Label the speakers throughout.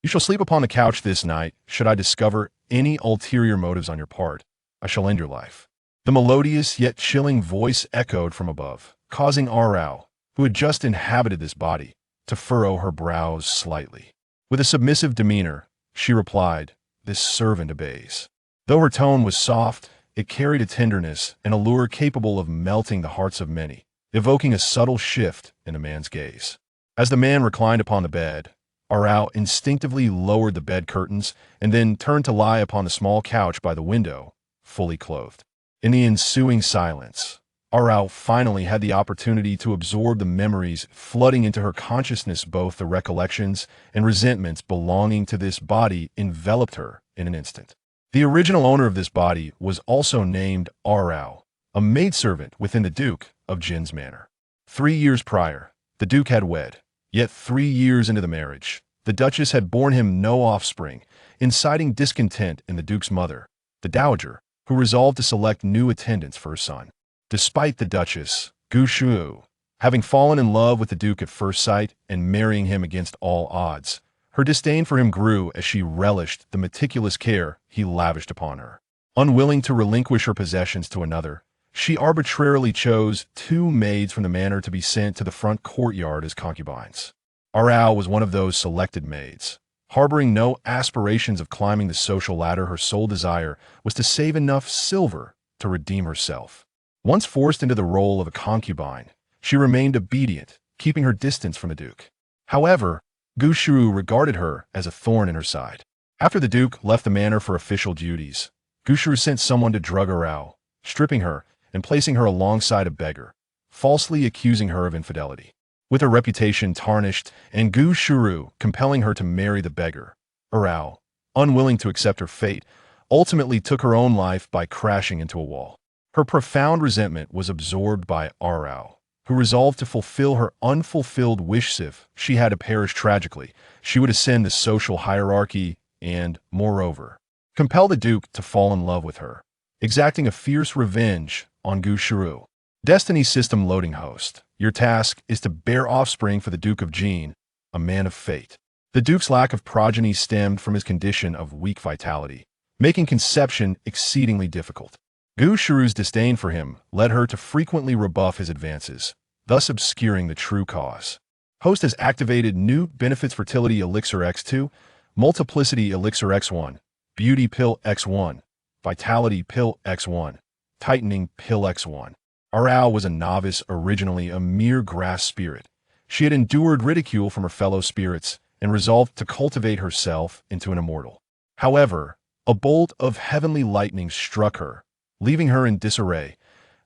Speaker 1: You shall sleep upon the couch this night. Should I discover any ulterior motives on your part, I shall end your life." The melodious yet chilling voice echoed from above, causing Arao, who had just inhabited this body, to furrow her brows slightly. With a submissive demeanor, she replied, "This servant obeys." Though her tone was soft, it carried a tenderness and allure capable of melting the hearts of many, evoking a subtle shift in a man's gaze. As the man reclined upon the bed, Arao instinctively lowered the bed curtains and then turned to lie upon the small couch by the window, fully clothed. In the ensuing silence, Arao finally had the opportunity to absorb the memories flooding into her consciousness. Both the recollections and resentments belonging to this body enveloped her in an instant. The original owner of this body was also named Arao, a maidservant within the Duke of Jin's manor. 3 years prior, the Duke had wed, yet 3 years into the marriage, the Duchess had borne him no offspring, inciting discontent in the Duke's mother, the Dowager, who resolved to select new attendants for her son. Despite the Duchess, Gu Shu, having fallen in love with the Duke at first sight and marrying him against all odds, her disdain for him grew as she relished the meticulous care he lavished upon her. Unwilling to relinquish her possessions to another, she arbitrarily chose 2 maids from the manor to be sent to the front courtyard as concubines. Arao was one of those selected maids. Harboring no aspirations of climbing the social ladder, her sole desire was to save enough silver to redeem herself. Once forced into the role of a concubine, she remained obedient, keeping her distance from the Duke. However, Gu Shu regarded her as a thorn in her side. After the Duke left the manor for official duties, Gu Shu sent someone to drug Arao, stripping her and placing her alongside a beggar, falsely accusing her of infidelity. With her reputation tarnished and Gu Shu compelling her to marry the beggar, Arao, unwilling to accept her fate, ultimately took her own life by crashing into a wall. Her profound resentment was absorbed by Arao, who resolved to fulfill her unfulfilled wish. If she had to perish tragically, she would ascend the social hierarchy and, moreover, compel the Duke to fall in love with her, exacting a fierce revenge on Gu Shu. Destiny System Loading Host. Your task is to bear offspring for the Duke of Jin, a man of fate. The Duke's lack of progeny stemmed from his condition of weak vitality, making conception exceedingly difficult. Gu Shu's disdain for him led her to frequently rebuff his advances, thus obscuring the true cause. Host has activated new benefits: Fertility Elixir X2, Multiplicity Elixir X1, Beauty Pill X1, Vitality Pill X1, Tightening Pill X1. Arao was a novice, originally a mere grass spirit. She had endured ridicule from her fellow spirits and resolved to cultivate herself into an immortal. However, a bolt of heavenly lightning struck her, leaving her in disarray,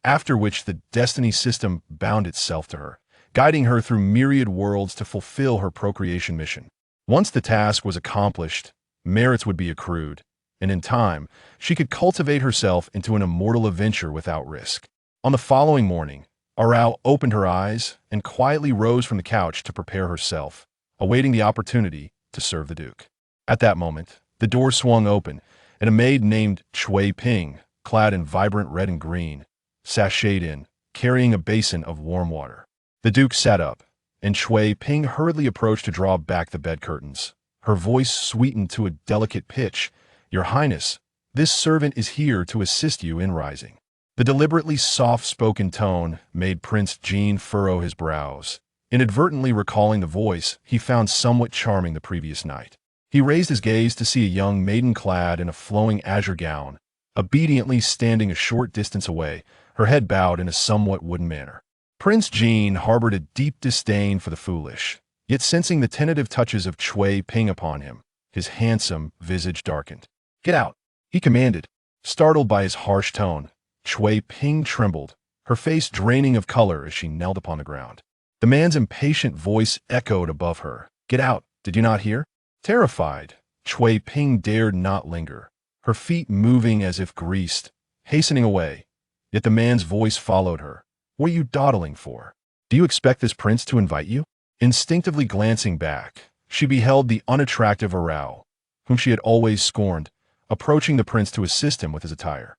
Speaker 1: after which the destiny system bound itself to her, guiding her through myriad worlds to fulfill her procreation mission. Once the task was accomplished, merits would be accrued, and in time, she could cultivate herself into an immortal adventure without risk. On the following morning, Arao opened her eyes and quietly rose from the couch to prepare herself, awaiting the opportunity to serve the Duke. At that moment, the door swung open, and a maid named Chui Ping, clad in vibrant red and green, sashayed in, carrying a basin of warm water. The Duke sat up, and Chui Ping hurriedly approached to draw back the bed curtains. Her voice sweetened to a delicate pitch. "Your Highness, this servant is here to assist you in rising." The deliberately soft-spoken tone made Prince Jin furrow his brows, inadvertently recalling the voice he found somewhat charming the previous night. He raised his gaze to see a young maiden clad in a flowing azure gown, obediently standing a short distance away, her head bowed in a somewhat wooden manner. Prince Jin harbored a deep disdain for the foolish, yet sensing the tentative touches of Chui Ping upon him, his handsome visage darkened. "Get out," he commanded. Startled by his harsh tone, Chui Ping trembled, her face draining of color as she knelt upon the ground. The man's impatient voice echoed above her. "Get out, did you not hear?" Terrified, Chui Ping dared not linger, her feet moving as if greased, hastening away. Yet the man's voice followed her. "What are you dawdling for? Do you expect this prince to invite you?" Instinctively glancing back, she beheld the unattractive Arao, whom she had always scorned, approaching the prince to assist him with his attire.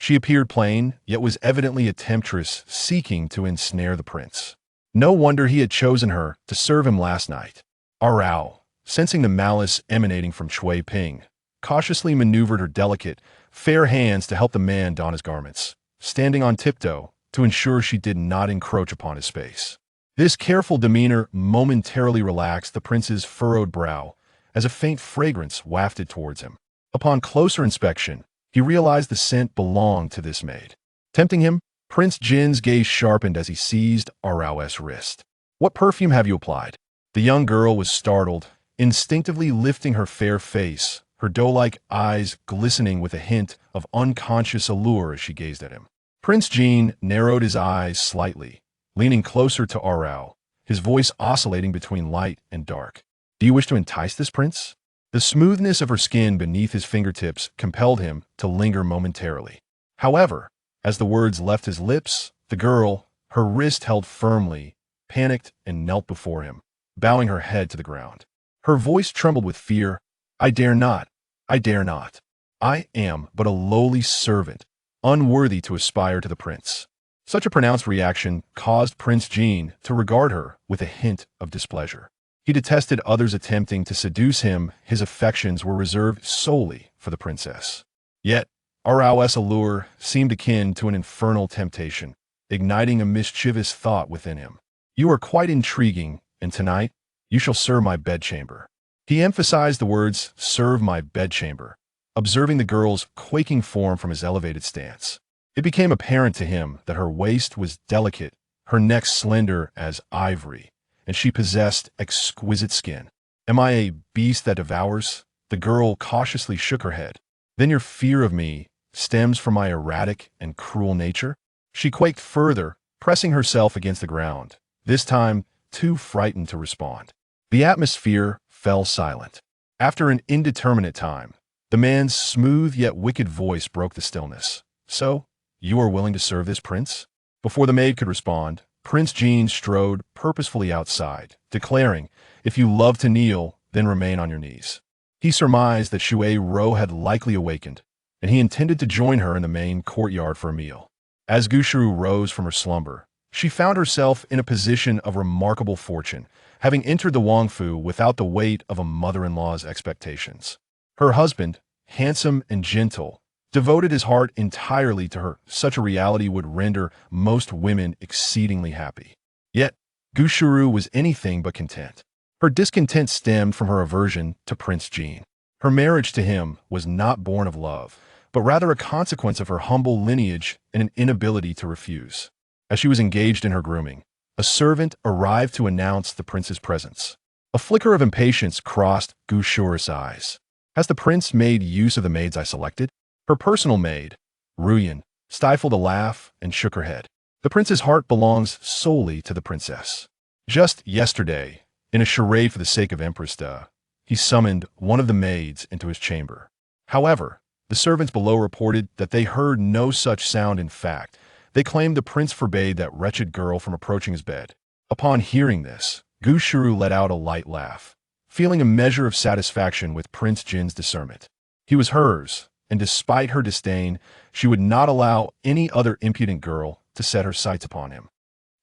Speaker 1: She appeared plain, yet was evidently a temptress seeking to ensnare the prince. No wonder he had chosen her to serve him last night. Arao, sensing the malice emanating from Chui Ping, cautiously maneuvered her delicate, fair hands to help the man don his garments, standing on tiptoe to ensure she did not encroach upon his space. This careful demeanor momentarily relaxed the prince's furrowed brow as a faint fragrance wafted towards him. Upon closer inspection, he realized the scent belonged to this maid. Tempting him, Prince Jin's gaze sharpened as he seized Arao's wrist. "What perfume have you applied?" The young girl was startled, instinctively lifting her fair face, her doe-like eyes glistening with a hint of unconscious allure as she gazed at him. Prince Jin narrowed his eyes slightly, leaning closer to Arao, his voice oscillating between light and dark. "Do you wish to entice this prince?" The smoothness of her skin beneath his fingertips compelled him to linger momentarily. However, as the words left his lips, the girl, her wrist held firmly, panicked and knelt before him, bowing her head to the ground. Her voice trembled with fear. "I dare not. I dare not. I am but a lowly servant, unworthy to aspire to the prince." Such a pronounced reaction caused Prince Jin to regard her with a hint of displeasure. He detested others attempting to seduce him. His affections were reserved solely for the princess. Yet, Arao's allure seemed akin to an infernal temptation, igniting a mischievous thought within him. "You are quite intriguing, and tonight, you shall serve my bedchamber." He emphasized the words, "serve my bedchamber," observing the girl's quaking form from his elevated stance. It became apparent to him that her waist was delicate, her neck slender as ivory, and she possessed exquisite skin. "Am I a beast that devours?" The girl cautiously shook her head. "Then your fear of me stems from my erratic and cruel nature?" She quaked further, pressing herself against the ground, this time too frightened to respond. The atmosphere fell silent. After an indeterminate time, the man's smooth yet wicked voice broke the stillness. "So, you are willing to serve this prince?" Before the maid could respond, Prince Jin strode purposefully outside, declaring, "If you love to kneel, then remain on your knees." He surmised that Shui Ro had likely awakened, and he intended to join her in the main courtyard for a meal. As Gushuru rose from her slumber, she found herself in a position of remarkable fortune, having entered the Wangfu without the weight of a mother-in-law's expectations. Her husband, handsome and gentle, devoted his heart entirely to her. Such a reality would render most women exceedingly happy. Yet, Gushuru was anything but content. Her discontent stemmed from her aversion to Prince Jin. Her marriage to him was not born of love, but rather a consequence of her humble lineage and an inability to refuse. As she was engaged in her grooming, a servant arrived to announce the prince's presence. A flicker of impatience crossed Gushuru's eyes. "Has the prince made use of the maids I selected?" Her personal maid, Ruyan, stifled a laugh and shook her head. "The prince's heart belongs solely to the princess. Just yesterday, in a charade for the sake of Empress Da, he summoned one of the maids into his chamber. However, the servants below reported that they heard no such sound. In fact, they claimed the prince forbade that wretched girl from approaching his bed." Upon hearing this, Gushuru let out a light laugh, feeling a measure of satisfaction with Prince Jin's discernment. He was hers, and despite her disdain, she would not allow any other impudent girl to set her sights upon him.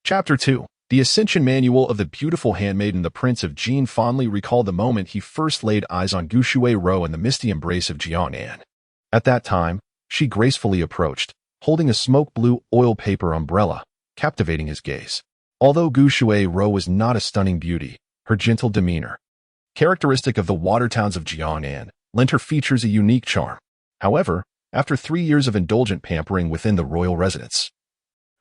Speaker 1: Chapter 2. The Ascension Manual of the Beautiful Handmaiden. The Prince of Jin fondly recalled the moment he first laid eyes on Gushui Ro in the misty embrace of Jiangnan. At that time, she gracefully approached, holding a smoke-blue oil paper umbrella, captivating his gaze. Although Gushui Ro was not a stunning beauty, her gentle demeanor, characteristic of the water towns of Jiangnan, lent her features a unique charm. However, after 3 years of indulgent pampering within the royal residence,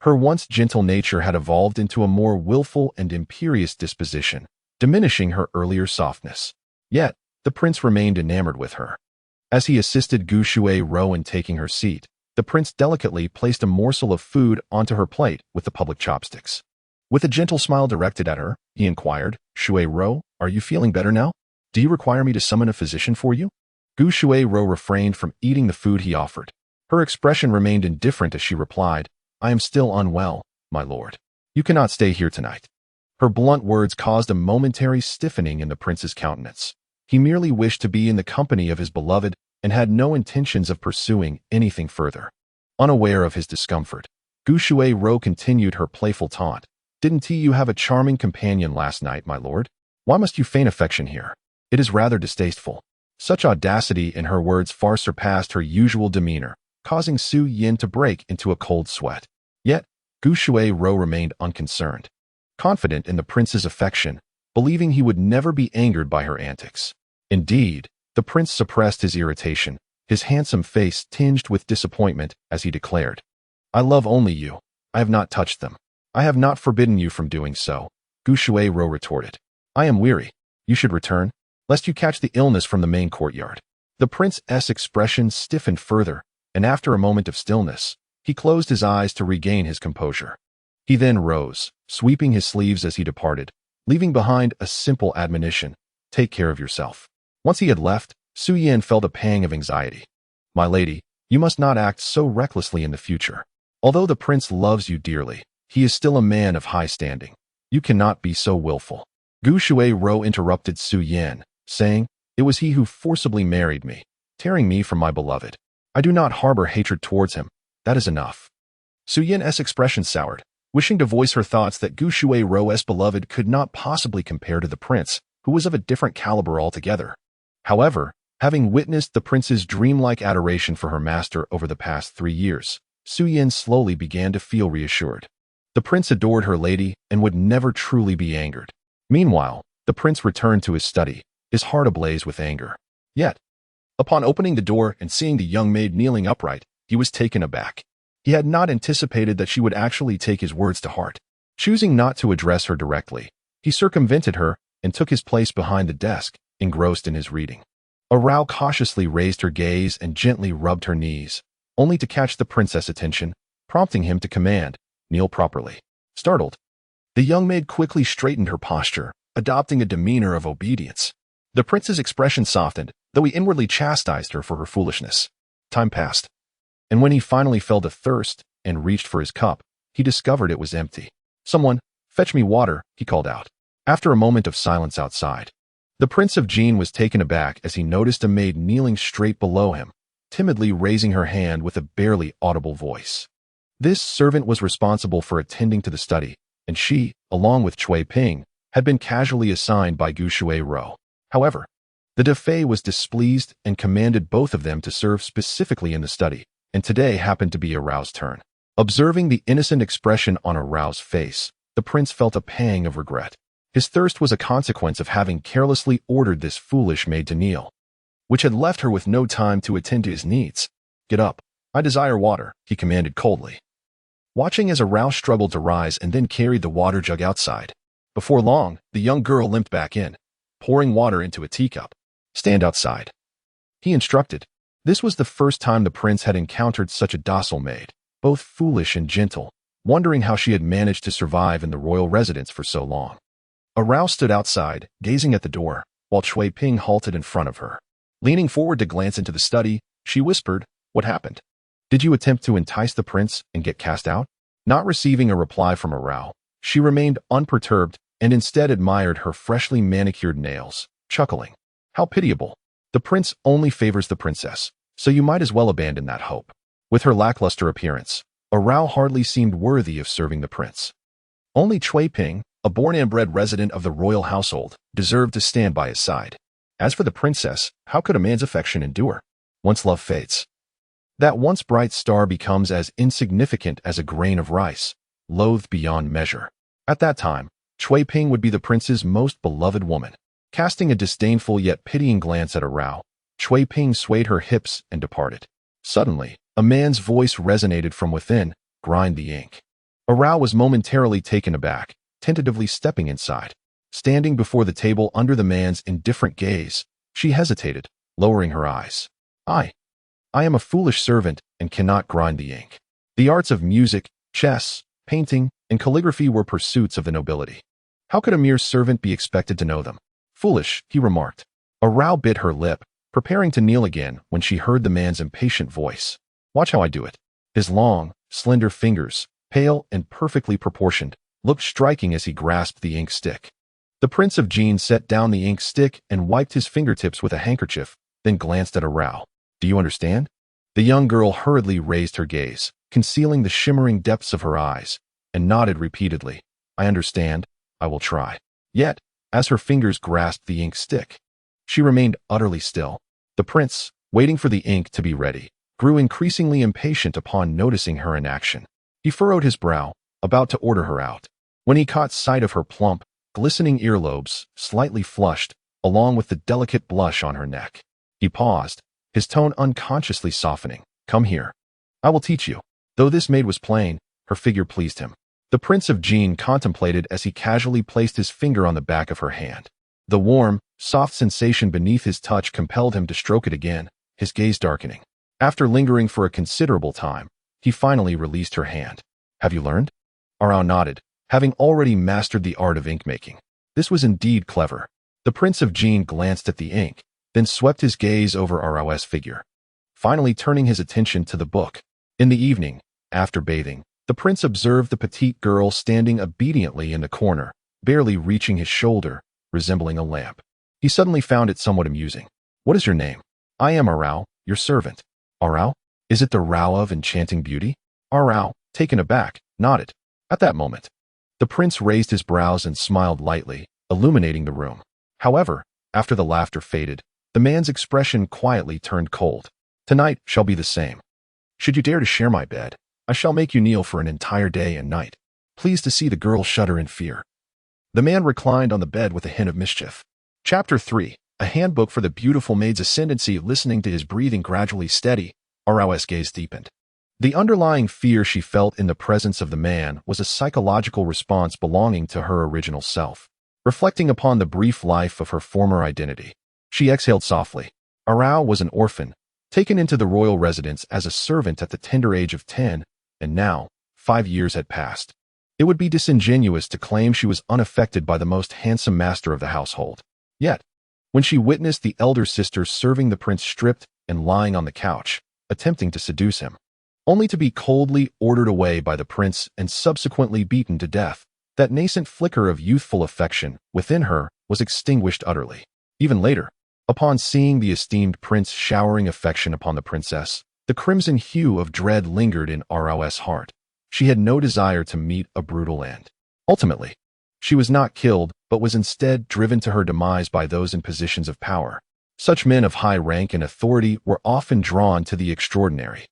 Speaker 1: her once gentle nature had evolved into a more willful and imperious disposition, diminishing her earlier softness. Yet, the prince remained enamored with her. As he assisted Gushui Ro in taking her seat, the prince delicately placed a morsel of food onto her plate with the public chopsticks. With a gentle smile directed at her, he inquired, "Shui Ro, are you feeling better now? Do you require me to summon a physician for you?" Gushui Ro refrained from eating the food he offered. Her expression remained indifferent as she replied, "I am still unwell, my lord. You cannot stay here tonight." Her blunt words caused a momentary stiffening in the prince's countenance. He merely wished to be in the company of his beloved and had no intentions of pursuing anything further. Unaware of his discomfort, Gushui Ro continued her playful taunt. "Didn't you have a charming companion last night, my lord? Why must you feign affection here?" It is rather distasteful. Such audacity in her words far surpassed her usual demeanor, causing Su Yin to break into a cold sweat. Yet, Gu Shuai-ro remained unconcerned, confident in the prince's affection, believing he would never be angered by her antics. Indeed, the prince suppressed his irritation, his handsome face tinged with disappointment as he declared, "I love only you. I have not touched them. I have not forbidden you from doing so," Gu Shuai-ro retorted. "I am weary. You should return, lest you catch the illness from the main courtyard." The prince's expression stiffened further, and after a moment of stillness, he closed his eyes to regain his composure. He then rose, sweeping his sleeves as he departed, leaving behind a simple admonition, "Take care of yourself." Once he had left, Su Yin felt a pang of anxiety. "My lady, you must not act so recklessly in the future. Although the prince loves you dearly, he is still a man of high standing. You cannot be so willful." Gu Shuai-ro interrupted Su Yin, saying, "It was he who forcibly married me, tearing me from my beloved. I do not harbor hatred towards him. That is enough." Su Yin's expression soured, wishing to voice her thoughts that Gu Shuai-ro's beloved could not possibly compare to the prince, who was of a different caliber altogether. However, having witnessed the prince's dreamlike adoration for her master over the past 3 years, Su Yin slowly began to feel reassured. The prince adored her lady and would never truly be angered. Meanwhile, the prince returned to his study, his heart ablaze with anger. Yet, upon opening the door and seeing the young maid kneeling upright, he was taken aback. He had not anticipated that she would actually take his words to heart. Choosing not to address her directly, he circumvented her and took his place behind the desk, engrossed in his reading. Arao cautiously raised her gaze and gently rubbed her knees, only to catch the prince's attention, prompting him to command, "Kneel properly." Startled, the young maid quickly straightened her posture, adopting a demeanor of obedience. The prince's expression softened, though he inwardly chastised her for her foolishness. Time passed, and when he finally felt a thirst and reached for his cup, he discovered it was empty. "Someone, fetch me water," he called out. After a moment of silence outside, the Prince of Jin was taken aback as he noticed a maid kneeling straight below him, timidly raising her hand with a barely audible voice. This servant was responsible for attending to the study, and she, along with Cui Ping, had been casually assigned by Gu Shuai-ro. However, the Defei was displeased and commanded both of them to serve specifically in the study, and today happened to be Arao's turn. Observing the innocent expression on Arao's face, the prince felt a pang of regret. His thirst was a consequence of having carelessly ordered this foolish maid to kneel, which had left her with no time to attend to his needs. "Get up. I desire water," he commanded coldly. Watching as Arao struggled to rise and then carried the water jug outside. Before long, the young girl limped back in, pouring water into a teacup. "Stand outside," he instructed. This was the first time the prince had encountered such a docile maid, both foolish and gentle, wondering how she had managed to survive in the royal residence for so long. Arao stood outside, gazing at the door, while Cui Ping halted in front of her. Leaning forward to glance into the study, she whispered, "What happened? Did you attempt to entice the prince and get cast out?" Not receiving a reply from Arao, she remained unperturbed and instead admired her freshly manicured nails, chuckling. "How pitiable. The prince only favors the princess, so you might as well abandon that hope." With her lackluster appearance, Arao hardly seemed worthy of serving the prince. Only Cui Ping, a born and bred resident of the royal household, deserved to stand by his side. As for the princess, how could a man's affection endure? Once love fades, that once bright star becomes as insignificant as a grain of rice, loathed beyond measure. At that time, Cui Ping would be the prince's most beloved woman. Casting a disdainful yet pitying glance at Arao, Cui Ping swayed her hips and departed. Suddenly, a man's voice resonated from within, "Grind the ink." Arao was momentarily taken aback, tentatively stepping inside. Standing before the table under the man's indifferent gaze, she hesitated, lowering her eyes. I am a foolish servant and cannot grind the ink." The arts of music, chess, painting, and calligraphy were pursuits of the nobility. How could a mere servant be expected to know them? "Foolish," he remarked. Arao bit her lip, preparing to kneel again when she heard the man's impatient voice. "Watch how I do it." His long, slender fingers, pale and perfectly proportioned, looked striking as he grasped the ink stick. The Prince of Jin set down the ink stick and wiped his fingertips with a handkerchief, then glanced at Arao. "Do you understand?" The young girl hurriedly raised her gaze, concealing the shimmering depths of her eyes, and nodded repeatedly. "I understand. I will try." Yet, as her fingers grasped the ink stick, She remained utterly still. The prince, waiting for the ink to be ready, grew increasingly impatient upon noticing her inaction. He furrowed his brow, about to order her out, when he caught sight of her plump, glistening earlobes, slightly flushed, along with the delicate blush on her neck. He paused, his tone unconsciously softening. "Come here. I will teach you." Though this maid was plain, her figure pleased him. The Prince of Jean contemplated as he casually placed his finger on the back of her hand. The warm, soft sensation beneath his touch compelled him to stroke it again, his gaze darkening. After lingering for a considerable time, he finally released her hand. "Have you learned?" Arao nodded, having already mastered the art of ink-making. This was indeed clever. The Prince of Jean glanced at the ink, then swept his gaze over Arao's figure, finally turning his attention to the book. In the evening, after bathing, the prince observed the petite girl standing obediently in the corner, barely reaching his shoulder, resembling a lamp. He suddenly found it somewhat amusing. "What is your name?" "I am Arao, your servant." "Arao? Is it the Rao of enchanting beauty?" Arao, taken aback, nodded. At that moment, the prince raised his brows and smiled lightly, illuminating the room. However, after the laughter faded, the man's expression quietly turned cold. "Tonight shall be the same. Should you dare to share my bed, I shall make you kneel for an entire day and night." Pleased to see the girl shudder in fear, the man reclined on the bed with a hint of mischief. Chapter 3. A handbook for the beautiful maid's ascendancy. Listening to his breathing gradually steady, Arao's gaze deepened. The underlying fear she felt in the presence of the man was a psychological response belonging to her original self. Reflecting upon the brief life of her former identity, she exhaled softly. Arao was an orphan, taken into the royal residence as a servant at the tender age of 10, and now, 5 years had passed. It would be disingenuous to claim she was unaffected by the most handsome master of the household. Yet, when she witnessed the elder sister serving the prince stripped and lying on the couch, attempting to seduce him, only to be coldly ordered away by the prince and subsequently beaten to death, that nascent flicker of youthful affection within her was extinguished utterly. Even later, upon seeing the esteemed prince showering affection upon the princess, the crimson hue of dread lingered in Arao's heart. She had no desire to meet a brutal end. Ultimately, she was not killed, but was instead driven to her demise by those in positions of power. Such men of high rank and authority were often drawn to the extraordinary.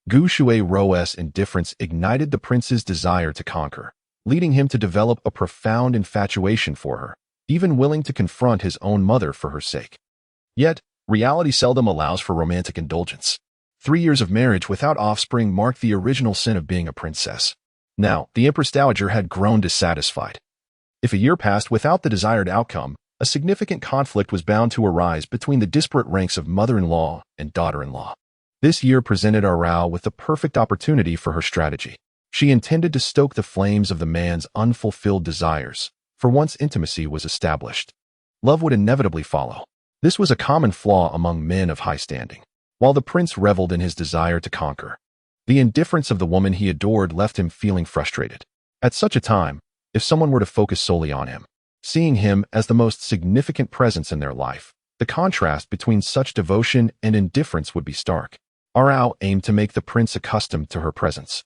Speaker 1: Gu Shui's indifference ignited the prince's desire to conquer, leading him to develop a profound infatuation for her, even willing to confront his own mother for her sake. Yet, reality seldom allows for romantic indulgence. 3 years of marriage without offspring marked the original sin of being a princess. Now, the Empress Dowager had grown dissatisfied. If a year passed without the desired outcome, a significant conflict was bound to arise between the disparate ranks of mother-in-law and daughter-in-law. This year presented Arao with the perfect opportunity for her strategy. She intended to stoke the flames of the man's unfulfilled desires, for once intimacy was established, love would inevitably follow. This was a common flaw among men of high standing. While the prince reveled in his desire to conquer, the indifference of the woman he adored left him feeling frustrated. At such a time, if someone were to focus solely on him, seeing him as the most significant presence in their life, the contrast between such devotion and indifference would be stark. Arao aimed to make the prince accustomed to her presence,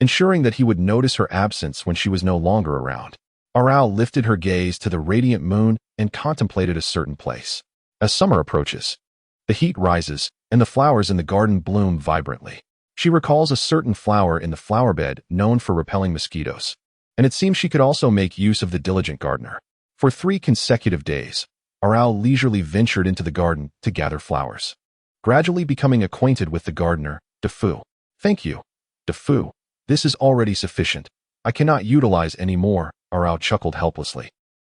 Speaker 1: ensuring that he would notice her absence when she was no longer around. Arao lifted her gaze to the radiant moon and contemplated a certain place. As summer approaches, the heat rises, and the flowers in the garden bloom vibrantly. She recalls a certain flower in the flower bed known for repelling mosquitoes, and it seems she could also make use of the diligent gardener. For 3 consecutive days, Arao leisurely ventured into the garden to gather flowers, gradually becoming acquainted with the gardener, Defu. "Thank you, Defu. This is already sufficient. I cannot utilize any more," Arao chuckled helplessly,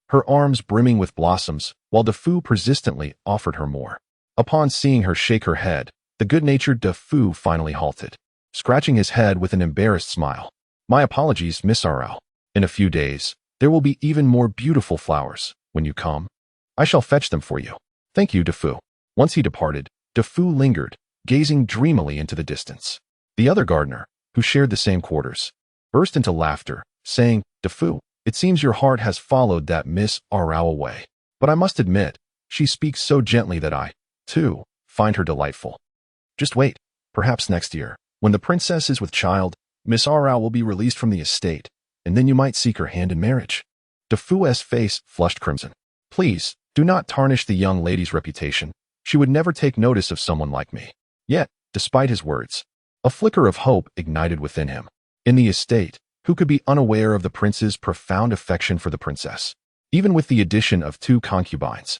Speaker 1: her arms brimming with blossoms, while Defu persistently offered her more. Upon seeing her shake her head, the good-natured Defu finally halted, scratching his head with an embarrassed smile. "My apologies, Miss Arao. In a few days, there will be even more beautiful flowers. When you come, I shall fetch them for you." "Thank you, Defu." Once he departed, Defu lingered, gazing dreamily into the distance. The other gardener, who shared the same quarters, burst into laughter, saying, "Defu, it seems your heart has followed that Miss Arao away. But I must admit, she speaks so gently that I, too, find her delightful. Just wait, perhaps next year, when the princess is with child, Miss Arao will be released from the estate, and then you might seek her hand in marriage." Defu's face flushed crimson. "Please, Do not tarnish the young lady's reputation. She would never take notice of someone like me. Yet, despite his words, a flicker of hope ignited within him. In the estate, who could be unaware of the prince's profound affection for the princess? Even with the addition of 2 concubines,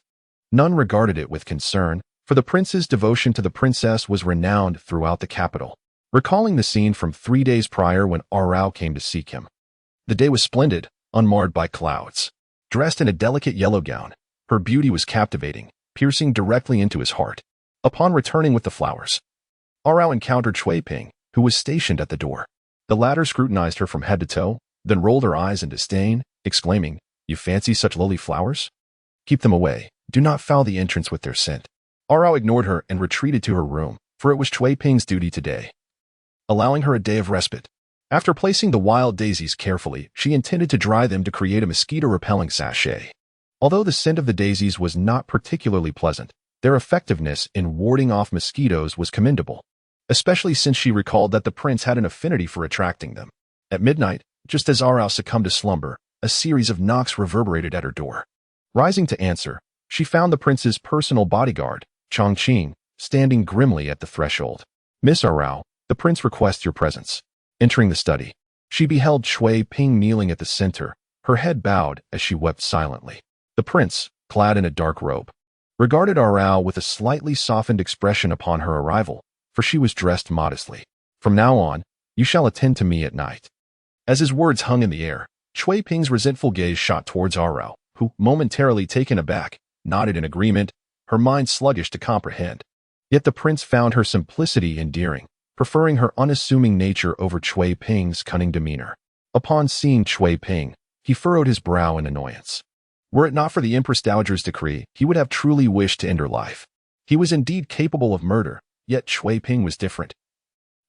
Speaker 1: none regarded it with concern, for the prince's devotion to the princess was renowned throughout the capital. Recalling the scene from 3 days prior when Arao came to seek him. The day was splendid, unmarred by clouds. Dressed in a delicate yellow gown, her beauty was captivating, piercing directly into his heart. Upon returning with the flowers, Arao encountered Shui Ping, who was stationed at the door. The latter scrutinized her from head to toe, then rolled her eyes in disdain, exclaiming, "You fancy such lowly flowers? Keep them away. Do not foul the entrance with their scent." Arao ignored her and retreated to her room, for it was Shui Ping's duty today, allowing her a day of respite. After placing the wild daisies carefully, she intended to dry them to create a mosquito-repelling sachet. Although the scent of the daisies was not particularly pleasant, their effectiveness in warding off mosquitoes was commendable, especially since she recalled that the prince had an affinity for attracting them. At midnight, just as Arao succumbed to slumber, a series of knocks reverberated at her door. Rising to answer, she found the prince's personal bodyguard, Chongqing, standing grimly at the threshold. "Miss Arao, the prince requests your presence." Entering the study, she beheld Shui Ping kneeling at the center, her head bowed as she wept silently. The prince, clad in a dark robe, regarded Arao with a slightly softened expression upon her arrival, for she was dressed modestly. "From now on, you shall attend to me at night." As his words hung in the air, Shui Ping's resentful gaze shot towards Arao, who, momentarily taken aback, nodded in agreement, her mind sluggish to comprehend. Yet the prince found her simplicity endearing, preferring her unassuming nature over Shui Ping's cunning demeanor. Upon seeing Shui Ping, he furrowed his brow in annoyance. Were it not for the Empress Dowager's decree, he would have truly wished to end her life. He was indeed capable of murder, yet Shui Ping was different.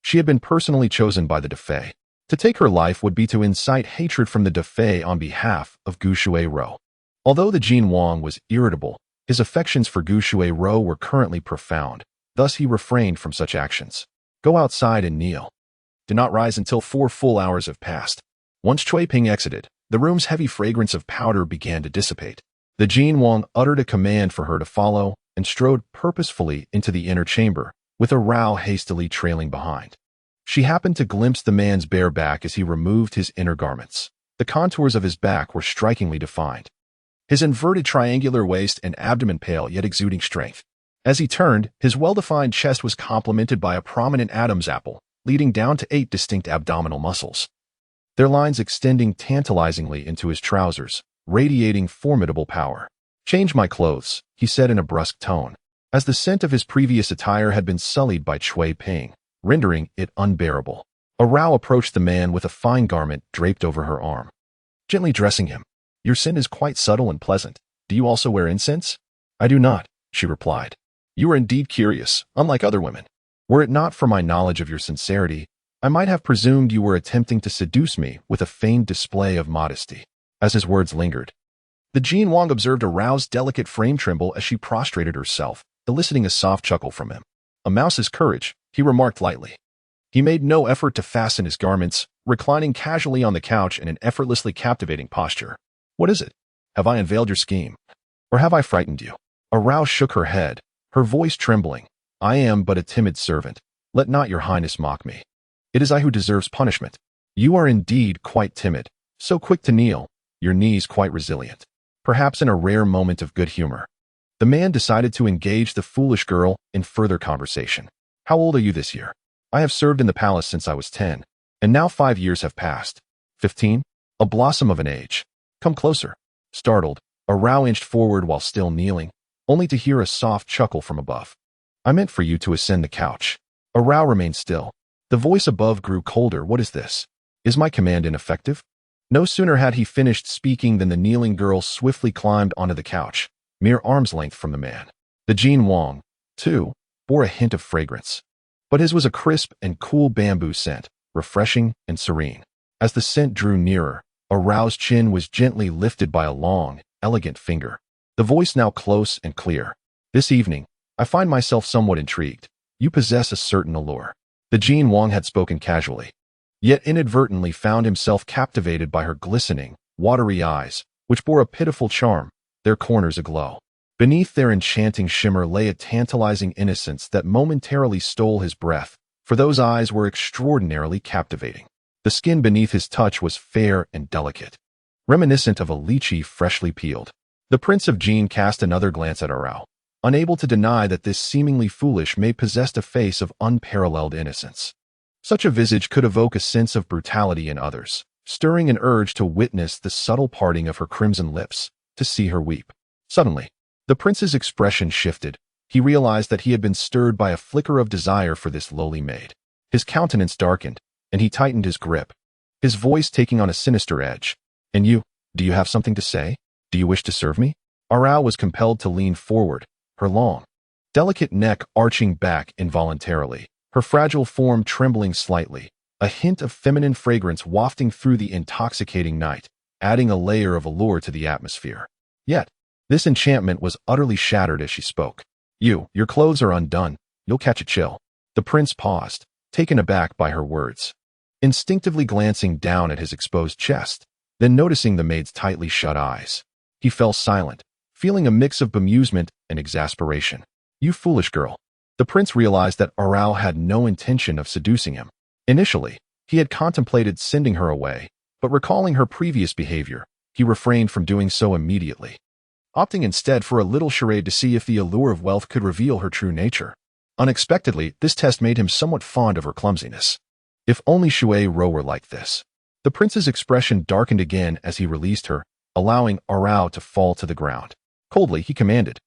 Speaker 1: She had been personally chosen by the Defei. To take her life would be to incite hatred from the Defei on behalf of Gu Shuai-Ro. Although the Jin Wang was irritable, his affections for Gu Shuai-Ro were currently profound, thus he refrained from such actions. "Go outside and kneel. Do not rise until 4 full hours have passed." Once Shui Ping exited, the room's heavy fragrance of powder began to dissipate. The Jin Wang uttered a command for her to follow and strode purposefully into the inner chamber, with Arao hastily trailing behind. She happened to glimpse the man's bare back as he removed his inner garments. The contours of his back were strikingly defined, his inverted triangular waist and abdomen pale yet exuding strength. As he turned, his well-defined chest was complemented by a prominent Adam's apple, leading down to 8 distinct abdominal muscles, their lines extending tantalizingly into his trousers, radiating formidable power. "Change my clothes," he said in a brusque tone, as the scent of his previous attire had been sullied by Shui Ping, rendering it unbearable. Arao approached the man with a fine garment draped over her arm, gently dressing him. "Your scent is quite subtle and pleasant. Do you also wear incense?" "I do not," she replied. "You are indeed curious, unlike other women. Were it not for my knowledge of your sincerity, I might have presumed you were attempting to seduce me with a feigned display of modesty." As his words lingered, the Jin Wang observed Arao's delicate frame tremble as she prostrated herself, eliciting a soft chuckle from him. "A mouse's courage," he remarked lightly. He made no effort to fasten his garments, reclining casually on the couch in an effortlessly captivating posture. "What is it? Have I unveiled your scheme? Or have I frightened you?" Arao shook her head, her voice trembling. "I am but a timid servant. Let not your highness mock me. It is I who deserves punishment. You are indeed quite timid, so quick to kneel, your knees quite resilient." Perhaps in a rare moment of good humor, the man decided to engage the foolish girl in further conversation. "How old are you this year?" "I have served in the palace since I was 10, and now 5 years have passed." 15? A blossom of an age. "Come closer." Startled, Arao inched forward while still kneeling, only to hear a soft chuckle from above. "I meant for you to ascend the couch." Arao remained still. The voice above grew colder. "What is this? Is my command ineffective?" No sooner had he finished speaking than the kneeling girl swiftly climbed onto the couch, mere arm's length from the man. The Jin Wang, too, bore a hint of fragrance, but his was a crisp and cool bamboo scent, refreshing and serene. As the scent drew nearer, Arao's chin was gently lifted by a long, elegant finger. The voice now close and clear. "This evening, I find myself somewhat intrigued. You possess a certain allure." The Jin Wang had spoken casually, yet inadvertently found himself captivated by her glistening, watery eyes, which bore a pitiful charm, their corners aglow. Beneath their enchanting shimmer lay a tantalizing innocence that momentarily stole his breath, for those eyes were extraordinarily captivating. The skin beneath his touch was fair and delicate, reminiscent of a lychee freshly peeled. The Prince of Jin cast another glance at Arao, unable to deny that this seemingly foolish maid possessed a face of unparalleled innocence. Such a visage could evoke a sense of brutality in others, stirring an urge to witness the subtle parting of her crimson lips, to see her weep. Suddenly, the prince's expression shifted. He realized that he had been stirred by a flicker of desire for this lowly maid. His countenance darkened, and he tightened his grip, his voice taking on a sinister edge. "And you, do you have something to say? Do you wish to serve me?" Arao was compelled to lean forward, her long, delicate neck arching back involuntarily, her fragile form trembling slightly, a hint of feminine fragrance wafting through the intoxicating night, adding a layer of allure to the atmosphere. Yet, this enchantment was utterly shattered as she spoke. Your clothes are undone. You'll catch a chill." The prince paused, taken aback by her words, instinctively glancing down at his exposed chest, then noticing the maid's tightly shut eyes. He fell silent, feeling a mix of bemusement and exasperation. "You foolish girl." The prince realized that Arao had no intention of seducing him. Initially, he had contemplated sending her away, but recalling her previous behavior, he refrained from doing so immediately, opting instead for a little charade to see if the allure of wealth could reveal her true nature. Unexpectedly, this test made him somewhat fond of her clumsiness. If only Shui Ro were like this. The prince's expression darkened again as he released her, allowing Arao to fall to the ground. Coldly, he commanded,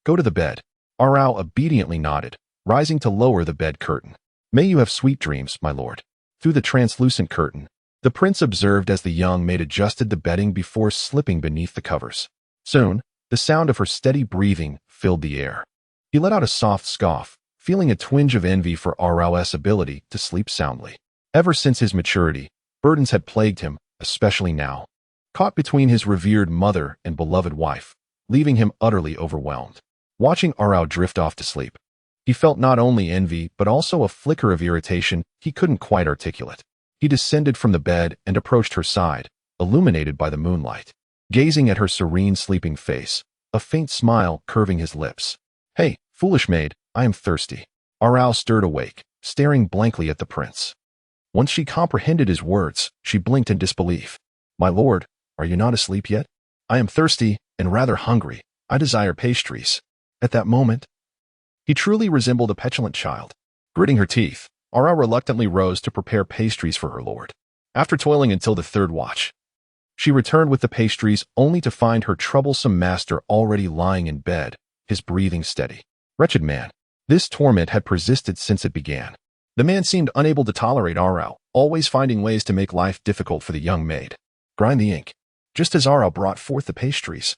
Speaker 1: "Go to the bed." Arao obediently nodded, rising to lower the bed curtain. "May you have sweet dreams, my lord." Through the translucent curtain, the prince observed as the young maid adjusted the bedding before slipping beneath the covers. Soon, the sound of her steady breathing filled the air. He let out a soft scoff, feeling a twinge of envy for Arao's ability to sleep soundly. Ever since his maturity, burdens had plagued him, especially now, caught between his revered mother and beloved wife, leaving him utterly overwhelmed. Watching Arao drift off to sleep, he felt not only envy but also a flicker of irritation he couldn't quite articulate. He descended from the bed and approached her side, illuminated by the moonlight, gazing at her serene sleeping face, a faint smile curving his lips. "Hey, foolish maid, I am thirsty." Arao stirred awake, staring blankly at the prince. Once she comprehended his words, she blinked in disbelief. "My lord, are you not asleep yet? I am thirsty and rather hungry. I desire pastries." At that moment, he truly resembled a petulant child. Gritting her teeth, Arao reluctantly rose to prepare pastries for her lord. After toiling until the third watch, she returned with the pastries only to find her troublesome master already lying in bed, his breathing steady. Wretched man, this torment had persisted since it began. The man seemed unable to tolerate Arao, always finding ways to make life difficult for the young maid. "Grind the ink." Just as Arao brought forth the pastries,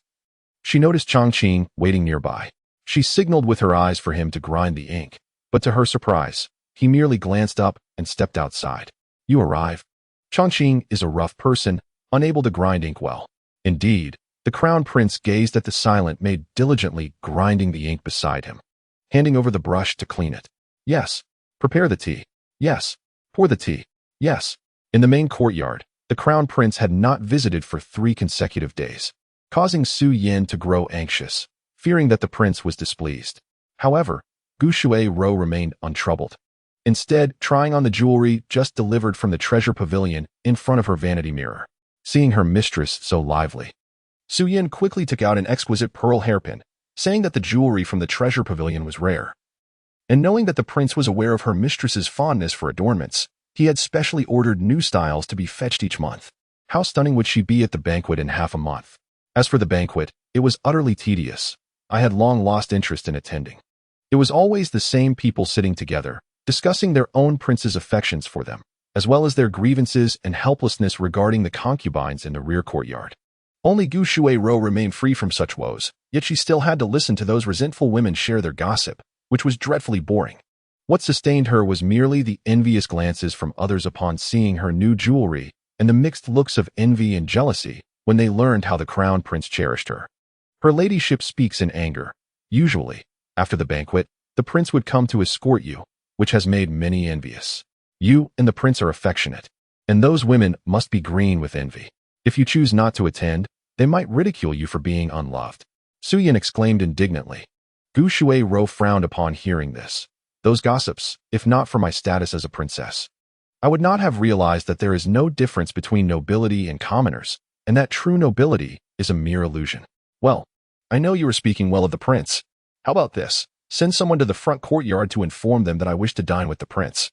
Speaker 1: she noticed Chongqing waiting nearby. She signaled with her eyes for him to grind the ink, but to her surprise, he merely glanced up and stepped outside. "You arrive." Chongqing is a rough person, unable to grind ink well. Indeed, the crown prince gazed at the silent maid diligently grinding the ink beside him, handing over the brush to clean it. "Yes. Prepare the tea." "Yes. Pour the tea." "Yes." In the main courtyard, the crown prince had not visited for 3 consecutive days, causing Su Yin to grow anxious, fearing that the prince was displeased. However, Gu Shui Ro remained untroubled, instead trying on the jewelry just delivered from the treasure pavilion in front of her vanity mirror. Seeing her mistress so lively, Su Yin quickly took out an exquisite pearl hairpin, saying that the jewelry from the treasure pavilion was rare. And knowing that the prince was aware of her mistress's fondness for adornments, he had specially ordered new styles to be fetched each month. How stunning would she be at the banquet in half a month? As for the banquet, it was utterly tedious. I had long lost interest in attending. It was always the same people sitting together, discussing their own prince's affections for them, as well as their grievances and helplessness regarding the concubines in the rear courtyard. Only Gu Shui Ro remained free from such woes, yet she still had to listen to those resentful women share their gossip, which was dreadfully boring. What sustained her was merely the envious glances from others upon seeing her new jewelry and the mixed looks of envy and jealousy when they learned how the crown prince cherished her. Her ladyship speaks in anger. Usually, after the banquet, the prince would come to escort you, which has made many envious. You and the prince are affectionate, and those women must be green with envy. If you choose not to attend, they might ridicule you for being unloved. Suyin exclaimed indignantly. Gu Shuai-ro frowned upon hearing this. Those gossips, if not for my status as a princess. I would not have realized that there is no difference between nobility and commoners, and that true nobility is a mere illusion. Well, I know you are speaking well of the prince. How about this? Send someone to the front courtyard to inform them that I wish to dine with the prince.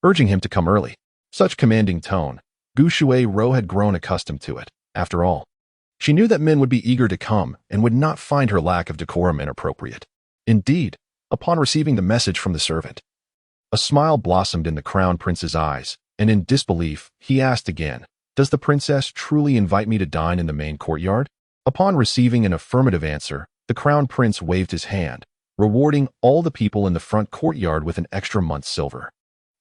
Speaker 1: Urging him to come early. Such commanding tone. Gu Shuai-ro had grown accustomed to it. After all, she knew that men would be eager to come and would not find her lack of decorum inappropriate. Indeed, upon receiving the message from the servant, a smile blossomed in the crown prince's eyes, and in disbelief, he asked again, "Does the princess truly invite me to dine in the main courtyard?" Upon receiving an affirmative answer, the crown prince waved his hand, rewarding all the people in the front courtyard with an extra month's silver.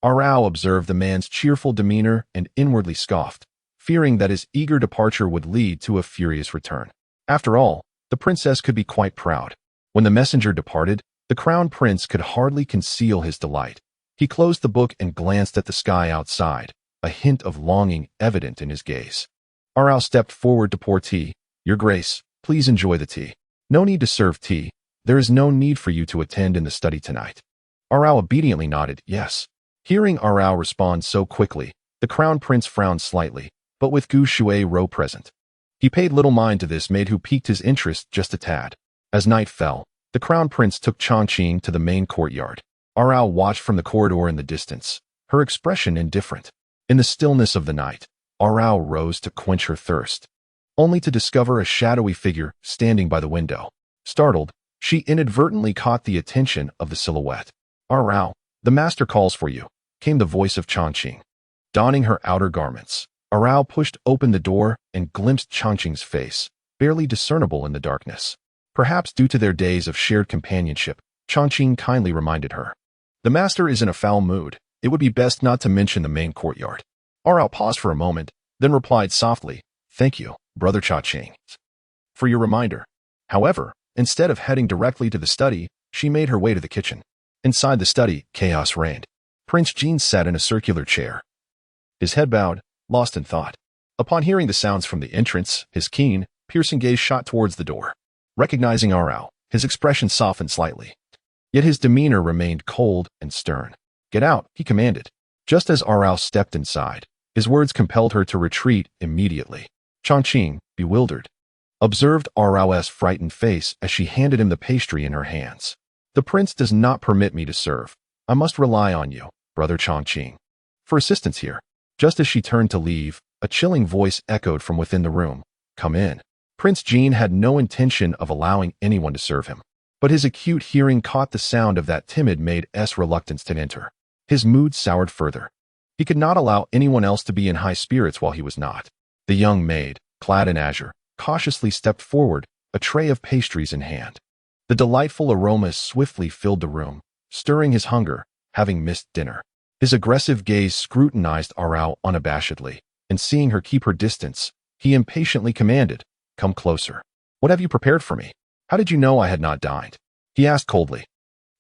Speaker 1: Arao observed the man's cheerful demeanor and inwardly scoffed, fearing that his eager departure would lead to a furious return. After all, the princess could be quite proud. When the messenger departed, the crown prince could hardly conceal his delight. He closed the book and glanced at the sky outside, a hint of longing evident in his gaze. Arao stepped forward to pour tea. "Your Grace, please enjoy the tea." "No need to serve tea. There is no need for you to attend in the study tonight." Arao obediently nodded, "Yes." Hearing Arao respond so quickly, the crown prince frowned slightly, but with Gu Shuai-ro present, he paid little mind to this maid who piqued his interest just a tad. As night fell, the crown prince took Chongqing to the main courtyard. Arao watched from the corridor in the distance, her expression indifferent. In the stillness of the night, Arao rose to quench her thirst, only to discover a shadowy figure standing by the window. Startled, she inadvertently caught the attention of the silhouette. "Arao, the master calls for you," came the voice of Chongqing. Donning her outer garments, Arao pushed open the door and glimpsed Chongqing's face, barely discernible in the darkness. Perhaps due to their days of shared companionship, Chongqing kindly reminded her. "The master is in a foul mood. It would be best not to mention the main courtyard." Arao paused for a moment, then replied softly, "Thank you, Brother Chongqing, for your reminder." However, instead of heading directly to the study, she made her way to the kitchen. Inside the study, chaos reigned. Prince Jean sat in a circular chair, his head bowed, lost in thought. Upon hearing the sounds from the entrance, his keen, piercing gaze shot towards the door. Recognizing Arao, his expression softened slightly. Yet his demeanor remained cold and stern. "Get out," he commanded. Just as Arao stepped inside, his words compelled her to retreat immediately. Chongqing, bewildered, observed Arao's frightened face as she handed him the pastry in her hands. "The prince does not permit me to serve. I must rely on you, Brother Chongqing, for assistance here." Just as she turned to leave, a chilling voice echoed from within the room. "Come in." Prince Jean had no intention of allowing anyone to serve him, but his acute hearing caught the sound of that timid maid's reluctance to enter. His mood soured further. He could not allow anyone else to be in high spirits while he was not. The young maid, clad in azure, cautiously stepped forward, a tray of pastries in hand. The delightful aroma swiftly filled the room, stirring his hunger, having missed dinner. His aggressive gaze scrutinized Arao unabashedly, and seeing her keep her distance, he impatiently commanded, "Come closer. What have you prepared for me? How did you know I had not dined?" he asked coldly,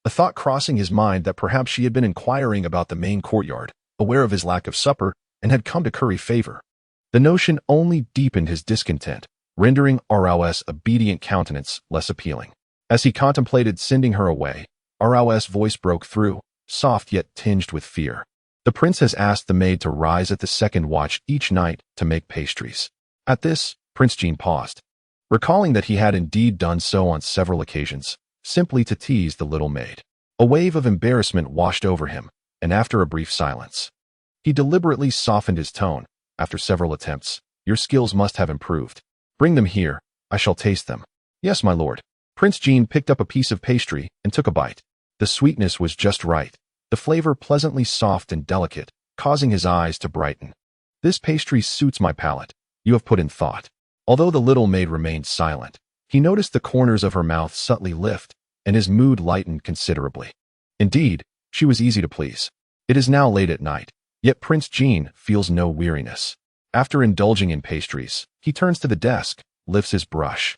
Speaker 1: a thought crossing his mind that perhaps she had been inquiring about the main courtyard, aware of his lack of supper, and had come to curry favor. The notion only deepened his discontent, rendering Arao's obedient countenance less appealing. As he contemplated sending her away, Arao's voice broke through, soft yet tinged with fear. "The prince has asked the maid to rise at the second watch each night to make pastries." At this, Prince Jean paused, recalling that he had indeed done so on several occasions, simply to tease the little maid. A wave of embarrassment washed over him, and after a brief silence, he deliberately softened his tone. After several attempts, "Your skills must have improved. Bring them here. I shall taste them." "Yes, my lord." Prince Jean picked up a piece of pastry and took a bite. The sweetness was just right, the flavor pleasantly soft and delicate, causing his eyes to brighten. "This pastry suits my palate. You have put in thought." Although the little maid remained silent, he noticed the corners of her mouth subtly lift, and his mood lightened considerably. Indeed, she was easy to please. It is now late at night, yet Prince Jean feels no weariness. After indulging in pastries, he turns to the desk, lifts his brush,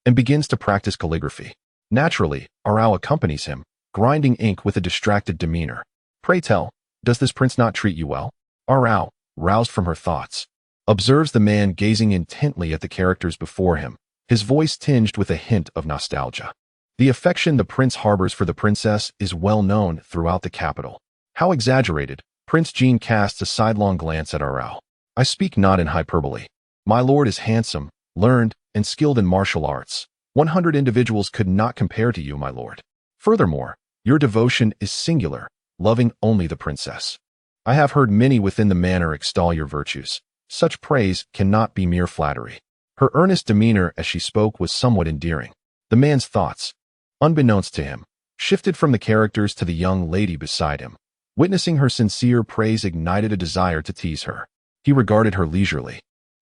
Speaker 1: and begins to practice calligraphy. Naturally, Arao accompanies him, grinding ink with a distracted demeanor. "Pray tell, does this prince not treat you well?" Arao, roused from her thoughts, observes the man gazing intently at the characters before him, his voice tinged with a hint of nostalgia. The affection the prince harbors for the princess is well known throughout the capital. How exaggerated. Prince Jean casts a sidelong glance at Arao. I speak not in hyperbole. My lord is handsome, learned, and skilled in martial arts. 100 individuals could not compare to you, my lord. Furthermore, your devotion is singular, loving only the princess. I have heard many within the manor extol your virtues. Such praise cannot be mere flattery. Her earnest demeanor as she spoke was somewhat endearing. The man's thoughts, unbeknownst to him, shifted from the characters to the young lady beside him. Witnessing her sincere praise ignited a desire to tease her. He regarded her leisurely.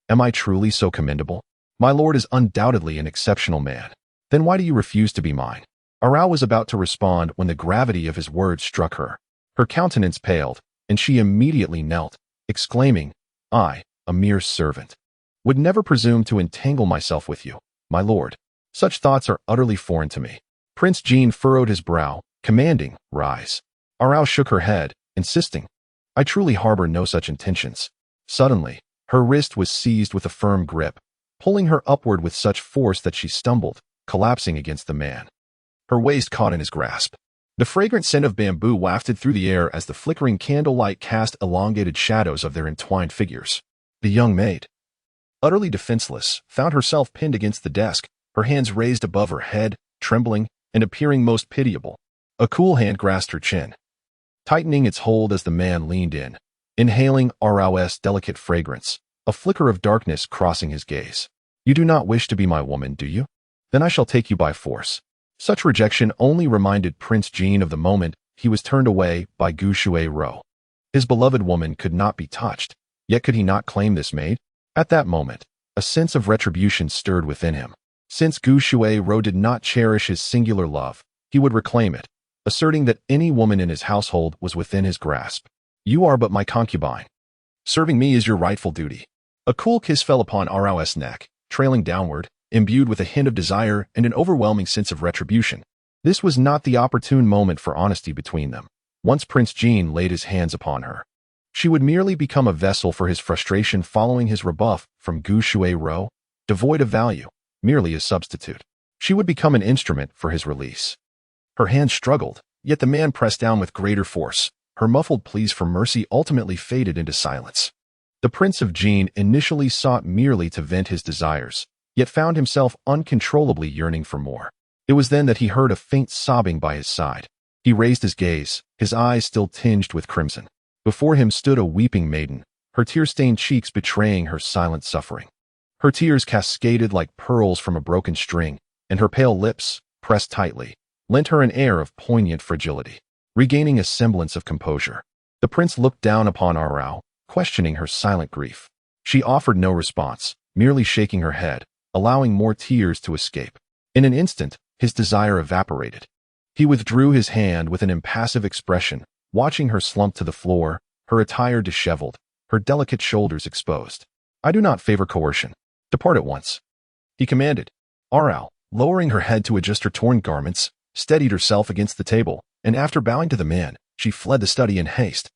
Speaker 1: Am I truly so commendable? My lord is undoubtedly an exceptional man. Then why do you refuse to be mine? Arao was about to respond when the gravity of his words struck her. Her countenance paled, and she immediately knelt, exclaiming, I, a mere servant, would never presume to entangle myself with you, my lord. Such thoughts are utterly foreign to me. Prince Jean furrowed his brow, commanding, rise. Arao shook her head, insisting, I truly harbor no such intentions. Suddenly, her wrist was seized with a firm grip, pulling her upward with such force that she stumbled, collapsing against the man. Her waist caught in his grasp. The fragrant scent of bamboo wafted through the air as the flickering candlelight cast elongated shadows of their entwined figures. The young maid, utterly defenseless, found herself pinned against the desk, her hands raised above her head, trembling, and appearing most pitiable. A cool hand grasped her chin, tightening its hold as the man leaned in, inhaling Arao's delicate fragrance, a flicker of darkness crossing his gaze. You do not wish to be my woman, do you? Then I shall take you by force. Such rejection only reminded Prince Jean of the moment he was turned away by Gu Shui-ro. His beloved woman could not be touched, yet could he not claim this maid? At that moment, a sense of retribution stirred within him. Since Gu Shui-ro did not cherish his singular love, he would reclaim it, asserting that any woman in his household was within his grasp. You are but my concubine. Serving me is your rightful duty. A cool kiss fell upon Arao's neck, trailing downward, imbued with a hint of desire and an overwhelming sense of retribution. This was not the opportune moment for honesty between them. Once Prince Jean laid his hands upon her, she would merely become a vessel for his frustration following his rebuff from Gu Shui-ro, devoid of value, merely a substitute. She would become an instrument for his release. Her hands struggled, yet the man pressed down with greater force. Her muffled pleas for mercy ultimately faded into silence. The Prince of Jean initially sought merely to vent his desires, yet found himself uncontrollably yearning for more. It was then that he heard a faint sobbing by his side. He raised his gaze, his eyes still tinged with crimson. Before him stood a weeping maiden, her tear-stained cheeks betraying her silent suffering. Her tears cascaded like pearls from a broken string, and her pale lips, pressed tightly, lent her an air of poignant fragility. Regaining a semblance of composure, the prince looked down upon Arao, questioning her silent grief. She offered no response, merely shaking her head, allowing more tears to escape. In an instant, his desire evaporated. He withdrew his hand with an impassive expression, watching her slump to the floor, her attire disheveled, her delicate shoulders exposed. I do not favor coercion. Depart at once, he commanded. Arao, lowering her head to adjust her torn garments, steadied herself against the table, and after bowing to the man, she fled the study in haste,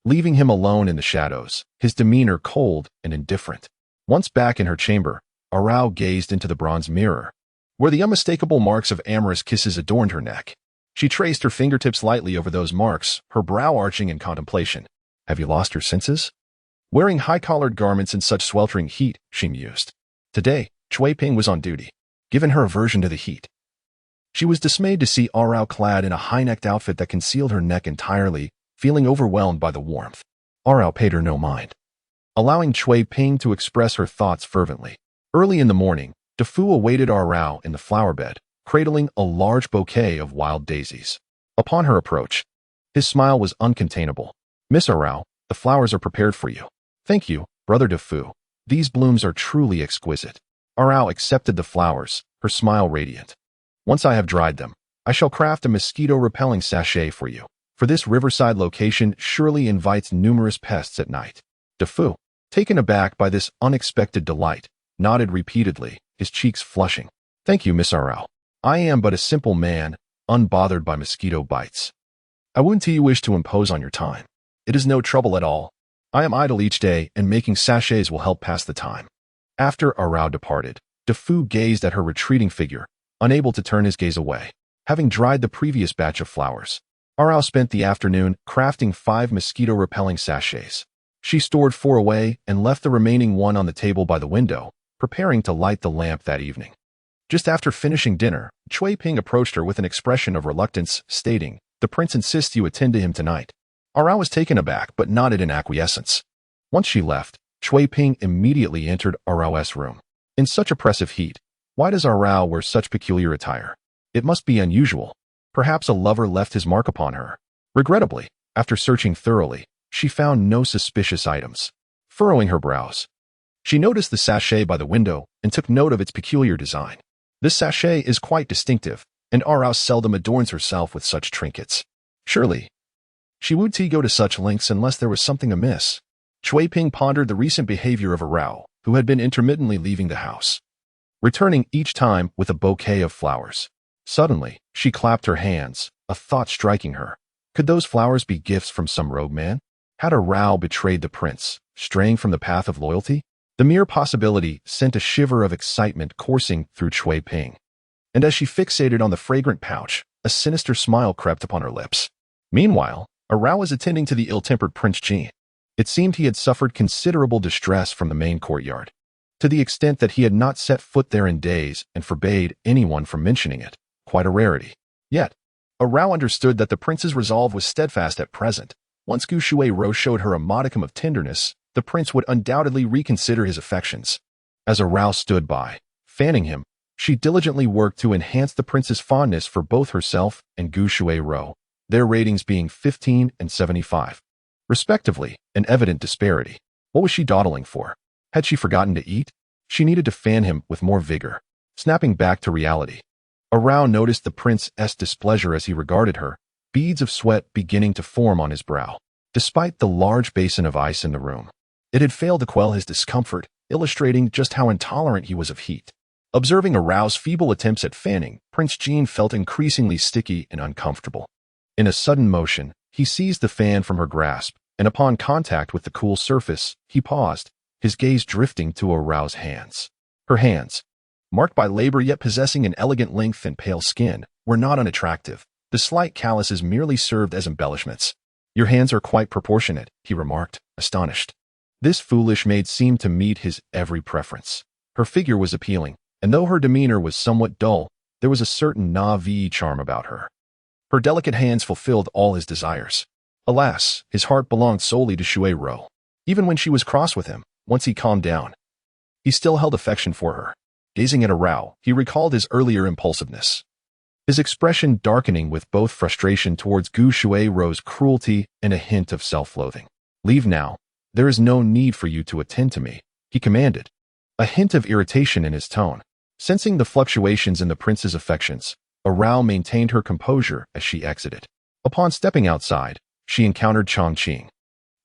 Speaker 1: leaving him alone in the shadows, his demeanor cold and indifferent. Once back in her chamber, Arao gazed into the bronze mirror, where the unmistakable marks of amorous kisses adorned her neck. She traced her fingertips lightly over those marks, her brow arching in contemplation. Have you lost your senses? Wearing high-collared garments in such sweltering heat, she mused. Today, Chui Ping was on duty, given her aversion to the heat. She was dismayed to see Arao clad in a high-necked outfit that concealed her neck entirely, feeling overwhelmed by the warmth. Arao paid her no mind, allowing Chui Ping to express her thoughts fervently. Early in the morning, Defu awaited Arao in the flower bed, cradling a large bouquet of wild daisies. Upon her approach, his smile was uncontainable. Miss Arao, the flowers are prepared for you. Thank you, Brother Defu. These blooms are truly exquisite. Arao accepted the flowers, her smile radiant. Once I have dried them, I shall craft a mosquito-repelling sachet for you, for this riverside location surely invites numerous pests at night. Defu, taken aback by this unexpected delight, nodded repeatedly, his cheeks flushing. Thank you, Miss Arao. I am but a simple man, unbothered by mosquito bites. I wouldn't you wish to impose on your time. It is no trouble at all. I am idle each day, and making sachets will help pass the time. After Arao departed, Defu gazed at her retreating figure, unable to turn his gaze away. Having dried the previous batch of flowers, Arao spent the afternoon crafting 5 mosquito-repelling sachets. She stored 4 away and left the remaining 1 on the table by the window, preparing to light the lamp that evening. Just after finishing dinner, Cui Ping approached her with an expression of reluctance, stating, "The prince insists you attend to him tonight." Arao was taken aback but nodded in acquiescence. Once she left, Cui Ping immediately entered Arao's room. In such oppressive heat, why does Arao wear such peculiar attire? It must be unusual. Perhaps a lover left his mark upon her. Regrettably, after searching thoroughly, she found no suspicious items. Furrowing her brows, she noticed the sachet by the window and took note of its peculiar design. This sachet is quite distinctive, and Arao seldom adorns herself with such trinkets. Surely, she wouldn't go to such lengths unless there was something amiss. Cui Ping pondered the recent behavior of Arao, who had been intermittently leaving the house, returning each time with a bouquet of flowers. Suddenly, she clapped her hands, a thought striking her. Could those flowers be gifts from some rogue man? Had Arao betrayed the prince, straying from the path of loyalty? The mere possibility sent a shiver of excitement coursing through Cui Ping. And as she fixated on the fragrant pouch, a sinister smile crept upon her lips. Meanwhile, Arao was attending to the ill-tempered Prince Jin. It seemed he had suffered considerable distress from the main courtyard, to the extent that he had not set foot there in days and forbade anyone from mentioning it, quite a rarity. Yet, Arao understood that the prince's resolve was steadfast at present. Once Gu Shuai-ro showed her a modicum of tenderness, the prince would undoubtedly reconsider his affections. As Arao stood by, fanning him, she diligently worked to enhance the prince's fondness for both herself and Gu Shuai-ro, their ratings being 15 and 75. Respectively, an evident disparity. What was she dawdling for? Had she forgotten to eat? She needed to fan him with more vigor. Snapping back to reality, Arao noticed the prince's displeasure as he regarded her, beads of sweat beginning to form on his brow. Despite the large basin of ice in the room, it had failed to quell his discomfort, illustrating just how intolerant he was of heat. Observing Arao's feeble attempts at fanning, Prince Jin felt increasingly sticky and uncomfortable. In a sudden motion, he seized the fan from her grasp, and upon contact with the cool surface, he paused, his gaze drifting to Arao's hands. Her hands, marked by labor yet possessing an elegant length and pale skin, were not unattractive. The slight calluses merely served as embellishments. "Your hands are quite proportionate," he remarked, astonished. This foolish maid seemed to meet his every preference. Her figure was appealing, and though her demeanor was somewhat dull, there was a certain naive charm about her. Her delicate hands fulfilled all his desires. Alas, his heart belonged solely to Shuai-ro. Even when she was cross with him, once he calmed down, he still held affection for her. Gazing at Arao, he recalled his earlier impulsiveness, his expression darkening with both frustration towards Gu Shuai-ro's cruelty and a hint of self-loathing. "Leave now. There is no need for you to attend to me," he commanded, a hint of irritation in his tone. Sensing the fluctuations in the prince's affections, Arao maintained her composure as she exited. Upon stepping outside, she encountered Chongqing,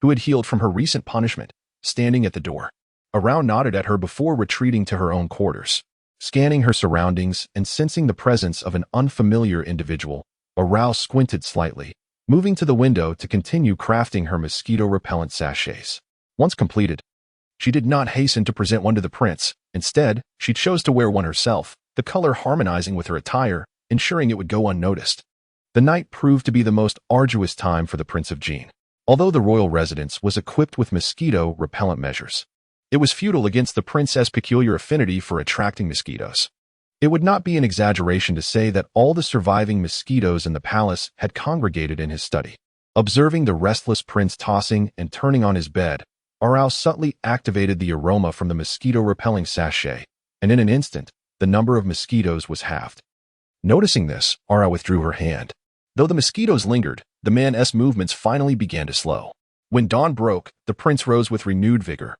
Speaker 1: who had healed from her recent punishment, standing at the door. Arao nodded at her before retreating to her own quarters. Scanning her surroundings and sensing the presence of an unfamiliar individual, Arao squinted slightly, moving to the window to continue crafting her mosquito-repellent sachets. Once completed, she did not hasten to present one to the prince. Instead, she chose to wear one herself, the color harmonizing with her attire, ensuring it would go unnoticed. The night proved to be the most arduous time for the Prince of Jin. Although the royal residence was equipped with mosquito-repellent measures, it was futile against the prince's peculiar affinity for attracting mosquitoes. It would not be an exaggeration to say that all the surviving mosquitoes in the palace had congregated in his study. Observing the restless prince tossing and turning on his bed, Arao subtly activated the aroma from the mosquito-repelling sachet, and in an instant, the number of mosquitoes was halved. Noticing this, Arao withdrew her hand. Though the mosquitoes lingered, the man's movements finally began to slow. When dawn broke, the prince rose with renewed vigor.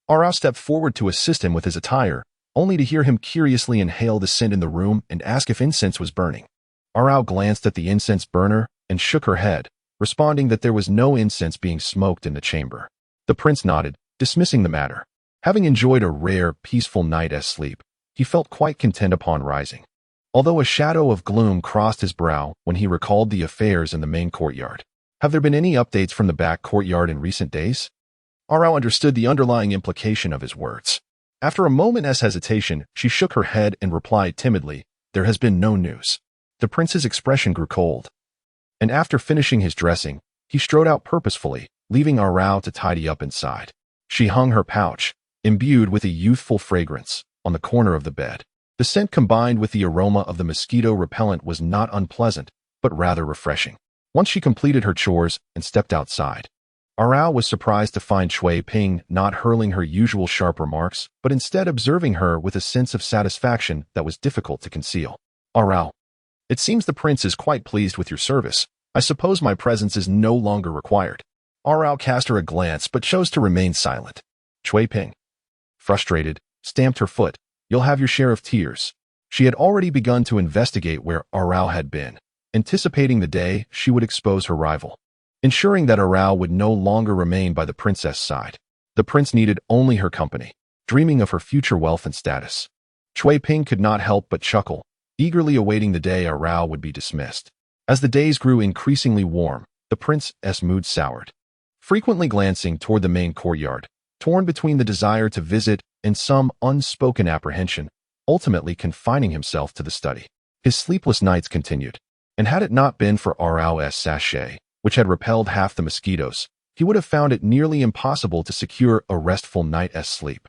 Speaker 1: Arao stepped forward to assist him with his attire, only to hear him curiously inhale the scent in the room and ask if incense was burning. Arao glanced at the incense burner and shook her head, responding that there was no incense being smoked in the chamber. The prince nodded, dismissing the matter. Having enjoyed a rare, peaceful night's sleep, he felt quite content upon rising, although a shadow of gloom crossed his brow when he recalled the affairs in the main courtyard. Have there been any updates from the back courtyard in recent days? Arao understood the underlying implication of his words. After a moment's hesitation, she shook her head and replied timidly, "There has been no news." The prince's expression grew cold, and after finishing his dressing, he strode out purposefully, leaving Arao to tidy up inside. She hung her pouch, imbued with a youthful fragrance, on the corner of the bed. The scent combined with the aroma of the mosquito repellent was not unpleasant, but rather refreshing. Once she completed her chores and stepped outside, Arao was surprised to find Shui Ping not hurling her usual sharp remarks, but instead observing her with a sense of satisfaction that was difficult to conceal. "Arao, it seems the prince is quite pleased with your service. I suppose my presence is no longer required." Arao cast her a glance but chose to remain silent. Shui Ping, frustrated, stamped her foot. "You'll have your share of tears." She had already begun to investigate where Arao had been, anticipating the day she would expose her rival, ensuring that Arao would no longer remain by the princess' side. The prince needed only her company, dreaming of her future wealth and status. Shui Ping could not help but chuckle, eagerly awaiting the day Arao would be dismissed. As the days grew increasingly warm, the prince's mood soured, frequently glancing toward the main courtyard, torn between the desire to visit and some unspoken apprehension, ultimately confining himself to the study. His sleepless nights continued, and had it not been for Arao's sachet, which had repelled half the mosquitoes, he would have found it nearly impossible to secure a restful night's sleep.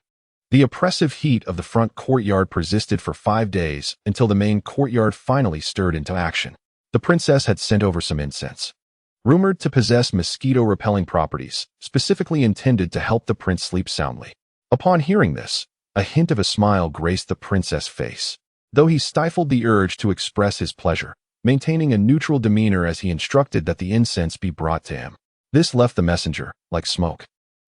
Speaker 1: The oppressive heat of the front courtyard persisted for 5 days until the main courtyard finally stirred into action. The princess had sent over some incense, rumored to possess mosquito-repelling properties, specifically intended to help the prince sleep soundly. Upon hearing this, a hint of a smile graced the prince's face, though he stifled the urge to express his pleasure, maintaining a neutral demeanor as he instructed that the incense be brought to him. This left the messenger, like smoke.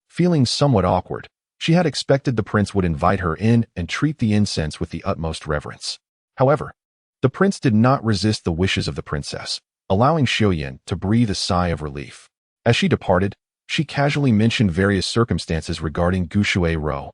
Speaker 1: Feeling somewhat awkward, she had expected the prince would invite her in and treat the incense with the utmost reverence. However, the prince did not resist the wishes of the princess, allowing Xiuyan to breathe a sigh of relief. As she departed, she casually mentioned various circumstances regarding Gushui Rou,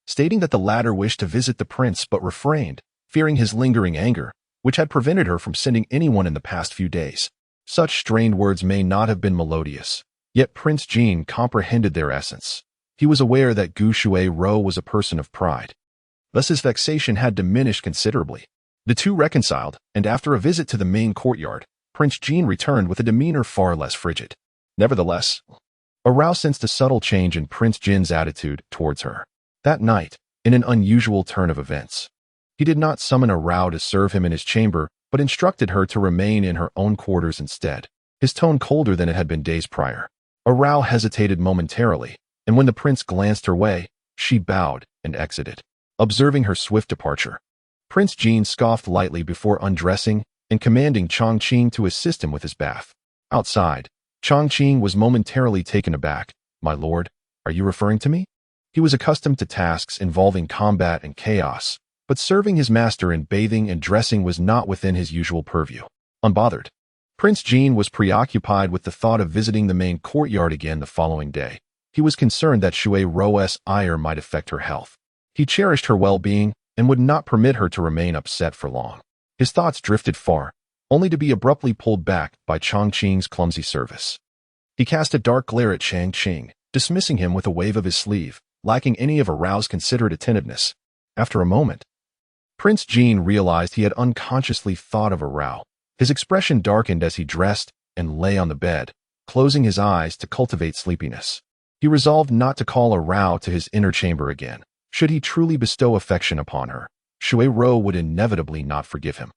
Speaker 1: stating that the latter wished to visit the prince but refrained, fearing his lingering anger, which had prevented her from sending anyone in the past few days. Such strained words may not have been melodious, yet Prince Jin comprehended their essence. He was aware that Gushui Rou was a person of pride. Thus his vexation had diminished considerably. The two reconciled, and after a visit to the main courtyard, Prince Jin returned with a demeanor far less frigid. Nevertheless, Arao sensed a subtle change in Prince Jin's attitude towards her. That night, in an unusual turn of events, he did not summon Arao to serve him in his chamber, but instructed her to remain in her own quarters instead, his tone colder than it had been days prior. Arao hesitated momentarily, and when the prince glanced her way, she bowed and exited, observing her swift departure. Prince Jin scoffed lightly before undressing and commanding Chongqing to assist him with his bath. Outside, Chongqing was momentarily taken aback. "My lord, are you referring to me?" He was accustomed to tasks involving combat and chaos, but serving his master in bathing and dressing was not within his usual purview. Unbothered, Prince Jin was preoccupied with the thought of visiting the main courtyard again the following day. He was concerned that Shui Rou's ire might affect her health. He cherished her well-being and would not permit her to remain upset for long. His thoughts drifted far, only to be abruptly pulled back by Chongqing's clumsy service. He cast a dark glare at Changqing, dismissing him with a wave of his sleeve, lacking any of Arao's considerate attentiveness. After a moment, Prince Jin realized he had unconsciously thought of Arao. His expression darkened as he dressed and lay on the bed, closing his eyes to cultivate sleepiness. He resolved not to call Arao to his inner chamber again. Should he truly bestow affection upon her, Shui Rou would inevitably not forgive him.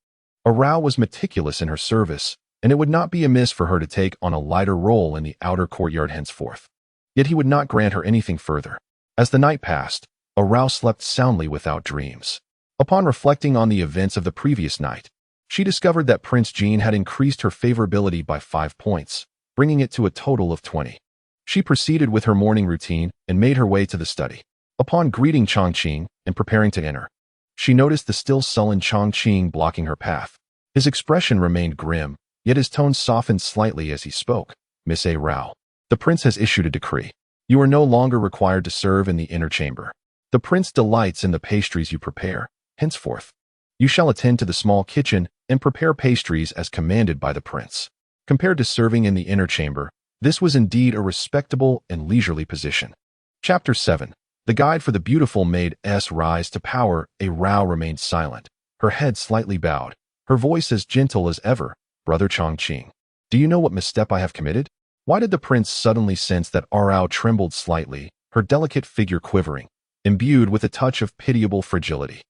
Speaker 1: Arao was meticulous in her service, and it would not be amiss for her to take on a lighter role in the outer courtyard henceforth. Yet he would not grant her anything further. As the night passed, Arao slept soundly without dreams. Upon reflecting on the events of the previous night, she discovered that Prince Jin had increased her favorability by 5 points, bringing it to a total of 20. She proceeded with her morning routine and made her way to the study. Upon greeting Chongqing and preparing to enter, she noticed the still sullen Chongqing blocking her path. His expression remained grim, yet his tone softened slightly as he spoke. "Miss Arao, the prince has issued a decree. You are no longer required to serve in the inner chamber. The prince delights in the pastries you prepare. Henceforth, you shall attend to the small kitchen and prepare pastries as commanded by the prince." Compared to serving in the inner chamber, this was indeed a respectable and leisurely position. Chapter 7. The guide for the beautiful made S rise to power. A Rao remained silent, her head slightly bowed, her voice as gentle as ever. Brother Chongqing, do you know what misstep I have committed? Why did the prince suddenly sense that Rao trembled slightly, her delicate figure quivering, imbued with a touch of pitiable fragility?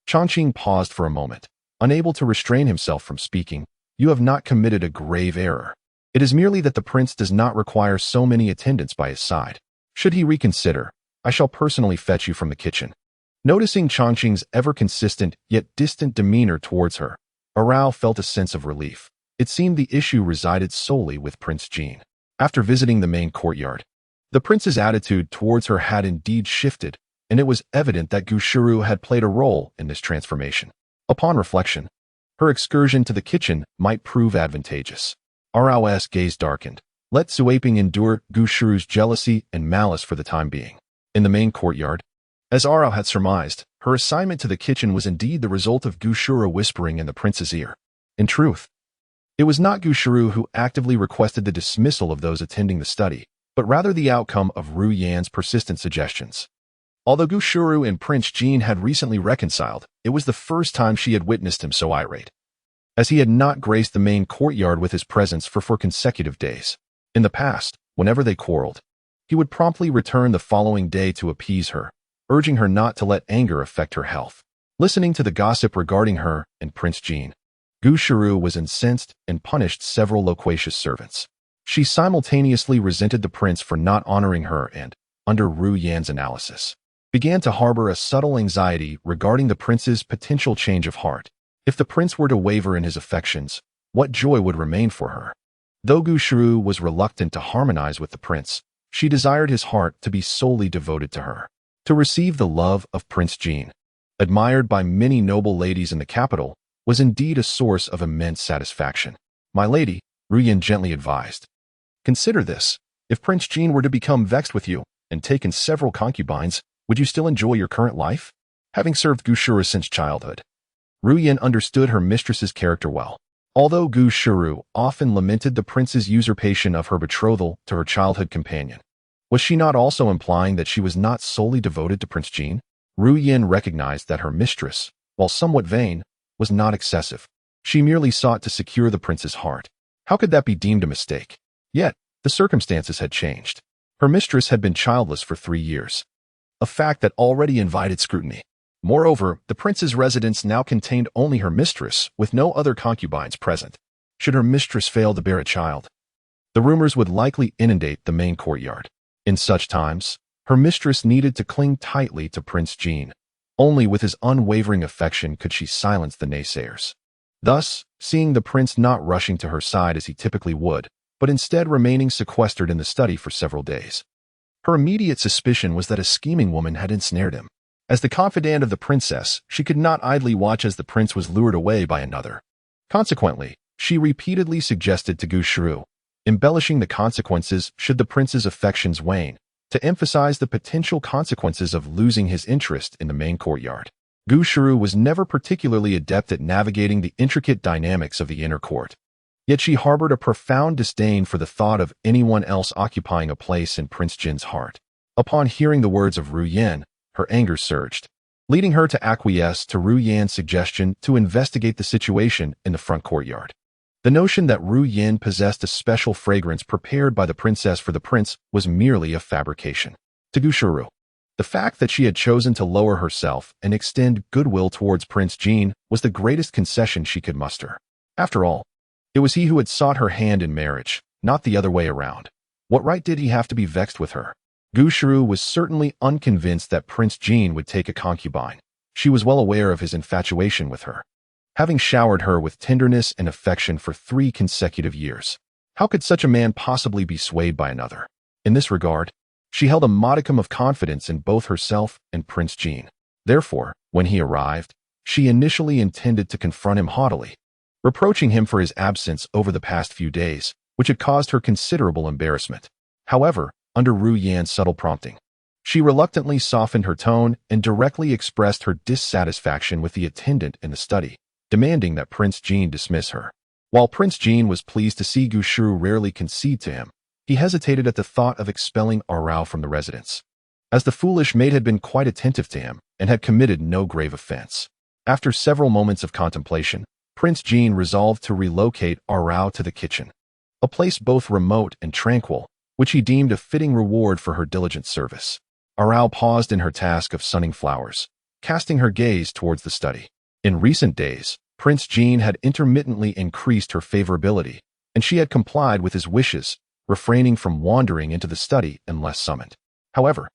Speaker 1: Chongqing paused for a moment, unable to restrain himself from speaking. You have not committed a grave error. It is merely that the prince does not require so many attendants by his side. Should he reconsider, I shall personally fetch you from the kitchen. Noticing Chongqing's ever-consistent yet distant demeanor towards her, Rao felt a sense of relief. It seemed the issue resided solely with Prince Jean. After visiting the main courtyard, the prince's attitude towards her had indeed shifted, and it was evident that Gushuru had played a role in this transformation. Upon reflection, her excursion to the kitchen might prove advantageous. Rao's gaze darkened. Let Suaping endure Gushuru's jealousy and malice for the time being. In the main courtyard, as Rao had surmised, her assignment to the kitchen was indeed the result of Gushuru whispering in the prince's ear. In truth, it was not Gushuru who actively requested the dismissal of those attending the study, but rather the outcome of Ru Yan's persistent suggestions. Although Gushuru and Prince Jean had recently reconciled, it was the first time she had witnessed him so irate, as he had not graced the main courtyard with his presence for 4 consecutive days. In the past, whenever they quarreled, he would promptly return the following day to appease her, urging her not to let anger affect her health. Listening to the gossip regarding her and Prince Jean, Gushuru was incensed and punished several loquacious servants. She simultaneously resented the prince for not honoring her and, under Ru Yan's analysis, began to harbor a subtle anxiety regarding the prince's potential change of heart. If the prince were to waver in his affections, what joy would remain for her? Though Gushuru was reluctant to harmonize with the prince, she desired his heart to be solely devoted to her. To receive the love of Prince Jean, admired by many noble ladies in the capital, was indeed a source of immense satisfaction. My lady, Ru Yan gently advised, consider this. If Prince Jean were to become vexed with you and taken several concubines, would you still enjoy your current life? Having served Gushuru since childhood, Ru Yan understood her mistress's character well. Although Gushuru often lamented the prince's usurpation of her betrothal to her childhood companion, was she not also implying that she was not solely devoted to Prince Jean? Ru Yan recognized that her mistress, while somewhat vain, was not excessive. She merely sought to secure the prince's heart. How could that be deemed a mistake? Yet, the circumstances had changed. Her mistress had been childless for 3 years, a fact that already invited scrutiny. Moreover, the prince's residence now contained only her mistress, with no other concubines present. Should her mistress fail to bear a child, the rumors would likely inundate the main courtyard. In such times, her mistress needed to cling tightly to Prince Jean. Only with his unwavering affection could she silence the naysayers. Thus, seeing the prince not rushing to her side as he typically would, but instead remaining sequestered in the study for several days, her immediate suspicion was that a scheming woman had ensnared him. As the confidant of the princess, she could not idly watch as the prince was lured away by another. Consequently, she repeatedly suggested to Gushuru, embellishing the consequences should the prince's affections wane, to emphasize the potential consequences of losing his interest in the main courtyard. Gushuru was never particularly adept at navigating the intricate dynamics of the inner court. Yet she harbored a profound disdain for the thought of anyone else occupying a place in Prince Jin's heart. Upon hearing the words of Ru Yan, her anger surged, leading her to acquiesce to Ru Yan's suggestion to investigate the situation in the front courtyard. The notion that Ru Yan possessed a special fragrance prepared by the princess for the prince was merely a fabrication. To Gushuru, the fact that she had chosen to lower herself and extend goodwill towards Prince Jean was the greatest concession she could muster. After all, it was he who had sought her hand in marriage, not the other way around. What right did he have to be vexed with her? Gushuru was certainly unconvinced that Prince Jean would take a concubine. She was well aware of his infatuation with her, having showered her with tenderness and affection for 3 consecutive years. How could such a man possibly be swayed by another? In this regard, she held a modicum of confidence in both herself and Prince Jean. Therefore, when he arrived, she initially intended to confront him haughtily, reproaching him for his absence over the past few days, which had caused her considerable embarrassment. However, under Ru Yan's subtle prompting, she reluctantly softened her tone and directly expressed her dissatisfaction with the attendant in the study, demanding that Prince Jean dismiss her. While Prince Jean was pleased to see Gushuru rarely concede to him, he hesitated at the thought of expelling Rao from the residence. as the foolish maid had been quite attentive to him and had committed no grave offense. After several moments of contemplation, Prince Jean resolved to relocate Arao to the kitchen, a place both remote and tranquil, which he deemed a fitting reward for her diligent service. Arao paused in her task of sunning flowers, casting her gaze towards the study. In recent days, Prince Jean had intermittently increased her favorability, and she had complied with his wishes, refraining from wandering into the study unless summoned. However,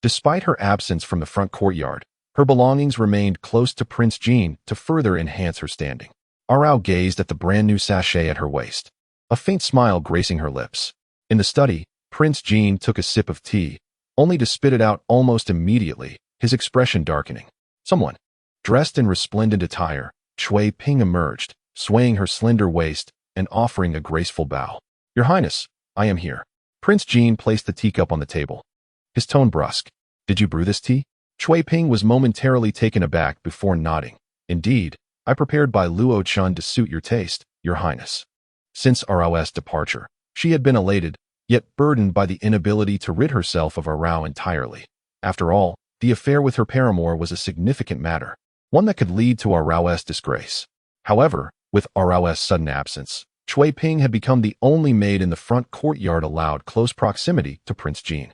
Speaker 1: despite her absence from the front courtyard, her belongings remained close to Prince Jean to further enhance her standing. Arao gazed at the brand-new sachet at her waist, a faint smile gracing her lips. In the study, Prince Jean took a sip of tea, only to spit it out almost immediately, his expression darkening. Someone, dressed in resplendent attire, Cui Ping emerged, swaying her slender waist and offering a graceful bow. "Your Highness, I am here." Prince Jean placed the teacup on the table, his tone brusque. "Did you brew this tea?" Cui Ping was momentarily taken aback before nodding. "Indeed, I prepared by Luo Chun to suit your taste, Your Highness." Since Arao's departure, she had been elated, yet burdened by the inability to rid herself of Arao entirely. After all, the affair with her paramour was a significant matter, one that could lead to Arao's disgrace. However, with Arao's sudden absence, Cui Ping had become the only maid in the front courtyard allowed close proximity to Prince Jean.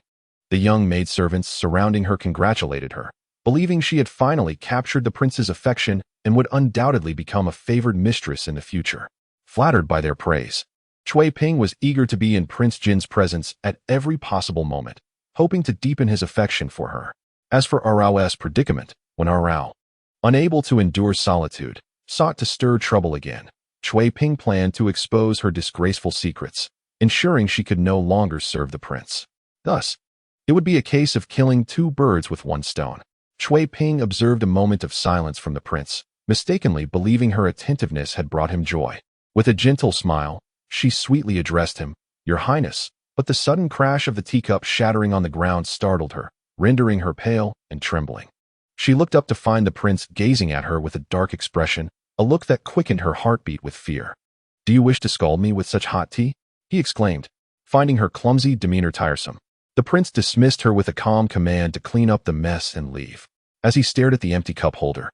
Speaker 1: The young maidservants surrounding her congratulated her, believing she had finally captured the prince's affection and would undoubtedly become a favored mistress in the future. Flattered by their praise, Cui Ping was eager to be in Prince Jin's presence at every possible moment, hoping to deepen his affection for her. As for Arao's predicament, when Arao, unable to endure solitude, sought to stir trouble again, Cui Ping planned to expose her disgraceful secrets, ensuring she could no longer serve the prince. Thus, it would be a case of killing two birds with one stone. Cui Ping observed a moment of silence from the prince, mistakenly believing her attentiveness had brought him joy. With a gentle smile, she sweetly addressed him, "Your Highness," but the sudden crash of the teacup shattering on the ground startled her, rendering her pale and trembling. She looked up to find the prince gazing at her with a dark expression, a look that quickened her heartbeat with fear. "Do you wish to scald me with such hot tea?" he exclaimed, finding her clumsy demeanor tiresome. The prince dismissed her with a calm command to clean up the mess and leave. As he stared at the empty cup holder,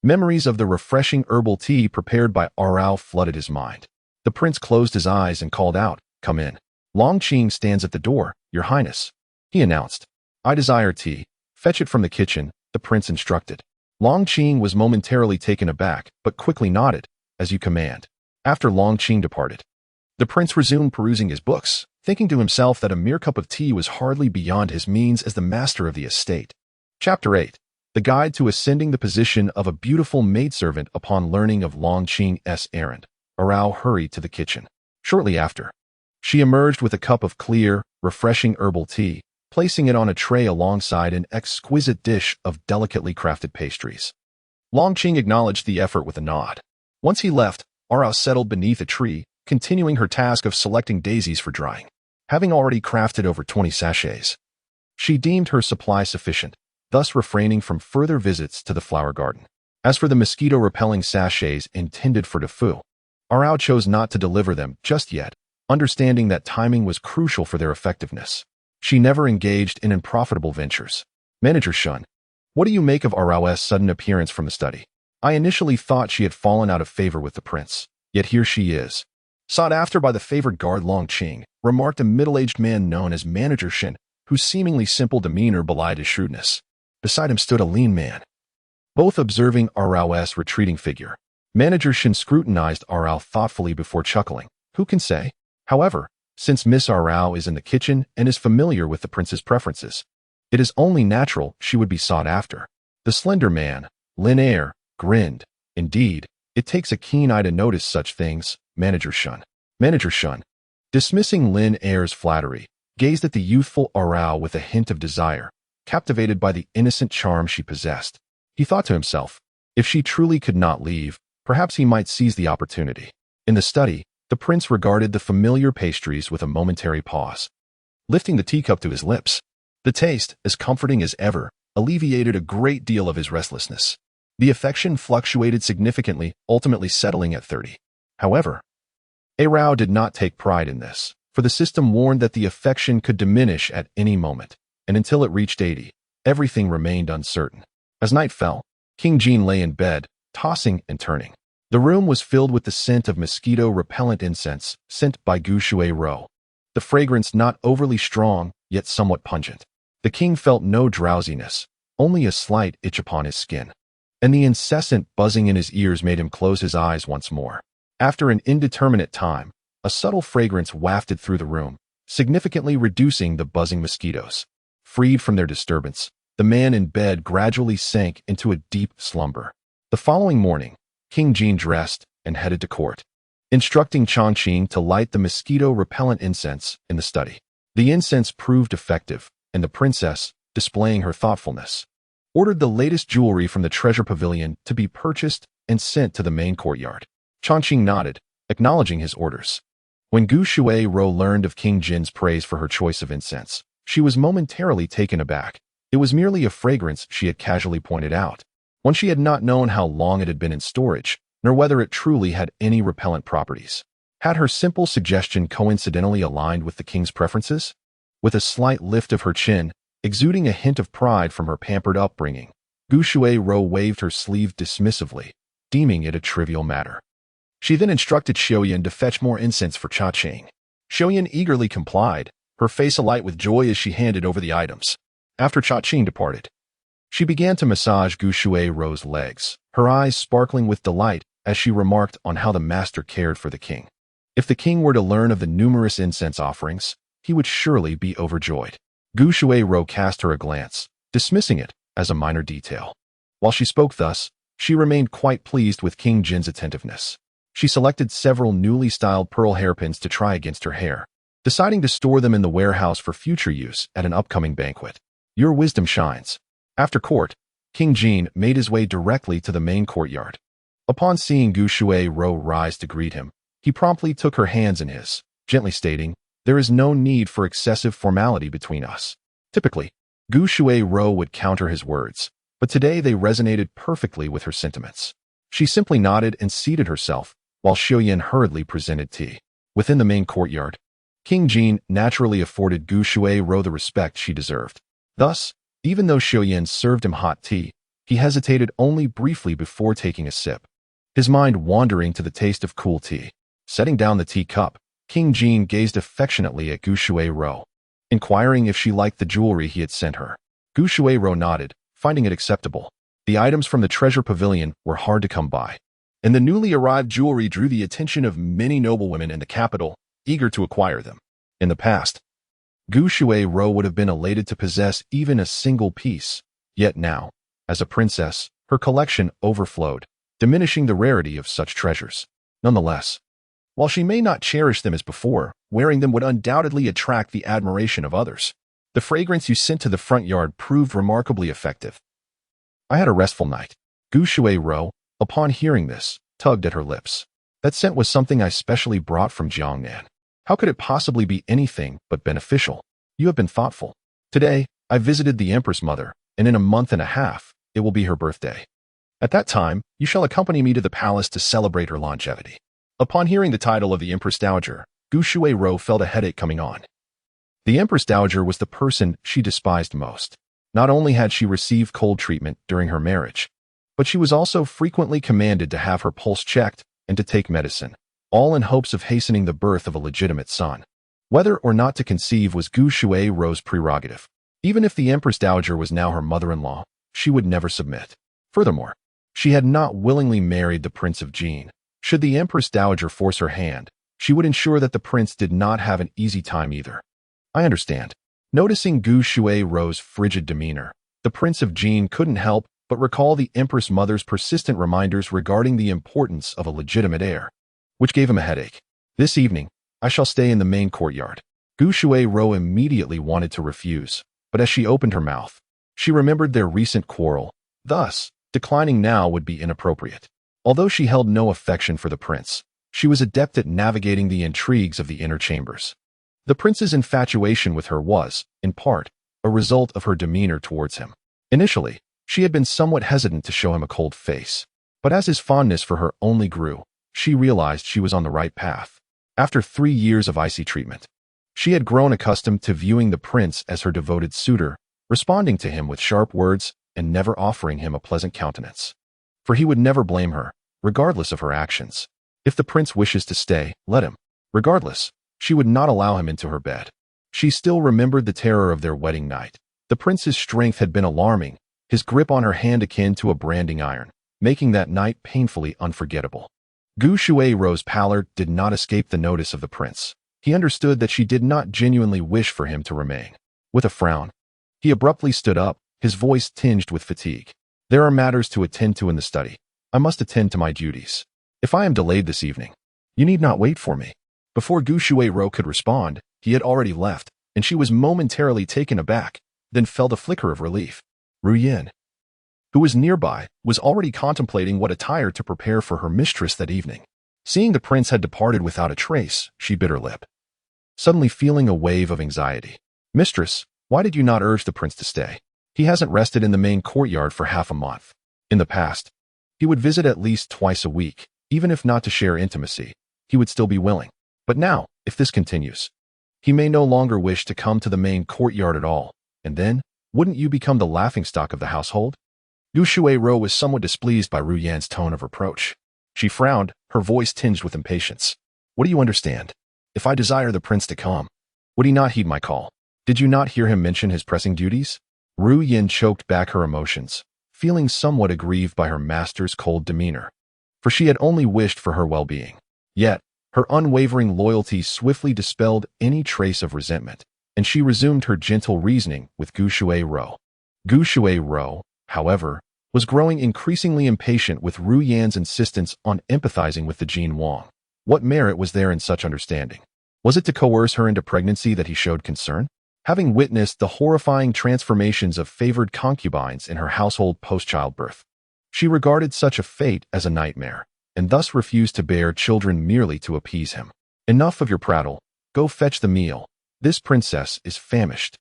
Speaker 1: memories of the refreshing herbal tea prepared by Arao flooded his mind. The prince closed his eyes and called out, "Come in." "Long Qing stands at the door, Your Highness," he announced. "I desire tea. Fetch it from the kitchen," the prince instructed. Long Qing was momentarily taken aback, but quickly nodded, "As you command." After Long Qing departed, the prince resumed perusing his books, thinking to himself that a mere cup of tea was hardly beyond his means as the master of the estate. Chapter 8. The Guide to Ascending the Position of a Beautiful Maidservant. Upon learning of Long Qing's errand, Arao hurried to the kitchen. Shortly after, she emerged with a cup of clear, refreshing herbal tea, placing it on a tray alongside an exquisite dish of delicately crafted pastries. Long Qing acknowledged the effort with a nod. Once he left, Arao settled beneath a tree, continuing her task of selecting daisies for drying. Having already crafted over 20 sachets, she deemed her supply sufficient, thus refraining from further visits to the flower garden. As for the mosquito-repelling sachets intended for Defu, Arao chose not to deliver them just yet, understanding that timing was crucial for their effectiveness. She never engaged in unprofitable ventures. Manager Shun, what do you make of Arao's sudden appearance from the study? I initially thought she had fallen out of favor with the prince, yet here she is. Sought after by the favored guard Long Qing, remarked a middle-aged man known as Manager Shin, whose seemingly simple demeanor belied his shrewdness. Beside him stood a lean man, both observing Arao's retreating figure. Manager Shin scrutinized Arao thoughtfully before chuckling. Who can say? However, since Miss Arao is in the kitchen and is familiar with the prince's preferences, it is only natural she would be sought after. The slender man, Lin Air, grinned. Indeed, it takes a keen eye to notice such things, Manager Shun. Manager Shun, dismissing Lin Air's flattery, gazed at the youthful Arao with a hint of desire, captivated by the innocent charm she possessed. He thought to himself, if she truly could not leave, perhaps he might seize the opportunity. In the study, the prince regarded the familiar pastries with a momentary pause, lifting the teacup to his lips. The taste, as comforting as ever, alleviated a great deal of his restlessness. The affection fluctuated significantly, ultimately settling at 30. However, Arao did not take pride in this, for the system warned that the affection could diminish at any moment. and until it reached 80, everything remained uncertain. As night fell, King Jean lay in bed, tossing and turning. The room was filled with the scent of mosquito-repellent incense sent by Gu Shui-ro. The fragrance not overly strong, yet somewhat pungent. The king felt no drowsiness, only a slight itch upon his skin. And the incessant buzzing in his ears made him close his eyes once more. After an indeterminate time, a subtle fragrance wafted through the room, significantly reducing the buzzing mosquitoes. Freed from their disturbance, the man in bed gradually sank into a deep slumber. The following morning, King Jean dressed and headed to court, instructing Chongqing to light the mosquito-repellent incense in the study. The incense proved effective, and the princess, displaying her thoughtfulness, ordered the latest jewelry from the treasure pavilion to be purchased and sent to the main courtyard. Chongqing nodded, acknowledging his orders. When Gu Shui-ro learned of King Jin's praise for her choice of incense, she was momentarily taken aback. It was merely a fragrance she had casually pointed out. One she had not known how long it had been in storage, nor whether it truly had any repellent properties. Had her simple suggestion coincidentally aligned with the king's preferences? With a slight lift of her chin, exuding a hint of pride from her pampered upbringing, Gu Shui-ro waved her sleeve dismissively, deeming it a trivial matter. She then instructed Xiaoyan to fetch more incense for Cha-Ching. Xiaoyan eagerly complied, her face alight with joy as she handed over the items. After Cha-Ching departed, she began to massage Gu Shui-ro's legs, her eyes sparkling with delight as she remarked on how the master cared for the king. If the king were to learn of the numerous incense offerings, he would surely be overjoyed. Gu Shui-ro cast her a glance, dismissing it as a minor detail. While she spoke thus, she remained quite pleased with King Jin's attentiveness. She selected several newly styled pearl hairpins to try against her hair, deciding to store them in the warehouse for future use at an upcoming banquet. Your wisdom shines. After court, King Jin made his way directly to the main courtyard. Upon seeing Gu Shui-ro rise to greet him, he promptly took her hands in his, gently stating, "There is no need for excessive formality between us." Typically, Gu Shui-ro would counter his words, but today they resonated perfectly with her sentiments. She simply nodded and seated herself, while Xiaoyan hurriedly presented tea. Within the main courtyard, King Jin naturally afforded Gu Shui-ro the respect she deserved. Thus, even though Xiaoyan served him hot tea, he hesitated only briefly before taking a sip, his mind wandering to the taste of cool tea. Setting down the teacup, King Jin gazed affectionately at Gu Shui-ro, inquiring if she liked the jewelry he had sent her. Gu Shui-ro nodded, finding it acceptable. The items from the treasure pavilion were hard to come by, and the newly arrived jewelry drew the attention of many noblewomen in the capital, eager to acquire them. In the past, Gu Shui-ro would have been elated to possess even a single piece, yet now, as a princess, her collection overflowed, diminishing the rarity of such treasures. Nonetheless, while she may not cherish them as before, wearing them would undoubtedly attract the admiration of others. The fragrance you sent to the front yard proved remarkably effective. I had a restful night. Gu Shui-ro, upon hearing this, tugged at her lips. That scent was something I specially brought from Jiangnan. How could it possibly be anything but beneficial? You have been thoughtful. Today, I visited the Empress Mother, and in a month and a half, it will be her birthday. At that time, you shall accompany me to the palace to celebrate her longevity. Upon hearing the title of the Empress Dowager, Gu Shui-ro felt a headache coming on. The Empress Dowager was the person she despised most. Not only had she received cold treatment during her marriage, but she was also frequently commanded to have her pulse checked and to take medicine, all in hopes of hastening the birth of a legitimate son. Whether or not to conceive was Gu Shui-ro's prerogative. Even if the Empress Dowager was now her mother-in-law, she would never submit. Furthermore, she had not willingly married the Prince of Jin. Should the Empress Dowager force her hand, she would ensure that the prince did not have an easy time either. I understand. Noticing Gu Shui-ro's frigid demeanor, the Prince of Jin couldn't help but recall the Empress Mother's persistent reminders regarding the importance of a legitimate heir, which gave him a headache. This evening, I shall stay in the main courtyard. Gu Shui-ro immediately wanted to refuse, but as she opened her mouth, she remembered their recent quarrel. Thus, declining now would be inappropriate. Although she held no affection for the prince, she was adept at navigating the intrigues of the inner chambers. The prince's infatuation with her was, in part, a result of her demeanor towards him. Initially, she had been somewhat hesitant to show him a cold face, but as his fondness for her only grew, she realized she was on the right path. After 3 years of icy treatment, She had grown accustomed to viewing the prince as her devoted suitor, responding to him with sharp words and never offering him a pleasant countenance. For he would never blame her, regardless of her actions. If the prince wishes to stay, let him. Regardless, she would not allow him into her bed. She still remembered the terror of their wedding night. The prince's strength had been alarming, his grip on her hand akin to a branding iron, making that night painfully unforgettable. Gu Shuai's pallor did not escape the notice of the prince. He understood that she did not genuinely wish for him to remain. With a frown, he abruptly stood up, his voice tinged with fatigue. There are matters to attend to in the study. I must attend to my duties. If I am delayed this evening, you need not wait for me. Before Gu Shuai could respond, he had already left, and she was momentarily taken aback, then felt a flicker of relief. Ru Yin, who was nearby, was already contemplating what attire to prepare for her mistress that evening. Seeing the prince had departed without a trace, she bit her lip, suddenly feeling a wave of anxiety. Mistress, why did you not urge the prince to stay? He hasn't rested in the main courtyard for half a month. In the past, he would visit at least twice a week. Even if not to share intimacy, he would still be willing. But now, if this continues, he may no longer wish to come to the main courtyard at all, and then, wouldn't you become the laughingstock of the household? Gu Shuai was somewhat displeased by Ru Yan's tone of reproach. She frowned, her voice tinged with impatience. What do you understand? If I desire the prince to come, would he not heed my call? Did you not hear him mention his pressing duties? Ru Yin choked back her emotions, feeling somewhat aggrieved by her master's cold demeanor. For she had only wished for her well-being. Yet, her unwavering loyalty swiftly dispelled any trace of resentment, and she resumed her gentle reasoning with Gu Shuai. Gu Shuai, however, was growing increasingly impatient with Ru Yan's insistence on empathizing with the Jin Wang. What merit was there in such understanding? Was it to coerce her into pregnancy that he showed concern? Having witnessed the horrifying transformations of favored concubines in her household post-childbirth, she regarded such a fate as a nightmare, and thus refused to bear children merely to appease him. Enough of your prattle. Go fetch the meal. This princess is famished.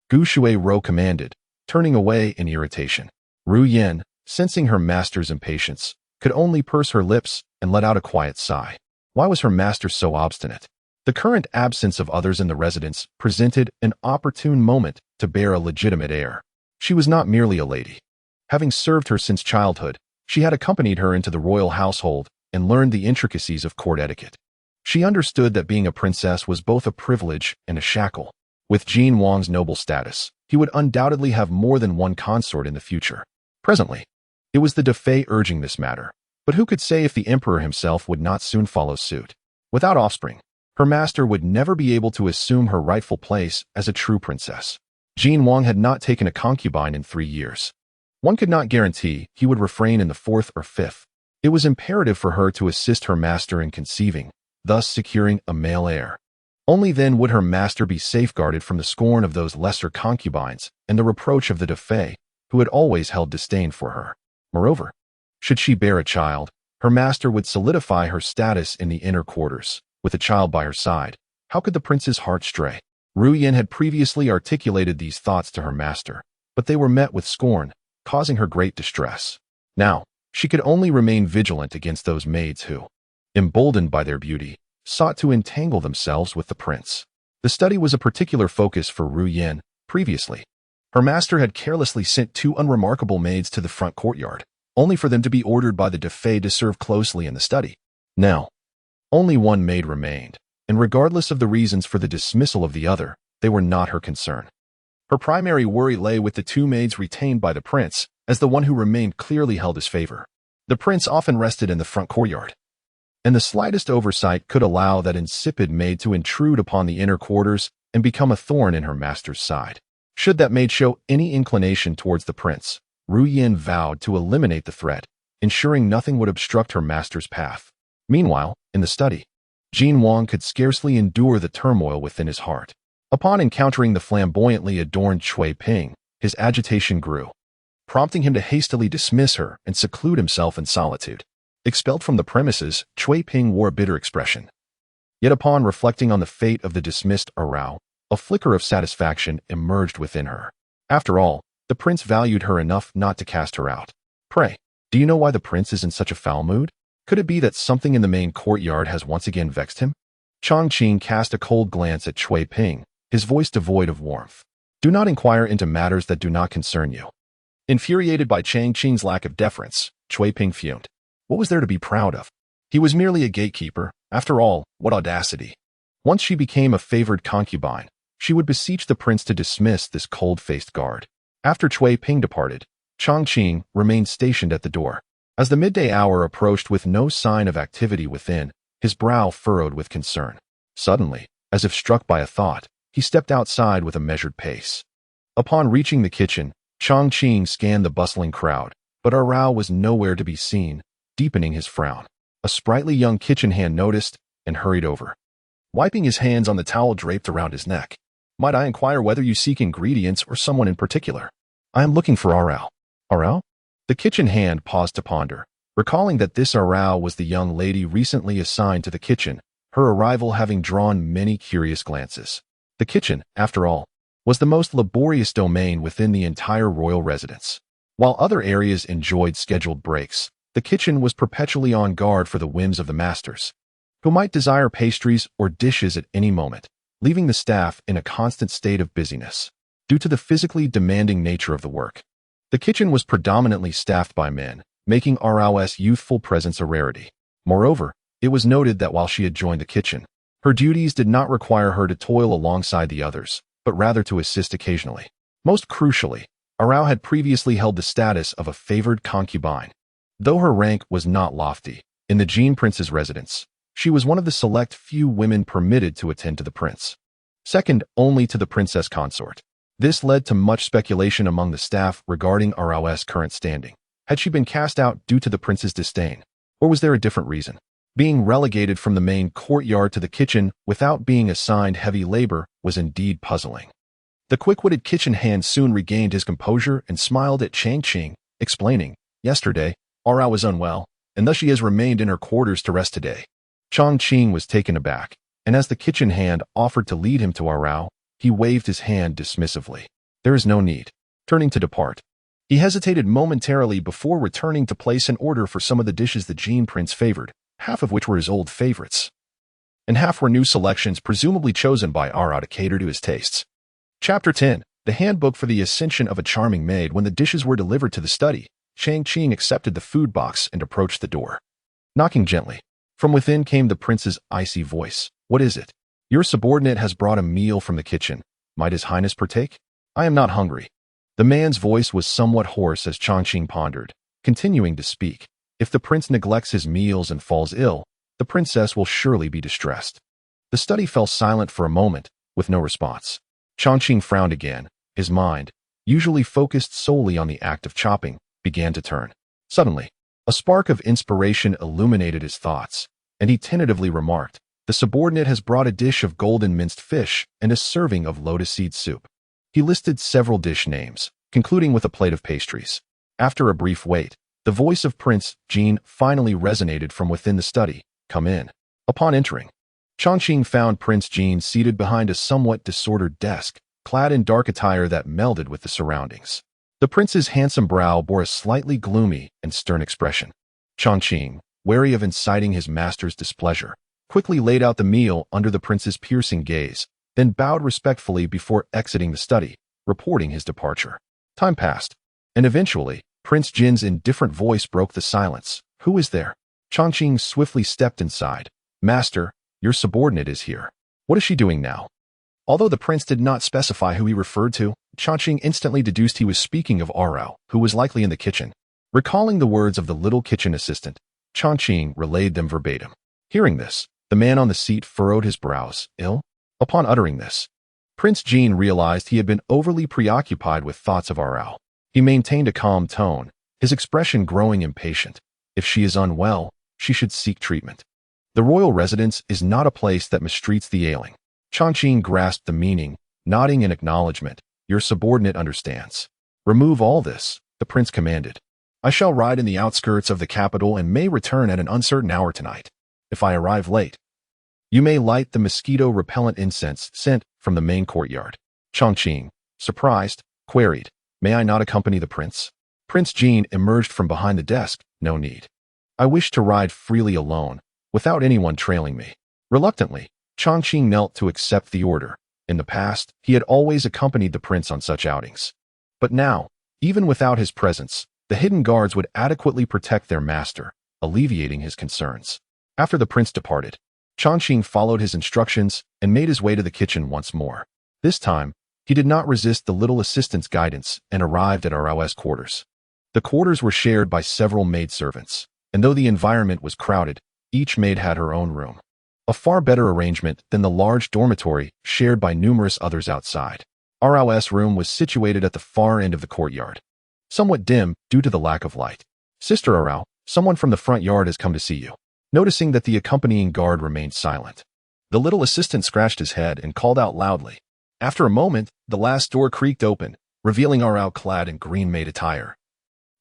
Speaker 1: Gu Shuai commanded, turning away in irritation. Ru Yin, sensing her master's impatience, could only purse her lips and let out a quiet sigh. Why was her master so obstinate? The current absence of others in the residence presented an opportune moment to bear a legitimate heir. She was not merely a lady. Having served her since childhood, she had accompanied her into the royal household and learned the intricacies of court etiquette. She understood that being a princess was both a privilege and a shackle. With Jin Wang's noble status, he would undoubtedly have more than one consort in the future. Presently, it was the Defei urging this matter, but who could say if the emperor himself would not soon follow suit? Without offspring, her master would never be able to assume her rightful place as a true princess. Jin Wang had not taken a concubine in 3 years. One could not guarantee he would refrain in the 4th or 5th. It was imperative for her to assist her master in conceiving, thus securing a male heir. Only then would her master be safeguarded from the scorn of those lesser concubines and the reproach of the Defei, who had always held disdain for her. Moreover, should she bear a child, her master would solidify her status in the inner quarters. With a child by her side, how could the prince's heart stray? Ru Yin had previously articulated these thoughts to her master, but they were met with scorn, causing her great distress. Now, she could only remain vigilant against those maids who, emboldened by their beauty, sought to entangle themselves with the prince. The study was a particular focus for Ru Yin. Previously, her master had carelessly sent 2 unremarkable maids to the front courtyard, only for them to be ordered by the Defei to serve closely in the study. Now, only one maid remained, and regardless of the reasons for the dismissal of the other, they were not her concern. Her primary worry lay with the 2 maids retained by the prince, as the one who remained clearly held his favor. The prince often rested in the front courtyard, and the slightest oversight could allow that insipid maid to intrude upon the inner quarters and become a thorn in her master's side. Should that maid show any inclination towards the prince, Ru Yin vowed to eliminate the threat, ensuring nothing would obstruct her master's path. Meanwhile, in the study, Jin Wang could scarcely endure the turmoil within his heart. Upon encountering the flamboyantly adorned Cui Ping, his agitation grew, prompting him to hastily dismiss her and seclude himself in solitude. Expelled from the premises, Cui Ping wore a bitter expression. Yet upon reflecting on the fate of the dismissed Arao, a flicker of satisfaction emerged within her. After all, the prince valued her enough not to cast her out. Pray, do you know why the prince is in such a foul mood? Could it be that something in the main courtyard has once again vexed him? Chongqing cast a cold glance at Cui Ping, his voice devoid of warmth. Do not inquire into matters that do not concern you. Infuriated by Changqing's lack of deference, Cui Ping fumed. What was there to be proud of? He was merely a gatekeeper. After all, what audacity. Once she became a favored concubine, she would beseech the prince to dismiss this cold-faced guard. After Cui Ping departed, Chongqing remained stationed at the door. As the midday hour approached with no sign of activity within, his brow furrowed with concern. Suddenly, as if struck by a thought, he stepped outside with a measured pace. Upon reaching the kitchen, Chongqing scanned the bustling crowd, but Arao was nowhere to be seen, deepening his frown. A sprightly young kitchen hand noticed and hurried over, wiping his hands on the towel draped around his neck. Might I inquire whether you seek ingredients or someone in particular? I am looking for Arao. Arao? The kitchen hand paused to ponder, recalling that this Arao was the young lady recently assigned to the kitchen, her arrival having drawn many curious glances. The kitchen, after all, was the most laborious domain within the entire royal residence. While other areas enjoyed scheduled breaks, the kitchen was perpetually on guard for the whims of the masters, who might desire pastries or dishes at any moment, leaving the staff in a constant state of busyness. Due to the physically demanding nature of the work, the kitchen was predominantly staffed by men, making Arao's youthful presence a rarity. Moreover, it was noted that while she had joined the kitchen, her duties did not require her to toil alongside the others, but rather to assist occasionally. Most crucially, Arao had previously held the status of a favored concubine. Though her rank was not lofty, in the Jin prince's residence, she was one of the select few women permitted to attend to the prince, second only to the princess consort. This led to much speculation among the staff regarding Arao's current standing. Had she been cast out due to the prince's disdain, or was there a different reason? Being relegated from the main courtyard to the kitchen without being assigned heavy labor was indeed puzzling. The quick-witted kitchen hand soon regained his composure and smiled at Changqing, explaining, "Yesterday, Arao was unwell, and thus she has remained in her quarters to rest today." Chongqing was taken aback, and as the kitchen hand offered to lead him to Arao, he waved his hand dismissively. "There is no need." Turning to depart, he hesitated momentarily before returning to place an order for some of the dishes the Jin prince favored, half of which were his old favorites, and half were new selections presumably chosen by Arao to cater to his tastes. Chapter 10. The Handbook for the Ascension of a Charming Maid. When the dishes were delivered to the study, Changqing accepted the food box and approached the door. Knocking gently, from within came the prince's icy voice. "What is it?" "Your subordinate has brought a meal from the kitchen. Might his highness partake?" "I am not hungry." The man's voice was somewhat hoarse as Chongqing pondered, continuing to speak. If the prince neglects his meals and falls ill, the princess will surely be distressed. The study fell silent for a moment, with no response. Chongqing frowned again. His mind, usually focused solely on the act of chopping, began to turn. Suddenly, a spark of inspiration illuminated his thoughts, and he tentatively remarked, "The subordinate has brought a dish of golden minced fish and a serving of lotus seed soup." He listed several dish names, concluding with a plate of pastries. After a brief wait, the voice of Prince Jin finally resonated from within the study. "Come in." Upon entering, Chongqing found Prince Jin seated behind a somewhat disordered desk, clad in dark attire that melded with the surroundings. The prince's handsome brow bore a slightly gloomy and stern expression. Chongqing, wary of inciting his master's displeasure, quickly laid out the meal under the prince's piercing gaze, then bowed respectfully before exiting the study, reporting his departure. Time passed, and eventually, Prince Jin's indifferent voice broke the silence. "Who is there?" Chongqing swiftly stepped inside. "Master, your subordinate is here." "What is she doing now?" Although the prince did not specify who he referred to, Chongqing instantly deduced he was speaking of Arao, who was likely in the kitchen. Recalling the words of the little kitchen assistant, Chongqing relayed them verbatim. Hearing this, the man on the seat furrowed his brows. "Ill?" Upon uttering this, Prince Jin realized he had been overly preoccupied with thoughts of Arao. He maintained a calm tone, his expression growing impatient. "If she is unwell, she should seek treatment. The royal residence is not a place that mistreats the ailing." Chongqing grasped the meaning, nodding in acknowledgement. "Your subordinate understands." "Remove all this," the prince commanded. "I shall ride in the outskirts of the capital and may return at an uncertain hour tonight. If I arrive late, you may light the mosquito-repellent incense sent from the main courtyard." Chongqing, surprised, queried, "May I not accompany the prince?" Prince Jin emerged from behind the desk. "No need. I wish to ride freely alone, without anyone trailing me." Reluctantly, Chongqing knelt to accept the order. In the past, he had always accompanied the prince on such outings. But now, even without his presence, the hidden guards would adequately protect their master, alleviating his concerns. After the prince departed, Chongqing followed his instructions and made his way to the kitchen once more. This time, he did not resist the little assistant's guidance and arrived at Arao's quarters. The quarters were shared by several maidservants, and though the environment was crowded, each maid had her own room. A far better arrangement than the large dormitory shared by numerous others outside. Arao's room was situated at the far end of the courtyard, somewhat dim due to the lack of light. "Sister Arao, someone from the front yard has come to see you." Noticing that the accompanying guard remained silent, the little assistant scratched his head and called out loudly. After a moment, the last door creaked open, revealing Arao clad in green maid attire,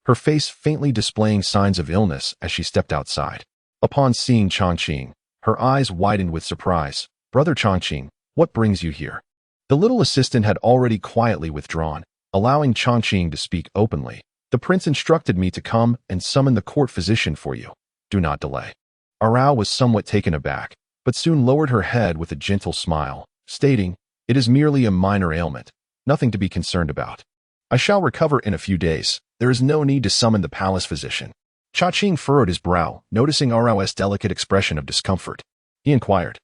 Speaker 1: her face faintly displaying signs of illness as she stepped outside. Upon seeing Chongqing, her eyes widened with surprise. "Brother Chongqing, what brings you here?" The little assistant had already quietly withdrawn, allowing Chongqing to speak openly. "The prince instructed me to come and summon the court physician for you. Do not delay." Arao was somewhat taken aback, but soon lowered her head with a gentle smile, stating, "It is merely a minor ailment, nothing to be concerned about. I shall recover in a few days. There is no need to summon the palace physician." Chongqing furrowed his brow, noticing Arao's delicate expression of discomfort. He inquired,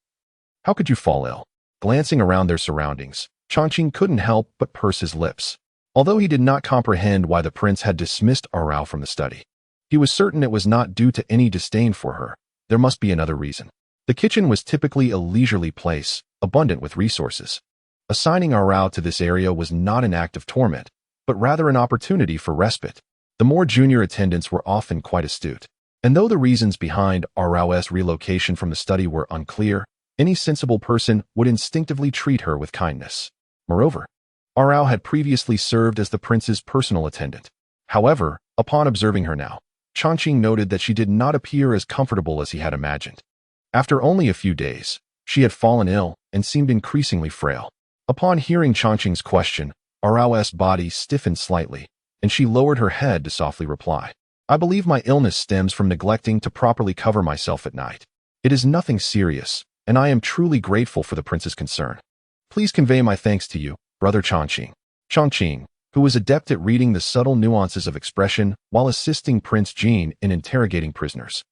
Speaker 1: "How could you fall ill?" Glancing around their surroundings, Chongqing couldn't help but purse his lips. Although he did not comprehend why the prince had dismissed Arao from the study, he was certain it was not due to any disdain for her. There must be another reason. The kitchen was typically a leisurely place, abundant with resources. Assigning Arao to this area was not an act of torment, but rather an opportunity for respite. The more junior attendants were often quite astute, and though the reasons behind Arao's relocation from the study were unclear, any sensible person would instinctively treat her with kindness. Moreover, Arao had previously served as the prince's personal attendant. However, upon observing her now, Chongqing noted that she did not appear as comfortable as he had imagined. After only a few days, she had fallen ill and seemed increasingly frail. Upon hearing Chongqing's question, Arao's body stiffened slightly, and she lowered her head to softly reply, "I believe my illness stems from neglecting to properly cover myself at night. It is nothing serious, and I am truly grateful for the prince's concern. Please convey my thanks to you, Brother Chongqing." Chongqing, who was adept at reading the subtle nuances of expression while assisting Prince Jin in interrogating prisoners,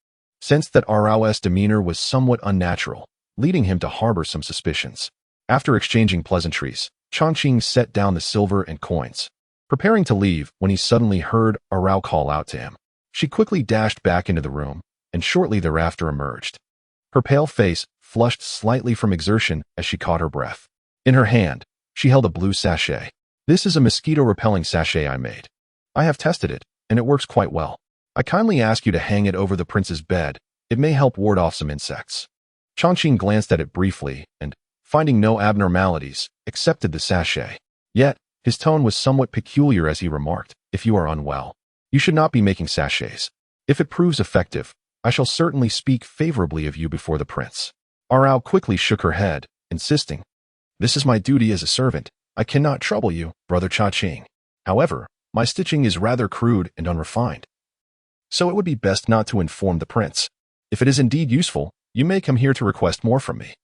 Speaker 1: sensed that Arao's demeanor was somewhat unnatural, leading him to harbor some suspicions. After exchanging pleasantries, Chongqing set down the silver and coins, preparing to leave when he suddenly heard Arao call out to him. She quickly dashed back into the room, and shortly thereafter emerged. Her pale face flushed slightly from exertion as she caught her breath. In her hand, she held a blue sachet. "This is a mosquito-repelling sachet I made. I have tested it, and it works quite well. I kindly ask you to hang it over the prince's bed. It may help ward off some insects." Chongqing glanced at it briefly and, finding no abnormalities, accepted the sachet. Yet, his tone was somewhat peculiar as he remarked, "If you are unwell, you should not be making sachets. If it proves effective, I shall certainly speak favorably of you before the prince." Arao quickly shook her head, insisting, "This is my duty as a servant. I cannot trouble you, Brother Chongqing. However, my stitching is rather crude and unrefined, so it would be best not to inform the prince. If it is indeed useful, you may come here to request more from me,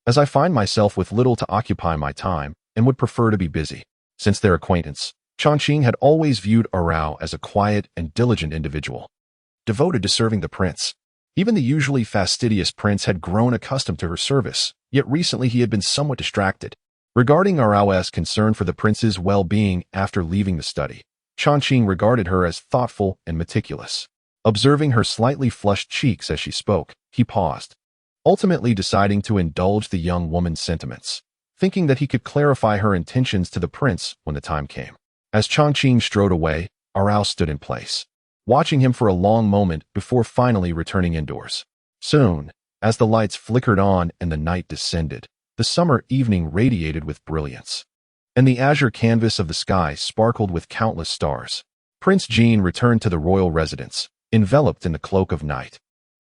Speaker 1: as I find myself with little to occupy my time and would prefer to be busy." Since their acquaintance, Chongqing had always viewed Arao as a quiet and diligent individual, devoted to serving the prince. Even the usually fastidious prince had grown accustomed to her service, yet recently he had been somewhat distracted. Regarding Arao's concern for the prince's well-being after leaving the study, Chongqing regarded her as thoughtful and meticulous. Observing her slightly flushed cheeks as she spoke, he paused, ultimately deciding to indulge the young woman's sentiments, thinking that he could clarify her intentions to the prince when the time came. As Chongqing strode away, Arao stood in place, watching him for a long moment before finally returning indoors. Soon, as the lights flickered on and the night descended, the summer evening radiated with brilliance, and the azure canvas of the sky sparkled with countless stars. Prince Jin returned to the royal residence, enveloped in the cloak of night.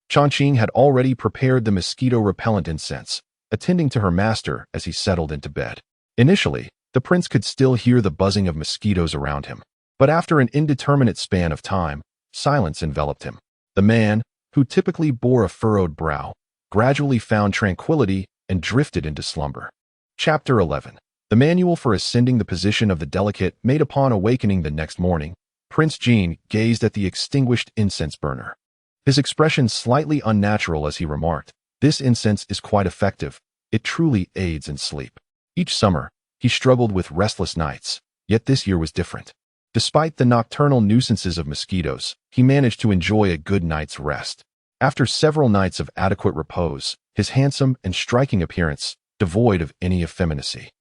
Speaker 1: Chongqing had already prepared the mosquito-repellent incense, attending to her master as he settled into bed. Initially, the prince could still hear the buzzing of mosquitoes around him, but after an indeterminate span of time, silence enveloped him. The man, who typically bore a furrowed brow, gradually found tranquility and drifted into slumber. Chapter 11. The manual for ascending the position of the delicate made upon awakening the next morning. Prince Jean gazed at the extinguished incense burner. His expression slightly unnatural as he remarked, "This incense is quite effective. It truly aids in sleep." Each summer, he struggled with restless nights, yet this year was different. Despite the nocturnal nuisances of mosquitoes, he managed to enjoy a good night's rest. After several nights of adequate repose, his handsome and striking appearance, devoid of any effeminacy,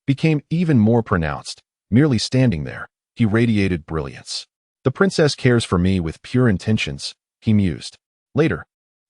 Speaker 1: became even more pronounced. Merely standing there, he radiated brilliance. "The princess cares for me with pure intentions," he mused. Later,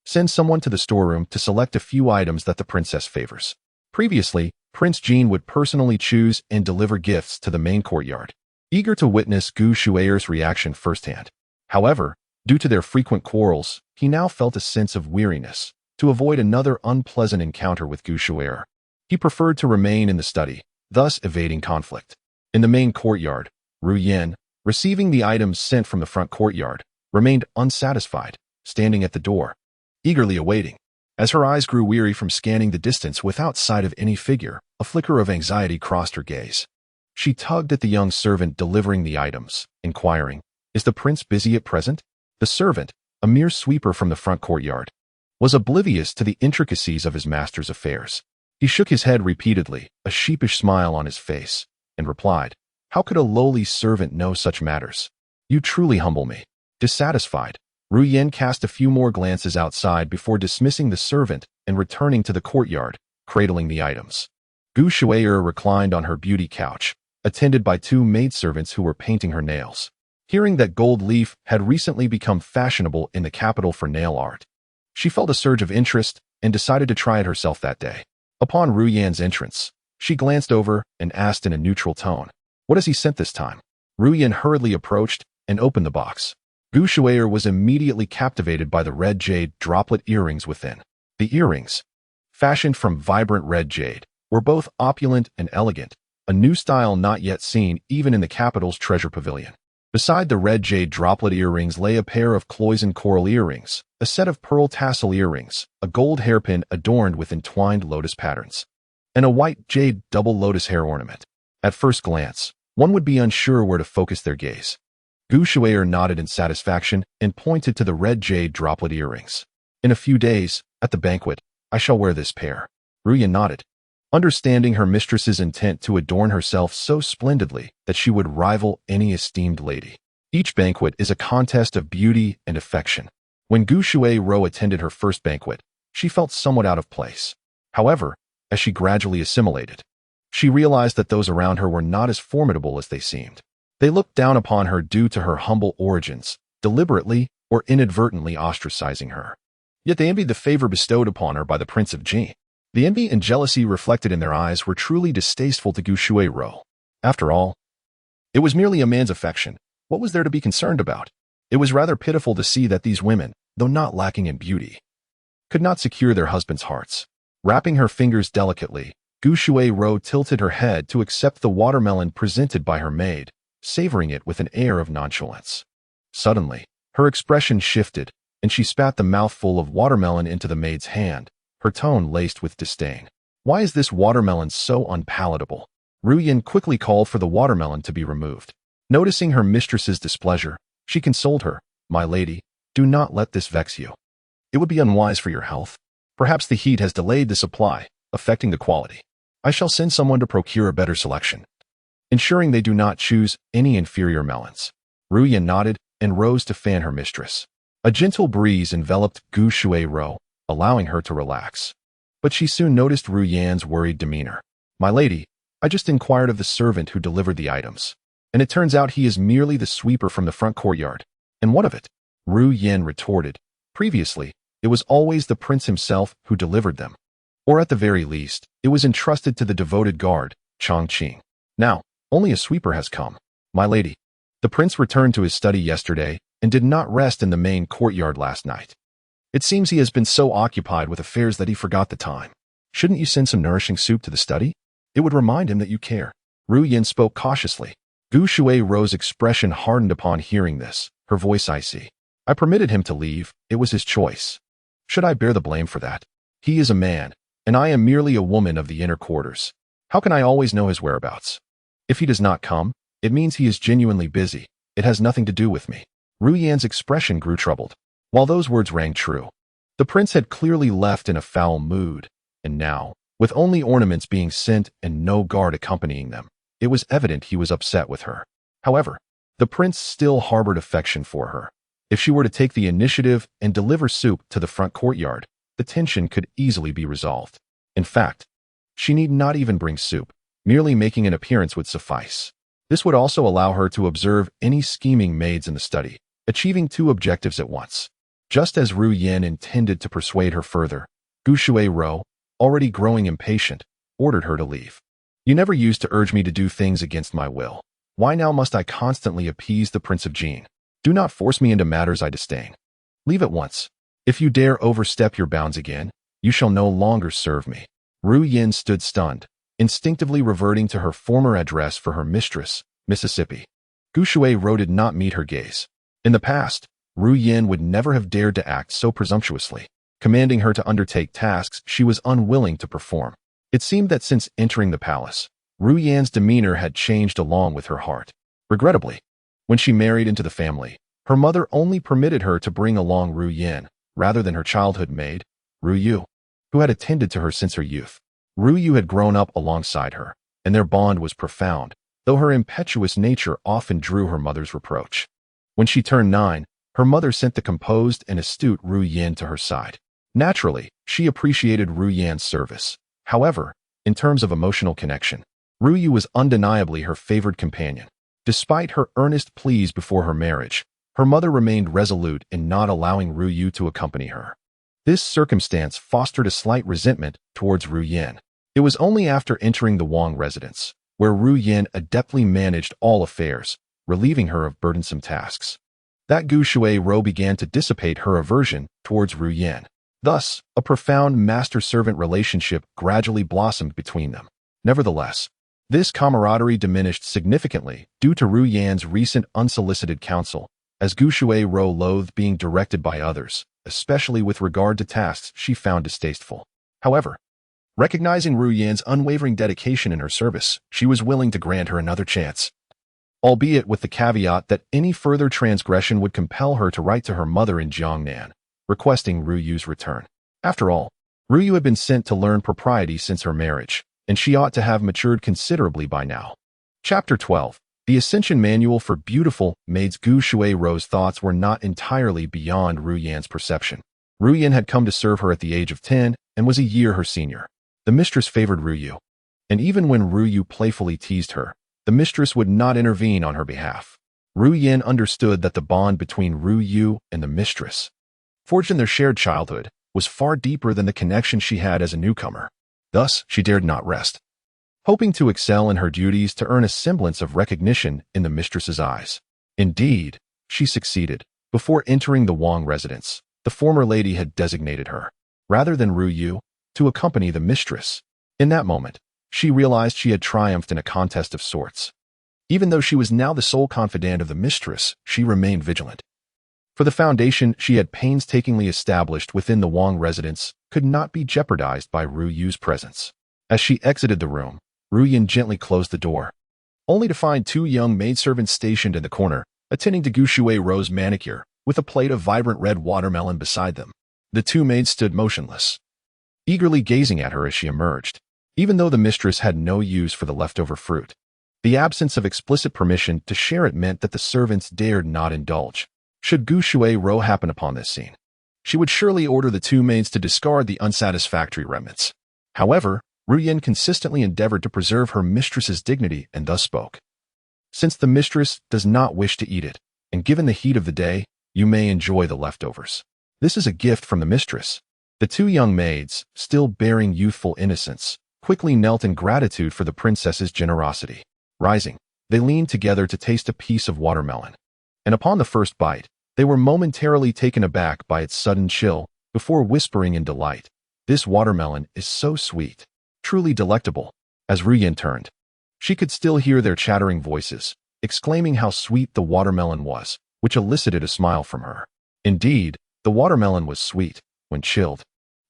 Speaker 1: send someone to the storeroom to select a few items that the princess favors. Previously, Prince Jean would personally choose and deliver gifts to the main courtyard, eager to witness Gu Shuai's reaction firsthand. However, due to their frequent quarrels, he now felt a sense of weariness. To avoid another unpleasant encounter with Gu Shuai, he preferred to remain in the study, thus evading conflict. In the main courtyard, Ru Yan, receiving the items sent from the front courtyard, remained unsatisfied, standing at the door, eagerly awaiting. As her eyes grew weary from scanning the distance without sight of any figure, a flicker of anxiety crossed her gaze. She tugged at the young servant delivering the items, inquiring, "Is the prince busy at present?" The servant, a mere sweeper from the front courtyard, was oblivious to the intricacies of his master's affairs. He shook his head repeatedly, a sheepish smile on his face, and replied, "How could a lowly servant know such matters? You truly humble me." Dissatisfied, Ru Yan cast a few more glances outside before dismissing the servant and returning to the courtyard, cradling the items. Gu Shuai reclined on her beauty couch, attended by two maidservants who were painting her nails. Hearing that gold leaf had recently become fashionable in the capital for nail art, she felt a surge of interest and decided to try it herself that day. Upon Ru Yan's entrance, she glanced over and asked in a neutral tone, "What has he sent this time?" Ru Yan hurriedly approached and opened the box. Gu Shuai was immediately captivated by the red jade droplet earrings within. The earrings, fashioned from vibrant red jade, were both opulent and elegant, a new style not yet seen even in the capital's treasure pavilion. Beside the red jade droplet earrings lay a pair of cloisonne coral earrings, a set of pearl tassel earrings, a gold hairpin adorned with entwined lotus patterns, and a white jade double lotus hair ornament. At first glance, one would be unsure where to focus their gaze. Gu Shuai nodded in satisfaction and pointed to the red jade droplet earrings. "In a few days, at the banquet, I shall wear this pair." Ru Yan nodded, understanding her mistress's intent to adorn herself so splendidly that she would rival any esteemed lady. Each banquet is a contest of beauty and affection. When Gu Shuai attended her first banquet, she felt somewhat out of place. However, as she gradually assimilated, she realized that those around her were not as formidable as they seemed. They looked down upon her due to her humble origins, deliberately or inadvertently ostracizing her. Yet they envied the favor bestowed upon her by the Prince of Jin. The envy and jealousy reflected in their eyes were truly distasteful to Gu Shuai. After all, it was merely a man's affection. What was there to be concerned about? It was rather pitiful to see that these women, though not lacking in beauty, could not secure their husbands' hearts. Wrapping her fingers delicately, Gu Shuai tilted her head to accept the watermelon presented by her maid, savoring it with an air of nonchalance. Suddenly, her expression shifted, and she spat the mouthful of watermelon into the maid's hand, her tone laced with disdain. "Why is this watermelon so unpalatable?" Ru Yan quickly called for the watermelon to be removed. Noticing her mistress's displeasure, she consoled her, "My lady, do not let this vex you. It would be unwise for your health. Perhaps the heat has delayed the supply, affecting the quality. I shall send someone to procure a better selection, ensuring they do not choose any inferior melons." Ru Yan nodded and rose to fan her mistress. A gentle breeze enveloped Gu Shuai, allowing her to relax. But she soon noticed Ru Yan's worried demeanor. "My lady, I just inquired of the servant who delivered the items, and it turns out he is merely the sweeper from the front courtyard. And what of it?" Ru Yan retorted. "Previously, it was always the prince himself who delivered them. Or at the very least, it was entrusted to the devoted guard, Chang Qing. Now, only a sweeper has come. My lady, the prince returned to his study yesterday and did not rest in the main courtyard last night. It seems he has been so occupied with affairs that he forgot the time. Shouldn't you send some nourishing soup to the study? It would remind him that you care." Ru Yan spoke cautiously. Gu Shuai's expression hardened upon hearing this, her voice icy. "I permitted him to leave. It was his choice. Should I bear the blame for that? He is a man, and I am merely a woman of the inner quarters. How can I always know his whereabouts? If he does not come, it means he is genuinely busy. It has nothing to do with me. Ru Yan's expression grew troubled. While those words rang true, the prince had clearly left in a foul mood, and now, with only ornaments being sent and no guard accompanying them, it was evident he was upset with her. However, the prince still harbored affection for her. If she were to take the initiative and deliver soup to the front courtyard, the tension could easily be resolved. In fact, she need not even bring soup. Merely making an appearance would suffice. This would also allow her to observe any scheming maids in the study, achieving two objectives at once. Just as Ru Yan intended to persuade her further, Gu Shui-ro, already growing impatient, ordered her to leave. You never used to urge me to do things against my will. Why now must I constantly appease the Prince of Jin? Do not force me into matters I disdain. Leave at once. If you dare overstep your bounds again, you shall no longer serve me. Ru Yan stood stunned, instinctively reverting to her former address for her mistress, Mississippi. Gu Shui-ro did not meet her gaze. In the past, Ru Yan would never have dared to act so presumptuously, commanding her to undertake tasks she was unwilling to perform. It seemed that since entering the palace, Ru Yan's demeanor had changed along with her heart. Regrettably, when she married into the family, her mother only permitted her to bring along Ru Yan, rather than her childhood maid, Ru Yu, who had attended to her since her youth. Ru Yu had grown up alongside her, and their bond was profound, though her impetuous nature often drew her mother's reproach. When she turned 9, her mother sent the composed and astute Ru Yan to her side. Naturally, she appreciated Ru Yan's service. However, in terms of emotional connection, Ru Yu was undeniably her favored companion. Despite her earnest pleas before her marriage, her mother remained resolute in not allowing Ru Yu to accompany her. This circumstance fostered a slight resentment towards Ru Yan. It was only after entering the Wang residence, where Ru Yan adeptly managed all affairs, relieving her of burdensome tasks, that Gu Shui-ro began to dissipate her aversion towards Ru Yan. Thus, a profound master-servant relationship gradually blossomed between them. Nevertheless, this camaraderie diminished significantly due to Ru Yan's recent unsolicited counsel, as Gu Shui-ro loathed being directed by others, especially with regard to tasks she found distasteful. However, recognizing Ru Yan's unwavering dedication in her service, she was willing to grant her another chance, albeit with the caveat that any further transgression would compel her to write to her mother in Jiangnan, requesting Ru Yu's return. After all, Ru Yu had been sent to learn propriety since her marriage, and she ought to have matured considerably by now. Chapter 12. The Ascension Manual for Beautiful Maids. Gu Shui-ro's thoughts were not entirely beyond Ru Yan's perception. Ru Yan had come to serve her at the age of 10 and was a year her senior. The mistress favored Ru Yu, and even when Ru Yu playfully teased her, the mistress would not intervene on her behalf. Ru Yan understood that the bond between Ru Yu and the mistress, forged in their shared childhood, was far deeper than the connection she had as a newcomer. Thus, she dared not rest, hoping to excel in her duties to earn a semblance of recognition in the mistress's eyes. Indeed, she succeeded. Before entering the Wang residence, the former lady had designated her, rather than Ru Yu, to accompany the mistress. In that moment, she realized she had triumphed in a contest of sorts. Even though she was now the sole confidant of the mistress, she remained vigilant. For the foundation she had painstakingly established within the Wang residence could not be jeopardized by Ru Yu's presence. As she exited the room, Ru Yan gently closed the door, only to find 2 young maidservants stationed in the corner, attending to Gu Shui-ro's manicure, with a plate of vibrant red watermelon beside them. The 2 maids stood motionless, eagerly gazing at her as she emerged. Even though the mistress had no use for the leftover fruit, the absence of explicit permission to share it meant that the servants dared not indulge. Should Gu Shui-ro happen upon this scene, she would surely order the 2 maids to discard the unsatisfactory remnants. However, Ru Yan consistently endeavored to preserve her mistress's dignity and thus spoke. Since the mistress does not wish to eat it, and given the heat of the day, you may enjoy the leftovers. This is a gift from the mistress. The 2 young maids, still bearing youthful innocence, quickly knelt in gratitude for the princess's generosity. Rising, they leaned together to taste a piece of watermelon, and upon the first bite, they were momentarily taken aback by its sudden chill, before whispering in delight, "This watermelon is so sweet, truly delectable." As Ru Yan turned, she could still hear their chattering voices, exclaiming how sweet the watermelon was, which elicited a smile from her. Indeed, the watermelon was sweet when chilled.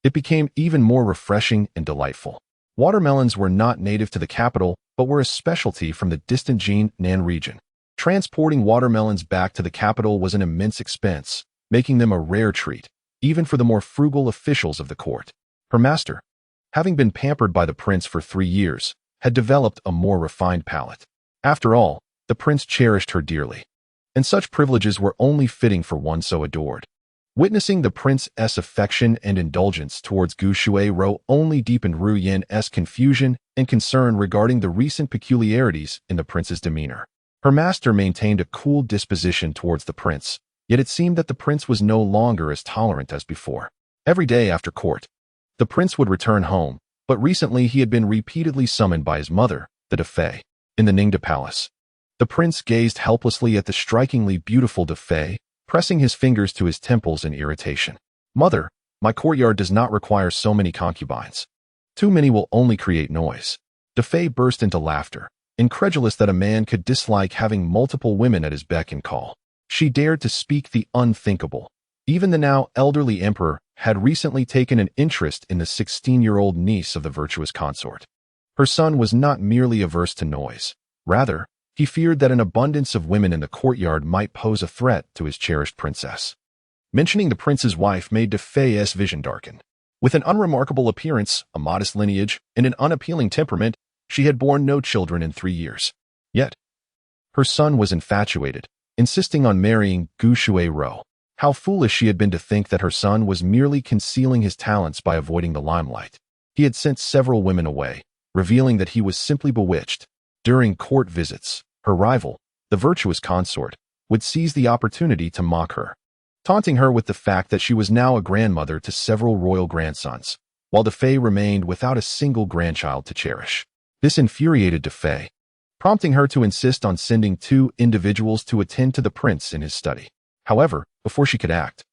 Speaker 1: it became even more refreshing and delightful. Watermelons were not native to the capital, but were a specialty from the distant Jinan region. Transporting watermelons back to the capital was an immense expense, making them a rare treat, even for the more frugal officials of the court. Her master, having been pampered by the prince for 3 years, had developed a more refined palate. After all, the prince cherished her dearly, and such privileges were only fitting for one so adored. Witnessing the prince's affection and indulgence towards Gu Shuai-ro only deepened Ru Yin's confusion and concern regarding the recent peculiarities in the prince's demeanor. Her master maintained a cool disposition towards the prince, yet it seemed that the prince was no longer as tolerant as before. Every day after court, the prince would return home, but recently he had been repeatedly summoned by his mother, the Defei, in the Ningde Palace. The prince gazed helplessly at the strikingly beautiful Defei, pressing his fingers to his temples in irritation. "Mother, my courtyard does not require so many concubines. Too many will only create noise." Defei burst into laughter, incredulous that a man could dislike having multiple women at his beck and call. She dared to speak the unthinkable. Even the now elderly emperor had recently taken an interest in the 16-year-old niece of the virtuous consort. Her son was not merely averse to noise. Rather, he feared that an abundance of women in the courtyard might pose a threat to his cherished princess. Mentioning the prince's wife made Defei's vision darken. With an unremarkable appearance, a modest lineage, and an unappealing temperament, she had borne no children in 3 years. Yet, her son was infatuated, insisting on marrying Gu Shuai-ro. How foolish she had been to think that her son was merely concealing his talents by avoiding the limelight. He had sent several women away, revealing that he was simply bewitched. During court visits, her rival, the virtuous consort, would seize the opportunity to mock her, taunting her with the fact that she was now a grandmother to several royal grandsons, while Defei remained without a single grandchild to cherish. This infuriated Defei, prompting her to insist on sending 2 individuals to attend to the prince in his study. However, before she could act,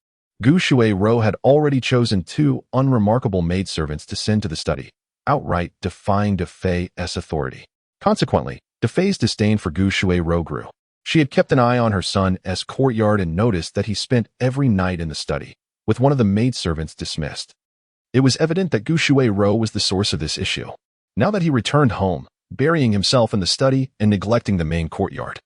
Speaker 1: Gu Shuai-ro had already chosen 2 unremarkable maidservants to send to the study, outright defying Defei's authority. Consequently, Defei's disdain for Gu Shuai-ro grew. She had kept an eye on her son's courtyard and noticed that he spent every night in the study, with one of the maidservants dismissed. It was evident that Gu Shuai-ro was the source of this issue. Now that he returned home, burying himself in the study and neglecting the main courtyard,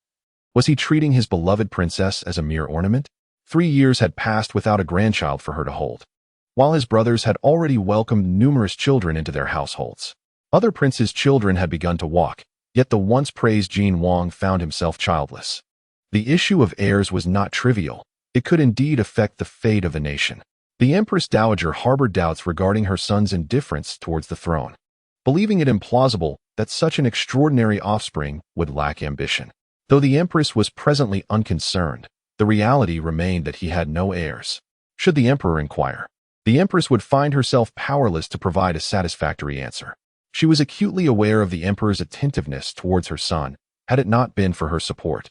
Speaker 1: was he treating his beloved princess as a mere ornament? 3 years had passed without a grandchild for her to hold, while his brothers had already welcomed numerous children into their households. Other princes' children had begun to walk, yet the once praised Jin Wang found himself childless. The issue of heirs was not trivial. It could indeed affect the fate of a nation. The Empress Dowager harbored doubts regarding her son's indifference towards the throne, believing it implausible that such an extraordinary offspring would lack ambition. Though the Empress was presently unconcerned, the reality remained that he had no heirs. Should the Emperor inquire, the Empress would find herself powerless to provide a satisfactory answer. She was acutely aware of the Emperor's attentiveness towards her son, had it not been for her support.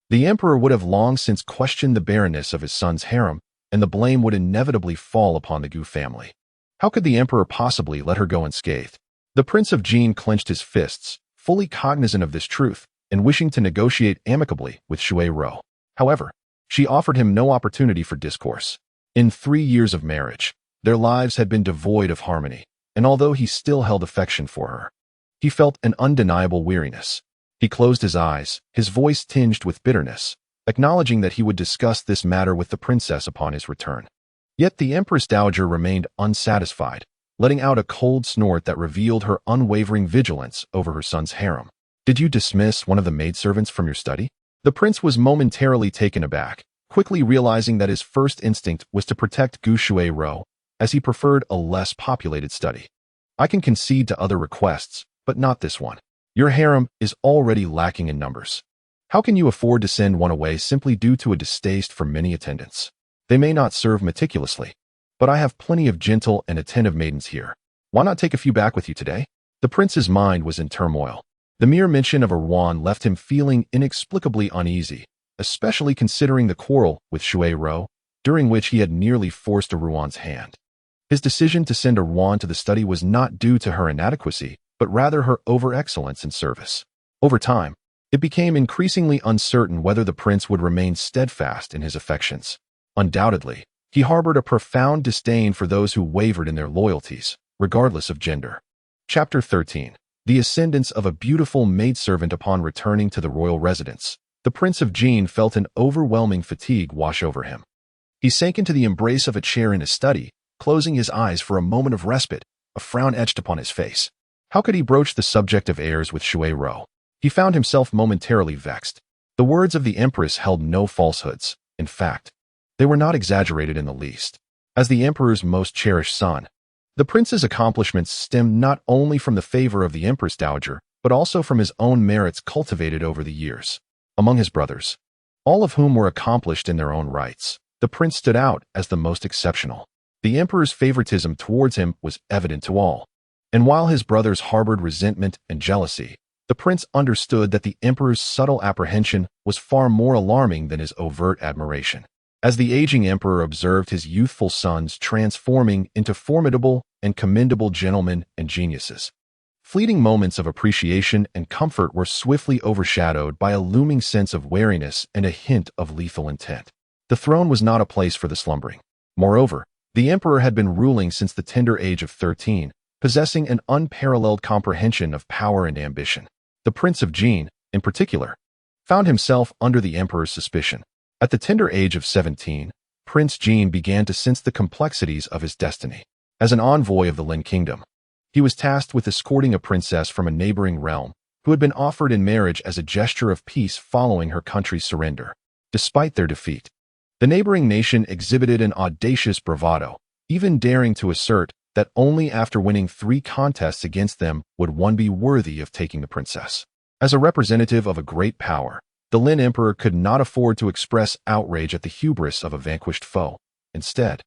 Speaker 1: The Emperor would have long since questioned the barrenness of his son's harem, and the blame would inevitably fall upon the Gu family. How could the Emperor possibly let her go unscathed? The Prince of Jin clenched his fists, fully cognizant of this truth, and wishing to negotiate amicably with Shuai-ro. However, she offered him no opportunity for discourse. In 3 years of marriage, their lives had been devoid of harmony, and although he still held affection for her, he felt an undeniable weariness. He closed his eyes, his voice tinged with bitterness, acknowledging that he would discuss this matter with the princess upon his return. Yet the Empress Dowager remained unsatisfied, letting out a cold snort that revealed her unwavering vigilance over her son's harem. "Did you dismiss one of the maidservants from your study?" The prince was momentarily taken aback, quickly realizing that his first instinct was to protect Gu Shuai-ro, as he preferred a less populated study. "I can concede to other requests, but not this one. Your harem is already lacking in numbers. How can you afford to send one away simply due to a distaste for many attendants? They may not serve meticulously, but I have plenty of gentle and attentive maidens here. Why not take a few back with you today?" The prince's mind was in turmoil. The mere mention of Erwan left him feeling inexplicably uneasy, especially considering the quarrel with Shuai-ro, during which he had nearly forced Erwan's hand. His decision to send Erwan to the study was not due to her inadequacy, but rather her over-excellence in service. Over time, it became increasingly uncertain whether the prince would remain steadfast in his affections. Undoubtedly, He harbored a profound disdain for those who wavered in their loyalties, regardless of gender. Chapter 13. The ascendance of a beautiful maidservant upon returning to the royal residence. The Prince of Jin felt an overwhelming fatigue wash over him. He sank into the embrace of a chair in his study, closing his eyes for a moment of respite, a frown etched upon his face. How could he broach the subject of heirs with Shui Rou? He found himself momentarily vexed. The words of the Empress held no falsehoods. In fact, they were not exaggerated in the least. As the Emperor's most cherished son, the prince's accomplishments stemmed not only from the favor of the Empress Dowager, but also from his own merits cultivated over the years. Among his brothers, all of whom were accomplished in their own rights, the prince stood out as the most exceptional. The Emperor's favoritism towards him was evident to all. And while his brothers harbored resentment and jealousy, the prince understood that the Emperor's subtle apprehension was far more alarming than his overt admiration. As the aging Emperor observed his youthful sons transforming into formidable and commendable gentlemen and geniuses, fleeting moments of appreciation and comfort were swiftly overshadowed by a looming sense of wariness and a hint of lethal intent. The throne was not a place for the slumbering. Moreover, the Emperor had been ruling since the tender age of 13, possessing an unparalleled comprehension of power and ambition. The Prince of Jin, in particular, found himself under the Emperor's suspicion. At the tender age of 17, Prince Jin began to sense the complexities of his destiny. As an envoy of the Lin Kingdom, he was tasked with escorting a princess from a neighboring realm who had been offered in marriage as a gesture of peace following her country's surrender. Despite their defeat, the neighboring nation exhibited an audacious bravado, even daring to assert that only after winning 3 contests against them would one be worthy of taking the princess. As a representative of a great power, the Lin Emperor could not afford to express outrage at the hubris of a vanquished foe. Instead,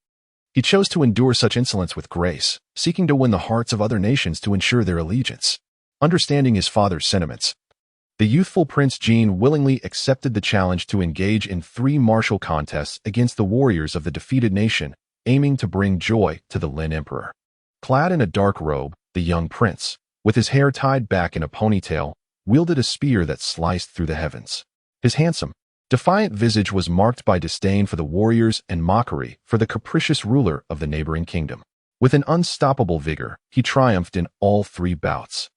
Speaker 1: he chose to endure such insolence with grace, seeking to win the hearts of other nations to ensure their allegiance. Understanding his father's sentiments, the youthful Prince Jin willingly accepted the challenge to engage in 3 martial contests against the warriors of the defeated nation, aiming to bring joy to the Lin Emperor. Clad in a dark robe, the young prince, with his hair tied back in a ponytail, wielded a spear that sliced through the heavens. His handsome, defiant visage was marked by disdain for the warriors and mockery for the capricious ruler of the neighboring kingdom. With an unstoppable vigor, he triumphed in all 3 bouts,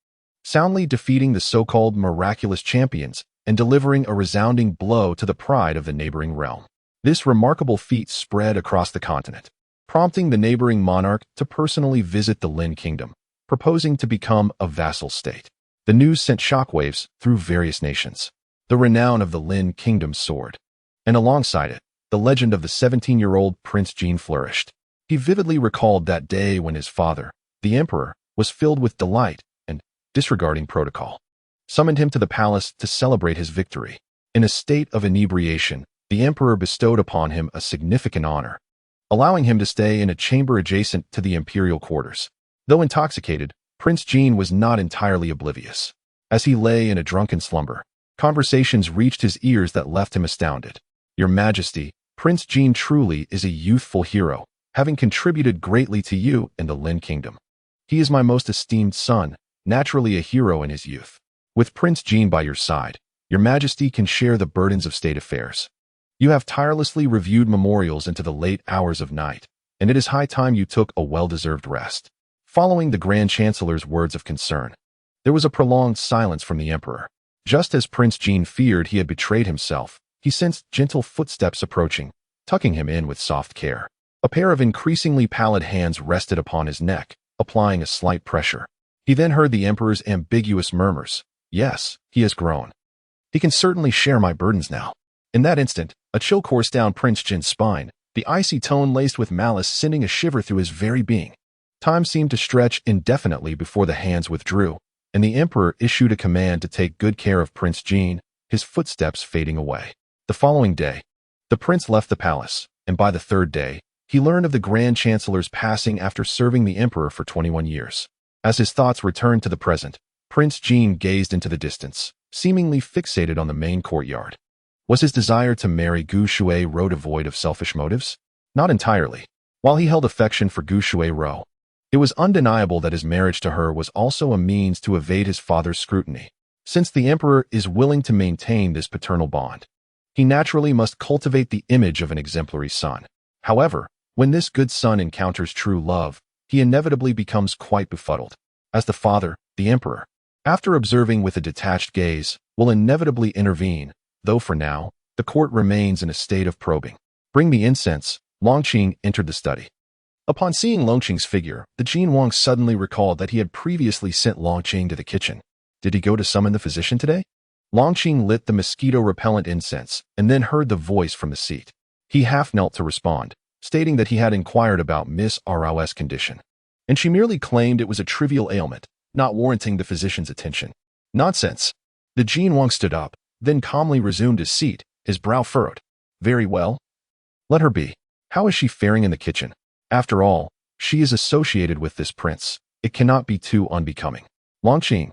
Speaker 1: soundly defeating the so-called miraculous champions and delivering a resounding blow to the pride of the neighboring realm. This remarkable feat spread across the continent, prompting the neighboring monarch to personally visit the Lin Kingdom, proposing to become a vassal state. The news sent shockwaves through various nations. The renown of the Lin Kingdom soared, and alongside it, the legend of the 17-year-old Prince Jin flourished. He vividly recalled that day when his father, the Emperor, was filled with delight and, disregarding protocol, summoned him to the palace to celebrate his victory. In a state of inebriation, the Emperor bestowed upon him a significant honor, allowing him to stay in a chamber adjacent to the imperial quarters. Though intoxicated, Prince Jin was not entirely oblivious. As he lay in a drunken slumber, conversations reached his ears that left him astounded. "Your Majesty, Prince Jin truly is a youthful hero, having contributed greatly to you in the Lin Kingdom. He is my most esteemed son, naturally a hero in his youth. With Prince Jin by your side, your Majesty can share the burdens of state affairs. You have tirelessly reviewed memorials into the late hours of night, and it is high time you took a well-deserved rest." Following the Grand Chancellor's words of concern, there was a prolonged silence from the Emperor. Just as Prince Jin feared he had betrayed himself, he sensed gentle footsteps approaching, tucking him in with soft care. A pair of increasingly pallid hands rested upon his neck, applying a slight pressure. He then heard the Emperor's ambiguous murmurs. "Yes, he has grown. He can certainly share my burdens now." In that instant, a chill coursed down Prince Jin's spine, the icy tone laced with malice sending a shiver through his very being. Time seemed to stretch indefinitely before the hands withdrew, and the Emperor issued a command to take good care of Prince Jin, his footsteps fading away. The following day, the prince left the palace, and by the 3rd day, he learned of the Grand Chancellor's passing after serving the Emperor for 21 years. As his thoughts returned to the present, Prince Jin gazed into the distance, seemingly fixated on the main courtyard. Was his desire to marry Gu Shui Rou devoid of selfish motives? Not entirely. While he held affection for Gu Shui Rou, it was undeniable that his marriage to her was also a means to evade his father's scrutiny. Since the Emperor is willing to maintain this paternal bond, he naturally must cultivate the image of an exemplary son. However, When this good son encounters true love, he inevitably becomes quite befuddled. As the father, the emperor, after observing with a detached gaze, will inevitably intervene, though for now, the court remains in a state of probing. Bring me incense. Longqing entered the study. Upon seeing Longqing's figure, the Jin Wang suddenly recalled that he had previously sent Longqing to the kitchen. Did he go to summon the physician today? Longqing lit the mosquito-repellent incense and then heard the voice from the seat. He half knelt to respond, stating that he had inquired about Miss Rao's condition, and she merely claimed it was a trivial ailment, not warranting the physician's attention. Nonsense. The Jin Wang stood up, then calmly resumed his seat, his brow furrowed. Very well. Let her be. How is she faring in the kitchen? After all, she is associated with this prince. It cannot be too unbecoming. Longqing,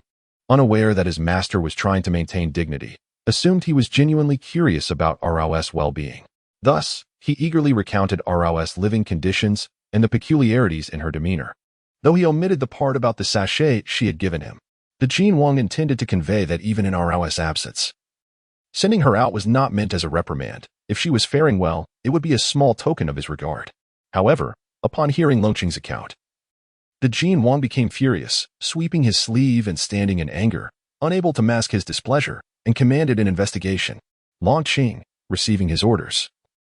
Speaker 1: unaware that his master was trying to maintain dignity, assumed he was genuinely curious about Rao's well-being. Thus, he eagerly recounted Rao's living conditions and the peculiarities in her demeanor, though he omitted the part about the sachet she had given him. The Jin Wang intended to convey that even in Rao's absence, sending her out was not meant as a reprimand. If she was faring well, it would be a small token of his regard. However, upon hearing Longqing's account, the Jin Wang became furious, sweeping his sleeve and standing in anger, unable to mask his displeasure, and commanded an investigation. Longqing, receiving his orders,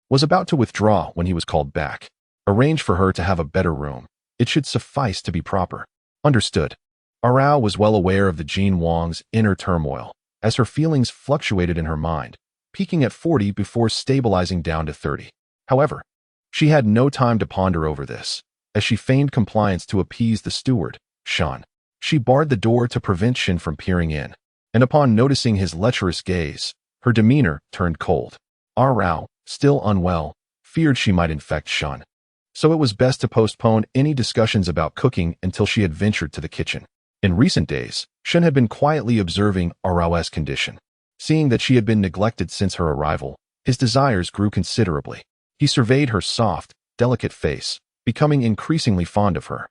Speaker 1: was about to withdraw when he was called back. Arrange for her to have a better room. It should suffice to be proper. Understood. Rao was well aware of the Jin Wang's inner turmoil, as her feelings fluctuated in her mind, peaking at 40 before stabilizing down to 30. However, she had no time to ponder over this, as she feigned compliance to appease the steward, Shan. She barred the door to prevent Shin from peering in, and upon noticing his lecherous gaze, her demeanor turned cold. Rao, still unwell, feared she might infect Shan, so it was best to postpone any discussions about cooking until she had ventured to the kitchen. In recent days, Shen had been quietly observing Rao's condition. Seeing that she had been neglected since her arrival, his desires grew considerably. He surveyed her soft, delicate face, becoming increasingly fond of her,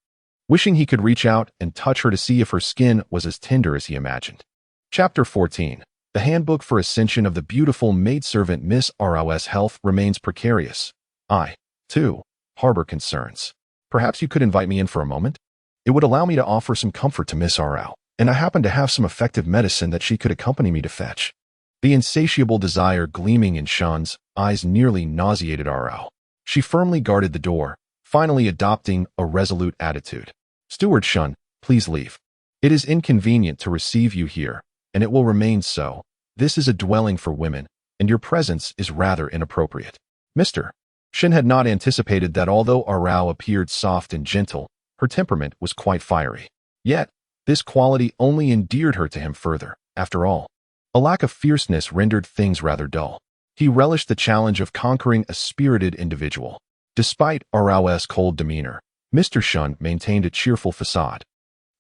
Speaker 1: wishing he could reach out and touch her to see if her skin was as tender as he imagined. Chapter 14. The handbook for ascension of the beautiful maidservant Miss Rao's health remains precarious. I, too, harbor concerns. Perhaps you could invite me in for a moment? It would allow me to offer some comfort to Miss Rao, and I happen to have some effective medicine that she could accompany me to fetch. The insatiable desire gleaming in Shan's eyes nearly nauseated Rao. She firmly guarded the door, finally adopting a resolute attitude. Steward Shan, please leave. It is inconvenient to receive you here, and it will remain so. This is a dwelling for women, and your presence is rather inappropriate. Mr. Shin had not anticipated that although Rao appeared soft and gentle, her temperament was quite fiery. Yet, this quality only endeared her to him further. After all, a lack of fierceness rendered things rather dull. He relished the challenge of conquering a spirited individual. Despite Rao's cold demeanor, Mr. Shun maintained a cheerful facade,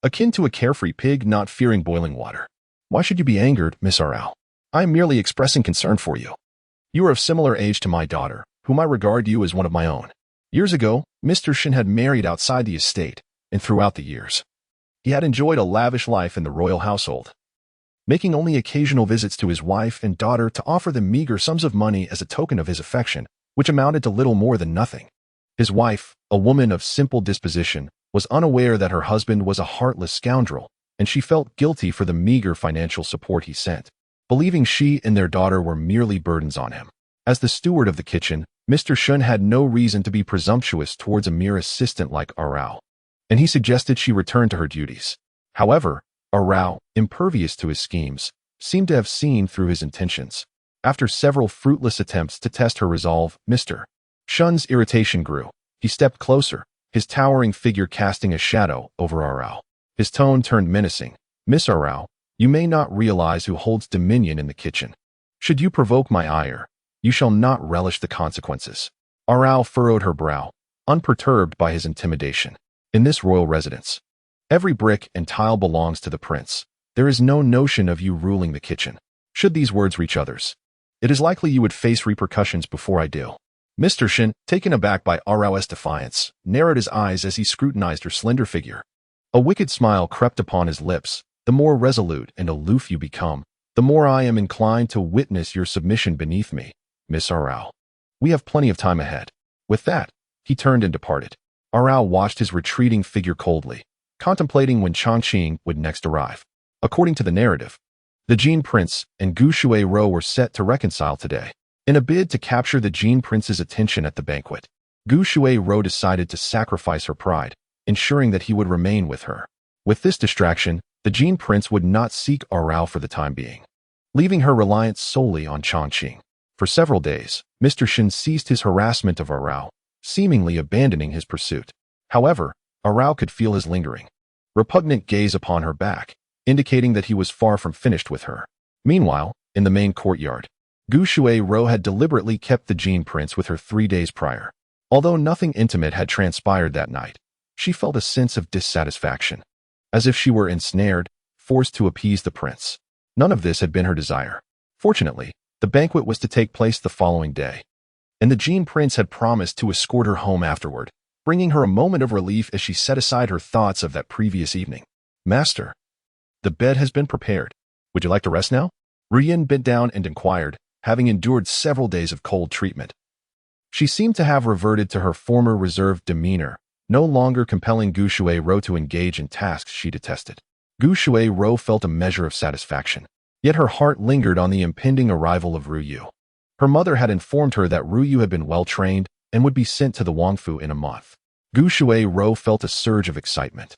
Speaker 1: akin to a carefree pig not fearing boiling water. Why should you be angered, Miss Rao? I am merely expressing concern for you. You are of similar age to my daughter, whom I regard you as one of my own. Years ago, Mr. Shin had married outside the estate, and throughout the years, he had enjoyed a lavish life in the royal household, making only occasional visits to his wife and daughter to offer them meager sums of money as a token of his affection, which amounted to little more than nothing. His wife, a woman of simple disposition, was unaware that her husband was a heartless scoundrel, and she felt guilty for the meager financial support he sent, believing she and their daughter were merely burdens on him. As the steward of the kitchen, Mr. Shun had no reason to be presumptuous towards a mere assistant like Rao, and he suggested she return to her duties. However, Rao, impervious to his schemes, seemed to have seen through his intentions. After several fruitless attempts to test her resolve, Mr. Shun's irritation grew. He stepped closer, his towering figure casting a shadow over Rao. His tone turned menacing. Miss Rao, you may not realize who holds dominion in the kitchen. Should you provoke my ire, you shall not relish the consequences. Rao furrowed her brow, unperturbed by his intimidation. In this royal residence, every brick and tile belongs to the prince. There is no notion of you ruling the kitchen. Should these words reach others, it is likely you would face repercussions before I do. Mr. Shin, taken aback by Rao's defiance, narrowed his eyes as he scrutinized her slender figure. A wicked smile crept upon his lips. The more resolute and aloof you become, the more I am inclined to witness your submission beneath me, Miss Rao. We have plenty of time ahead. With that, He turned and departed. Arao watched his retreating figure coldly, contemplating when Chongqing would next arrive. According to the narrative, the Jin Prince and Gu Shuai-ro were set to reconcile today. In a bid to capture the Jin Prince's attention at the banquet, Gu Shuai-ro decided to sacrifice her pride, ensuring that he would remain with her. With this distraction, the Jin Prince would not seek Arao for the time being, leaving her reliant solely on Chongqing. For several days, Mr. Shin ceased his harassment of Arao, seemingly abandoning his pursuit. However, Arao could feel his lingering, repugnant gaze upon her back, indicating that he was far from finished with her. Meanwhile, in the main courtyard, Gu Shuai-ro had deliberately kept the Jin Prince with her 3 days prior. Although nothing intimate had transpired that night, she felt a sense of dissatisfaction, as if she were ensnared, forced to appease the prince. None of this had been her desire. Fortunately, the banquet was to take place the following day, and the Jin Prince had promised to escort her home afterward, bringing her a moment of relief as she set aside her thoughts of that previous evening. "Master, the bed has been prepared. Would you like to rest now?" Ruyin bent down and inquired, having endured several days of cold treatment. She seemed to have reverted to her former reserved demeanor, no longer compelling Gu Shuai-ro to engage in tasks she detested. Gu Shuai-ro felt a measure of satisfaction, yet her heart lingered on the impending arrival of Ruyu. Her mother had informed her that Ruyu had been well-trained and would be sent to the Wangfu in a month. Gu Shuai-ro felt a surge of excitement,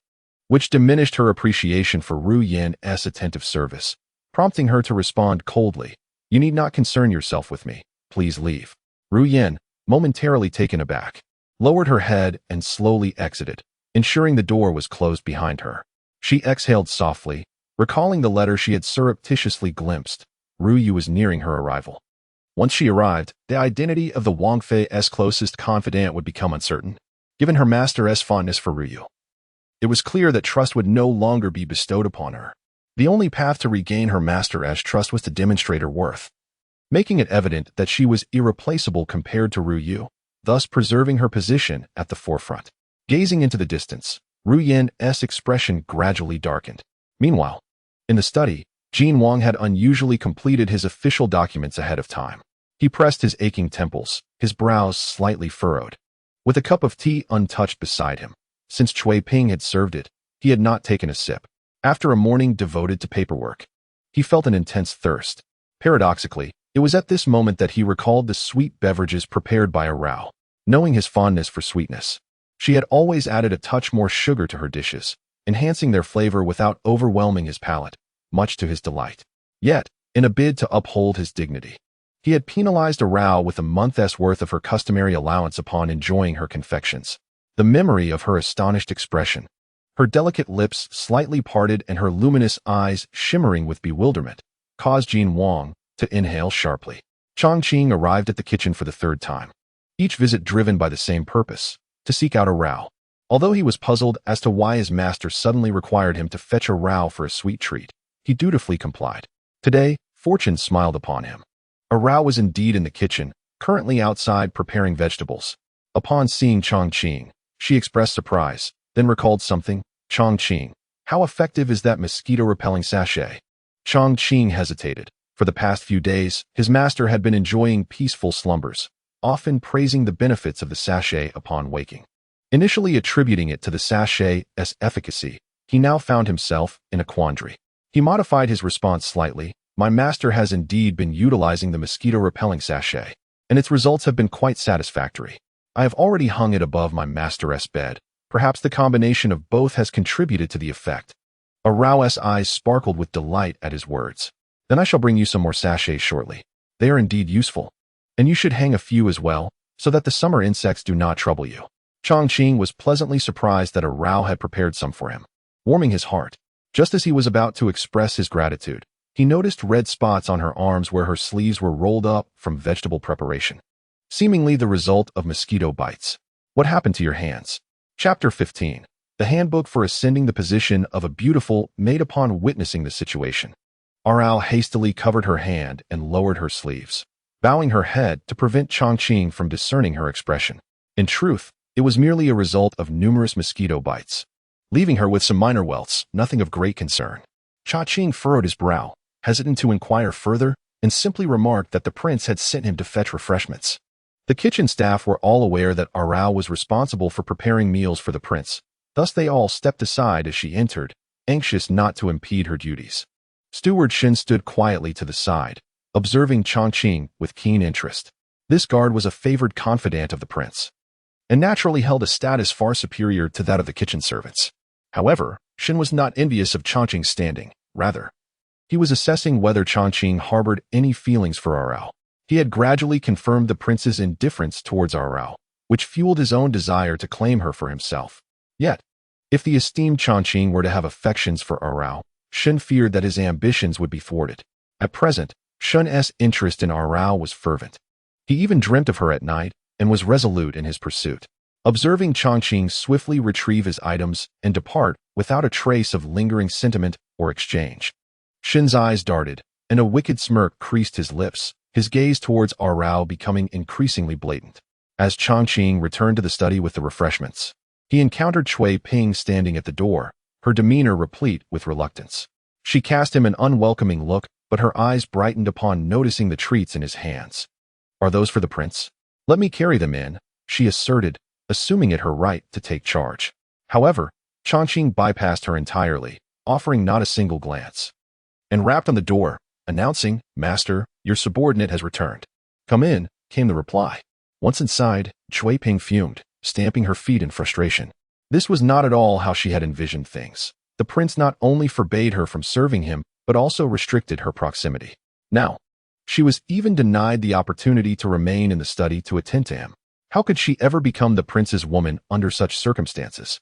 Speaker 1: which diminished her appreciation for Ru Yin's attentive service, prompting her to respond coldly, "You need not concern yourself with me. Please leave." Ru Yin, momentarily taken aback, lowered her head and slowly exited, ensuring the door was closed behind her. She exhaled softly, recalling the letter she had surreptitiously glimpsed. Ruyu was nearing her arrival. Once she arrived, the identity of the Wangfei's closest confidant would become uncertain, given her master's fondness for Ruyu. It was clear that trust would no longer be bestowed upon her. The only path to regain her master's trust was to demonstrate her worth, making it evident that she was irreplaceable compared to Ruyu, thus preserving her position at the forefront. Gazing into the distance, Ru Yin's expression gradually darkened. Meanwhile, in the study, Jin Wang had unusually completed his official documents ahead of time. He pressed his aching temples, his brows slightly furrowed, with a cup of tea untouched beside him. Since Cui Ping had served it, he had not taken a sip. After a morning devoted to paperwork, he felt an intense thirst. Paradoxically, it was at this moment that he recalled the sweet beverages prepared by Arao. Knowing his fondness for sweetness, she had always added a touch more sugar to her dishes, enhancing their flavor without overwhelming his palate, much to his delight. Yet, in a bid to uphold his dignity, he had penalized Arao with a month's worth of her customary allowance upon enjoying her confections. The memory of her astonished expression, her delicate lips slightly parted and her luminous eyes shimmering with bewilderment, caused Jin Wang to inhale sharply. Chongqing arrived at the kitchen for the 3rd time, each visit driven by the same purpose, to seek out Arao. Although he was puzzled as to why his master suddenly required him to fetch Arao for a sweet treat, he dutifully complied. Today, fortune smiled upon him. Arao was indeed in the kitchen, currently outside preparing vegetables. Upon seeing Chongqing, she expressed surprise, then recalled something. "Chongqing, how effective is that mosquito-repelling sachet?" Chongqing hesitated. For the past few days, his master had been enjoying peaceful slumbers, often praising the benefits of the sachet upon waking. Initially attributing it to the sachet's efficacy, he now found himself in a quandary. He modified his response slightly. "My master has indeed been utilizing the mosquito-repelling sachet, and its results have been quite satisfactory. I have already hung it above my master's bed. Perhaps the combination of both has contributed to the effect." Arao's eyes sparkled with delight at his words. "Then I shall bring you some more sachets shortly. They are indeed useful, and you should hang a few as well, so that the summer insects do not trouble you." Chongqing was pleasantly surprised that Arao had prepared some for him, warming his heart. Just as he was about to express his gratitude, he noticed red spots on her arms where her sleeves were rolled up from vegetable preparation, seemingly the result of mosquito bites. "What happened to your hands?" Chapter 15. The Handbook for Ascending the Position of a Beautiful Made upon witnessing the situation. Arao hastily covered her hand and lowered her sleeves, bowing her head to prevent Chongqing from discerning her expression. In truth, it was merely a result of numerous mosquito bites, leaving her with some minor welts, nothing of great concern. Chongqing furrowed his brow, hesitant to inquire further, and simply remarked that the prince had sent him to fetch refreshments. The kitchen staff were all aware that Arao was responsible for preparing meals for the prince, thus they all stepped aside as she entered, anxious not to impede her duties. Steward Shin stood quietly to the side, observing Chongqing with keen interest. This guard was a favored confidant of the prince, and naturally held a status far superior to that of the kitchen servants. However, Shin was not envious of Chongqing's standing. Rather, he was assessing whether Chongqing harbored any feelings for Arao. He had gradually confirmed the prince's indifference towards Arao, which fueled his own desire to claim her for himself. Yet, if the esteemed Chongqing were to have affections for Arao, Shin feared that his ambitions would be thwarted. At present, Shin's interest in Arao was fervent. He even dreamt of her at night and was resolute in his pursuit. Observing Chongqing swiftly retrieve his items and depart without a trace of lingering sentiment or exchange, Shin's eyes darted, and a wicked smirk creased his lips, his gaze towards Arao becoming increasingly blatant. As Chongqing returned to the study with the refreshments, he encountered Cui Ping standing at the door, her demeanor replete with reluctance. She cast him an unwelcoming look, but her eyes brightened upon noticing the treats in his hands. "Are those for the prince? Let me carry them in," she asserted, assuming it her right to take charge. However, Chongqing bypassed her entirely, offering not a single glance, and rapped on the door, announcing, "Master, your subordinate has returned." "Come in," came the reply. Once inside, Cui Ping fumed, stamping her feet in frustration. This was not at all how she had envisioned things. The prince not only forbade her from serving him, but also restricted her proximity. Now, she was even denied the opportunity to remain in the study to attend to him. How could she ever become the prince's woman under such circumstances?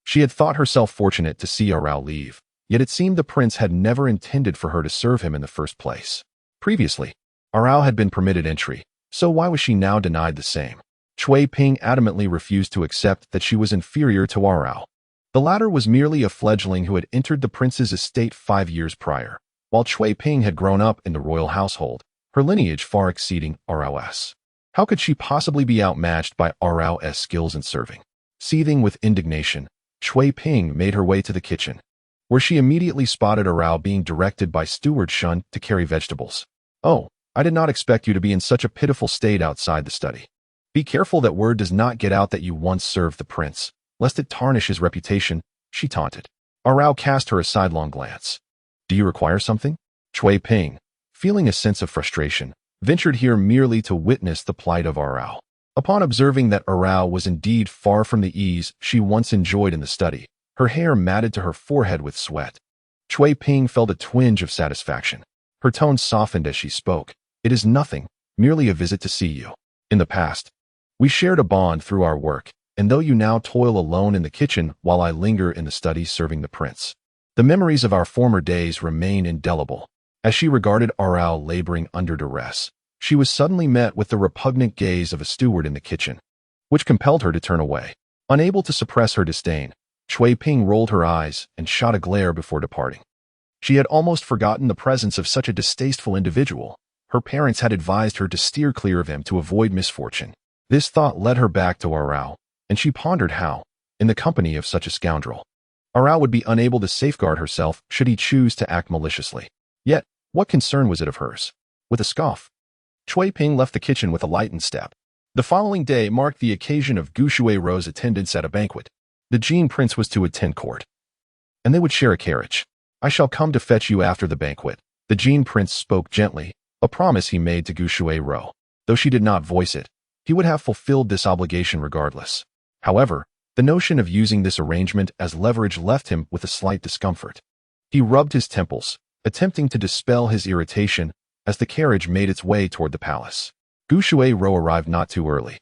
Speaker 1: She had thought herself fortunate to see Arao leave, yet it seemed the prince had never intended for her to serve him in the first place. Previously, Arao had been permitted entry, so why was she now denied the same? Cui Ping adamantly refused to accept that she was inferior to Arao. The latter was merely a fledgling who had entered the prince's estate 5 years prior, while Cui Ping had grown up in the royal household, her lineage far exceeding Arao's. How could she possibly be outmatched by Arao's skills in serving? Seething with indignation, Cui Ping made her way to the kitchen, where she immediately spotted Arao being directed by Steward Shun to carry vegetables. "Oh, I did not expect you to be in such a pitiful state outside the study. Be careful that word does not get out that you once served the prince, lest it tarnish his reputation," she taunted. Arao cast her a sidelong glance. "Do you require something?" Cui Ping, feeling a sense of frustration, ventured here merely to witness the plight of Arao. Upon observing that Arao was indeed far from the ease she once enjoyed in the study, her hair matted to her forehead with sweat. Cui Ping felt a twinge of satisfaction. Her tone softened as she spoke. "It is nothing, merely a visit to see you. In the past, we shared a bond through our work, and though you now toil alone in the kitchen while I linger in the study serving the prince, the memories of our former days remain indelible." As she regarded Arao laboring under duress, she was suddenly met with the repugnant gaze of a steward in the kitchen, which compelled her to turn away. Unable to suppress her disdain, Cui Ping rolled her eyes and shot a glare before departing. She had almost forgotten the presence of such a distasteful individual. Her parents had advised her to steer clear of him to avoid misfortune. This thought led her back to Arao, and she pondered how, in the company of such a scoundrel, Arao would be unable to safeguard herself should he choose to act maliciously. Yet, what concern was it of hers? With a scoff, Cui Ping left the kitchen with a lightened step. The following day marked the occasion of Gu Shuirou's attendance at a banquet. The Jin prince was to attend court, and they would share a carriage. "I shall come to fetch you after the banquet," the Jin prince spoke gently, a promise he made to Gu Shuirou. Though she did not voice it, he would have fulfilled this obligation regardless. However, the notion of using this arrangement as leverage left him with a slight discomfort. He rubbed his temples, attempting to dispel his irritation as the carriage made its way toward the palace. Gu Shuirou arrived not too early.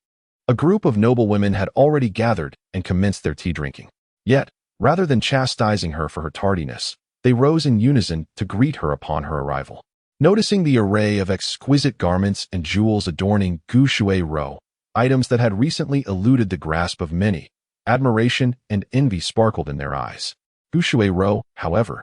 Speaker 1: A group of noble women had already gathered and commenced their tea drinking. Yet, rather than chastising her for her tardiness, they rose in unison to greet her upon her arrival. Noticing the array of exquisite garments and jewels adorning Gu Shuirou, items that had recently eluded the grasp of many, admiration and envy sparkled in their eyes. Gu Shuirou, however,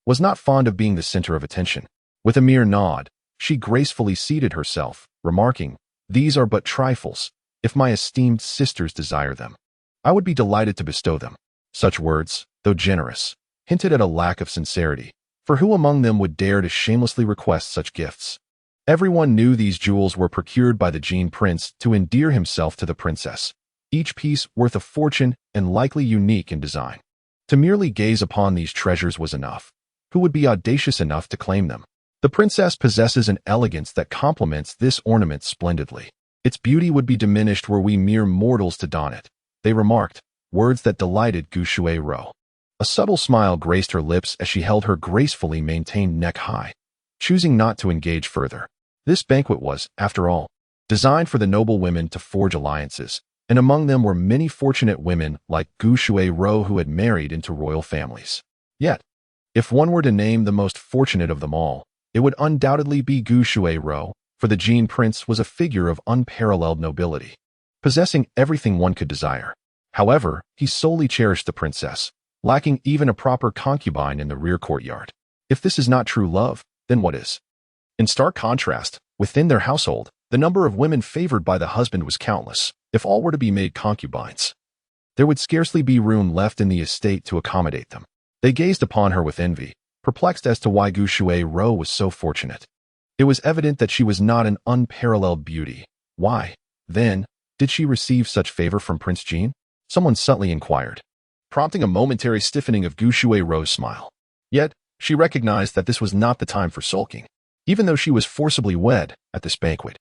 Speaker 1: was not fond of being the center of attention. With a mere nod, she gracefully seated herself, remarking, "These are but trifles. If my esteemed sisters desire them, I would be delighted to bestow them." Such words, though generous, hinted at a lack of sincerity, for who among them would dare to shamelessly request such gifts? Everyone knew these jewels were procured by the Jin prince to endear himself to the princess, each piece worth a fortune and likely unique in design. To merely gaze upon these treasures was enough. Who would be audacious enough to claim them? The princess possesses an elegance that complements this ornament splendidly. Its beauty would be diminished were we mere mortals to don it, they remarked, words that delighted Gu Shuai-ro. A subtle smile graced her lips as she held her gracefully maintained neck high, choosing not to engage further. This banquet was, after all, designed for the noble women to forge alliances, and among them were many fortunate women like Gu Shuai-ro who had married into royal families. Yet, if one were to name the most fortunate of them all, it would undoubtedly be Gu Shuai-ro, for the Jin prince was a figure of unparalleled nobility, possessing everything one could desire. However, he solely cherished the princess, lacking even a proper concubine in the rear courtyard. If this is not true love, then what is? In stark contrast, within their household, the number of women favored by the husband was countless. If all were to be made concubines, there would scarcely be room left in the estate to accommodate them. They gazed upon her with envy, perplexed as to why Gu Shuai-ro was so fortunate. It was evident that she was not an unparalleled beauty. Why, then, did she receive such favor from Prince Jin? Someone subtly inquired, prompting a momentary stiffening of Gu Shuai-ro's smile. Yet, she recognized that this was not the time for sulking. Even though she was forcibly wed at this banquet,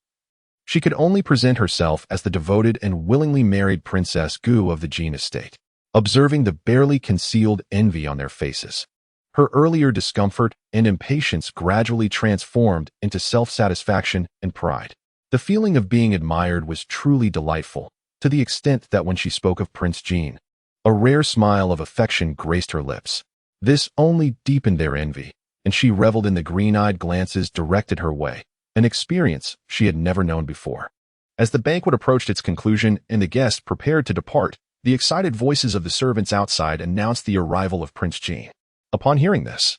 Speaker 1: she could only present herself as the devoted and willingly married Princess Gu of the Jin estate. Observing the barely concealed envy on their faces, her earlier discomfort and impatience gradually transformed into self-satisfaction and pride. The feeling of being admired was truly delightful, to the extent that when she spoke of Prince Jin, a rare smile of affection graced her lips. This only deepened their envy, and she reveled in the green-eyed glances directed her way, an experience she had never known before. As the banquet approached its conclusion and the guests prepared to depart, the excited voices of the servants outside announced the arrival of Prince Jin. Upon hearing this,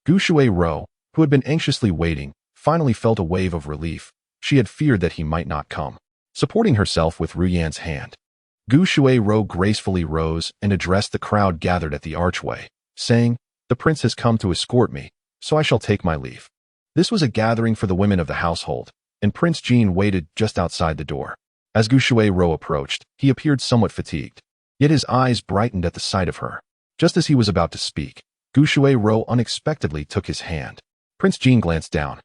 Speaker 1: Gu Shuai-ro, who had been anxiously waiting, finally felt a wave of relief. She had feared that he might not come. Supporting herself with Ru Yan's hand, Gu Shuai-ro gracefully rose and addressed the crowd gathered at the archway, saying, "The prince has come to escort me, so I shall take my leave." This was a gathering for the women of the household, and Prince Jin waited just outside the door. As Gu Shuai-ro approached, he appeared somewhat fatigued, yet his eyes brightened at the sight of her. Just as he was about to speak, Gu Shuai-ro unexpectedly took his hand. Prince Jin glanced down,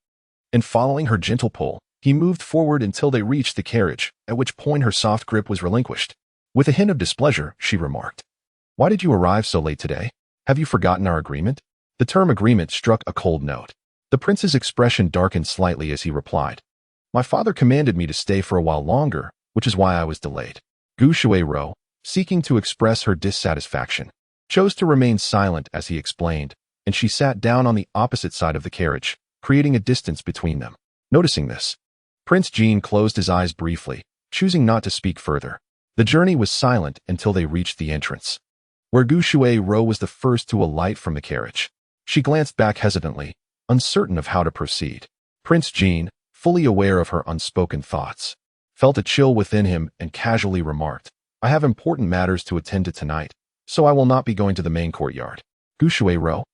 Speaker 1: and following her gentle pull, he moved forward until they reached the carriage, at which point her soft grip was relinquished. With a hint of displeasure, she remarked, "Why did you arrive so late today? Have you forgotten our agreement?" The term agreement struck a cold note. The prince's expression darkened slightly as he replied, "My father commanded me to stay for a while longer, which is why I was delayed." Gu Shuai-ro, seeking to express her dissatisfaction, chose to remain silent as he explained, and she sat down on the opposite side of the carriage, creating a distance between them. Noticing this, Prince Jin closed his eyes briefly, choosing not to speak further. The journey was silent until they reached the entrance, where Gu Shuai-ro was the first to alight from the carriage. She glanced back hesitantly, uncertain of how to proceed. Prince Jin, fully aware of her unspoken thoughts, felt a chill within him and casually remarked, "I have important matters to attend to tonight, so I will not be going to the main courtyard." Gu Shuai-ro,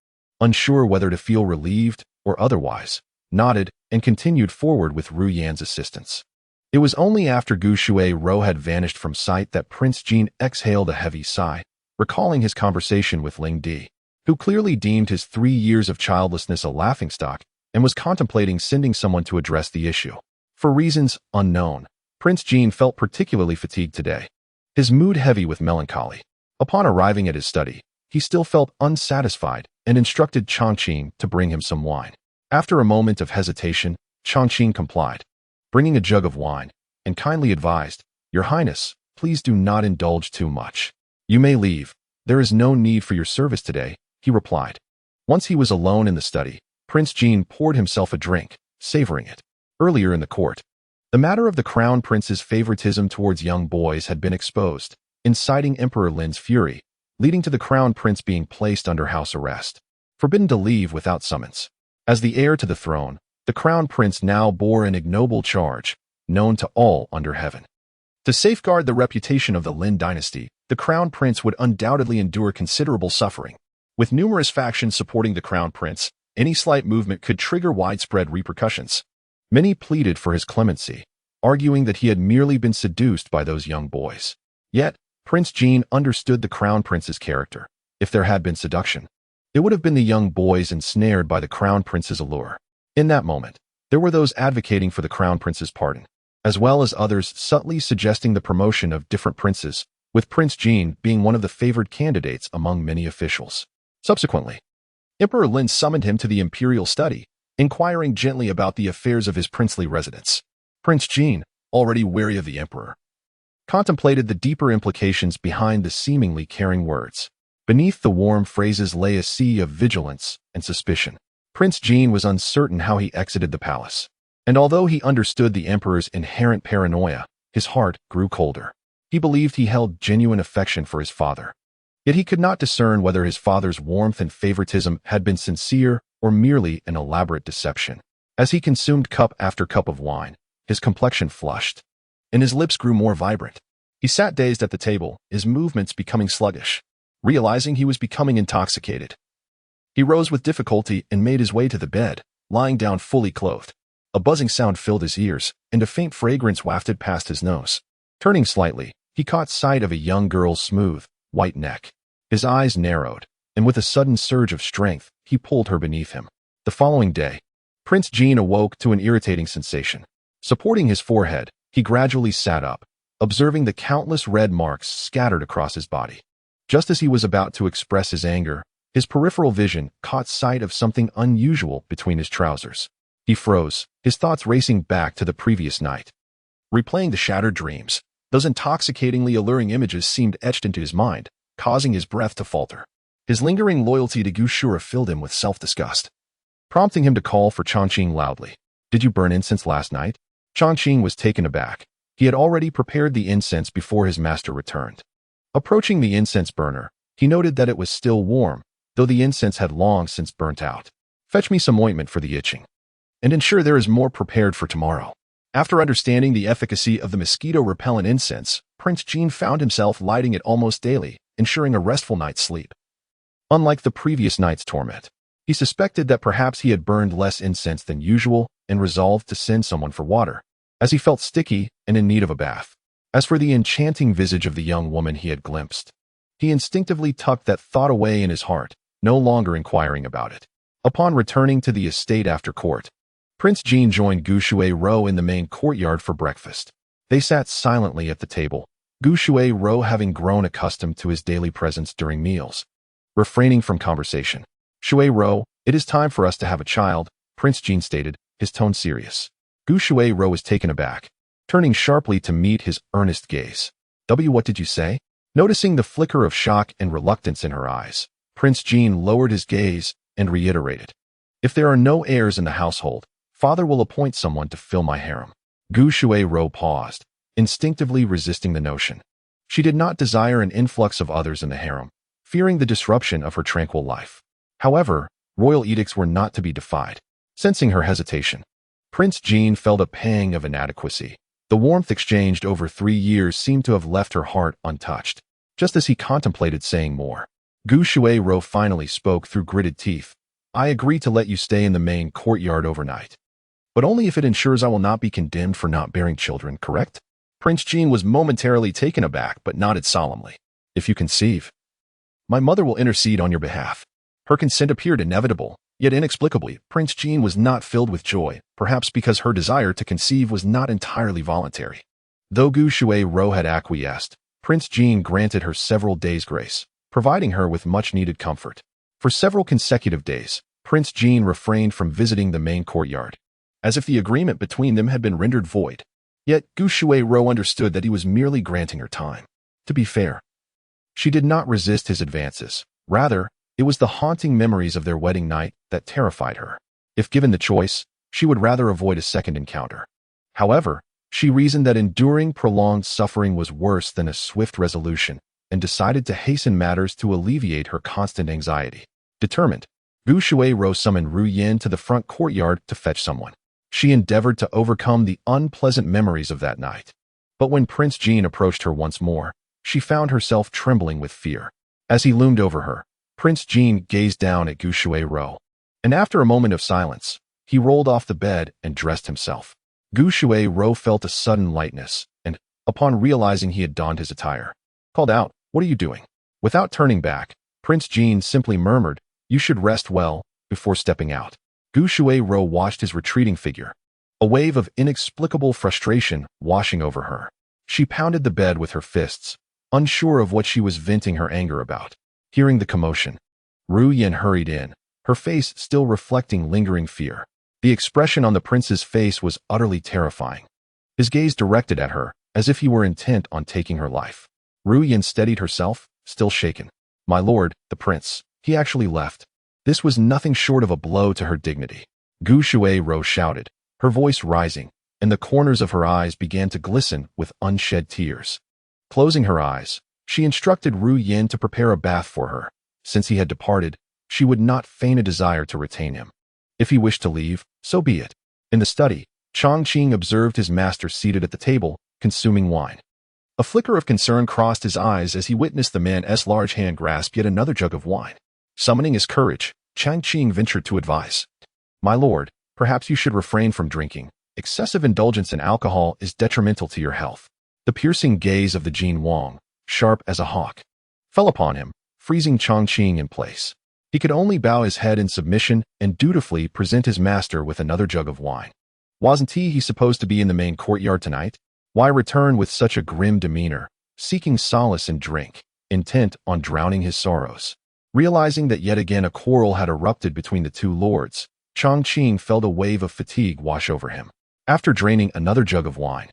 Speaker 1: unsure whether to feel relieved or otherwise, nodded and continued forward with Ru Yan's assistance. It was only after Gu Shuai-ro had vanished from sight that Prince Jin exhaled a heavy sigh, recalling his conversation with Ling Di, who clearly deemed his 3 years of childlessness a laughingstock and was contemplating sending someone to address the issue. For reasons unknown, Prince Jin felt particularly fatigued today, his mood heavy with melancholy. Upon arriving at his study, he still felt unsatisfied and instructed Changqing to bring him some wine. After a moment of hesitation, Changqing complied, bringing a jug of wine, and kindly advised, "Your Highness, please do not indulge too much. You may leave. There is no need for your service today," he replied. Once he was alone in the study, Prince Jin poured himself a drink, savoring it. Earlier in the court, the matter of the crown prince's favoritism towards young boys had been exposed, inciting Emperor Lin's fury, leading to the crown prince being placed under house arrest, forbidden to leave without summons. As the heir to the throne, the crown prince now bore an ignoble charge, known to all under heaven. To safeguard the reputation of the Lin dynasty, the crown prince would undoubtedly endure considerable suffering. With numerous factions supporting the crown prince, any slight movement could trigger widespread repercussions. Many pleaded for his clemency, arguing that he had merely been seduced by those young boys. Yet, Prince Jean understood the crown prince's character. If there had been seduction, it would have been the young boys ensnared by the crown prince's allure. In that moment, there were those advocating for the crown prince's pardon, as well as others subtly suggesting the promotion of different princes, with Prince Jean being one of the favored candidates among many officials. Subsequently, Emperor Lin summoned him to the imperial study, inquiring gently about the affairs of his princely residence. Prince Jean, already wary of the emperor, contemplated the deeper implications behind the seemingly caring words. Beneath the warm phrases lay a sea of vigilance and suspicion. Prince Jean was uncertain how he exited the palace, and although he understood the emperor's inherent paranoia, his heart grew colder. He believed he held genuine affection for his father, yet he could not discern whether his father's warmth and favoritism had been sincere or merely an elaborate deception. As he consumed cup after cup of wine, his complexion flushed, and his lips grew more vibrant. He sat dazed at the table, his movements becoming sluggish. Realizing he was becoming intoxicated, he rose with difficulty and made his way to the bed, lying down fully clothed. A buzzing sound filled his ears, and a faint fragrance wafted past his nose. Turning slightly, he caught sight of a young girl's smooth, white neck. His eyes narrowed, and with a sudden surge of strength, he pulled her beneath him. The following day, Prince Jean awoke to an irritating sensation. Supporting his forehead, he gradually sat up, observing the countless red marks scattered across his body. Just as he was about to express his anger, his peripheral vision caught sight of something unusual between his trousers. He froze, his thoughts racing back to the previous night. Replaying the shattered dreams, those intoxicatingly alluring images seemed etched into his mind, causing his breath to falter. His lingering loyalty to Gushura filled him with self-disgust, prompting him to call for Chongqing loudly. "Did you burn incense last night?" Chongqing was taken aback. He had already prepared the incense before his master returned. Approaching the incense burner, he noted that it was still warm, though the incense had long since burnt out. "Fetch me some ointment for the itching, and ensure there is more prepared for tomorrow." After understanding the efficacy of the mosquito-repellent incense, Prince Jean found himself lighting it almost daily, ensuring a restful night's sleep. Unlike the previous night's torment, he suspected that perhaps he had burned less incense than usual and resolved to send someone for water, as he felt sticky and in need of a bath. As for the enchanting visage of the young woman he had glimpsed, he instinctively tucked that thought away in his heart, no longer inquiring about it. Upon returning to the estate after court, Prince Jean joined Gu Shuai-Ro in the main courtyard for breakfast. They sat silently at the table, Gu Shuai-Ro having grown accustomed to his daily presence during meals. Refraining from conversation, "Shuai-Ro, it is time for us to have a child," Prince Jean stated, his tone serious. Gu Shuai-Ro was taken aback, turning sharply to meet his earnest gaze. What did you say?" Noticing the flicker of shock and reluctance in her eyes, Prince Jean lowered his gaze and reiterated, "If there are no heirs in the household, Father will appoint someone to fill my harem." Gu Shuai-Ro paused, instinctively resisting the notion. She did not desire an influx of others in the harem, fearing the disruption of her tranquil life. However, royal edicts were not to be defied. Sensing her hesitation, Prince Jean felt a pang of inadequacy. The warmth exchanged over 3 years seemed to have left her heart untouched. Just as he contemplated saying more, Gu Shuai-Ro finally spoke through gritted teeth. "I agree to let you stay in the main courtyard overnight, but only if it ensures I will not be condemned for not bearing children, correct?" Prince Jean was momentarily taken aback but nodded solemnly. "If you conceive, my mother will intercede on your behalf." Her consent appeared inevitable, yet inexplicably, Prince Jean was not filled with joy, perhaps because her desire to conceive was not entirely voluntary. Though Gu Shuai-Ro had acquiesced, Prince Jean granted her several days' grace, providing her with much-needed comfort. For several consecutive days, Prince Jean refrained from visiting the main courtyard, as if the agreement between them had been rendered void. Yet Gu Shuai-Ro understood that he was merely granting her time. To be fair, she did not resist his advances. Rather, it was the haunting memories of their wedding night that terrified her. If given the choice, she would rather avoid a second encounter. However, she reasoned that enduring prolonged suffering was worse than a swift resolution, and decided to hasten matters to alleviate her constant anxiety. Determined, Gu Shuai-Ro summoned Ru Yin to the front courtyard to fetch someone. She endeavored to overcome the unpleasant memories of that night. But when Prince Jean approached her once more, she found herself trembling with fear. As he loomed over her, Prince Jean gazed down at Gu Shuai-Ro, and after a moment of silence, He rolled off the bed and dressed himself. Gu Shuai-ro felt a sudden lightness, and, upon realizing he had donned his attire, called out, "What are you doing?" Without turning back, Prince Jean simply murmured, "You should rest well," before stepping out. Gu Shuai-ro watched his retreating figure, a wave of inexplicable frustration washing over her. She pounded the bed with her fists, unsure of what she was venting her anger about. Hearing the commotion, Ru Yin hurried in, her face still reflecting lingering fear. The expression on the prince's face was utterly terrifying, his gaze directed at her, as if he were intent on taking her life. Ru Yin steadied herself, still shaken. "My lord, the prince, he actually left." This was nothing short of a blow to her dignity. Gu Shuai-ro shouted, her voice rising, and the corners of her eyes began to glisten with unshed tears. Closing her eyes, she instructed Ru Yin to prepare a bath for her. Since he had departed, she would not feign a desire to retain him. If he wished to leave, so be it. In the study, Chongqing observed his master seated at the table, consuming wine. A flicker of concern crossed his eyes as he witnessed the man's large hand grasp yet another jug of wine. Summoning his courage, Chongqing ventured to advise, "My lord, perhaps you should refrain from drinking. Excessive indulgence in alcohol is detrimental to your health." The piercing gaze of the Jin Wang, sharp as a hawk, fell upon him, freezing Chongqing in place. He could only bow his head in submission and dutifully present his master with another jug of wine. Wasn't he supposed to be in the main courtyard tonight? Why return with such a grim demeanor, seeking solace in drink, intent on drowning his sorrows? Realizing that yet again a quarrel had erupted between the two lords, Chongqing felt a wave of fatigue wash over him. After draining another jug of wine,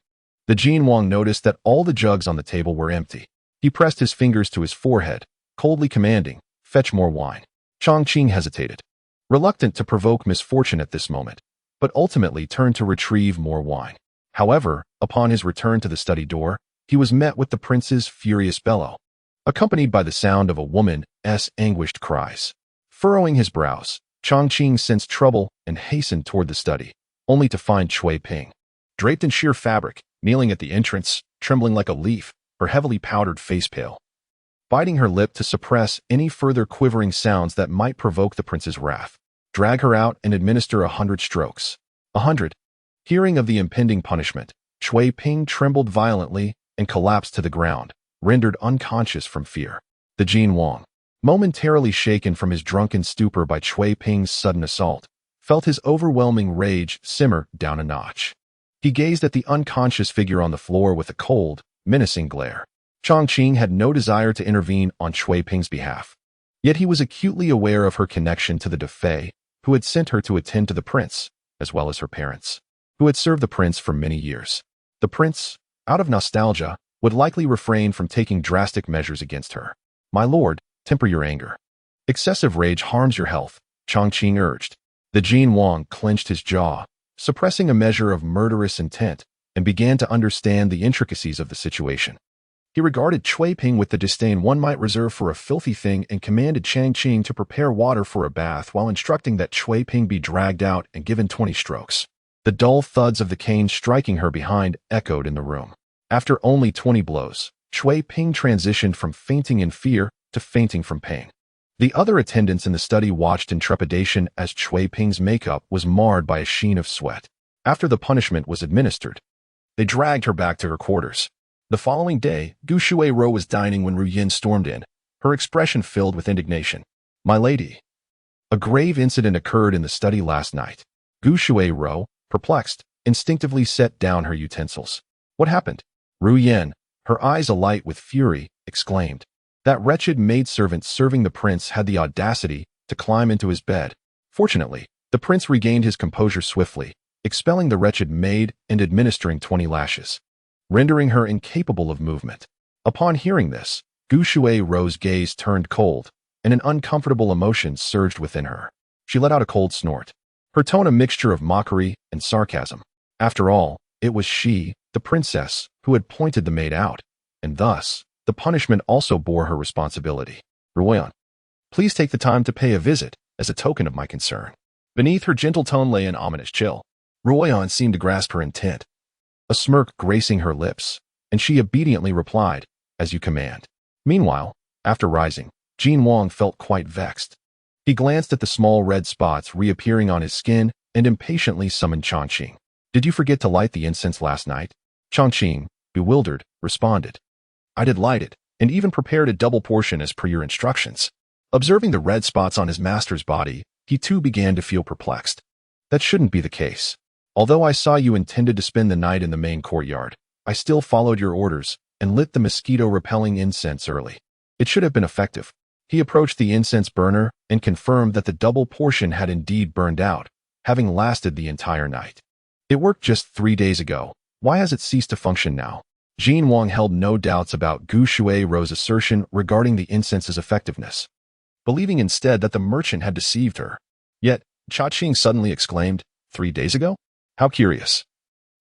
Speaker 1: the Jin Wang noticed that all the jugs on the table were empty. He pressed his fingers to his forehead, coldly commanding, "Fetch more wine." Chongqing hesitated, reluctant to provoke misfortune at this moment, but ultimately turned to retrieve more wine. However, upon his return to the study door, he was met with the prince's furious bellow, accompanied by the sound of a woman's anguished cries. Furrowing his brows, Chongqing sensed trouble and hastened toward the study, only to find Cui Ping, draped in sheer fabric, kneeling at the entrance, trembling like a leaf, her heavily powdered face pale, biting her lip to suppress any further quivering sounds that might provoke the prince's wrath. "Drag her out and administer 100 strokes." 100. Hearing of the impending punishment, Cui Ping trembled violently and collapsed to the ground, rendered unconscious from fear. The Jin Wang, momentarily shaken from his drunken stupor by Cui Ping's sudden assault, felt his overwhelming rage simmer down a notch. He gazed at the unconscious figure on the floor with a cold, menacing glare. Chongqing had no desire to intervene on Cui Ping's behalf. Yet he was acutely aware of her connection to the Defei, who had sent her to attend to the prince, as well as her parents, who had served the prince for many years. The prince, out of nostalgia, would likely refrain from taking drastic measures against her. "My lord, temper your anger. Excessive rage harms your health," Chongqing urged. The Jin Wang clenched his jaw, suppressing a measure of murderous intent, and began to understand the intricacies of the situation. He regarded Cui Ping with the disdain one might reserve for a filthy thing and commanded Chongqing to prepare water for a bath while instructing that Cui Ping be dragged out and given 20 strokes. The dull thuds of the cane striking her behind echoed in the room. After only 20 blows, Cui Ping transitioned from fainting in fear to fainting from pain. The other attendants in the study watched in trepidation as Cui Ping's makeup was marred by a sheen of sweat. After the punishment was administered, they dragged her back to her quarters. The following day, Gu Shuai-ro was dining when Ru Yin stormed in, her expression filled with indignation. "My lady, a grave incident occurred in the study last night." Gu Shuai-ro, perplexed, instinctively set down her utensils. "What happened?" Ru Yin, her eyes alight with fury, exclaimed. "That wretched maidservant serving the prince had the audacity to climb into his bed. Fortunately, the prince regained his composure swiftly, expelling the wretched maid and administering 20 lashes, rendering her incapable of movement." Upon hearing this, Gu Shuai-ro's gaze turned cold, and an uncomfortable emotion surged within her. She let out a cold snort, her tone a mixture of mockery and sarcasm. After all, it was she, the princess, who had pointed the maid out, and thus, the punishment also bore her responsibility. "Ruoyan, please take the time to pay a visit, as a token of my concern." Beneath her gentle tone lay an ominous chill. Ruoyan seemed to grasp her intent, a smirk gracing her lips, and she obediently replied, "As you command." Meanwhile, after rising, Jin Wang felt quite vexed. He glanced at the small red spots reappearing on his skin and impatiently summoned Changqing. "Did you forget to light the incense last night?" Changqing, bewildered, responded. "I did light it, and even prepared a double portion as per your instructions." Observing the red spots on his master's body, he too began to feel perplexed. That shouldn't be the case. Although I saw you intended to spend the night in the main courtyard, I still followed your orders and lit the mosquito-repelling incense early. It should have been effective. He approached the incense burner and confirmed that the double portion had indeed burned out, having lasted the entire night. It worked just 3 days ago. Why has it ceased to function now? Jin Wang held no doubts about Gu Shuirou's assertion regarding the incense's effectiveness, believing instead that the merchant had deceived her. Yet, Changqing suddenly exclaimed, 3 days ago? How curious.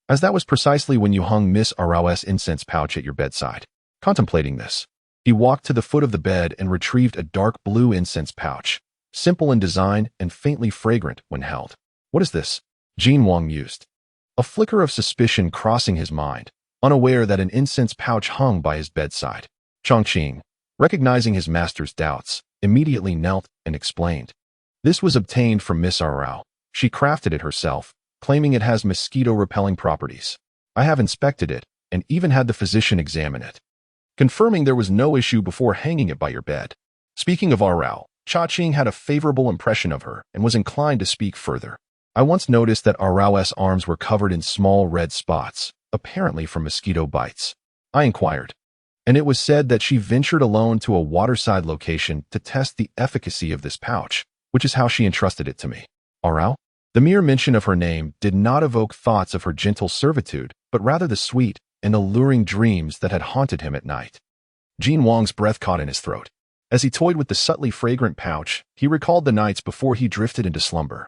Speaker 1: As that was precisely when you hung Miss Arao's incense pouch at your bedside. Contemplating this, he walked to the foot of the bed and retrieved a dark blue incense pouch, simple in design and faintly fragrant when held. What is this? Jin Wang mused, a flicker of suspicion crossing his mind, unaware that an incense pouch hung by his bedside. Changqing, recognizing his master's doubts, immediately knelt and explained. This was obtained from Miss Arao. She crafted it herself, claiming it has mosquito-repelling properties. I have inspected it and even had the physician examine it, confirming there was no issue before hanging it by your bed. Speaking of Arao, Changqing had a favorable impression of her and was inclined to speak further. I once noticed that Arao's arms were covered in small red spots, apparently from mosquito bites. I inquired, and it was said that she ventured alone to a waterside location to test the efficacy of this pouch, which is how she entrusted it to me. Arao? The mere mention of her name did not evoke thoughts of her gentle servitude, but rather the sweet and alluring dreams that had haunted him at night. Jin Wang's breath caught in his throat. As he toyed with the subtly fragrant pouch, he recalled the nights before he drifted into slumber,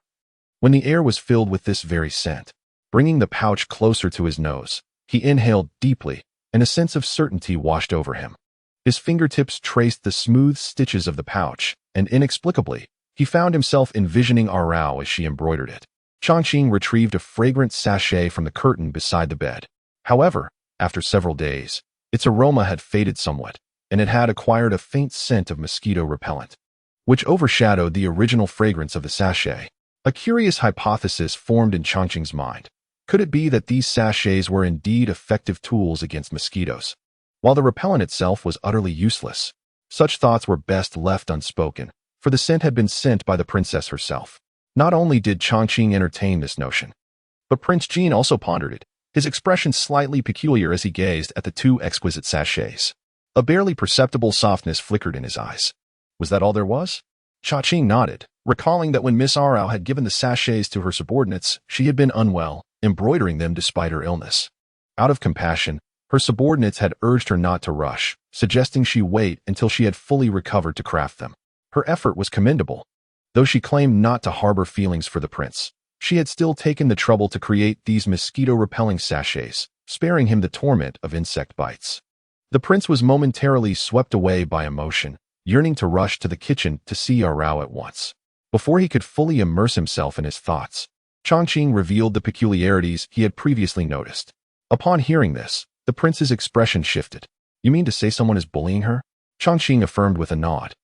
Speaker 1: when the air was filled with this very scent. Bringing the pouch closer to his nose, he inhaled deeply, and a sense of certainty washed over him. His fingertips traced the smooth stitches of the pouch, and inexplicably, he found himself envisioning Arao as she embroidered it. Changqing retrieved a fragrant sachet from the curtain beside the bed. However, after several days, its aroma had faded somewhat, and it had acquired a faint scent of mosquito repellent, which overshadowed the original fragrance of the sachet. A curious hypothesis formed in Changqing's mind. Could it be that these sachets were indeed effective tools against mosquitoes, while the repellent itself was utterly useless? Such thoughts were best left unspoken, for the scent had been sent by the princess herself. Not only did Changqing entertain this notion, but Prince Jin also pondered it, his expression slightly peculiar as he gazed at the 2 exquisite sachets. A barely perceptible softness flickered in his eyes. Was that all there was? Changqing nodded, recalling that when Miss Arao had given the sachets to her subordinates, she had been unwell, embroidering them despite her illness. Out of compassion, her subordinates had urged her not to rush, suggesting she wait until she had fully recovered to craft them. Her effort was commendable. Though she claimed not to harbor feelings for the prince, she had still taken the trouble to create these mosquito-repelling sachets, sparing him the torment of insect bites. The prince was momentarily swept away by emotion, yearning to rush to the kitchen to see Arao at once. Before he could fully immerse himself in his thoughts, Changqing revealed the peculiarities he had previously noticed. Upon hearing this, the prince's expression shifted. You mean to say someone is bullying her? Changqing affirmed with a nod,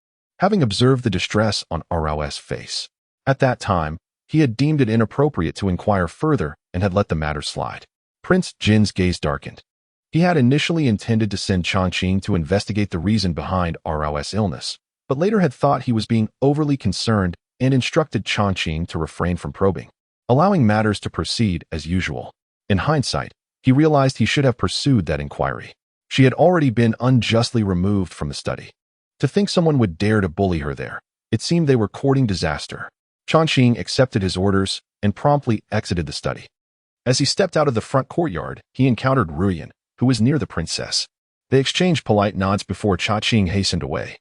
Speaker 1: having observed the distress on Arao's face. At that time, he had deemed it inappropriate to inquire further and had let the matter slide. Prince Jin's gaze darkened. He had initially intended to send Changqing to investigate the reason behind Arao's illness, but later had thought he was being overly concerned and instructed Changqing to refrain from probing, allowing matters to proceed as usual. In hindsight, he realized he should have pursued that inquiry. She had already been unjustly removed from the study. To think someone would dare to bully her there, it seemed they were courting disaster. Changqing accepted his orders and promptly exited the study. As he stepped out of the front courtyard, he encountered Ruyan, who was near the princess. They exchanged polite nods before Changqing hastened away.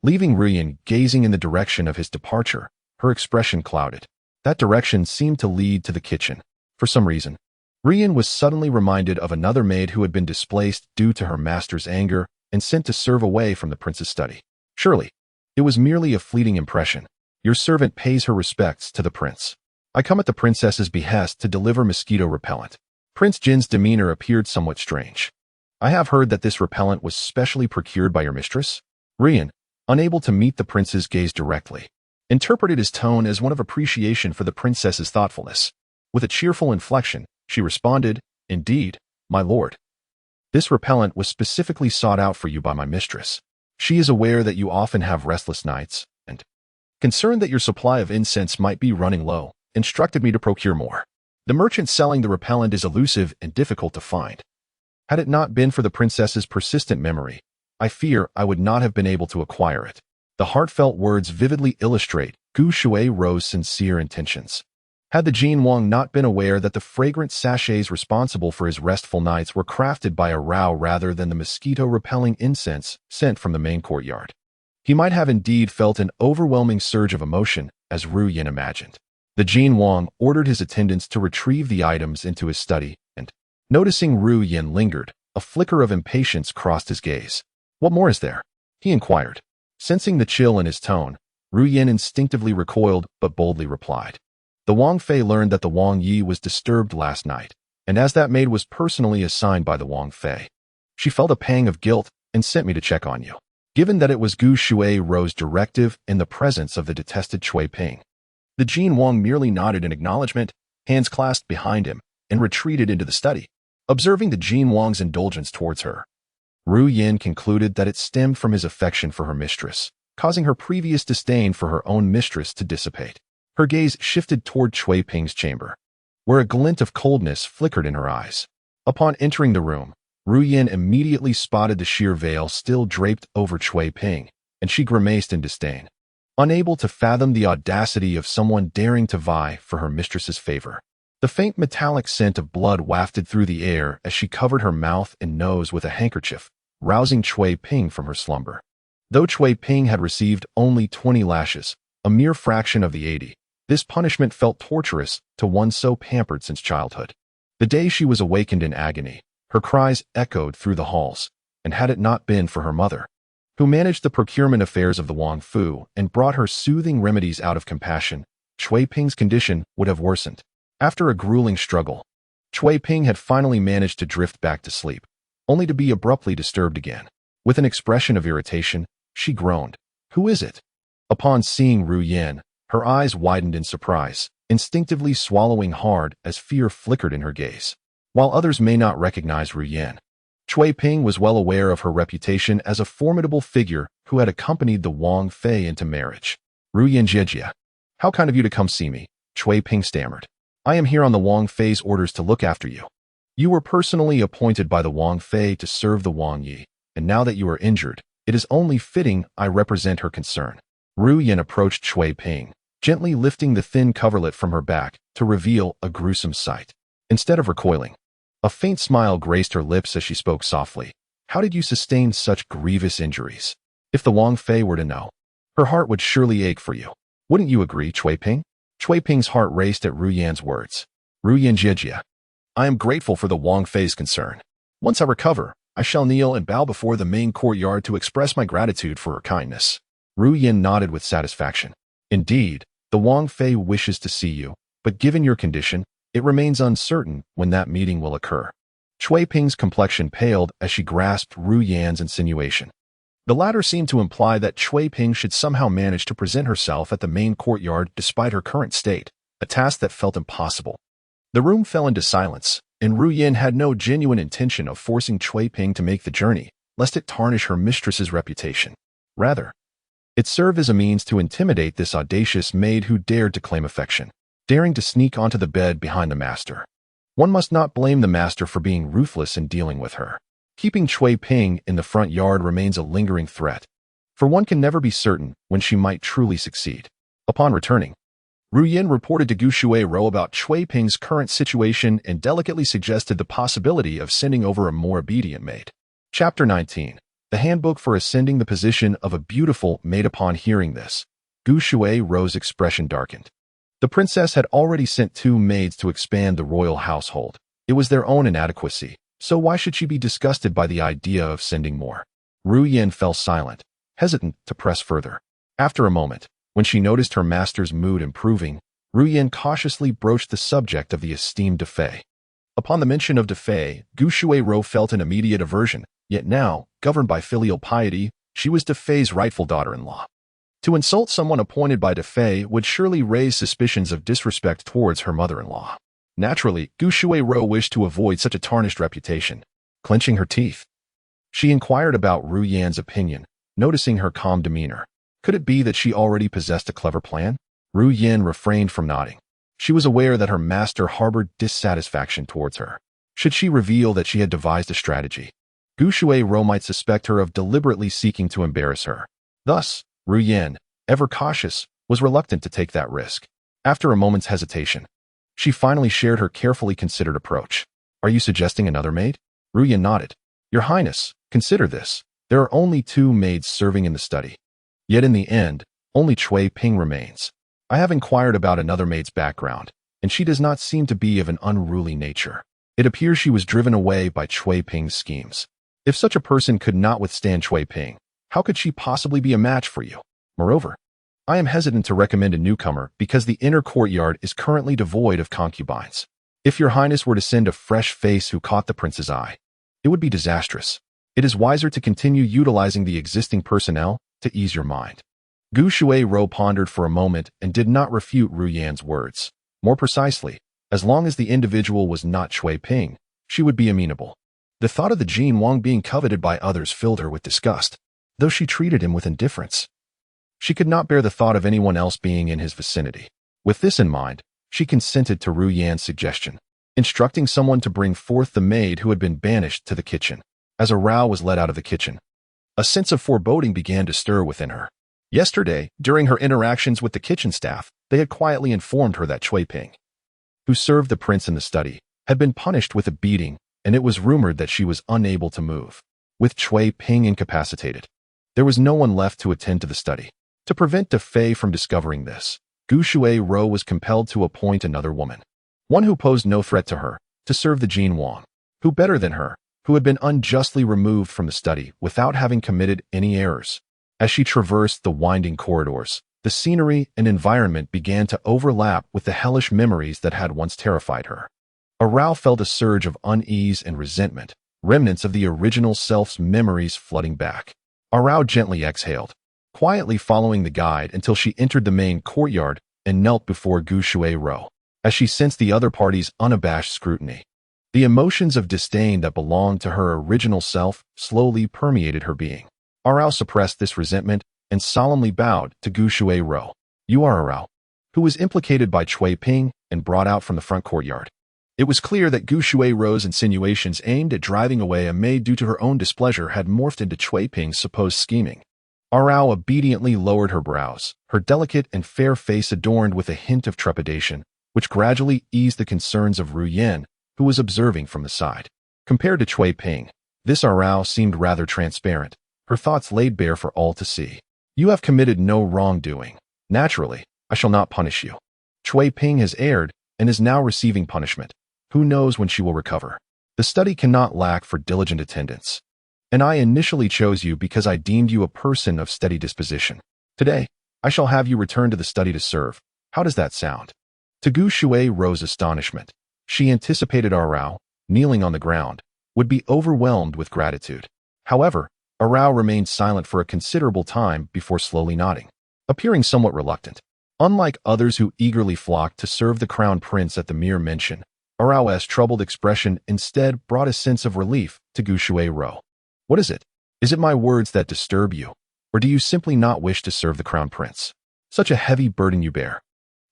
Speaker 1: Leaving Ruyan gazing in the direction of his departure, her expression clouded. That direction seemed to lead to the kitchen. For some reason, Ruyan was suddenly reminded of another maid who had been displaced due to her master's anger and sent to serve away from the prince's study. Surely, it was merely a fleeting impression. Your servant pays her respects to the prince. I come at the princess's behest to deliver mosquito repellent. Prince Jin's demeanor appeared somewhat strange. I have heard that this repellent was specially procured by your mistress? Ruyan, unable to meet the prince's gaze directly, interpreted his tone as one of appreciation for the princess's thoughtfulness. With a cheerful inflection, she responded, "Indeed, my lord. This repellent was specifically sought out for you by my mistress. She is aware that you often have restless nights, and, concerned that your supply of incense might be running low, instructed me to procure more. The merchant selling the repellent is elusive and difficult to find. Had it not been for the princess's persistent memory, I fear I would not have been able to acquire it." The heartfelt words vividly illustrate Gu Shui's sincere intentions. Had the Jin Wang not been aware that the fragrant sachets responsible for his restful nights were crafted by a Rao rather than the mosquito-repelling incense sent from the main courtyard, he might have indeed felt an overwhelming surge of emotion, as Ru Yin imagined. The Jin Wang ordered his attendants to retrieve the items into his study, and, noticing Ru Yin lingered, a flicker of impatience crossed his gaze. "What more is there?" he inquired. Sensing the chill in his tone, Ru Yin instinctively recoiled but boldly replied. "The Wang Fei learned that the Wang Yi was disturbed last night, and as that maid was personally assigned by the Wang Fei, she felt a pang of guilt and sent me to check on you." Given that it was Gu Shui's directive in the presence of the detested Cui Ping, the Jin Wang merely nodded in acknowledgement, hands clasped behind him, and retreated into the study. Observing the Jin Wang's indulgence towards her, Ru Yin concluded that it stemmed from his affection for her mistress, causing her previous disdain for her own mistress to dissipate. Her gaze shifted toward Cui Ping's chamber, where a glint of coldness flickered in her eyes. Upon entering the room, Ru Yin immediately spotted the sheer veil still draped over Cui Ping, and she grimaced in disdain, unable to fathom the audacity of someone daring to vie for her mistress's favor. The faint metallic scent of blood wafted through the air as she covered her mouth and nose with a handkerchief, rousing Cui Ping from her slumber. Though Cui Ping had received only 20 lashes, a mere fraction of the 80, this punishment felt torturous to one so pampered since childhood. The day she was awakened in agony, her cries echoed through the halls, and had it not been for her mother, who managed the procurement affairs of the Wang Fu and brought her soothing remedies out of compassion, Cui Ping's condition would have worsened. After a grueling struggle, Cui Ping had finally managed to drift back to sleep, only to be abruptly disturbed again. With an expression of irritation, she groaned, "Who is it?" Upon seeing Ru Yin, her eyes widened in surprise, instinctively swallowing hard as fear flickered in her gaze. While others may not recognize Ru Yin, Cui Ping was well aware of her reputation as a formidable figure who had accompanied the Wang Fei into marriage. "Ru Yin Jijia, how kind of you to come see me," Cui Ping stammered. "I am here on the Wang Fei's orders to look after you. You were personally appointed by the Wang Fei to serve the Wang Yi, and now that you are injured, it is only fitting I represent her concern." Ru Yin approached Cui Ping, gently lifting the thin coverlet from her back to reveal a gruesome sight. Instead of recoiling, a faint smile graced her lips as she spoke softly. "How did you sustain such grievous injuries? If the Wang Fei were to know, her heart would surely ache for you. Wouldn't you agree, Cui Ping?" Cui Ping's heart raced at Ru Yan's words. "Ru Yin Jijia, I am grateful for the Wang Fei's concern. Once I recover, I shall kneel and bow before the main courtyard to express my gratitude for her kindness." Ru Yin nodded with satisfaction. "Indeed, the Wang Fei wishes to see you, but given your condition, it remains uncertain when that meeting will occur." Cui Ping's complexion paled as she grasped Ru Yan's insinuation. The latter seemed to imply that Cui Ping should somehow manage to present herself at the main courtyard despite her current state, a task that felt impossible. The room fell into silence, and Ru Yin had no genuine intention of forcing Cui Ping to make the journey, lest it tarnish her mistress's reputation. Rather, it served as a means to intimidate this audacious maid who dared to claim affection, daring to sneak onto the bed behind the master. One must not blame the master for being ruthless in dealing with her. Keeping Cui Ping in the front yard remains a lingering threat, for one can never be certain when she might truly succeed. Upon returning, Ru Yin reported to Gu Shui about Cui Ping's current situation and delicately suggested the possibility of sending over a more obedient maid. Chapter 19. The Handbook for Ascending the Position of a Beautiful Maid. Upon hearing this, Gu Shui's expression darkened. The princess had already sent 2 maids to expand the royal household. It was their own inadequacy, so why should she be disgusted by the idea of sending more? Ru Yin fell silent, hesitant to press further. After a moment, when she noticed her master's mood improving, Ru Yin cautiously broached the subject of the esteemed De Fei. Upon the mention of De Fei, Gu Shui felt an immediate aversion, yet now, governed by filial piety, she was De Fei's rightful daughter-in-law. To insult someone appointed by Defei would surely raise suspicions of disrespect towards her mother-in-law. Naturally, Gu Shuai-ro wished to avoid such a tarnished reputation. Clenching her teeth, she inquired about Ru Yan's opinion, noticing her calm demeanor. Could it be that she already possessed a clever plan? Ru Yan refrained from nodding. She was aware that her master harbored dissatisfaction towards her. Should she reveal that she had devised a strategy, Gu Shuai-ro might suspect her of deliberately seeking to embarrass her. Thus, Ru Yan, ever cautious, was reluctant to take that risk. After a moment's hesitation, she finally shared her carefully considered approach. Are you suggesting another maid? Ru Yan nodded. Your Highness, consider this. There are only 2 maids serving in the study. Yet in the end, only Cui Ping remains. I have inquired about another maid's background, and she does not seem to be of an unruly nature. It appears she was driven away by Cui Ping's schemes. If such a person could not withstand Cui Ping, how could she possibly be a match for you? Moreover, I am hesitant to recommend a newcomer because the inner courtyard is currently devoid of concubines. If your Highness were to send a fresh face who caught the prince's eye, it would be disastrous. It is wiser to continue utilizing the existing personnel to ease your mind. Gu Shuai-ro pondered for a moment and did not refute Ru Yan's words. More precisely, as long as the individual was not Cui Ping, she would be amenable. The thought of the Jin Wang being coveted by others filled her with disgust, though she treated him with indifference. She could not bear the thought of anyone else being in his vicinity. With this in mind, she consented to Ru Yan's suggestion, instructing someone to bring forth the maid who had been banished to the kitchen. As a Rao was led out of the kitchen, a sense of foreboding began to stir within her. Yesterday, during her interactions with the kitchen staff, they had quietly informed her that Cui Ping, who served the prince in the study, had been punished with a beating, and it was rumored that she was unable to move. With Cui Ping incapacitated, there was no one left to attend to the study. To prevent Defei from discovering this, Gu Shuai-ro was compelled to appoint another woman, one who posed no threat to her, to serve the Jin Wang, who better than her, who had been unjustly removed from the study without having committed any errors. As she traversed the winding corridors, the scenery and environment began to overlap with the hellish memories that had once terrified her. Arao felt a surge of unease and resentment, remnants of the original self's memories flooding back. Arao gently exhaled, quietly following the guide until she entered the main courtyard and knelt before Gu Shuai-ro. As she sensed the other party's unabashed scrutiny, the emotions of disdain that belonged to her original self slowly permeated her being. Arao suppressed this resentment and solemnly bowed to Gu Shuai-ro. You are Arao, who was implicated by Cui Ping and brought out from the front courtyard. It was clear that Gu Shuai-ro's insinuations aimed at driving away a maid due to her own displeasure had morphed into Cui Ping's supposed scheming. Arao obediently lowered her brows, her delicate and fair face adorned with a hint of trepidation, which gradually eased the concerns of Ru Yan, who was observing from the side. Compared to Cui Ping, this Arao seemed rather transparent, her thoughts laid bare for all to see. You have committed no wrongdoing. Naturally, I shall not punish you. Cui Ping has erred and is now receiving punishment. Who knows when she will recover? The study cannot lack for diligent attendance. And I initially chose you because I deemed you a person of steady disposition. Today, I shall have you return to the study to serve. How does that sound? To Gu Shuai-ro's astonishment, she anticipated Arao, kneeling on the ground, would be overwhelmed with gratitude. However, Arao remained silent for a considerable time before slowly nodding, appearing somewhat reluctant. Unlike others who eagerly flocked to serve the crown prince at the mere mention, Arao's troubled expression instead brought a sense of relief to Gu Shuai-ro. What is it? Is it my words that disturb you, or do you simply not wish to serve the crown prince? Such a heavy burden you bear.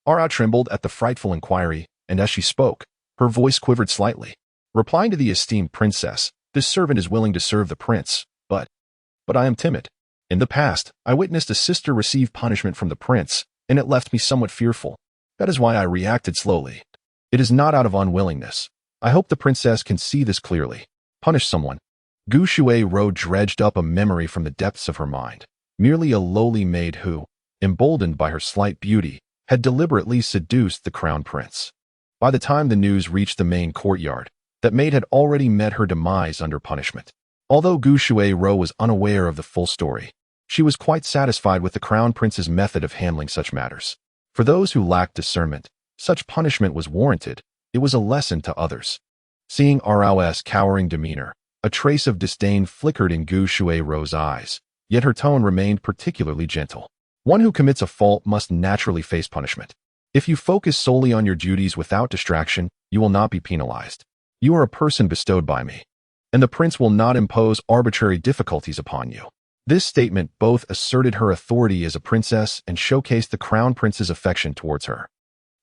Speaker 1: Arao trembled at the frightful inquiry, and as she spoke, her voice quivered slightly. Replying to the esteemed princess, this servant is willing to serve the prince, but I am timid. In the past, I witnessed a sister receive punishment from the prince, and it left me somewhat fearful. That is why I reacted slowly. It is not out of unwillingness. I hope the princess can see this clearly. Punish someone. Gu Shuai-ro dredged up a memory from the depths of her mind. Merely a lowly maid who, emboldened by her slight beauty, had deliberately seduced the crown prince. By the time the news reached the main courtyard, that maid had already met her demise under punishment. Although Gu Shuai-ro was unaware of the full story, she was quite satisfied with the crown prince's method of handling such matters. For those who lacked discernment, such punishment was warranted. It was a lesson to others. Seeing Arao's cowering demeanor, a trace of disdain flickered in Gu Shuai-ro's eyes, yet her tone remained particularly gentle. One who commits a fault must naturally face punishment. If you focus solely on your duties without distraction, you will not be penalized. You are a person bestowed by me, and the prince will not impose arbitrary difficulties upon you. This statement both asserted her authority as a princess and showcased the crown prince's affection towards her.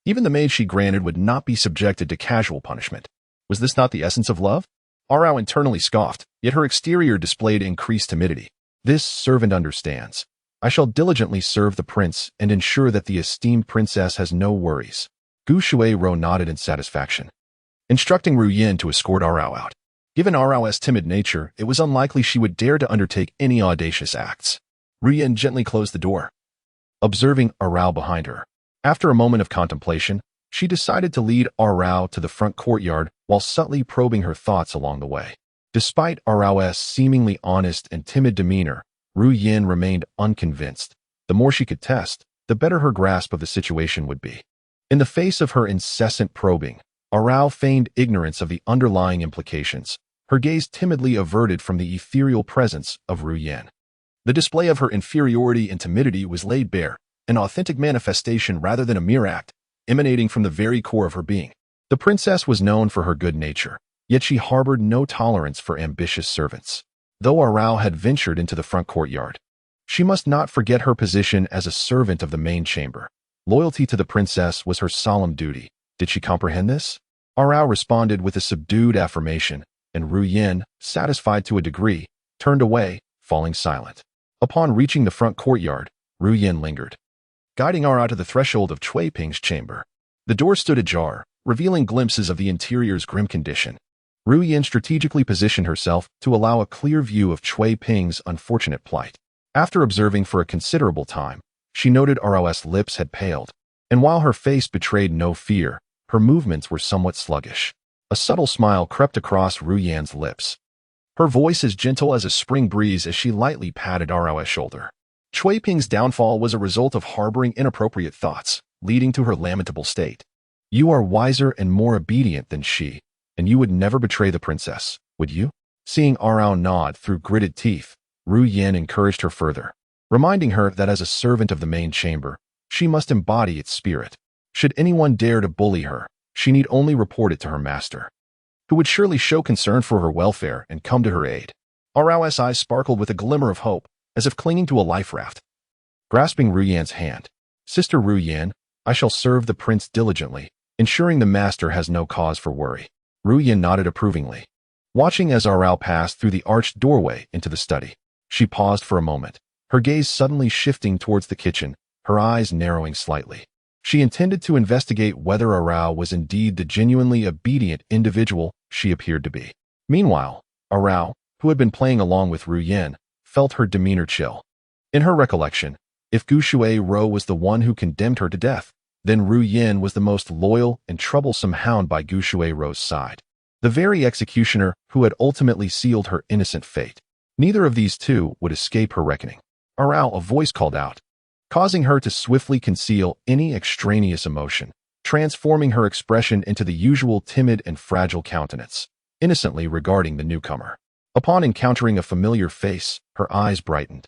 Speaker 1: Even the maid she granted would not be subjected to casual punishment. Was this not the essence of love? Arao internally scoffed, yet her exterior displayed increased timidity. This servant understands. I shall diligently serve the prince and ensure that the esteemed princess has no worries. Gu Shuai-ro nodded in satisfaction, instructing Ru Yin to escort Arao out. Given Arao's timid nature, it was unlikely she would dare to undertake any audacious acts. Ru Yin gently closed the door, observing Arao behind her. After a moment of contemplation, she decided to lead Arao to the front courtyard while subtly probing her thoughts along the way. Despite Arao's seemingly honest and timid demeanor, Ru Yin remained unconvinced. The more she could test, the better her grasp of the situation would be. In the face of her incessant probing, Arao feigned ignorance of the underlying implications, her gaze timidly averted from the ethereal presence of Ru Yin. The display of her inferiority and timidity was laid bare, an authentic manifestation rather than a mere act, emanating from the very core of her being. The princess was known for her good nature, yet she harbored no tolerance for ambitious servants. Though Arao had ventured into the front courtyard, she must not forget her position as a servant of the main chamber. Loyalty to the princess was her solemn duty. Did she comprehend this? Arao responded with a subdued affirmation, and Ru Yin, satisfied to a degree, turned away, falling silent. Upon reaching the front courtyard, Ru Yin lingered, guiding Arao to the threshold of Cui Ping's chamber. The door stood ajar, revealing glimpses of the interior's grim condition. Ru Yin strategically positioned herself to allow a clear view of Cui Ping's unfortunate plight. After observing for a considerable time, she noted Arao's lips had paled, and while her face betrayed no fear, her movements were somewhat sluggish. A subtle smile crept across Ru Yin's lips, her voice as gentle as a spring breeze as she lightly patted Arao's shoulder. Cui Ping's downfall was a result of harboring inappropriate thoughts, leading to her lamentable state. You are wiser and more obedient than she, and you would never betray the princess, would you? Seeing Arao nod through gritted teeth, Ru Yin encouraged her further, reminding her that as a servant of the main chamber, she must embody its spirit. Should anyone dare to bully her, she need only report it to her master, who would surely show concern for her welfare and come to her aid. Arao's eyes sparkled with a glimmer of hope, as if clinging to a life raft. Grasping Ru Yin's hand, Sister Ru Yin, I shall serve the prince diligently, ensuring the master has no cause for worry. Ru Yin nodded approvingly, watching as Arao passed through the arched doorway into the study. She paused for a moment, her gaze suddenly shifting towards the kitchen, her eyes narrowing slightly. She intended to investigate whether Arao was indeed the genuinely obedient individual she appeared to be. Meanwhile, Arao, who had been playing along with Ru Yin, felt her demeanor chill. In her recollection, if Gu Shuai-ro was the one who condemned her to death, then Ru Yin was the most loyal and troublesome hound by Gu Shuai-ro's side, the very executioner who had ultimately sealed her innocent fate. Neither of these two would escape her reckoning. Arao, a voice called out, causing her to swiftly conceal any extraneous emotion, transforming her expression into the usual timid and fragile countenance, innocently regarding the newcomer. Upon encountering a familiar face, her eyes brightened,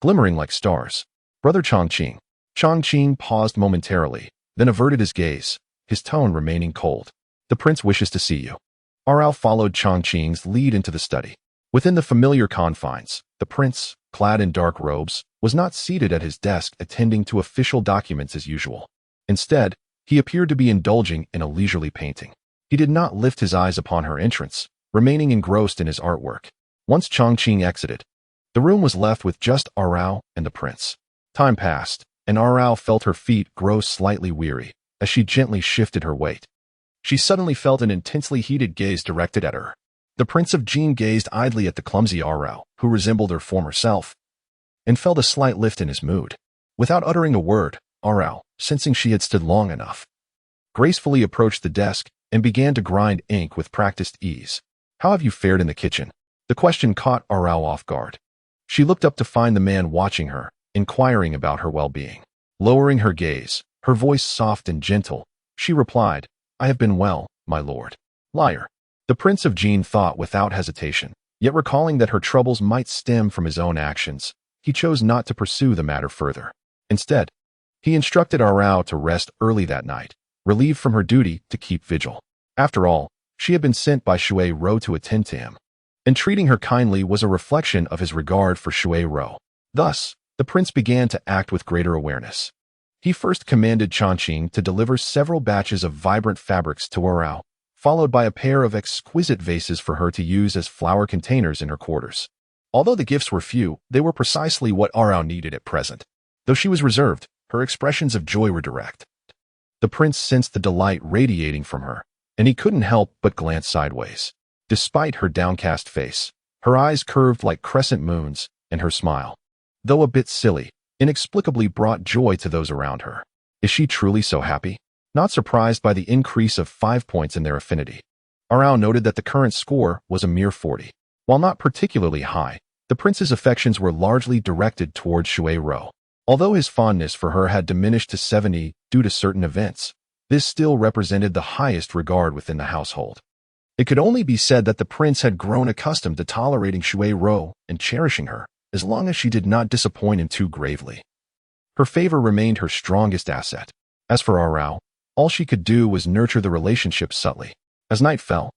Speaker 1: glimmering like stars. Brother Chongqing. Chongqing paused momentarily, then averted his gaze, his tone remaining cold. The prince wishes to see you. Arao followed Chongqing's lead into the study. Within the familiar confines, the prince, clad in dark robes, was not seated at his desk attending to official documents as usual. Instead, he appeared to be indulging in a leisurely painting. He did not lift his eyes upon her entrance, remaining engrossed in his artwork. Once Chongqing exited, the room was left with just Arao and the prince. Time passed, and Arao felt her feet grow slightly weary as she gently shifted her weight. She suddenly felt an intensely heated gaze directed at her. The Prince of Jin gazed idly at the clumsy Arao, who resembled her former self, and felt a slight lift in his mood. Without uttering a word, Arao, sensing she had stood long enough, gracefully approached the desk and began to grind ink with practiced ease. How have you fared in the kitchen? The question caught Arao off guard. She looked up to find the man watching her, inquiring about her well-being. Lowering her gaze, her voice soft and gentle, she replied, I have been well, my lord. Liar. The Prince of Jin thought without hesitation, yet recalling that her troubles might stem from his own actions, he chose not to pursue the matter further. Instead, he instructed Arao to rest early that night, relieved from her duty to keep vigil. After all, she had been sent by Shui Rou to attend to him, and treating her kindly was a reflection of his regard for Shui Rou. Thus, the prince began to act with greater awareness. He first commanded Changqing to deliver several batches of vibrant fabrics to Arao, followed by a pair of exquisite vases for her to use as flower containers in her quarters. Although the gifts were few, they were precisely what Arao needed at present. Though she was reserved, her expressions of joy were direct. The prince sensed the delight radiating from her, and he couldn't help but glance sideways. Despite her downcast face, her eyes curved like crescent moons, and her smile, though a bit silly, inexplicably brought joy to those around her. Is she truly so happy? Not surprised by the increase of 5 points in their affinity, Arao noted that the current score was a mere 40. While not particularly high, the prince's affections were largely directed towards Shui Rou. Although his fondness for her had diminished to 70 due to certain events, this still represented the highest regard within the household. It could only be said that the prince had grown accustomed to tolerating Shui Rou and cherishing her, as long as she did not disappoint him too gravely. Her favor remained her strongest asset. As for Arao, all she could do was nurture the relationship subtly. As night fell,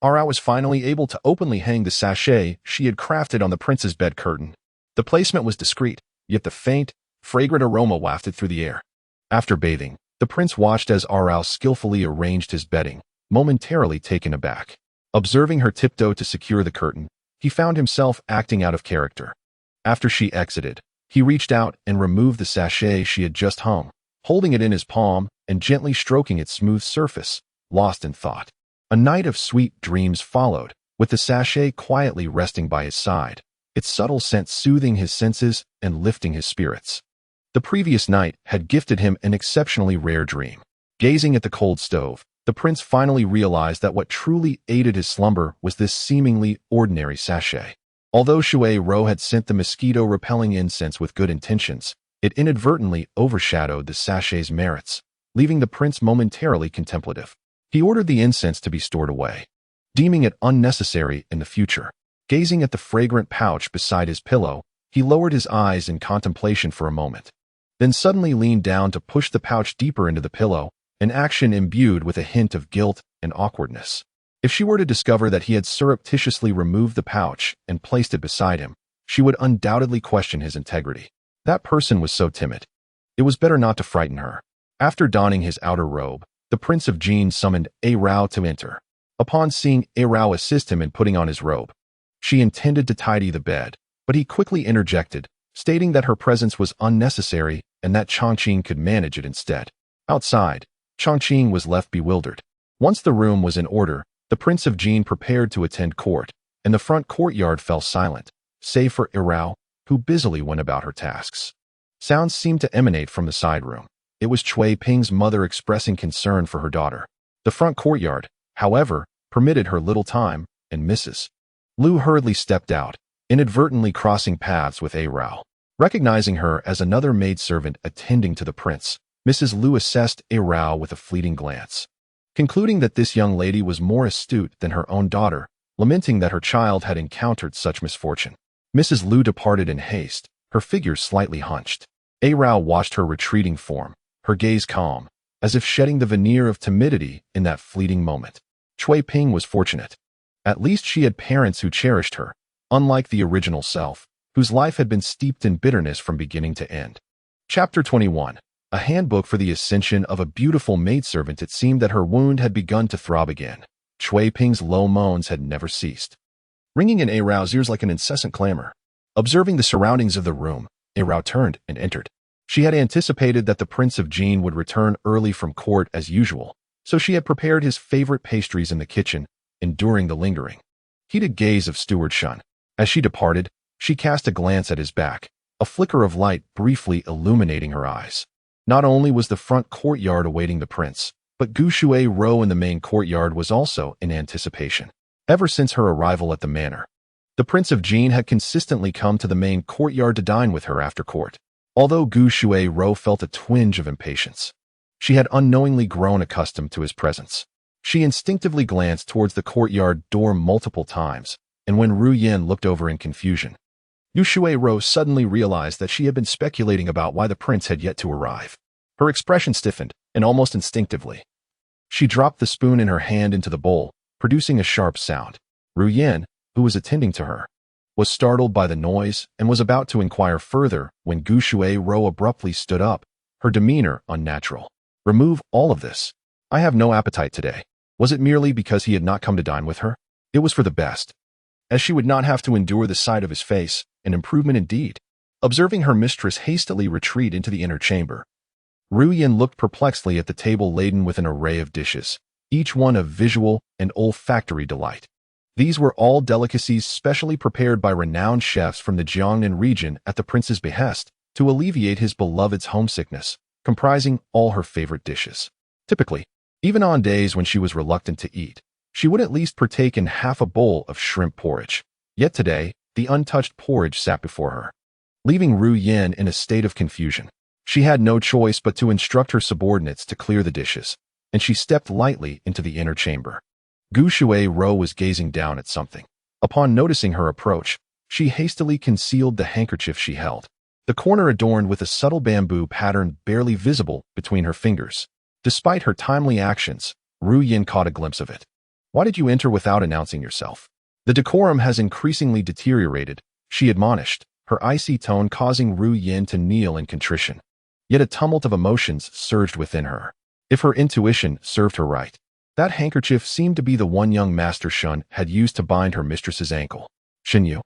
Speaker 1: Arao was finally able to openly hang the sachet she had crafted on the prince's bed curtain. The placement was discreet, yet the faint, fragrant aroma wafted through the air. After bathing, the prince watched as Arao skillfully arranged his bedding, momentarily taken aback. Observing her tiptoe to secure the curtain, he found himself acting out of character. After she exited, he reached out and removed the sachet she had just hung, holding it in his palm and gently stroking its smooth surface, lost in thought. A night of sweet dreams followed, with the sachet quietly resting by his side, its subtle scent soothing his senses and lifting his spirits. The previous night had gifted him an exceptionally rare dream. Gazing at the cold stove, the prince finally realized that what truly aided his slumber was this seemingly ordinary sachet. Although Shui Rou had sent the mosquito-repelling incense with good intentions, it inadvertently overshadowed the sachet's merits, leaving the prince momentarily contemplative. He ordered the incense to be stored away, deeming it unnecessary in the future. Gazing at the fragrant pouch beside his pillow, he lowered his eyes in contemplation for a moment, then suddenly leaned down to push the pouch deeper into the pillow, an action imbued with a hint of guilt and awkwardness. If she were to discover that he had surreptitiously removed the pouch and placed it beside him, she would undoubtedly question his integrity. That person was so timid. It was better not to frighten her. After donning his outer robe, the Prince of Jin summoned Arao to enter. Upon seeing Arao assist him in putting on his robe, she intended to tidy the bed, but he quickly interjected, stating that her presence was unnecessary and that Changqing could manage it instead. Outside, Changqing was left bewildered. Once the room was in order, the Prince of Jin prepared to attend court, and the front courtyard fell silent, save for Arao, who busily went about her tasks. Sounds seemed to emanate from the side room. It was Cui Ping's mother expressing concern for her daughter. The front courtyard, however, permitted her little time, and Mrs. Lu hurriedly stepped out, inadvertently crossing paths with Arao. Recognizing her as another maidservant attending to the prince, Mrs. Lu assessed Arao with a fleeting glance. Concluding that this young lady was more astute than her own daughter, lamenting that her child had encountered such misfortune, Mrs. Lu departed in haste, her figure slightly hunched. Arao watched her retreating form, her gaze calm, as if shedding the veneer of timidity in that fleeting moment. Cui Ping was fortunate. At least she had parents who cherished her, unlike the original self, whose life had been steeped in bitterness from beginning to end. Chapter 21. A handbook for the ascension of a beautiful maidservant. It seemed that her wound had begun to throb again. Cui Ping's low moans had never ceased, ringing in Arao's ears like an incessant clamor. Observing the surroundings of the room, Arao turned and entered. She had anticipated that the Prince of Jin would return early from court as usual, so she had prepared his favorite pastries in the kitchen, enduring the lingering, heated gaze of Steward Shun. As she departed, she cast a glance at his back, a flicker of light briefly illuminating her eyes. Not only was the front courtyard awaiting the prince, but Gu Shui Rou in the main courtyard was also in anticipation. Ever since her arrival at the manor, the Prince of Jin had consistently come to the main courtyard to dine with her after court. Although Gu Shui Rou felt a twinge of impatience, she had unknowingly grown accustomed to his presence. She instinctively glanced towards the courtyard door multiple times, and when Ru Yin looked over in confusion, Yu Shuai-ro suddenly realized that she had been speculating about why the prince had yet to arrive. Her expression stiffened, and almost instinctively, she dropped the spoon in her hand into the bowl, producing a sharp sound. Ru Yin, who was attending to her, was startled by the noise and was about to inquire further when Gu Shuai-ro abruptly stood up, her demeanor unnatural. "Remove all of this. I have no appetite today." Was it merely because he had not come to dine with her? It was for the best, as she would not have to endure the sight of his face, an improvement indeed. Observing her mistress hastily retreat into the inner chamber, Ru Yin looked perplexedly at the table laden with an array of dishes, each one of visual and olfactory delight. These were all delicacies specially prepared by renowned chefs from the Jiangnan region at the prince's behest to alleviate his beloved's homesickness, comprising all her favorite dishes. Typically, even on days when she was reluctant to eat, she would at least partake in half a bowl of shrimp porridge. Yet today, the untouched porridge sat before her, leaving Ru Yin in a state of confusion. She had no choice but to instruct her subordinates to clear the dishes, and she stepped lightly into the inner chamber. Gu Shuai-ro was gazing down at something. Upon noticing her approach, she hastily concealed the handkerchief she held, the corner adorned with a subtle bamboo pattern barely visible between her fingers. Despite her timely actions, Ru Yin caught a glimpse of it. "Why did you enter without announcing yourself? The decorum has increasingly deteriorated," she admonished, her icy tone causing Ru Yin to kneel in contrition. Yet a tumult of emotions surged within her. If her intuition served her right, that handkerchief seemed to be the one young master Shun had used to bind her mistress's ankle. Shen Yu,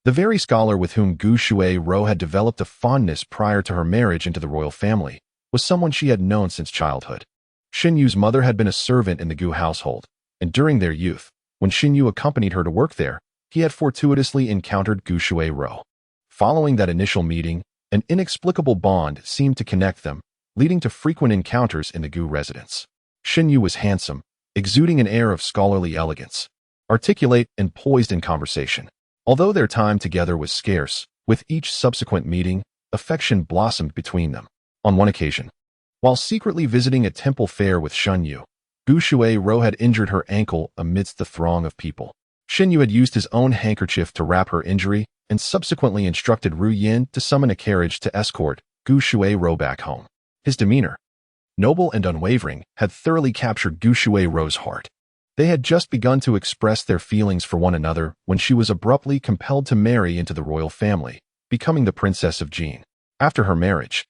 Speaker 1: the very scholar with whom Gu Shuai-ro had developed a fondness prior to her marriage into the royal family, was someone she had known since childhood. Shen Yu's mother had been a servant in the Gu household, and during their youth, when Shen Yu accompanied her to work there, he had fortuitously encountered Gu Shuai-ro. Following that initial meeting, an inexplicable bond seemed to connect them, leading to frequent encounters in the Gu residence. Shen Yu was handsome, exuding an air of scholarly elegance, articulate and poised in conversation. Although their time together was scarce, with each subsequent meeting, affection blossomed between them. On one occasion, while secretly visiting a temple fair with Shen Yu, Gu Shuai-ro had injured her ankle amidst the throng of people. Shen Yu had used his own handkerchief to wrap her injury and subsequently instructed Ru Yin to summon a carriage to escort Gu Shuai-ro back home. His demeanor, noble and unwavering, had thoroughly captured Gu Shuai-ro's heart. They had just begun to express their feelings for one another when she was abruptly compelled to marry into the royal family, becoming the Princess of Jin. After her marriage,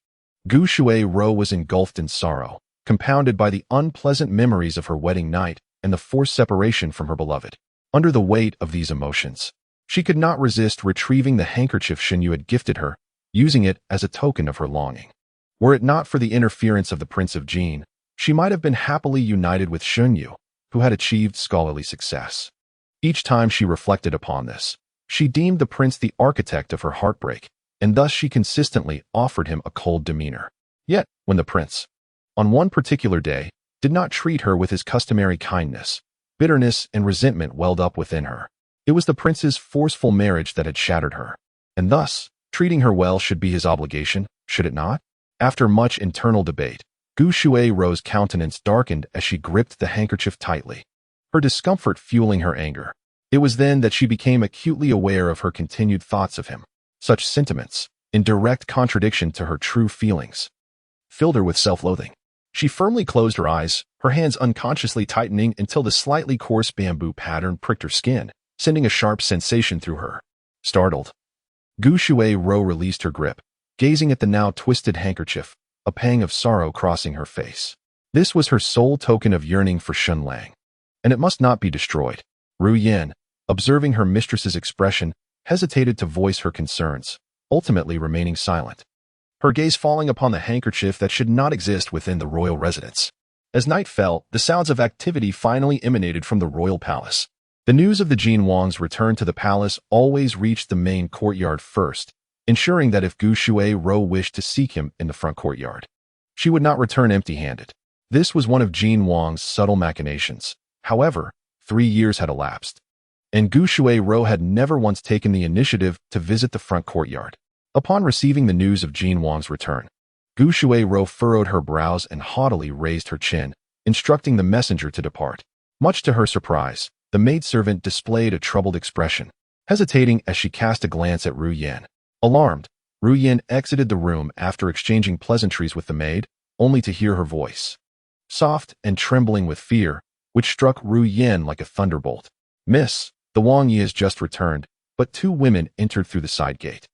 Speaker 1: Gu Shuai-ro was engulfed in sorrow, compounded by the unpleasant memories of her wedding night and the forced separation from her beloved. Under the weight of these emotions, she could not resist retrieving the handkerchief Shen Yu had gifted her, using it as a token of her longing. Were it not for the interference of the Prince of Jin, she might have been happily united with Shen Yu, who had achieved scholarly success. Each time she reflected upon this, she deemed the prince the architect of her heartbreak, and thus she consistently offered him a cold demeanor. Yet, when the prince, on one particular day, did not treat her with his customary kindness, bitterness and resentment welled up within her. It was the prince's forceful marriage that had shattered her, and thus, treating her well should be his obligation, should it not? After much internal debate, Gu Shuai-ro's countenance darkened as she gripped the handkerchief tightly, her discomfort fueling her anger. It was then that she became acutely aware of her continued thoughts of him. Such sentiments, in direct contradiction to her true feelings, filled her with self-loathing. She firmly closed her eyes, her hands unconsciously tightening until the slightly coarse bamboo pattern pricked her skin, sending a sharp sensation through her. Startled, Gu Shuai-ro released her grip, gazing at the now twisted handkerchief, a pang of sorrow crossing her face. This was her sole token of yearning for Shun Lang, and it must not be destroyed. Ru Yin, observing her mistress's expression, hesitated to voice her concerns, ultimately remaining silent, her gaze falling upon the handkerchief that should not exist within the royal residence. As night fell, the sounds of activity finally emanated from the royal palace. The news of the Jin Wang's return to the palace always reached the main courtyard first, ensuring that if Gu Shuai-ro wished to seek him in the front courtyard, she would not return empty-handed. This was one of Jin Wang's subtle machinations. However, 3 years had elapsed, and Gu Shuai-ro had never once taken the initiative to visit the front courtyard. Upon receiving the news of Jin Wang's return, Gu Shuai-ro furrowed her brows and haughtily raised her chin, instructing the messenger to depart. Much to her surprise, the maidservant displayed a troubled expression. hesitating as she cast a glance at Ru Yan. Alarmed, Ru Yan exited the room after exchanging pleasantries with the maid, only to hear her voice, soft and trembling with fear, which struck Ru Yan like a thunderbolt. "Miss, the Wang Yi has just returned," but two women entered through the side gate,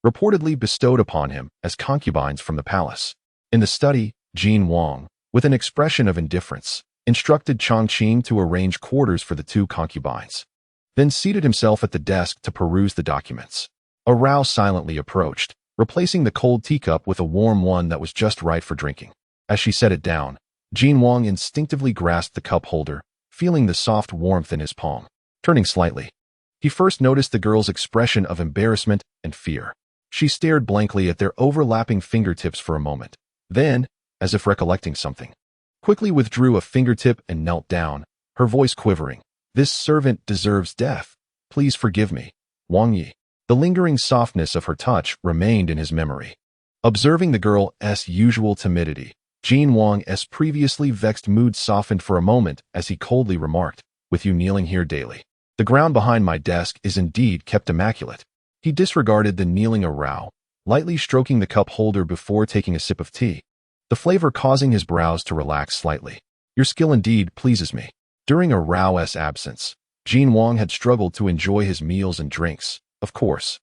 Speaker 1: reportedly bestowed upon him as concubines from the palace. In the study, Jean Wang, with an expression of indifference, instructed Chongqing to arrange quarters for the two concubines, then seated himself at the desk to peruse the documents. A Rao silently approached, replacing the cold teacup with a warm one that was just right for drinking. As she set it down, Jean Wang instinctively grasped the cup holder, feeling the soft warmth in his palm. Turning slightly, he first noticed the girl's expression of embarrassment and fear. She stared blankly at their overlapping fingertips for a moment. Then, as if recollecting something, quickly withdrew a fingertip and knelt down, her voice quivering. "This servant deserves death. Please forgive me, Wang Yi." The lingering softness of her touch remained in his memory. Observing the girl's usual timidity, Jean Wang's previously vexed mood softened for a moment as he coldly remarked, "With you kneeling here daily, the ground behind my desk is indeed kept immaculate." He disregarded the kneeling Rao, lightly stroking the cup holder before taking a sip of tea, the flavor causing his brows to relax slightly. "Your skill indeed pleases me." During Rao's absence, Jean Wang had struggled to enjoy his meals and drinks. Of course,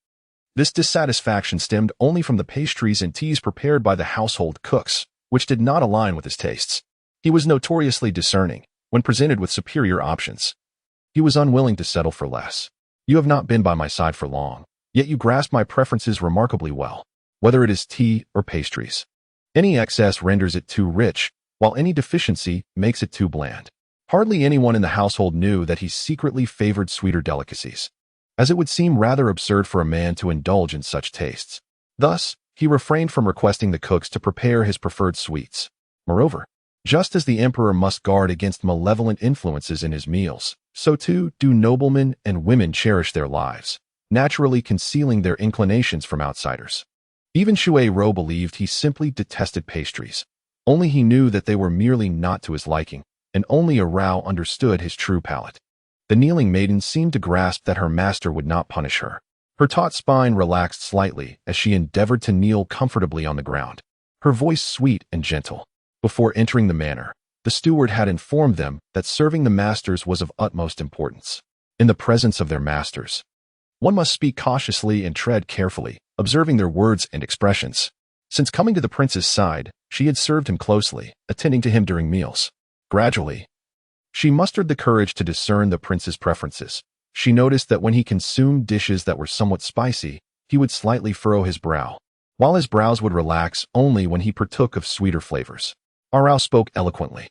Speaker 1: this dissatisfaction stemmed only from the pastries and teas prepared by the household cooks, which did not align with his tastes. He was notoriously discerning when presented with superior options. He was unwilling to settle for less. "You have not been by my side for long, yet you grasp my preferences remarkably well, whether it is tea or pastries. Any excess renders it too rich, while any deficiency makes it too bland." Hardly anyone in the household knew that he secretly favored sweeter delicacies, as it would seem rather absurd for a man to indulge in such tastes. Thus, he refrained from requesting the cooks to prepare his preferred sweets. Moreover, just as the emperor must guard against malevolent influences in his meals, so too do noblemen and women cherish their lives, naturally concealing their inclinations from outsiders. Even Shui Rou believed he simply detested pastries. Only he knew that they were merely not to his liking, and only Rao understood his true palate. The kneeling maiden seemed to grasp that her master would not punish her. Her taut spine relaxed slightly as she endeavored to kneel comfortably on the ground, her voice sweet and gentle. Before entering the manor, the steward had informed them that serving the masters was of utmost importance. In the presence of their masters, one must speak cautiously and tread carefully, observing their words and expressions. Since coming to the prince's side, she had served him closely, attending to him during meals. Gradually, she mustered the courage to discern the prince's preferences. She noticed that when he consumed dishes that were somewhat spicy, he would slightly furrow his brow, while his brows would relax only when he partook of sweeter flavors. Rao spoke eloquently,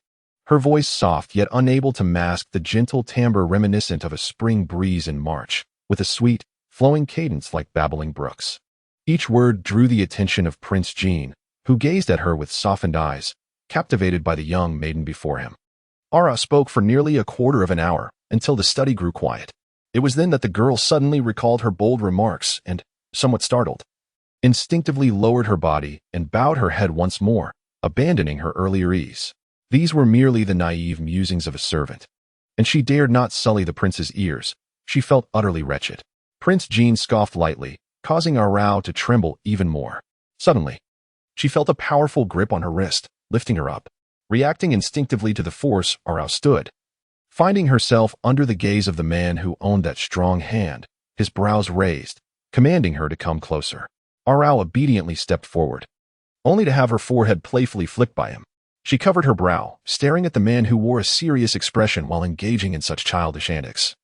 Speaker 1: her voice soft yet unable to mask the gentle timbre reminiscent of a spring breeze in March, with a sweet, flowing cadence like babbling brooks. Each word drew the attention of Prince Jean, who gazed at her with softened eyes, captivated by the young maiden before him. Rao spoke for nearly a quarter of an hour, until the study grew quiet. It was then that the girl suddenly recalled her bold remarks and, somewhat startled, instinctively lowered her body and bowed her head once more, abandoning her earlier ease. These were merely the naive musings of a servant, and she dared not sully the prince's ears. She felt utterly wretched. Prince Jean scoffed lightly, causing Rao to tremble even more. Suddenly, she felt a powerful grip on her wrist, lifting her up. Reacting instinctively to the force, Rao stood, finding herself under the gaze of the man who owned that strong hand, his brows raised, commanding her to come closer. Rao obediently stepped forward, only to have her forehead playfully flicked by him. She covered her brow, staring at the man who wore a serious expression while engaging in such childish antics.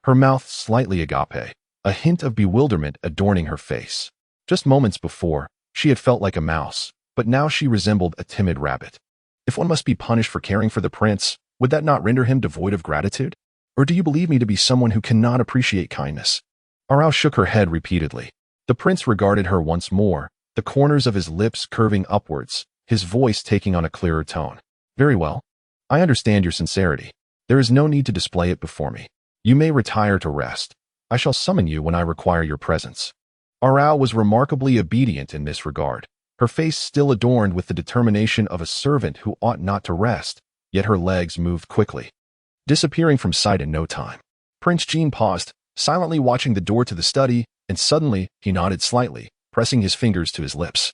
Speaker 1: Her mouth slightly agape, a hint of bewilderment adorning her face. Just moments before, she had felt like a mouse, but now she resembled a timid rabbit. If one must be punished for caring for the prince, would that not render him devoid of gratitude? Or do you believe me to be someone who cannot appreciate kindness? Rao shook her head repeatedly. The prince regarded her once more, the corners of his lips curving upwards, his voice taking on a clearer tone. "Very well. I understand your sincerity. There is no need to display it before me. You may retire to rest. I shall summon you when I require your presence." Rao was remarkably obedient in this regard, her face still adorned with the determination of a servant who ought not to rest, yet her legs moved quickly, disappearing from sight in no time. Prince Jean paused, silently watching the door to the study, and suddenly he nodded slightly, pressing his fingers to his lips.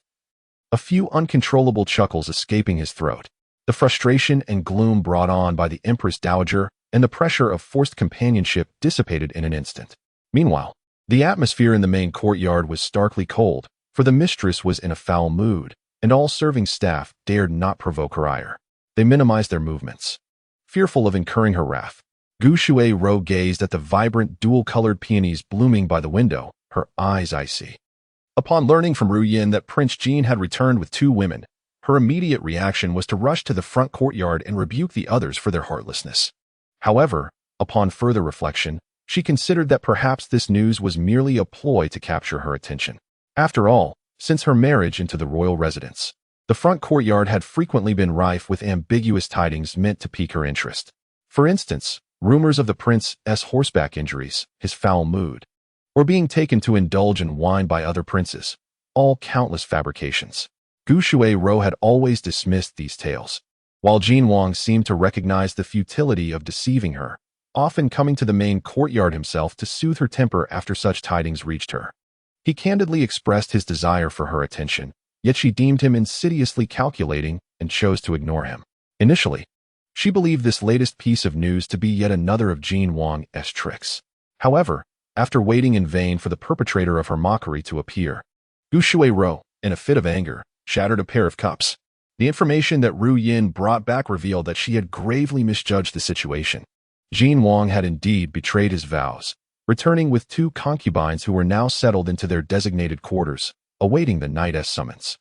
Speaker 1: A few uncontrollable chuckles escaping his throat. The frustration and gloom brought on by the Empress Dowager and the pressure of forced companionship dissipated in an instant. Meanwhile, the atmosphere in the main courtyard was starkly cold, for the mistress was in a foul mood, and all serving staff dared not provoke her ire. They minimized their movements. Fearful of incurring her wrath, Gu Shui-ro gazed at the vibrant dual-colored peonies blooming by the window, her eyes icy. Upon learning from Ru Yin that Prince Jin had returned with 2 women, her immediate reaction was to rush to the front courtyard and rebuke the others for their heartlessness. However, upon further reflection, she considered that perhaps this news was merely a ploy to capture her attention. After all, since her marriage into the royal residence, the front courtyard had frequently been rife with ambiguous tidings meant to pique her interest. For instance, rumors of the prince's horseback injuries, his foul mood, or being taken to indulge in wine by other princes, all countless fabrications. Gu Shui-ro had always dismissed these tales, while Jin Wang seemed to recognize the futility of deceiving her, often coming to the main courtyard himself to soothe her temper after such tidings reached her. He candidly expressed his desire for her attention, yet she deemed him insidiously calculating and chose to ignore him. Initially, she believed this latest piece of news to be yet another of Jin Wang's tricks. However, after waiting in vain for the perpetrator of her mockery to appear, Gu Shui-ro, in a fit of anger, shattered a pair of cups. The information that Ru Yin brought back revealed that she had gravely misjudged the situation. Jin Wang had indeed betrayed his vows, returning with 2 concubines who were now settled into their designated quarters, awaiting the knight's summons.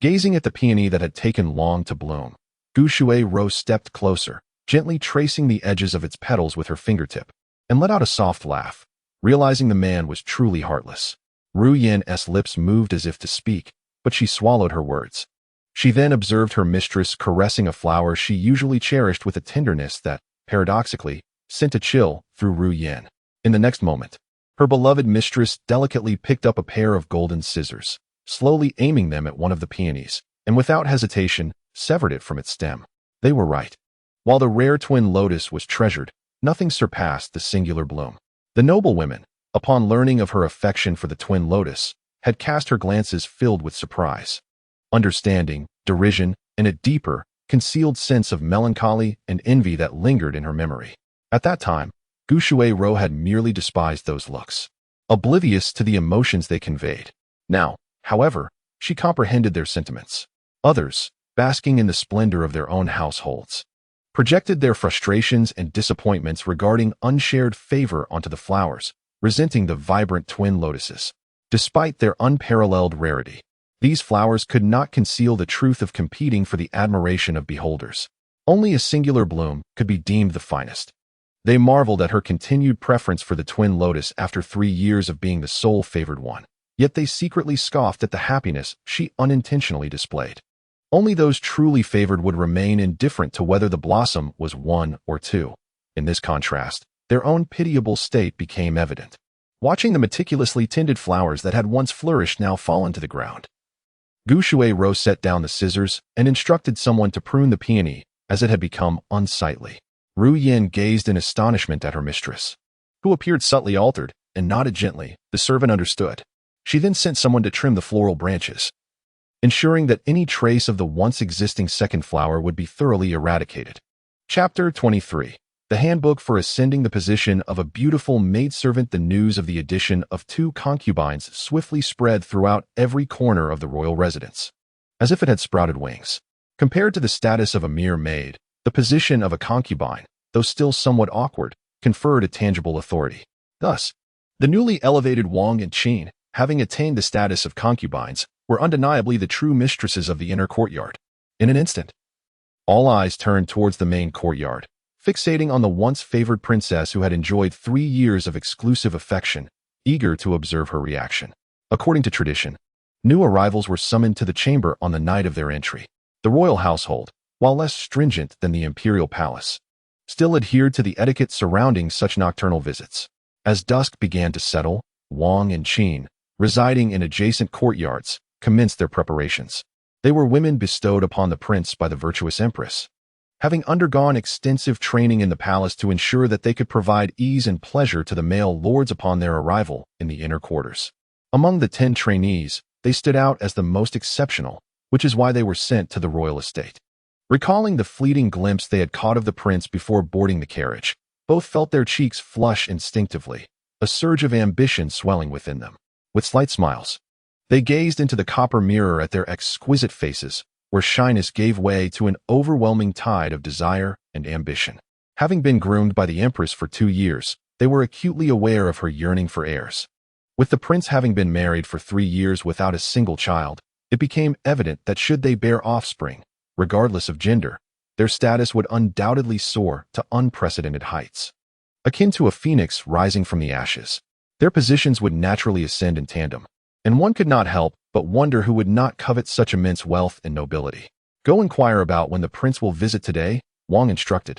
Speaker 1: Gazing at the peony that had taken long to bloom, Gu Shui-ro stepped closer, gently tracing the edges of its petals with her fingertip, and let out a soft laugh, realizing the man was truly heartless. Ru Yin's lips moved as if to speak, but she swallowed her words. She then observed her mistress caressing a flower she usually cherished with a tenderness that, paradoxically, sent a chill through Ru Yin. In the next moment, her beloved mistress delicately picked up a pair of golden scissors, slowly aiming them at one of the peonies, and without hesitation, severed it from its stem. They were right. While the rare twin lotus was treasured, nothing surpassed the singular bloom. The noble women, upon learning of her affection for the twin lotus, had cast her glances filled with surprise, understanding, derision, and a deeper, concealed sense of melancholy and envy that lingered in her memory. At that time, Gu Shui-ro had merely despised those looks, oblivious to the emotions they conveyed. Now, however, she comprehended their sentiments. Others, basking in the splendor of their own households, projected their frustrations and disappointments regarding unshared favor onto the flowers, resenting the vibrant twin lotuses. Despite their unparalleled rarity, these flowers could not conceal the truth of competing for the admiration of beholders. Only a singular bloom could be deemed the finest. They marveled at her continued preference for the twin lotus after 3 years of being the sole favored one, yet they secretly scoffed at the happiness she unintentionally displayed. Only those truly favored would remain indifferent to whether the blossom was 1 or 2. In this contrast, their own pitiable state became evident. Watching the meticulously tended flowers that had once flourished now fallen to the ground, Gu Shui-ro set down the scissors and instructed someone to prune the peony, as it had become unsightly. Ru Yin gazed in astonishment at her mistress, who appeared subtly altered, and nodded gently. The servant understood. She then sent someone to trim the floral branches, ensuring that any trace of the once existing second flower would be thoroughly eradicated. Chapter 23. The Handbook for Ascending the Position of a Beautiful Maidservant. The news of the addition of 2 concubines swiftly spread throughout every corner of the royal residence, as if it had sprouted wings. Compared to the status of a mere maid, the position of a concubine, though still somewhat awkward, conferred a tangible authority. Thus, the newly elevated Wang and Qin, having attained the status of concubines, were undeniably the true mistresses of the inner courtyard. In an instant, all eyes turned towards the main courtyard, fixating on the once favored princess who had enjoyed 3 years of exclusive affection, eager to observe her reaction. According to tradition, new arrivals were summoned to the chamber on the night of their entry. The royal household, while less stringent than the imperial palace, still adhered to the etiquette surrounding such nocturnal visits. As dusk began to settle, Wang and Qin, residing in adjacent courtyards, commenced their preparations. They were women bestowed upon the prince by the virtuous empress, having undergone extensive training in the palace to ensure that they could provide ease and pleasure to the male lords upon their arrival in the inner quarters. Among the 10 trainees, they stood out as the most exceptional, which is why they were sent to the royal estate. Recalling the fleeting glimpse they had caught of the prince before boarding the carriage, both felt their cheeks flush instinctively, a surge of ambition swelling within them. With slight smiles, they gazed into the copper mirror at their exquisite faces, where shyness gave way to an overwhelming tide of desire and ambition. Having been groomed by the empress for 2 years, they were acutely aware of her yearning for heirs. With the prince having been married for 3 years without a single child, it became evident that should they bear offspring, regardless of gender, their status would undoubtedly soar to unprecedented heights. Akin to a phoenix rising from the ashes, their positions would naturally ascend in tandem, and one could not help but wonder who would not covet such immense wealth and nobility. Go inquire about when the prince will visit today, Wang instructed,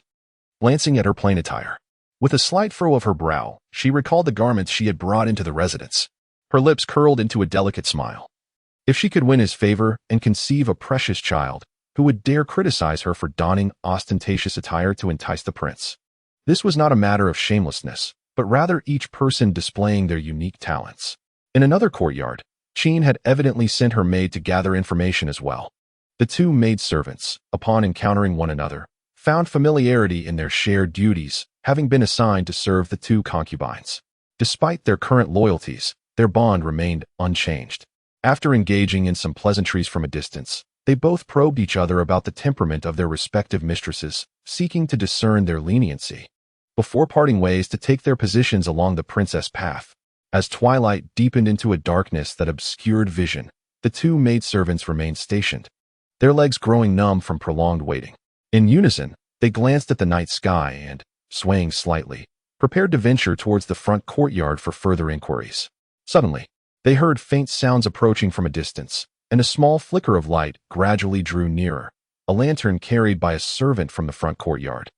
Speaker 1: glancing at her plain attire. With a slight furrow of her brow, she recalled the garments she had brought into the residence. Her lips curled into a delicate smile. If she could win his favor and conceive a precious child, who would dare criticize her for donning ostentatious attire to entice the prince? This was not a matter of shamelessness, but rather each person displaying their unique talents. In another courtyard, Qin had evidently sent her maid to gather information as well. The 2 maidservants, upon encountering one another, found familiarity in their shared duties, having been assigned to serve the 2 concubines. Despite their current loyalties, their bond remained unchanged. After engaging in some pleasantries from a distance, they both probed each other about the temperament of their respective mistresses, seeking to discern their leniency. Before parting ways to take their positions along the princess path, as twilight deepened into a darkness that obscured vision, the 2 maidservants remained stationed, their legs growing numb from prolonged waiting. In unison, they glanced at the night sky and, swaying slightly, prepared to venture towards the front courtyard for further inquiries. Suddenly, they heard faint sounds approaching from a distance, and a small flicker of light gradually drew nearer, a lantern carried by a servant from the front courtyard,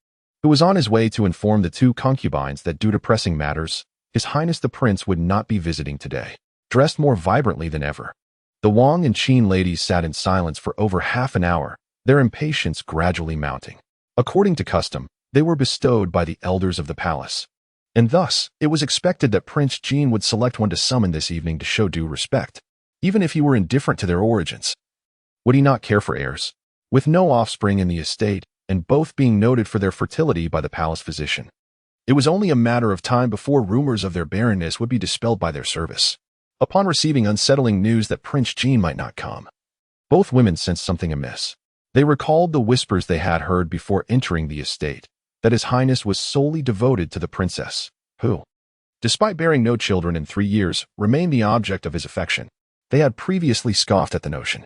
Speaker 1: who was on his way to inform the 2 concubines that due to pressing matters, His Highness the Prince would not be visiting today. Dressed more vibrantly than ever, the Wang and Qin ladies sat in silence for over half an hour, their impatience gradually mounting. According to custom, they were bestowed by the elders of the palace, and thus it was expected that Prince Jean would select one to summon this evening to show due respect, even if he were indifferent to their origins. Would he not care for heirs? With no offspring in the estate, and both being noted for their fertility by the palace physician, it was only a matter of time before rumors of their barrenness would be dispelled by their service. Upon receiving unsettling news that Prince Jean might not come, both women sensed something amiss. They recalled the whispers they had heard before entering the estate, that His Highness was solely devoted to the princess, who, despite bearing no children in 3 years, remained the object of his affection. They had previously scoffed at the notion,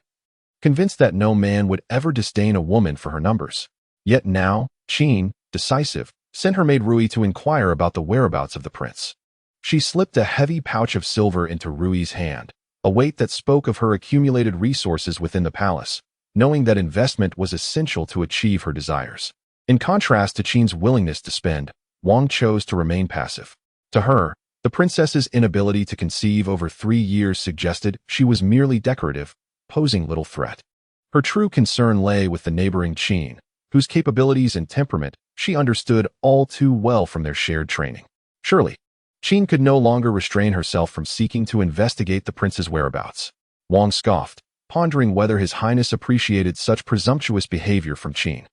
Speaker 1: convinced that no man would ever disdain a woman for her numbers. Yet now, Qin, decisive, sent her maid Rui to inquire about the whereabouts of the prince. She slipped a heavy pouch of silver into Rui's hand, a weight that spoke of her accumulated resources within the palace, knowing that investment was essential to achieve her desires. In contrast to Qin's willingness to spend, Wang chose to remain passive. To her, the princess's inability to conceive over 3 years suggested she was merely decorative, posing little threat. Her true concern lay with the neighboring Qin, whose capabilities and temperament she understood all too well from their shared training. Surely, Qin could no longer restrain herself from seeking to investigate the prince's whereabouts. Wang scoffed, pondering whether His Highness appreciated such presumptuous behavior from Qin.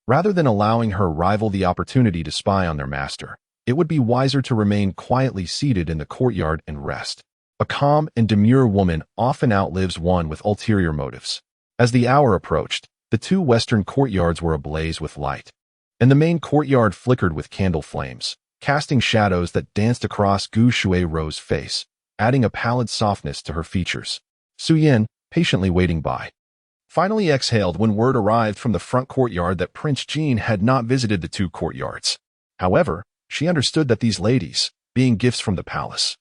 Speaker 1: Rather than allowing her rival the opportunity to spy on their master, it would be wiser to remain quietly seated in the courtyard and rest. A calm and demure woman often outlives one with ulterior motives. As the hour approached, the 2 western courtyards were ablaze with light, and the main courtyard flickered with candle flames, casting shadows that danced across Gu Shuirou's face, adding a pallid softness to her features. Su Yin, patiently waiting by, finally exhaled when word arrived from the front courtyard that Prince Jean had not visited the 2 courtyards. However, she understood that these ladies, being gifts from the palace,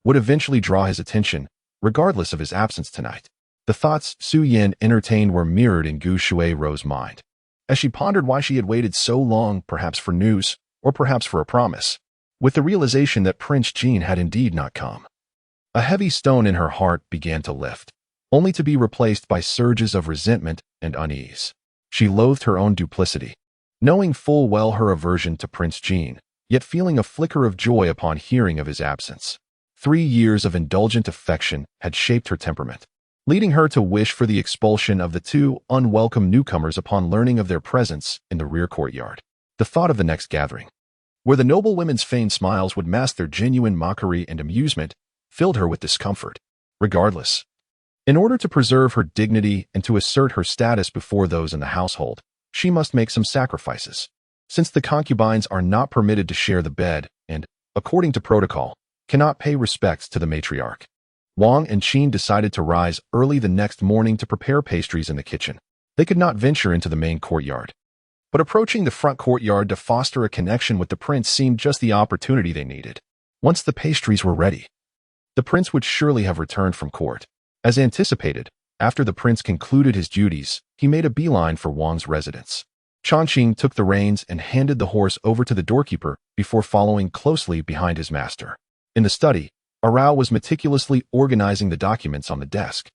Speaker 1: would eventually draw his attention, regardless of his absence tonight. The thoughts Su Yin entertained were mirrored in Gu Shuirou's mind, as she pondered why she had waited so long, perhaps for news, or perhaps for a promise, with the realization that Prince Jean had indeed not come. A heavy stone in her heart began to lift, only to be replaced by surges of resentment and unease. She loathed her own duplicity, knowing full well her aversion to Prince Jean, yet feeling a flicker of joy upon hearing of his absence. 3 years of indulgent affection had shaped her temperament, leading her to wish for the expulsion of the two unwelcome newcomers upon learning of their presence in the rear courtyard. The thought of the next gathering, where the noble women's feigned smiles would mask their genuine mockery and amusement, filled her with discomfort. Regardless, in order to preserve her dignity and to assert her status before those in the household, she must make some sacrifices. Since the concubines are not permitted to share the bed and, according to protocol, cannot pay respects to the matriarch, Wang and Qin decided to rise early the next morning to prepare pastries in the kitchen. They could not venture into the main courtyard, but approaching the front courtyard to foster a connection with the prince seemed just the opportunity they needed. Once the pastries were ready, the prince would surely have returned from court. As anticipated, after the prince concluded his duties, he made a beeline for Wang's residence. Chongqing took the reins and handed the horse over to the doorkeeper before following closely behind his master. In the study, Arao was meticulously organizing the documents on the desk.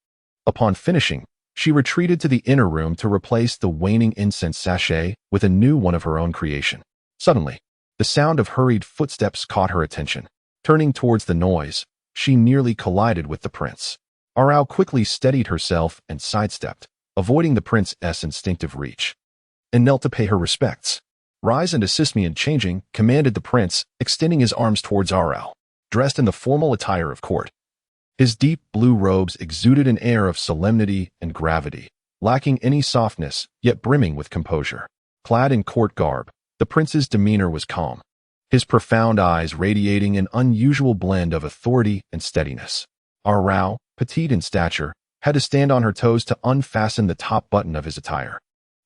Speaker 1: Upon finishing, she retreated to the inner room to replace the waning incense sachet with a new one of her own creation. Suddenly, the sound of hurried footsteps caught her attention. Turning towards the noise, she nearly collided with the prince. Arao quickly steadied herself and sidestepped, avoiding the prince's instinctive reach, and knelt to pay her respects. "Rise and assist me in changing," commanded the prince, extending his arms towards Arao, dressed in the formal attire of court. His deep blue robes exuded an air of solemnity and gravity, lacking any softness, yet brimming with composure. Clad in court garb, the prince's demeanor was calm, his profound eyes radiating an unusual blend of authority and steadiness. Arao, petite in stature, had to stand on her toes to unfasten the top button of his attire.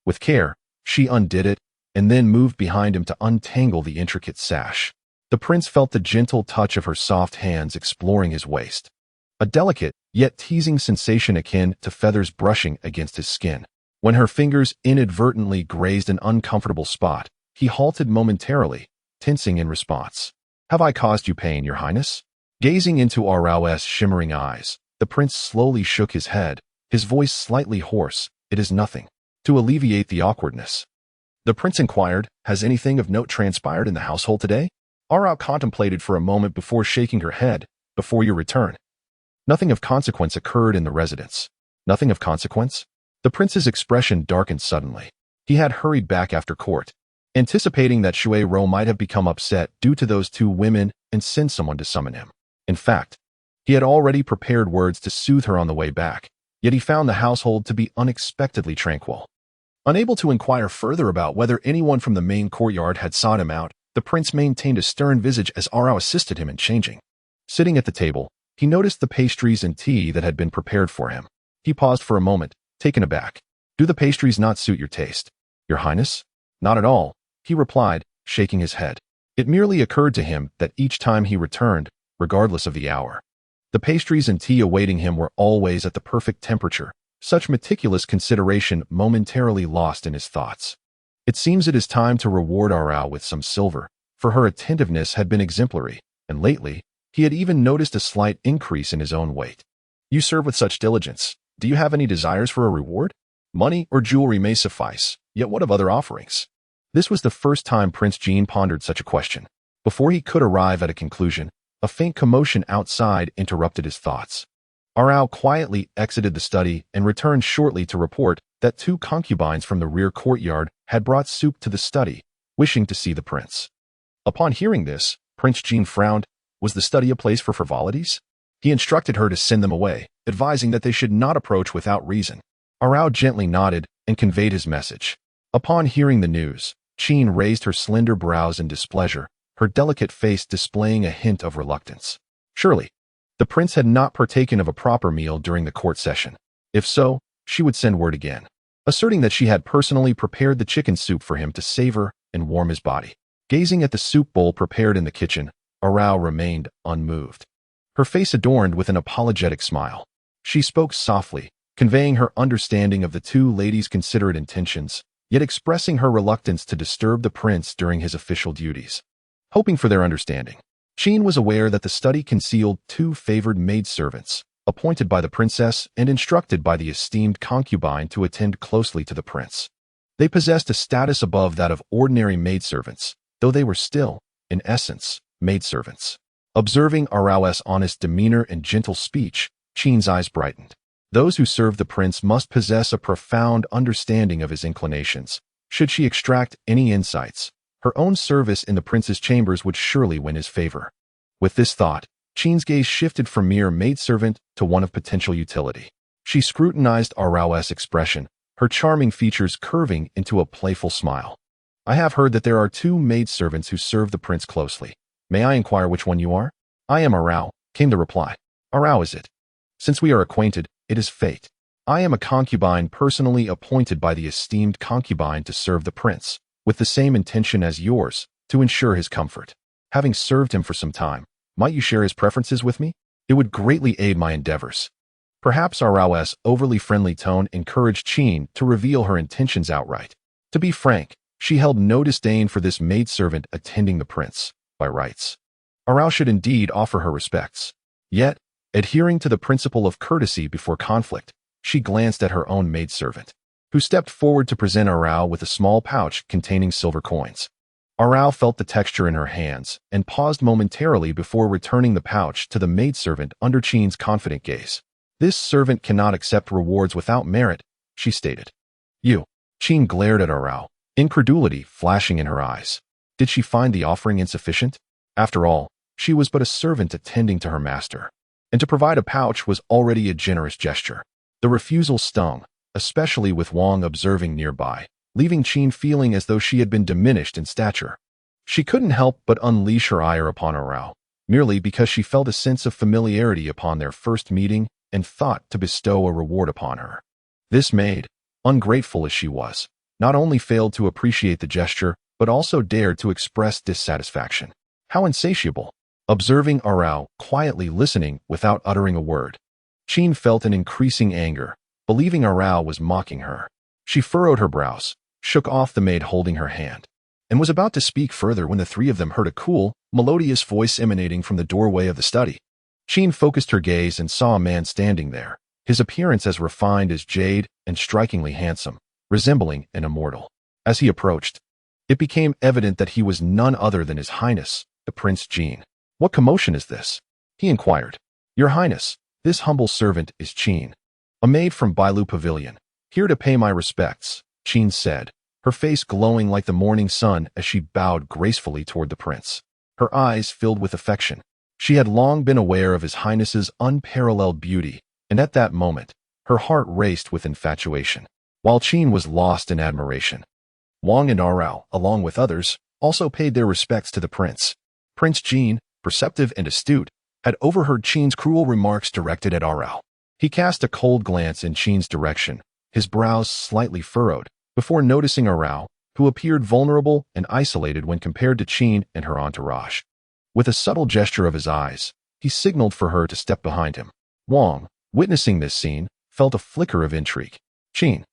Speaker 1: With care, she undid it, and then moved behind him to untangle the intricate sash. The prince felt the gentle touch of her soft hands exploring his waist, a delicate, yet teasing sensation akin to feathers brushing against his skin. When her fingers inadvertently grazed an uncomfortable spot, he halted momentarily, tensing in response. "Have I caused you pain, Your Highness?" Gazing into Arao's shimmering eyes, the prince slowly shook his head, his voice slightly hoarse. "It is nothing." To alleviate the awkwardness, the prince inquired, "Has anything of note transpired in the household today?" Arao contemplated for a moment before shaking her head. "Before your return, nothing of consequence occurred in the residence." "Nothing of consequence?" The prince's expression darkened suddenly. He had hurried back after court, anticipating that Shui Rou might have become upset due to those two women and send someone to summon him. In fact, he had already prepared words to soothe her on the way back, yet he found the household to be unexpectedly tranquil. Unable to inquire further about whether anyone from the main courtyard had sought him out, the prince maintained a stern visage as Arao assisted him in changing. Sitting at the table, he noticed the pastries and tea that had been prepared for him. He paused for a moment, taken aback. "Do the pastries not suit your taste, Your Highness?" "Not at all," he replied, shaking his head. It merely occurred to him that each time he returned, regardless of the hour, the pastries and tea awaiting him were always at the perfect temperature. Such meticulous consideration momentarily lost in his thoughts. "It seems it is time to reward Arao with some silver," for her attentiveness had been exemplary, and lately, he had even noticed a slight increase in his own weight. "You serve with such diligence. Do you have any desires for a reward? Money or jewelry may suffice, yet what of other offerings?" This was the first time Prince Jean pondered such a question. Before he could arrive at a conclusion, a faint commotion outside interrupted his thoughts. Arao quietly exited the study and returned shortly to report that 2 concubines from the rear courtyard had brought soup to the study, wishing to see the prince. Upon hearing this, Prince Jean frowned. Was the study a place for frivolities? He instructed her to send them away, advising that they should not approach without reason. Arao gently nodded and conveyed his message. Upon hearing the news, Qin raised her slender brows in displeasure, her delicate face displaying a hint of reluctance. Surely, the prince had not partaken of a proper meal during the court session. If so, she would send word again, asserting that she had personally prepared the chicken soup for him to savor and warm his body. Gazing at the soup bowl prepared in the kitchen, Arao remained unmoved, her face adorned with an apologetic smile. She spoke softly, conveying her understanding of the two ladies' considerate intentions, yet expressing her reluctance to disturb the prince during his official duties. Hoping for their understanding, Qin was aware that the study concealed 2 favored maidservants, appointed by the princess and instructed by the esteemed concubine to attend closely to the prince. They possessed a status above that of ordinary maidservants, though they were still, in essence, maidservants. Observing Arao's honest demeanor and gentle speech, Qin's eyes brightened. Those who serve the prince must possess a profound understanding of his inclinations. Should she extract any insights, her own service in the prince's chambers would surely win his favor. With this thought, Qin's gaze shifted from mere maidservant to one of potential utility. She scrutinized Arao's expression, her charming features curving into a playful smile. I have heard that there are 2 maidservants who serve the prince closely. May I inquire which one you are? I am Arao, came the reply. Arao is it? Since we are acquainted, it is fate. I am a concubine personally appointed by the esteemed concubine to serve the prince, with the same intention as yours, to ensure his comfort. Having served him for some time, might you share his preferences with me? It would greatly aid my endeavors. Perhaps Arao's overly friendly tone encouraged Qin to reveal her intentions outright. To be frank, she held no disdain for this maidservant attending the prince, by rights. Arao should indeed offer her respects. Yet, adhering to the principle of courtesy before conflict, she glanced at her own maidservant, who stepped forward to present Arao with a small pouch containing silver coins. Arao felt the texture in her hands and paused momentarily before returning the pouch to the maidservant under Qin's confident gaze. This servant cannot accept rewards without merit, she stated. You. Qin glared at Arao, incredulity flashing in her eyes. Did she find the offering insufficient? After all, she was but a servant attending to her master, and to provide a pouch was already a generous gesture. The refusal stung, especially with Wang observing nearby, leaving Qin feeling as though she had been diminished in stature. She couldn't help but unleash her ire upon Arao, merely because she felt a sense of familiarity upon their first meeting and thought to bestow a reward upon her. This maid, ungrateful as she was, not only failed to appreciate the gesture, but also dared to express dissatisfaction. How insatiable! Observing Arao quietly listening without uttering a word, Qin felt an increasing anger, believing Arao was mocking her. She furrowed her brows, shook off the maid holding her hand, and was about to speak further when the 3 of them heard a cool, melodious voice emanating from the doorway of the study. Qin focused her gaze and saw a man standing there, his appearance as refined as jade and strikingly handsome, resembling an immortal. As he approached, it became evident that he was none other than His Highness, the Prince Qin. What commotion is this? He inquired. Your Highness, this humble servant is Qin, a maid from Bailu Pavilion, here to pay my respects, Qin said, her face glowing like the morning sun as she bowed gracefully toward the prince. Her eyes filled with affection. She had long been aware of His Highness's unparalleled beauty, and at that moment, her heart raced with infatuation, while Qin was lost in admiration. Wang and Arao, along with others, also paid their respects to the prince. Prince Qin, perceptive and astute, had overheard Qin's cruel remarks directed at Arao. He cast a cold glance in Qin's direction, his brows slightly furrowed, before noticing Arao, who appeared vulnerable and isolated when compared to Qin and her entourage. With a subtle gesture of his eyes, he signaled for her to step behind him. Wang, witnessing this scene, felt a flicker of intrigue. Qin,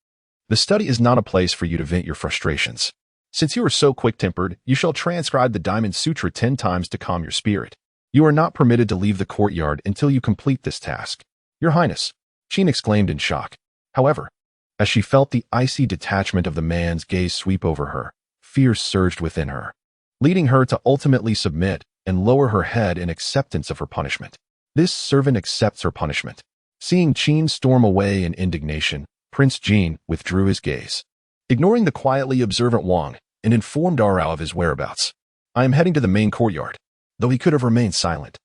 Speaker 1: the study is not a place for you to vent your frustrations. Since you are so quick-tempered, you shall transcribe the Diamond Sutra 10 times to calm your spirit. You are not permitted to leave the courtyard until you complete this task. Your Highness, Qin exclaimed in shock. However, as she felt the icy detachment of the man's gaze sweep over her, fear surged within her, leading her to ultimately submit and lower her head in acceptance of her punishment. This servant accepts her punishment. Seeing Qin storm away in indignation, Prince Qin withdrew his gaze, ignoring the quietly observant Wang, and informed Arao of his whereabouts. I am heading to the main courtyard, though he could have remained silent.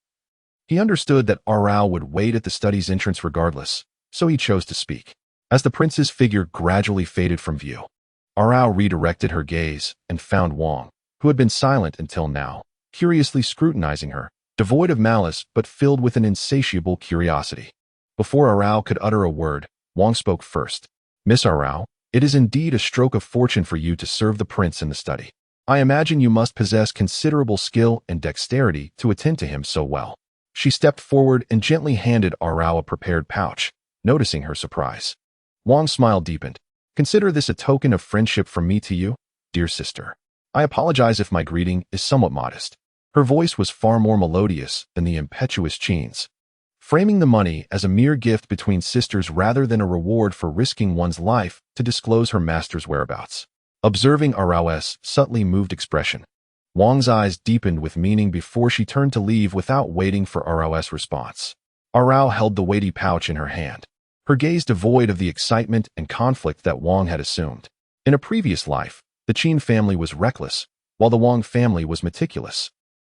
Speaker 1: He understood that Arao would wait at the study's entrance regardless, so he chose to speak. As the prince's figure gradually faded from view, Arao redirected her gaze and found Wang, who had been silent until now, curiously scrutinizing her, devoid of malice but filled with an insatiable curiosity. Before Arao could utter a word, Wang spoke first. Miss Arao, it is indeed a stroke of fortune for you to serve the prince in the study. I imagine you must possess considerable skill and dexterity to attend to him so well. She stepped forward and gently handed Arao a prepared pouch, noticing her surprise. Wang's smile deepened. Consider this a token of friendship from me to you, dear sister. I apologize if my greeting is somewhat modest. Her voice was far more melodious than the impetuous Qin's. framing the money as a mere gift between sisters rather than a reward for risking one's life to disclose her master's whereabouts. Observing Arao's subtly moved expression, Wang's eyes deepened with meaning before she turned to leave without waiting for Arao's response. Arao held the weighty pouch in her hand, her gaze devoid of the excitement and conflict that Wang had assumed. In a previous life, the Qin family was reckless, while the Wang family was meticulous.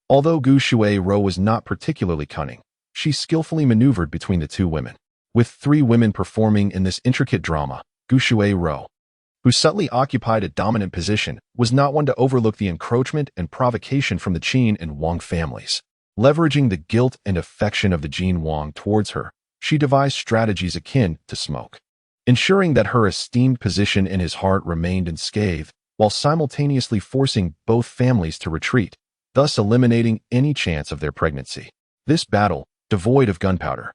Speaker 1: Although Gu Shuai-ro was not particularly cunning, she skillfully maneuvered between the two women. With three women performing in this intricate drama, Gu Shuai-ro, who subtly occupied a dominant position, was not one to overlook the encroachment and provocation from the Qin and Wang families. Leveraging the guilt and affection of the Jin Wang towards her, she devised strategies akin to smoke, ensuring that her esteemed position in his heart remained unscathed, while simultaneously forcing both families to retreat, thus eliminating any chance of their pregnancy. This battle, devoid of gunpowder,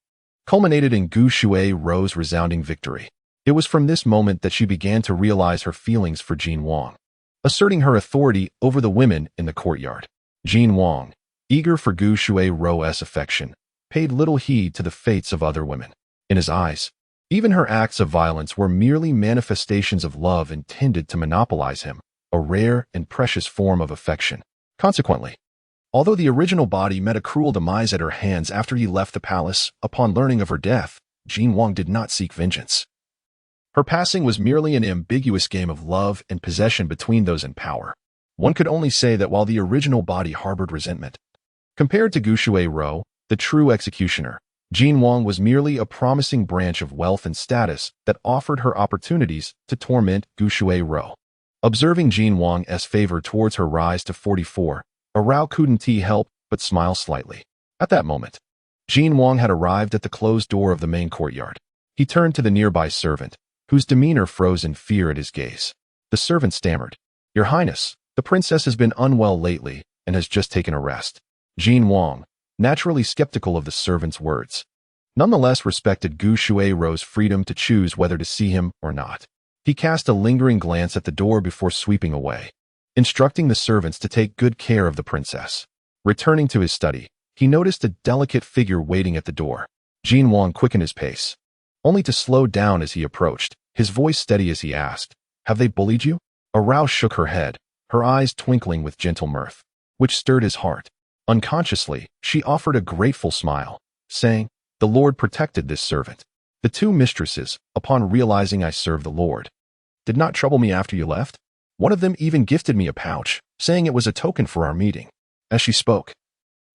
Speaker 1: culminated in Gu Shuai-ro's resounding victory. It was from this moment that she began to realize her feelings for Jin Wang, asserting her authority over the women in the courtyard. Jin Wang, eager for Gu Shuai-ro's affection, paid little heed to the fates of other women. In his eyes, even her acts of violence were merely manifestations of love intended to monopolize him, a rare and precious form of affection. Consequently, although the original body met a cruel demise at her hands after he left the palace, upon learning of her death, Jin Wang did not seek vengeance. Her passing was merely an ambiguous game of love and possession between those in power. One could only say that while the original body harbored resentment, compared to Gu Shuai-ro, the true executioner, Jin Wang was merely a promising branch of wealth and status that offered her opportunities to torment Gu Shuai-ro. Observing Jin Wang's favor towards her rise to 44, Arao couldn't help but smile slightly. At that moment, Jin Wang had arrived at the closed door of the main courtyard. He turned to the nearby servant, whose demeanor froze in fear at his gaze. The servant stammered, "Your Highness, the princess has been unwell lately and has just taken a rest." Jin Wang, naturally skeptical of the servant's words, nonetheless respected Gu Shuai-ro's freedom to choose whether to see him or not. He cast a lingering glance at the door before sweeping away, instructing the servants to take good care of the princess. Returning to his study, he noticed a delicate figure waiting at the door. Jin Wang quickened his pace, only to slow down as he approached, his voice steady as he asked, "Have they bullied you?" Arao shook her head, her eyes twinkling with gentle mirth, which stirred his heart. Unconsciously, she offered a grateful smile, saying, "The Lord protected this servant. The two mistresses, upon realizing I serve the Lord, did not trouble me after you left. One of them even gifted me a pouch, saying it was a token for our meeting." As she spoke,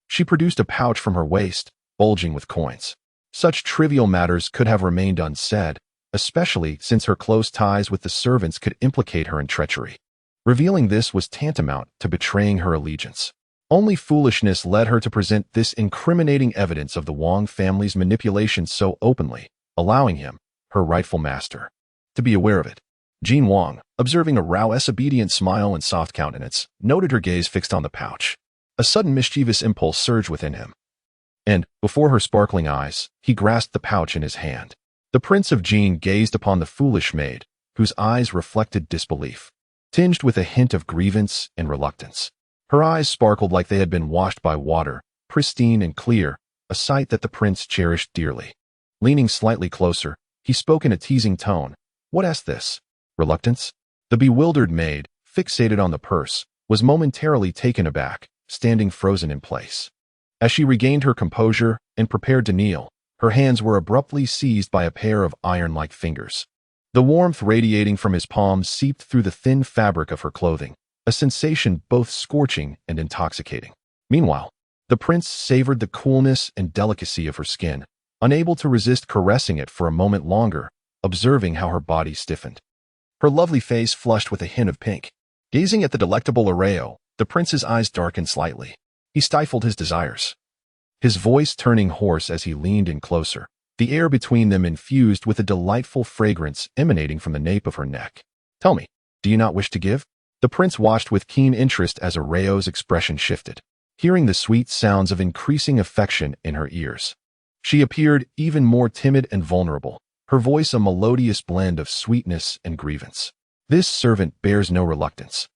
Speaker 1: she produced a pouch from her waist, bulging with coins. Such trivial matters could have remained unsaid, especially since her close ties with the servants could implicate her in treachery. Revealing this was tantamount to betraying her allegiance. Only foolishness led her to present this incriminating evidence of the Wang family's manipulation so openly, allowing him, her rightful master, to be aware of it. Jin Wang, observing Arao's obedient smile and soft countenance, noted her gaze fixed on the pouch. A sudden mischievous impulse surged within him, and, before her sparkling eyes, he grasped the pouch in his hand. The Prince of Jin gazed upon the foolish maid, whose eyes reflected disbelief, tinged with a hint of grievance and reluctance. Her eyes sparkled like they had been washed by water, pristine and clear, a sight that the prince cherished dearly. Leaning slightly closer, he spoke in a teasing tone. "What is this? Reluctance?" The bewildered maid, fixated on the purse, was momentarily taken aback, standing frozen in place. As she regained her composure and prepared to kneel, her hands were abruptly seized by a pair of iron-like fingers. The warmth radiating from his palms seeped through the thin fabric of her clothing, a sensation both scorching and intoxicating. Meanwhile, the prince savored the coolness and delicacy of her skin, unable to resist caressing it for a moment longer, observing how her body stiffened. Her lovely face flushed with a hint of pink. Gazing at the delectable Arao, the prince's eyes darkened slightly. He stifled his desires, his voice turning hoarse as he leaned in closer, the air between them infused with a delightful fragrance emanating from the nape of her neck. "Tell me, do you not wish to give?" The prince watched with keen interest as Arao's expression shifted, hearing the sweet sounds of increasing affection in her ears. She appeared even more timid and vulnerable, her voice a melodious blend of sweetness and grievance. This servant bears no reluctance.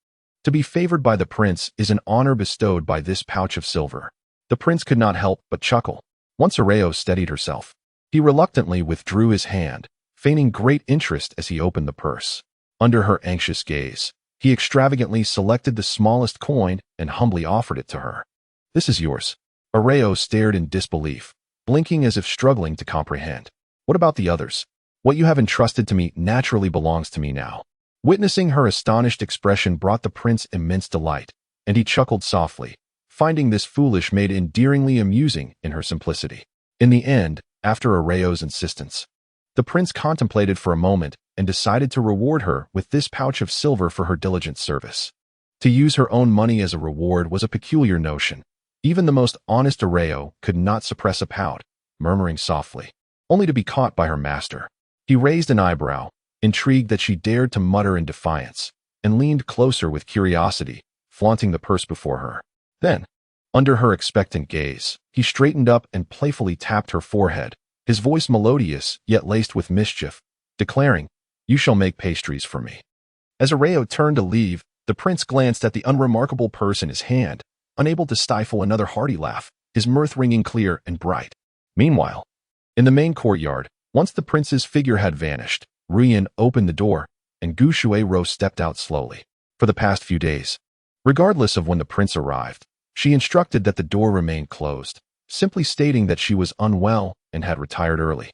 Speaker 1: To be favored by the prince is an honor bestowed by this pouch of silver. The prince could not help but chuckle. Once Areo steadied herself, he reluctantly withdrew his hand, feigning great interest as he opened the purse. Under her anxious gaze, he extravagantly selected the smallest coin and humbly offered it to her. "This is yours." Areo stared in disbelief, blinking as if struggling to comprehend. "What about the others? What you have entrusted to me naturally belongs to me now." Witnessing her astonished expression brought the prince immense delight, and he chuckled softly, finding this foolish maid endearingly amusing in her simplicity. In the end, after Areo's insistence, the prince contemplated for a moment and decided to reward her with this pouch of silver for her diligent service. To use her own money as a reward was a peculiar notion. Even the most honest Areo could not suppress a pout, murmuring softly, only to be caught by her master. He raised an eyebrow, intrigued that she dared to mutter in defiance, and leaned closer with curiosity, flaunting the purse before her. Then, under her expectant gaze, he straightened up and playfully tapped her forehead, his voice melodious yet laced with mischief, declaring, "You shall make pastries for me." As Areo turned to leave, the prince glanced at the unremarkable purse in his hand, unable to stifle another hearty laugh, his mirth ringing clear and bright. Meanwhile, in the main courtyard, once the prince's figure had vanished, Ruyin opened the door, and Gu Shuai-ro stepped out slowly. For the past few days, regardless of when the prince arrived, she instructed that the door remain closed, simply stating that she was unwell and had retired early.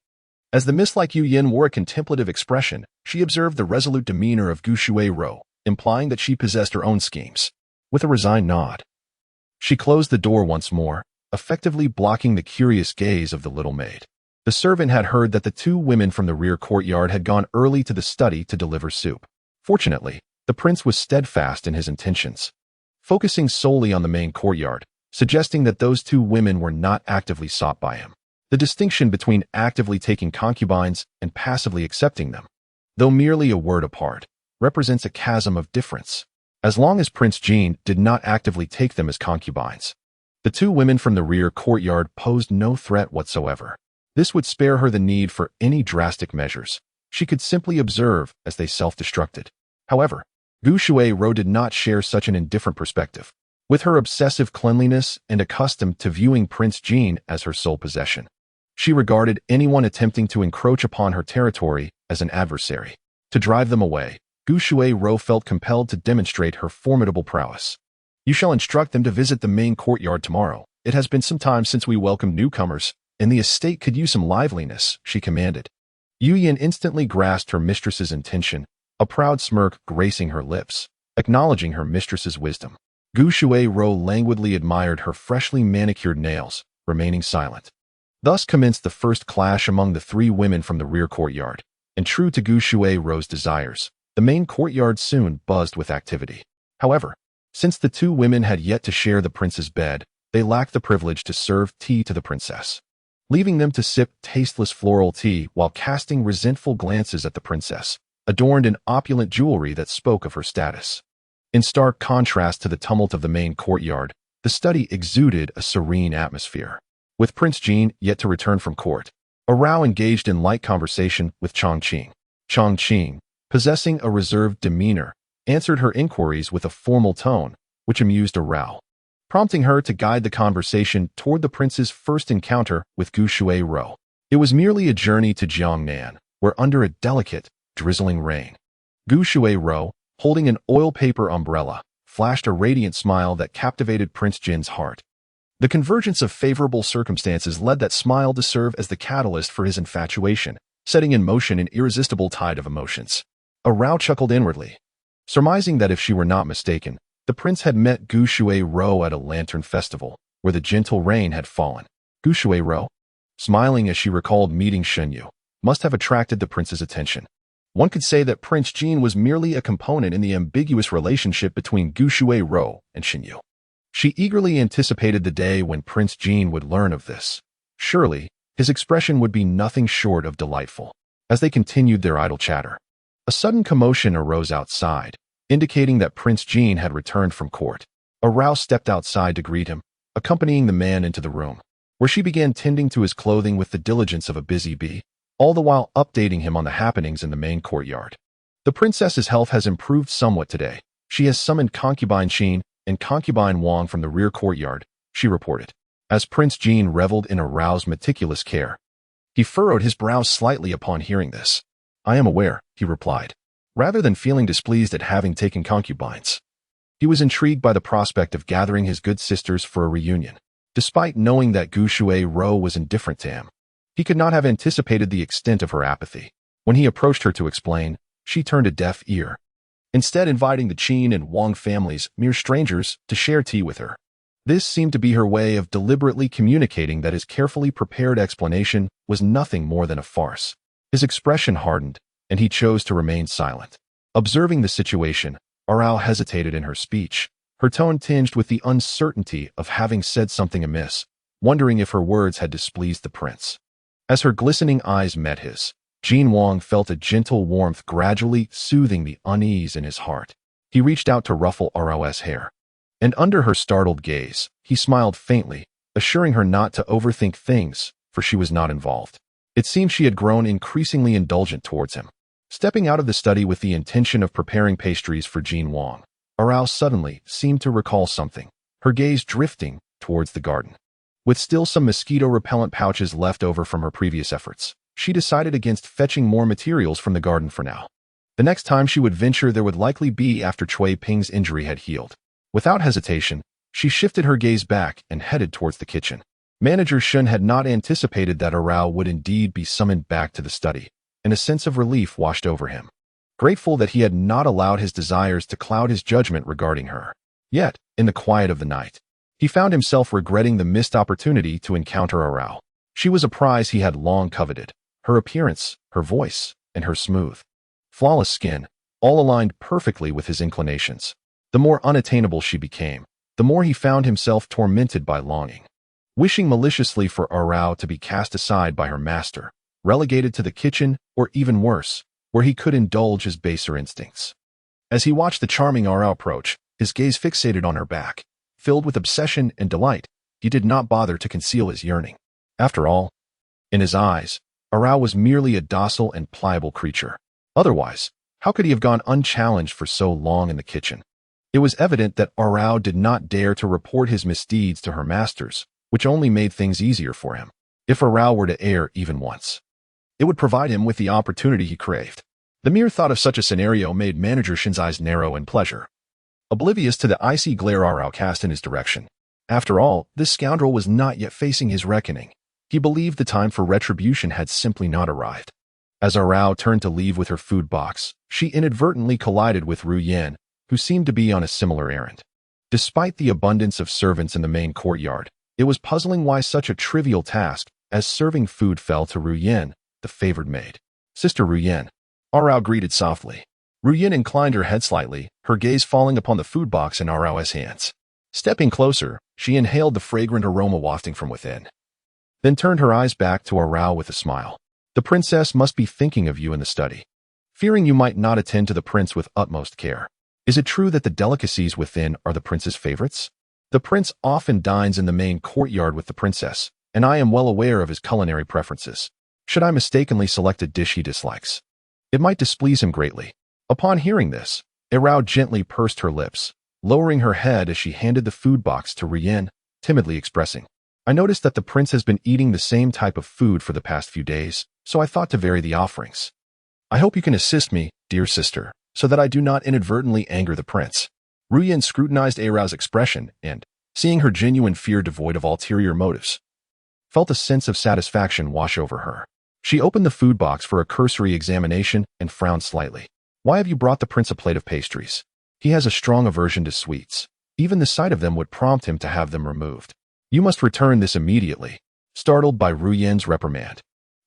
Speaker 1: As the miss-like Yu Yin wore a contemplative expression, she observed the resolute demeanor of Gu Shuai-ro, implying that she possessed her own schemes. With a resigned nod, she closed the door once more, effectively blocking the curious gaze of the little maid. The servant had heard that the two women from the rear courtyard had gone early to the study to deliver soup. Fortunately, the prince was steadfast in his intentions, focusing solely on the main courtyard, suggesting that those two women were not actively sought by him. The distinction between actively taking concubines and passively accepting them, though merely a word apart, represents a chasm of difference. As long as Prince Jean did not actively take them as concubines, the two women from the rear courtyard posed no threat whatsoever. This would spare her the need for any drastic measures. She could simply observe as they self-destructed. However, Gu Shuai-ro did not share such an indifferent perspective. With her obsessive cleanliness and accustomed to viewing Prince Jean as her sole possession, she regarded anyone attempting to encroach upon her territory as an adversary. To drive them away, Gu Shuai-ro felt compelled to demonstrate her formidable prowess. "You shall instruct them to visit the main courtyard tomorrow. It has been some time since we welcomed newcomers, and the estate could use some liveliness," she commanded. Yu Yin instantly grasped her mistress's intention, a proud smirk gracing her lips, acknowledging her mistress's wisdom. Gu Shuai-ro languidly admired her freshly manicured nails, remaining silent. Thus commenced the first clash among the three women from the rear courtyard, and true to Gu Shuai-ro's desires, the main courtyard soon buzzed with activity. However, since the two women had yet to share the prince's bed, they lacked the privilege to serve tea to the princess, leaving them to sip tasteless floral tea while casting resentful glances at the princess, adorned in opulent jewelry that spoke of her status. In stark contrast to the tumult of the main courtyard, the study exuded a serene atmosphere. With Prince Jean yet to return from court, Arao engaged in light conversation with Chongqing. Chongqing, possessing a reserved demeanor, answered her inquiries with a formal tone, which amused Arao, prompting her to guide the conversation toward the prince's first encounter with Gu Shuai-ro. It was merely a journey to Jiangnan, where under a delicate, drizzling rain, Gu Shuai-ro, holding an oil paper umbrella, flashed a radiant smile that captivated Prince Jin's heart. The convergence of favorable circumstances led that smile to serve as the catalyst for his infatuation, setting in motion an irresistible tide of emotions. Arao chuckled inwardly, surmising that if she were not mistaken, the prince had met Gu Shuai-ro at a lantern festival, where the gentle rain had fallen. Gu Shuai-ro, smiling as she recalled meeting Shenyu, must have attracted the prince's attention. One could say that Prince Jean was merely a component in the ambiguous relationship between Gu Shuai-ro and Shenyu. She eagerly anticipated the day when Prince Jean would learn of this. Surely, his expression would be nothing short of delightful. As they continued their idle chatter, a sudden commotion arose outside, indicating that Prince Jean had returned from court. Arao stepped outside to greet him, accompanying the man into the room, where she began tending to his clothing with the diligence of a busy bee, all the while updating him on the happenings in the main courtyard. "The princess's health has improved somewhat today. She has summoned concubine Xin and concubine Wang from the rear courtyard," she reported. as Prince Jean reveled in aroused meticulous care. He furrowed his brows slightly upon hearing this. "I am aware," he replied, rather than feeling displeased at having taken concubines. He was intrigued by the prospect of gathering his good sisters for a reunion. Despite knowing that Gu Shui-ro was indifferent to him, he could not have anticipated the extent of her apathy. When he approached her to explain, she turned a deaf ear, instead inviting the Qin and Wang families, mere strangers, to share tea with her. This seemed to be her way of deliberately communicating that his carefully prepared explanation was nothing more than a farce. His expression hardened, and he chose to remain silent. Observing the situation, Arao hesitated in her speech, her tone tinged with the uncertainty of having said something amiss, wondering if her words had displeased the prince. As her glistening eyes met his, Jean Wang felt a gentle warmth gradually soothing the unease in his heart. He reached out to ruffle Arao's hair, and under her startled gaze, he smiled faintly, assuring her not to overthink things, for she was not involved. It seemed she had grown increasingly indulgent towards him. Stepping out of the study with the intention of preparing pastries for Jean Wang, Arao suddenly seemed to recall something, her gaze drifting towards the garden. With still some mosquito-repellent pouches left over from her previous efforts, she decided against fetching more materials from the garden for now. The next time she would venture there would likely be after Cui Ping's injury had healed. Without hesitation, she shifted her gaze back and headed towards the kitchen. Manager Shun had not anticipated that Arao would indeed be summoned back to the study, and a sense of relief washed over him. Grateful that he had not allowed his desires to cloud his judgment regarding her. Yet, in the quiet of the night, he found himself regretting the missed opportunity to encounter Arao. She was a prize he had long coveted. Her appearance, her voice, and her smooth, flawless skin, all aligned perfectly with his inclinations. The more unattainable she became, the more he found himself tormented by longing, wishing maliciously for Arao to be cast aside by her master, relegated to the kitchen, or even worse, where he could indulge his baser instincts. As he watched the charming Arao approach, his gaze fixated on her back, filled with obsession and delight, he did not bother to conceal his yearning. After all, in his eyes, Arao was merely a docile and pliable creature. Otherwise, how could he have gone unchallenged for so long in the kitchen? It was evident that Arao did not dare to report his misdeeds to her masters, which only made things easier for him. If Arao were to err even once, it would provide him with the opportunity he craved. The mere thought of such a scenario made Manager Shin's eyes narrow in pleasure, oblivious to the icy glare Arao cast in his direction. After all, this scoundrel was not yet facing his reckoning. He believed the time for retribution had simply not arrived. As Arao turned to leave with her food box, she inadvertently collided with Ru Yan, who seemed to be on a similar errand. Despite the abundance of servants in the main courtyard, it was puzzling why such a trivial task as serving food fell to Ru Yan, the favored maid. "Sister Ru Yan," Arao greeted softly. Ru Yan inclined her head slightly, her gaze falling upon the food box in Arao's hands. Stepping closer, she inhaled the fragrant aroma wafting from within, then turned her eyes back to Arao with a smile. "The princess must be thinking of you in the study, fearing you might not attend to the prince with utmost care. Is it true that the delicacies within are the prince's favorites? The prince often dines in the main courtyard with the princess, and I am well aware of his culinary preferences. Should I mistakenly select a dish he dislikes, it might displease him greatly." Upon hearing this, Arao gently pursed her lips, lowering her head as she handed the food box to Rien, timidly expressing, "I noticed that the prince has been eating the same type of food for the past few days, so I thought to vary the offerings. I hope you can assist me, dear sister, so that I do not inadvertently anger the prince." Ruyan scrutinized Arao's expression and, seeing her genuine fear devoid of ulterior motives, felt a sense of satisfaction wash over her. She opened the food box for a cursory examination and frowned slightly. "Why have you brought the prince a plate of pastries? He has a strong aversion to sweets. Even the sight of them would prompt him to have them removed. You must return this immediately." Startled by Ruyan's reprimand,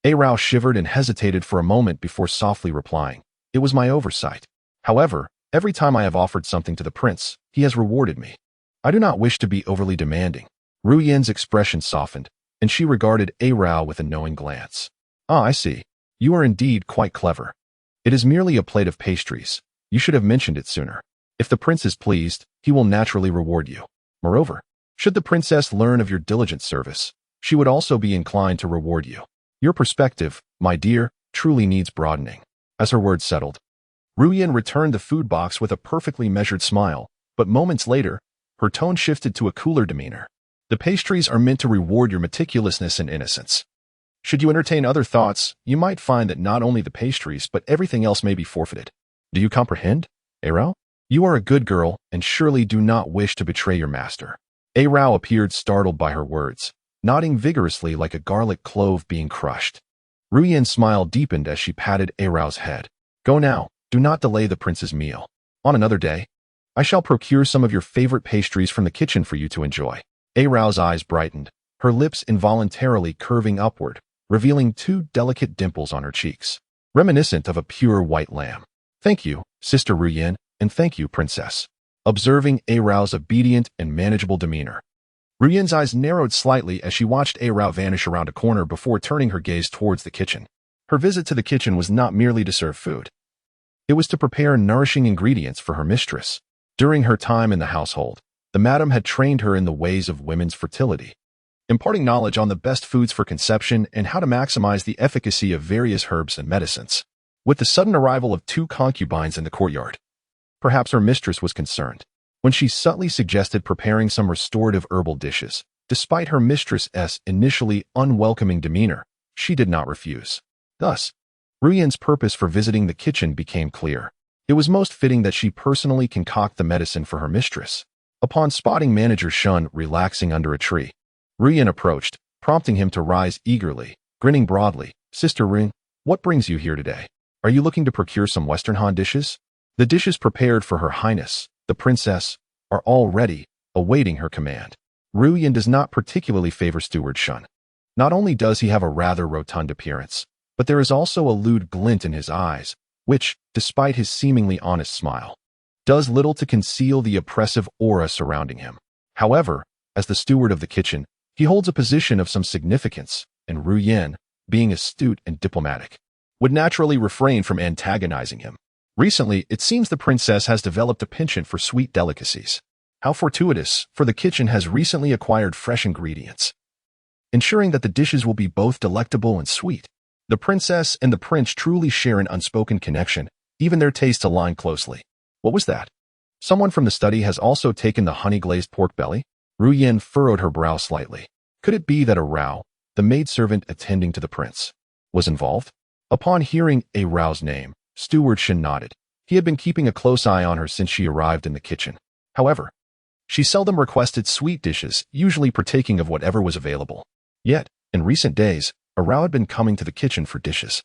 Speaker 1: Arao shivered and hesitated for a moment before softly replying, "It was my oversight. However, every time I have offered something to the prince, he has rewarded me. I do not wish to be overly demanding." Ruyan's expression softened, and she regarded Arao with a knowing glance. "Ah, I see. You are indeed quite clever. It is merely a plate of pastries. You should have mentioned it sooner. If the prince is pleased, he will naturally reward you. Moreover, should the princess learn of your diligent service, she would also be inclined to reward you. Your perspective, my dear, truly needs broadening." As her words settled, Ruyan returned the food box with a perfectly measured smile, but moments later, her tone shifted to a cooler demeanor. The pastries are meant to reward your meticulousness and innocence. Should you entertain other thoughts, you might find that not only the pastries but everything else may be forfeited. Do you comprehend, Arao? You are a good girl and surely do not wish to betray your master. Arao appeared startled by her words, nodding vigorously like a garlic clove being crushed. Ruyen's smile deepened as she patted Arao's head. Go now, do not delay the prince's meal. On another day, I shall procure some of your favorite pastries from the kitchen for you to enjoy. Arao's eyes brightened, her lips involuntarily curving upward, revealing two delicate dimples on her cheeks, reminiscent of a pure white lamb. Thank you, Sister Ruyen, and thank you, Princess. Observing Arao's obedient and manageable demeanor, Ruyen's eyes narrowed slightly as she watched Arao vanish around a corner before turning her gaze towards the kitchen. Her visit to the kitchen was not merely to serve food. It was to prepare nourishing ingredients for her mistress. During her time in the household, the madam had trained her in the ways of women's fertility, imparting knowledge on the best foods for conception and how to maximize the efficacy of various herbs and medicines. With the sudden arrival of two concubines in the courtyard, perhaps her mistress was concerned when she subtly suggested preparing some restorative herbal dishes. Despite her mistress's initially unwelcoming demeanor, she did not refuse. Thus, Ruyen's purpose for visiting the kitchen became clear. It was most fitting that she personally concoct the medicine for her mistress. Upon spotting Manager Shun relaxing under a tree, Ruyen approached, prompting him to rise eagerly, grinning broadly. Sister Ring, what brings you here today? Are you looking to procure some Western Han dishes? The dishes prepared for Her Highness, the princess, are all ready, awaiting her command. Ruyen does not particularly favor Steward Shun. Not only does he have a rather rotund appearance, but there is also a lewd glint in his eyes, which, despite his seemingly honest smile, does little to conceal the oppressive aura surrounding him. However, as the steward of the kitchen, he holds a position of some significance, and Ruyen, being astute and diplomatic, would naturally refrain from antagonizing him. Recently, it seems the princess has developed a penchant for sweet delicacies. How fortuitous, for the kitchen has recently acquired fresh ingredients, ensuring that the dishes will be both delectable and sweet. The princess and the prince truly share an unspoken connection, even their tastes align closely. What was that? Someone from the study has also taken the honey-glazed pork belly? Ruyen furrowed her brow slightly. Could it be that Arao, the maidservant attending to the prince, was involved? Upon hearing Arao's name, Steward Shin nodded. He had been keeping a close eye on her since she arrived in the kitchen. However, she seldom requested sweet dishes, usually partaking of whatever was available. Yet, in recent days, Arao had been coming to the kitchen for dishes.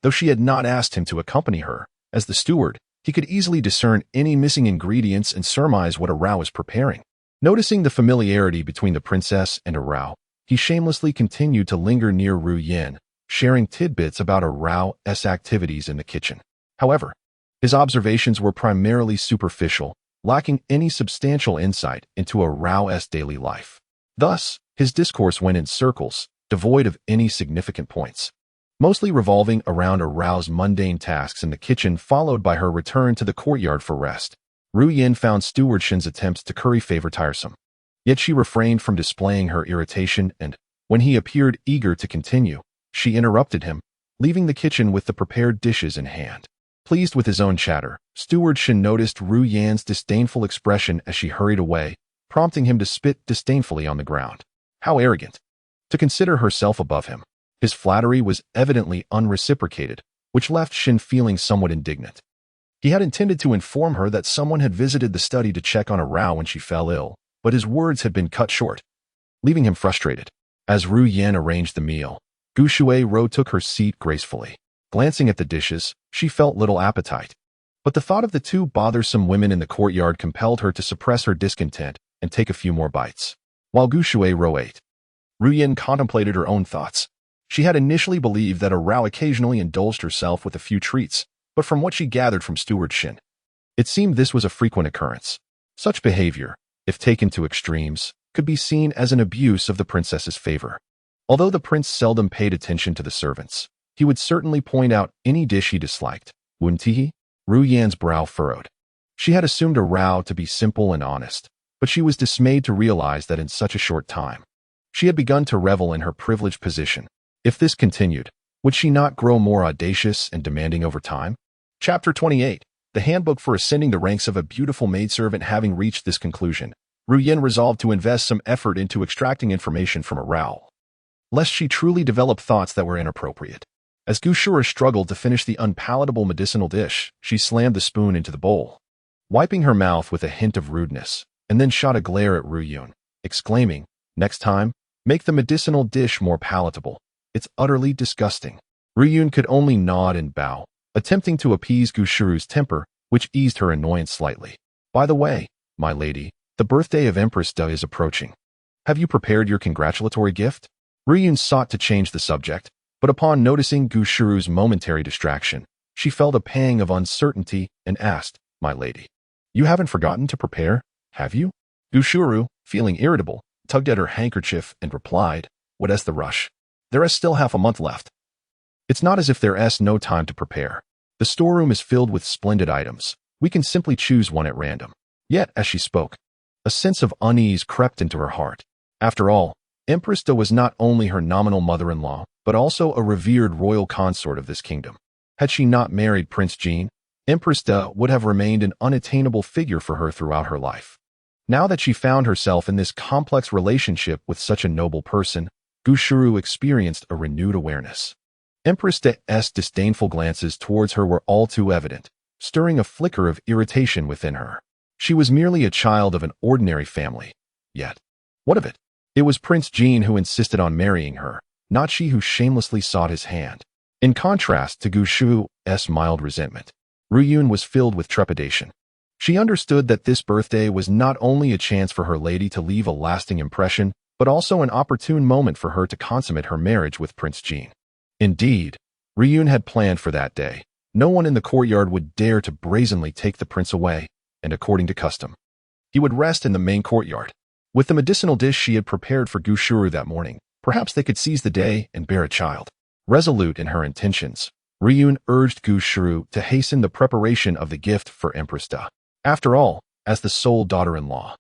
Speaker 1: Though she had not asked him to accompany her, as the steward, he could easily discern any missing ingredients and surmise what Arao was preparing. Noticing the familiarity between the princess and Arao, he shamelessly continued to linger near Ruyen, sharing tidbits about Arao's activities in the kitchen. However, his observations were primarily superficial, lacking any substantial insight into Arao's daily life. Thus, his discourse went in circles, devoid of any significant points, mostly revolving around Arao's mundane tasks in the kitchen, followed by her return to the courtyard for rest. Ruyen found Steward Shin's attempts to curry favor tiresome, yet she refrained from displaying her irritation, and, when he appeared eager to continue, she interrupted him, leaving the kitchen with the prepared dishes in hand. Pleased with his own chatter, Steward Shin noticed Ruyen's disdainful expression as she hurried away, prompting him to spit disdainfully on the ground. How arrogant! To consider herself above him. His flattery was evidently unreciprocated, which left Shin feeling somewhat indignant. He had intended to inform her that someone had visited the study to check on Arao when she fell ill, but his words had been cut short, leaving him frustrated. As Ruyen arranged the meal, Gu Shuai took her seat gracefully. Glancing at the dishes, she felt little appetite. But the thought of the two bothersome women in the courtyard compelled her to suppress her discontent and take a few more bites. While Gu Shuai ate, Ruyen contemplated her own thoughts. She had initially believed that Arao occasionally indulged herself with a few treats, but from what she gathered from Steward Shin, it seemed this was a frequent occurrence. Such behavior, if taken to extremes, could be seen as an abuse of the princess's favor. Although the prince seldom paid attention to the servants, he would certainly point out any dish he disliked. Wouldn't he? Ruyen's brow furrowed. She had assumed Arao to be simple and honest, but she was dismayed to realize that in such a short time, she had begun to revel in her privileged position. If this continued, would she not grow more audacious and demanding over time? Chapter 28. The Handbook for Ascending the Ranks of a Beautiful Maidservant. Having reached this conclusion, Ruyin resolved to invest some effort into extracting information from Arao, lest she truly develop thoughts that were inappropriate. As Gushura struggled to finish the unpalatable medicinal dish, she slammed the spoon into the bowl, wiping her mouth with a hint of rudeness, and then shot a glare at Ruyun, exclaiming, "Next time, make the medicinal dish more palatable. It's utterly disgusting." Ruyun could only nod and bow, attempting to appease Gushuru's temper, which eased her annoyance slightly. "By the way, my lady, the birthday of Empress Da is approaching. Have you prepared your congratulatory gift?" Ruyun sought to change the subject, but upon noticing Gushuru's momentary distraction, she felt a pang of uncertainty and asked, "My lady, you haven't forgotten to prepare, have you?" Gushuru, feeling irritable, tugged at her handkerchief and replied, "What's the rush? There is still half a month left. It's not as if there is no time to prepare. The storeroom is filled with splendid items. We can simply choose one at random." Yet, as she spoke, a sense of unease crept into her heart. After all, Empress Da was not only her nominal mother-in-law, but also a revered royal consort of this kingdom. Had she not married Prince Jean, Empress Da would have remained an unattainable figure for her throughout her life. Now that she found herself in this complex relationship with such a noble person, Gushuru experienced a renewed awareness. Empress Da's disdainful glances towards her were all too evident, stirring a flicker of irritation within her. She was merely a child of an ordinary family. Yet, what of it? It was Prince Jean who insisted on marrying her, not she who shamelessly sought his hand. In contrast to Gushuru's mild resentment, Ruyun was filled with trepidation. She understood that this birthday was not only a chance for her lady to leave a lasting impression, but also an opportune moment for her to consummate her marriage with Prince Jean. Indeed, Ruyun had planned for that day. No one in the courtyard would dare to brazenly take the prince away, and according to custom, he would rest in the main courtyard. With the medicinal dish she had prepared for Gushuru that morning, perhaps they could seize the day and bear a child. Resolute in her intentions, Ruyun urged Gushuru to hasten the preparation of the gift for Empress Da. After all, as the sole daughter-in-law,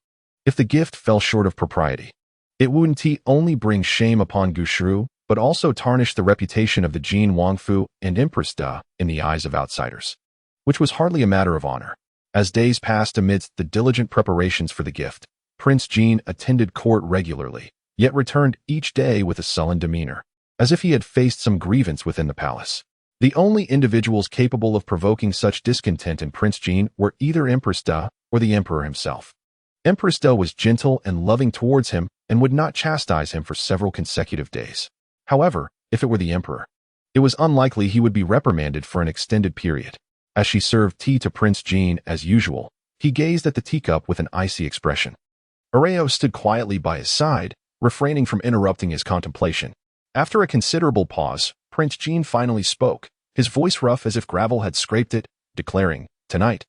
Speaker 1: if the gift fell short of propriety, it wouldn't only bring shame upon Gushuru, but also tarnish the reputation of the Jin Wangfu and Empress Da in the eyes of outsiders, which was hardly a matter of honor. As days passed amidst the diligent preparations for the gift, Prince Jean attended court regularly, yet returned each day with a sullen demeanor, as if he had faced some grievance within the palace. The only individuals capable of provoking such discontent in Prince Jean were either Empress Da or the emperor himself. Empress Da was gentle and loving towards him and would not chastise him for several consecutive days. However, if it were the emperor, it was unlikely he would be reprimanded for an extended period. As she served tea to Prince Jean as usual, he gazed at the teacup with an icy expression. Arao stood quietly by his side, refraining from interrupting his contemplation. After a considerable pause, Prince Jean finally spoke, his voice rough as if gravel had scraped it, declaring, "Tonight,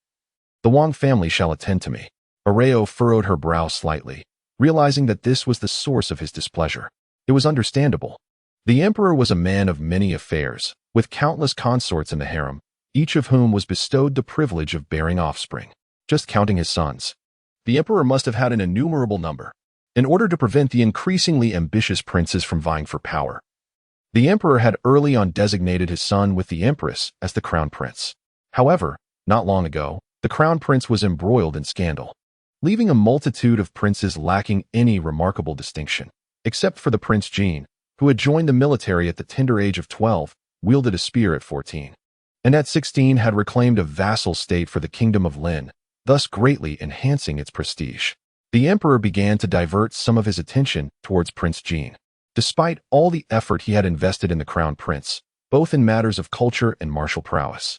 Speaker 1: the Wang family shall attend to me." Arao furrowed her brow slightly, realizing that this was the source of his displeasure. It was understandable. The emperor was a man of many affairs, with countless consorts in the harem, each of whom was bestowed the privilege of bearing offspring. Just counting his sons, the emperor must have had an innumerable number. In order to prevent the increasingly ambitious princes from vying for power, the emperor had early on designated his son with the empress as the crown prince. However, not long ago, the crown prince was embroiled in scandal, leaving a multitude of princes lacking any remarkable distinction, except for the Prince Jean, who had joined the military at the tender age of 12, wielded a spear at 14, and at 16 had reclaimed a vassal state for the kingdom of Lin, thus greatly enhancing its prestige. The emperor began to divert some of his attention towards Prince Jean. Despite all the effort he had invested in the crown prince, both in matters of culture and martial prowess,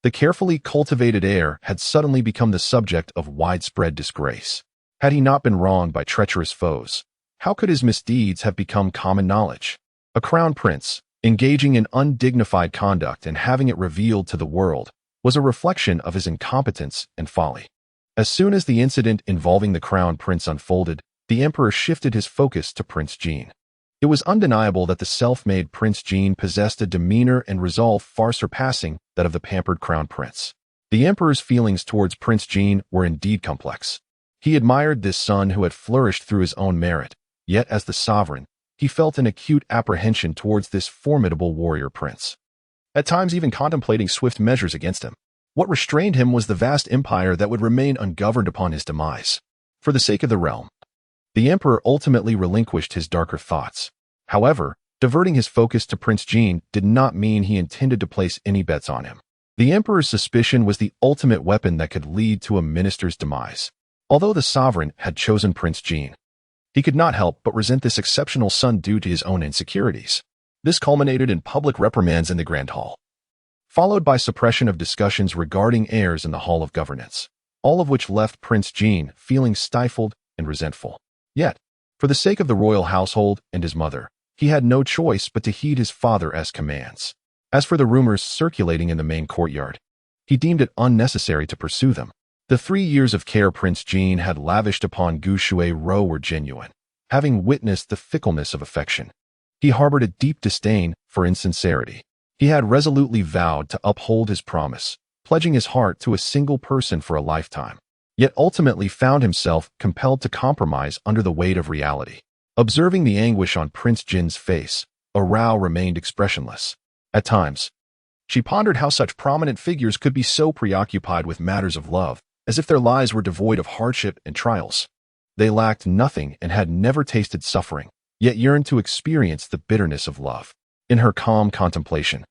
Speaker 1: the carefully cultivated heir had suddenly become the subject of widespread disgrace. Had he not been wronged by treacherous foes, how could his misdeeds have become common knowledge? A crown prince, engaging in undignified conduct and having it revealed to the world, was a reflection of his incompetence and folly. As soon as the incident involving the crown prince unfolded, the emperor shifted his focus to Prince Jean. It was undeniable that the self-made Prince Jean possessed a demeanor and resolve far surpassing that of the pampered crown prince. The emperor's feelings towards Prince Jean were indeed complex. He admired this son who had flourished through his own merit, yet as the sovereign, he felt an acute apprehension towards this formidable warrior prince, at times even contemplating swift measures against him. What restrained him was the vast empire that would remain ungoverned upon his demise. for the sake of the realm. The emperor ultimately relinquished his darker thoughts. However, diverting his focus to Prince Jean did not mean he intended to place any bets on him. The emperor's suspicion was the ultimate weapon that could lead to a minister's demise. Although the sovereign had chosen Prince Jean, he could not help but resent this exceptional son due to his own insecurities. This culminated in public reprimands in the Grand Hall, followed by suppression of discussions regarding heirs in the Hall of Governance, all of which left Prince Jean feeling stifled and resentful. Yet, for the sake of the royal household and his mother, he had no choice but to heed his father's commands. As for the rumors circulating in the main courtyard, he deemed it unnecessary to pursue them. The 3 years of care Prince Jean had lavished upon Gu Shui-ro were genuine. Having witnessed the fickleness of affection, he harbored a deep disdain for insincerity. He had resolutely vowed to uphold his promise, pledging his heart to a single person for a lifetime, yet ultimately found himself compelled to compromise under the weight of reality. Observing the anguish on Prince Jin's face, Arao remained expressionless. At times, she pondered how such prominent figures could be so preoccupied with matters of love, as if their lives were devoid of hardship and trials. They lacked nothing and had never tasted suffering, yet yearned to experience the bitterness of love. In her calm contemplation,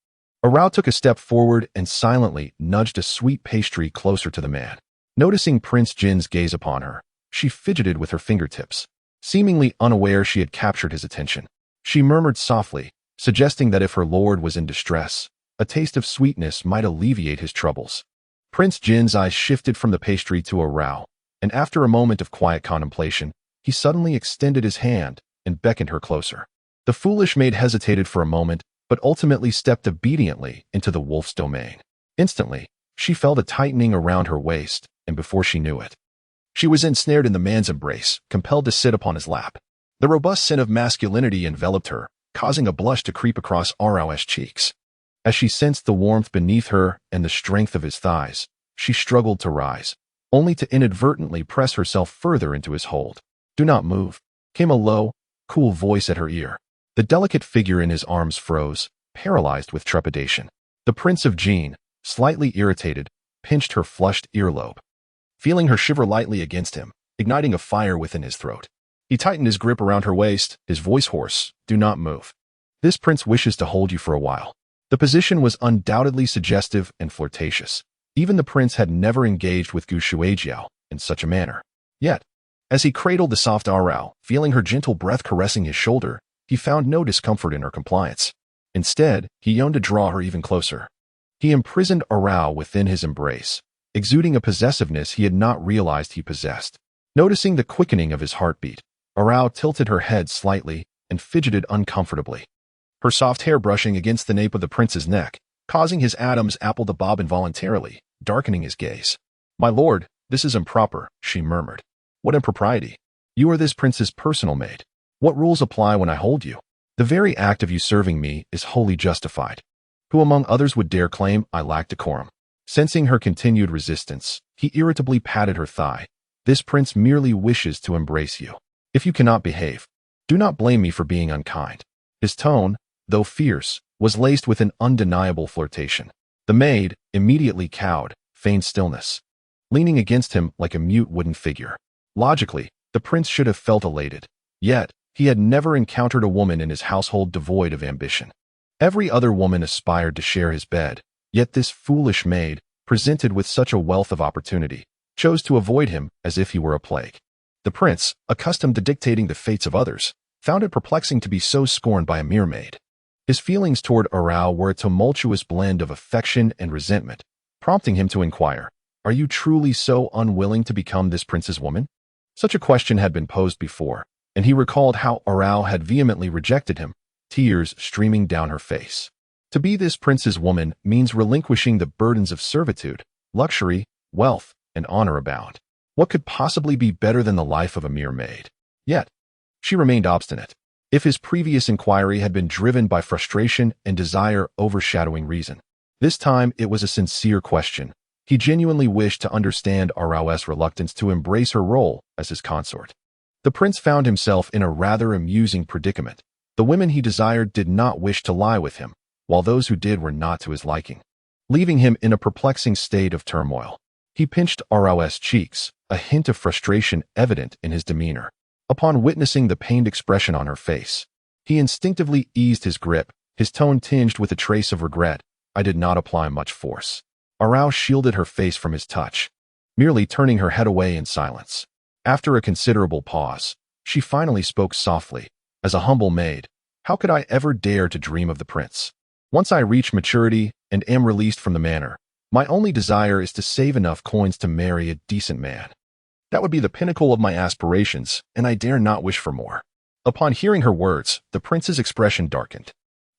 Speaker 1: Arao took a step forward and silently nudged a sweet pastry closer to the man. Noticing Prince Jin's gaze upon her, she fidgeted with her fingertips, seemingly unaware she had captured his attention. She murmured softly, suggesting that if her lord was in distress, a taste of sweetness might alleviate his troubles. Prince Jin's eyes shifted from the pastry to Arao, and after a moment of quiet contemplation, he suddenly extended his hand and beckoned her closer. The foolish maid hesitated for a moment, but ultimately stepped obediently into the wolf's domain. Instantly, she felt a tightening around her waist, and before she knew it, she was ensnared in the man's embrace, compelled to sit upon his lap. The robust scent of masculinity enveloped her, causing a blush to creep across Arao's cheeks. As she sensed the warmth beneath her and the strength of his thighs, she struggled to rise, only to inadvertently press herself further into his hold. "Do not move," came a low, cool voice at her ear. The delicate figure in his arms froze, paralyzed with trepidation. The Prince of Jean, slightly irritated, pinched her flushed earlobe, feeling her shiver lightly against him, igniting a fire within his throat. He tightened his grip around her waist, his voice hoarse. "Do not move. This prince wishes to hold you for a while." The position was undoubtedly suggestive and flirtatious. Even the prince had never engaged with Gu Shuijiao in such a manner. Yet, as he cradled the soft Arao, feeling her gentle breath caressing his shoulder, he found no discomfort in her compliance. Instead, he yearned to draw her even closer. He imprisoned Arao within his embrace, exuding a possessiveness he had not realized he possessed. Noticing the quickening of his heartbeat, Arao tilted her head slightly and fidgeted uncomfortably, her soft hair brushing against the nape of the prince's neck, causing his Adam's apple to bob involuntarily, darkening his gaze. "My lord, this is improper," she murmured. "What impropriety? You are this prince's personal maid. What rules apply when I hold you? The very act of you serving me is wholly justified. Who among others would dare claim I lack decorum?" Sensing her continued resistance, he irritably patted her thigh. "This prince merely wishes to embrace you. If you cannot behave, do not blame me for being unkind." His tone, though fierce, was laced with an undeniable flirtation. The maid, immediately cowed, feigned stillness, leaning against him like a mute wooden figure. Logically, the prince should have felt elated. Yet, he had never encountered a woman in his household devoid of ambition. Every other woman aspired to share his bed, yet this foolish maid, presented with such a wealth of opportunity, chose to avoid him as if he were a plague. The prince, accustomed to dictating the fates of others, found it perplexing to be so scorned by a mere maid. His feelings toward Arao were a tumultuous blend of affection and resentment, prompting him to inquire, "Are you truly so unwilling to become this prince's woman?" Such a question had been posed before, and he recalled how Arao had vehemently rejected him, tears streaming down her face. To be this prince's woman means relinquishing the burdens of servitude, luxury, wealth, and honor abound. What could possibly be better than the life of a mere maid? Yet, she remained obstinate. If his previous inquiry had been driven by frustration and desire overshadowing reason, this time it was a sincere question. He genuinely wished to understand Arao's reluctance to embrace her role as his consort. The prince found himself in a rather amusing predicament. The women he desired did not wish to lie with him, while those who did were not to his liking, leaving him in a perplexing state of turmoil. He pinched Arao's cheeks, a hint of frustration evident in his demeanor. Upon witnessing the pained expression on her face, he instinctively eased his grip, his tone tinged with a trace of regret. I did not apply much force. Arao shielded her face from his touch, merely turning her head away in silence. After a considerable pause, she finally spoke softly. As a humble maid, how could I ever dare to dream of the prince? Once I reach maturity and am released from the manor, my only desire is to save enough coins to marry a decent man. That would be the pinnacle of my aspirations, and I dare not wish for more. Upon hearing her words, the prince's expression darkened.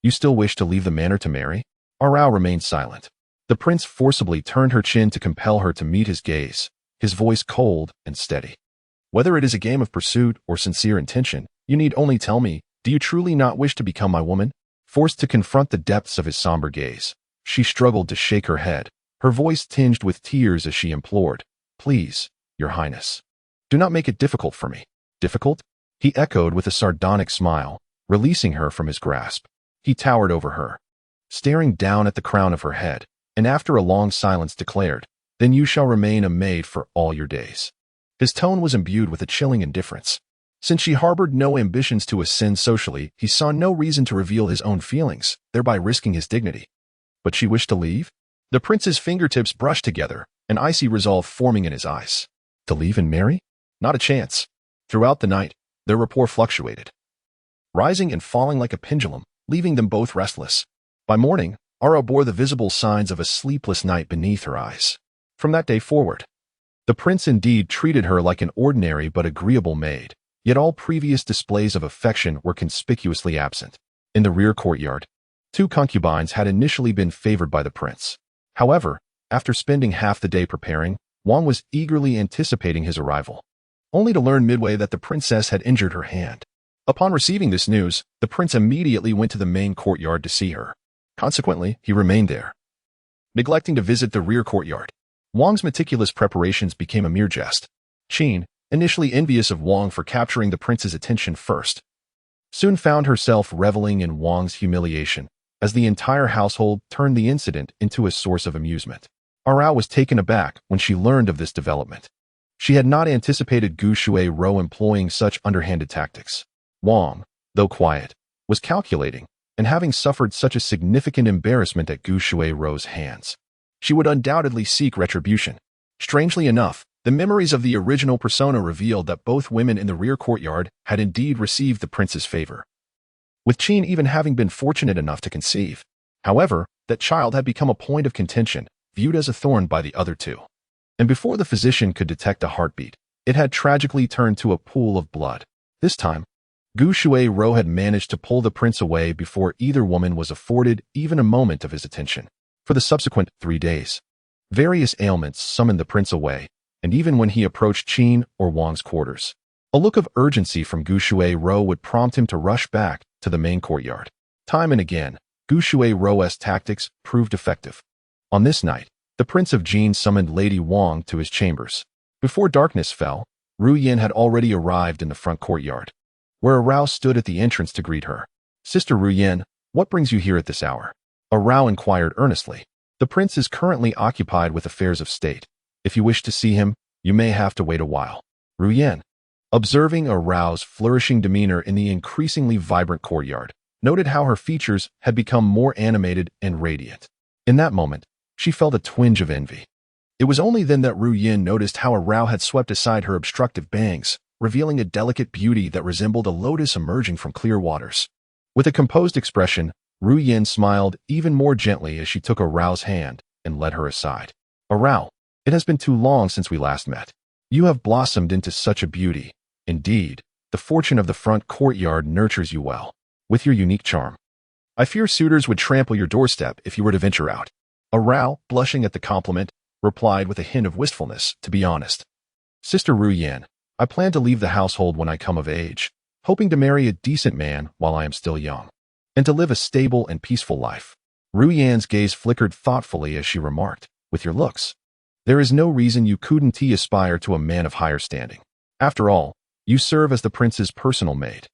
Speaker 1: You still wish to leave the manor to marry? Arao remained silent. The prince forcibly turned her chin to compel her to meet his gaze, his voice cold and steady. Whether it is a game of pursuit or sincere intention, you need only tell me, do you truly not wish to become my woman? Forced to confront the depths of his somber gaze, she struggled to shake her head, her voice tinged with tears as she implored, Please, Your Highness, do not make it difficult for me. Difficult? He echoed with a sardonic smile, releasing her from his grasp. He towered over her, staring down at the crown of her head, and after a long silence declared, Then you shall remain a maid for all your days. His tone was imbued with a chilling indifference. Since she harbored no ambitions to ascend socially, he saw no reason to reveal his own feelings, thereby risking his dignity. But she wished to leave? The prince's fingertips brushed together, an icy resolve forming in his eyes. To leave and marry? Not a chance. Throughout the night, their rapport fluctuated, rising and falling like a pendulum, leaving them both restless. By morning, Ara bore the visible signs of a sleepless night beneath her eyes. From that day forward, the prince indeed treated her like an ordinary but agreeable maid, yet all previous displays of affection were conspicuously absent. In the rear courtyard, 2 concubines had initially been favored by the prince. However, after spending half the day preparing, Wang was eagerly anticipating his arrival, only to learn midway that the princess had injured her hand. Upon receiving this news, the prince immediately went to the main courtyard to see her. Consequently, he remained there, neglecting to visit the rear courtyard. Wang's meticulous preparations became a mere jest. Qin, initially envious of Wang for capturing the prince's attention first, soon found herself reveling in Wang's humiliation, as the entire household turned the incident into a source of amusement. Arao was taken aback when she learned of this development. She had not anticipated Gu Shuai-Ro employing such underhanded tactics. Wang, though quiet, was calculating, and having suffered such a significant embarrassment at Gu Shuai-Ro's hands, she would undoubtedly seek retribution. Strangely enough, the memories of the original persona revealed that both women in the rear courtyard had indeed received the prince's favor, with Qin even having been fortunate enough to conceive. However, that child had become a point of contention, viewed as a thorn by the other 2. And before the physician could detect a heartbeat, it had tragically turned to a pool of blood. This time, Gu Shuai-Ro had managed to pull the prince away before either woman was afforded even a moment of his attention. For the subsequent 3 days, various ailments summoned the prince away, and even when he approached Qin or Wang's quarters, a look of urgency from Gu Shuai-Ro would prompt him to rush back to the main courtyard. Time and again, Gu Shuai-Ro's tactics proved effective. On this night, the Prince of Jin summoned Lady Wang to his chambers. Before darkness fell, Ru Yin had already arrived in the front courtyard, where Arao stood at the entrance to greet her. Sister Ru Yin, what brings you here at this hour? Arao inquired earnestly. The prince is currently occupied with affairs of state. If you wish to see him, you may have to wait a while. Ru Yin, observing Arao's flourishing demeanor in the increasingly vibrant courtyard, noted how her features had become more animated and radiant. In that moment, she felt a twinge of envy. It was only then that Ru Yin noticed how Arao had swept aside her obstructive bangs, revealing a delicate beauty that resembled a lotus emerging from clear waters. With a composed expression, Ru Yin smiled even more gently as she took Arao's hand and led her aside. Arao, it has been too long since we last met. You have blossomed into such a beauty. Indeed, the fortune of the front courtyard nurtures you well, with your unique charm. I fear suitors would trample your doorstep if you were to venture out. Arao, blushing at the compliment, replied with a hint of wistfulness, to be honest. Sister Ru Yin, I plan to leave the household when I come of age, hoping to marry a decent man while I am still young, and to live a stable and peaceful life. Ru Yan's gaze flickered thoughtfully as she remarked, with your looks, there is no reason you couldn't aspire to a man of higher standing. After all, you serve as the prince's personal maid.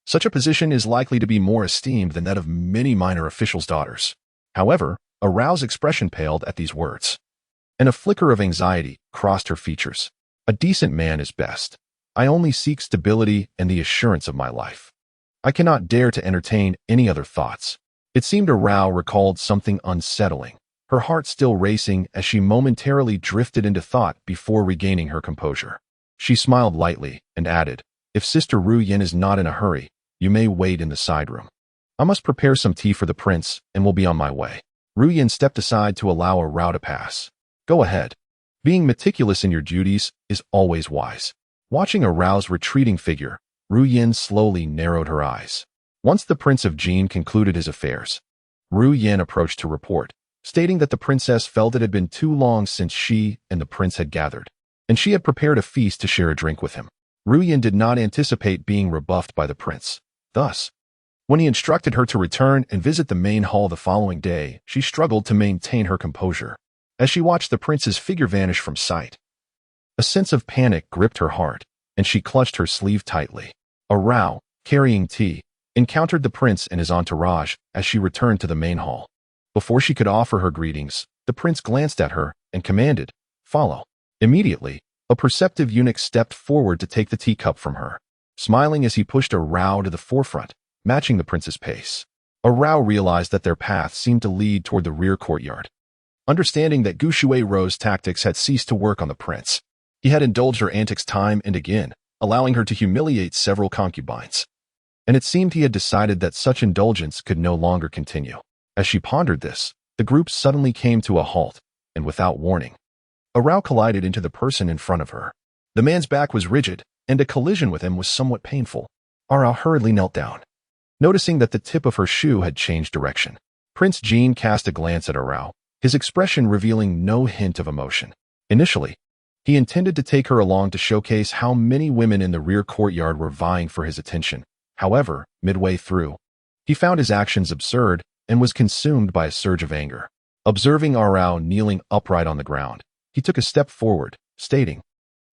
Speaker 1: Such a position is likely to be more esteemed than that of many minor officials' daughters. However, Arao's expression paled at these words, and a flicker of anxiety crossed her features. A decent man is best. I only seek stability and the assurance of my life. I cannot dare to entertain any other thoughts. It seemed Rao recalled something unsettling, her heart still racing as she momentarily drifted into thought before regaining her composure. She smiled lightly and added, "If Sister Ru Yin is not in a hurry, you may wait in the side room. I must prepare some tea for the prince and will be on my way." Ru Yin stepped aside to allow Rao to pass. "Go ahead. Being meticulous in your duties is always wise." Watching Rao's retreating figure, Ru Yin slowly narrowed her eyes. Once the Prince of Jin concluded his affairs, Ru Yin approached to report, stating that the princess felt it had been too long since she and the prince had gathered, and she had prepared a feast to share a drink with him. Ru Yin did not anticipate being rebuffed by the prince. Thus, when he instructed her to return and visit the main hall the following day, she struggled to maintain her composure. As she watched the prince's figure vanish from sight, a sense of panic gripped her heart, and she clutched her sleeve tightly. Rao, carrying tea, encountered the prince and his entourage as she returned to the main hall. Before she could offer her greetings, the prince glanced at her and commanded, "Follow." Immediately, a perceptive eunuch stepped forward to take the teacup from her, smiling as he pushed Rao to the forefront, matching the prince's pace. Rao realized that their path seemed to lead toward the rear courtyard. Understanding that Gu Shui's tactics had ceased to work on the prince, he had indulged her antics time and again, allowing her to humiliate several concubines. And it seemed he had decided that such indulgence could no longer continue. As she pondered this, the group suddenly came to a halt, and without warning, Rao collided into the person in front of her. The man's back was rigid, and a collision with him was somewhat painful. Rao hurriedly knelt down, noticing that the tip of her shoe had changed direction. Prince Jin cast a glance at Rao, his expression revealing no hint of emotion. Initially, he intended to take her along to showcase how many women in the rear courtyard were vying for his attention. However, midway through, he found his actions absurd and was consumed by a surge of anger. Observing Rao kneeling upright on the ground, he took a step forward, stating,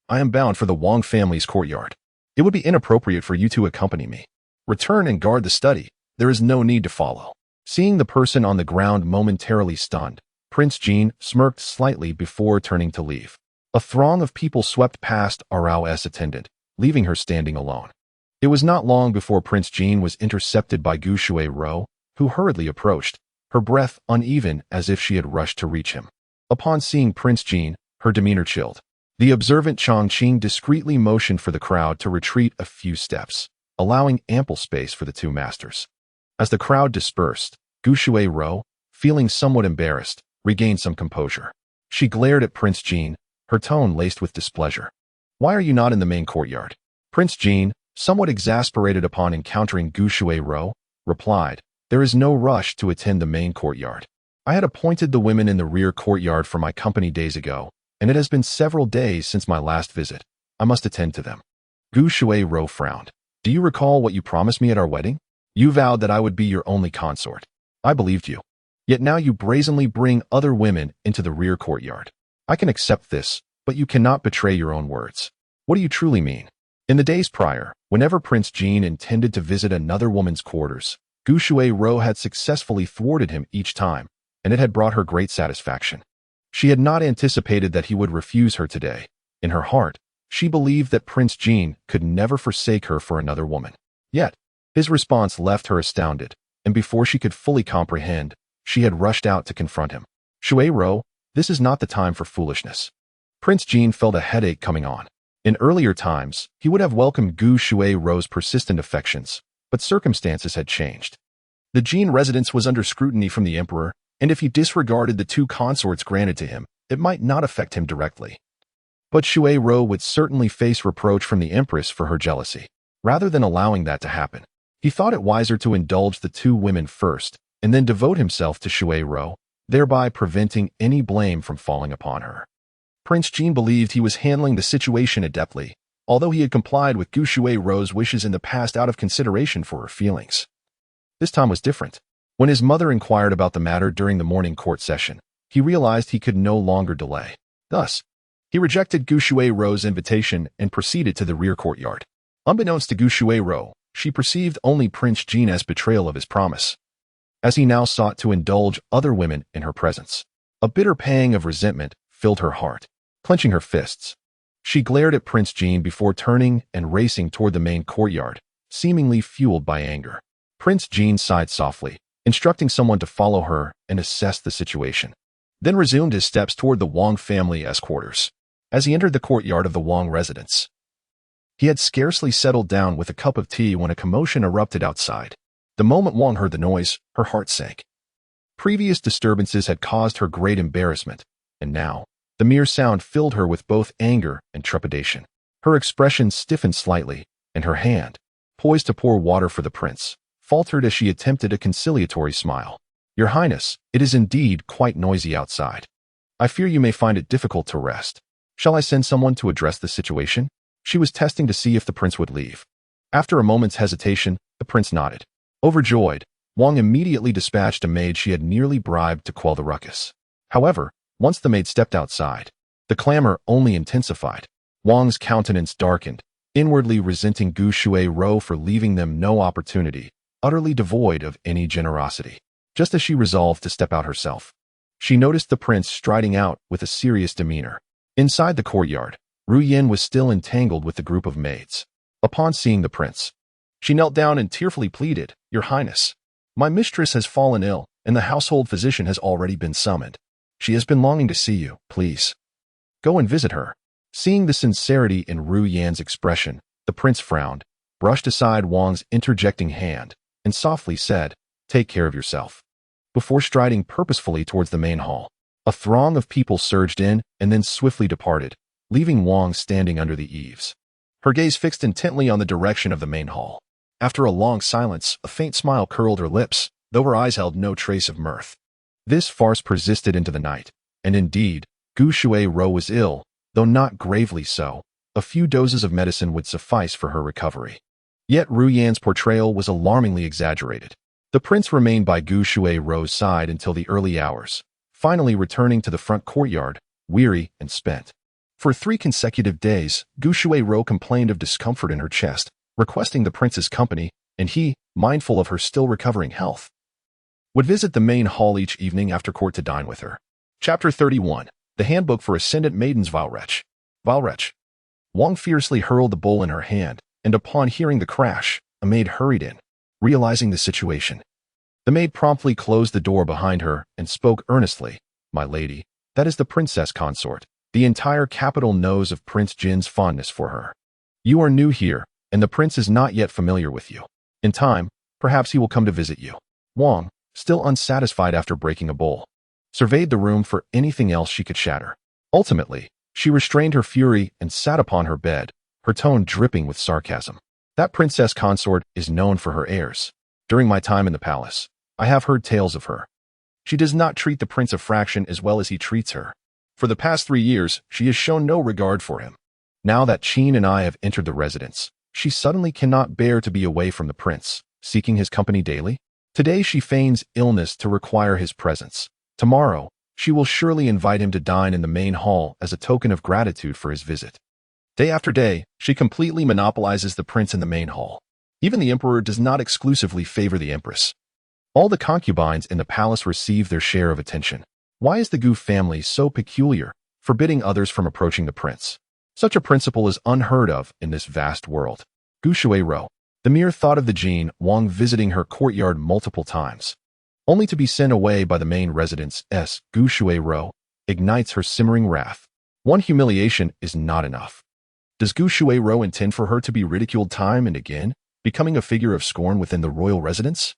Speaker 1: "I am bound for the Wang family's courtyard. It would be inappropriate for you to accompany me. Return and guard the study. There is no need to follow." Seeing the person on the ground momentarily stunned, Prince Jin smirked slightly before turning to leave. A throng of people swept past Rao's attendant, leaving her standing alone. It was not long before Prince Jin was intercepted by Gu Shui, who hurriedly approached, her breath uneven as if she had rushed to reach him. Upon seeing Prince Jin, her demeanor chilled. The observant Chongqing discreetly motioned for the crowd to retreat a few steps, allowing ample space for the two masters. As the crowd dispersed, Gu Shui, feeling somewhat embarrassed, regained some composure. She glared at Prince Jin, her tone laced with displeasure. "Why are you not in the main courtyard?" Prince Jin, somewhat exasperated upon encountering Gu Shui, replied, "There is no rush to attend the main courtyard. I had appointed the women in the rear courtyard for my company days ago, and it has been several days since my last visit. I must attend to them." Gu Shui frowned. "Do you recall what you promised me at our wedding? You vowed that I would be your only consort. I believed you. Yet now you brazenly bring other women into the rear courtyard. I can accept this, but you cannot betray your own words. What do you truly mean?" In the days prior, whenever Prince Jin intended to visit another woman's quarters, Gu Shui had successfully thwarted him each time, and it had brought her great satisfaction. She had not anticipated that he would refuse her today. In her heart, she believed that Prince Jin could never forsake her for another woman. Yet, his response left her astounded, and before she could fully comprehend, she had rushed out to confront him. "Shui, this is not the time for foolishness." Prince Jin felt a headache coming on. In earlier times, he would have welcomed Gu Shui's persistent affections, but circumstances had changed. The Jin residence was under scrutiny from the emperor, and if he disregarded the two consorts granted to him, it might not affect him directly. But Shui would certainly face reproach from the empress for her jealousy. Rather than allowing that to happen, he thought it wiser to indulge the two women first, and then devote himself to Shui, thereby preventing any blame from falling upon her. Prince Jin believed he was handling the situation adeptly, although he had complied with Gu Shui's wishes in the past out of consideration for her feelings. This time was different. When his mother inquired about the matter during the morning court session, he realized he could no longer delay. Thus, he rejected Gu Shui's invitation and proceeded to the rear courtyard. Unbeknownst to Gu Shui, she perceived only Prince Jin's betrayal of his promise, as he now sought to indulge other women in her presence. A bitter pang of resentment filled her heart. Clenching her fists, She glared at Prince Jean before turning and racing toward the main courtyard, seemingly fueled by anger. Prince Jean sighed softly, instructing someone to follow her and assess the situation, then resumed his steps toward the Wang family's quarters. As he entered the courtyard of the Wang residence, he had scarcely settled down with a cup of tea when a commotion erupted outside. The moment Wang heard the noise, her heart sank. Previous disturbances had caused her great embarrassment, and now, the mere sound filled her with both anger and trepidation. Her expression stiffened slightly, and her hand, poised to pour water for the prince, faltered as she attempted a conciliatory smile. "Your Highness, it is indeed quite noisy outside. I fear you may find it difficult to rest. Shall I send someone to address the situation?" She was testing to see if the prince would leave. After a moment's hesitation, the prince nodded. Overjoyed, Wang immediately dispatched a maid she had nearly bribed to quell the ruckus. However, once the maid stepped outside, the clamor only intensified. Wang's countenance darkened, inwardly resenting Gu Shuai-ro for leaving them no opportunity, utterly devoid of any generosity. Just as she resolved to step out herself, she noticed the prince striding out with a serious demeanor. Inside the courtyard, Ru Yin was still entangled with the group of maids. Upon seeing the prince, she knelt down and tearfully pleaded, "Your Highness, my mistress has fallen ill, and the household physician has already been summoned. She has been longing to see you. Please go and visit her." Seeing the sincerity in Ru Yan's expression, the prince frowned, brushed aside Wang's interjecting hand, and softly said, "Take care of yourself," before striding purposefully towards the main hall. A throng of people surged in and then swiftly departed, leaving Wang standing under the eaves, her gaze fixed intently on the direction of the main hall. After a long silence, a faint smile curled her lips, though her eyes held no trace of mirth. This farce persisted into the night, and indeed, Gu Shuai-ro was ill, though not gravely so. A few doses of medicine would suffice for her recovery. Yet Ru Yan's portrayal was alarmingly exaggerated. The prince remained by Gu Shuai-ro's side until the early hours, finally returning to the front courtyard, weary and spent. For 3 consecutive days, Gu Shuai-ro complained of discomfort in her chest, requesting the prince's company, and he, mindful of her still recovering health, would visit the main hall each evening after court to dine with her. Chapter 31. The Handbook for Ascendant Maidens. Valwretch. Wang fiercely hurled the bowl in her hand, and upon hearing the crash, a maid hurried in, realizing the situation. The maid promptly closed the door behind her and spoke earnestly, "My lady, that is the princess consort. The entire capital knows of Prince Jin's fondness for her. You are new here, and the prince is not yet familiar with you. In time, perhaps he will come to visit you." Wang, still unsatisfied after breaking a bowl, surveyed the room for anything else she could shatter. Ultimately, she restrained her fury and sat upon her bed, her tone dripping with sarcasm. "That princess consort is known for her airs. During my time in the palace, I have heard tales of her. She does not treat the Prince of Fraction as well as he treats her. For the past 3 years, she has shown no regard for him. Now that Qin and I have entered the residence, she suddenly cannot bear to be away from the prince, seeking his company daily. Today she feigns illness to require his presence. Tomorrow, she will surely invite him to dine in the main hall as a token of gratitude for his visit. Day after day, she completely monopolizes the prince in the main hall. Even the emperor does not exclusively favor the empress. All the concubines in the palace receive their share of attention. Why is the Gu family so peculiar, forbidding others from approaching the prince? Such a principle is unheard of in this vast world. Gu Shuai-ro. The mere thought of the Jin Wang visiting her courtyard multiple times, only to be sent away by the main residence Gu Shuai-ro, ignites her simmering wrath. One humiliation is not enough. Does Gu Shuai-ro intend for her to be ridiculed time and again, becoming a figure of scorn within the royal residence?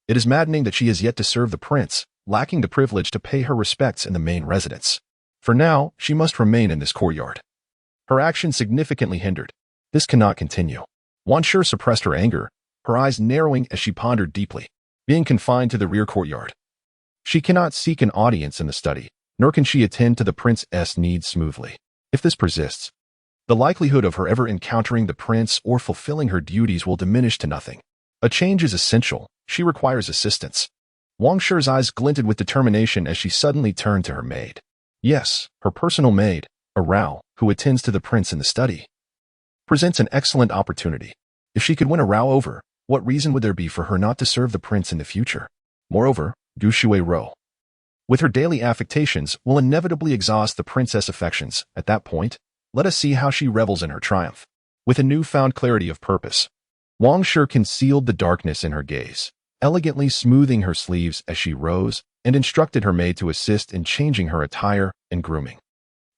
Speaker 1: It is maddening that she has yet to serve the prince, lacking the privilege to pay her respects in the main residence. For now, she must remain in this courtyard. Her action significantly hindered. This cannot continue. Wan Shi suppressed her anger, her eyes narrowing as she pondered deeply. Being confined to the rear courtyard, she cannot seek an audience in the study, nor can she attend to the prince's needs smoothly. If this persists, the likelihood of her ever encountering the prince or fulfilling her duties will diminish to nothing. A change is essential. She requires assistance. Wang Shi's eyes glinted with determination as she suddenly turned to her maid. Yes, her personal maid, a Rao, who attends to the prince in the study, presents an excellent opportunity. If she could win a Rao over, what reason would there be for her not to serve the prince in the future? Moreover, Gu Shuai-ro, with her daily affectations, will inevitably exhaust the princess' affections. At that point, Let us see how she revels in her triumph. With a newfound clarity of purpose, Wang Shi concealed the darkness in her gaze, elegantly smoothing her sleeves as she rose and instructed her maid to assist in changing her attire and grooming.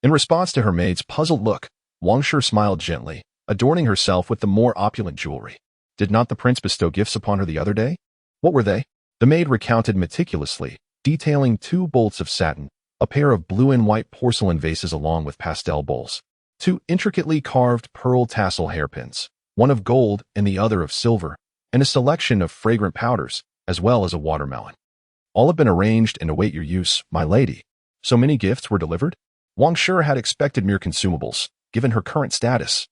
Speaker 1: In response to her maid's puzzled look, Wang Shi smiled gently, adorning herself with the more opulent jewelry. Did not the prince bestow gifts upon her the other day? What were they? The maid recounted meticulously, detailing 2 bolts of satin, a pair of blue and white porcelain vases along with pastel bowls, 2 intricately carved pearl tassel hairpins, one of gold and the other of silver, and a selection of fragrant powders, as well as a watermelon. All have been arranged and await your use, my lady. So many gifts were delivered? Wang Shi had expected mere consumables, given her current status.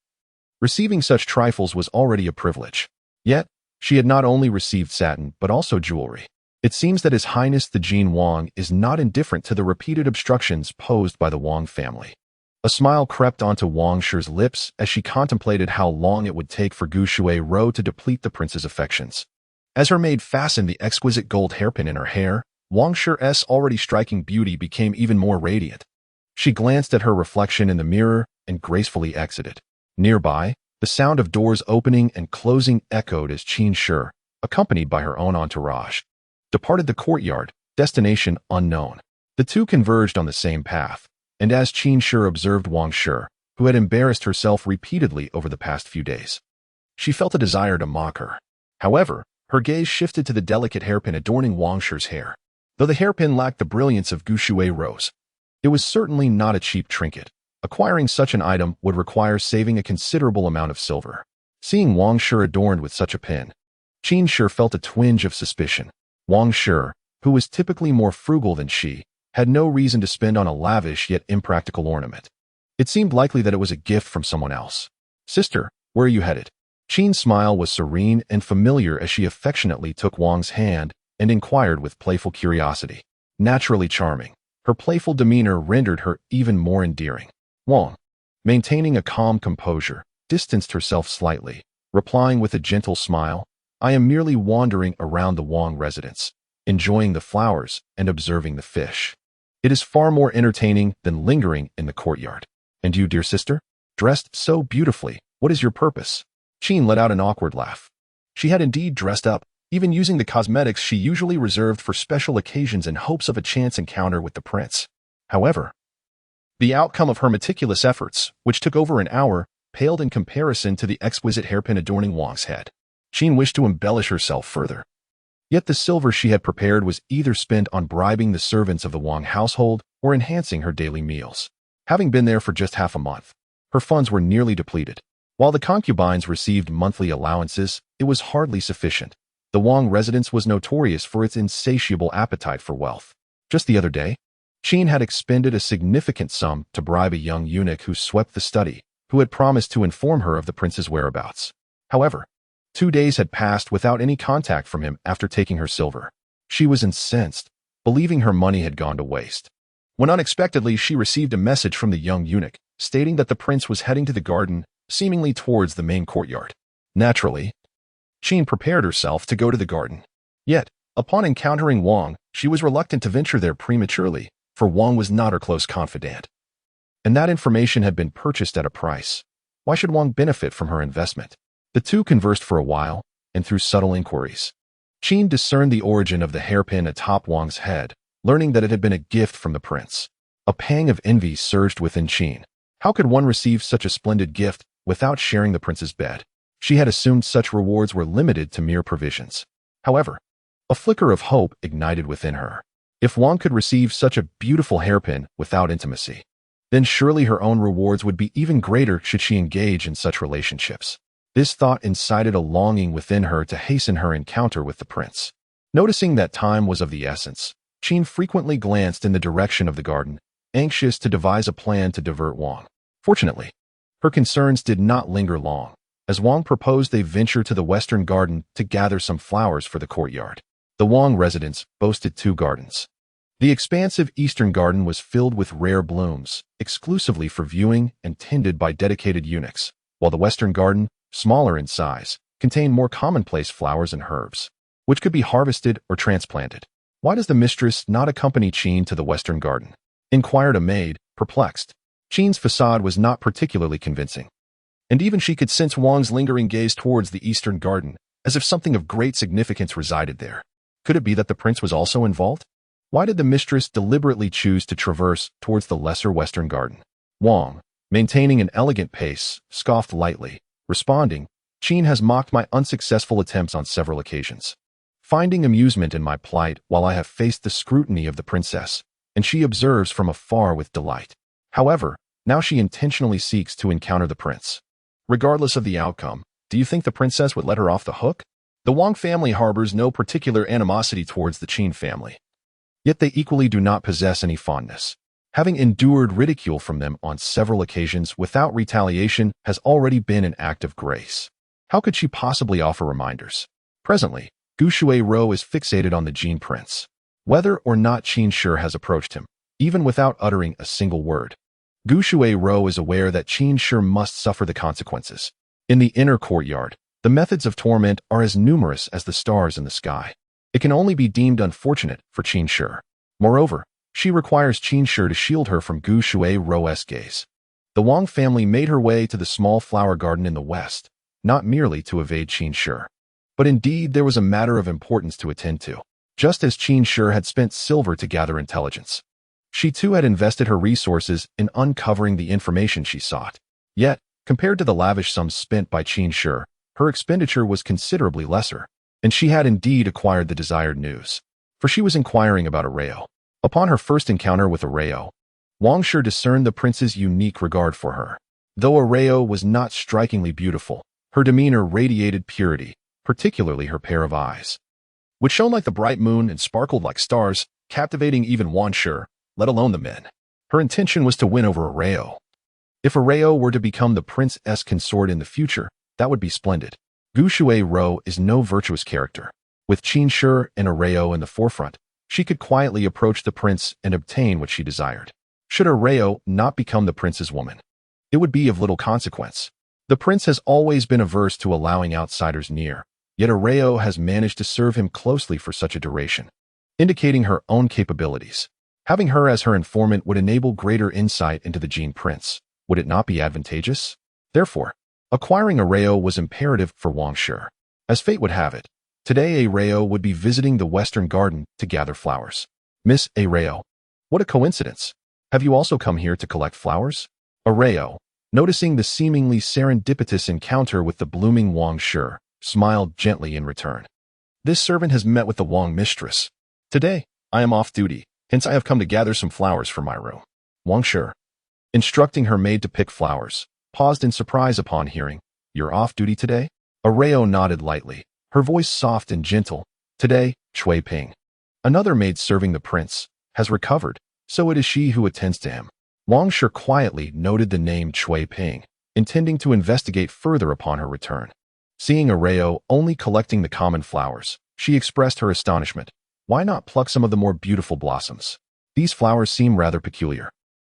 Speaker 1: Receiving such trifles was already a privilege. Yet, she had not only received satin, but also jewelry. It seems that His Highness the Jin Wang is not indifferent to the repeated obstructions posed by the Wang family. A smile crept onto Wang Shi's lips as she contemplated how long it would take for Gu Shuai to deplete the prince's affections. As her maid fastened the exquisite gold hairpin in her hair, Wang Shi's already striking beauty became even more radiant. She glanced at her reflection in the mirror and gracefully exited. Nearby, the sound of doors opening and closing echoed as Qin Shi, accompanied by her own entourage, departed the courtyard, destination unknown. The two converged on the same path, and as Qin Shi observed Wang Shi, who had embarrassed herself repeatedly over the past few days, she felt a desire to mock her. However, her gaze shifted to the delicate hairpin adorning Wang Shi's hair. Though the hairpin lacked the brilliance of Gu Shuai rose, it was certainly not a cheap trinket. Acquiring such an item would require saving a considerable amount of silver. Seeing Wang Shi adorned with such a pin, Qin Shi felt a twinge of suspicion. Wang Shi, who was typically more frugal than she, had no reason to spend on a lavish yet impractical ornament. It seemed likely that it was a gift from someone else. Sister, where are you headed? Qin's smile was serene and familiar as she affectionately took Wang's hand and inquired with playful curiosity. Naturally charming, her playful demeanor rendered her even more endearing. Wang, maintaining a calm composure, distanced herself slightly, replying with a gentle smile, I am merely wandering around the Wang residence, enjoying the flowers and observing the fish. It is far more entertaining than lingering in the courtyard. And you, dear sister, dressed so beautifully, what is your purpose? Qin let out an awkward laugh. She had indeed dressed up, even using the cosmetics she usually reserved for special occasions in hopes of a chance encounter with the prince. However, the outcome of her meticulous efforts, which took over an hour, paled in comparison to the exquisite hairpin adorning Wang's head. Qin wished to embellish herself further. Yet the silver she had prepared was either spent on bribing the servants of the Wang household or enhancing her daily meals. Having been there for just half a month, her funds were nearly depleted. While the concubines received monthly allowances, it was hardly sufficient. The Wang residence was notorious for its insatiable appetite for wealth. Just the other day, Qin had expended a significant sum to bribe a young eunuch who swept the study, who had promised to inform her of the prince's whereabouts. However, 2 days had passed without any contact from him after taking her silver. She was incensed, believing her money had gone to waste. When unexpectedly she received a message from the young eunuch, stating that the prince was heading to the garden, seemingly towards the main courtyard. Naturally, Qin prepared herself to go to the garden. Yet, upon encountering Wang, she was reluctant to venture there prematurely, for Wang was not her close confidant. And that information had been purchased at a price. Why should Wang benefit from her investment? The two conversed for a while, and through subtle inquiries, Qin discerned the origin of the hairpin atop Wang's head, learning that it had been a gift from the prince. A pang of envy surged within Qin. How could one receive such a splendid gift without sharing the prince's bed? She had assumed such rewards were limited to mere provisions. However, a flicker of hope ignited within her. If Wang could receive such a beautiful hairpin without intimacy, then surely her own rewards would be even greater should she engage in such relationships. This thought incited a longing within her to hasten her encounter with the prince. Noticing that time was of the essence, Qin frequently glanced in the direction of the garden, anxious to devise a plan to divert Wang. Fortunately, her concerns did not linger long, as Wang proposed they venture to the western garden to gather some flowers for the courtyard. The Wang residence boasted 2 gardens. The expansive eastern garden was filled with rare blooms, exclusively for viewing and tended by dedicated eunuchs, while the western garden, smaller in size, contained more commonplace flowers and herbs, which could be harvested or transplanted. Why does the mistress not accompany Qin to the western garden? Inquired a maid, perplexed. Qin's facade was not particularly convincing, and even she could sense Wang's lingering gaze towards the eastern garden, as if something of great significance resided there. Could it be that the prince was also involved? Why did the mistress deliberately choose to traverse towards the lesser western garden? Wang, maintaining an elegant pace, scoffed lightly, responding, "Qin has mocked my unsuccessful attempts on several occasions, finding amusement in my plight while I have faced the scrutiny of the princess, and she observes from afar with delight. However, now she intentionally seeks to encounter the prince. Regardless of the outcome, do you think the princess would let her off the hook?" The Wang family harbors no particular animosity towards the Qin family. Yet they equally do not possess any fondness. Having endured ridicule from them on several occasions without retaliation has already been an act of grace. How could she possibly offer reminders? Presently, Gu Shuai-Ro is fixated on the Jin prince. Whether or not Qin Shi has approached him, even without uttering a single word, Gu Shuai-Ro is aware that Qin Shi must suffer the consequences. In the inner courtyard, the methods of torment are as numerous as the stars in the sky. It can only be deemed unfortunate for Qin Shi. Moreover, she requires Qin Shi to shield her from Gu Shuai-Ro's gaze. The Wang family made her way to the small flower garden in the west, not merely to evade Qin Shi, but indeed there was a matter of importance to attend to. Just as Qin Shi had spent silver to gather intelligence, she too had invested her resources in uncovering the information she sought. Yet, compared to the lavish sums spent by Qin Shi, her expenditure was considerably lesser, and she had indeed acquired the desired news. For she was inquiring about Areo. Upon her first encounter with Areo, Wang Shi discerned the prince's unique regard for her. Though Areo was not strikingly beautiful, her demeanor radiated purity, particularly her pair of eyes, which shone like the bright moon and sparkled like stars, captivating even Wang Shi, let alone the men. Her intention was to win over Areo. If Areo were to become the prince's consort in the future, that would be splendid. Gu Shuai-Ro is no virtuous character. With Qin Shi and Areo in the forefront, she could quietly approach the prince and obtain what she desired. Should Areo not become the prince's woman, it would be of little consequence. The prince has always been averse to allowing outsiders near, yet Areo has managed to serve him closely for such a duration, indicating her own capabilities. Having her as her informant would enable greater insight into the Jin prince. Would it not be advantageous? Therefore, acquiring Areo was imperative for Wang Shi. As fate would have it, today Areo would be visiting the western garden to gather flowers. "Miss Areo, what a coincidence. Have you also come here to collect flowers?" Areo, noticing the seemingly serendipitous encounter with the blooming Wang Shi, smiled gently in return. "This servant has met with the Wang mistress. Today, I am off duty, hence I have come to gather some flowers for my room." Wang Shi, instructing her maid to pick flowers, paused in surprise upon hearing, "You're off duty today?" Areo nodded lightly, her voice soft and gentle. "Today, Chui Ping, another maid serving the prince, has recovered, so it is she who attends to him." Wang Shi quietly noted the name Chui Ping, intending to investigate further upon her return. Seeing Areo only collecting the common flowers, she expressed her astonishment. "Why not pluck some of the more beautiful blossoms? These flowers seem rather peculiar.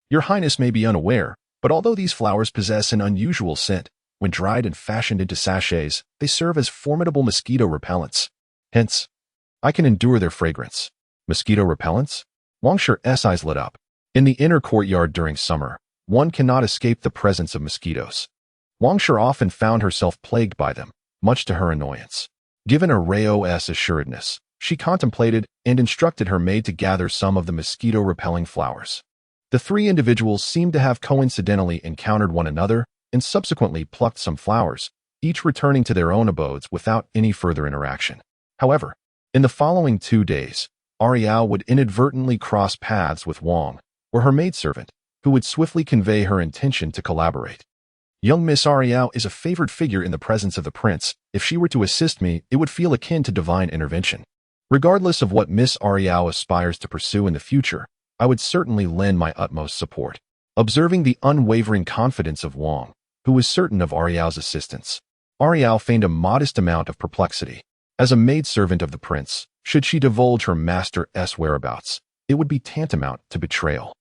Speaker 1: Your Highness may be unaware, but although these flowers possess an unusual scent, when dried and fashioned into sachets, they serve as formidable mosquito repellents. Hence, I can endure their fragrance." Mosquito repellents? Wang Shi's eyes lit up. In the inner courtyard during summer, one cannot escape the presence of mosquitoes. Wang Shi often found herself plagued by them, much to her annoyance. Given Areo's assuredness, she contemplated and instructed her maid to gather some of the mosquito-repelling flowers. The three individuals seemed to have coincidentally encountered one another and subsequently plucked some flowers, each returning to their own abodes without any further interaction. However, in the following 2 days, Ariao would inadvertently cross paths with Wang, or her maidservant, who would swiftly convey her intention to collaborate. "Young Miss Ariao is a favored figure in the presence of the prince. If she were to assist me, it would feel akin to divine intervention. Regardless of what Miss Ariao aspires to pursue in the future, I would certainly lend my utmost support." Observing the unwavering confidence of Wang, who was certain of Ariao's assistance, Ariao feigned a modest amount of perplexity. As a maidservant of the prince, should she divulge her master's whereabouts, it would be tantamount to betrayal.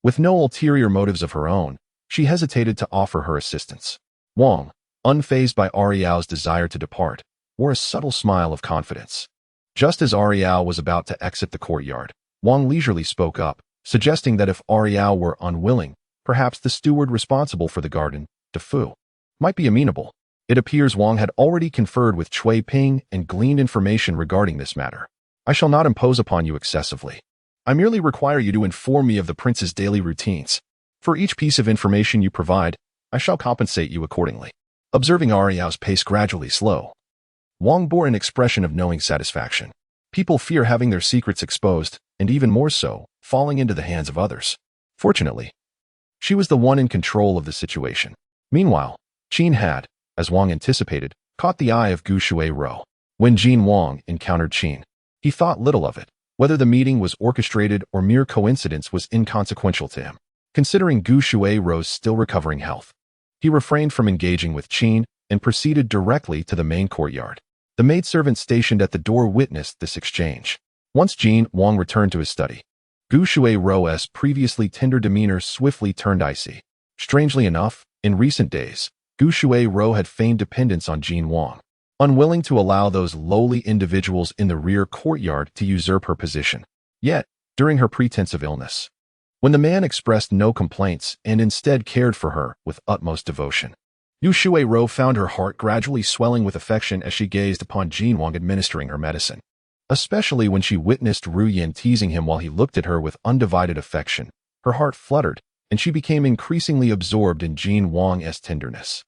Speaker 1: With no ulterior motives of her own, she hesitated to offer her assistance. Wang, unfazed by Ariao's desire to depart, wore a subtle smile of confidence. Just as Ariao was about to exit the courtyard, Wang leisurely spoke up, suggesting that if Ariao were unwilling, Perhaps the steward responsible for the garden, Defu, might be amenable. It appears Wang had already conferred with Cui Ping and gleaned information regarding this matter. I shall not impose upon you excessively. I merely require you to inform me of the prince's daily routines. For each piece of information you provide, I shall compensate you accordingly. Observing Ariao's pace gradually slow, Wang bore an expression of knowing satisfaction. People fear having their secrets exposed, and even more so, falling into the hands of others. Fortunately, she was the one in control of the situation. Meanwhile, Qin had, as Wang anticipated, caught the eye of Gu Shuai-ro. When Jin Wang encountered Qin, he thought little of it. Whether the meeting was orchestrated or mere coincidence was inconsequential to him. Considering Gu Shuai-ro's still recovering health, he refrained from engaging with Qin and proceeded directly to the main courtyard. The maidservant stationed at the door witnessed this exchange. Once Jin Wang returned to his study, Gu Shuai-ro's previously tender demeanor swiftly turned icy. Strangely enough, in recent days, Gu Shuai-ro had feigned dependence on Jin Wang, unwilling to allow those lowly individuals in the rear courtyard to usurp her position. Yet, during her pretense of illness, when the man expressed no complaints and instead cared for her with utmost devotion, Gu Shuai-ro found her heart gradually swelling with affection as she gazed upon Jin Wang administering her medicine. Especially when she witnessed Ru Yin teasing him while he looked at her with undivided affection, her heart fluttered, and she became increasingly absorbed in Jin Wang's tenderness.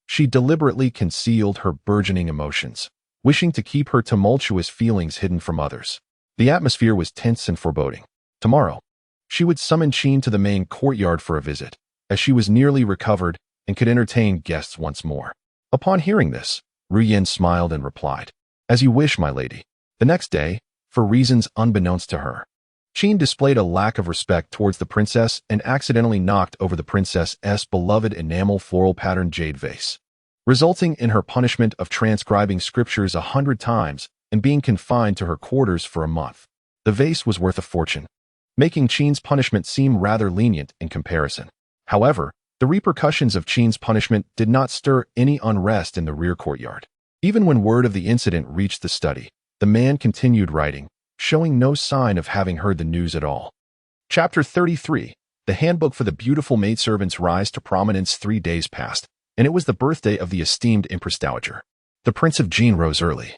Speaker 1: She deliberately concealed her burgeoning emotions, wishing to keep her tumultuous feelings hidden from others. The atmosphere was tense and foreboding. Tomorrow, she would summon Qin to the main courtyard for a visit, as she was nearly recovered and could entertain guests once more. Upon hearing this, Ru Yin smiled and replied, "As you wish, my lady." The next day, for reasons unbeknownst to her, Qin displayed a lack of respect towards the princess and accidentally knocked over the princess's beloved enamel floral pattern jade vase, resulting in her punishment of transcribing scriptures 100 times and being confined to her quarters for a month. The vase was worth a fortune, making Qin's punishment seem rather lenient in comparison. However, the repercussions of Qin's punishment did not stir any unrest in the rear courtyard. Even when word of the incident reached the study, the man continued writing, showing no sign of having heard the news at all. Chapter 33. The handbook for the beautiful maidservant's rise to prominence. 3 days passed, and it was the birthday of the esteemed Empress Dowager. The Prince of Jin rose early,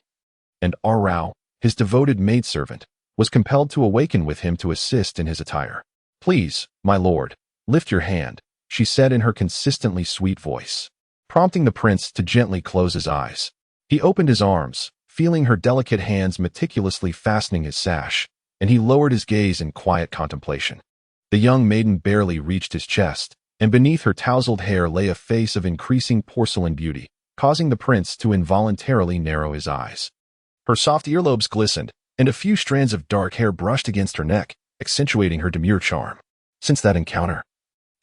Speaker 1: and Rao, his devoted maidservant, was compelled to awaken with him to assist in his attire. "Please, my lord, lift your hand," she said in her consistently sweet voice, prompting the prince to gently close his eyes. He opened his arms, feeling her delicate hands meticulously fastening his sash, and he lowered his gaze in quiet contemplation. The young maiden barely reached his chest, and beneath her tousled hair lay a face of increasing porcelain beauty, causing the prince to involuntarily narrow his eyes. Her soft earlobes glistened, and a few strands of dark hair brushed against her neck, accentuating her demure charm. Since that encounter,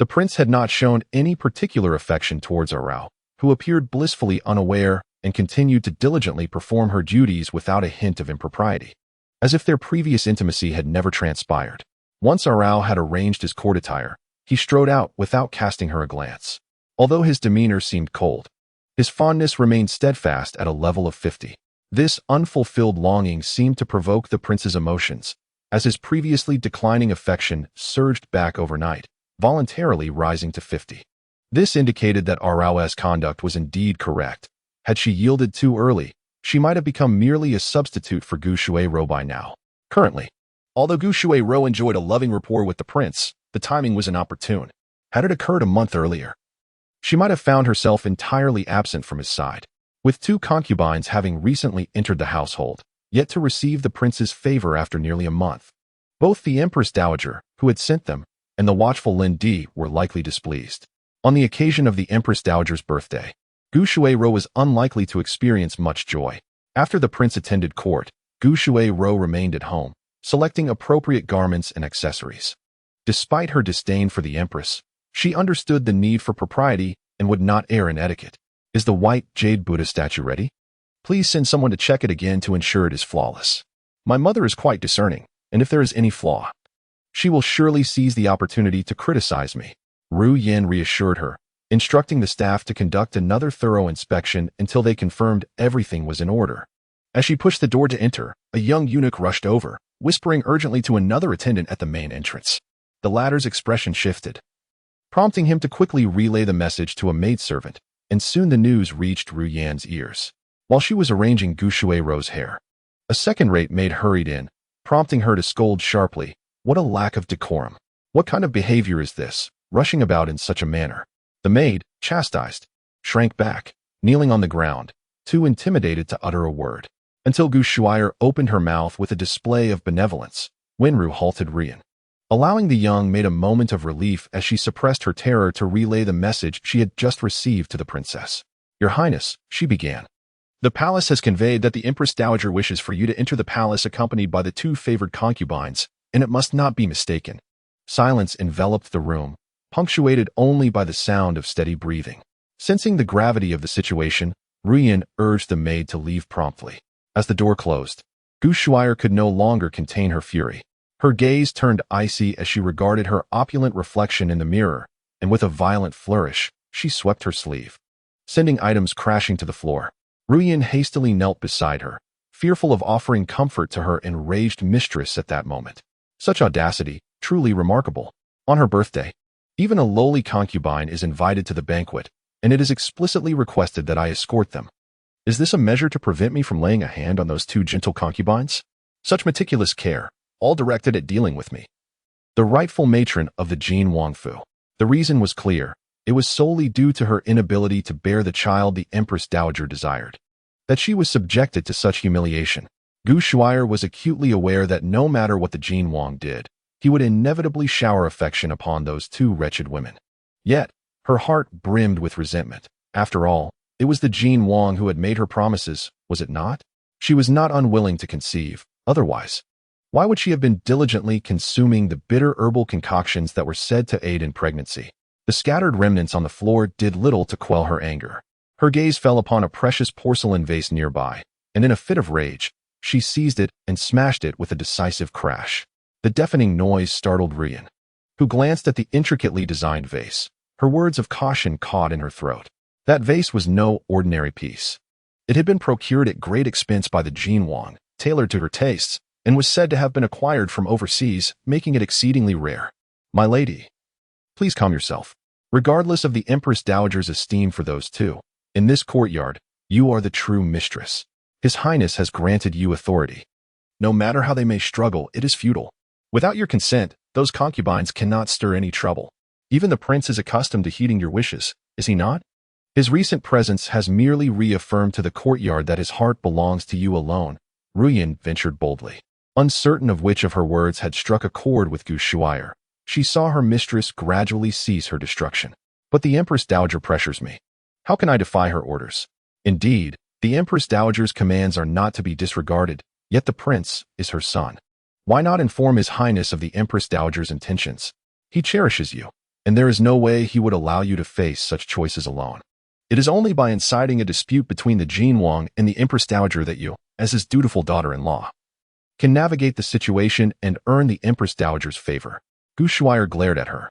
Speaker 1: the prince had not shown any particular affection towards Arao, who appeared blissfully unaware and continued to diligently perform her duties without a hint of impropriety, as if their previous intimacy had never transpired. Once Arao had arranged his court attire, he strode out without casting her a glance. Although his demeanor seemed cold, his fondness remained steadfast at a level of 50. This unfulfilled longing seemed to provoke the prince's emotions, as his previously declining affection surged back overnight, voluntarily rising to 50. This indicated that Arao's conduct was indeed correct. Had she yielded too early, she might have become merely a substitute for Gu Shuai-ro by now. Currently, although Gu Shuai-ro enjoyed a loving rapport with the prince, the timing was inopportune. Had it occurred a month earlier, she might have found herself entirely absent from his side. With 2 concubines having recently entered the household, yet to receive the prince's favor after nearly a month, both the Empress Dowager, who had sent them, and the watchful Lin Di were likely displeased. On the occasion of the Empress Dowager's birthday, Gu Shuai-ro was unlikely to experience much joy. After the prince attended court, Gu Shuai-ro remained at home, selecting appropriate garments and accessories. Despite her disdain for the empress, she understood the need for propriety and would not err in etiquette. "Is the white jade Buddha statue ready? Please send someone to check it again to ensure it is flawless. My mother is quite discerning, and if there is any flaw, she will surely seize the opportunity to criticize me." Ru Yin reassured her, instructing the staff to conduct another thorough inspection until they confirmed everything was in order. As she pushed the door to enter, a young eunuch rushed over, whispering urgently to another attendant at the main entrance. The latter's expression shifted. prompting him to quickly relay the message to a maidservant, and soon the news reached Ru Yan's ears. While she was arranging Gu Shuiro's hair, a second-rate maid hurried in, prompting her to scold sharply. What a lack of decorum! What kind of behavior is this, rushing about in such a manner? The maid, chastised, shrank back, kneeling on the ground, too intimidated to utter a word. Until Gu Shuire opened her mouth with a display of benevolence, Wenru halted Rian, allowing the young maid a moment of relief as she suppressed her terror to relay the message she had just received to the princess. Your Highness, she began. The palace has conveyed that the Empress Dowager wishes for you to enter the palace accompanied by the 2 favored concubines, and it must not be mistaken. Silence enveloped the room, punctuated only by the sound of steady breathing. Sensing the gravity of the situation, Ruyan urged the maid to leave promptly. As the door closed, Gu Shuire could no longer contain her fury. Her gaze turned icy as she regarded her opulent reflection in the mirror, and with a violent flourish, she swept her sleeve, sending items crashing to the floor. Ruyan hastily knelt beside her, fearful of offering comfort to her enraged mistress at that moment. Such audacity, truly remarkable. On her birthday, even a lowly concubine is invited to the banquet, and it is explicitly requested that I escort them. Is this a measure to prevent me from laying a hand on those 2 gentle concubines? Such meticulous care, all directed at dealing with me, the rightful matron of the Jin Wangfu. The reason was clear. It was solely due to her inability to bear the child the Empress Dowager desired. That she was subjected to such humiliation. Gu Shuire was acutely aware that no matter what the Jin Wang did, he would inevitably shower affection upon those 2 wretched women. Yet, her heart brimmed with resentment. After all, it was the Jin Wang who had made her promises, was it not? She was not unwilling to conceive, otherwise. Why would she have been diligently consuming the bitter herbal concoctions that were said to aid in pregnancy? The scattered remnants on the floor did little to quell her anger. Her gaze fell upon a precious porcelain vase nearby, and in a fit of rage, she seized it and smashed it with a decisive crash. The deafening noise startled Rian, who glanced at the intricately designed vase. Her words of caution caught in her throat. That vase was no ordinary piece. It had been procured at great expense by the Jin Wang, tailored to her tastes, and was said to have been acquired from overseas, making it exceedingly rare. My lady, please calm yourself. Regardless of the Empress Dowager's esteem for those 2, in this courtyard, you are the true mistress. His Highness has granted you authority. No matter how they may struggle, it is futile. Without your consent, those concubines cannot stir any trouble. Even the prince is accustomed to heeding your wishes, is he not? His recent presence has merely reaffirmed to the courtyard that his heart belongs to you alone, Ruyan ventured boldly. Uncertain of which of her words had struck a chord with Gu Shuire, she saw her mistress gradually cease her destruction. But the Empress Dowager pressures me. How can I defy her orders? Indeed, the Empress Dowager's commands are not to be disregarded, yet the prince is her son. Why not inform His Highness of the Empress Dowager's intentions? He cherishes you, and there is no way he would allow you to face such choices alone. It is only by inciting a dispute between the Jin Wang and the Empress Dowager that you, as his dutiful daughter-in-law, can navigate the situation and earn the Empress Dowager's favor. Gu Shuire glared at her.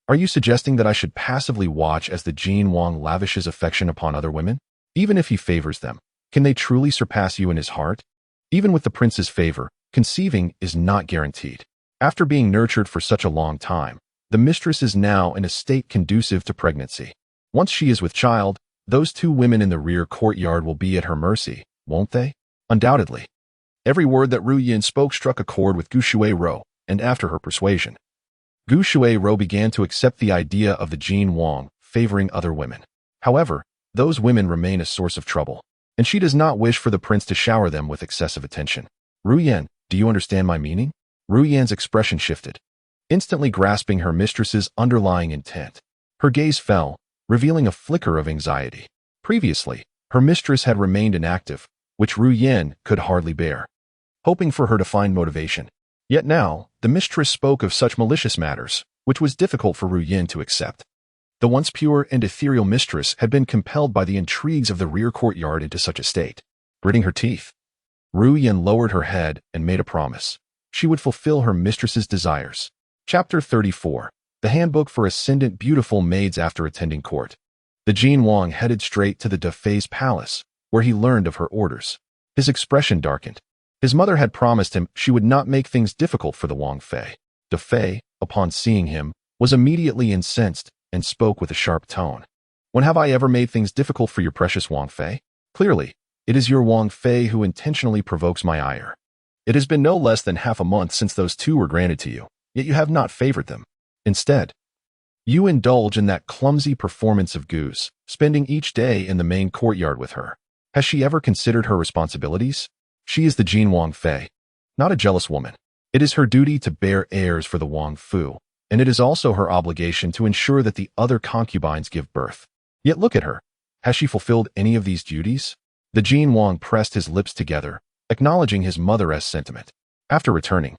Speaker 1: Are you suggesting that I should passively watch as the Jin Wang lavishes affection upon other women? Even if he favors them, can they truly surpass you in his heart? Even with the prince's favor, conceiving is not guaranteed. After being nurtured for such a long time, the mistress is now in a state conducive to pregnancy. Once she is with child, those 2 women in the rear courtyard will be at her mercy, won't they? Undoubtedly. Every word that Ru Yin spoke struck a chord with Gu Shuiro, and after her persuasion, Gu Shuiro began to accept the idea of the Jin Wang favoring other women. However, those women remain a source of trouble, and she does not wish for the prince to shower them with excessive attention. Ru Yan, do you understand my meaning? Ru Yan's expression shifted, instantly grasping her mistress's underlying intent. Her gaze fell, revealing a flicker of anxiety. Previously, her mistress had remained inactive, which Ru Yan could hardly bear, hoping for her to find motivation. Yet now, the mistress spoke of such malicious matters, which was difficult for Ru Yan to accept. The once pure and ethereal mistress had been compelled by the intrigues of the rear courtyard into such a state. Gritting her teeth, Ru Yan lowered her head and made a promise. She would fulfill her mistress's desires. Chapter 34. The Handbook for Ascendant Beautiful Maids After Attending Court. The Jin Wang headed straight to the De Fei's palace, where he learned of her orders. His expression darkened. His mother had promised him she would not make things difficult for the Wang Fei. De Fei, upon seeing him, was immediately incensed, and spoke with a sharp tone. When have I ever made things difficult for your precious Wang Fei? Clearly, it is your Wang Fei who intentionally provokes my ire. It has been no less than half a month since those two were granted to you, yet you have not favored them. Instead, you indulge in that clumsy performance of goose, spending each day in the main courtyard with her. Has she ever considered her responsibilities? She is the Jean Wang Fei, not a jealous woman. It is her duty to bear heirs for the Wang Fu, and it is also her obligation to ensure that the other concubines give birth. Yet look at her. Has she fulfilled any of these duties? The Jean Wang pressed his lips together, acknowledging his mother's sentiment. After returning,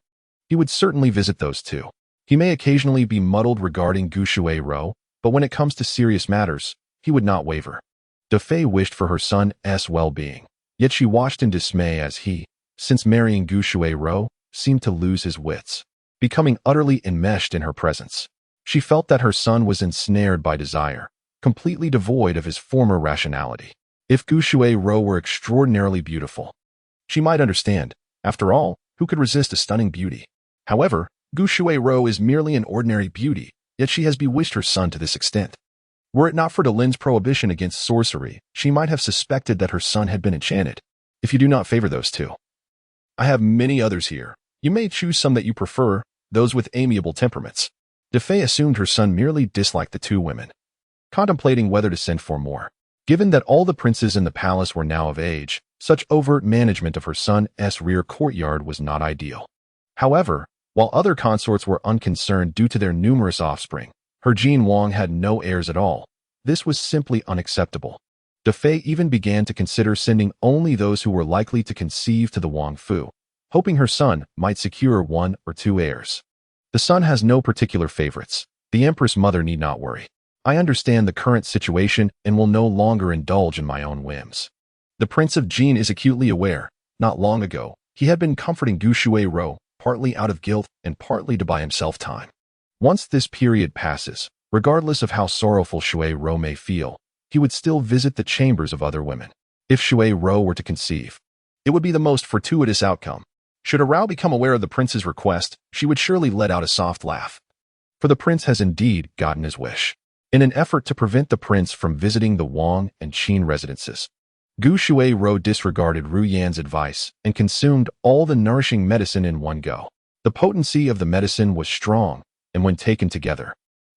Speaker 1: he would certainly visit those two. He may occasionally be muddled regarding Gu Shuai-Ro, but when it comes to serious matters, he would not waver. De Fei wished for her son's well-being, yet she watched in dismay as he, since marrying Gu Shuai-Ro, seemed to lose his wits, becoming utterly enmeshed in her presence. She felt that her son was ensnared by desire, completely devoid of his former rationality. If Gu Shuai-Ro were extraordinarily beautiful, she might understand. After all, who could resist a stunning beauty? However, Gu Shuai-Ro is merely an ordinary beauty, yet she has bewitched her son to this extent. Were it not for De Lin's prohibition against sorcery, she might have suspected that her son had been enchanted. If you do not favor those two, I have many others here. You may choose some that you prefer, those with amiable temperaments. De Fei assumed her son merely disliked the two women, contemplating whether to send for more. Given that all the princes in the palace were now of age, such overt management of her son's rear courtyard was not ideal. However, while other consorts were unconcerned due to their numerous offspring, her Jean Wang had no heirs at all. This was simply unacceptable. De Fei even began to consider sending only those who were likely to conceive to the Wang Fu, hoping her son might secure 1 or 2 heirs. The son has no particular favorites. The Empress Mother need not worry. I understand the current situation and will no longer indulge in my own whims. The Prince of Jin is acutely aware. Not long ago, he had been comforting Gu Shuai-Ro, partly out of guilt and partly to buy himself time. Once this period passes, regardless of how sorrowful Shuai-Ro may feel, he would still visit the chambers of other women. If Shuai-Ro were to conceive, it would be the most fortuitous outcome. Should Arao become aware of the prince's request, she would surely let out a soft laugh. For the prince has indeed gotten his wish. In an effort to prevent the prince from visiting the Wang and Qin residences, Gu Shuai-Ro disregarded Ru Yan's advice and consumed all the nourishing medicine in one go. The potency of the medicine was strong, and when taken together,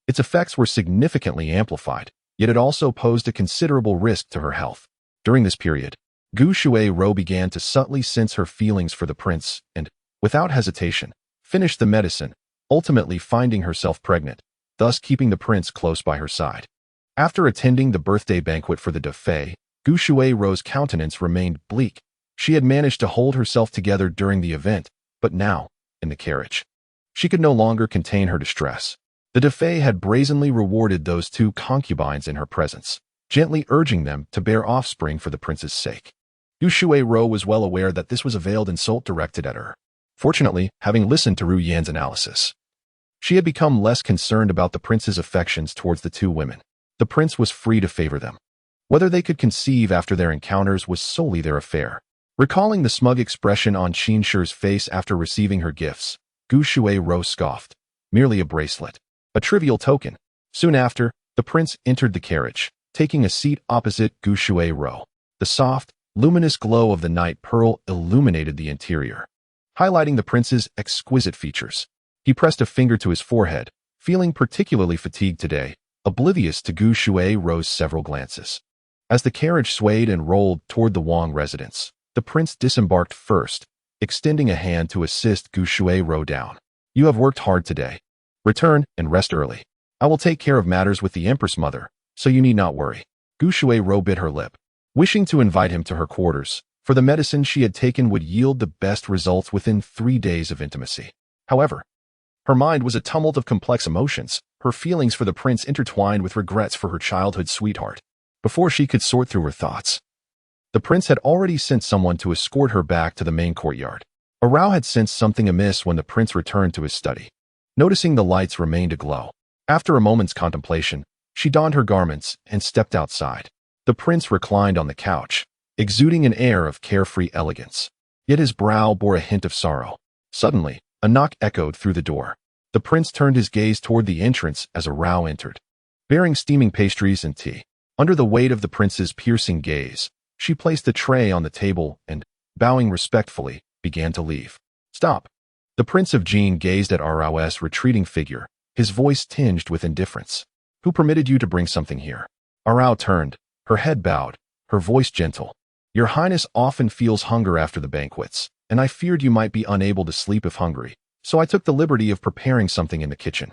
Speaker 1: its effects were significantly amplified, yet it also posed a considerable risk to her health. During this period, Gu Shuai-Ro began to subtly sense her feelings for the prince and, without hesitation, finished the medicine, ultimately finding herself pregnant, thus keeping the prince close by her side. After attending the birthday banquet for the De Fei, Gu Shuai-Ro's countenance remained bleak. She had managed to hold herself together during the event, but now, in the carriage, she could no longer contain her distress. The De Fei had brazenly rewarded those two concubines in her presence, gently urging them to bear offspring for the prince's sake. Gu Shuai-Ro was well aware that this was a veiled insult directed at her. Fortunately, having listened to Ru Yan's analysis, she had become less concerned about the prince's affections towards the two women. The prince was free to favor them. Whether they could conceive after their encounters was solely their affair. Recalling the smug expression on Qin Shi's face after receiving her gifts, Gu Shuai-Ro scoffed. Merely a bracelet. A trivial token. Soon after, the prince entered the carriage, taking a seat opposite Gu Shuai-Ro. The soft, luminous glow of the night pearl illuminated the interior, highlighting the prince's exquisite features. He pressed a finger to his forehead, feeling particularly fatigued today, oblivious to Gu Shuai-Ro's several glances. As the carriage swayed and rolled toward the Wang residence, the prince disembarked first, extending a hand to assist Gu Shuai-Ro down. You have worked hard today. Return and rest early. I will take care of matters with the Empress Mother, so you need not worry. Gu Shuai-Ro bit her lip, wishing to invite him to her quarters, for the medicine she had taken would yield the best results within 3 days of intimacy. However, her mind was a tumult of complex emotions, her feelings for the prince intertwined with regrets for her childhood sweetheart. Before she could sort through her thoughts, the prince had already sent someone to escort her back to the main courtyard. Arao had sensed something amiss when the prince returned to his study. Noticing the lights remained aglow, after a moment's contemplation, she donned her garments and stepped outside. The prince reclined on the couch, exuding an air of carefree elegance. Yet his brow bore a hint of sorrow. Suddenly, a knock echoed through the door. The prince turned his gaze toward the entrance as Arao entered. bearing steaming pastries and tea. Under the weight of the prince's piercing gaze, she placed the tray on the table and, bowing respectfully, began to leave. Stop. The Prince of Jin gazed at Arao's retreating figure, his voice tinged with indifference. Who permitted you to bring something here? Arao turned, her head bowed, her voice gentle. Your Highness often feels hunger after the banquets, and I feared you might be unable to sleep if hungry, so I took the liberty of preparing something in the kitchen.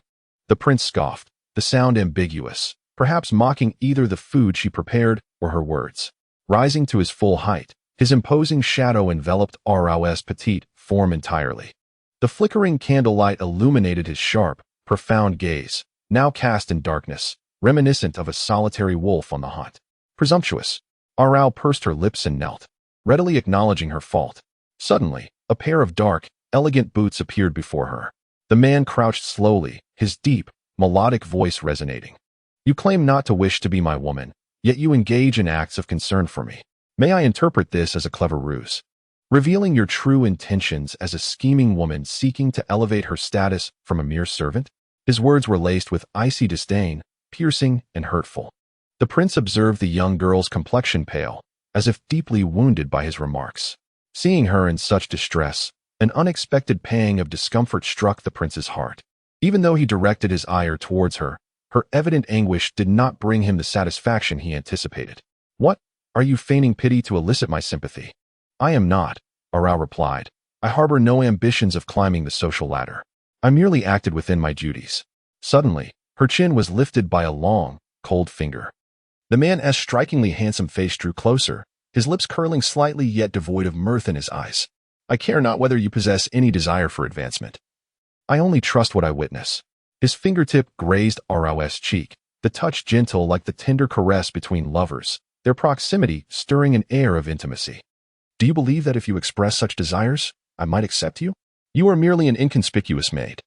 Speaker 1: The prince scoffed, the sound ambiguous, perhaps mocking either the food she prepared or her words. Rising to his full height, his imposing shadow enveloped Arao's petite form entirely. The flickering candlelight illuminated his sharp, profound gaze, now cast in darkness, reminiscent of a solitary wolf on the hunt. Presumptuous. Arao pursed her lips and knelt, readily acknowledging her fault. Suddenly, a pair of dark, elegant boots appeared before her. The man crouched slowly, his deep, melodic voice resonating. You claim not to wish to be my woman, yet you engage in acts of concern for me. May I interpret this as a clever ruse? Revealing your true intentions as a scheming woman seeking to elevate her status from a mere servant? His words were laced with icy disdain, piercing and hurtful. The prince observed the young girl's complexion pale, as if deeply wounded by his remarks. Seeing her in such distress, an unexpected pang of discomfort struck the prince's heart. Even though he directed his ire towards her, her evident anguish did not bring him the satisfaction he anticipated. What? Are you feigning pity to elicit my sympathy? I am not, Arao replied. I harbor no ambitions of climbing the social ladder. I merely acted within my duties. Suddenly, her chin was lifted by a long, cold finger. The man's strikingly handsome face drew closer, his lips curling slightly yet devoid of mirth in his eyes. I care not whether you possess any desire for advancement. I only trust what I witness. His fingertip grazed Arao's cheek, the touch gentle like the tender caress between lovers, their proximity stirring an air of intimacy. Do you believe that if you express such desires, I might accept you? You are merely an inconspicuous maid.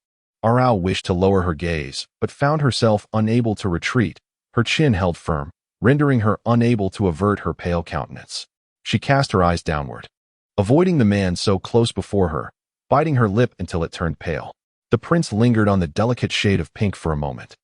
Speaker 1: Arao wished to lower her gaze, but found herself unable to retreat, her chin held firm, rendering her unable to avert her pale countenance. She cast her eyes downward, avoiding the man so close before her, biting her lip until it turned pale. The prince lingered on the delicate shade of pink for a moment,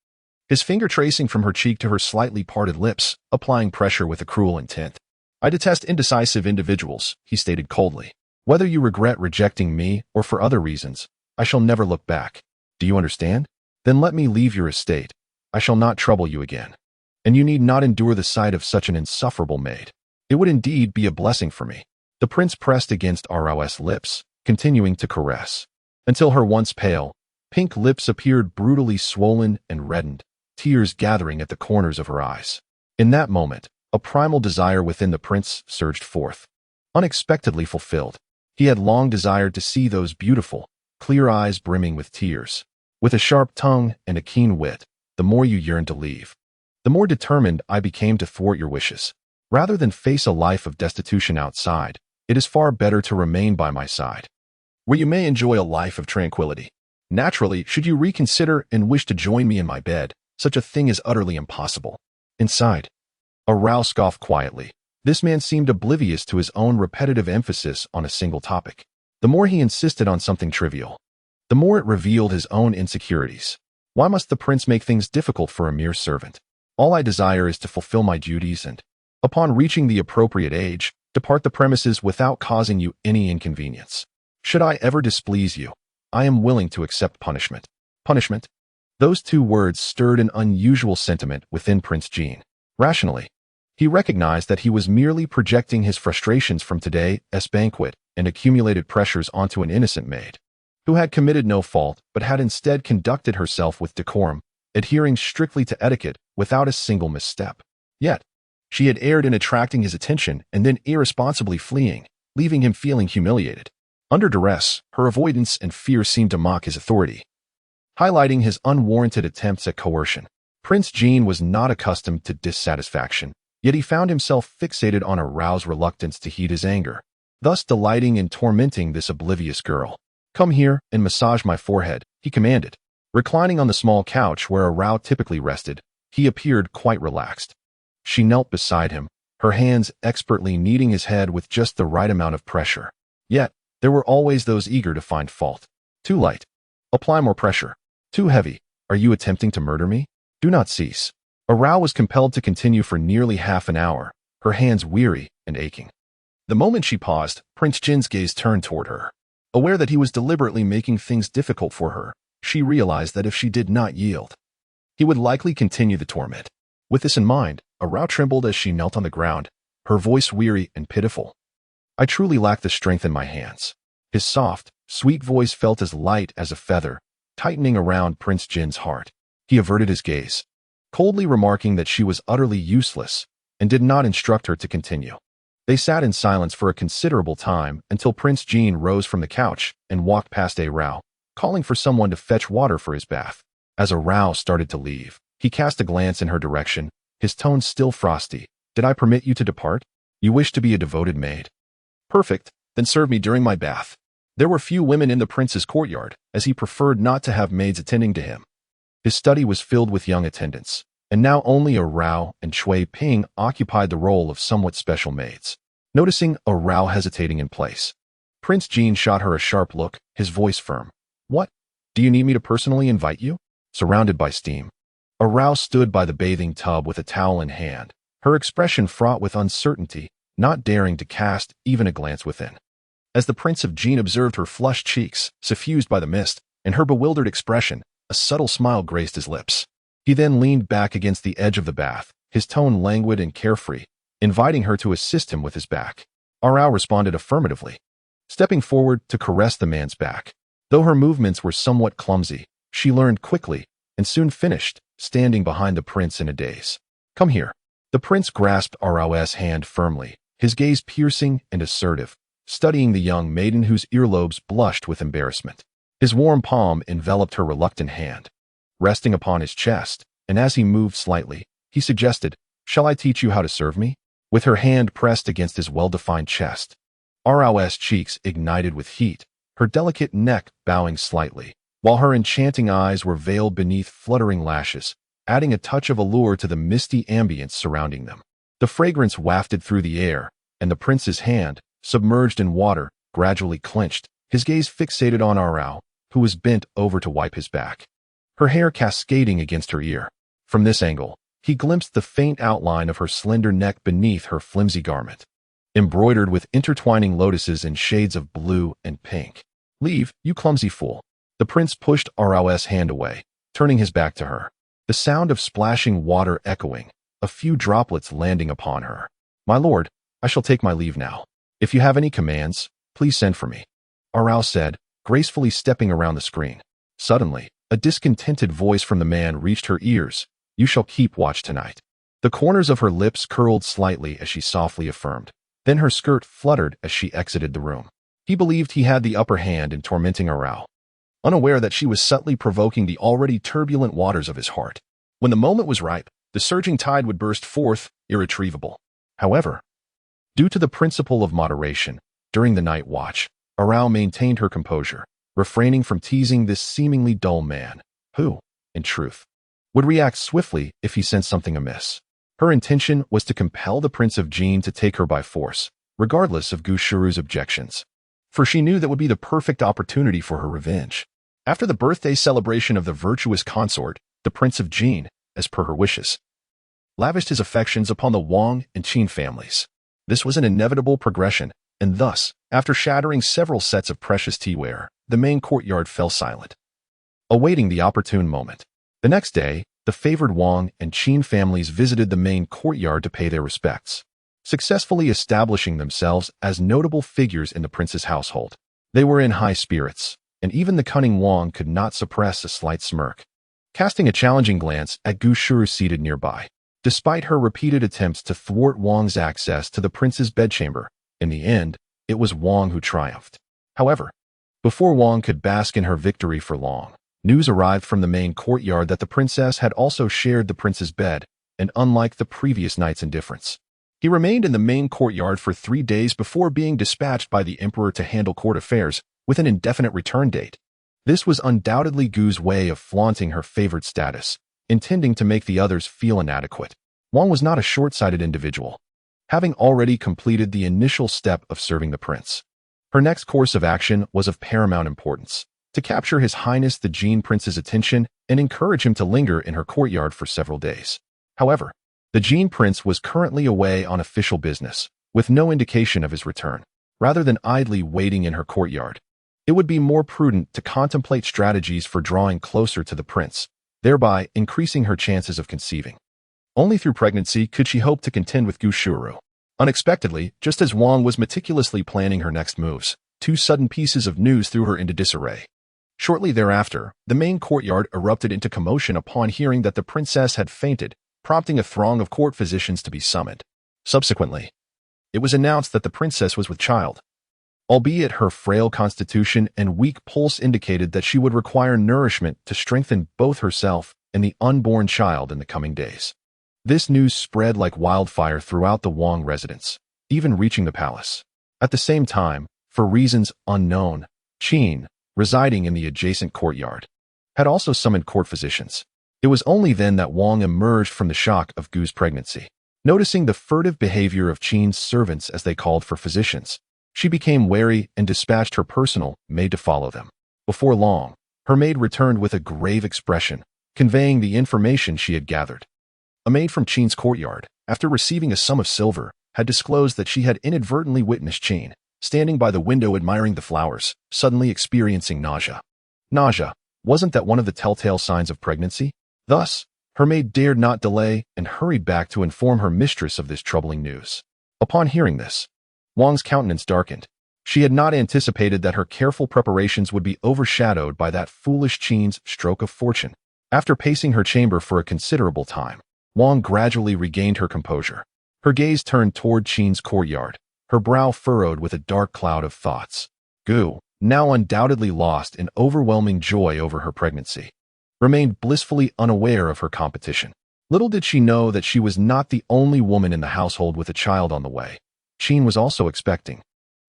Speaker 1: his finger tracing from her cheek to her slightly parted lips, applying pressure with a cruel intent. I detest indecisive individuals, he stated coldly. Whether you regret rejecting me or for other reasons, I shall never look back. Do you understand? Then let me leave your estate. I shall not trouble you again. And you need not endure the sight of such an insufferable maid. It would indeed be a blessing for me. The prince pressed against Arao's lips, continuing to caress, until her once pale, pink lips appeared brutally swollen and reddened, tears gathering at the corners of her eyes. In that moment, a primal desire within the prince surged forth. Unexpectedly fulfilled, he had long desired to see those beautiful, clear eyes brimming with tears. With a sharp tongue and a keen wit, the more you yearned to leave, the more determined I became to thwart your wishes. Rather than face a life of destitution outside, it is far better to remain by my side, where you may enjoy a life of tranquility. Naturally, should you reconsider and wish to join me in my bed, such a thing is utterly impossible. Inside, Arao scoffed quietly. This man seemed oblivious to his own repetitive emphasis on a single topic. The more he insisted on something trivial, the more it revealed his own insecurities. Why must the prince make things difficult for a mere servant? All I desire is to fulfill my duties and, upon reaching the appropriate age, depart the premises without causing you any inconvenience. Should I ever displease you, I am willing to accept punishment. Punishment? Those two words stirred an unusual sentiment within Prince Jin. Rationally, he recognized that he was merely projecting his frustrations from today's banquet and accumulated pressures onto an innocent maid, who had committed no fault but had instead conducted herself with decorum, adhering strictly to etiquette without a single misstep. Yet, she had erred in attracting his attention and then irresponsibly fleeing, leaving him feeling humiliated. Under duress, her avoidance and fear seemed to mock his authority, highlighting his unwarranted attempts at coercion. Prince Jin was not accustomed to dissatisfaction, yet he found himself fixated on Arao's reluctance to heed his anger, thus delighting in tormenting this oblivious girl. Come here and massage my forehead, he commanded. Reclining on the small couch where Arao typically rested, he appeared quite relaxed. She knelt beside him, her hands expertly kneading his head with just the right amount of pressure. Yet, there were always those eager to find fault. Too light. Apply more pressure. Too heavy. Are you attempting to murder me? Do not cease. Arao was compelled to continue for nearly half an hour, her hands weary and aching. The moment she paused, Prince Jin's gaze turned toward her. Aware that he was deliberately making things difficult for her, she realized that if she did not yield, he would likely continue the torment. With this in mind, Arao trembled as she knelt on the ground, her voice weary and pitiful. I truly lack the strength in my hands. His soft, sweet voice felt as light as a feather, tightening around Prince Jin's heart. He averted his gaze, coldly remarking that she was utterly useless, and did not instruct her to continue. They sat in silence for a considerable time until Prince Jin rose from the couch and walked past Arao, calling for someone to fetch water for his bath. As Arao started to leave, he cast a glance in her direction, his tone still frosty. Did I permit you to depart? You wish to be a devoted maid. Perfect, then serve me during my bath. There were few women in the prince's courtyard, as he preferred not to have maids attending to him. His study was filled with young attendants, and now only Arao and Cui Ping occupied the role of somewhat special maids. Noticing Arao hesitating in place, Prince Jin shot her a sharp look, his voice firm. What? Do you need me to personally invite you? Surrounded by steam, Arao stood by the bathing tub with a towel in hand, her expression fraught with uncertainty, not daring to cast even a glance within. As the Prince of Jin observed her flushed cheeks, suffused by the mist, and her bewildered expression, a subtle smile graced his lips. He then leaned back against the edge of the bath, his tone languid and carefree, inviting her to assist him with his back. Arao responded affirmatively, stepping forward to caress the man's back. Though her movements were somewhat clumsy, she learned quickly and soon finished, standing behind the prince in a daze. Come here. The prince grasped Arao's hand firmly, his gaze piercing and assertive, studying the young maiden whose earlobes blushed with embarrassment. His warm palm enveloped her reluctant hand, resting upon his chest, and as he moved slightly, he suggested, Shall I teach you how to serve me? With her hand pressed against his well-defined chest, Arao's cheeks ignited with heat, her delicate neck bowing slightly, while her enchanting eyes were veiled beneath fluttering lashes, adding a touch of allure to the misty ambience surrounding them. The fragrance wafted through the air, and the prince's hand, submerged in water, gradually clenched, his gaze fixated on Arao, who was bent over to wipe his back, her hair cascading against her ear. From this angle, he glimpsed the faint outline of her slender neck beneath her flimsy garment, embroidered with intertwining lotuses in shades of blue and pink. Leave, you clumsy fool. The prince pushed Arao's hand away, turning his back to her, the sound of splashing water echoing, a few droplets landing upon her. My lord, I shall take my leave now. If you have any commands, please send for me, Arao said, gracefully stepping around the screen. Suddenly, a discontented voice from the man reached her ears. You shall keep watch tonight. The corners of her lips curled slightly as she softly affirmed. Then her skirt fluttered as she exited the room. He believed he had the upper hand in tormenting Arao, unaware that she was subtly provoking the already turbulent waters of his heart. When the moment was ripe, the surging tide would burst forth, irretrievable. However, due to the principle of moderation, during the night watch, Arao maintained her composure, refraining from teasing this seemingly dull man, who, in truth, would react swiftly if he sensed something amiss. Her intention was to compel the Prince of Jin to take her by force, regardless of Gu Shuru's objections, for she knew that would be the perfect opportunity for her revenge. After the birthday celebration of the virtuous consort, the Prince of Jin, as per her wishes, lavished his affections upon the Wang and Qin families. This was an inevitable progression, and thus, after shattering several sets of precious teaware, the main courtyard fell silent, awaiting the opportune moment. The next day, the favored Wang and Qin families visited the main courtyard to pay their respects, successfully establishing themselves as notable figures in the prince's household. They were in high spirits, and even the cunning Wang could not suppress a slight smirk, casting a challenging glance at Gu Shuru seated nearby. Despite her repeated attempts to thwart Wang's access to the prince's bedchamber, in the end, it was Wang who triumphed. However, before Wang could bask in her victory for long, news arrived from the main courtyard that the princess had also shared the prince's bed, and unlike the previous night's indifference, he remained in the main courtyard for 3 days before being dispatched by the emperor to handle court affairs with an indefinite return date. This was undoubtedly Gu's way of flaunting her favored status, intending to make the others feel inadequate. Wang was not a short-sighted individual, having already completed the initial step of serving the prince. Her next course of action was of paramount importance, to capture His Highness the Jin Prince's attention and encourage him to linger in her courtyard for several days. However, the Gene Prince was currently away on official business, with no indication of his return. Rather than idly waiting in her courtyard, it would be more prudent to contemplate strategies for drawing closer to the prince, thereby increasing her chances of conceiving. Only through pregnancy could she hope to contend with Gu Shuru. Unexpectedly, just as Wang was meticulously planning her next moves, two sudden pieces of news threw her into disarray. Shortly thereafter, the main courtyard erupted into commotion upon hearing that the princess had fainted, prompting a throng of court physicians to be summoned. Subsequently, it was announced that the princess was with child. Albeit her frail constitution and weak pulse indicated that she would require nourishment to strengthen both herself and the unborn child in the coming days. This news spread like wildfire throughout the Wang residence, even reaching the palace. At the same time, for reasons unknown, Qin, residing in the adjacent courtyard, had also summoned court physicians. It was only then that Wang emerged from the shock of Gu's pregnancy. Noticing the furtive behavior of Qin's servants as they called for physicians, she became wary and dispatched her personal maid to follow them. Before long, her maid returned with a grave expression, conveying the information she had gathered. A maid from Qin's courtyard, after receiving a sum of silver, had disclosed that she had inadvertently witnessed Qin, standing by the window admiring the flowers, suddenly experiencing nausea. Nausea, wasn't that one of the telltale signs of pregnancy? Thus, her maid dared not delay and hurried back to inform her mistress of this troubling news. Upon hearing this, Wang's countenance darkened. She had not anticipated that her careful preparations would be overshadowed by that foolish Qin's stroke of fortune. After pacing her chamber for a considerable time, Wang gradually regained her composure. Her gaze turned toward Qin's courtyard, her brow furrowed with a dark cloud of thoughts. Gu, now undoubtedly lost in overwhelming joy over her pregnancy, remained blissfully unaware of her competition. Little did she know that she was not the only woman in the household with a child on the way. Qin was also expecting,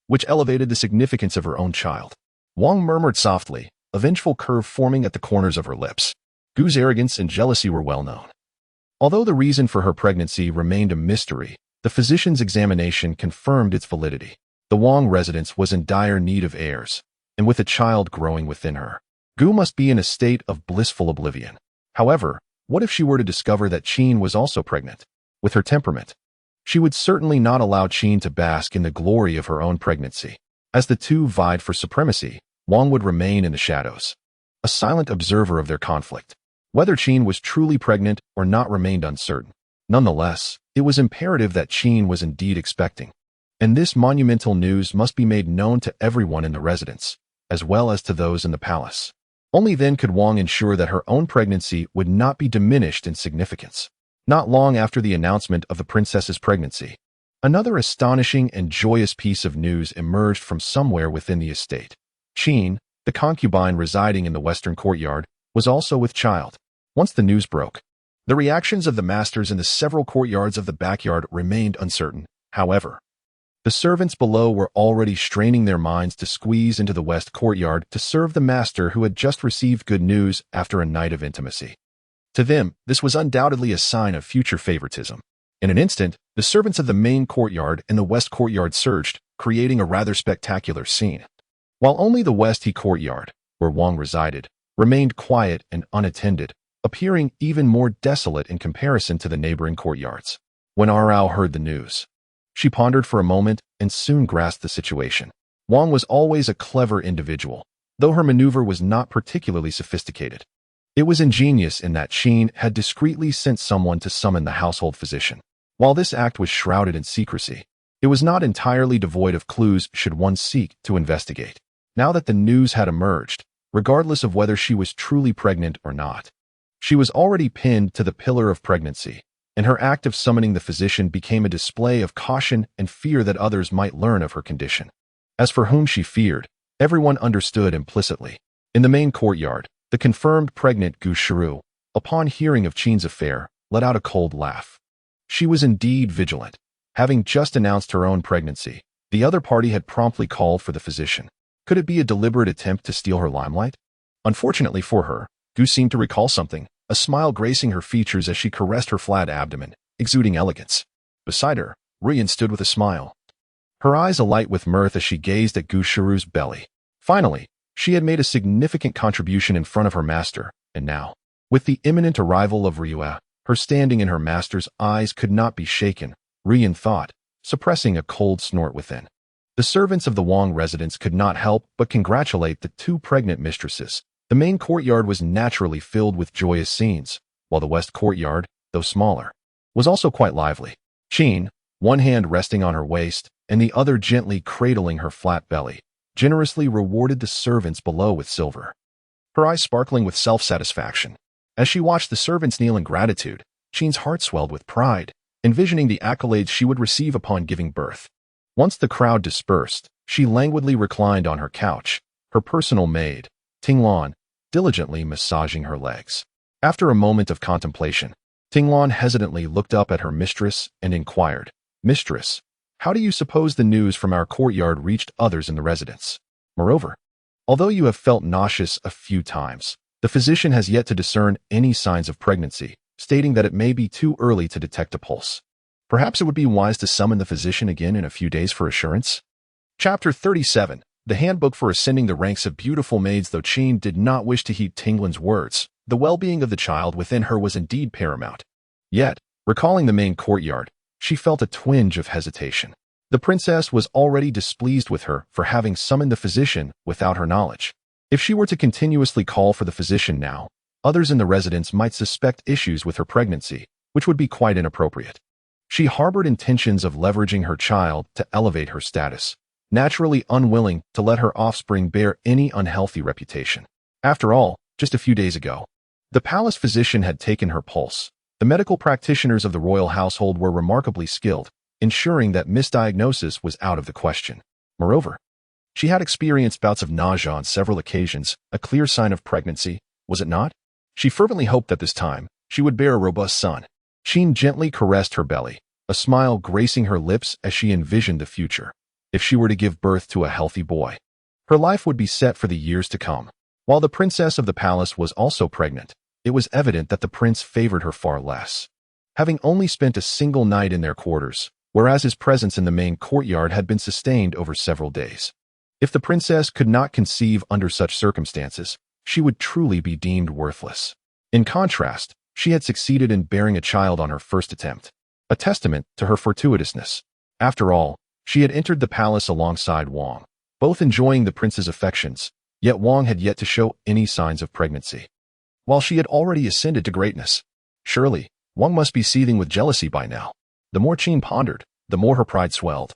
Speaker 1: which elevated the significance of her own child. Wang murmured softly, a vengeful curve forming at the corners of her lips. Gu's arrogance and jealousy were well known. Although the reason for her pregnancy remained a mystery, the physician's examination confirmed its validity. The Wang residence was in dire need of heirs, and with a child growing within her, Gu must be in a state of blissful oblivion. However, what if she were to discover that Qin was also pregnant? With her temperament, she would certainly not allow Qin to bask in the glory of her own pregnancy. As the two vied for supremacy, Wang would remain in the shadows, a silent observer of their conflict. Whether Qin was truly pregnant or not remained uncertain. Nonetheless, it was imperative that Qin was indeed expecting, and this monumental news must be made known to everyone in the residence, as well as to those in the palace. Only then could Wang ensure that her own pregnancy would not be diminished in significance. Not long after the announcement of the princess's pregnancy, another astonishing and joyous piece of news emerged from somewhere within the estate. Qin, the concubine residing in the western courtyard, was also with child. Once the news broke, the reactions of the masters in the several courtyards of the backyard remained uncertain. However, the servants below were already straining their minds to squeeze into the west courtyard to serve the master who had just received good news after a night of intimacy. To them, this was undoubtedly a sign of future favoritism. In an instant, the servants of the main courtyard and the west courtyard surged, creating a rather spectacular scene. While only the west courtyard, where Wang resided, remained quiet and unattended, appearing even more desolate in comparison to the neighboring courtyards. When Arao heard the news, she pondered for a moment and soon grasped the situation. Wang was always a clever individual, though her maneuver was not particularly sophisticated. It was ingenious in that Qin had discreetly sent someone to summon the household physician. While this act was shrouded in secrecy, it was not entirely devoid of clues should one seek to investigate. Now that the news had emerged, regardless of whether she was truly pregnant or not, she was already pinned to the pillar of pregnancy, and her act of summoning the physician became a display of caution and fear that others might learn of her condition. As for whom she feared, everyone understood implicitly. In the main courtyard, the confirmed pregnant Gu Shuru, upon hearing of Qin's affair, let out a cold laugh. She was indeed vigilant. Having just announced her own pregnancy, the other party had promptly called for the physician. Could it be a deliberate attempt to steal her limelight? Unfortunately for her, Gu seemed to recall something, a smile gracing her features as she caressed her flat abdomen, exuding elegance. Beside her, Rian stood with a smile, her eyes alight with mirth as she gazed at Gu Shuru's belly. Finally, she had made a significant contribution in front of her master, and now, with the imminent arrival of Ryue, Her standing in her master's eyes could not be shaken, Rian thought, suppressing a cold snort within. The servants of the Wang residence could not help but congratulate the two pregnant mistresses. The main courtyard was naturally filled with joyous scenes, while the west courtyard, though smaller, was also quite lively. Qin, one hand resting on her waist and the other gently cradling her flat belly, generously rewarded the servants below with silver, her eyes sparkling with self-satisfaction. As she watched the servants kneel in gratitude, Qin's heart swelled with pride, envisioning the accolades she would receive upon giving birth. Once the crowd dispersed, she languidly reclined on her couch, her personal maid, Tinglan, diligently massaging her legs. After a moment of contemplation, Tinglan hesitantly looked up at her mistress and inquired, "Mistress, how do you suppose the news from our courtyard reached others in the residence? Moreover, although you have felt nauseous a few times, the physician has yet to discern any signs of pregnancy, stating that it may be too early to detect a pulse. Perhaps it would be wise to summon the physician again in a few days for assurance." Chapter 37. The Handbook for Ascending the Ranks of Beautiful Maids. Though Qin did not wish to heed Tinglan's words, the well-being of the child within her was indeed paramount. Yet, recalling the main courtyard, she felt a twinge of hesitation. The princess was already displeased with her for having summoned the physician without her knowledge. If she were to continuously call for the physician now, others in the residence might suspect issues with her pregnancy, which would be quite inappropriate. She harbored intentions of leveraging her child to elevate her status, naturally unwilling to let her offspring bear any unhealthy reputation. After all, just a few days ago, the palace physician had taken her pulse. The medical practitioners of the royal household were remarkably skilled, ensuring that misdiagnosis was out of the question. Moreover, she had experienced bouts of nausea on several occasions, a clear sign of pregnancy, was it not? She fervently hoped that this time she would bear a robust son. Qin gently caressed her belly, a smile gracing her lips as she envisioned the future. If she were to give birth to a healthy boy, her life would be set for the years to come. While the princess of the palace was also pregnant, it was evident that the prince favored her far less, having only spent a single night in their quarters, whereas his presence in the main courtyard had been sustained over several days. If the princess could not conceive under such circumstances, she would truly be deemed worthless. In contrast, she had succeeded in bearing a child on her first attempt, a testament to her fortuitousness. After all, she had entered the palace alongside Wang, both enjoying the prince's affections, yet Wang had yet to show any signs of pregnancy, while she had already ascended to greatness. Surely, Wang must be seething with jealousy by now. The more Qin pondered, the more her pride swelled,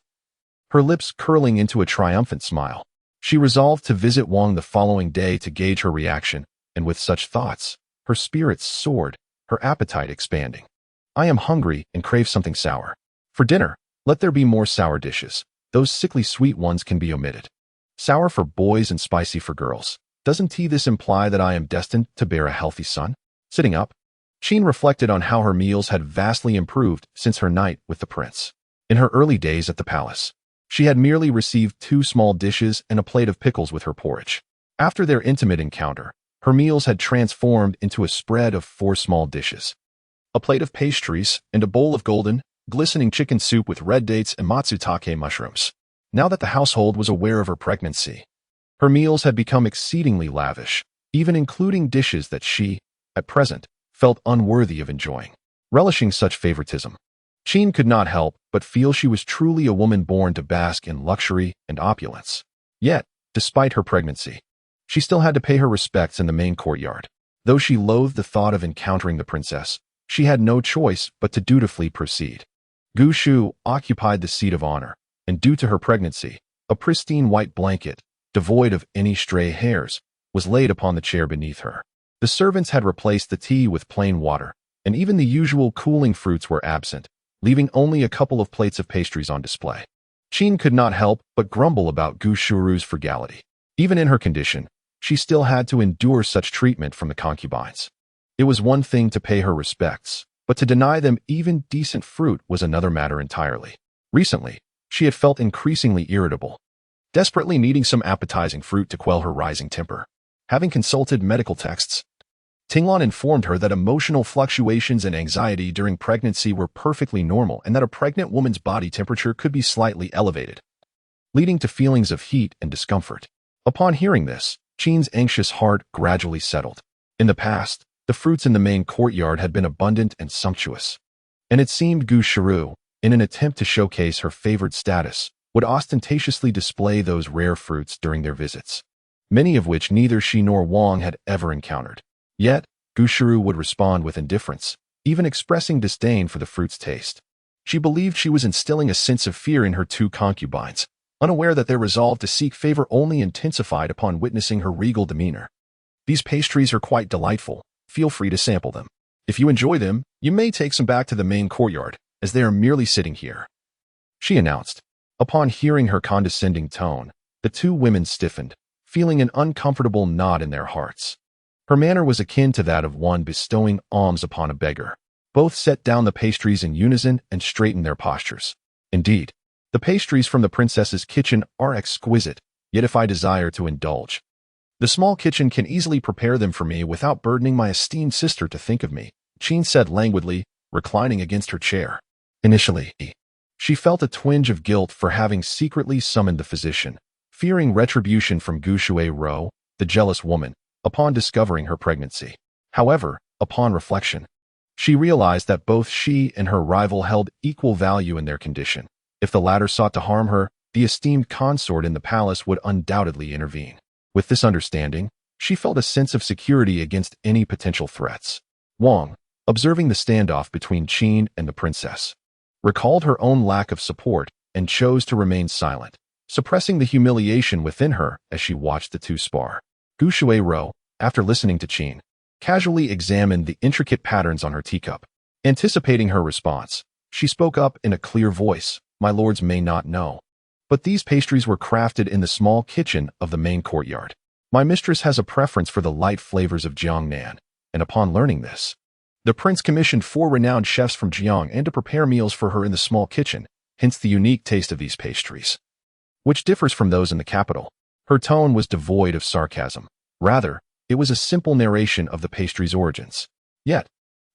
Speaker 1: her lips curling into a triumphant smile. She resolved to visit Wang the following day to gauge her reaction, and with such thoughts, her spirits soared, her appetite expanding. "I am hungry and crave something sour. For dinner, let there be more sour dishes. Those sickly sweet ones can be omitted. Sour for boys and spicy for girls. Doesn't this imply that I am destined to bear a healthy son?" Sitting up, Qin reflected on how her meals had vastly improved since her night with the prince. In her early days at the palace, she had merely received 2 small dishes and a plate of pickles with her porridge. After their intimate encounter, her meals had transformed into a spread of 4 small dishes, a plate of pastries, and a bowl of golden, glistening chicken soup with red dates and matsutake mushrooms. Now that the household was aware of her pregnancy, her meals had become exceedingly lavish, even including dishes that she, at present, felt unworthy of enjoying. Relishing such favoritism, Qin could not help but feel she was truly a woman born to bask in luxury and opulence. Yet, despite her pregnancy, she still had to pay her respects in the main courtyard. Though she loathed the thought of encountering the princess, she had no choice but to dutifully proceed. Gu Shu occupied the seat of honor, and due to her pregnancy, a pristine white blanket, devoid of any stray hairs, was laid upon the chair beneath her. The servants had replaced the tea with plain water, and even the usual cooling fruits were absent, leaving only a couple of plates of pastries on display. Qin could not help but grumble about Gu Shuru's frugality. Even in her condition, she still had to endure such treatment from the concubines. It was one thing to pay her respects, but to deny them even decent fruit was another matter entirely. Recently, she had felt increasingly irritable, desperately needing some appetizing fruit to quell her rising temper. Having consulted medical texts, Tinglan informed her that emotional fluctuations and anxiety during pregnancy were perfectly normal and that a pregnant woman's body temperature could be slightly elevated, leading to feelings of heat and discomfort. Upon hearing this, Qin's anxious heart gradually settled. In the past, The fruits in the main courtyard had been abundant and sumptuous, and it seemed Gu Shiru, in an attempt to showcase her favored status, would ostentatiously display those rare fruits during their visits, many of which neither she nor Wang had ever encountered. Yet, Gu Shiru would respond with indifference, even expressing disdain for the fruit's taste. She believed she was instilling a sense of fear in her two concubines, unaware that their resolve to seek favor only intensified upon witnessing her regal demeanor. "These pastries are quite delightful. Feel free to sample them. If you enjoy them, you may take some back to the main courtyard, as they are merely sitting here," she announced. Upon hearing her condescending tone, the two women stiffened, feeling an uncomfortable knot in their hearts. Her manner was akin to that of one bestowing alms upon a beggar. Both set down the pastries in unison and straightened their postures. Indeed, the pastries from the princess's kitchen are exquisite, yet if I desire to indulge, the small kitchen can easily prepare them for me without burdening my esteemed sister to think of me, Qin said languidly, reclining against her chair. Initially, she felt a twinge of guilt for having secretly summoned the physician, fearing retribution from Gu Shui-ro, the jealous woman, upon discovering her pregnancy. However, upon reflection, she realized that both she and her rival held equal value in their condition. If the latter sought to harm her, the esteemed consort in the palace would undoubtedly intervene. With this understanding, she felt a sense of security against any potential threats. Wang, observing the standoff between Qin and the princess, recalled her own lack of support and chose to remain silent, suppressing the humiliation within her as she watched the two spar. Gu Shui-ro, after listening to Qin, casually examined the intricate patterns on her teacup. Anticipating her response, she spoke up in a clear voice, "My lords may not know, but these pastries were crafted in the small kitchen of the main courtyard. My mistress has a preference for the light flavors of Jiangnan, and upon learning this, the prince commissioned 4 renowned chefs from Jiang and to prepare meals for her in the small kitchen, hence the unique taste of these pastries, which differs from those in the capital." Her tone was devoid of sarcasm. Rather, it was a simple narration of the pastry's origins. Yet,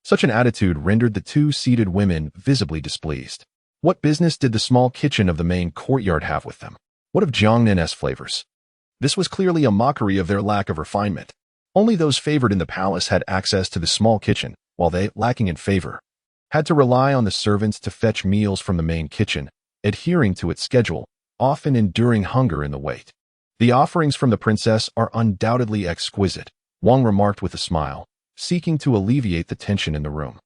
Speaker 1: such an attitude rendered the two seated women visibly displeased. What business did the small kitchen of the main courtyard have with them? What of Jiangnan's flavors? This was clearly a mockery of their lack of refinement. Only those favored in the palace had access to the small kitchen, while they, lacking in favor, had to rely on the servants to fetch meals from the main kitchen, adhering to its schedule, often enduring hunger in the wait. "The offerings from the princess are undoubtedly exquisite," Wang remarked with a smile, seeking to alleviate the tension in the room.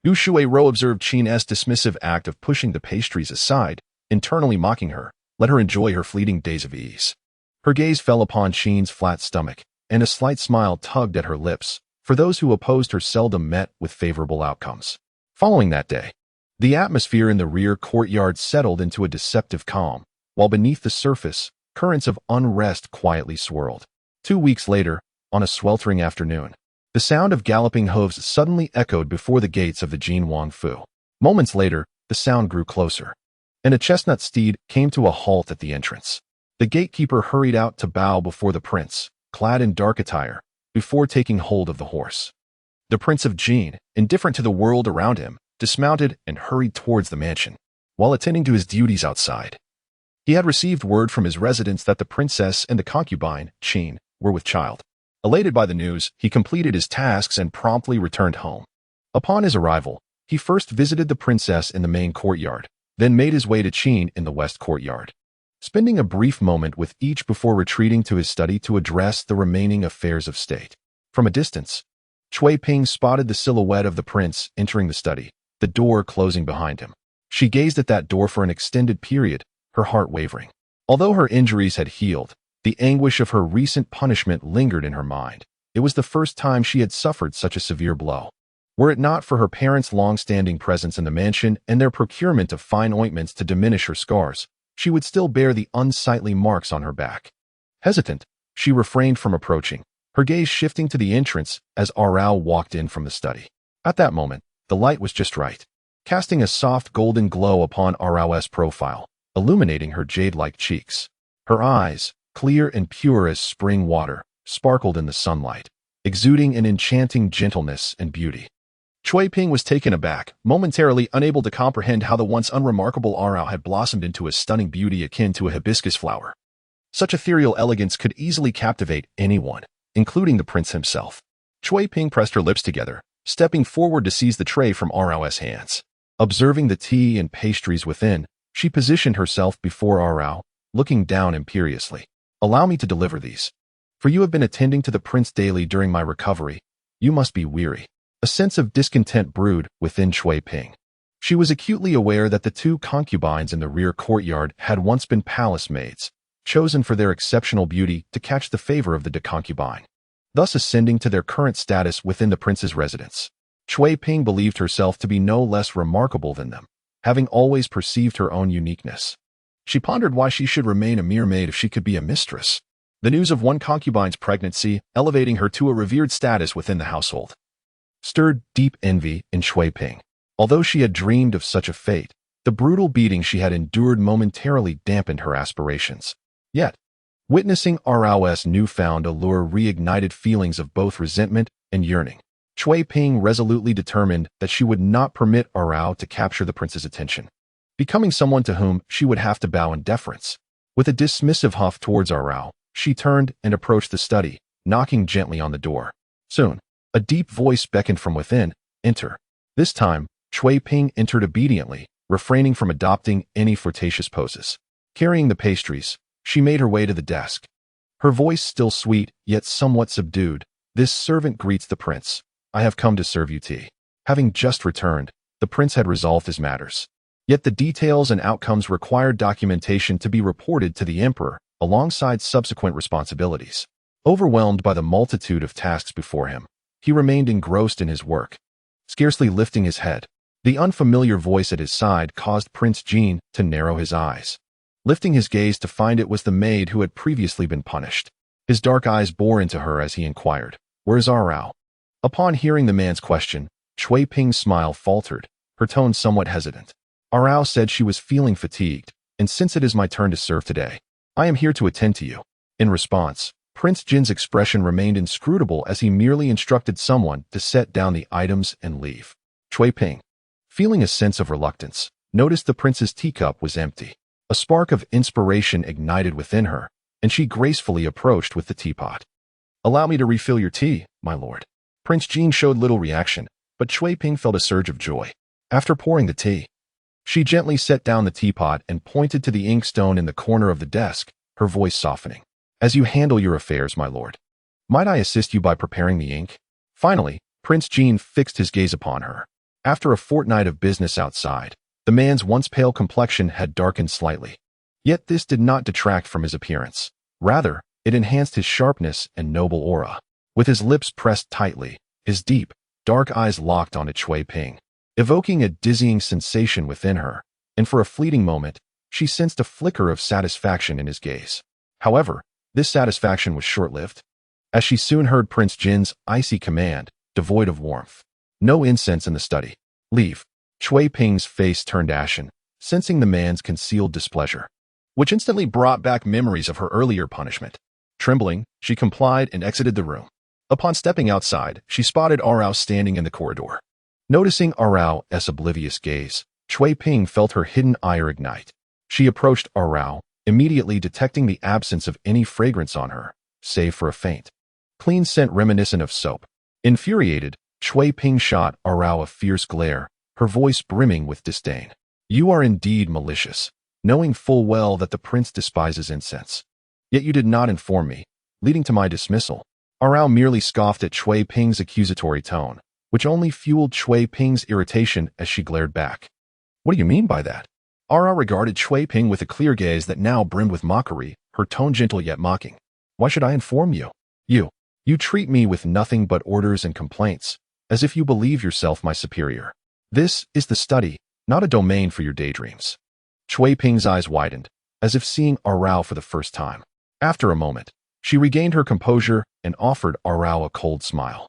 Speaker 1: Gu Shui-ro observed Qin's dismissive act of pushing the pastries aside, internally mocking her. Let her enjoy her fleeting days of ease. Her gaze fell upon Qin's flat stomach, and a slight smile tugged at her lips, for those who opposed her seldom met with favorable outcomes. Following that day, the atmosphere in the rear courtyard settled into a deceptive calm, while beneath the surface, currents of unrest quietly swirled. 2 weeks later, on a sweltering afternoon, the sound of galloping hooves suddenly echoed before the gates of the Jin Wang Fu. Moments later, the sound grew closer, and a chestnut steed came to a halt at the entrance. The gatekeeper hurried out to bow before the prince, clad in dark attire, before taking hold of the horse. The Prince of Jin, indifferent to the world around him, dismounted and hurried towards the mansion, while attending to his duties outside. He had received word from his residents that the princess and the concubine, Qin, were with child. Elated by the news, he completed his tasks and promptly returned home. Upon his arrival, he first visited the princess in the main courtyard, then made his way to Qin in the west courtyard, spending a brief moment with each before retreating to his study to address the remaining affairs of state. From a distance, Cui Ping spotted the silhouette of the prince entering the study, the door closing behind him. She gazed at that door for an extended period, her heart wavering. Although her injuries had healed, the anguish of her recent punishment lingered in her mind. It was the first time she had suffered such a severe blow. Were it not for her parents' long-standing presence in the mansion and their procurement of fine ointments to diminish her scars, she would still bear the unsightly marks on her back. Hesitant, she refrained from approaching, her gaze shifting to the entrance as Arao walked in from the study. At that moment, the light was just right, casting a soft golden glow upon Arao's profile, illuminating her jade-like cheeks. Her eyes, clear and pure as spring water, sparkled in the sunlight, exuding an enchanting gentleness and beauty. Cui Ping was taken aback, momentarily unable to comprehend how the once unremarkable Arao had blossomed into a stunning beauty akin to a hibiscus flower. Such ethereal elegance could easily captivate anyone, including the prince himself. Chui Ping pressed her lips together, stepping forward to seize the tray from Rao's hands. Observing the tea and pastries within, she positioned herself before Rao, looking down imperiously. Allow me to deliver these. For you have been attending to the prince daily during my recovery. You must be weary. A sense of discontent brewed within Chui Ping. She was acutely aware that the two concubines in the rear courtyard had once been palace maids, chosen for their exceptional beauty to catch the favor of the concubine, thus ascending to their current status within the prince's residence. Chui Ping believed herself to be no less remarkable than them, having always perceived her own uniqueness. She pondered why she should remain a mere maid if she could be a mistress. The news of one concubine's pregnancy, elevating her to a revered status within the household, stirred deep envy in Chui Ping. Although she had dreamed of such a fate, the brutal beating she had endured momentarily dampened her aspirations. Yet, witnessing Rao's newfound allure reignited feelings of both resentment and yearning. Chui Ping resolutely determined that she would not permit Rao to capture the prince's attention, becoming someone to whom she would have to bow in deference. With a dismissive huff towards Rao, she turned and approached the study, knocking gently on the door. Soon, a deep voice beckoned from within, "Enter." This time, Chui Ping entered obediently, refraining from adopting any flirtatious poses. Carrying the pastries, she made her way to the desk. Her voice still sweet, yet somewhat subdued. "This servant greets the prince. I have come to serve you tea." Having just returned, the prince had resolved his matters. Yet the details and outcomes required documentation to be reported to the emperor, alongside subsequent responsibilities. Overwhelmed by the multitude of tasks before him, he remained engrossed in his work, scarcely lifting his head. The unfamiliar voice at his side caused Prince Jean to narrow his eyes, lifting his gaze to find it was the maid who had previously been punished. His dark eyes bore into her as he inquired, "Where is Rao?" Upon hearing the man's question, Chui Ping's smile faltered, her tone somewhat hesitant. Rao said she was feeling fatigued, and since it is my turn to serve today, I am here to attend to you. In response, Prince Jin's expression remained inscrutable as he merely instructed someone to set down the items and leave. Chui Ping, feeling a sense of reluctance, noticed the prince's teacup was empty. A spark of inspiration ignited within her, and she gracefully approached with the teapot. "Allow me to refill your tea, my lord." Prince Jean showed little reaction, but Chui Ping felt a surge of joy. After pouring the tea, she gently set down the teapot and pointed to the inkstone in the corner of the desk, her voice softening. "As you handle your affairs, my lord, might I assist you by preparing the ink?" Finally, Prince Jean fixed his gaze upon her. After a fortnight of business outside, the man's once pale complexion had darkened slightly. Yet this did not detract from his appearance. Rather, it enhanced his sharpness and noble aura. With his lips pressed tightly, his deep, dark eyes locked onto Chui Ping, evoking a dizzying sensation within her, and for a fleeting moment, she sensed a flicker of satisfaction in his gaze. However, this satisfaction was short-lived, as she soon heard Prince Jin's icy command, devoid of warmth. "No incense in the study. Leave." Chui Ping's face turned ashen, sensing the man's concealed displeasure, which instantly brought back memories of her earlier punishment. Trembling, she complied and exited the room. Upon stepping outside, she spotted Rao standing in the corridor. Noticing Rao's oblivious gaze, Chui Ping felt her hidden ire ignite. She approached Rao, immediately detecting the absence of any fragrance on her, save for a faint, clean scent reminiscent of soap. Infuriated, Chui Ping shot Rao a fierce glare, her voice brimming with disdain. "You are indeed malicious, knowing full well that the prince despises incense. Yet you did not inform me, leading to my dismissal." Rao merely scoffed at Chui Ping's accusatory tone, which only fueled Chui Ping's irritation as she glared back. "What do you mean by that?" Rao regarded Chui Ping with a clear gaze that now brimmed with mockery, her tone gentle yet mocking. "Why should I inform you? You treat me with nothing but orders and complaints, as if you believe yourself my superior. This is the study, not a domain for your daydreams." Chui Ping's eyes widened, as if seeing Rao for the first time. After a moment, she regained her composure and offered Rao a cold smile.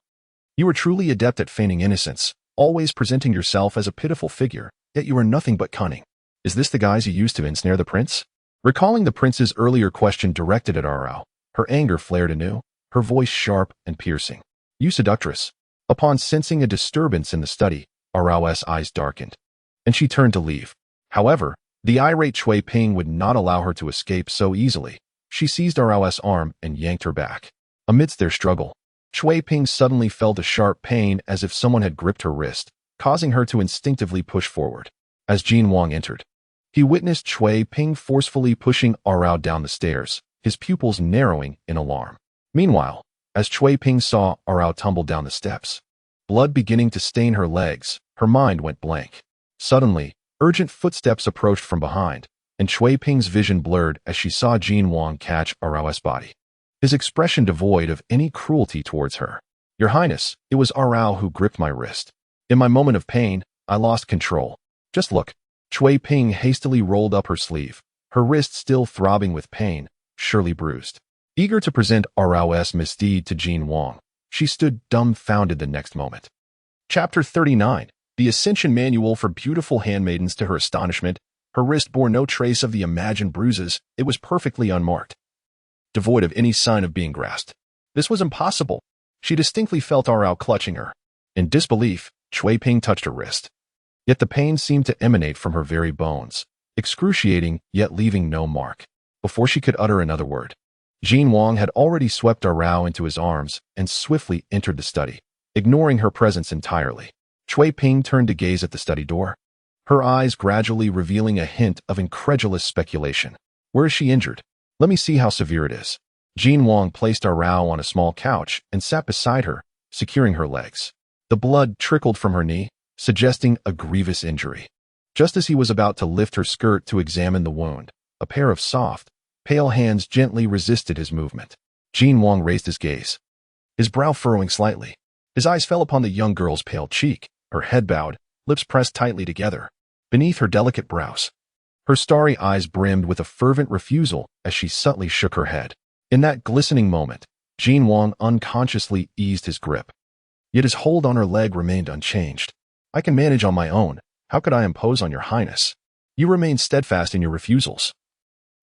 Speaker 1: "You are truly adept at feigning innocence, always presenting yourself as a pitiful figure, yet you are nothing but cunning. Is this the guise you used to ensnare the prince?" Recalling the prince's earlier question directed at Rao, her anger flared anew, her voice sharp and piercing. "You seductress." Upon sensing a disturbance in the study, Rao's eyes darkened, and she turned to leave. However, the irate Chui Ping would not allow her to escape so easily. She seized Rao's arm and yanked her back. Amidst their struggle, Shui Ping suddenly felt a sharp pain as if someone had gripped her wrist, causing her to instinctively push forward. As Jin Wang entered, he witnessed Shui Ping forcefully pushing Arao down the stairs, his pupils narrowing in alarm. Meanwhile, as Shui Ping saw Arao tumble down the steps, blood beginning to stain her legs, her mind went blank. Suddenly, urgent footsteps approached from behind, and Shui Ping's vision blurred as she saw Jin Wang catch Arao's body, his expression devoid of any cruelty towards her. "Your Highness, it was Arao who gripped my wrist. In my moment of pain, I lost control. Just look." Shui Ping hastily rolled up her sleeve, her wrist still throbbing with pain, surely bruised. Eager to present Arao's misdeed to Jin Wang, she stood dumbfounded the next moment. Chapter 39. The Ascension Manual for Beautiful Handmaidens. To her astonishment, her wrist bore no trace of the imagined bruises. It was perfectly unmarked, devoid of any sign of being grasped. This was impossible. She distinctly felt Arao clutching her. In disbelief, Shui Ping touched her wrist. Yet the pain seemed to emanate from her very bones, excruciating yet leaving no mark. Before she could utter another word, Jin Wang had already swept Arao into his arms and swiftly entered the study, ignoring her presence entirely. Shui Ping turned to gaze at the study door, her eyes gradually revealing a hint of incredulous speculation. "Where is she injured? Let me see how severe it is." Jin Wang placed Arao on a small couch and sat beside her, securing her legs. The blood trickled from her knee, suggesting a grievous injury. Just as he was about to lift her skirt to examine the wound, a pair of soft, pale hands gently resisted his movement. Jin Wang raised his gaze, his brow furrowing slightly. His eyes fell upon the young girl's pale cheek, her head bowed, lips pressed tightly together. Beneath her delicate brows, her starry eyes brimmed with a fervent refusal as she subtly shook her head. In that glistening moment, Jin Wang unconsciously eased his grip. Yet his hold on her leg remained unchanged. "I can manage on my own. How could I impose on your Highness? You remain steadfast in your refusals.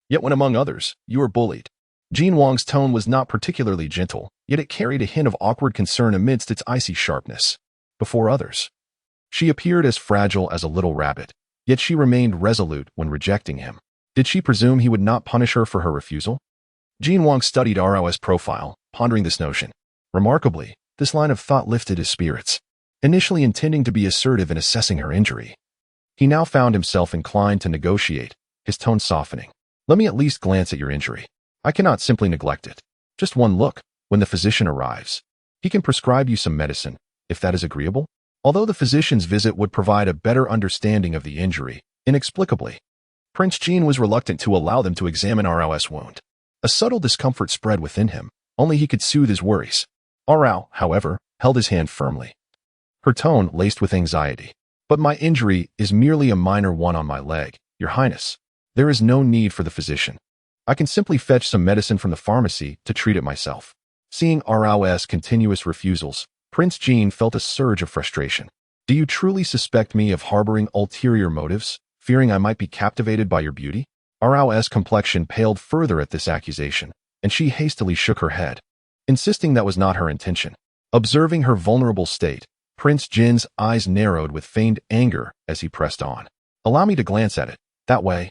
Speaker 1: Yet when among others, you are bullied." Jin Wang's tone was not particularly gentle, yet it carried a hint of awkward concern amidst its icy sharpness. Before others, she appeared as fragile as a little rabbit, yet she remained resolute when rejecting him. Did she presume he would not punish her for her refusal? Jin Wang studied Arao's profile, pondering this notion. Remarkably, this line of thought lifted his spirits. Initially intending to be assertive in assessing her injury, he now found himself inclined to negotiate, his tone softening. "Let me at least glance at your injury. I cannot simply neglect it. Just one look. When the physician arrives, he can prescribe you some medicine, if that is agreeable." Although the physician's visit would provide a better understanding of the injury, inexplicably, Prince Jin was reluctant to allow them to examine Arao's wound. A subtle discomfort spread within him. Only he could soothe his worries. Arao, however, held his hand firmly, her tone laced with anxiety. "But my injury is merely a minor one on my leg, Your Highness. There is no need for the physician. I can simply fetch some medicine from the pharmacy to treat it myself." Seeing Arao's continuous refusals, Prince Jin felt a surge of frustration. "Do you truly suspect me of harboring ulterior motives, fearing I might be captivated by your beauty?" Arao's complexion paled further at this accusation, and she hastily shook her head, insisting that was not her intention. Observing her vulnerable state, Prince Jin's eyes narrowed with feigned anger as he pressed on. "Allow me to glance at it. That way,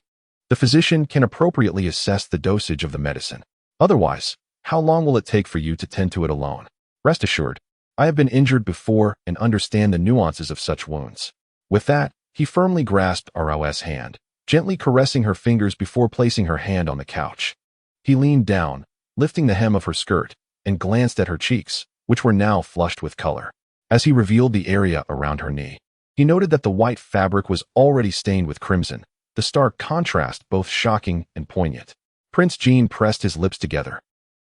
Speaker 1: the physician can appropriately assess the dosage of the medicine. Otherwise, how long will it take for you to tend to it alone? Rest assured, I have been injured before and understand the nuances of such wounds." With that, he firmly grasped Arao's hand, gently caressing her fingers before placing her hand on the couch. He leaned down, lifting the hem of her skirt, and glanced at her cheeks, which were now flushed with color. As he revealed the area around her knee, he noted that the white fabric was already stained with crimson, the stark contrast both shocking and poignant. Prince Jin pressed his lips together,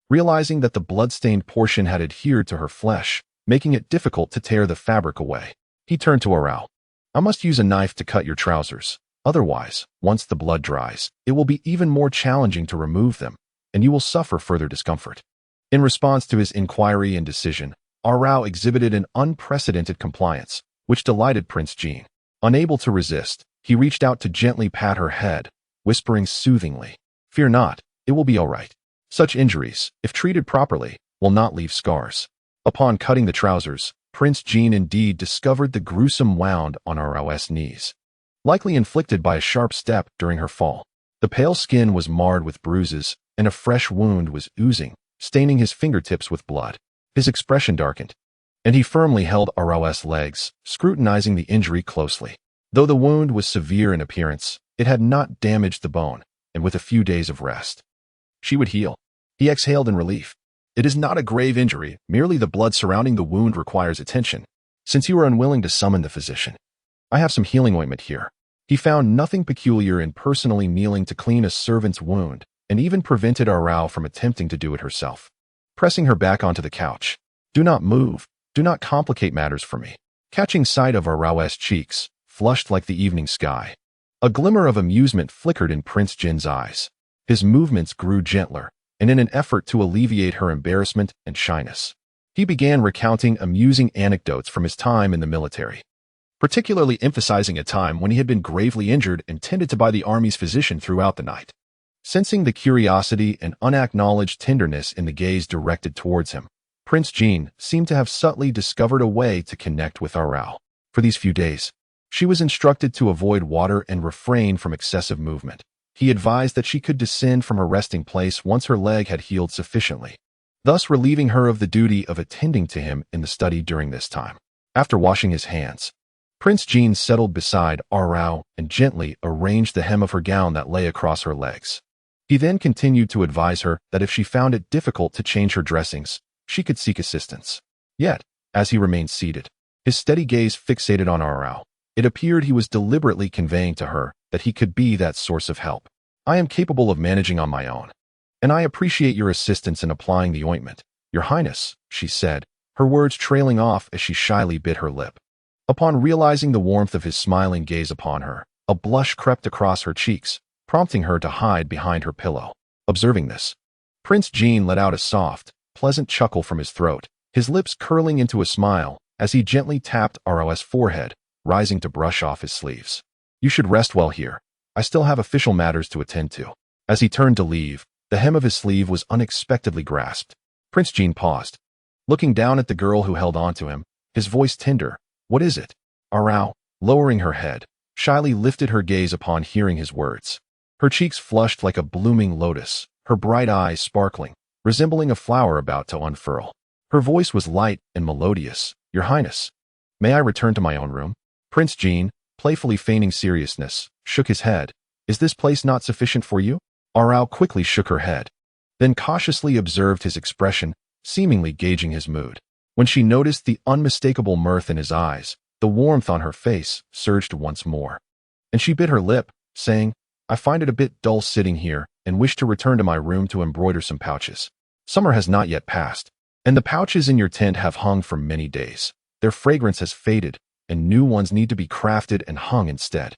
Speaker 1: realizing that the blood-stained portion had adhered to her flesh, making it difficult to tear the fabric away. He turned to Arao. "I must use a knife to cut your trousers. Otherwise, once the blood dries, it will be even more challenging to remove them, and you will suffer further discomfort." In response to his inquiry and decision, Arao exhibited an unprecedented compliance, which delighted Prince Jin. Unable to resist, he reached out to gently pat her head, whispering soothingly, "Fear not, it will be all right. Such injuries, if treated properly, will not leave scars." Upon cutting the trousers, Prince Jin indeed discovered the gruesome wound on Arao's knees, likely inflicted by a sharp step during her fall. The pale skin was marred with bruises, and a fresh wound was oozing, staining his fingertips with blood. His expression darkened, and he firmly held Arao's legs, scrutinizing the injury closely. Though the wound was severe in appearance, it had not damaged the bone, and with a few days of rest, she would heal. He exhaled in relief. It is not a grave injury, merely the blood surrounding the wound requires attention. Since you are unwilling to summon the physician, I have some healing ointment here. He found nothing peculiar in personally kneeling to clean a servant's wound, and even prevented Arao from attempting to do it herself. Pressing her back onto the couch. Do not move. Do not complicate matters for me. Catching sight of Arao's cheeks, flushed like the evening sky, a glimmer of amusement flickered in Prince Jin's eyes. His movements grew gentler, and in an effort to alleviate her embarrassment and shyness, he began recounting amusing anecdotes from his time in the military, particularly emphasizing a time when he had been gravely injured and tended to by the army's physician throughout the night. Sensing the curiosity and unacknowledged tenderness in the gaze directed towards him, Prince Jin seemed to have subtly discovered a way to connect with Arao. For these few days, she was instructed to avoid water and refrain from excessive movement. He advised that she could descend from her resting place once her leg had healed sufficiently, thus relieving her of the duty of attending to him in the study during this time. After washing his hands, Prince Jin settled beside Arao and gently arranged the hem of her gown that lay across her legs. He then continued to advise her that if she found it difficult to change her dressings, she could seek assistance. Yet, as he remained seated, his steady gaze fixated on Arao, it appeared he was deliberately conveying to her that he could be that source of help. I am capable of managing on my own, and I appreciate your assistance in applying the ointment, Your Highness, she said, her words trailing off as she shyly bit her lip. Upon realizing the warmth of his smiling gaze upon her, a blush crept across her cheeks, prompting her to hide behind her pillow. Observing this, Prince Jin let out a soft, pleasant chuckle from his throat, his lips curling into a smile as he gently tapped Arao's forehead, rising to brush off his sleeves. You should rest well here. I still have official matters to attend to. As he turned to leave, the hem of his sleeve was unexpectedly grasped. Prince Jin paused, looking down at the girl who held on to him, his voice tender. What is it? Arao, lowering her head, shyly lifted her gaze upon hearing his words. Her cheeks flushed like a blooming lotus, her bright eyes sparkling, resembling a flower about to unfurl. Her voice was light and melodious. Your Highness, may I return to my own room? Prince Jin, playfully feigning seriousness, shook his head. Is this place not sufficient for you? Arao quickly shook her head, then cautiously observed his expression, seemingly gauging his mood. When she noticed the unmistakable mirth in his eyes, the warmth on her face surged once more, and she bit her lip, saying, I find it a bit dull sitting here and wish to return to my room to embroider some pouches. Summer has not yet passed, and the pouches in your tent have hung for many days. Their fragrance has faded, and new ones need to be crafted and hung instead.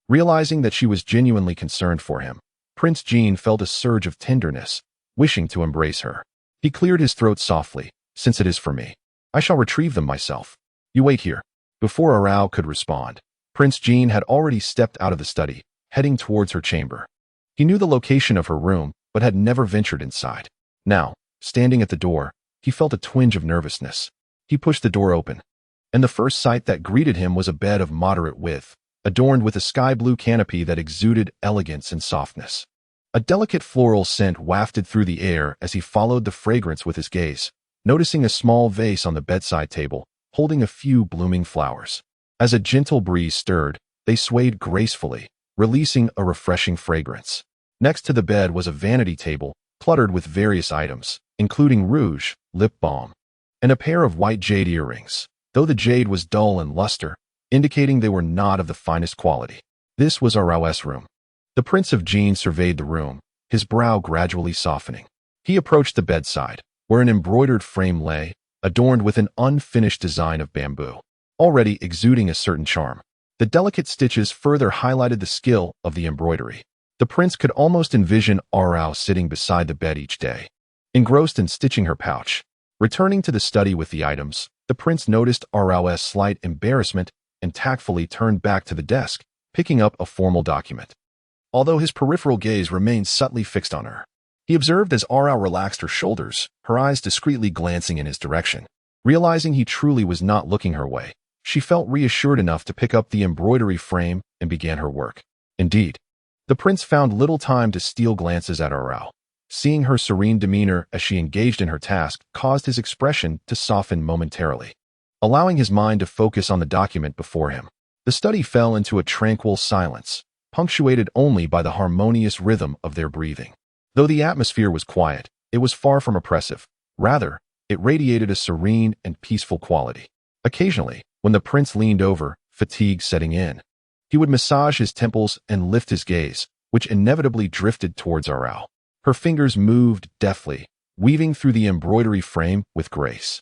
Speaker 1: Realizing that she was genuinely concerned for him, Prince Jin felt a surge of tenderness, wishing to embrace her. He cleared his throat softly. Since it is for me, I shall retrieve them myself. You wait here. Before Arao could respond, Prince Jin had already stepped out of the study, heading towards her chamber. He knew the location of her room, but had never ventured inside. Now, standing at the door, he felt a twinge of nervousness. He pushed the door open, and the first sight that greeted him was a bed of moderate width, adorned with a sky-blue canopy that exuded elegance and softness. A delicate floral scent wafted through the air as he followed the fragrance with his gaze, noticing a small vase on the bedside table, holding a few blooming flowers. As a gentle breeze stirred, they swayed gracefully, releasing a refreshing fragrance. Next to the bed was a vanity table, cluttered with various items, including rouge, lip balm, and a pair of white jade earrings, though the jade was dull in luster, indicating they were not of the finest quality. This was Arao's room. The Prince of Jin surveyed the room, his brow gradually softening. He approached the bedside, where an embroidered frame lay, adorned with an unfinished design of bamboo, already exuding a certain charm. The delicate stitches further highlighted the skill of the embroidery. The prince could almost envision Arao sitting beside the bed each day, engrossed in stitching her pouch. Returning to the study with the items, the prince noticed Arao's slight embarrassment and tactfully turned back to the desk, picking up a formal document. Although his peripheral gaze remained subtly fixed on her, he observed as Arao relaxed her shoulders, her eyes discreetly glancing in his direction. Realizing he truly was not looking her way, she felt reassured enough to pick up the embroidery frame and began her work. Indeed, the prince found little time to steal glances at Arao. Seeing her serene demeanor as she engaged in her task caused his expression to soften momentarily, allowing his mind to focus on the document before him. The study fell into a tranquil silence, punctuated only by the harmonious rhythm of their breathing. Though the atmosphere was quiet, it was far from oppressive. Rather, it radiated a serene and peaceful quality. Occasionally, when the prince leaned over, fatigue setting in, he would massage his temples and lift his gaze, which inevitably drifted towards Aurao. Her fingers moved deftly, weaving through the embroidery frame with grace.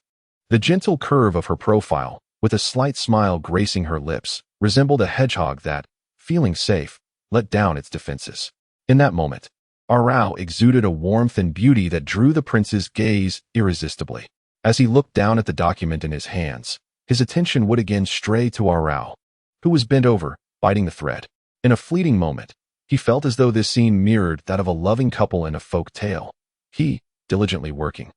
Speaker 1: The gentle curve of her profile, with a slight smile gracing her lips, resembled a hedgehog that, feeling safe, let down its defenses. In that moment, Aurao exuded a warmth and beauty that drew the prince's gaze irresistibly. As he looked down at the document in his hands, his attention would again stray to Aurao, who was bent over, biting the thread. In a fleeting moment, he felt as though this scene mirrored that of a loving couple in a folk tale, he diligently working,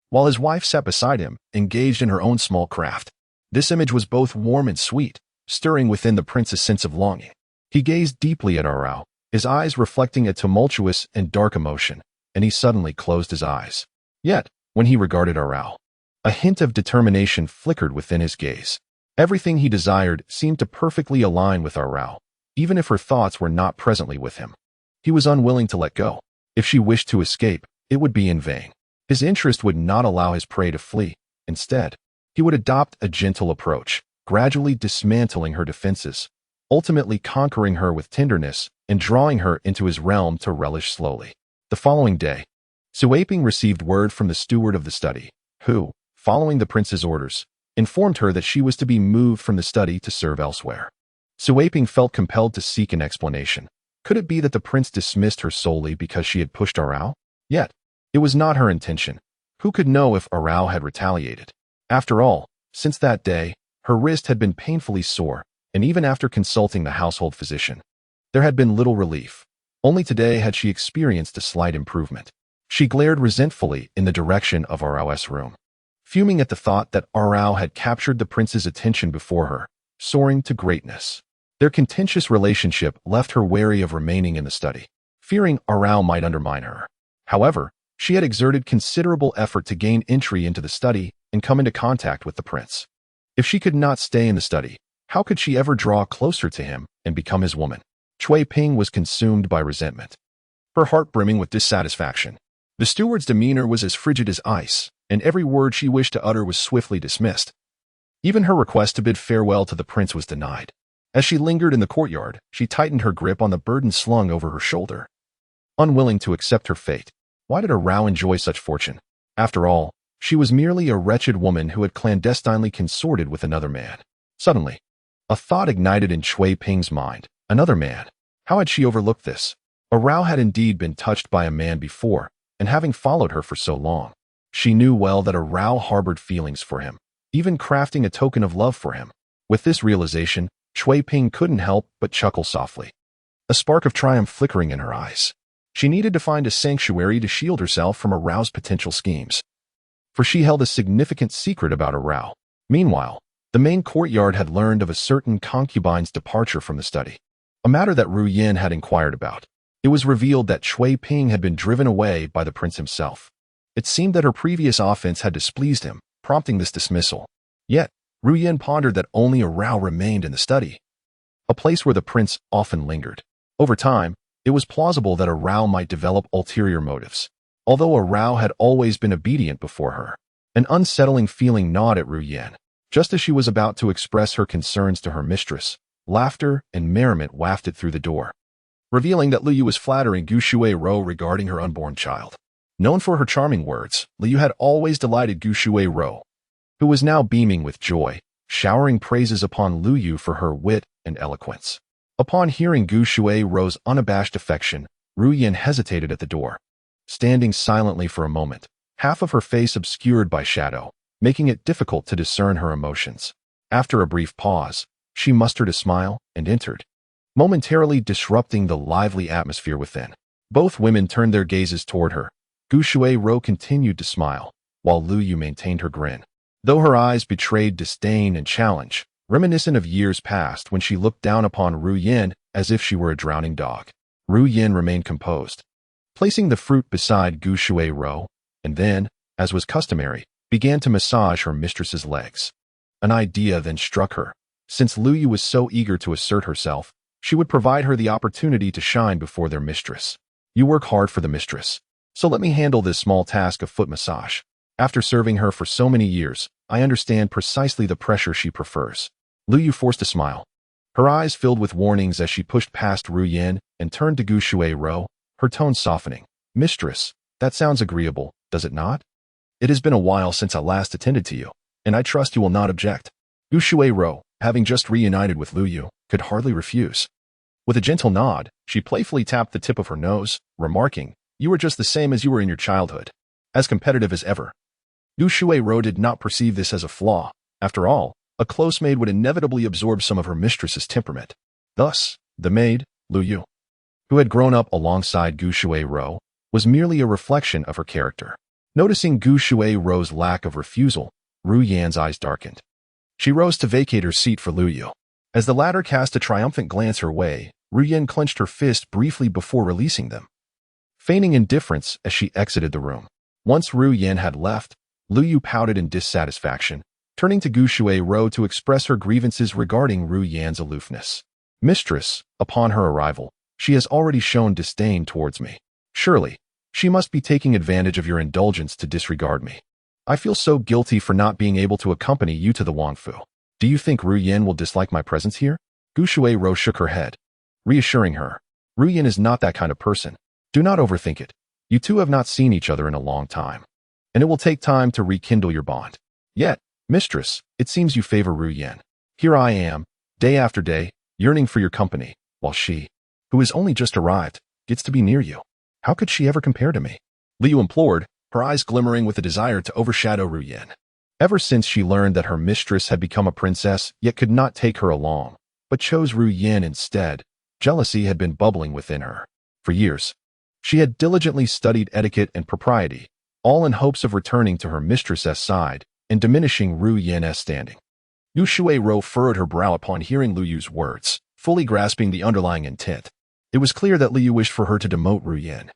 Speaker 1: while his wife sat beside him, engaged in her own small craft. This image was both warm and sweet, stirring within the prince's sense of longing. He gazed deeply at Aurao, his eyes reflecting a tumultuous and dark emotion, and he suddenly closed his eyes. Yet, when he regarded Aurao, a hint of determination flickered within his gaze. Everything he desired seemed to perfectly align with Aurao, even if her thoughts were not presently with him. He was unwilling to let go. If she wished to escape, it would be in vain. His interest would not allow his prey to flee. Instead, he would adopt a gentle approach, gradually dismantling her defenses, ultimately conquering her with tenderness and drawing her into his realm to relish slowly. The following day, Suaping received word from the steward of the study, who, following the prince's orders, informed her that she was to be moved from the study to serve elsewhere. Suaping felt compelled to seek an explanation. Could it be that the prince dismissed her solely because she had pushed Aurao? Yet, it was not her intention. Who could know if Aurao had retaliated? After all, since that day, her wrist had been painfully sore, and even after consulting the household physician, there had been little relief. Only today had she experienced a slight improvement. She glared resentfully in the direction of Aurao's room, fuming at the thought that Aurao had captured the prince's attention before her, soaring to greatness. Their contentious relationship left her wary of remaining in the study, fearing Aurao might undermine her. However, she had exerted considerable effort to gain entry into the study and come into contact with the prince. If she could not stay in the study, how could she ever draw closer to him and become his woman? Cui Ping was consumed by resentment, her heart brimming with dissatisfaction. The steward's demeanor was as frigid as ice, and every word she wished to utter was swiftly dismissed. Even her request to bid farewell to the prince was denied. As she lingered in the courtyard, she tightened her grip on the burden slung over her shoulder. Unwilling to accept her fate, why did Aurao enjoy such fortune? After all, she was merely a wretched woman who had clandestinely consorted with another man. Suddenly, a thought ignited in Cui Ping's mind. Another man. How had she overlooked this? Aurao had indeed been touched by a man before, and having followed her for so long, she knew well that Aurao harbored feelings for him, even crafting a token of love for him. With this realization, Cui Ping couldn't help but chuckle softly, a spark of triumph flickering in her eyes. She needed to find a sanctuary to shield herself from Aurao's potential schemes, for she held a significant secret about Aurao. Meanwhile, the main courtyard had learned of a certain concubine's departure from the study, a matter that Ru Yin had inquired about. It was revealed that Cui Ping had been driven away by the prince himself. It seemed that her previous offense had displeased him, prompting this dismissal. Yet, Ru Yin pondered that only Aurao remained in the study, a place where the prince often lingered. Over time, it was plausible that Aurao might develop ulterior motives. Although Aurao had always been obedient before her, an unsettling feeling gnawed at Ru Yin. Just as she was about to express her concerns to her mistress, laughter and merriment wafted through the door, revealing that Lu Yu was flattering Gu Shuai-ro regarding her unborn child. Known for her charming words, Lu Yu had always delighted Gu Shuai-ro, who was now beaming with joy, showering praises upon Lu Yu for her wit and eloquence. Upon hearing Gu Shuai-ro's unabashed affection, Ru Yin hesitated at the door, standing silently for a moment, half of her face obscured by shadow, making it difficult to discern her emotions. After a brief pause, she mustered a smile and entered, momentarily disrupting the lively atmosphere within. Both women turned their gazes toward her. Gu Shuai-ro continued to smile, while Lu Yu maintained her grin, though her eyes betrayed disdain and challenge, reminiscent of years past when she looked down upon Ru Yin as if she were a drowning dog. Ru Yin remained composed, placing the fruit beside Gu Shuai-ro, and then, as was customary, began to massage her mistress's legs. An idea then struck her. Since Lu Yu was so eager to assert herself, she would provide her the opportunity to shine before their mistress. You work hard for the mistress, so let me handle this small task of foot massage. After serving her for so many years, I understand precisely the pressure she prefers. Lu Yu forced a smile. Her eyes filled with warnings as she pushed past Ru Yin and turned to Gu Shuai-ro, her tone softening. Mistress, that sounds agreeable, does it not? It has been a while since I last attended to you, and I trust you will not object. Gu Shuai-ro, having just reunited with Lu Yu, could hardly refuse. With a gentle nod, she playfully tapped the tip of her nose, remarking, "You are just the same as you were in your childhood, as competitive as ever." Gu Shuai-ro did not perceive this as a flaw. After all, a close maid would inevitably absorb some of her mistress's temperament. Thus, the maid, Lu Yu, who had grown up alongside Gu Shuai-ro, was merely a reflection of her character. Noticing Gu Shuai-ro's lack of refusal, Ru Yan's eyes darkened. She rose to vacate her seat for Lu Yu. As the latter cast a triumphant glance her way, Ru Yan clenched her fist briefly before releasing them, feigning indifference as she exited the room. Once Ru Yan had left, Lu Yu pouted in dissatisfaction, turning to Gu Shuai-ro to express her grievances regarding Ru Yan's aloofness. Mistress, upon her arrival, she has already shown disdain towards me. Surely, she must be taking advantage of your indulgence to disregard me. I feel so guilty for not being able to accompany you to the Wangfu. Do you think Ru Yan will dislike my presence here? Gu Shuai-ro shook her head, reassuring her. Ru Yan is not that kind of person. Do not overthink it. You two have not seen each other in a long time, and it will take time to rekindle your bond. Yet, mistress, it seems you favor Ru Yan. Here I am, day after day, yearning for your company, while she, who has only just arrived, gets to be near you. How could she ever compare to me? Lu Yu implored, her eyes glimmering with a desire to overshadow Ru Yan. Ever since she learned that her mistress had become a princess yet could not take her along, but chose Ru Yan instead, jealousy had been bubbling within her. For years, she had diligently studied etiquette and propriety, all in hopes of returning to her mistress's side and diminishing Ru Yan's standing. Gu Shuai-ro furrowed her brow upon hearing Lu Yu's words, fully grasping the underlying intent. It was clear that Lu Yu wished for her to demote Ru Yan,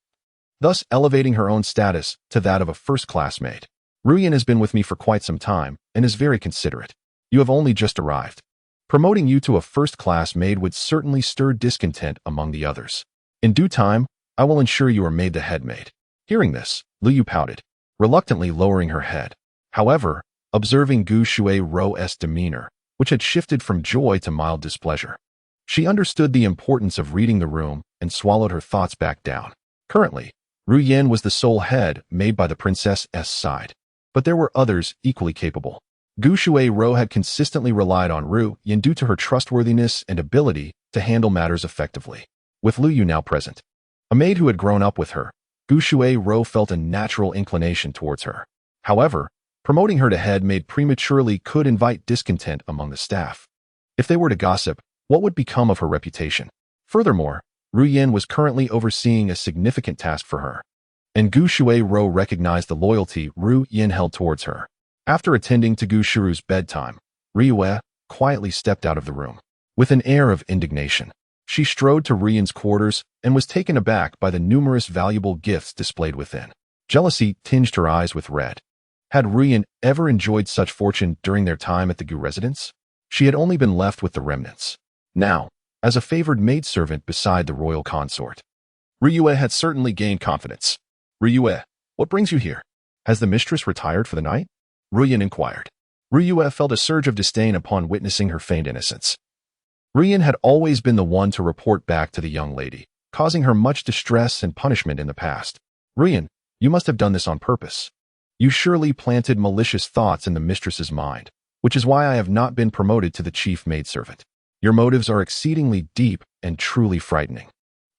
Speaker 1: thus elevating her own status to that of a first-class maid. Ru Yan has been with me for quite some time and is very considerate. You have only just arrived. Promoting you to a first-class maid would certainly stir discontent among the others. In due time, I will ensure you are made the head maid. Hearing this, Lu Yu pouted, reluctantly lowering her head. However, observing Gu Shuai-ro's demeanor, which had shifted from joy to mild displeasure, she understood the importance of reading the room and swallowed her thoughts back down. Currently, Ru Yan was the sole head made by the princess's side, but there were others equally capable. Gu Shuai-ro had consistently relied on Ru Yan due to her trustworthiness and ability to handle matters effectively. With Lu Yu now present, a maid who had grown up with her, Gu Shuai-ro felt a natural inclination towards her. However, promoting her to head maid prematurely could invite discontent among the staff. If they were to gossip, what would become of her reputation? Furthermore, Ru Yan was currently overseeing a significant task for her, and Gu Shuai-ro recognized the loyalty Ru Yan held towards her. After attending to Gu Shuru's bedtime, Ru quietly stepped out of the room. With an air of indignation, she strode to Ru Yan's quarters and was taken aback by the numerous valuable gifts displayed within. Jealousy tinged her eyes with red. Had Ru Yan ever enjoyed such fortune during their time at the Gu residence? She had only been left with the remnants. Now, as a favored maidservant beside the royal consort, Ru had certainly gained confidence. Ru, what brings you here? Has the mistress retired for the night? Ru Yan inquired. Ru felt a surge of disdain upon witnessing her feigned innocence. Ru Yan had always been the one to report back to the young lady, causing her much distress and punishment in the past. Ru Yan, you must have done this on purpose. You surely planted malicious thoughts in the mistress's mind, which is why I have not been promoted to the chief maidservant. Your motives are exceedingly deep and truly frightening.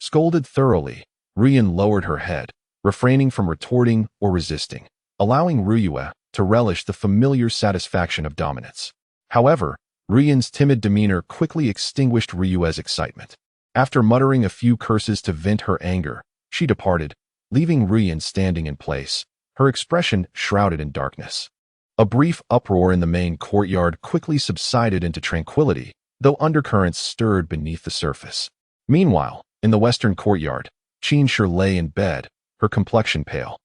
Speaker 1: Scolded thoroughly, Ru Yan lowered her head, refraining from retorting or resisting, allowing Ru to relish the familiar satisfaction of dominance. However, Ru Yan's timid demeanor quickly extinguished Ryu's excitement. After muttering a few curses to vent her anger, she departed, leaving Ru Yan standing in place, her expression shrouded in darkness. A brief uproar in the main courtyard quickly subsided into tranquility, though undercurrents stirred beneath the surface. Meanwhile, in the western courtyard, Qin lay in bed, her complexion pale.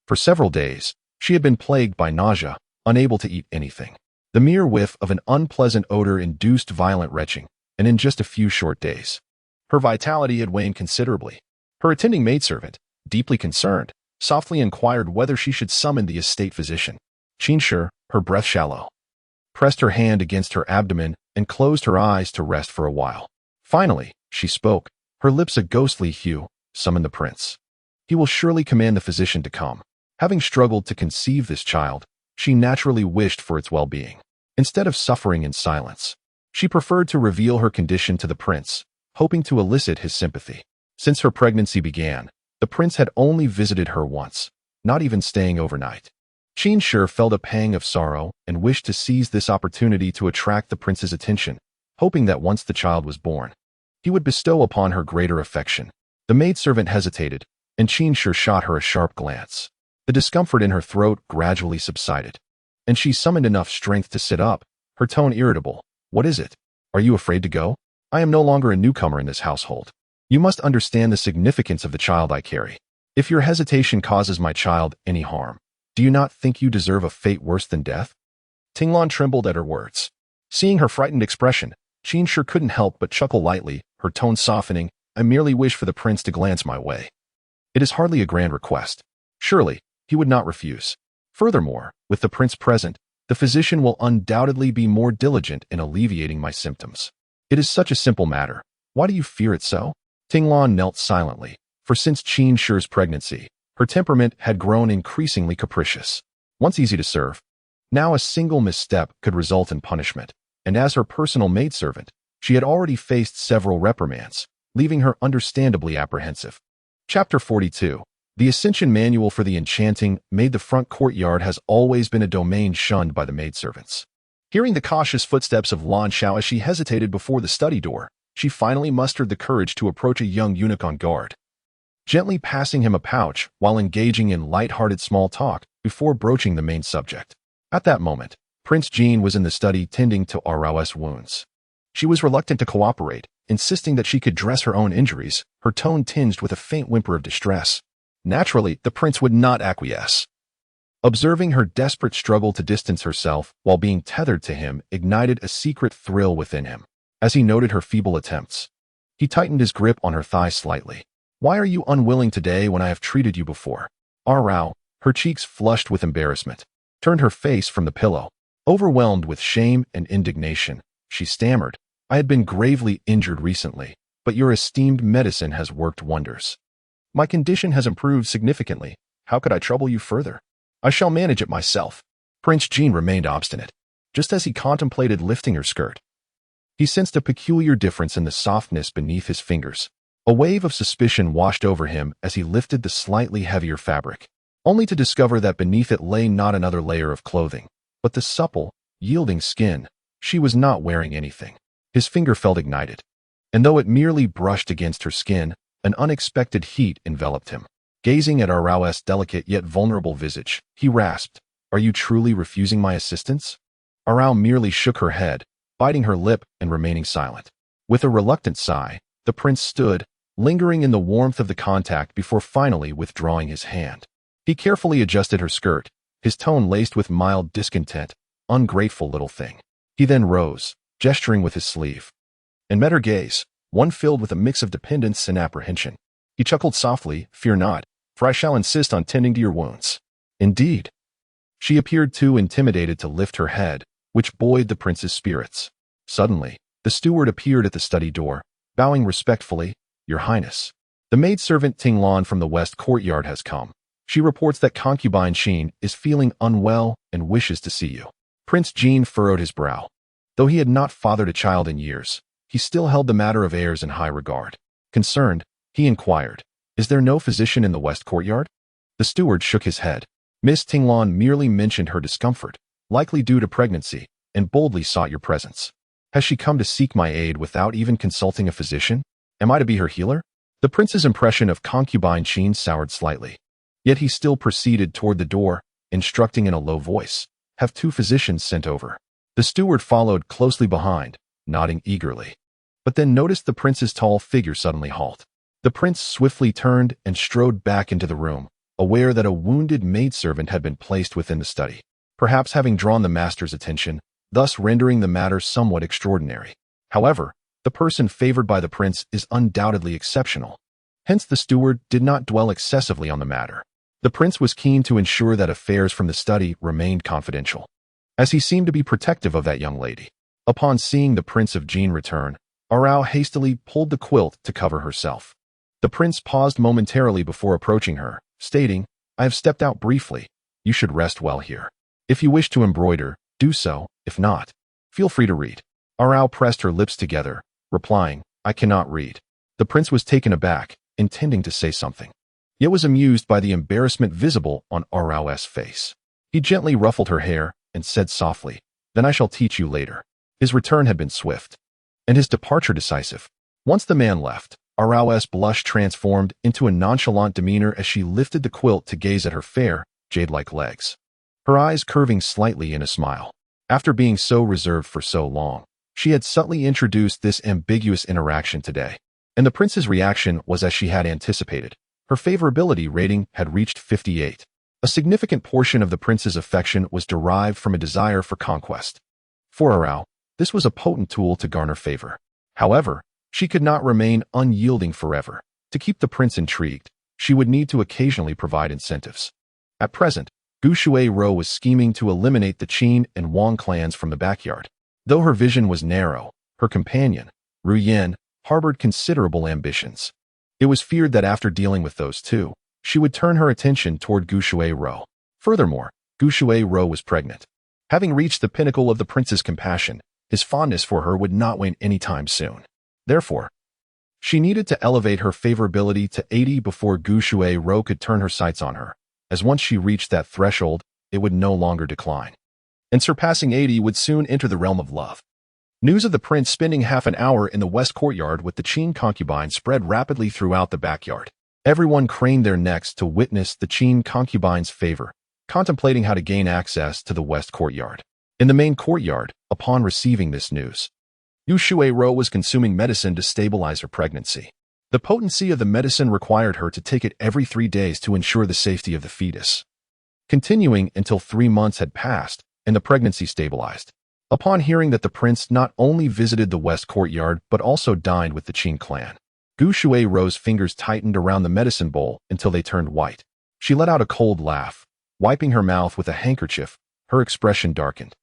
Speaker 1: For several days, she had been plagued by nausea, unable to eat anything. The mere whiff of an unpleasant odor induced violent retching, and in just a few short days, her vitality had waned considerably. Her attending maidservant, deeply concerned, softly inquired whether she should summon the estate physician. Qin, her breath shallow, pressed her hand against her abdomen and closed her eyes to rest for a while. Finally, she spoke, her lips a ghostly hue. Summon the prince. He will surely command the physician to come. Having struggled to conceive this child, she naturally wished for its well-being. Instead of suffering in silence, she preferred to reveal her condition to the prince, hoping to elicit his sympathy. Since her pregnancy began, the prince had only visited her once, not even staying overnight. Qin felt a pang of sorrow and wished to seize this opportunity to attract the prince's attention, hoping that once the child was born, he would bestow upon her greater affection. The maidservant hesitated, and Qin shot her a sharp glance. The discomfort in her throat gradually subsided, and she summoned enough strength to sit up, her tone irritable. What is it? Are you afraid to go? I am no longer a newcomer in this household. You must understand the significance of the child I carry. If your hesitation causes my child any harm, do you not think you deserve a fate worse than death? Tinglan trembled at her words. Seeing her frightened expression, Qin couldn't help but chuckle lightly, her tone softening. I merely wish for the prince to glance my way. It is hardly a grand request. Surely, he would not refuse. Furthermore, with the prince present, the physician will undoubtedly be more diligent in alleviating my symptoms. It is such a simple matter. Why do you fear it so? Tinglan knelt silently, for since Qin's pregnancy, her temperament had grown increasingly capricious. Once easy to serve, now a single misstep could result in punishment, and as her personal maidservant, she had already faced several reprimands, leaving her understandably apprehensive. Chapter 42. The Ascension Manual for the Enchanting Maid. The front courtyard has always been a domain shunned by the maidservants. Hearing the cautious footsteps of Lan Xiao as she hesitated before the study door, she finally mustered the courage to approach a young eunuch on guard, gently passing him a pouch while engaging in light-hearted small talk before broaching the main subject. At that moment, Prince Jean was in the study tending to Arao's wounds. She was reluctant to cooperate, insisting that she could dress her own injuries, her tone tinged with a faint whimper of distress. Naturally, the prince would not acquiesce. Observing her desperate struggle to distance herself while being tethered to him ignited a secret thrill within him. As he noted her feeble attempts, he tightened his grip on her thigh slightly. Why are you unwilling today when I have treated you before? Arao, her cheeks flushed with embarrassment, turned her face from the pillow. Overwhelmed with shame and indignation, she stammered, I had been gravely injured recently, but your esteemed medicine has worked wonders. My condition has improved significantly. How could I trouble you further? I shall manage it myself. Prince Jean remained obstinate. Just as he contemplated lifting her skirt, he sensed a peculiar difference in the softness beneath his fingers. A wave of suspicion washed over him as he lifted the slightly heavier fabric, only to discover that beneath it lay not another layer of clothing, but the supple, yielding skin. She was not wearing anything. His finger felt ignited, and though it merely brushed against her skin, an unexpected heat enveloped him. Gazing at Arao's delicate yet vulnerable visage, he rasped, Are you truly refusing my assistance? Arao merely shook her head, biting her lip and remaining silent. With a reluctant sigh, the prince stood, lingering in the warmth of the contact before finally withdrawing his hand. He carefully adjusted her skirt, his tone laced with mild discontent. Ungrateful little thing. He then rose, gesturing with his sleeve, and met her gaze, one filled with a mix of dependence and apprehension. He chuckled softly, Fear not, for I shall insist on tending to your wounds. Indeed. She appeared too intimidated to lift her head, which buoyed the prince's spirits. Suddenly, the steward appeared at the study door, bowing respectfully, Your Highness. The maidservant Tinglan from the west courtyard has come. She reports that concubine Xin is feeling unwell and wishes to see you. Prince Jean furrowed his brow. Though he had not fathered a child in years, he still held the matter of heirs in high regard. Concerned, he inquired, Is there no physician in the west courtyard? The steward shook his head. Miss Tinglan merely mentioned her discomfort, likely due to pregnancy, and boldly sought your presence. Has she come to seek my aid without even consulting a physician? Am I to be her healer? The prince's impression of concubine Xin soured slightly. Yet he still proceeded toward the door, instructing in a low voice, Have 2 physicians sent over. The steward followed closely behind, nodding eagerly, but then noticed the prince's tall figure suddenly halt. The prince swiftly turned and strode back into the room, aware that a wounded maidservant had been placed within the study, perhaps having drawn the master's attention, thus rendering the matter somewhat extraordinary. However, the person favored by the prince is undoubtedly exceptional. Hence the steward did not dwell excessively on the matter. The prince was keen to ensure that affairs from the study remained confidential, as he seemed to be protective of that young lady. Upon seeing the Prince of Jean return, Arao hastily pulled the quilt to cover herself. The prince paused momentarily before approaching her, stating, "I have stepped out briefly. You should rest well here. If you wish to embroider, do so. If not, feel free to read." Arao pressed her lips together, replying, "I cannot read." The prince was taken aback, intending to say something, yet was amused by the embarrassment visible on Arao's face. He gently ruffled her hair and said softly, "Then I shall teach you later." His return had been swift, and his departure decisive. Once the man left, Arao's blush transformed into a nonchalant demeanor as she lifted the quilt to gaze at her fair, jade-like legs, her eyes curving slightly in a smile. After being so reserved for so long, she had subtly introduced this ambiguous interaction today, and the prince's reaction was as she had anticipated. Her favorability rating had reached 58. A significant portion of the prince's affection was derived from a desire for conquest. For Arao, this was a potent tool to garner favor. However, she could not remain unyielding forever. To keep the prince intrigued, she would need to occasionally provide incentives. At present, Gu Shuai-ro was scheming to eliminate the Qin and Wang clans from the backyard. Though her vision was narrow, her companion, Ru Yin, harbored considerable ambitions. It was feared that after dealing with those two, she would turn her attention toward Gu Shuai-ro. Furthermore, Gu Shuai-ro was pregnant. Having reached the pinnacle of the prince's compassion, his fondness for her would not wane any time soon. Therefore, she needed to elevate her favorability to 80 before Gu Shuai-ro could turn her sights on her, as once she reached that threshold, it would no longer decline. And surpassing 80 would soon enter the realm of love. News of the prince spending half an hour in the west courtyard with the Qin concubine spread rapidly throughout the backyard. Everyone craned their necks to witness the Qin concubine's favor, contemplating how to gain access to the west courtyard. In the main courtyard, upon receiving this news, Yu Shuai-ro was consuming medicine to stabilize her pregnancy. The potency of the medicine required her to take it every 3 days to ensure the safety of the fetus, continuing until 3 months had passed and the pregnancy stabilized. Upon hearing that the prince not only visited the west courtyard but also dined with the Qin clan, Gu Shuai-ro's fingers tightened around the medicine bowl until they turned white. She let out a cold laugh. Wiping her mouth with a handkerchief, her expression darkened.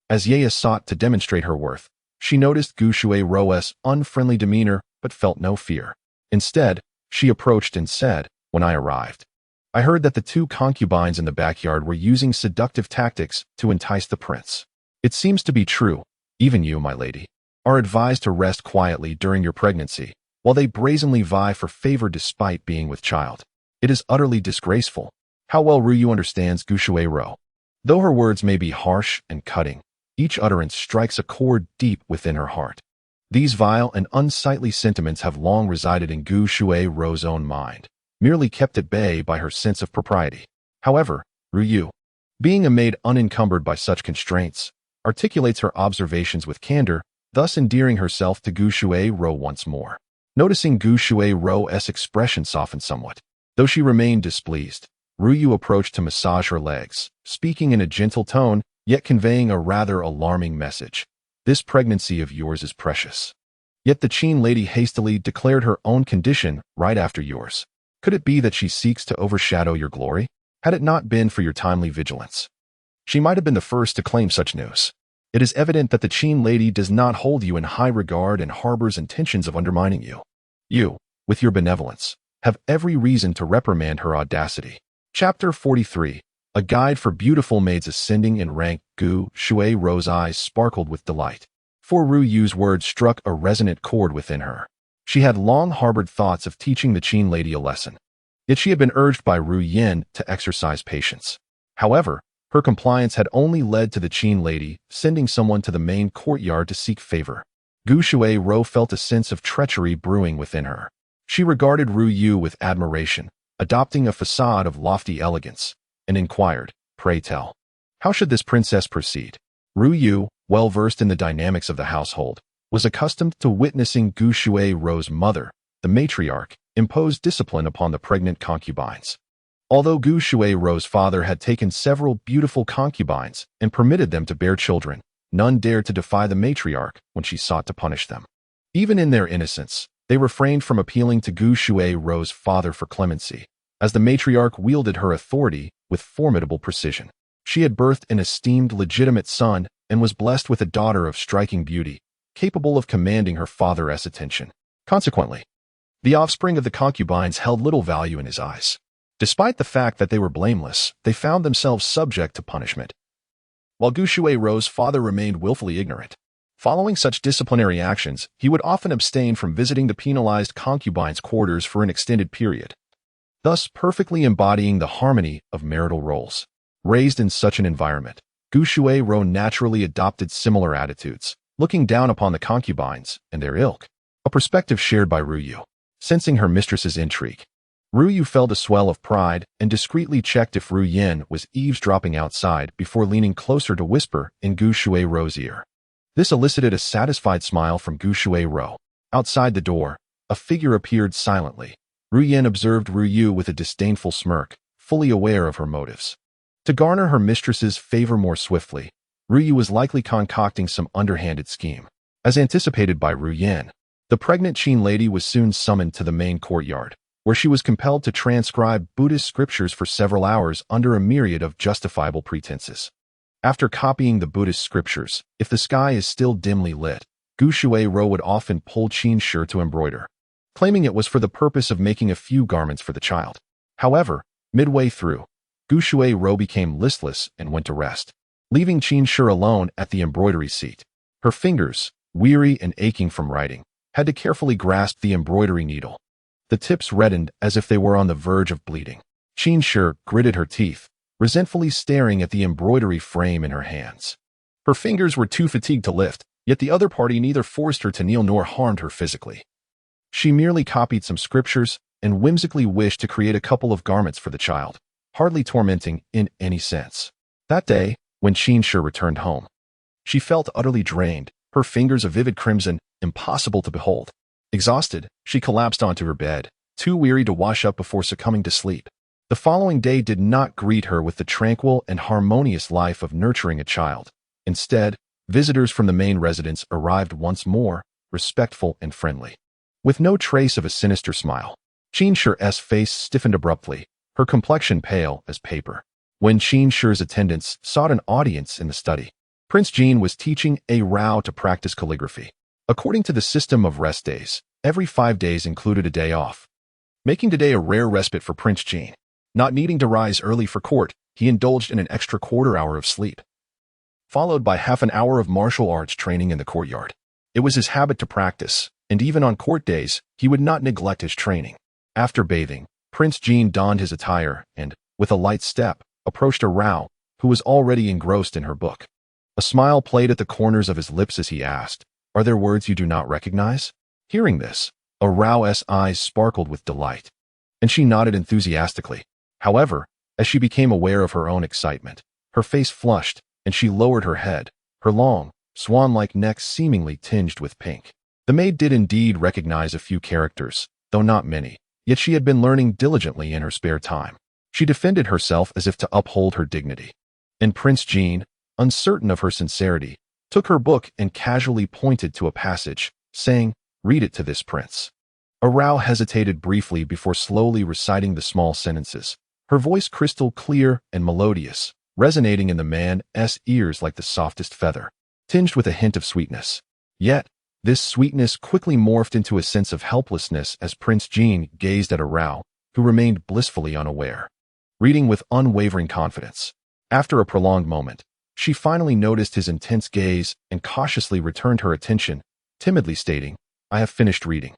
Speaker 1: As Yaya sought to demonstrate her worth, she noticed Gu Shuai-ro's unfriendly demeanor but felt no fear. Instead, she approached and said, "When I arrived, I heard that the 2 concubines in the backyard were using seductive tactics to entice the prince. It seems to be true. Even you, my lady, are advised to rest quietly during your pregnancy, while they brazenly vie for favor despite being with child. It is utterly disgraceful." How well Ryu understands Gu Shuai-ro. Though her words may be harsh and cutting, each utterance strikes a chord deep within her heart. These vile and unsightly sentiments have long resided in Gu Shuai-ro's own mind, merely kept at bay by her sense of propriety. However, Ryu, being a maid unencumbered by such constraints, articulates her observations with candor, thus endearing herself to Gu Shuai-ro once more. Noticing Gu Shuai-ro's expression soften somewhat, though she remained displeased, Ryu approached to massage her legs, speaking in a gentle tone, yet conveying a rather alarming message. "This pregnancy of yours is precious." Yet the Qin lady hastily declared her own condition right after yours. Could it be that she seeks to overshadow your glory? Had it not been for your timely vigilance, she might have been the first to claim such news. It is evident that the Qin lady does not hold you in high regard and harbors intentions of undermining you. You, with your benevolence, have every reason to reprimand her audacity. Chapter 43. A Guide for Beautiful Maids Ascending in Rank. Gu Shuai-ro's eyes sparkled with delight, for Ryu's words struck a resonant chord within her. She had long harbored thoughts of teaching the Qin lady a lesson, yet she had been urged by Ru Yin to exercise patience. However, her compliance had only led to the Qin lady sending someone to the main courtyard to seek favor. Gu Shuai-ro felt a sense of treachery brewing within her. She regarded Ryu with admiration, adopting a facade of lofty elegance, and inquired, "Pray tell, how should this princess proceed?" Ryu, well versed in the dynamics of the household, was accustomed to witnessing Gu Shuai-ro's mother, the matriarch, imposed discipline upon the pregnant concubines. Although Gu Shuai-Rou's father had taken several beautiful concubines and permitted them to bear children, none dared to defy the matriarch when she sought to punish them. Even in their innocence, they refrained from appealing to Gu Shuai-Rou's father for clemency, as the matriarch wielded her authority with formidable precision. She had birthed an esteemed legitimate son and was blessed with a daughter of striking beauty, capable of commanding her father's attention. Consequently, the offspring of the concubines held little value in his eyes. Despite the fact that they were blameless, they found themselves subject to punishment, while Gu Shuai-Rou's father remained willfully ignorant. Following such disciplinary actions, he would often abstain from visiting the penalized concubines' quarters for an extended period, thus perfectly embodying the harmony of marital roles. Raised in such an environment, Gu Shuai-Rou naturally adopted similar attitudes, looking down upon the concubines and their ilk, a perspective shared by Ruyu. Sensing her mistress's intrigue, Ruyu felt a swell of pride and discreetly checked if Ru Yin was eavesdropping outside before leaning closer to whisper in Gu Shuai-Rou's ear. This elicited a satisfied smile from Gu Shuai-Rou. Outside the door, a figure appeared silently. Ru Yin observed Ruyu with a disdainful smirk, fully aware of her motives. To garner her mistress's favor more swiftly, Ruyu was likely concocting some underhanded scheme. As anticipated by Ru Yin, the pregnant Qin lady was soon summoned to the main courtyard, where she was compelled to transcribe Buddhist scriptures for several hours under a myriad of justifiable pretenses. After copying the Buddhist scriptures, if the sky is still dimly lit, Gu Shuai-Rou would often pull Qin's shirt to embroider, claiming it was for the purpose of making a few garments for the child. However, midway through, Gu Shuai-Rou became listless and went to rest, leaving Qin's shirt alone at the embroidery seat. Her fingers, weary and aching from writing, had to carefully grasp the embroidery needle. The tips reddened as if they were on the verge of bleeding. Qin Shi gritted her teeth, resentfully staring at the embroidery frame in her hands. Her fingers were too fatigued to lift, yet the other party neither forced her to kneel nor harmed her physically. She merely copied some scriptures and whimsically wished to create a couple of garments for the child, hardly tormenting in any sense. That day, when Qin Shi returned home, she felt utterly drained, her fingers a vivid crimson, impossible to behold. Exhausted, she collapsed onto her bed, too weary to wash up before succumbing to sleep. The following day did not greet her with the tranquil and harmonious life of nurturing a child. Instead, visitors from the main residence arrived once more, respectful and friendly, with no trace of a sinister smile. Qin Shi's face stiffened abruptly, her complexion pale as paper. When Qin Shi's attendants sought an audience in the study, Prince Jin was teaching a Rao to practice calligraphy. According to the system of rest days, every 5 days included a day off, making today a rare respite for Prince Jin. Not needing to rise early for court, he indulged in an extra quarter-hour of sleep, followed by half an hour of martial arts training in the courtyard. It was his habit to practice, and even on court days, he would not neglect his training. After bathing, Prince Jin donned his attire and, with a light step, approached a Rao, who was already engrossed in her book. A smile played at the corners of his lips as he asked, "Are there words you do not recognize?" Hearing this, a Rao's eyes sparkled with delight, and she nodded enthusiastically. However, as she became aware of her own excitement, her face flushed, and she lowered her head, her long, swan-like neck seemingly tinged with pink. The maid did indeed recognize a few characters, though not many, yet she had been learning diligently in her spare time. She defended herself as if to uphold her dignity. And Prince Jin, uncertain of her sincerity, took her book and casually pointed to a passage, saying, "Read it to this prince." A Rao hesitated briefly before slowly reciting the small sentences, her voice crystal clear and melodious, resonating in the man's ears like the softest feather, tinged with a hint of sweetness. Yet, this sweetness quickly morphed into a sense of helplessness as Prince Jin gazed at a Rao, who remained blissfully unaware, reading with unwavering confidence. After a prolonged moment, she finally noticed his intense gaze and cautiously returned her attention, timidly stating, "I have finished reading.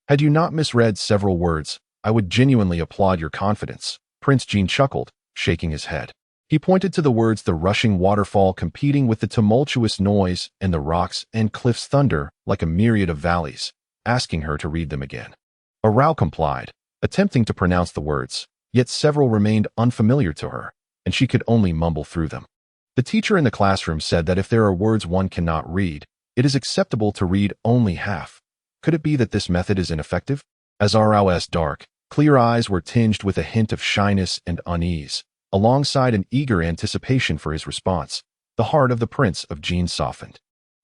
Speaker 1: Had you not misread several words, I would genuinely applaud your confidence." Prince Jin chuckled, shaking his head. He pointed to the words, the rushing waterfall competing with the tumultuous noise and the rocks and cliffs thunder like a myriad of valleys, asking her to read them again. A Rao complied, attempting to pronounce the words, yet several remained unfamiliar to her, and she could only mumble through them. The teacher in the classroom said that if there are words one cannot read, it is acceptable to read only half. Could it be that this method is ineffective? As Arao's dark, clear eyes were tinged with a hint of shyness and unease, alongside an eager anticipation for his response. The heart of the Prince of Jin softened.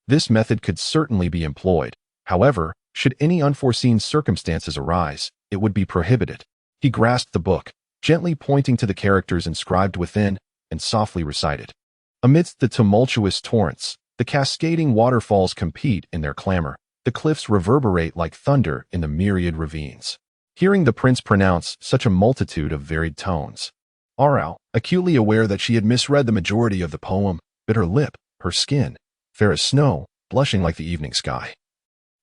Speaker 1: This method could certainly be employed. However, should any unforeseen circumstances arise, it would be prohibited. He grasped the book, gently pointing to the characters inscribed within, and softly recited. Amidst the tumultuous torrents, the cascading waterfalls compete in their clamor. The cliffs reverberate like thunder in the myriad ravines. Hearing the prince pronounce such a multitude of varied tones, Arao, acutely aware that she had misread the majority of the poem, bit her lip, her skin, fair as snow, blushing like the evening sky.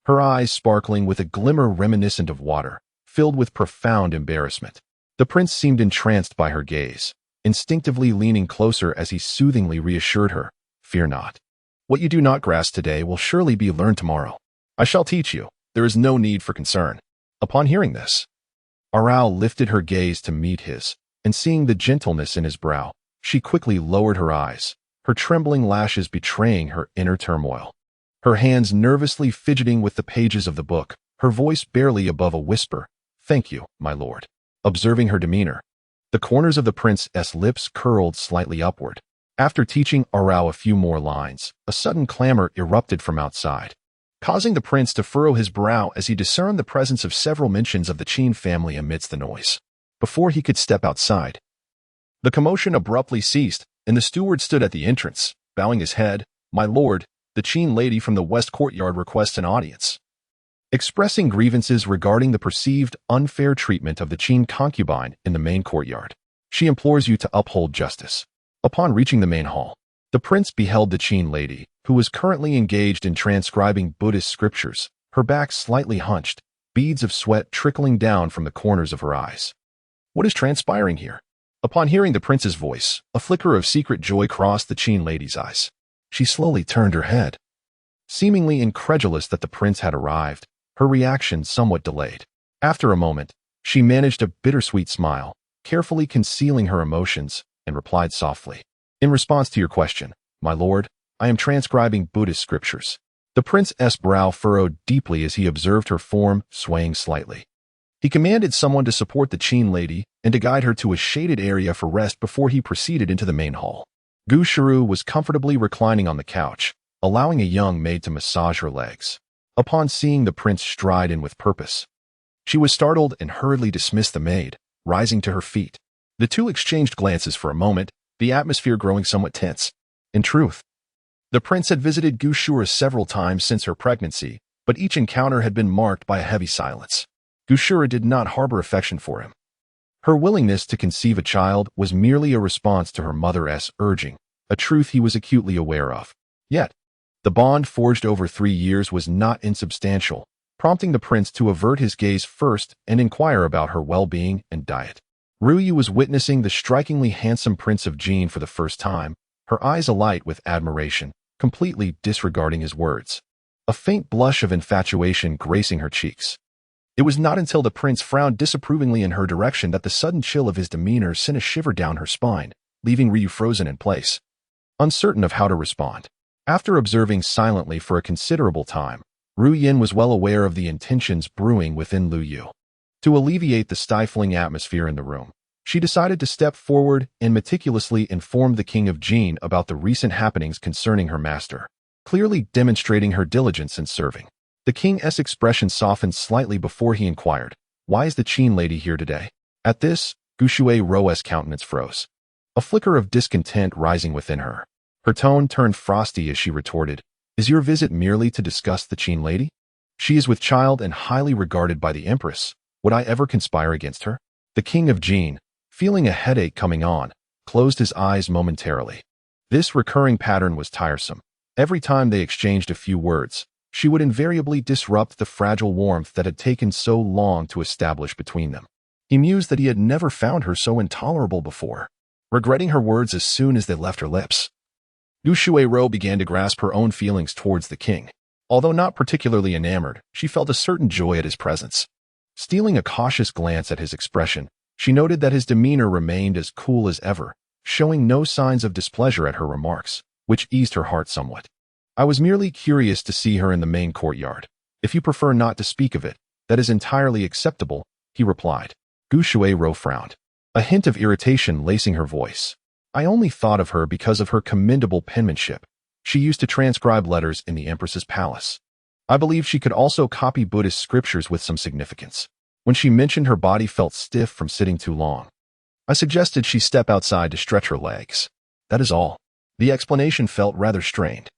Speaker 1: Her eyes sparkling with a glimmer reminiscent of water, filled with profound embarrassment. The prince seemed entranced by her gaze, instinctively leaning closer as he soothingly reassured her, "Fear not. What you do not grasp today will surely be learned tomorrow. I shall teach you. There is no need for concern." Upon hearing this, Arao lifted her gaze to meet his, and seeing the gentleness in his brow, she quickly lowered her eyes, her trembling lashes betraying her inner turmoil. Her hands nervously fidgeting with the pages of the book, her voice barely above a whisper, "Thank you, my lord." Observing her demeanor, the corners of the prince's lips curled slightly upward. After teaching Arao a few more lines, a sudden clamor erupted from outside, causing the prince to furrow his brow as he discerned the presence of several mentions of the Qin family amidst the noise. Before he could step outside, the commotion abruptly ceased, and the steward stood at the entrance, bowing his head. "My lord, the Qin lady from the west courtyard requests an audience." Expressing grievances regarding the perceived unfair treatment of the Qin concubine in the main courtyard, she implores you to uphold justice. Upon reaching the main hall, the prince beheld the Qin lady, who was currently engaged in transcribing Buddhist scriptures, her back slightly hunched, beads of sweat trickling down from the corners of her eyes. What is transpiring here? Upon hearing the prince's voice, a flicker of secret joy crossed the Qin lady's eyes. She slowly turned her head, seemingly incredulous that the prince had arrived, her reaction somewhat delayed. After a moment, she managed a bittersweet smile, carefully concealing her emotions, and replied softly, "In response to your question, my lord, I am transcribing Buddhist scriptures." The prince's brow furrowed deeply as he observed her form swaying slightly. He commanded someone to support the Qin lady and to guide her to a shaded area for rest before he proceeded into the main hall. Gu Shiru was comfortably reclining on the couch, allowing a young maid to massage her legs. Upon seeing the prince stride in with purpose, she was startled and hurriedly dismissed the maid, rising to her feet. The two exchanged glances for a moment, the atmosphere growing somewhat tense. In truth, the prince had visited Gu Shiru several times since her pregnancy, but each encounter had been marked by a heavy silence. Gu Shiru did not harbor affection for him. Her willingness to conceive a child was merely a response to her mother's urging, a truth he was acutely aware of. Yet, the bond forged over 3 years was not insubstantial, prompting the prince to avert his gaze first and inquire about her well-being and diet. Ruyu was witnessing the strikingly handsome Prince of Jin for the first time, her eyes alight with admiration, completely disregarding his words, a faint blush of infatuation gracing her cheeks. It was not until the prince frowned disapprovingly in her direction that the sudden chill of his demeanor sent a shiver down her spine, leaving Ryu frozen in place, uncertain of how to respond. After observing silently for a considerable time, Ru Yin was well aware of the intentions brewing within Lu Yu. To alleviate the stifling atmosphere in the room, she decided to step forward and meticulously inform the King of Jin about the recent happenings concerning her master, clearly demonstrating her diligence in serving. The king's expression softened slightly before he inquired, "Why is the Qin lady here today?" At this, Gushue Ro's countenance froze, a flicker of discontent rising within her. Her tone turned frosty as she retorted, "Is your visit merely to discuss the Qin lady? She is with child and highly regarded by the empress. Would I ever conspire against her?" The King of Jin, feeling a headache coming on, closed his eyes momentarily. This recurring pattern was tiresome. Every time they exchanged a few words, she would invariably disrupt the fragile warmth that had taken so long to establish between them. He mused that he had never found her so intolerable before, regretting her words as soon as they left her lips. Gushue Ro began to grasp her own feelings towards the king. Although not particularly enamored, she felt a certain joy at his presence. Stealing a cautious glance at his expression, she noted that his demeanor remained as cool as ever, showing no signs of displeasure at her remarks, which eased her heart somewhat. "I was merely curious to see her in the main courtyard. If you prefer not to speak of it, "That is entirely acceptable," he replied. Gu Shuai-ro frowned, a hint of irritation lacing her voice. "I only thought of her because of her commendable penmanship. She used to transcribe letters in the Empress's palace. I believe she could also copy Buddhist scriptures with some significance. When she mentioned her body felt stiff from sitting too long, I suggested she step outside to stretch her legs. That is all." The explanation felt rather strained.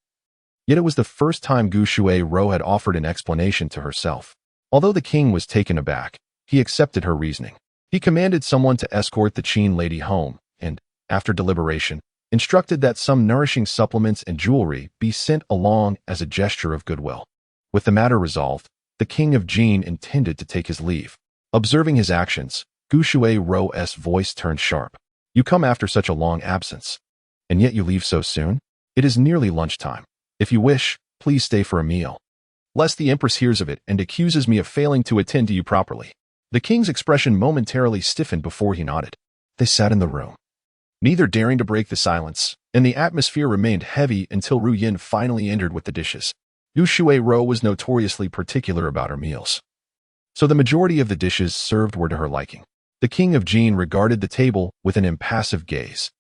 Speaker 1: Yet it was the first time Gu Shuai-ro had offered an explanation to herself. Although the king was taken aback, he accepted her reasoning. He commanded someone to escort the Qin lady home and, after deliberation, instructed that some nourishing supplements and jewelry be sent along as a gesture of goodwill. With the matter resolved, the king of Jin intended to take his leave. Observing his actions, Gu Shuai-ro's voice turned sharp. "You come after such a long absence, and yet you leave so soon? It is nearly lunchtime. If you wish, please stay for a meal, lest the Empress hears of it and accuses me of failing to attend to you properly." The king's expression momentarily stiffened before he nodded. They sat in the room, neither daring to break the silence, and the atmosphere remained heavy until Ru Yin finally entered with the dishes. Gu Shuai-ro was notoriously particular about her meals, so the majority of the dishes served were to her liking. The king of Jin regarded the table with an impassive gaze.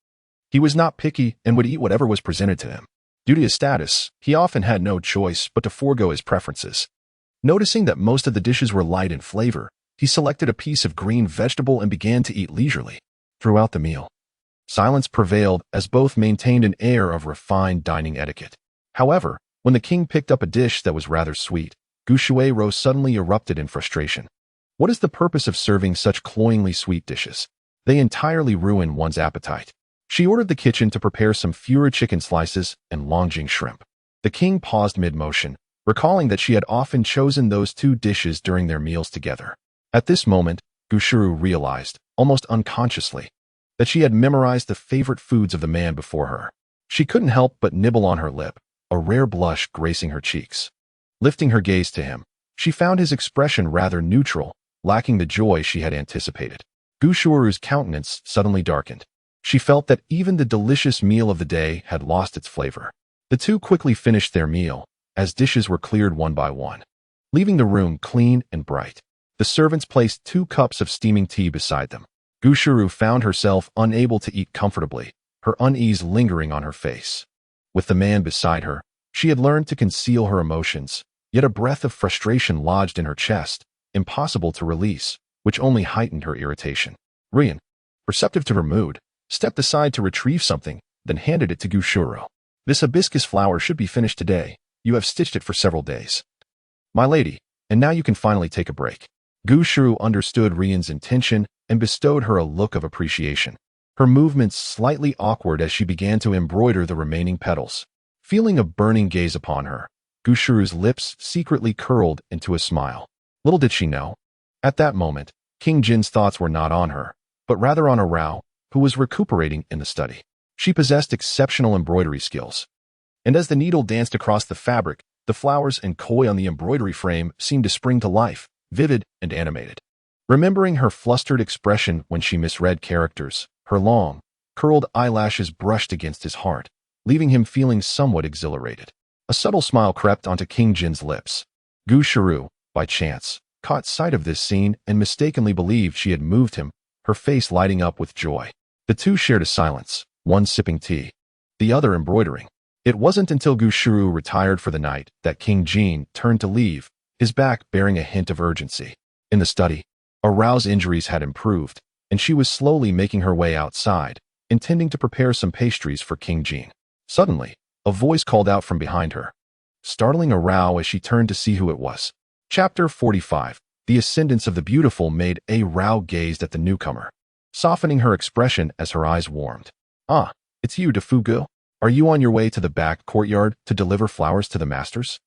Speaker 1: He was not picky and would eat whatever was presented to him. Due to his status, he often had no choice but to forego his preferences. Noticing that most of the dishes were light in flavor, he selected a piece of green vegetable and began to eat leisurely. Throughout the meal, silence prevailed as both maintained an air of refined dining etiquette. However, when the king picked up a dish that was rather sweet, Gu Shuai-ro suddenly erupted in frustration. What is the purpose of serving such cloyingly sweet dishes? They entirely ruin one's appetite. She ordered the kitchen to prepare some fewer chicken slices and longjing shrimp. The king paused mid-motion, recalling that she had often chosen those two dishes during their meals together. At this moment, Gu Shuru realized, almost unconsciously, that she had memorized the favorite foods of the man before her. She couldn't help but nibble on her lip, a rare blush gracing her cheeks. Lifting her gaze to him, she found his expression rather neutral, lacking the joy she had anticipated. Gu Shuru's countenance suddenly darkened. She felt that even the delicious meal of the day had lost its flavor. The two quickly finished their meal, as dishes were cleared one by one, leaving the room clean and bright. The servants placed 2 cups of steaming tea beside them. Gu Shuru found herself unable to eat comfortably, her unease lingering on her face. With the man beside her, she had learned to conceal her emotions, yet a breath of frustration lodged in her chest, impossible to release, which only heightened her irritation. Rian, perceptive to her mood, stepped aside to retrieve something, then handed it to Gu Shuru. "This hibiscus flower should be finished today. You have stitched it for several days, my lady, and now you can finally take a break." Gu Shuru understood Rian's intention and bestowed her a look of appreciation. Her movements slightly awkward as she began to embroider the remaining petals. Feeling a burning gaze upon her, Gu Shuru's lips secretly curled into a smile. Little did she know, at that moment, King Jin's thoughts were not on her, but rather on Rao, who was recuperating in the study. She possessed exceptional embroidery skills, and as the needle danced across the fabric, the flowers and koi on the embroidery frame seemed to spring to life, vivid and animated. Remembering her flustered expression when she misread characters, her long, curled eyelashes brushed against his heart, leaving him feeling somewhat exhilarated. A subtle smile crept onto King Jin's lips. Gu Shuru, by chance, caught sight of this scene and mistakenly believed she had moved him, her face lighting up with joy. The two shared a silence, one sipping tea, the other embroidering. It wasn't until Gu Shuru retired for the night that King Jin turned to leave, his back bearing a hint of urgency. In the study, Rao's injuries had improved, and she was slowly making her way outside, intending to prepare some pastries for King Jin. Suddenly, a voice called out from behind her, startling Rao as she turned to see who it was. Chapter 45. The Ascendance of the Beautiful made Rao gazed at the newcomer, softening her expression as her eyes warmed. "Ah, it's you, Defugu. Are you on your way to the back courtyard to deliver flowers to the masters?"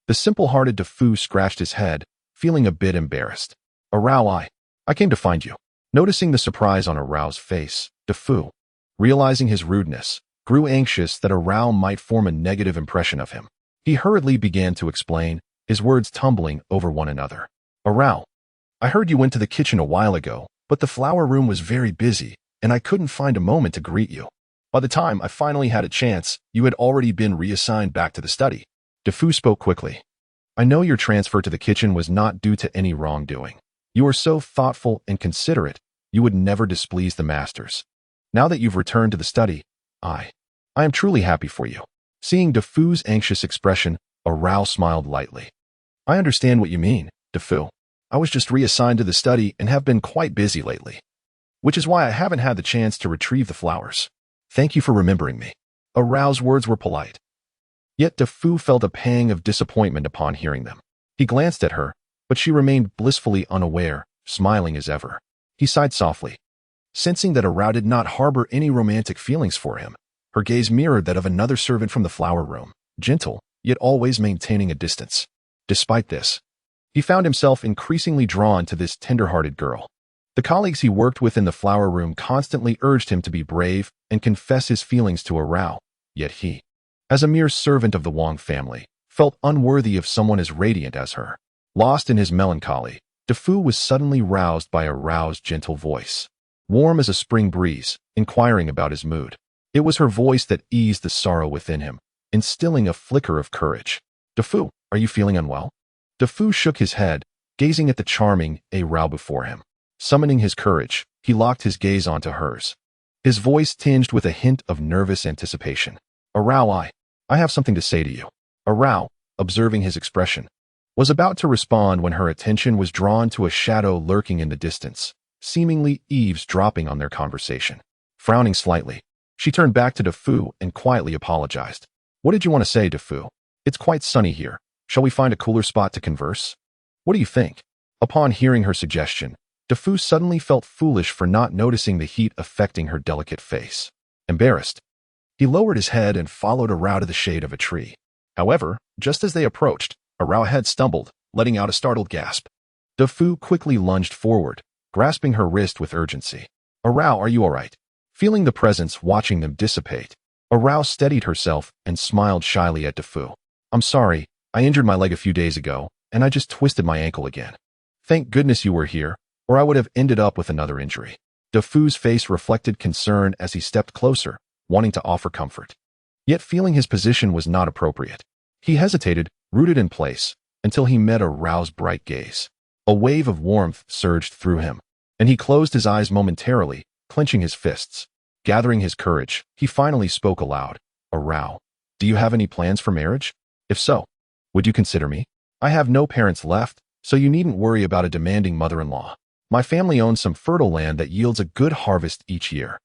Speaker 1: The simple-hearted Defu scratched his head, feeling a bit embarrassed. "Rao, I came to find you." Noticing the surprise on Rao's face, Defu, realizing his rudeness, grew anxious that Rao might form a negative impression of him. He hurriedly began to explain, his words tumbling over one another. "Rao, I heard you went to the kitchen a while ago, but the flower room was very busy, and I couldn't find a moment to greet you. By the time I finally had a chance, you had already been reassigned back to the study." Defu spoke quickly, I know your transfer to the kitchen was not due to any wrongdoing. You are so thoughtful and considerate, you would never displease the masters. Now that you've returned to the study, I am truly happy for you. Seeing Defu's anxious expression, Arao smiled lightly. I understand what you mean, Defu. I was just reassigned to the study and have been quite busy lately, which is why I haven't had the chance to retrieve the flowers. Thank you for remembering me. Arao's words were polite. Yet Defu felt a pang of disappointment upon hearing them. He glanced at her, but she remained blissfully unaware, smiling as ever. He sighed softly. Sensing that Arao did not harbor any romantic feelings for him, her gaze mirrored that of another servant from the flower room, gentle, yet always maintaining a distance. Despite this, he found himself increasingly drawn to this tender-hearted girl. The colleagues he worked with in the flower room constantly urged him to be brave and confess his feelings to Arao, yet he, as a mere servant of the Wang family, felt unworthy of someone as radiant as her. Lost in his melancholy, Defu was suddenly roused by Arao's gentle voice, warm as a spring breeze, inquiring about his mood. It was her voice that eased the sorrow within him, instilling a flicker of courage. Defu, are you feeling unwell? Defu shook his head, gazing at the charming Arao before him. Summoning his courage, he locked his gaze onto hers. His voice tinged with a hint of nervous anticipation. Arao, I have something to say to you. Arao, observing his expression, was about to respond when her attention was drawn to a shadow lurking in the distance, seemingly eavesdropping on their conversation. Frowning slightly, she turned back to Defu and quietly apologized. What did you want to say, Defu? It's quite sunny here. Shall we find a cooler spot to converse? What do you think? Upon hearing her suggestion, Defu suddenly felt foolish for not noticing the heat affecting her delicate face. Embarrassed, he lowered his head and followed Arao to the shade of a tree. However, just as they approached, Arao had stumbled, letting out a startled gasp. Defu quickly lunged forward, grasping her wrist with urgency. Arao, are you all right? Feeling the presence watching them dissipate, Arao steadied herself and smiled shyly at Defu. I'm sorry, I injured my leg a few days ago, and I just twisted my ankle again. Thank goodness you were here, or I would have ended up with another injury. Defu's face reflected concern as he stepped closer, wanting to offer comfort. Yet feeling his position was not appropriate. He hesitated, rooted in place, until he met Arao's bright gaze. A wave of warmth surged through him, and he closed his eyes momentarily, clenching his fists. Gathering his courage, he finally spoke aloud. Arao, do you have any plans for marriage? If so, would you consider me? I have no parents left, so you needn't worry about a demanding mother-in-law. My family owns some fertile land that yields a good harvest each year.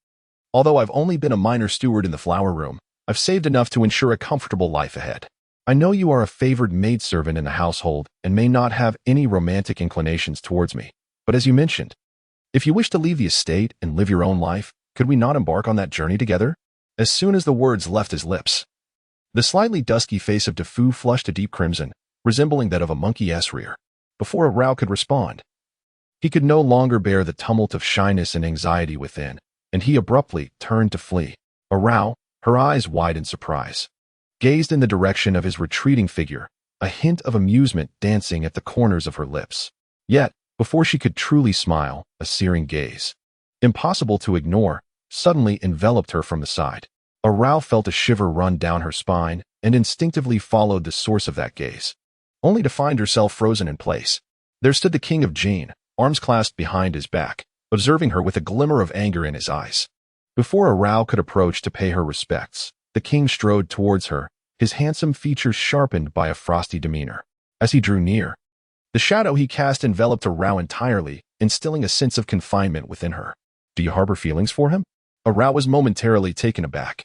Speaker 1: Although I've only been a minor steward in the flower room, I've saved enough to ensure a comfortable life ahead. I know you are a favored maidservant in the household and may not have any romantic inclinations towards me, but as you mentioned, if you wish to leave the estate and live your own life, could we not embark on that journey together? As soon as the words left his lips, the slightly dusky face of Defu flushed a deep crimson, resembling that of a monkey-ass rear. Before Arao could respond, he could no longer bear the tumult of shyness and anxiety within, and he abruptly turned to flee. Arao, her eyes wide in surprise, gazed in the direction of his retreating figure, a hint of amusement dancing at the corners of her lips. Yet, before she could truly smile, a searing gaze, impossible to ignore, suddenly enveloped her from the side. Arao felt a shiver run down her spine and instinctively followed the source of that gaze, only to find herself frozen in place. There stood the king of Jin, arms clasped behind his back, observing her with a glimmer of anger in his eyes. Before Arao could approach to pay her respects, the king strode towards her, his handsome features sharpened by a frosty demeanor. As he drew near, the shadow he cast enveloped Arao entirely, instilling a sense of confinement within her. Do you harbor feelings for him? Arao was momentarily taken aback,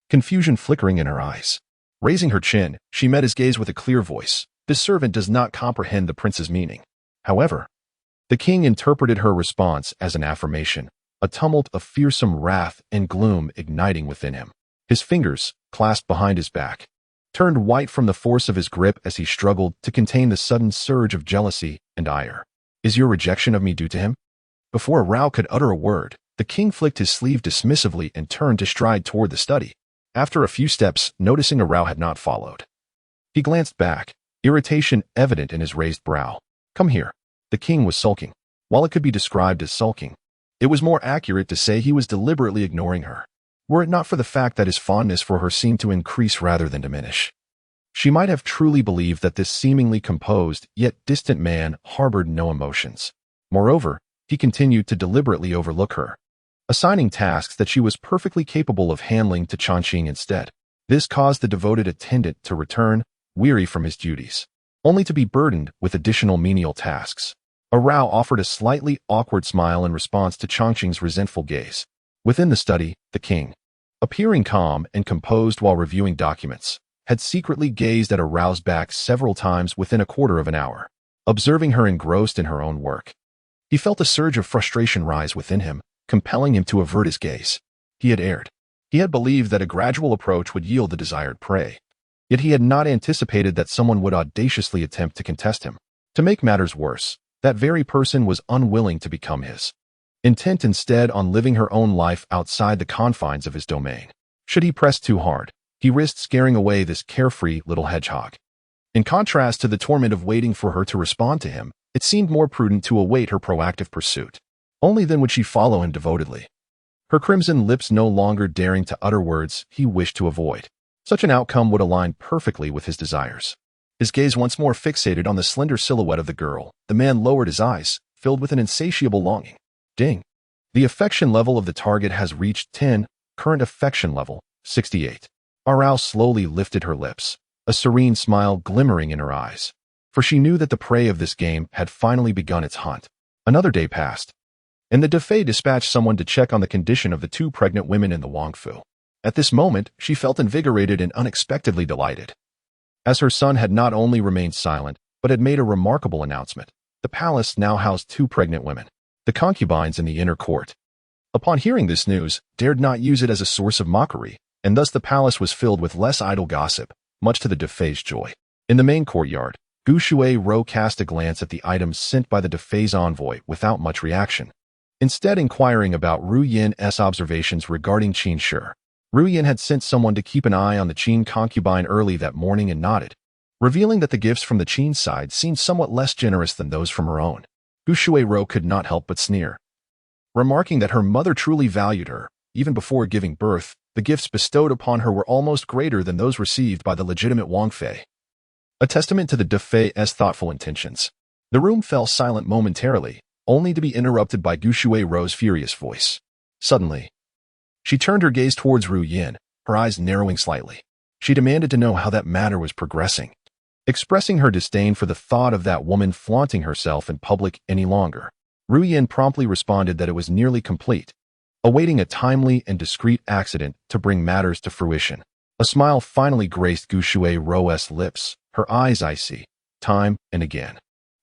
Speaker 1: confusion flickering in her eyes. Raising her chin, she met his gaze with a clear voice. This servant does not comprehend the prince's meaning. However, the king interpreted her response as an affirmation, a tumult of fearsome wrath and gloom igniting within him. His fingers, clasped behind his back, turned white from the force of his grip as he struggled to contain the sudden surge of jealousy and ire. Is your rejection of me due to him? Before Arao could utter a word, the king flicked his sleeve dismissively and turned to stride toward the study. After a few steps, noticing Arao had not followed, he glanced back, irritation evident in his raised brow. Come here. The king was sulking. While it could be described as sulking, it was more accurate to say he was deliberately ignoring her, were it not for the fact that his fondness for her seemed to increase rather than diminish. She might have truly believed that this seemingly composed yet distant man harbored no emotions. Moreover, he continued to deliberately overlook her, assigning tasks that she was perfectly capable of handling to Changqing instead. This caused the devoted attendant to return, weary from his duties, only to be burdened with additional menial tasks. Rao offered a slightly awkward smile in response to Changqing's resentful gaze. Within the study, the king, appearing calm and composed while reviewing documents, had secretly gazed at Rao's back several times within a quarter of an hour, observing her engrossed in her own work. He felt a surge of frustration rise within him, compelling him to avert his gaze. He had erred. He had believed that a gradual approach would yield the desired prey. Yet he had not anticipated that someone would audaciously attempt to contest him. To make matters worse, that very person was unwilling to become his, intent instead on living her own life outside the confines of his domain. Should he press too hard, he risked scaring away this carefree little hedgehog. In contrast to the torment of waiting for her to respond to him, it seemed more prudent to await her proactive pursuit. Only then would she follow him devotedly, her crimson lips no longer daring to utter words he wished to avoid. Such an outcome would align perfectly with his desires. His gaze once more fixated on the slender silhouette of the girl, the man lowered his eyes, filled with an insatiable longing. Ding. The affection level of the target has reached 10, current affection level, 68. Rao slowly lifted her lips, a serene smile glimmering in her eyes, for she knew that the prey of this game had finally begun its hunt. Another day passed, and the Defei dispatched someone to check on the condition of the 2 pregnant women in the Wangfu. At this moment, she felt invigorated and unexpectedly delighted, as her son had not only remained silent, but had made a remarkable announcement. The palace now housed 2 pregnant women, the concubines in the inner court. Upon hearing this news, dared not use it as a source of mockery, and thus the palace was filled with less idle gossip, much to the Defei's joy. In the main courtyard, Gu Shuai-ro cast a glance at the items sent by the Defei's envoy without much reaction, instead inquiring about Ru Yin's observations regarding Qin Shi. Ru Yin had sent someone to keep an eye on the Qin concubine early that morning and nodded, revealing that the gifts from the Qin side seemed somewhat less generous than those from her own. Gu Shuai-ro could not help but sneer, remarking that her mother truly valued her. Even before giving birth, the gifts bestowed upon her were almost greater than those received by the legitimate Wang Fei, a testament to the Defei's thoughtful intentions. The room fell silent momentarily, only to be interrupted by Gu Shuai-ro's furious voice. Suddenly, she turned her gaze towards Ru Yin, her eyes narrowing slightly. She demanded to know how that matter was progressing, expressing her disdain for the thought of that woman flaunting herself in public any longer. Ru Yin promptly responded that it was nearly complete, awaiting a timely and discreet accident to bring matters to fruition. A smile finally graced Gu Shuai-ro's lips, her eyes icy, time and again.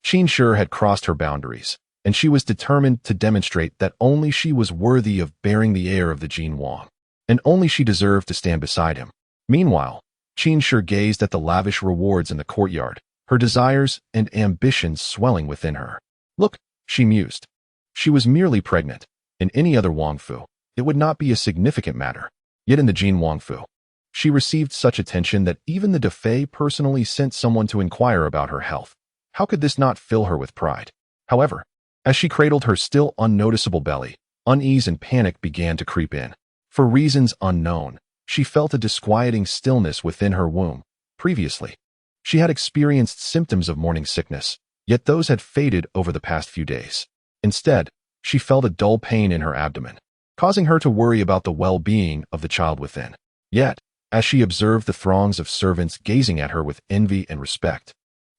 Speaker 1: Qin Shi had crossed her boundaries, and she was determined to demonstrate that only she was worthy of bearing the heir of the Jin Wang, and only she deserved to stand beside him. Meanwhile, Qin Shi gazed at the lavish rewards in the courtyard, her desires and ambitions swelling within her. Look, she mused. She was merely pregnant. In any other Wangfu, it would not be a significant matter. Yet in the Jin Wangfu, she received such attention that even the Defei personally sent someone to inquire about her health. How could this not fill her with pride? However, as she cradled her still unnoticeable belly, unease and panic began to creep in. For reasons unknown, she felt a disquieting stillness within her womb. Previously, she had experienced symptoms of morning sickness, yet those had faded over the past few days. Instead, she felt a dull pain in her abdomen, causing her to worry about the well-being of the child within. Yet, as she observed the throngs of servants gazing at her with envy and respect,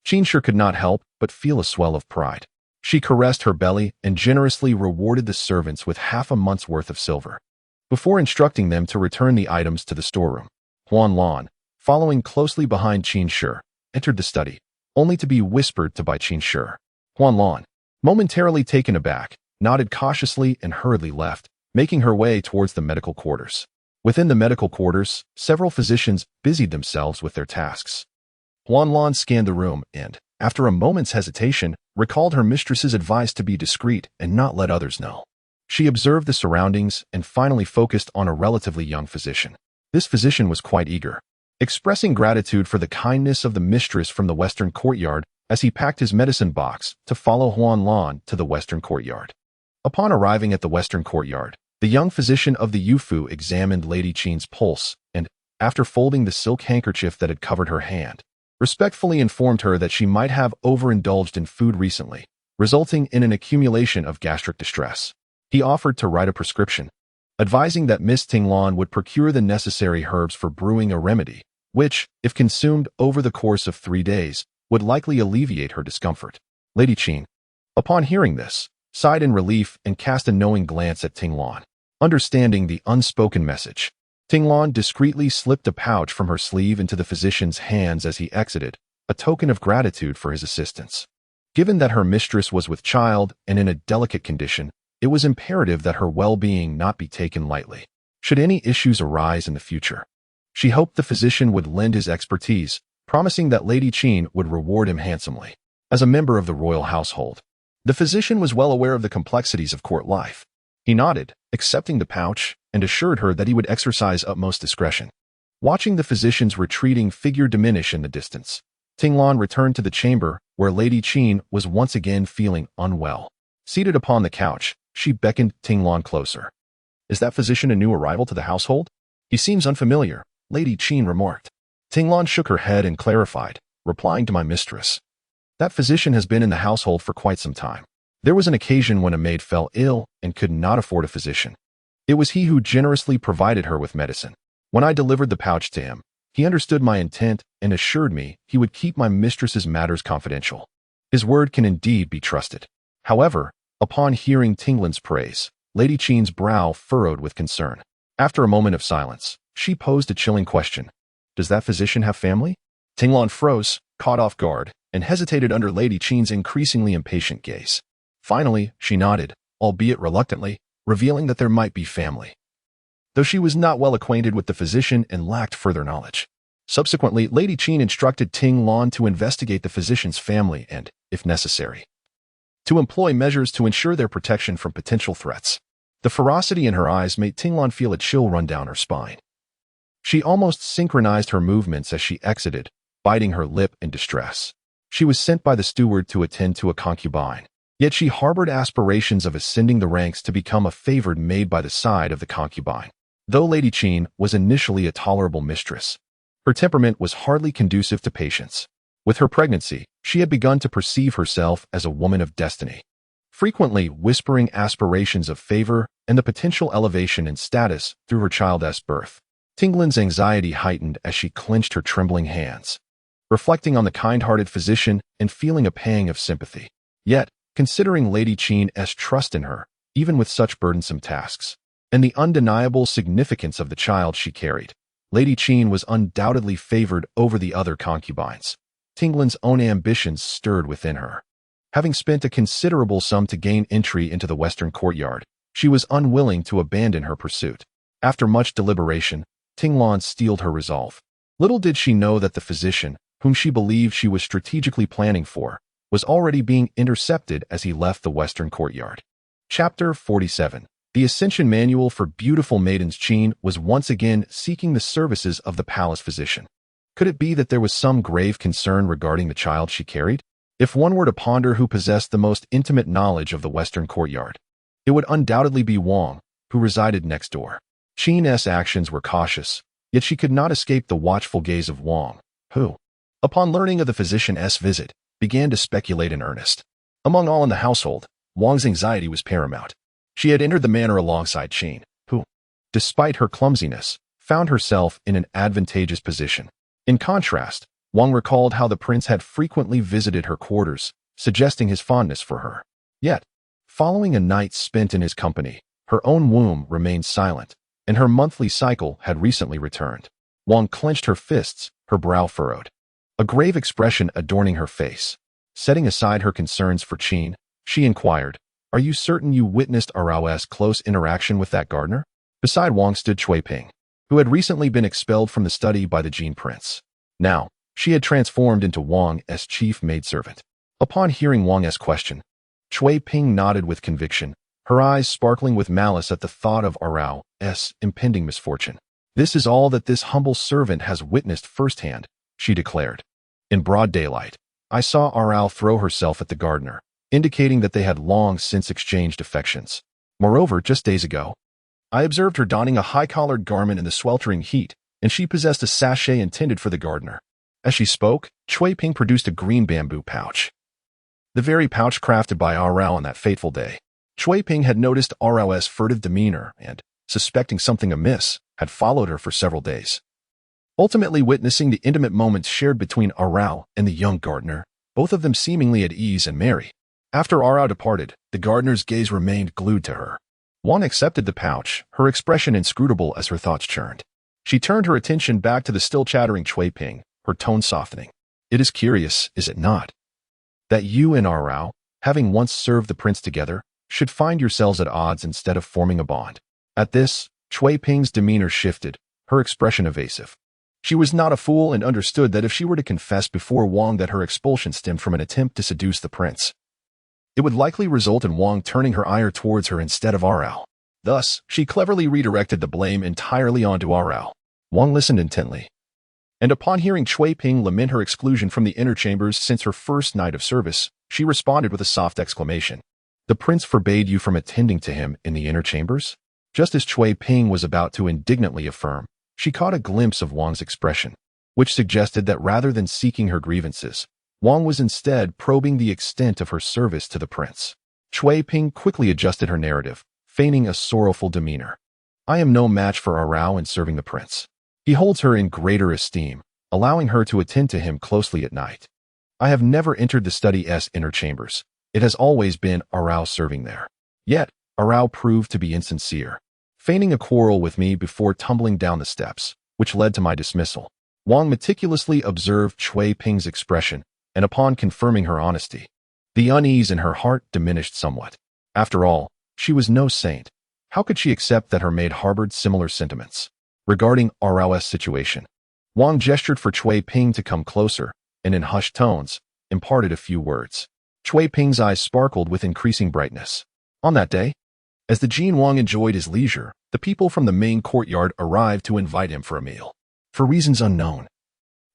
Speaker 1: Qin Shi could not help but feel a swell of pride. She caressed her belly and generously rewarded the servants with half a month's worth of silver, before instructing them to return the items to the storeroom. Huan Lan, following closely behind Qin Shi, entered the study, only to be whispered to by Qin Shi. Huan Lan, momentarily taken aback, nodded cautiously and hurriedly left, making her way towards the medical quarters. Within the medical quarters, several physicians busied themselves with their tasks. Huan Lan scanned the room and, after a moment's hesitation, recalled her mistress's advice to be discreet and not let others know. She observed the surroundings and finally focused on a relatively young physician. This physician was quite eager, expressing gratitude for the kindness of the mistress from the western courtyard as he packed his medicine box to follow Huan Lan to the western courtyard. Upon arriving at the western courtyard, the young physician of the Yufu examined Lady Qin's pulse and, after folding the silk handkerchief that had covered her hand, respectfully informed her that she might have overindulged in food recently, resulting in an accumulation of gastric distress. He offered to write a prescription, advising that Miss Tinglan would procure the necessary herbs for brewing a remedy, which, if consumed over the course of 3 days, would likely alleviate her discomfort. Lady Qin, upon hearing this, sighed in relief and cast a knowing glance at Tinglan. Understanding the unspoken message, Tinglan discreetly slipped a pouch from her sleeve into the physician's hands as he exited, a token of gratitude for his assistance. Given that her mistress was with child and in a delicate condition, it was imperative that her well-being not be taken lightly, should any issues arise in the future. She hoped the physician would lend his expertise, promising that Lady Qin would reward him handsomely. As a member of the royal household, the physician was well aware of the complexities of court life. He nodded, accepting the pouch, and assured her that he would exercise utmost discretion. Watching the physician's retreating figure diminish in the distance, Tinglan returned to the chamber where Lady Qin was once again feeling unwell. Seated upon the couch, she beckoned Tinglan closer. "Is that physician a new arrival to the household? He seems unfamiliar," Lady Qin remarked. Tinglan shook her head and clarified, replying to my mistress. "That physician has been in the household for quite some time. There was an occasion when a maid fell ill and could not afford a physician. It was he who generously provided her with medicine. When I delivered the pouch to him, he understood my intent and assured me he would keep my mistress's matters confidential. His word can indeed be trusted." However, upon hearing Tinglan's praise, Lady Qin's brow furrowed with concern. After a moment of silence, she posed a chilling question. "Does that physician have family?" Tinglan froze, caught off guard, and hesitated under Lady Qin's increasingly impatient gaze. Finally, she nodded, albeit reluctantly, revealing that there might be family, though she was not well acquainted with the physician and lacked further knowledge. Subsequently, Lady Qin instructed Tinglan to investigate the physician's family and, if necessary, to employ measures to ensure their protection from potential threats. The ferocity in her eyes made Tinglan feel a chill run down her spine. She almost synchronized her movements as she exited, biting her lip in distress. She was sent by the steward to attend to a concubine, yet she harbored aspirations of ascending the ranks to become a favored maid by the side of the concubine. Though Lady Qin was initially a tolerable mistress, her temperament was hardly conducive to patience. With her pregnancy, she had begun to perceive herself as a woman of destiny, frequently whispering aspirations of favor and the potential elevation in status through her child's birth. Tinglan's anxiety heightened as she clenched her trembling hands, reflecting on the kind-hearted physician and feeling a pang of sympathy. Yet, considering Lady Qin's trust in her, even with such burdensome tasks, and the undeniable significance of the child she carried, Lady Qin was undoubtedly favored over the other concubines. Tinglan's own ambitions stirred within her. Having spent a considerable sum to gain entry into the western courtyard, she was unwilling to abandon her pursuit. After much deliberation, Tinglan steeled her resolve. Little did she know that the physician, whom she believed she was strategically planning for, was already being intercepted as he left the western courtyard. Chapter 47. The Ascension Manual for Beautiful Maidens. Qin was once again seeking the services of the palace physician. Could it be that there was some grave concern regarding the child she carried? If one were to ponder who possessed the most intimate knowledge of the western courtyard, it would undoubtedly be Wang, who resided next door. Qin's actions were cautious, yet she could not escape the watchful gaze of Wang, who, upon learning of the physician's visit, began to speculate in earnest. Among all in the household, Wang's anxiety was paramount. She had entered the manor alongside Qin, who, despite her clumsiness, found herself in an advantageous position. In contrast, Wang recalled how the prince had frequently visited her quarters, suggesting his fondness for her. Yet, following a night spent in his company, her own womb remained silent, and her monthly cycle had recently returned. Wang clenched her fists, her brow furrowed, a grave expression adorning her face. Setting aside her concerns for Qin, she inquired, "Are you certain you witnessed Arao's close interaction with that gardener?" Beside Wang stood Cui Ping, who had recently been expelled from the study by the Jin prince. Now, she had transformed into Wang's chief maidservant. Upon hearing Wang's question, Cui Ping nodded with conviction, her eyes sparkling with malice at the thought of Arao's impending misfortune. "This is all that this humble servant has witnessed firsthand," she declared. "In broad daylight, I saw Arao throw herself at the gardener, indicating that they had long since exchanged affections. Moreover, just days ago, I observed her donning a high-collared garment in the sweltering heat, and she possessed a sachet intended for the gardener. As she spoke, Chui Ping produced a green bamboo pouch. The very pouch crafted by Rao on that fateful day. Chui Ping had noticed Rao's furtive demeanor and, suspecting something amiss, had followed her for several days. Ultimately witnessing the intimate moments shared between Rao and the young gardener, both of them seemingly at ease and merry. After Rao departed, the gardener's gaze remained glued to her. Wang accepted the pouch, her expression inscrutable as her thoughts churned. She turned her attention back to the still chattering Chui Ping, her tone softening. It is curious, is it not, that you and Rao, having once served the prince together, should find yourselves at odds instead of forming a bond. At this, Chui Ping's demeanor shifted, her expression evasive. She was not a fool and understood that if she were to confess before Wang that her expulsion stemmed from an attempt to seduce the prince, it would likely result in Wang turning her ire towards her instead of Rao. Thus, she cleverly redirected the blame entirely onto Rao. Wang listened intently, and upon hearing Chui Ping lament her exclusion from the inner chambers since her first night of service, she responded with a soft exclamation. The prince forbade you from attending to him in the inner chambers? Just as Chui Ping was about to indignantly affirm, she caught a glimpse of Wang's expression, which suggested that rather than seeking her grievances, Wang was instead probing the extent of her service to the prince. Chui Ping quickly adjusted her narrative, feigning a sorrowful demeanor. I am no match for Rao in serving the prince. He holds her in greater esteem, allowing her to attend to him closely at night. I have never entered the study's inner chambers. It has always been Rao serving there. Yet, Rao proved to be insincere, feigning a quarrel with me before tumbling down the steps, which led to my dismissal. Wang meticulously observed Chui Ping's expression, and upon confirming her honesty, the unease in her heart diminished somewhat. After all, she was no saint. How could she accept that her maid harbored similar sentiments? Regarding Rao's situation, Wang gestured for Chui Ping to come closer, and in hushed tones, imparted a few words. Chui Ping's eyes sparkled with increasing brightness. On that day, as the Jin Wang enjoyed his leisure, the people from the main courtyard arrived to invite him for a meal. For reasons unknown.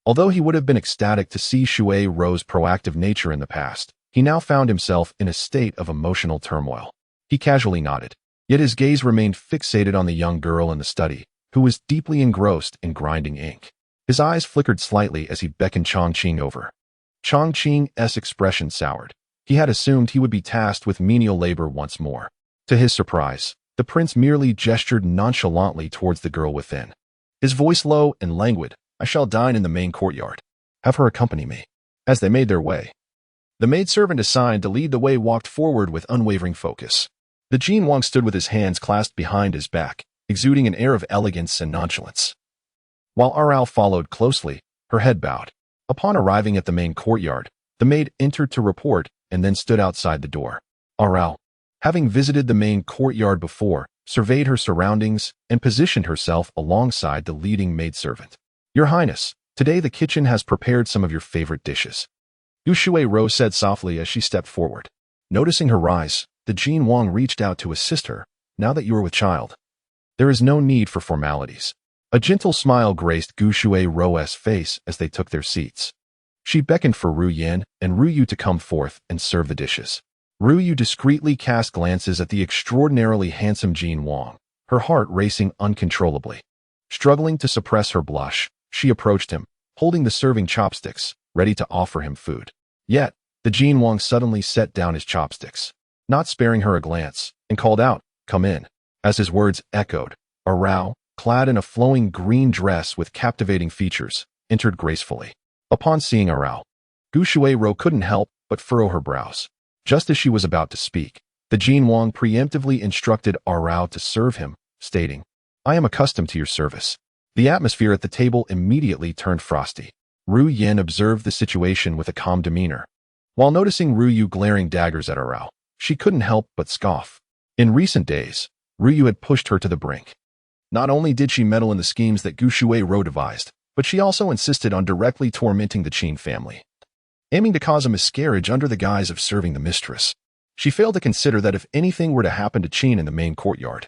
Speaker 1: Although he would have been ecstatic to see Shui Ro's proactive nature in the past, he now found himself in a state of emotional turmoil. He casually nodded, yet his gaze remained fixated on the young girl in the study, who was deeply engrossed in grinding ink. His eyes flickered slightly as he beckoned Chongqing over. Chongqing's expression soured. He had assumed he would be tasked with menial labor once more. To his surprise, the prince merely gestured nonchalantly towards the girl within. His voice low and languid, I shall dine in the main courtyard. Have her accompany me. As they made their way, the maidservant assigned to lead the way walked forward with unwavering focus. The Jin Wang stood with his hands clasped behind his back, exuding an air of elegance and nonchalance, while Rao followed closely, her head bowed. Upon arriving at the main courtyard, the maid entered to report and then stood outside the door. Rao, having visited the main courtyard before, surveyed her surroundings and positioned herself alongside the leading maidservant. Your Highness, today the kitchen has prepared some of your favorite dishes. Yu Shui-ro said softly as she stepped forward. Noticing her rise, the Jin Wang reached out to assist her. Now that you are with child, there is no need for formalities. A gentle smile graced Gu Shui-ro's face as they took their seats. She beckoned for Ru Yan and Ru Yu to come forth and serve the dishes. Ru Yu discreetly cast glances at the extraordinarily handsome Jin Wang, her heart racing uncontrollably. Struggling to suppress her blush, she approached him, holding the serving chopsticks, ready to offer him food. Yet, the Jin Wang suddenly set down his chopsticks, not sparing her a glance, and called out, Come in. As his words echoed, a Rao, clad in a flowing green dress with captivating features, entered gracefully. Upon seeing a Rao, Gu Shui-ro couldn't help but furrow her brows. Just as she was about to speak, the Jin Wang preemptively instructed Rao to serve him, stating, I am accustomed to your service. The atmosphere at the table immediately turned frosty. Ru Yan observed the situation with a calm demeanor. While noticing Ru Yu glaring daggers at Rao, she couldn't help but scoff. In recent days, Ru Yu had pushed her to the brink. Not only did she meddle in the schemes that Gu Shui-ro devised, but she also insisted on directly tormenting the Qin family, aiming to cause a miscarriage under the guise of serving the mistress. She failed to consider that if anything were to happen to Qin in the main courtyard,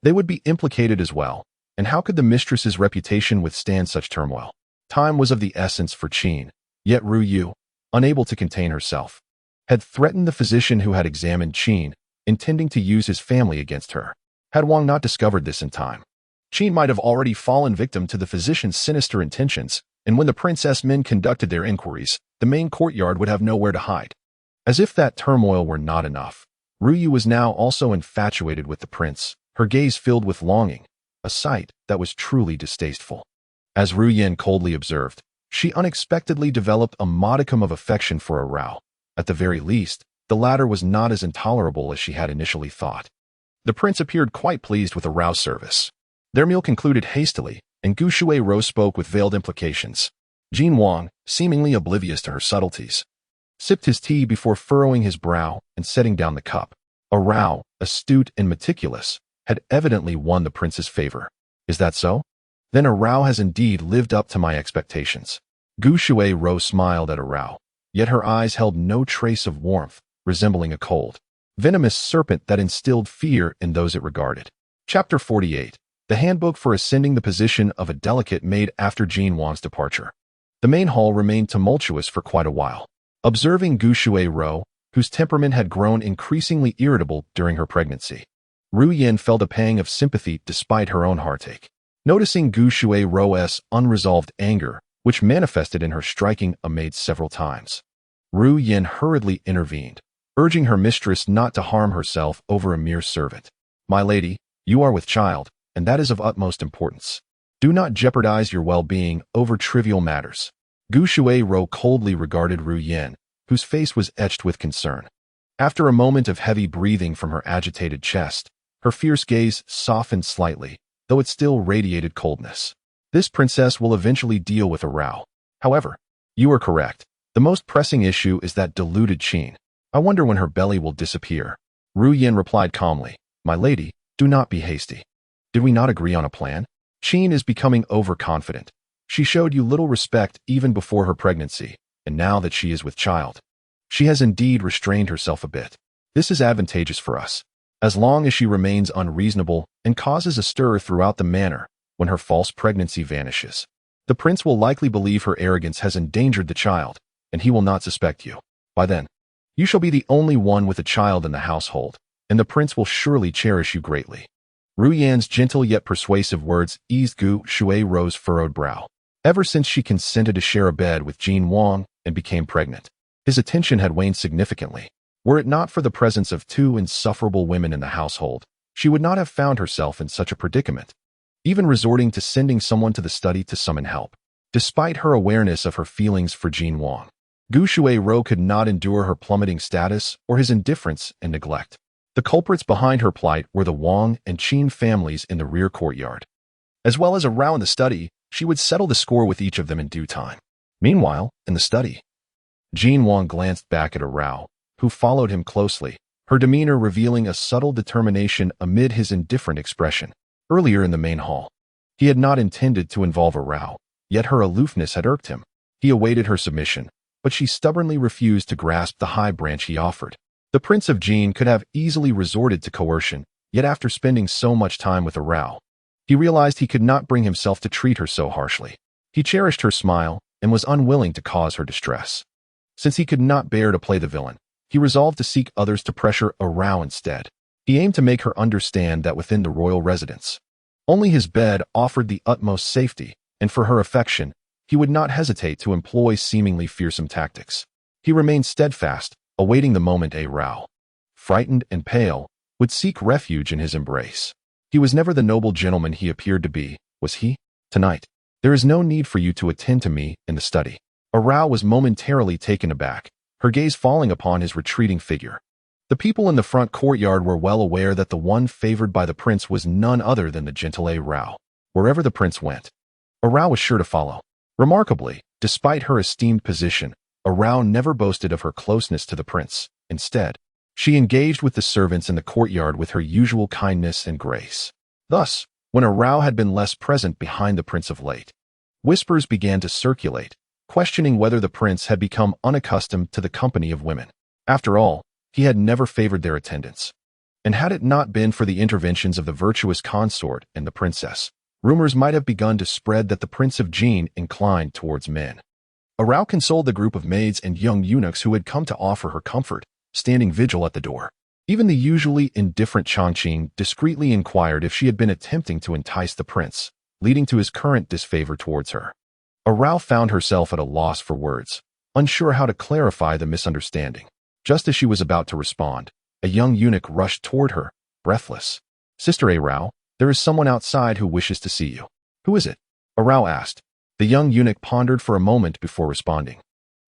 Speaker 1: they would be implicated as well, and how could the mistress's reputation withstand such turmoil? Time was of the essence for Qin, yet Ru Yu, unable to contain herself, had threatened the physician who had examined Qin, intending to use his family against her. Had Wang not discovered this in time, Qin might have already fallen victim to the physician's sinister intentions, and when the princess men conducted their inquiries, the main courtyard would have nowhere to hide. As if that turmoil were not enough, Ruyu was now also infatuated with the prince, her gaze filled with longing, a sight that was truly distasteful. As Ru Yin coldly observed, she unexpectedly developed a modicum of affection for Rao. At the very least, the latter was not as intolerable as she had initially thought. The prince appeared quite pleased with Rao's service. Their meal concluded hastily, and Gu Shuai-Ro spoke with veiled implications. Jin Wang, seemingly oblivious to her subtleties, sipped his tea before furrowing his brow and setting down the cup. Rao, astute and meticulous, had evidently won the prince's favor. Is that so? Then Rao has indeed lived up to my expectations. Gu Shuai-Ro smiled at Rao, yet her eyes held no trace of warmth, resembling a cold, venomous serpent that instilled fear in those it regarded. Chapter 48. The Handbook for Ascending the Position of a Delicate Maid After Jin Wang's Departure. The main hall remained tumultuous for quite a while. Observing Gu Shuai-Ro, whose temperament had grown increasingly irritable during her pregnancy, Ru Yin felt a pang of sympathy despite her own heartache. Noticing Gu Shuai-Ro's unresolved anger, which manifested in her striking a maid several times, Ru Yin hurriedly intervened, urging her mistress not to harm herself over a mere servant. My lady, you are with child, and that is of utmost importance. Do not jeopardize your well-being over trivial matters. Gu Shuai-Ro coldly regarded Ru Yin, whose face was etched with concern. After a moment of heavy breathing from her agitated chest, her fierce gaze softened slightly, though it still radiated coldness. This princess will eventually deal with Rao. However, you are correct. The most pressing issue is that deluded Qin. I wonder when her belly will disappear. Ru Yin replied calmly, My lady, do not be hasty. Did we not agree on a plan? Qin is becoming overconfident. She showed you little respect even before her pregnancy, and now that she is with child, she has indeed restrained herself a bit. This is advantageous for us, as long as she remains unreasonable and causes a stir throughout the manor. When her false pregnancy vanishes, the prince will likely believe her arrogance has endangered the child, and he will not suspect you. By then, you shall be the only one with a child in the household, and the prince will surely cherish you greatly. Ru Yan's gentle yet persuasive words eased Gu Shuai-Ro's furrowed brow. Ever since she consented to share a bed with Jin Wang and became pregnant, his attention had waned significantly. Were it not for the presence of two insufferable women in the household, she would not have found herself in such a predicament, even resorting to sending someone to the study to summon help. Despite her awareness of her feelings for Jin Wang, Gu Shuai-Ro could not endure her plummeting status or his indifference and neglect. The culprits behind her plight were the Wang and Qin families in the rear courtyard. As well as Rao in the study, she would settle the score with each of them in due time. Meanwhile, in the study, Jin Wang glanced back at Rao, who followed him closely, her demeanor revealing a subtle determination amid his indifferent expression. Earlier in the main hall, he had not intended to involve Rao, yet her aloofness had irked him. He awaited her submission, but she stubbornly refused to grasp the high branch he offered. The Prince of Jin could have easily resorted to coercion, yet after spending so much time with Rao, he realized he could not bring himself to treat her so harshly. He cherished her smile and was unwilling to cause her distress. Since he could not bear to play the villain, he resolved to seek others to pressure Rao instead. He aimed to make her understand that within the royal residence, only his bed offered the utmost safety, and for her affection, he would not hesitate to employ seemingly fearsome tactics. He remained steadfast, awaiting the moment Rao, frightened and pale, would seek refuge in his embrace. He was never the noble gentleman he appeared to be, was he? Tonight, there is no need for you to attend to me in the study. Rao was momentarily taken aback, her gaze falling upon his retreating figure. The people in the front courtyard were well aware that the one favored by the prince was none other than the gentle Rao. Wherever the prince went, Rao was sure to follow. Remarkably, despite her esteemed position, Rao never boasted of her closeness to the prince. Instead, she engaged with the servants in the courtyard with her usual kindness and grace. Thus, when Rao had been less present behind the prince of late, whispers began to circulate, questioning whether the prince had become unaccustomed to the company of women. After all, he had never favored their attendance. And had it not been for the interventions of the virtuous consort and the princess, rumors might have begun to spread that the Prince of Jin inclined towards men. Rao consoled the group of maids and young eunuchs who had come to offer her comfort, standing vigil at the door. Even the usually indifferent Changqing discreetly inquired if she had been attempting to entice the prince, leading to his current disfavor towards her. Arao found herself at a loss for words, unsure how to clarify the misunderstanding. Just as she was about to respond, a young eunuch rushed toward her, breathless. "Sister Arao, there is someone outside who wishes to see you." "Who is it?" Arao asked. The young eunuch pondered for a moment before responding.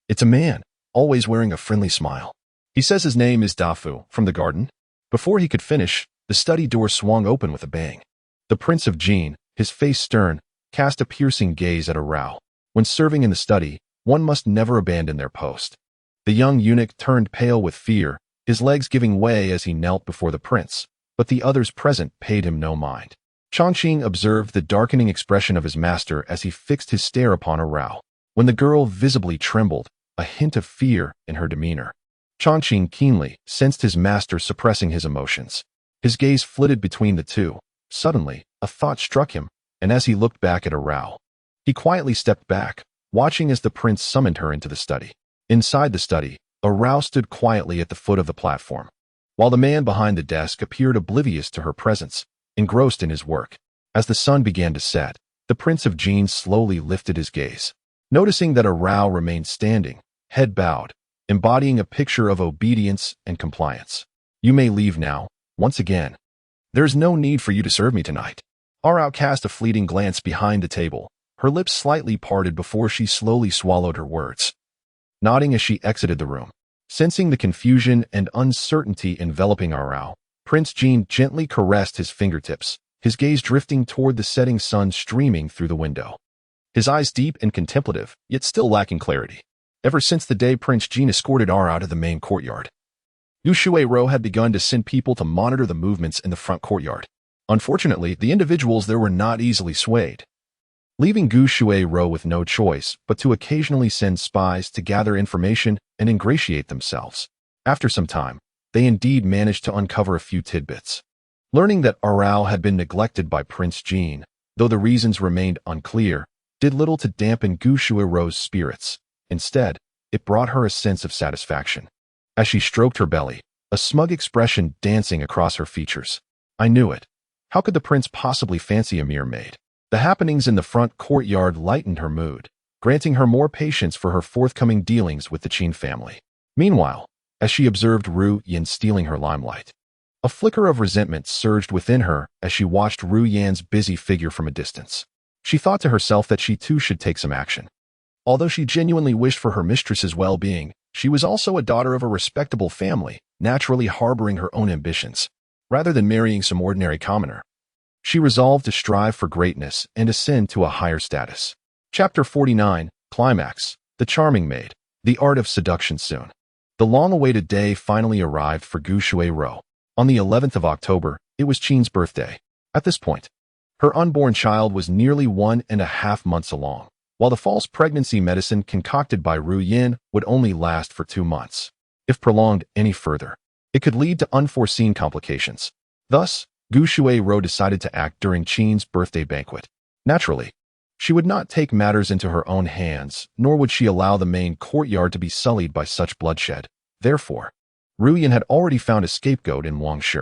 Speaker 1: "It's a man, always wearing a friendly smile. He says his name is Dafu, from the garden." Before he could finish, the study door swung open with a bang. The Prince of Jin, his face stern, cast a piercing gaze at Arao. When serving in the study, one must never abandon their post. The young eunuch turned pale with fear, his legs giving way as he knelt before the prince, but the others present paid him no mind. Changqing observed the darkening expression of his master as he fixed his stare upon Arao. When the girl visibly trembled, a hint of fear in her demeanor. Changqing keenly sensed his master suppressing his emotions. His gaze flitted between the two. Suddenly, a thought struck him, and as he looked back at Arao, he quietly stepped back, watching as the prince summoned her into the study. Inside the study, Arao stood quietly at the foot of the platform, while the man behind the desk appeared oblivious to her presence, engrossed in his work. As the sun began to set, the Prince of Jin slowly lifted his gaze. Noticing that Arao remained standing, head bowed, embodying a picture of obedience and compliance. "You may leave now, once again. There is no need for you to serve me tonight." Arao cast a fleeting glance behind the table, her lips slightly parted before she slowly swallowed her words, nodding as she exited the room. Sensing the confusion and uncertainty enveloping Arao, Prince Jin gently caressed his fingertips, his gaze drifting toward the setting sun streaming through the window. His eyes deep and contemplative, yet still lacking clarity. Ever since the day Prince Jin escorted Arao to the main courtyard, Yu Shuai-ro had begun to send people to monitor the movements in the front courtyard. Unfortunately, the individuals there were not easily swayed, leaving Gu Shuai-ro with no choice but to occasionally send spies to gather information and ingratiate themselves. After some time, they indeed managed to uncover a few tidbits. Learning that Arao had been neglected by Prince Jin, though the reasons remained unclear, did little to dampen Gu Shuai-ro's spirits. Instead, it brought her a sense of satisfaction. As she stroked her belly, a smug expression dancing across her features. "I knew it. How could the prince possibly fancy a mere maid?" The happenings in the front courtyard lightened her mood, granting her more patience for her forthcoming dealings with the Qin family. Meanwhile, as she observed Ru Yan stealing her limelight, a flicker of resentment surged within her as she watched Ru Yan's busy figure from a distance. She thought to herself that she too should take some action. Although she genuinely wished for her mistress's well-being, she was also a daughter of a respectable family, naturally harboring her own ambitions. Rather than marrying some ordinary commoner, she resolved to strive for greatness and ascend to a higher status. Chapter 49, Climax, The Charming Maid, The Art of Seduction. Soon, the long-awaited day finally arrived for Gu Shuai-ro. On the 11th of October, it was Qin's birthday. At this point, her unborn child was nearly 1.5 months along, while the false pregnancy medicine concocted by Ru Yan would only last for 2 months. If prolonged any further, it could lead to unforeseen complications. Thus, Gu Shuai-ro decided to act during Qin's birthday banquet. Naturally, she would not take matters into her own hands, nor would she allow the main courtyard to be sullied by such bloodshed. Therefore, Ru Yan had already found a scapegoat in Wang Shi.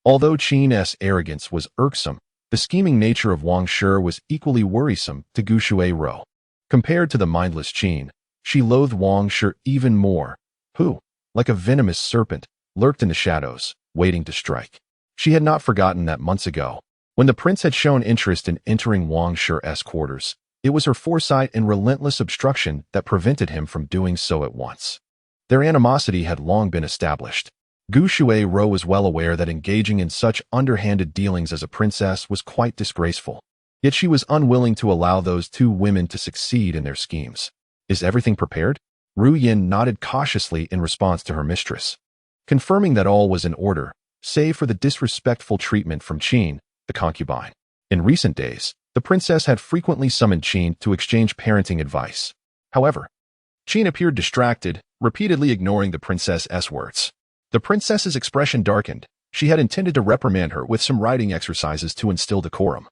Speaker 1: Although Qin's arrogance was irksome, the scheming nature of Wang Shi was equally worrisome to Gu Shuai-ro. Compared to the mindless Qin, she loathed Wang Shi even more, who, like a venomous serpent, lurked in the shadows, waiting to strike. She had not forgotten that months ago, when the prince had shown interest in entering Wang Shi's quarters, it was her foresight and relentless obstruction that prevented him from doing so at once. Their animosity had long been established. Gu Shuai-ro was well aware that engaging in such underhanded dealings as a princess was quite disgraceful. Yet she was unwilling to allow those two women to succeed in their schemes. "Is everything prepared?" Ru Yan nodded cautiously in response to her mistress, confirming that all was in order, save for the disrespectful treatment from Qin, the concubine. In recent days, the princess had frequently summoned Qin to exchange parenting advice. However, Qin appeared distracted, repeatedly ignoring the princess's words. The princess's expression darkened. She had intended to reprimand her with some writing exercises to instill decorum.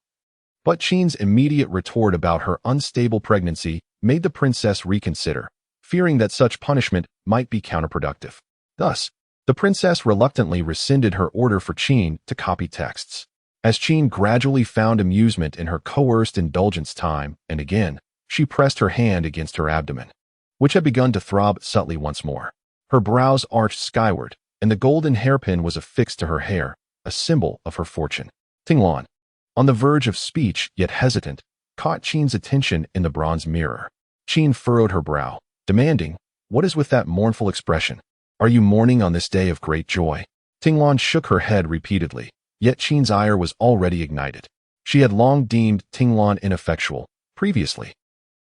Speaker 1: But Qin's immediate retort about her unstable pregnancy made the princess reconsider, fearing that such punishment might be counterproductive. Thus, The princess reluctantly rescinded her order for Qin to copy texts. As Qin gradually found amusement in her coerced indulgence time and again, she pressed her hand against her abdomen, which had begun to throb subtly once more. Her brows arched skyward, and the golden hairpin was affixed to her hair, a symbol of her fortune. Tinglan, on the verge of speech yet hesitant, caught Qin's attention in the bronze mirror. Qin furrowed her brow, demanding, "What is with that mournful expression? Are you mourning on this day of great joy?" Tinglan shook her head repeatedly, yet Qin's ire was already ignited. She had long deemed Tinglan ineffectual. Previously,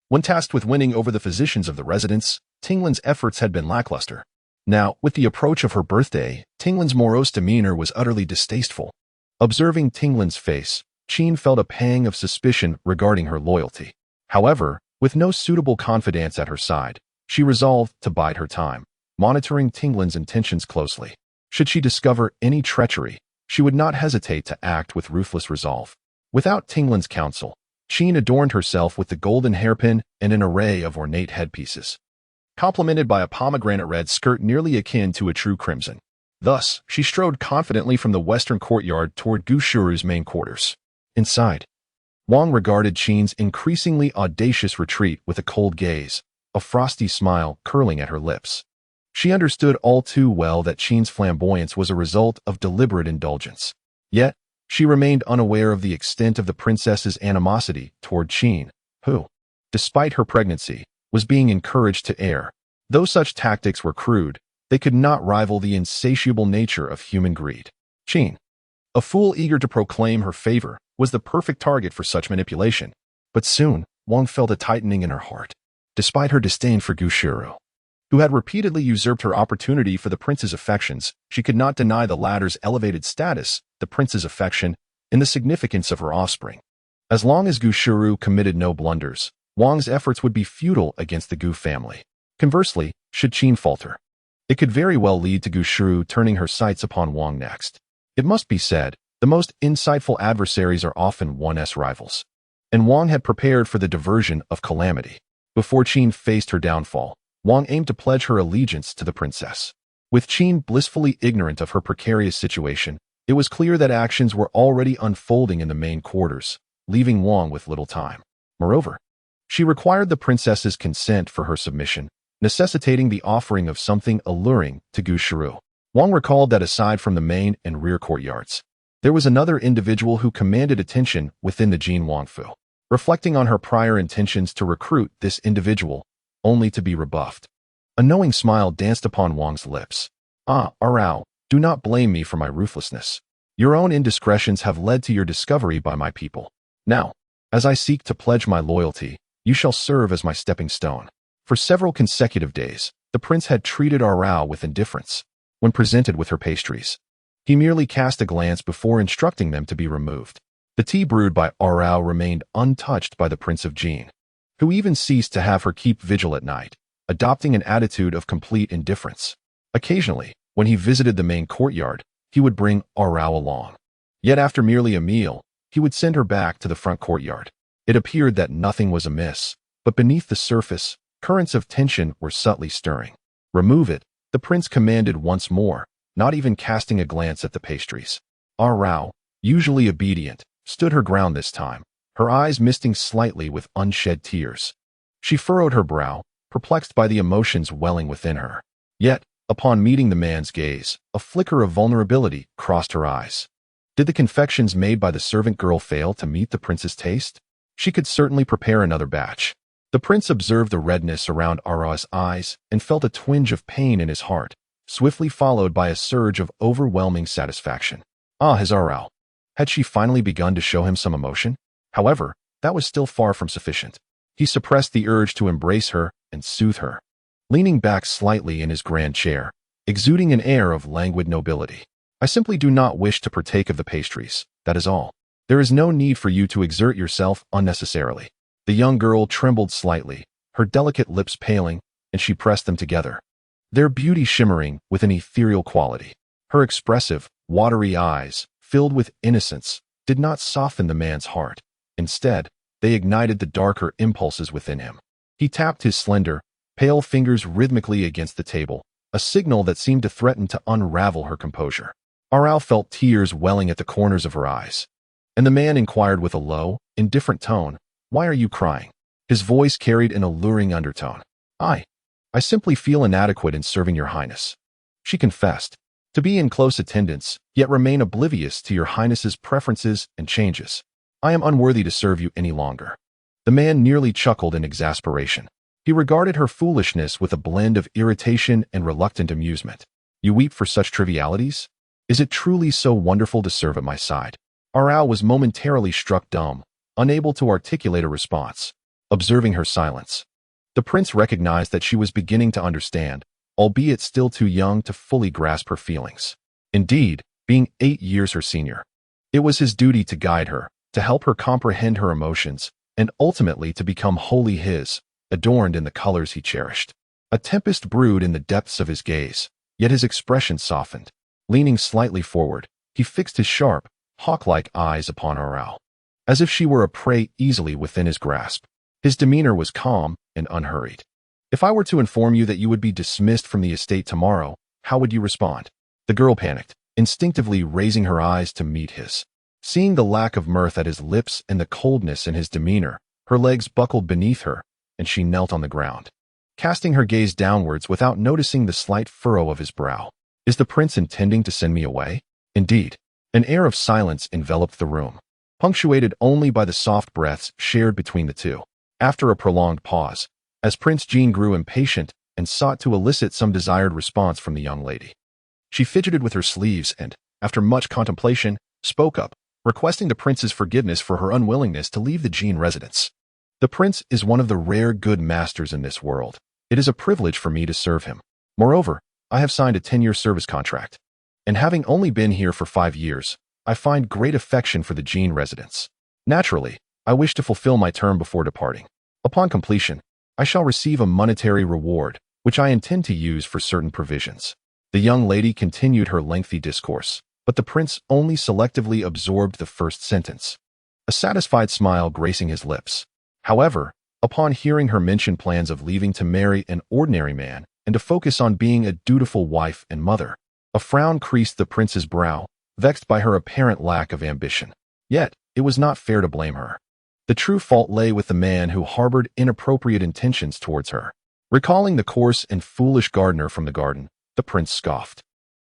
Speaker 1: when tasked with winning over the physicians of the residence, Tinglan's efforts had been lackluster. Now, with the approach of her birthday, Tinglan's morose demeanor was utterly distasteful. Observing Tinglan's face, Qin felt a pang of suspicion regarding her loyalty. However, with no suitable confidants at her side, she resolved to bide her time, monitoring Tinglan's intentions closely. Should she discover any treachery, she would not hesitate to act with ruthless resolve. Without Tinglan's counsel, Qin adorned herself with the golden hairpin and an array of ornate headpieces, complemented by a pomegranate red skirt nearly akin to a true crimson. Thus, she strode confidently from the western courtyard toward Gu Shuru's main quarters. Inside, Wang regarded Qin's increasingly audacious retreat with a cold gaze, a frosty smile curling at her lips. She understood all too well that Qin's flamboyance was a result of deliberate indulgence. Yet, she remained unaware of the extent of the princess's animosity toward Qin, who, despite her pregnancy, was being encouraged to err. Though such tactics were crude, they could not rival the insatiable nature of human greed. Qin, a fool eager to proclaim her favor, was the perfect target for such manipulation. But soon, Wang felt a tightening in her heart. Despite her disdain for Gu Shuru, who had repeatedly usurped her opportunity for the prince's affections, she could not deny the latter's elevated status, the prince's affection, and the significance of her offspring. As long as Gu Shuru committed no blunders, Wang's efforts would be futile against the Gu family. Conversely, should Qin falter, it could very well lead to Gu Shuru turning her sights upon Wang next. It must be said, the most insightful adversaries are often one's rivals, and Wang had prepared for the diversion of calamity. Before Qin faced her downfall, Wang aimed to pledge her allegiance to the princess. With Qin blissfully ignorant of her precarious situation, it was clear that actions were already unfolding in the main quarters, leaving Wang with little time. Moreover, she required the princess's consent for her submission, necessitating the offering of something alluring to Gu Shuru. Wang recalled that aside from the main and rear courtyards, there was another individual who commanded attention within the Jin Wangfu. Reflecting on her prior intentions to recruit this individual, only to be rebuffed, a knowing smile danced upon Wang's lips. "Ah, Arao, do not blame me for my ruthlessness. Your own indiscretions have led to your discovery by my people. Now, as I seek to pledge my loyalty, you shall serve as my stepping stone." For several consecutive days, the prince had treated Arao with indifference. When presented with her pastries, he merely cast a glance before instructing them to be removed. The tea brewed by Arao remained untouched by the Prince of Jin, who even ceased to have her keep vigil at night, adopting an attitude of complete indifference. Occasionally, when he visited the main courtyard, he would bring Arao along. Yet after merely a meal, he would send her back to the front courtyard. It appeared that nothing was amiss, but beneath the surface, currents of tension were subtly stirring. "Remove it," the prince commanded once more, not even casting a glance at the pastries. Arao, usually obedient, stood her ground this time, her eyes misting slightly with unshed tears. She furrowed her brow, perplexed by the emotions welling within her. Yet, upon meeting the man's gaze, a flicker of vulnerability crossed her eyes. Did the confections made by the servant girl fail to meet the prince's taste? She could certainly prepare another batch. The prince observed the redness around Arao's eyes and felt a twinge of pain in his heart, swiftly followed by a surge of overwhelming satisfaction. Ah, his Arao. Had she finally begun to show him some emotion? However, that was still far from sufficient. He suppressed the urge to embrace her and soothe her, leaning back slightly in his grand chair, exuding an air of languid nobility. "I simply do not wish to partake of the pastries, that is all. There is no need for you to exert yourself unnecessarily." The young girl trembled slightly, her delicate lips paling, and she pressed them together, their beauty shimmering with an ethereal quality. Her expressive, watery eyes, filled with innocence, did not soften the man's heart. Instead, they ignited the darker impulses within him. He tapped his slender, pale fingers rhythmically against the table, a signal that seemed to threaten to unravel her composure. Aral felt tears welling at the corners of her eyes, and the man inquired with a low, indifferent tone, "Why are you crying?" His voice carried an alluring undertone. I simply feel inadequate in serving your highness," she confessed. "To be in close attendance, yet remain oblivious to your highness's preferences and changes. I am unworthy to serve you any longer." The man nearly chuckled in exasperation. He regarded her foolishness with a blend of irritation and reluctant amusement. "You weep for such trivialities? Is it truly so wonderful to serve at my side?" Aral was momentarily struck dumb, unable to articulate a response, observing her silence. The prince recognized that she was beginning to understand, albeit still too young to fully grasp her feelings. Indeed, being 8 years her senior, it was his duty to guide her, to help her comprehend her emotions, and ultimately to become wholly his, adorned in the colors he cherished. A tempest brewed in the depths of his gaze, yet his expression softened. Leaning slightly forward, he fixed his sharp, hawk-like eyes upon Aral, as if she were a prey easily within his grasp. His demeanor was calm and unhurried. "If I were to inform you that you would be dismissed from the estate tomorrow, how would you respond?" The girl panicked, instinctively raising her eyes to meet his. Seeing the lack of mirth at his lips and the coldness in his demeanor, her legs buckled beneath her, and she knelt on the ground, casting her gaze downwards without noticing the slight furrow of his brow. "Is the prince intending to send me away?" "Indeed." An air of silence enveloped the room, punctuated only by the soft breaths shared between the two. After a prolonged pause, as Prince Jean grew impatient and sought to elicit some desired response from the young lady, she fidgeted with her sleeves and, after much contemplation, spoke up, requesting the prince's forgiveness for her unwillingness to leave the Jean residence. "The prince is one of the rare good masters in this world. It is a privilege for me to serve him. Moreover, I have signed a 10-year service contract, and having only been here for 5 years, I find great affection for the Jean residence. Naturally, I wish to fulfill my term before departing. Upon completion, I shall receive a monetary reward, which I intend to use for certain provisions." The young lady continued her lengthy discourse, but the prince only selectively absorbed the first sentence, a satisfied smile gracing his lips. However, upon hearing her mention plans of leaving to marry an ordinary man and to focus on being a dutiful wife and mother, a frown creased the prince's brow, vexed by her apparent lack of ambition. Yet, it was not fair to blame her. The true fault lay with the man who harbored inappropriate intentions towards her. Recalling the coarse and foolish gardener from the garden, the prince scoffed,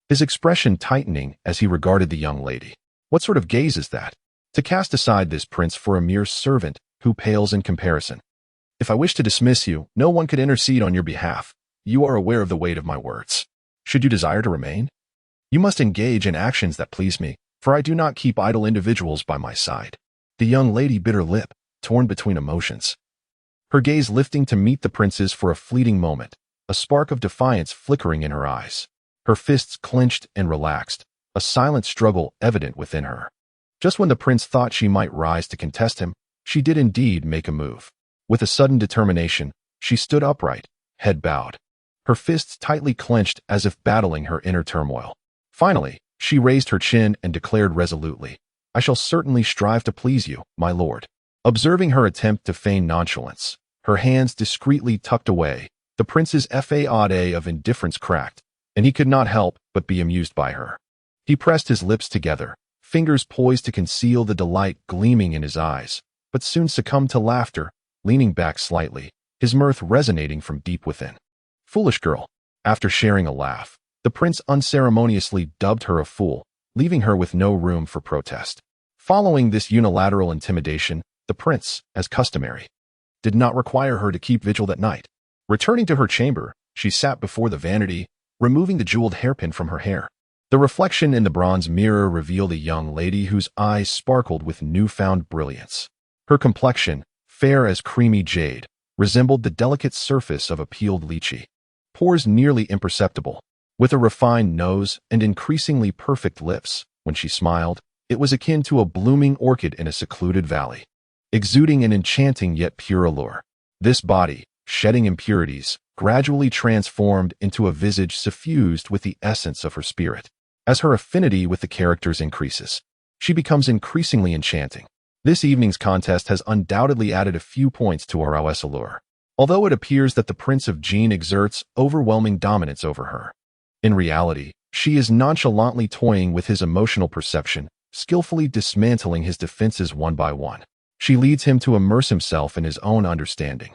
Speaker 1: his expression tightening as he regarded the young lady. "What sort of gaze is that? To cast aside this prince for a mere servant who pales in comparison. If I wish to dismiss you, no one could intercede on your behalf. You are aware of the weight of my words. Should you desire to remain, you must engage in actions that please me, for I do not keep idle individuals by my side." The young lady bit her lip, torn between emotions, her gaze lifting to meet the prince's for a fleeting moment, a spark of defiance flickering in her eyes. Her fists clenched and relaxed, a silent struggle evident within her. Just when the prince thought she might rise to contest him, she did indeed make a move. With a sudden determination, she stood upright, head bowed, her fists tightly clenched as if battling her inner turmoil. Finally, she raised her chin and declared resolutely, "I shall certainly strive to please you, my lord." Observing her attempt to feign nonchalance, her hands discreetly tucked away, the prince's facade of indifference cracked, and he could not help but be amused by her. He pressed his lips together, fingers poised to conceal the delight gleaming in his eyes, but soon succumbed to laughter, leaning back slightly, his mirth resonating from deep within. "Foolish girl." After sharing a laugh, the prince unceremoniously dubbed her a fool, leaving her with no room for protest. Following this unilateral intimidation, the prince, as customary, did not require her to keep vigil that night. Returning to her chamber, she sat before the vanity, removing the jeweled hairpin from her hair. The reflection in the bronze mirror revealed a young lady whose eyes sparkled with newfound brilliance. Her complexion, fair as creamy jade, resembled the delicate surface of a peeled lychee. Pores nearly imperceptible, with a refined nose and increasingly perfect lips. When she smiled, it was akin to a blooming orchid in a secluded valley, exuding an enchanting yet pure allure. This body, shedding impurities, gradually transformed into a visage suffused with the essence of her spirit. As her affinity with the characters increases, she becomes increasingly enchanting. This evening's contest has undoubtedly added a few points to Arau's allure, although it appears that the Prince of Jean exerts overwhelming dominance over her. In reality, she is nonchalantly toying with his emotional perception, skillfully dismantling his defenses one by one. She leads him to immerse himself in his own understanding,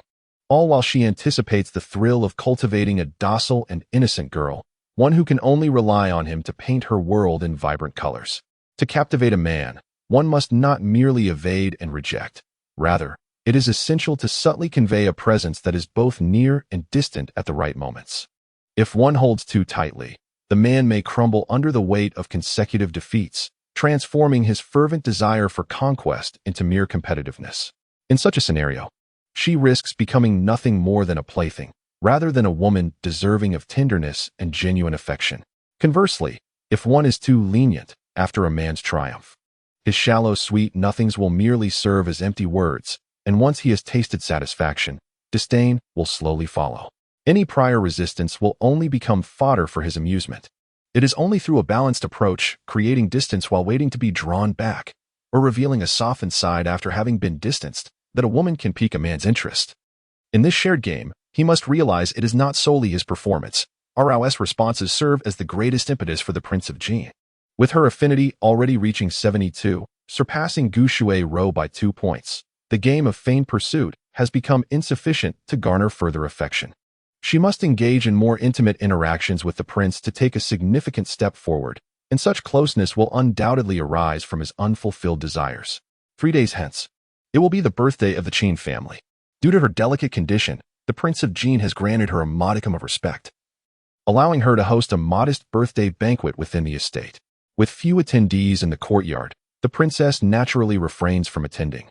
Speaker 1: all while she anticipates the thrill of cultivating a docile and innocent girl, one who can only rely on him to paint her world in vibrant colors. To captivate a man, one must not merely evade and reject. Rather, it is essential to subtly convey a presence that is both near and distant at the right moments. If one holds too tightly, the man may crumble under the weight of consecutive defeats, transforming his fervent desire for conquest into mere competitiveness. In such a scenario, she risks becoming nothing more than a plaything, rather than a woman deserving of tenderness and genuine affection. Conversely, if one is too lenient after a man's triumph, his shallow, sweet nothings will merely serve as empty words, and once he has tasted satisfaction, disdain will slowly follow. Any prior resistance will only become fodder for his amusement. It is only through a balanced approach, creating distance while waiting to be drawn back, or revealing a softened side after having been distanced, that a woman can pique a man's interest. In this shared game, he must realize it is not solely his performance. ROS responses serve as the greatest impetus for the Prince of Jin. With her affinity already reaching 72, surpassing Gu Shui-ro by 2 points, the game of feigned pursuit has become insufficient to garner further affection. She must engage in more intimate interactions with the prince to take a significant step forward, and such closeness will undoubtedly arise from his unfulfilled desires. 3 days hence, it will be the birthday of the Qin family. Due to her delicate condition, the Prince of Jin has granted her a modicum of respect, allowing her to host a modest birthday banquet within the estate. With few attendees in the courtyard, the princess naturally refrains from attending.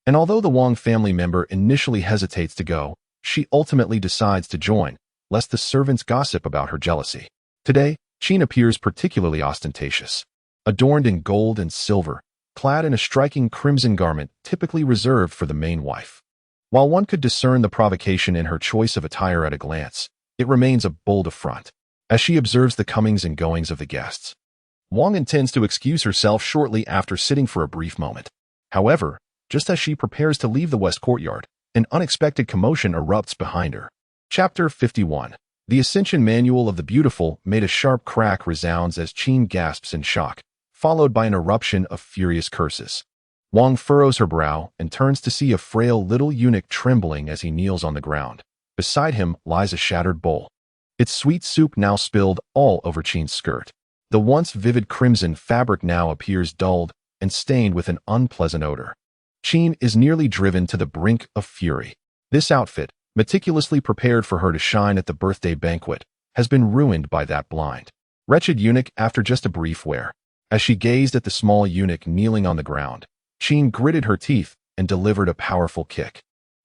Speaker 1: And although the Wang family member initially hesitates to go, she ultimately decides to join, lest the servants gossip about her jealousy. Today, Qin appears particularly ostentatious. Adorned in gold and silver, clad in a striking crimson garment typically reserved for the main wife. While one could discern the provocation in her choice of attire at a glance, it remains a bold affront, as she observes the comings and goings of the guests. Wang intends to excuse herself shortly after sitting for a brief moment. However, just as she prepares to leave the west courtyard, an unexpected commotion erupts behind her. Chapter 51. The Ascension Manual of the Beautiful made a sharp crack resounds as Qin gasps in shock, followed by an eruption of furious curses. Wang furrows her brow and turns to see a frail little eunuch trembling as he kneels on the ground. Beside him lies a shattered bowl, its sweet soup now spilled all over Qin's skirt. The once vivid crimson fabric now appears dulled and stained with an unpleasant odor. Qin is nearly driven to the brink of fury. This outfit, meticulously prepared for her to shine at the birthday banquet, has been ruined by that blind, wretched eunuch after just a brief wear. As she gazed at the small eunuch kneeling on the ground, Qin gritted her teeth and delivered a powerful kick,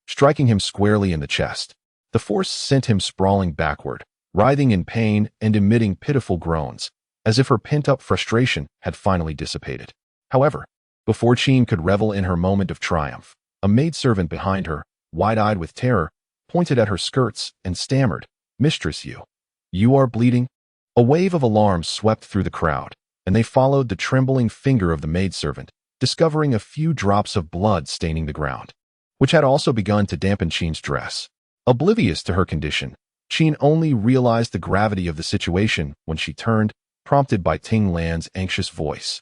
Speaker 1: striking him squarely in the chest. The force sent him sprawling backward, writhing in pain and emitting pitiful groans, as if her pent-up frustration had finally dissipated. However, before Qin could revel in her moment of triumph, a maidservant behind her, wide-eyed with terror, pointed at her skirts and stammered, "Mistress, you are bleeding?" A wave of alarm swept through the crowd, and they followed the trembling finger of the maidservant, discovering a few drops of blood staining the ground, which had also begun to dampen Qin's dress. Oblivious to her condition, Qin only realized the gravity of the situation when she turned, prompted by Ting Lan's anxious voice,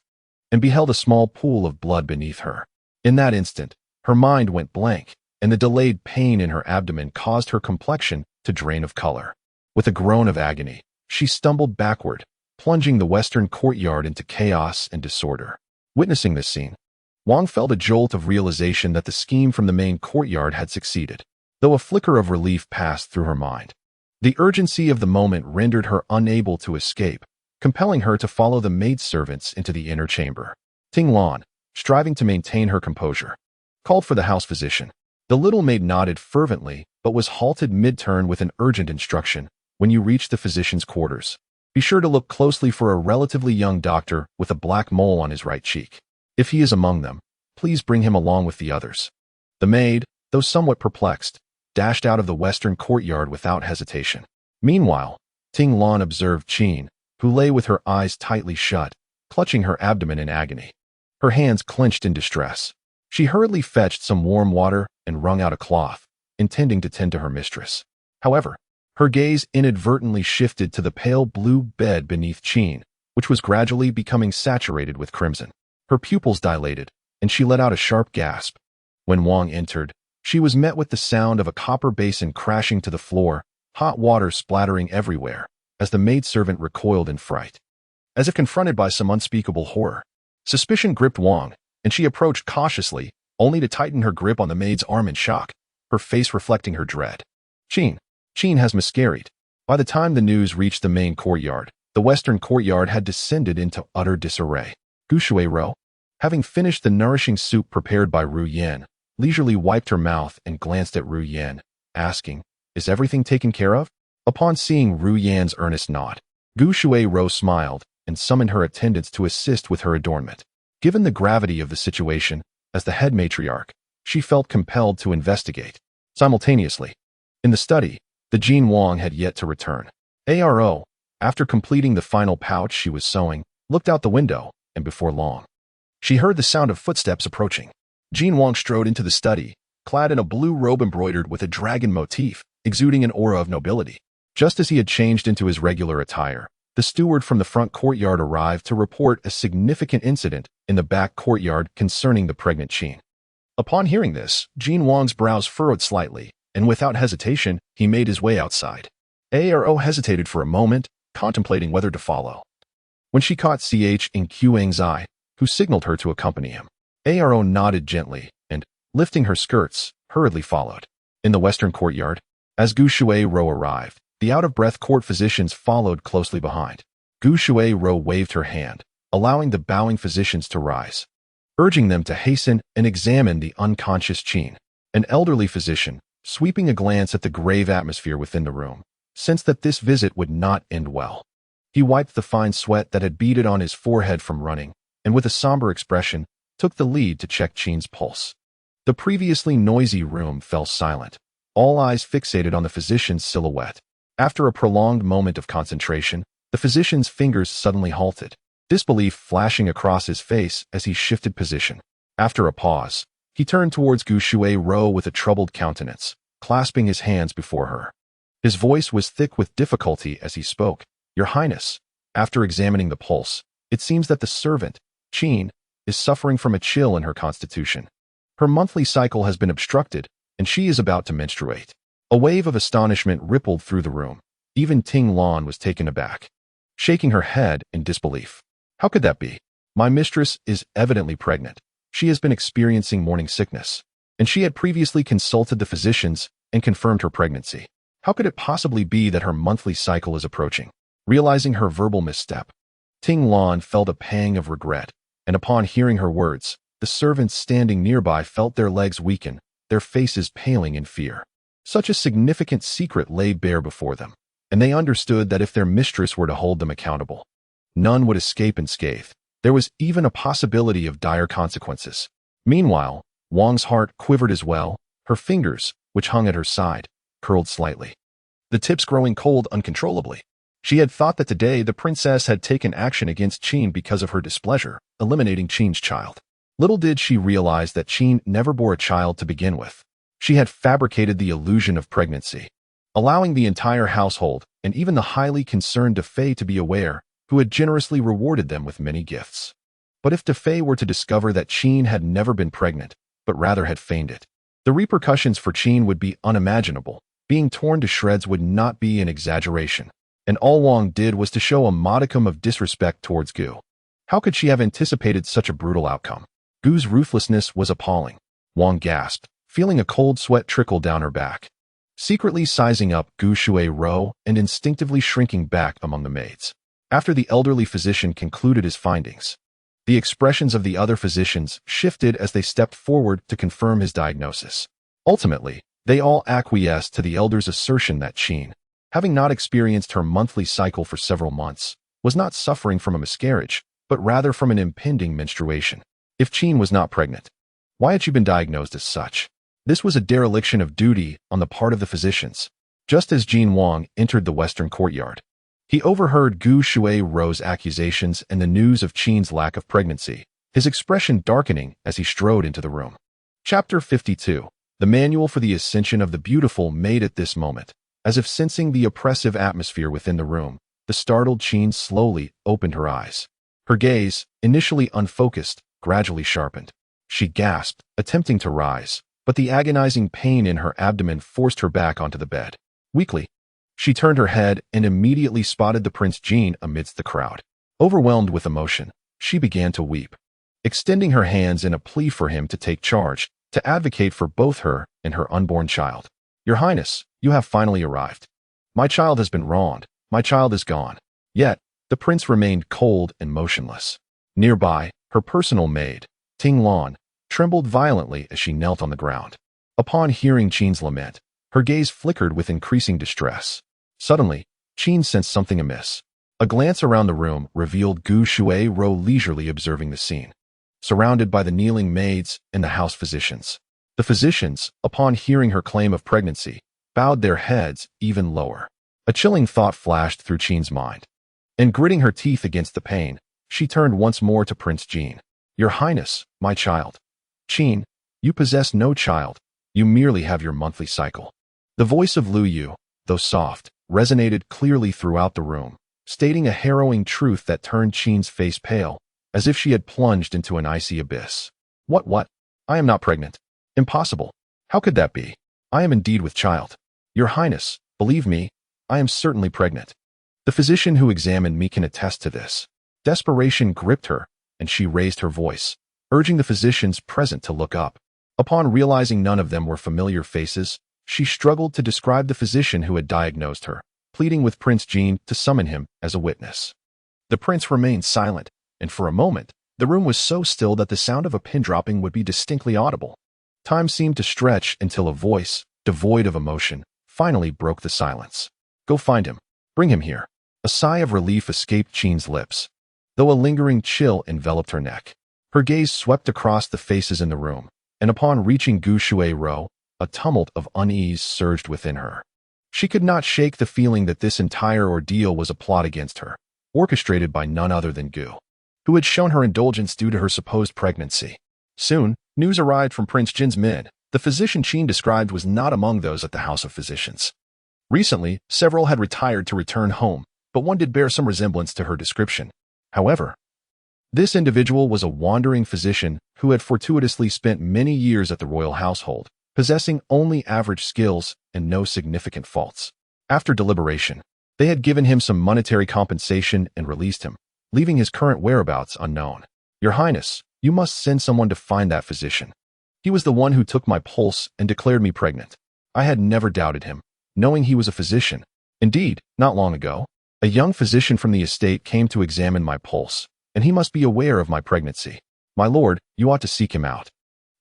Speaker 1: and beheld a small pool of blood beneath her. In that instant, her mind went blank, and the delayed pain in her abdomen caused her complexion to drain of color. With a groan of agony, she stumbled backward, plunging the western courtyard into chaos and disorder. Witnessing this scene, Wang felt a jolt of realization that the scheme from the main courtyard had succeeded, though a flicker of relief passed through her mind. The urgency of the moment rendered her unable to escape, compelling her to follow the maidservants into the inner chamber. Ting Lan, striving to maintain her composure, called for the house physician. The little maid nodded fervently, but was halted mid-turn with an urgent instruction. When you reach the physician's quarters, be sure to look closely for a relatively young doctor with a black mole on his right cheek. If he is among them, please bring him along with the others. The maid, though somewhat perplexed, dashed out of the western courtyard without hesitation. Meanwhile, Ting Lan observed Qin, who lay with her eyes tightly shut, clutching her abdomen in agony. Her hands clenched in distress. She hurriedly fetched some warm water and wrung out a cloth, intending to tend to her mistress. However, Her gaze inadvertently shifted to the pale blue bed beneath Qin, which was gradually becoming saturated with crimson. Her pupils dilated, and she let out a sharp gasp. When Wang entered, she was met with the sound of a copper basin crashing to the floor, hot water splattering everywhere, as the maidservant recoiled in fright. As if confronted by some unspeakable horror, suspicion gripped Wang, and she approached cautiously, only to tighten her grip on the maid's arm in shock, her face reflecting her dread. Qin has miscarried. By the time the news reached the main courtyard, the western courtyard had descended into utter disarray. Gu Shuai-ro, having finished the nourishing soup prepared by Ru Yan, leisurely wiped her mouth and glanced at Ru Yan, asking, "Is everything taken care of?" Upon seeing Ru Yan's earnest nod, Gu Shuai-ro smiled and summoned her attendants to assist with her adornment. Given the gravity of the situation, as the head matriarch, she felt compelled to investigate. Simultaneously, in the study, the Jin Wang had yet to return. Aro, after completing the final pouch she was sewing, looked out the window, and before long, she heard the sound of footsteps approaching. Jin Wang strode into the study, clad in a blue robe embroidered with a dragon motif, exuding an aura of nobility. Just as he had changed into his regular attire, the steward from the front courtyard arrived to report a significant incident in the back courtyard concerning the pregnant Qin. Upon hearing this, Jin Wang's brows furrowed slightly, and without hesitation, he made his way outside. Aro hesitated for a moment, contemplating whether to follow. When she caught Ch in Qing's eye, who signaled her to accompany him, Aro nodded gently and, lifting her skirts, hurriedly followed. In the western courtyard, as Gu Shuai-ro arrived, the out-of-breath court physicians followed closely behind. Gu Shuai-ro waved her hand, allowing the bowing physicians to rise, urging them to hasten and examine the unconscious Qin. An elderly physician, sweeping a glance at the grave atmosphere within the room, sensed that this visit would not end well. He wiped the fine sweat that had beaded on his forehead from running, and with a somber expression, took the lead to check Qin's pulse. The previously noisy room fell silent, all eyes fixated on the physician's silhouette. After a prolonged moment of concentration, the physician's fingers suddenly halted, disbelief flashing across his face as he shifted position. After a pause, he turned towards Gu Shuai-ro with a troubled countenance, clasping his hands before her. His voice was thick with difficulty as he spoke. "Your Highness, after examining the pulse, it seems that the servant, Qin, is suffering from a chill in her constitution. Her monthly cycle has been obstructed, and she is about to menstruate." A wave of astonishment rippled through the room. Even Ting Lan was taken aback, shaking her head in disbelief. "How could that be? My mistress is evidently pregnant. She has been experiencing morning sickness, and she had previously consulted the physicians and confirmed her pregnancy. How could it possibly be that her monthly cycle is approaching?" Realizing her verbal misstep, Ting Lan felt a pang of regret, and upon hearing her words, the servants standing nearby felt their legs weaken, their faces paling in fear. Such a significant secret lay bare before them, and they understood that if their mistress were to hold them accountable, none would escape unscathed. There was even a possibility of dire consequences. Meanwhile, Wang's heart quivered as well, her fingers, which hung at her side, curled slightly, the tips growing cold uncontrollably. She had thought that today the princess had taken action against Qin because of her displeasure, eliminating Qin's child. Little did she realize that Qin never bore a child to begin with. She had fabricated the illusion of pregnancy, allowing the entire household and even the highly concerned Defei to be aware, who had generously rewarded them with many gifts. But if Defei were to discover that Qin had never been pregnant, but rather had feigned it, the repercussions for Qin would be unimaginable. Being torn to shreds would not be an exaggeration, and all Wang did was to show a modicum of disrespect towards Gu. How could she have anticipated such a brutal outcome? Gu's ruthlessness was appalling. Wang gasped, feeling a cold sweat trickle down her back, secretly sizing up Gu Shuai-ro and instinctively shrinking back among the maids. After the elderly physician concluded his findings, the expressions of the other physicians shifted as they stepped forward to confirm his diagnosis. Ultimately, they all acquiesced to the elder's assertion that Qin, having not experienced her monthly cycle for several months, was not suffering from a miscarriage, but rather from an impending menstruation. If Qin was not pregnant, why had she been diagnosed as such? This was a dereliction of duty on the part of the physicians. Just as Jin Wang entered the western courtyard, he overheard Gu Shuai-ro's accusations and the news of Qin's lack of pregnancy, his expression darkening as he strode into the room. Chapter 52. The Manual for the Ascension of the Beautiful. Made at this moment, As if sensing the oppressive atmosphere within the room, the startled Qin slowly opened her eyes. Her gaze, initially unfocused, gradually sharpened. She gasped, attempting to rise, but the agonizing pain in her abdomen forced her back onto the bed. Weakly, she turned her head and immediately spotted the Prince Jean amidst the crowd. Overwhelmed with emotion, she began to weep, extending her hands in a plea for him to take charge, to advocate for both her and her unborn child. "Your Highness, you have finally arrived. My child has been wronged. My child is gone." Yet, the prince remained cold and motionless. Nearby, her personal maid, Ting Lan, trembled violently as she knelt on the ground. Upon hearing Qin's lament, her gaze flickered with increasing distress. Suddenly, Qin sensed something amiss. A glance around the room revealed Gu Shuai-ro leisurely observing the scene, surrounded by the kneeling maids and the house physicians. The physicians, upon hearing her claim of pregnancy, bowed their heads even lower. A chilling thought flashed through Qin's mind, and gritting her teeth against the pain, she turned once more to Prince Jean. "Your Highness, my child." "Qin, you possess no child. You merely have your monthly cycle." The voice of Lu Yu, though soft, resonated clearly throughout the room, stating a harrowing truth that turned Qin's face pale, as if she had plunged into an icy abyss. What? I am not pregnant. Impossible. How could that be? I am indeed with child. Your Highness, believe me, I am certainly pregnant. The physician who examined me can attest to this." Desperation gripped her, and she raised her voice, urging the physicians present to look up. Upon realizing none of them were familiar faces, she struggled to describe the physician who had diagnosed her, pleading with Prince Jean to summon him as a witness. The prince remained silent, and for a moment, the room was so still that the sound of a pin dropping would be distinctly audible. Time seemed to stretch until a voice, devoid of emotion, finally broke the silence. "Go find him. Bring him here." A sigh of relief escaped Qin's lips, though a lingering chill enveloped her neck. Her gaze swept across the faces in the room, and upon reaching Gu Shuai-ro, a tumult of unease surged within her. She could not shake the feeling that this entire ordeal was a plot against her, orchestrated by none other than Gu, who had shown her indulgence due to her supposed pregnancy. Soon, news arrived from Prince Jin's men. The physician Qin described was not among those at the House of Physicians. Recently, several had retired to return home, but one did bear some resemblance to her description. However, this individual was a wandering physician who had fortuitously spent many years at the royal household, possessing only average skills and no significant faults. After deliberation, they had given him some monetary compensation and released him, leaving his current whereabouts unknown. "Your Highness, you must send someone to find that physician. He was the one who took my pulse and declared me pregnant. I had never doubted him, knowing he was a physician. Indeed, not long ago, a young physician from the estate came to examine my pulse, and he must be aware of my pregnancy. My lord, you ought to seek him out.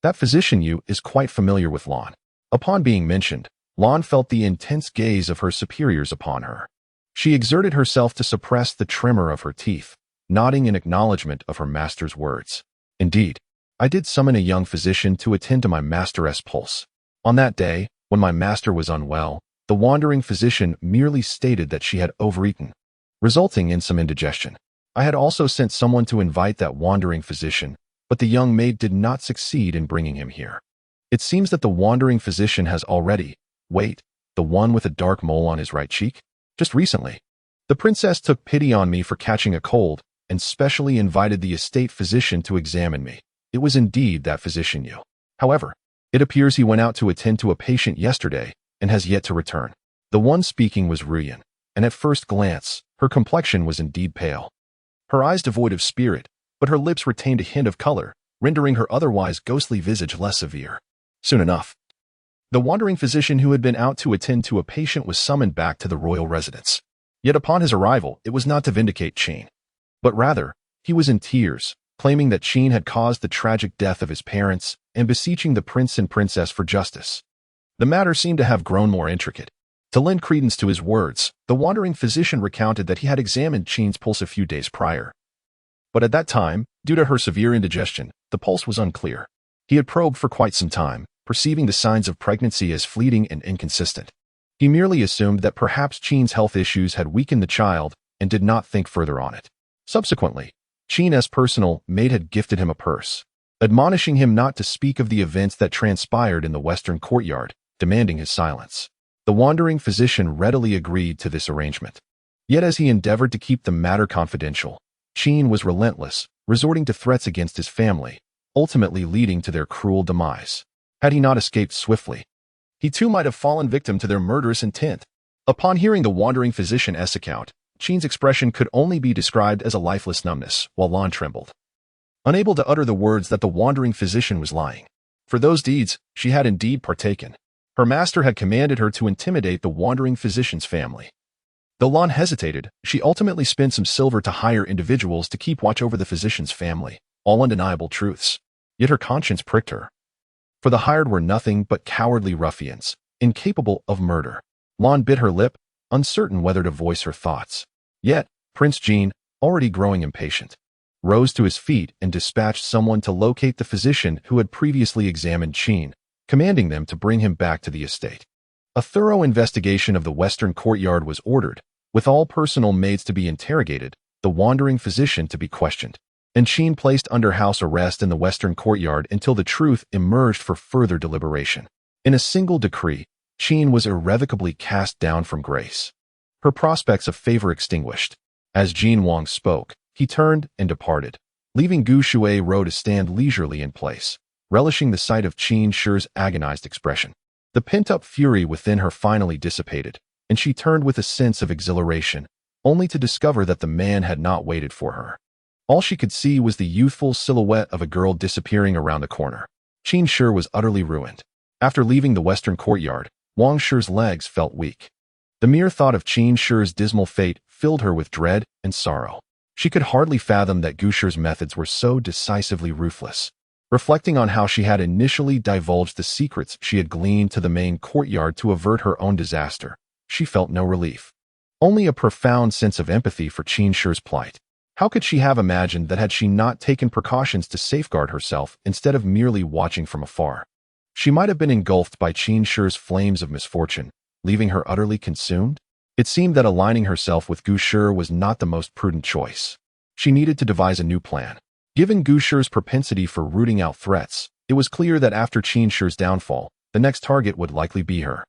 Speaker 1: That physician Yu is quite familiar with Lan." Upon being mentioned, Lan felt the intense gaze of her superiors upon her. She exerted herself to suppress the tremor of her teeth, nodding in acknowledgement of her master's words. "Indeed, I did summon a young physician to attend to my master's pulse. On that day, when my master was unwell, the wandering physician merely stated that she had overeaten, resulting in some indigestion. I had also sent someone to invite that wandering physician, but the young maid did not succeed in bringing him here. It seems that the wandering physician has already, wait, the one with a dark mole on his right cheek? Just recently. The princess took pity on me for catching a cold and specially invited the estate physician to examine me. It was indeed that physician Yu. However, it appears he went out to attend to a patient yesterday and has yet to return." The one speaking was Ruyan, and at first glance, her complexion was indeed pale. Her eyes devoid of spirit, but her lips retained a hint of color, rendering her otherwise ghostly visage less severe. Soon enough, the wandering physician who had been out to attend to a patient was summoned back to the royal residence. Yet upon his arrival, it was not to vindicate Qin, but rather, he was in tears, claiming that Qin had caused the tragic death of his parents and beseeching the prince and princess for justice. The matter seemed to have grown more intricate. To lend credence to his words, the wandering physician recounted that he had examined Qin's pulse a few days prior. But at that time, due to her severe indigestion, the pulse was unclear. He had probed for quite some time, perceiving the signs of pregnancy as fleeting and inconsistent. He merely assumed that perhaps Qin's health issues had weakened the child and did not think further on it. Subsequently, Qin's personal maid had gifted him a purse, admonishing him not to speak of the events that transpired in the western courtyard, demanding his silence. The wandering physician readily agreed to this arrangement. Yet as he endeavored to keep the matter confidential, Qin was relentless, resorting to threats against his family, ultimately leading to their cruel demise. Had he not escaped swiftly, he too might have fallen victim to their murderous intent. Upon hearing the wandering physician's account, Qin's expression could only be described as a lifeless numbness, while Lan trembled, unable to utter the words that the wandering physician was lying. For those deeds, she had indeed partaken. Her master had commanded her to intimidate the wandering physician's family. Though Lan hesitated, she ultimately spent some silver to hire individuals to keep watch over the physician's family, all undeniable truths. Yet her conscience pricked her. For the hired were nothing but cowardly ruffians, incapable of murder. Lan bit her lip, uncertain whether to voice her thoughts. Yet, Prince Jin, already growing impatient, rose to his feet and dispatched someone to locate the physician who had previously examined Qin, commanding them to bring him back to the estate. A thorough investigation of the western courtyard was ordered, with all personal maids to be interrogated, the wandering physician to be questioned, and Qin placed under house arrest in the western courtyard until the truth emerged for further deliberation. In a single decree, Qin was irrevocably cast down from grace. Her prospects of favor extinguished. As Jin Wang spoke, he turned and departed, leaving Gu Shuai to stand leisurely in place, relishing the sight of Qin Shi's agonized expression. The pent-up fury within her finally dissipated, and she turned with a sense of exhilaration, only to discover that the man had not waited for her. All she could see was the youthful silhouette of a girl disappearing around the corner. Qin Shi was utterly ruined. After leaving the western courtyard, Wang Shi's legs felt weak. The mere thought of Qin Shi's dismal fate filled her with dread and sorrow. She could hardly fathom that Gu Shi's methods were so decisively ruthless. Reflecting on how she had initially divulged the secrets she had gleaned to the main courtyard to avert her own disaster, she felt no relief. Only a profound sense of empathy for Qin Shi's plight. How could she have imagined that had she not taken precautions to safeguard herself instead of merely watching from afar, she might have been engulfed by Qin Shi's flames of misfortune, leaving her utterly consumed? It seemed that aligning herself with Gu Shi was not the most prudent choice. She needed to devise a new plan. Given Gu Shi's propensity for rooting out threats, it was clear that after Qin Shi's downfall, the next target would likely be her.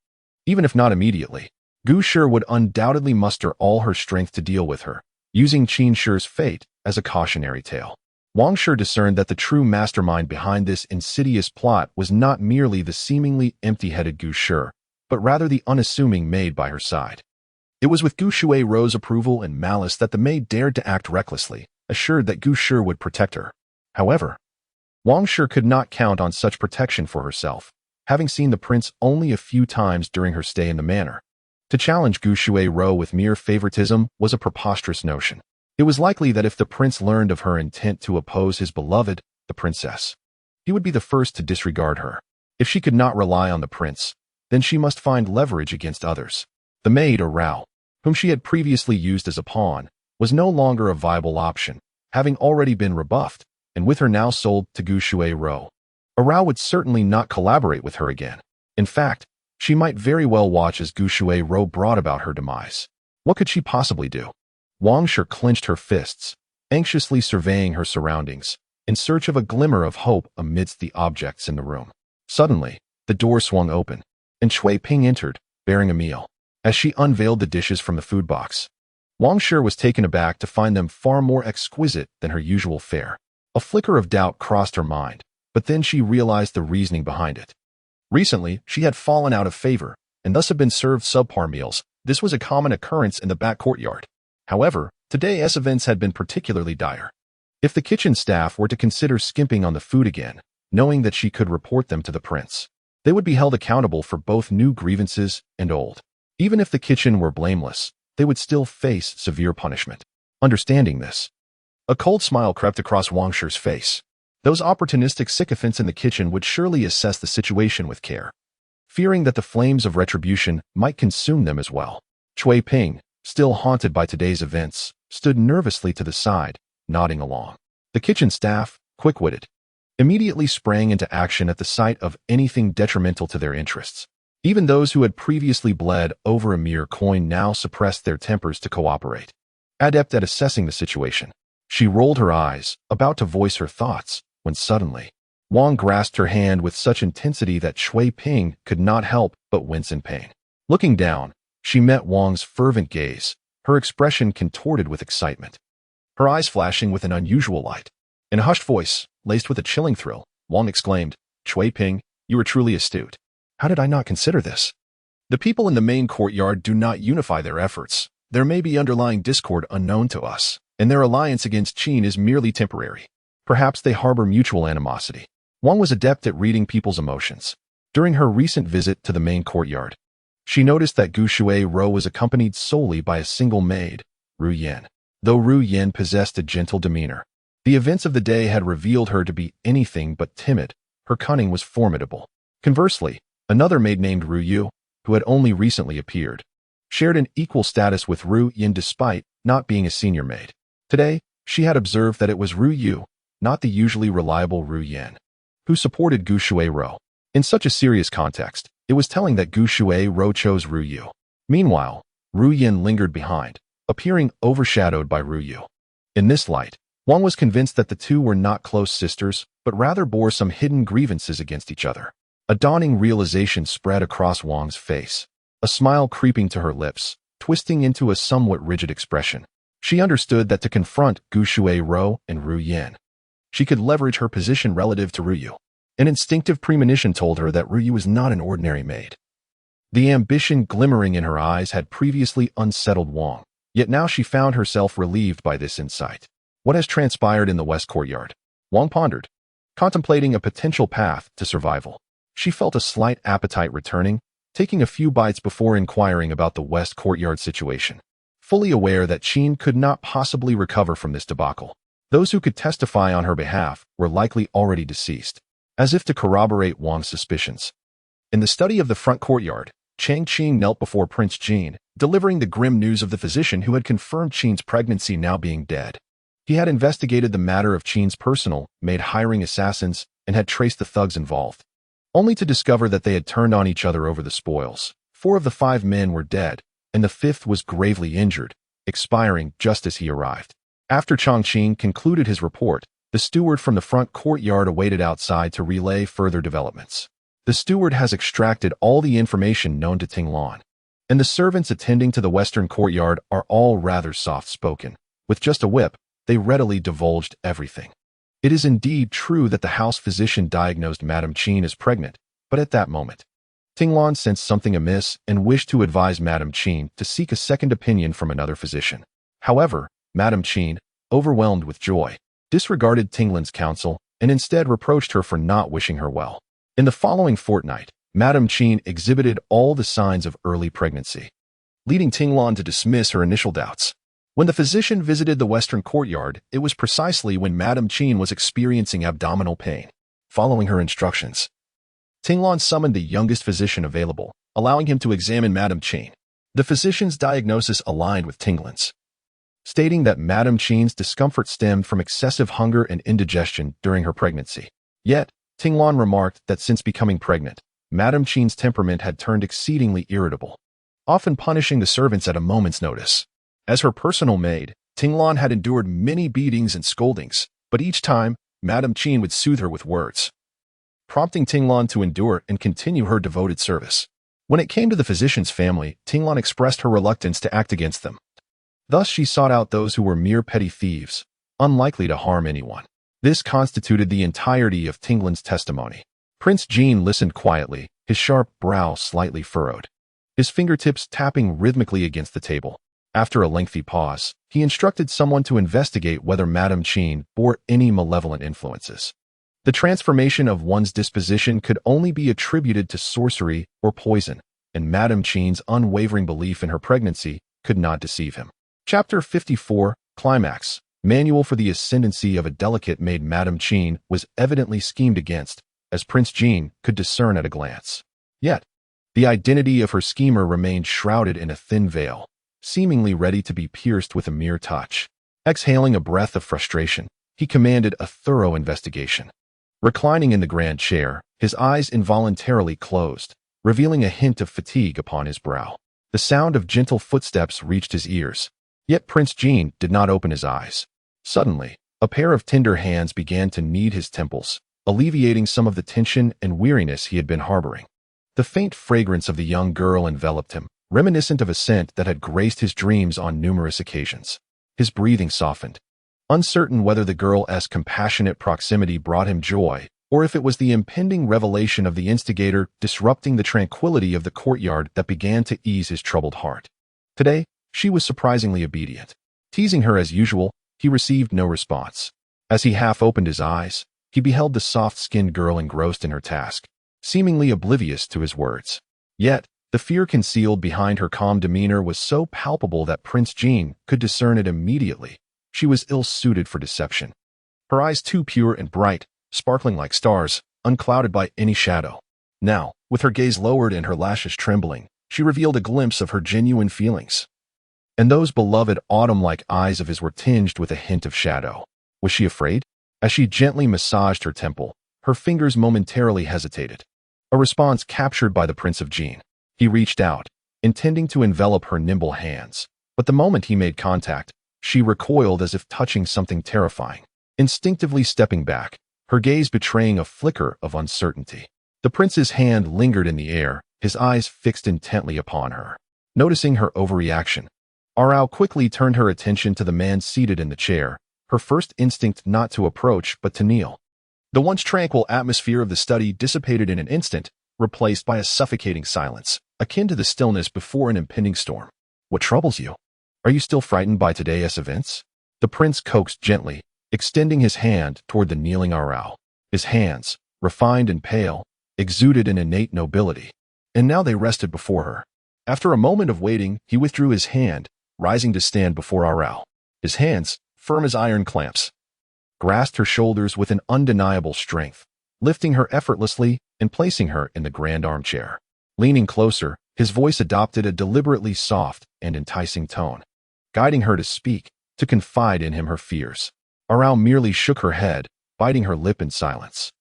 Speaker 1: Even if not immediately, Gu Shi would undoubtedly muster all her strength to deal with her, using Qin Shi's fate as a cautionary tale. Wang Shi discerned that the true mastermind behind this insidious plot was not merely the seemingly empty-headed Gu Shi, but rather the unassuming maid by her side. It was with Gu Shuai's approval and malice that the maid dared to act recklessly, assured that Gu Shi would protect her. However, Wang Shi could not count on such protection for herself, having seen the prince only a few times during her stay in the manor. To challenge Gu Shuai with mere favoritism was a preposterous notion. It was likely that if the prince learned of her intent to oppose his beloved, the princess, he would be the first to disregard her. If she could not rely on the prince, then she must find leverage against others. The maid, Rao, whom she had previously used as a pawn, was no longer a viable option, having already been rebuffed, and with her now sold to Gu Shuai, Rao would certainly not collaborate with her again. In fact, she might very well watch as Gu Shuai brought about her demise. What could she possibly do? Wang Shi clenched her fists, anxiously surveying her surroundings, in search of a glimmer of hope amidst the objects in the room. Suddenly, the door swung open, and Cui Ping entered, bearing a meal. As she unveiled the dishes from the food box, Wang Shi was taken aback to find them far more exquisite than her usual fare. A flicker of doubt crossed her mind, but then she realized the reasoning behind it. Recently, she had fallen out of favor, and thus had been served subpar meals. This was a common occurrence in the back courtyard. However, today's events had been particularly dire. If the kitchen staff were to consider skimping on the food again, knowing that she could report them to the prince, they would be held accountable for both new grievances and old. Even if the kitchen were blameless, they would still face severe punishment. Understanding this, a cold smile crept across Wang Shi's face. Those opportunistic sycophants in the kitchen would surely assess the situation with care, fearing that the flames of retribution might consume them as well. Cui Ping, still haunted by today's events, stood nervously to the side, nodding along. The kitchen staff, quick-witted, immediately sprang into action at the sight of anything detrimental to their interests. Even those who had previously bled over a mere coin now suppressed their tempers to cooperate. Adept at assessing the situation, she rolled her eyes, about to voice her thoughts, when suddenly, Wang grasped her hand with such intensity that Cui Ping could not help but wince in pain. Looking down, she met Wang's fervent gaze, her expression contorted with excitement. Her eyes flashing with an unusual light. In a hushed voice, laced with a chilling thrill, Wang exclaimed, "Cui Ping, you are truly astute. How did I not consider this?" The people in the main courtyard do not unify their efforts. There may be underlying discord unknown to us, and their alliance against Qin is merely temporary. Perhaps they harbor mutual animosity. Wang was adept at reading people's emotions. During her recent visit to the main courtyard, she noticed that Gu Shuai-ro was accompanied solely by a single maid, Ru Yin. Though Ru Yin possessed a gentle demeanor, the events of the day had revealed her to be anything but timid. Her cunning was formidable. Conversely, another maid named Ru Yu, who had only recently appeared, shared an equal status with Ru Yin despite not being a senior maid. Today, she had observed that it was Ru Yu, not the usually reliable Ru Yin, who supported Gu Shuai-ro. In such a serious context, it was telling that Gu Shuai-ro chose Ru Yu. Meanwhile, Ru Yin lingered behind, appearing overshadowed by Ru Yu. In this light, Wang was convinced that the two were not close sisters, but rather bore some hidden grievances against each other. A dawning realization spread across Wang's face, a smile creeping to her lips, twisting into a somewhat rigid expression. She understood that to confront Gu Shuai-ro and Ru Yin, she could leverage her position relative to Ru Yu. An instinctive premonition told her that Ru Yu was not an ordinary maid. The ambition glimmering in her eyes had previously unsettled Wang, yet now she found herself relieved by this insight. What has transpired in the West Courtyard? Wang pondered, contemplating a potential path to survival. She felt a slight appetite returning, taking a few bites before inquiring about the West Courtyard situation. Fully aware that Qin could not possibly recover from this debacle, those who could testify on her behalf were likely already deceased. As if to corroborate Wang's suspicions, in the study of the front courtyard, Chang Qing knelt before Prince Jin, delivering the grim news of the physician who had confirmed Qin's pregnancy now being dead. He had investigated the matter of Qin's personal maid hiring assassins and had traced the thugs involved, only to discover that they had turned on each other over the spoils. 4 of the 5 men were dead, and the 5th was gravely injured, expiring just as he arrived. After Chang Qing concluded his report, the steward from the front courtyard awaited outside to relay further developments. The steward has extracted all the information known to Ting Lan, and the servants attending to the western courtyard are all rather soft-spoken. With just a whip, they readily divulged everything. It is indeed true that the house physician diagnosed Madame Qin as pregnant, but at that moment, Ting Lan sensed something amiss and wished to advise Madame Qin to seek a second opinion from another physician. However, Madame Qin, overwhelmed with joy, disregarded Ting Lan's counsel and instead reproached her for not wishing her well. In the following fortnight, Madame Qin exhibited all the signs of early pregnancy, leading Ting Lan to dismiss her initial doubts. When the physician visited the western courtyard, it was precisely when Madame Qin was experiencing abdominal pain. Following her instructions, Ting Lan summoned the youngest physician available, allowing him to examine Madame Qin. The physician's diagnosis aligned with Ting Lan's, stating that Madame Qin's discomfort stemmed from excessive hunger and indigestion during her pregnancy. Yet, Ting Lan remarked that since becoming pregnant, Madame Qin's temperament had turned exceedingly irritable, often punishing the servants at a moment's notice. As her personal maid, Ting Lan had endured many beatings and scoldings, but each time, Madame Qin would soothe her with words, prompting Ting Lan to endure and continue her devoted service. When it came to the physician's family, Ting Lan expressed her reluctance to act against them. Thus, she sought out those who were mere petty thieves, unlikely to harm anyone. This constituted the entirety of Ting Lan's testimony. Prince Jin listened quietly, his sharp brow slightly furrowed, his fingertips tapping rhythmically against the table. After a lengthy pause, he instructed someone to investigate whether Madame Qin bore any malevolent influences. The transformation of one's disposition could only be attributed to sorcery or poison, and Madame Qin's unwavering belief in her pregnancy could not deceive him. Chapter 54, Climax. Manual for the ascendancy of a delicate maid. Madame Qin was evidently schemed against, as Prince Jin could discern at a glance. Yet, the identity of her schemer remained shrouded in a thin veil, seemingly ready to be pierced with a mere touch. Exhaling a breath of frustration, he commanded a thorough investigation. Reclining in the grand chair, his eyes involuntarily closed, revealing a hint of fatigue upon his brow. The sound of gentle footsteps reached his ears, yet Prince Jin did not open his eyes. Suddenly, a pair of tender hands began to knead his temples, alleviating some of the tension and weariness he had been harboring. The faint fragrance of the young girl enveloped him, reminiscent of a scent that had graced his dreams on numerous occasions. His breathing softened, uncertain whether the girl's compassionate proximity brought him joy, or if it was the impending revelation of the instigator disrupting the tranquility of the courtyard that began to ease his troubled heart. Today, she was surprisingly obedient. Teasing her as usual, he received no response. As he half opened his eyes, he beheld the soft-skinned girl engrossed in her task, seemingly oblivious to his words. Yet, the fear concealed behind her calm demeanor was so palpable that Prince Jean could discern it immediately. She was ill-suited for deception. Her eyes too pure and bright, sparkling like stars, unclouded by any shadow. Now, with her gaze lowered and her lashes trembling, she revealed a glimpse of her genuine feelings. And those beloved autumn-like eyes of his were tinged with a hint of shadow. Was she afraid? As she gently massaged her temple, her fingers momentarily hesitated. A response captured by the Prince of Jean. He reached out, intending to envelop her nimble hands. But the moment he made contact, she recoiled as if touching something terrifying. Instinctively stepping back, her gaze betraying a flicker of uncertainty. The prince's hand lingered in the air, his eyes fixed intently upon her. Noticing her overreaction, Arao quickly turned her attention to the man seated in the chair, her first instinct not to approach but to kneel. The once tranquil atmosphere of the study dissipated in an instant, replaced by a suffocating silence, akin to the stillness before an impending storm. "What troubles you? Are you still frightened by today's events?" The prince coaxed gently, extending his hand toward the kneeling Arao. His hands, refined and pale, exuded an innate nobility, and now they rested before her. After a moment of waiting, he withdrew his hand, rising to stand before Arao. His hands, firm as iron clamps, grasped her shoulders with an undeniable strength, lifting her effortlessly and placing her in the grand armchair. Leaning closer, his voice adopted a deliberately soft and enticing tone, guiding her to speak, to confide in him her fears. Arao merely shook her head, biting her lip in silence.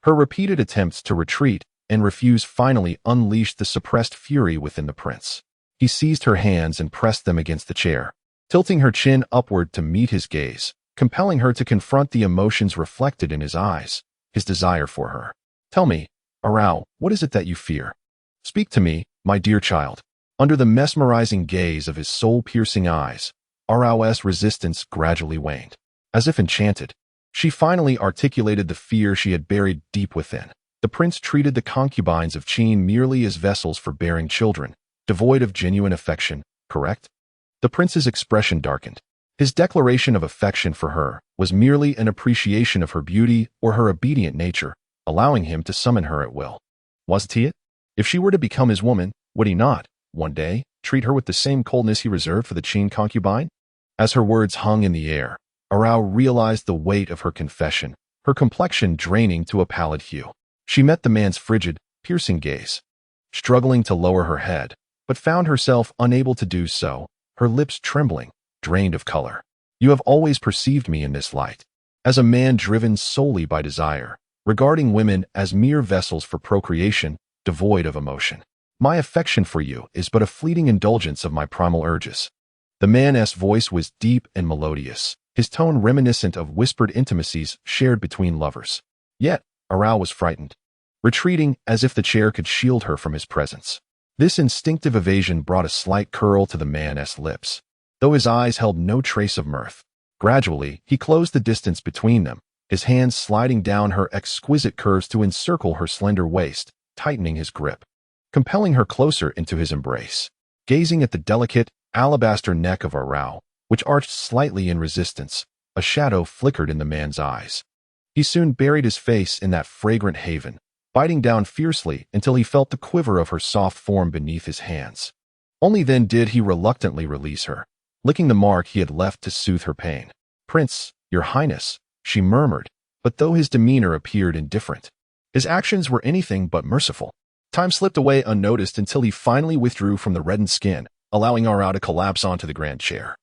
Speaker 1: Her repeated attempts to retreat and refuse finally unleashed the suppressed fury within the prince. He seized her hands and pressed them against the chair, tilting her chin upward to meet his gaze, compelling her to confront the emotions reflected in his eyes, his desire for her. "Tell me, Arao, what is it that you fear? Speak to me, my dear child." Under the mesmerizing gaze of his soul-piercing eyes, Arao's resistance gradually waned. As if enchanted, she finally articulated the fear she had buried deep within. The prince treated the concubines of Qin merely as vessels for bearing children, devoid of genuine affection, correct? The prince's expression darkened. His declaration of affection for her was merely an appreciation of her beauty or her obedient nature, allowing him to summon her at will. Wasn't he it? If she were to become his woman, would he not, one day, treat her with the same coldness he reserved for the Qin concubine? As her words hung in the air, Arao realized the weight of her confession, her complexion draining to a pallid hue. She met the man's frigid, piercing gaze, struggling to lower her head, but found herself unable to do so, her lips trembling, drained of color. "You have always perceived me in this light, as a man driven solely by desire, regarding women as mere vessels for procreation, devoid of emotion. My affection for you is but a fleeting indulgence of my primal urges." The man's voice was deep and melodious, his tone reminiscent of whispered intimacies shared between lovers. Yet, Arao was frightened, retreating as if the chair could shield her from his presence. This instinctive evasion brought a slight curl to the man's lips, though his eyes held no trace of mirth. Gradually, he closed the distance between them, his hands sliding down her exquisite curves to encircle her slender waist, tightening his grip, compelling her closer into his embrace. Gazing at the delicate, alabaster neck of Arao, which arched slightly in resistance, a shadow flickered in the man's eyes. He soon buried his face in that fragrant haven, biting down fiercely until he felt the quiver of her soft form beneath his hands. Only then did he reluctantly release her, licking the mark he had left to soothe her pain. "Prince, your highness," she murmured, but though his demeanor appeared indifferent, his actions were anything but merciful. Time slipped away unnoticed until he finally withdrew from the reddened skin, allowing Arao to collapse onto the grand chair.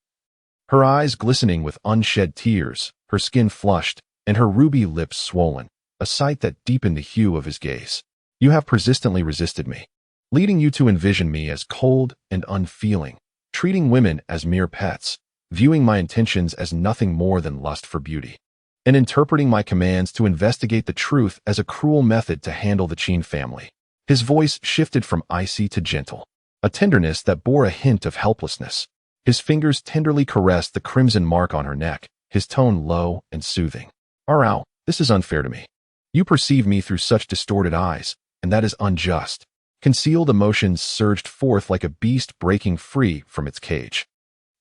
Speaker 1: Her eyes glistening with unshed tears, her skin flushed, and her ruby lips swollen, a sight that deepened the hue of his gaze. "You have persistently resisted me, leading you to envision me as cold and unfeeling, treating women as mere pets, viewing my intentions as nothing more than lust for beauty, and interpreting my commands to investigate the truth as a cruel method to handle the Qin family." His voice shifted from icy to gentle, a tenderness that bore a hint of helplessness. His fingers tenderly caressed the crimson mark on her neck, his tone low and soothing. "Arao, this is unfair to me. You perceive me through such distorted eyes, and that is unjust." Concealed emotions surged forth like a beast breaking free from its cage.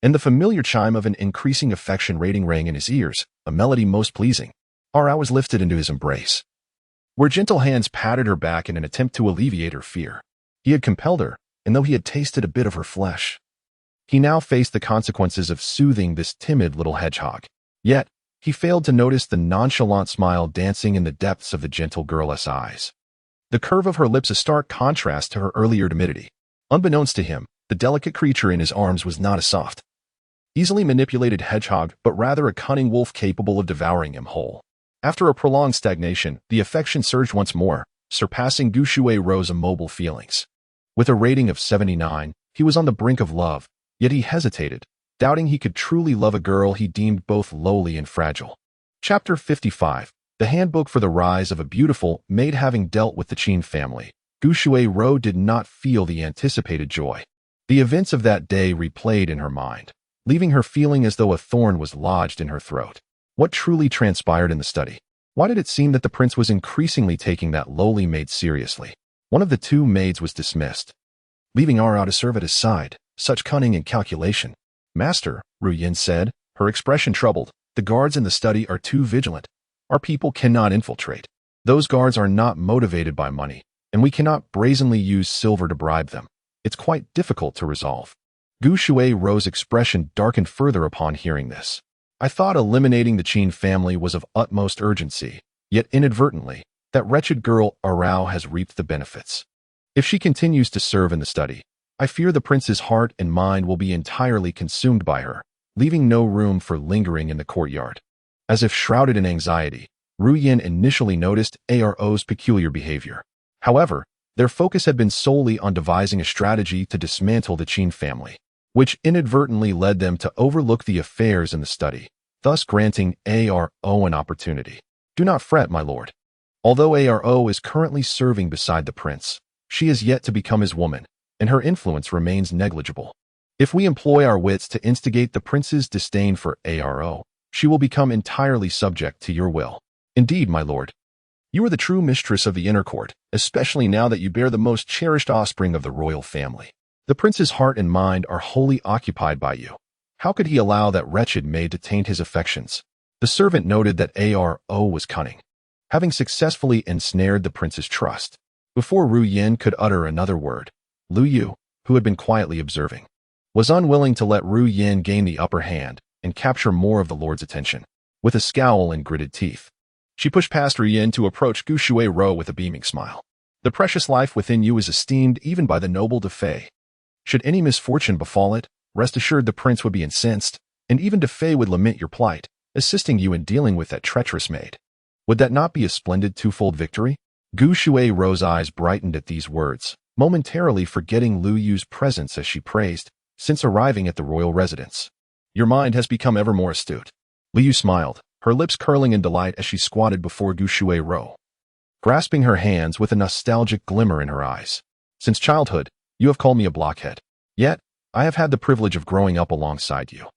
Speaker 1: And the familiar chime of an increasing affection rating rang in his ears, a melody most pleasing. Arao was lifted into his embrace, where gentle hands patted her back in an attempt to alleviate her fear. He had compelled her, and though he had tasted a bit of her flesh, he now faced the consequences of soothing this timid little hedgehog. Yet, he failed to notice the nonchalant smile dancing in the depths of the gentle girl's eyes. The curve of her lips a stark contrast to her earlier timidity. Unbeknownst to him, the delicate creature in his arms was not a soft, easily manipulated hedgehog, but rather a cunning wolf capable of devouring him whole. After a prolonged stagnation, the affection surged once more, surpassing Gu Shui's immobile feelings. With a rating of 79, he was on the brink of love, yet he hesitated, doubting he could truly love a girl he deemed both lowly and fragile. Chapter 55. The Handbook for the Rise of a Beautiful Maid. Having dealt with the Qin family, Gu Shui did not feel the anticipated joy. The events of that day replayed in her mind, leaving her feeling as though a thorn was lodged in her throat. What truly transpired in the study? Why did it seem that the prince was increasingly taking that lowly maid seriously? One of the two maids was dismissed, leaving Arao to serve at his side. Such cunning and calculation. "Master," Ru Yin said, her expression troubled, "the guards in the study are too vigilant. Our people cannot infiltrate. Those guards are not motivated by money, and we cannot brazenly use silver to bribe them. It's quite difficult to resolve." Gu Shui's expression darkened further upon hearing this. "I thought eliminating the Qin family was of utmost urgency, yet inadvertently, that wretched girl Arao has reaped the benefits. If she continues to serve in the study, I fear the prince's heart and mind will be entirely consumed by her, leaving no room for lingering in the courtyard." As if shrouded in anxiety, Ru Yin initially noticed Aro's peculiar behavior. However, their focus had been solely on devising a strategy to dismantle the Qin family, which inadvertently led them to overlook the affairs in the study, thus granting Aro an opportunity. "Do not fret, my lord. Although Aro is currently serving beside the prince, she is yet to become his woman, and her influence remains negligible. If we employ our wits to instigate the prince's disdain for Aro, she will become entirely subject to your will. Indeed, my lord, you are the true mistress of the inner court, especially now that you bear the most cherished offspring of the royal family. The prince's heart and mind are wholly occupied by you. How could he allow that wretched maid to taint his affections?" The servant noted that Aro was cunning, having successfully ensnared the prince's trust. Before Ru Yin could utter another word, Lu Yu, who had been quietly observing, was unwilling to let Ru Yin gain the upper hand and capture more of the lord's attention. With a scowl and gritted teeth, she pushed past Ru Yin to approach Gu Shui with a beaming smile. "The precious life within you is esteemed even by the noble De Fei. Should any misfortune befall it, rest assured the prince would be incensed, and even De Fei would lament your plight, assisting you in dealing with that treacherous maid. Would that not be a splendid twofold victory?" Gu Shui's eyes brightened at these words, momentarily forgetting Lu Yu's presence as she praised, since arriving at the royal residence. "Your mind has become ever more astute." Lu Yu smiled, her lips curling in delight as she squatted before Gu Shui, grasping her hands with a nostalgic glimmer in her eyes. "Since childhood, you have called me a blockhead. Yet, I have had the privilege of growing up alongside you,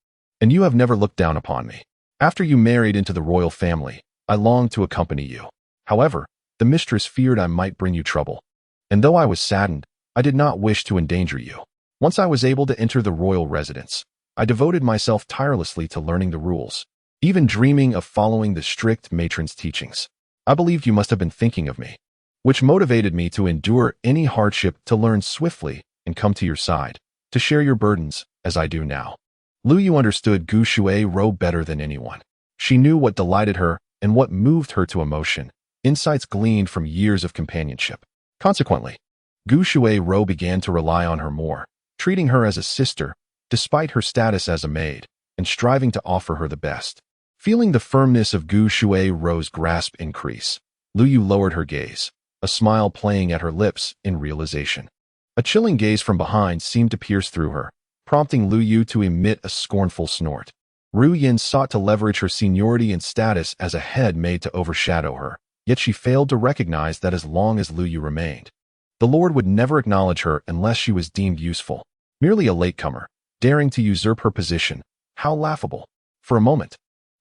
Speaker 1: and you have never looked down upon me. After you married into the royal family, I longed to accompany you. However, the mistress feared I might bring you trouble, and though I was saddened, I did not wish to endanger you. Once I was able to enter the royal residence, I devoted myself tirelessly to learning the rules, even dreaming of following the strict matron's teachings. I believed you must have been thinking of me, which motivated me to endure any hardship, to learn swiftly and come to your side, to share your burdens, as I do now." Lu Yu understood Gu Shui better than anyone. She knew what delighted her and what moved her to emotion, insights gleaned from years of companionship. Consequently, Gu Shui began to rely on her more, treating her as a sister, despite her status as a maid, and striving to offer her the best. Feeling the firmness of Gu Shui's grasp increase, Lu Yu lowered her gaze, a smile playing at her lips in realization. A chilling gaze from behind seemed to pierce through her, prompting Lu Yu to emit a scornful snort. Ru Yin sought to leverage her seniority and status as a head maid to overshadow her, yet she failed to recognize that as long as Lu Yu remained, The Lord would never acknowledge her unless she was deemed useful. Merely a latecomer, daring to usurp her position. How laughable. For a moment,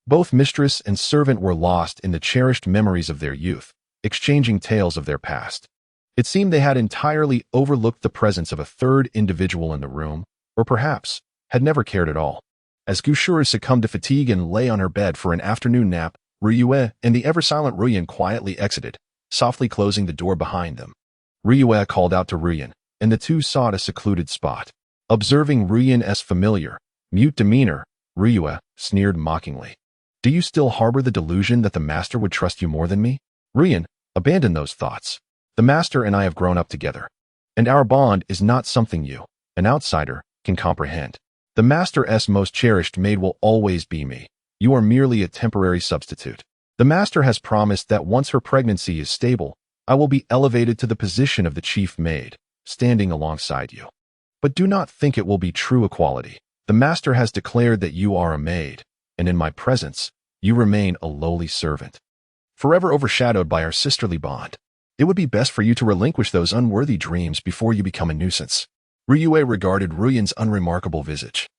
Speaker 1: both mistress and servant were lost in the cherished memories of their youth, exchanging tales of their past. It seemed they had entirely overlooked the presence of a third individual in the room, or perhaps had never cared at all. As Gushuru succumbed to fatigue and lay on her bed for an afternoon nap, Ryue and the ever-silent Ruyan quietly exited, softly closing the door behind them. Ryue called out to Ruyan, and the two sought a secluded spot. Observing Ruyan's familiar, mute demeanor, Ryue sneered mockingly. Do you still harbor the delusion that the master would trust you more than me? Ruyan, abandon those thoughts. The master and I have grown up together, and our bond is not something you, an outsider, can comprehend. The master's most cherished maid will always be me. You are merely a temporary substitute. The master has promised that once her pregnancy is stable, I will be elevated to the position of the chief maid, standing alongside you. But do not think it will be true equality. The master has declared that you are a maid, and in my presence, you remain a lowly servant, forever overshadowed by our sisterly bond. It would be best for you to relinquish those unworthy dreams before you become a nuisance. Ryue regarded Ruyan's unremarkable visage,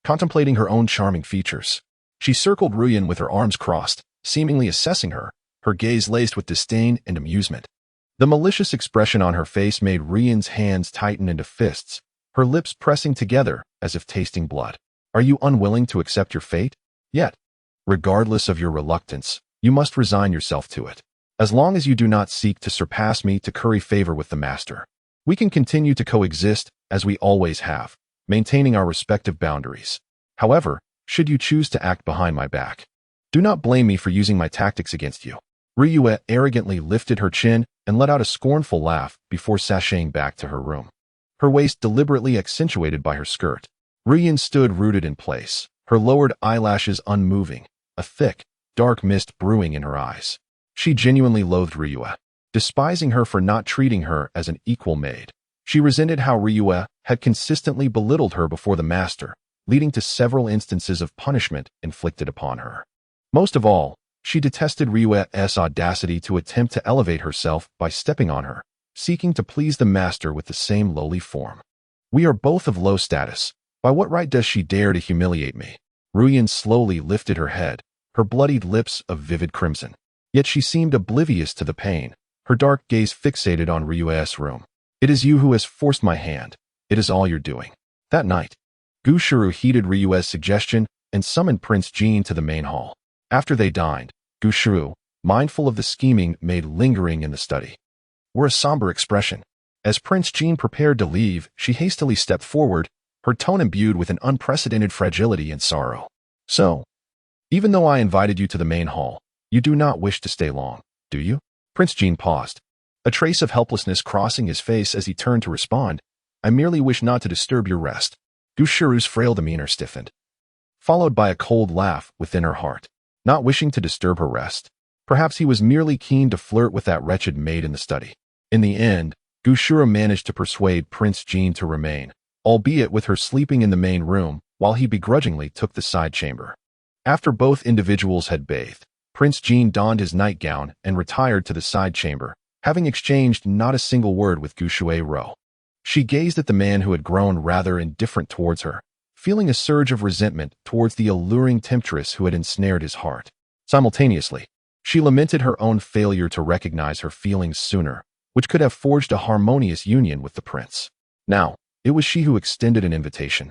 Speaker 1: contemplating her own charming features. She circled Ruyan with her arms crossed, seemingly assessing her, her gaze laced with disdain and amusement. The malicious expression on her face made Ruyan's hands tighten into fists, her lips pressing together as if tasting blood. Are you unwilling to accept your fate? Yet, regardless of your reluctance, you must resign yourself to it. As long as you do not seek to surpass me to curry favor with the master, we can continue to coexist as we always have, maintaining our respective boundaries. However, should you choose to act behind my back, do not blame me for using my tactics against you. Ryue arrogantly lifted her chin and let out a scornful laugh before sashaying back to her room, her waist deliberately accentuated by her skirt. Ruyan stood rooted in place, her lowered eyelashes unmoving, a thick, dark mist brewing in her eyes. She genuinely loathed Ryue, despising her for not treating her as an equal maid. She resented how Ryue had consistently belittled her before the master, leading to several instances of punishment inflicted upon her. Most of all, she detested Ryue's audacity to attempt to elevate herself by stepping on her, seeking to please the master with the same lowly form. We are both of low status. By what right does she dare to humiliate me? Ruyan slowly lifted her head, her bloodied lips of vivid crimson. Yet she seemed oblivious to the pain, her dark gaze fixated on Ryue's room. It is you who has forced my hand. It is all you're doing. That night, Gushuru heeded Ryue's suggestion and summoned Prince Jean to the main hall. After they dined, Gushuru, mindful of the scheming made lingering in the study, wore a somber expression. As Prince Jean prepared to leave, she hastily stepped forward, her tone imbued with an unprecedented fragility and sorrow. So, even though I invited you to the main hall, you do not wish to stay long, do you? Prince Jean paused, a trace of helplessness crossing his face as he turned to respond. I merely wish not to disturb your rest. Gushuru's frail demeanor stiffened, followed by a cold laugh within her heart. Not wishing to disturb her rest. Perhaps he was merely keen to flirt with that wretched maid in the study. In the end, Gushuru managed to persuade Prince Jean to remain, albeit with her sleeping in the main room, while he begrudgingly took the side chamber. After both individuals had bathed, Prince Jean donned his nightgown and retired to the side chamber, having exchanged not a single word with Gushuru. She gazed at the man who had grown rather indifferent towards her, feeling a surge of resentment towards the alluring temptress who had ensnared his heart. Simultaneously, she lamented her own failure to recognize her feelings sooner, which could have forged a harmonious union with the prince. Now, it was she who extended an invitation.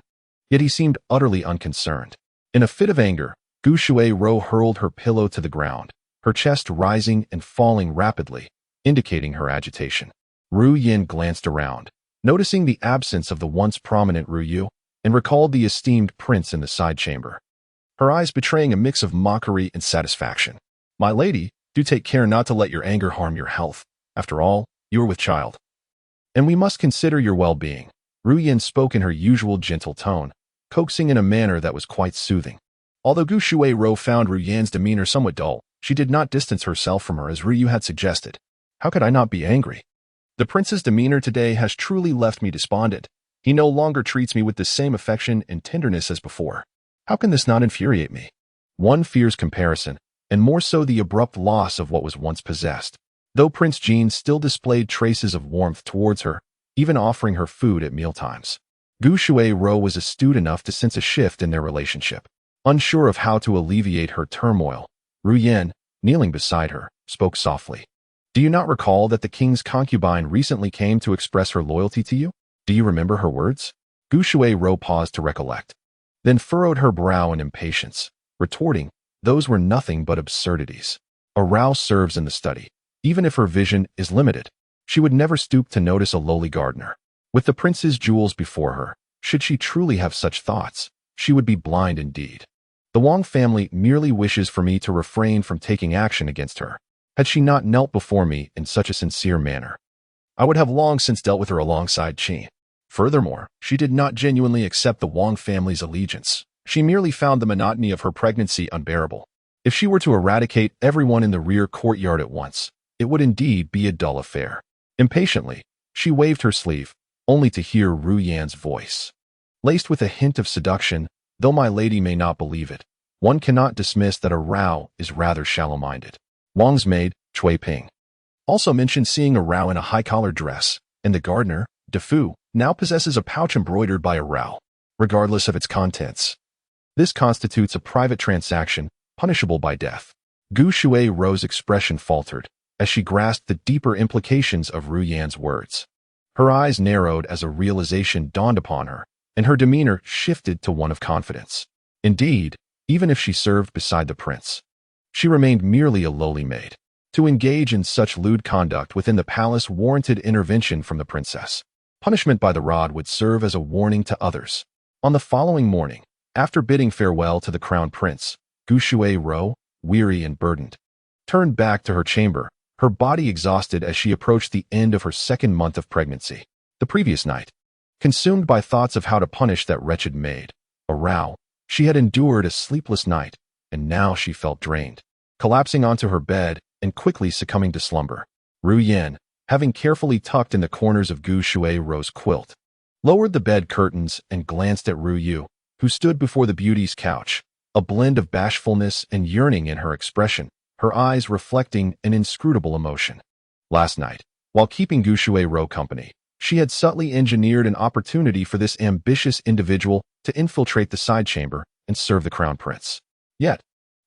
Speaker 1: Yet he seemed utterly unconcerned. In a fit of anger, Gushuru hurled her pillow to the ground, her chest rising and falling rapidly, indicating her agitation. Ruyan glanced around, noticing the absence of the once prominent Ryue, and recalled the esteemed prince in the side chamber, her eyes betraying a mix of mockery and satisfaction. My lady, do take care not to let your anger harm your health. After all, you are with child, and we must consider your well-being. Ruyan spoke in her usual gentle tone, coaxing in a manner that was quite soothing. Although Gushuru found Ruyan's demeanor somewhat dull, she did not distance herself from her as Ryue had suggested. How could I not be angry? The prince's demeanor today has truly left me despondent. He no longer treats me with the same affection and tenderness as before. How can this not infuriate me? One fears comparison, and more so the abrupt loss of what was once possessed. though Prince Jean still displayed traces of warmth towards her, even offering her food at mealtimes. Gu Shuai-ro was astute enough to sense a shift in their relationship. Unsure of how to alleviate her turmoil, Ru Yan, kneeling beside her, spoke softly. Do you not recall that the king's concubine recently came to express her loyalty to you? Do you remember her words? Gu Shuai-ro paused to recollect, then furrowed her brow in impatience, retorting, those were nothing but absurdities. A Rao serves in the study. Even if her vision is limited, she would never stoop to notice a lowly gardener. With the prince's jewels before her, should she truly have such thoughts, she would be blind indeed. The Wang family merely wishes for me to refrain from taking action against her. Had she not knelt before me in such a sincere manner, I would have long since dealt with her alongside Qin. Furthermore, she did not genuinely accept the Wang family's allegiance. She merely found the monotony of her pregnancy unbearable. If she were to eradicate everyone in the rear courtyard at once, it would indeed be a dull affair. Impatiently, she waved her sleeve, only to hear Ru Yan's voice. Laced with a hint of seduction, though my lady may not believe it, one cannot dismiss that a Rao is rather shallow-minded. Wang's maid, Cui Ping, also mentioned seeing a Rao in a high-collared dress, and the gardener, De Fu, now possesses a pouch embroidered by a Rao, regardless of its contents. This constitutes a private transaction, punishable by death. Gu Shuai-ro's expression faltered, as she grasped the deeper implications of Ru Yan's words. Her eyes narrowed as a realization dawned upon her, and her demeanor shifted to one of confidence. Indeed, even if she served beside the prince, she remained merely a lowly maid. To engage in such lewd conduct within the palace warranted intervention from the princess. Punishment by the rod would serve as a warning to others. On the following morning, after bidding farewell to the crown prince, Gu Shuai-ro, weary and burdened, turned back to her chamber, her body exhausted as she approached the end of her second month of pregnancy. The previous night, consumed by thoughts of how to punish that wretched maid, a Rao, she had endured a sleepless night, and now she felt drained. Collapsing onto her bed and quickly succumbing to slumber, Ru Yan, having carefully tucked in the corners of Gu Shuai-ro's quilt, lowered the bed curtains and glanced at Ru Yu, who stood before the beauty's couch, a blend of bashfulness and yearning in her expression, her eyes reflecting an inscrutable emotion. Last night, while keeping Gu Shuai-ro company, she had subtly engineered an opportunity for this ambitious individual to infiltrate the side chamber and serve the crown prince. Yet,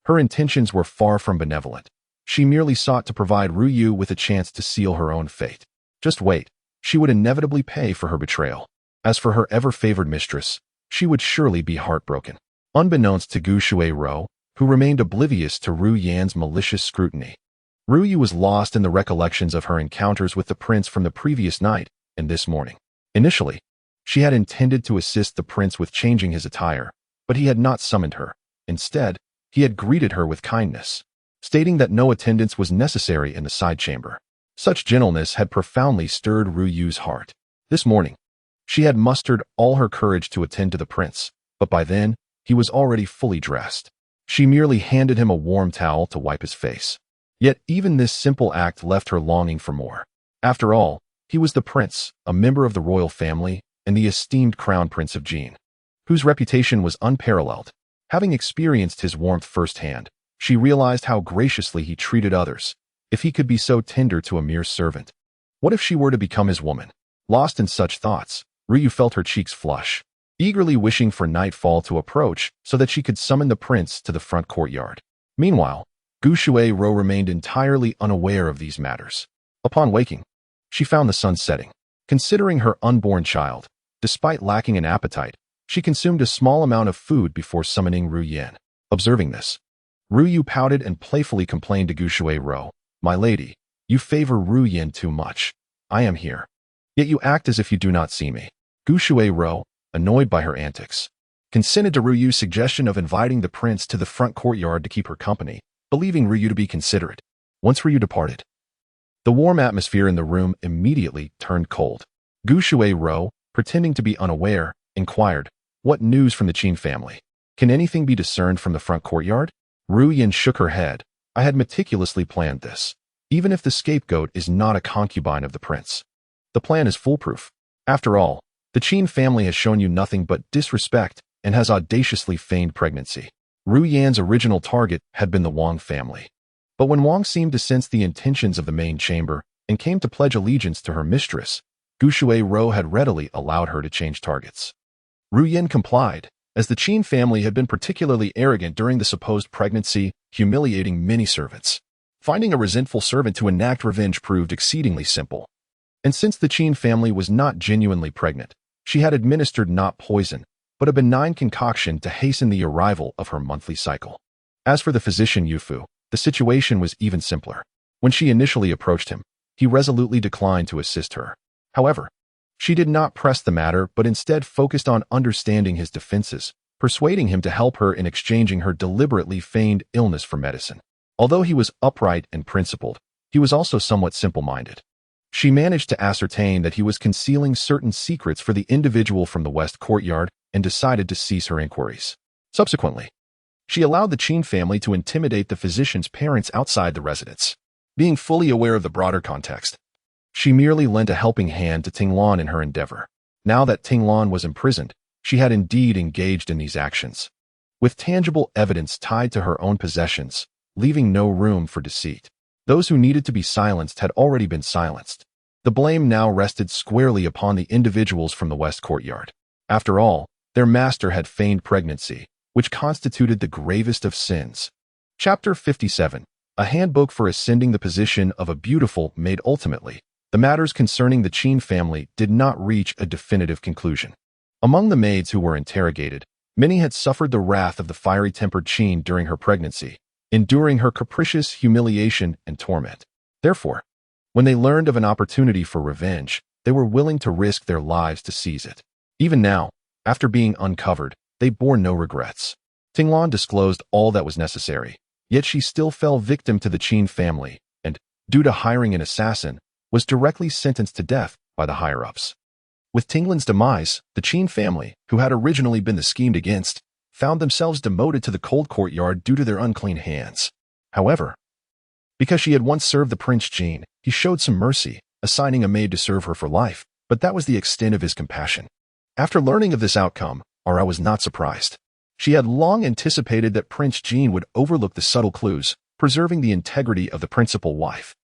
Speaker 1: her intentions were far from benevolent. She merely sought to provide Ru Yu with a chance to seal her own fate. Just wait, she would inevitably pay for her betrayal. As for her ever-favored mistress, she would surely be heartbroken. Unbeknownst to Gu Shuai-ro, who remained oblivious to Ru Yan's malicious scrutiny, Ru Yu was lost in the recollections of her encounters with the prince from the previous night and this morning. Initially, she had intended to assist the prince with changing his attire, but he had not summoned her. Instead, he had greeted her with kindness, stating that no attendance was necessary in the side chamber. Such gentleness had profoundly stirred Ru Yu's heart. This morning, she had mustered all her courage to attend to the prince, but by then, he was already fully dressed. She merely handed him a warm towel to wipe his face. Yet even this simple act left her longing for more. After all, he was the prince, a member of the royal family, and the esteemed crown prince of Jin, whose reputation was unparalleled. Having experienced his warmth firsthand, she realized how graciously he treated others. If he could be so tender to a mere servant, what if she were to become his woman? Lost in such thoughts, Ru Yu felt her cheeks flush, eagerly wishing for nightfall to approach so that she could summon the prince to the front courtyard. Meanwhile, Gu Shuai-ro remained entirely unaware of these matters. Upon waking, she found the sun setting. Considering her unborn child, despite lacking an appetite, she consumed a small amount of food before summoning Ru Yan. Observing this, Ru Yu pouted and playfully complained to Gu Shuai-ro, "My lady, you favor Ru Yan too much. I am here, yet you act as if you do not see me." Gu Shuai-ro, annoyed by her antics, consented to Ru Yu's suggestion of inviting the prince to the front courtyard to keep her company, believing Ru Yu to be considerate. Once Ru Yu departed, the warm atmosphere in the room immediately turned cold. Gu Shuai-ro, pretending to be unaware, inquired, "What news from the Qin family? Can anything be discerned from the front courtyard?" Ru Yan shook her head. "I had meticulously planned this, even if the scapegoat is not a concubine of the prince. The plan is foolproof. After all, the Qin family has shown you nothing but disrespect and has audaciously feigned pregnancy." Ru Yan's original target had been the Wang family. But when Wang seemed to sense the intentions of the main chamber and came to pledge allegiance to her mistress, Gu Shuai-ro had readily allowed her to change targets. Ru Yin complied, as the Qin family had been particularly arrogant during the supposed pregnancy, humiliating many servants. Finding a resentful servant to enact revenge proved exceedingly simple. And since the Qin family was not genuinely pregnant, she had administered not poison, but a benign concoction to hasten the arrival of her monthly cycle. As for the physician Yufu, the situation was even simpler. When she initially approached him, he resolutely declined to assist her. However, she did not press the matter but instead focused on understanding his defenses, persuading him to help her in exchanging her deliberately feigned illness for medicine. Although he was upright and principled, he was also somewhat simple-minded. She managed to ascertain that he was concealing certain secrets for the individual from the West Courtyard and decided to cease her inquiries. Subsequently, she allowed the Qin family to intimidate the physician's parents outside the residence. Being fully aware of the broader context, she merely lent a helping hand to Tinglan in her endeavor. Now that Tinglan was imprisoned, she had indeed engaged in these actions, with tangible evidence tied to her own possessions, leaving no room for deceit. Those who needed to be silenced had already been silenced. The blame now rested squarely upon the individuals from the West Courtyard. After all, their master had feigned pregnancy, which constituted the gravest of sins. Chapter 57. A handbook for ascending the position of a beautiful maid. Ultimately, the matters concerning the Qin family did not reach a definitive conclusion. Among the maids who were interrogated, many had suffered the wrath of the fiery-tempered Qin during her pregnancy, enduring her capricious humiliation and torment. Therefore, when they learned of an opportunity for revenge, they were willing to risk their lives to seize it. Even now, after being uncovered, they bore no regrets. Tinglan disclosed all that was necessary, yet she still fell victim to the Qin family and, due to hiring an assassin, was directly sentenced to death by the higher-ups. With Tinglan's demise, the Qin family, who had originally been the schemed against, found themselves demoted to the cold courtyard due to their unclean hands. However, because she had once served the Prince Qin, he showed some mercy, assigning a maid to serve her for life, but that was the extent of his compassion. After learning of this outcome, Ara was not surprised. She had long anticipated that Prince Qin would overlook the subtle clues, preserving the integrity of the principal wife.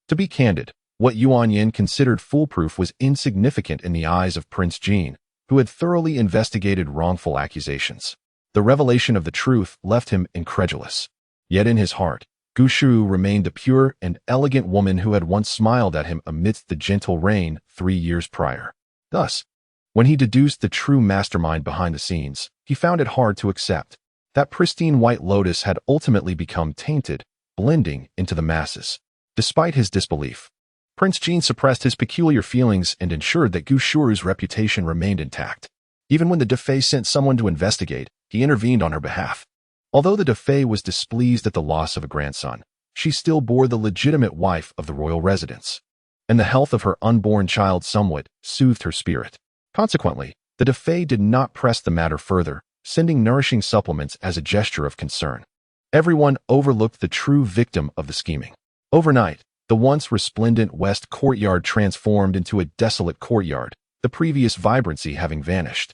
Speaker 1: To be candid, what Yuan Yin considered foolproof was insignificant in the eyes of Prince Qin, who had thoroughly investigated wrongful accusations. The revelation of the truth left him incredulous. Yet in his heart, Gu Shu remained the pure and elegant woman who had once smiled at him amidst the gentle rain 3 years prior. Thus, when he deduced the true mastermind behind the scenes, he found it hard to accept. That pristine white lotus had ultimately become tainted, blending into the masses. Despite his disbelief, Prince Qin suppressed his peculiar feelings and ensured that Gu Shu's reputation remained intact. Even when the Defei sent someone to investigate, he intervened on her behalf. Although the Defei was displeased at the loss of a grandson, she still bore the legitimate wife of the royal residence, and the health of her unborn child somewhat soothed her spirit. Consequently, the Defei did not press the matter further, sending nourishing supplements as a gesture of concern. Everyone overlooked the true victim of the scheming. Overnight, the once resplendent West Courtyard transformed into a desolate courtyard, the previous vibrancy having vanished,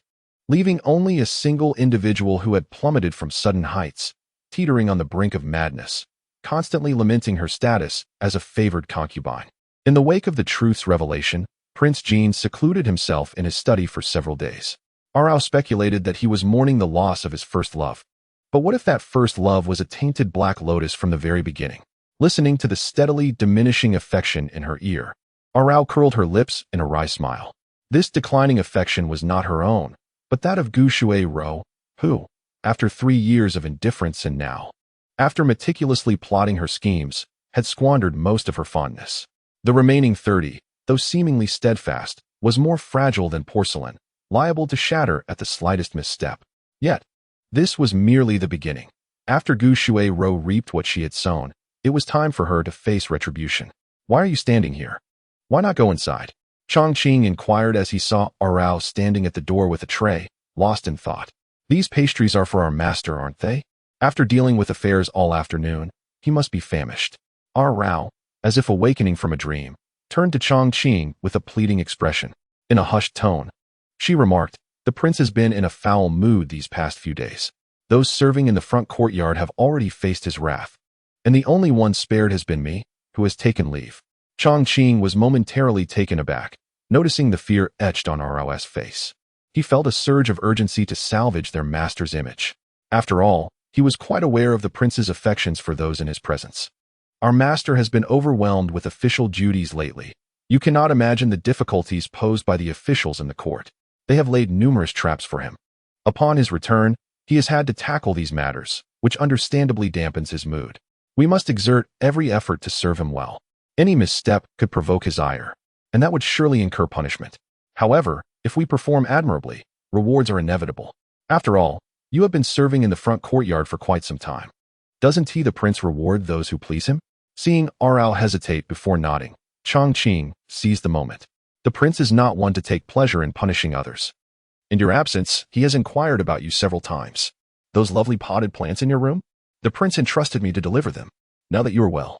Speaker 1: leaving only a single individual who had plummeted from sudden heights, teetering on the brink of madness, constantly lamenting her status as a favored concubine. In the wake of the truth's revelation, Prince Qin secluded himself in his study for several days. Arao speculated that he was mourning the loss of his first love. But what if that first love was a tainted black lotus from the very beginning? Listening to the steadily diminishing affection in her ear, Arao curled her lips in a wry smile. This declining affection was not her own, but that of Gu Shuai-ro, who, after 3 years of indifference and now, after meticulously plotting her schemes, had squandered most of her fondness. The remaining 30, though seemingly steadfast, was more fragile than porcelain, liable to shatter at the slightest misstep. Yet, this was merely the beginning. After Gu Shuai-ro reaped what she had sown, it was time for her to face retribution. "Why are you standing here? Why not go inside?" Chongqing inquired as he saw Arao standing at the door with a tray, lost in thought. "These pastries are for our master, aren't they?" After dealing with affairs all afternoon, he must be famished. Arao, as if awakening from a dream, turned to Chongqing with a pleading expression. In a hushed tone, she remarked, "The prince has been in a foul mood these past few days. Those serving in the front courtyard have already faced his wrath. and the only one spared has been me, who has taken leave. Chongqing was momentarily taken aback, noticing the fear etched on RO's face. He felt a surge of urgency to salvage their master's image. After all, he was quite aware of the prince's affections for those in his presence. Our master has been overwhelmed with official duties lately. You cannot imagine the difficulties posed by the officials in the court. They have laid numerous traps for him. Upon his return, he has had to tackle these matters, which understandably dampens his mood. We must exert every effort to serve him well. Any misstep could provoke his ire, and that would surely incur punishment. However, if we perform admirably, rewards are inevitable. After all, you have been serving in the front courtyard for quite some time. Doesn't he, the prince, reward those who please him? Seeing RL hesitate before nodding, Chongqing seized the moment. The prince is not one to take pleasure in punishing others. In your absence, he has inquired about you several times. Those lovely potted plants in your room? The prince entrusted me to deliver them. Now that you are well,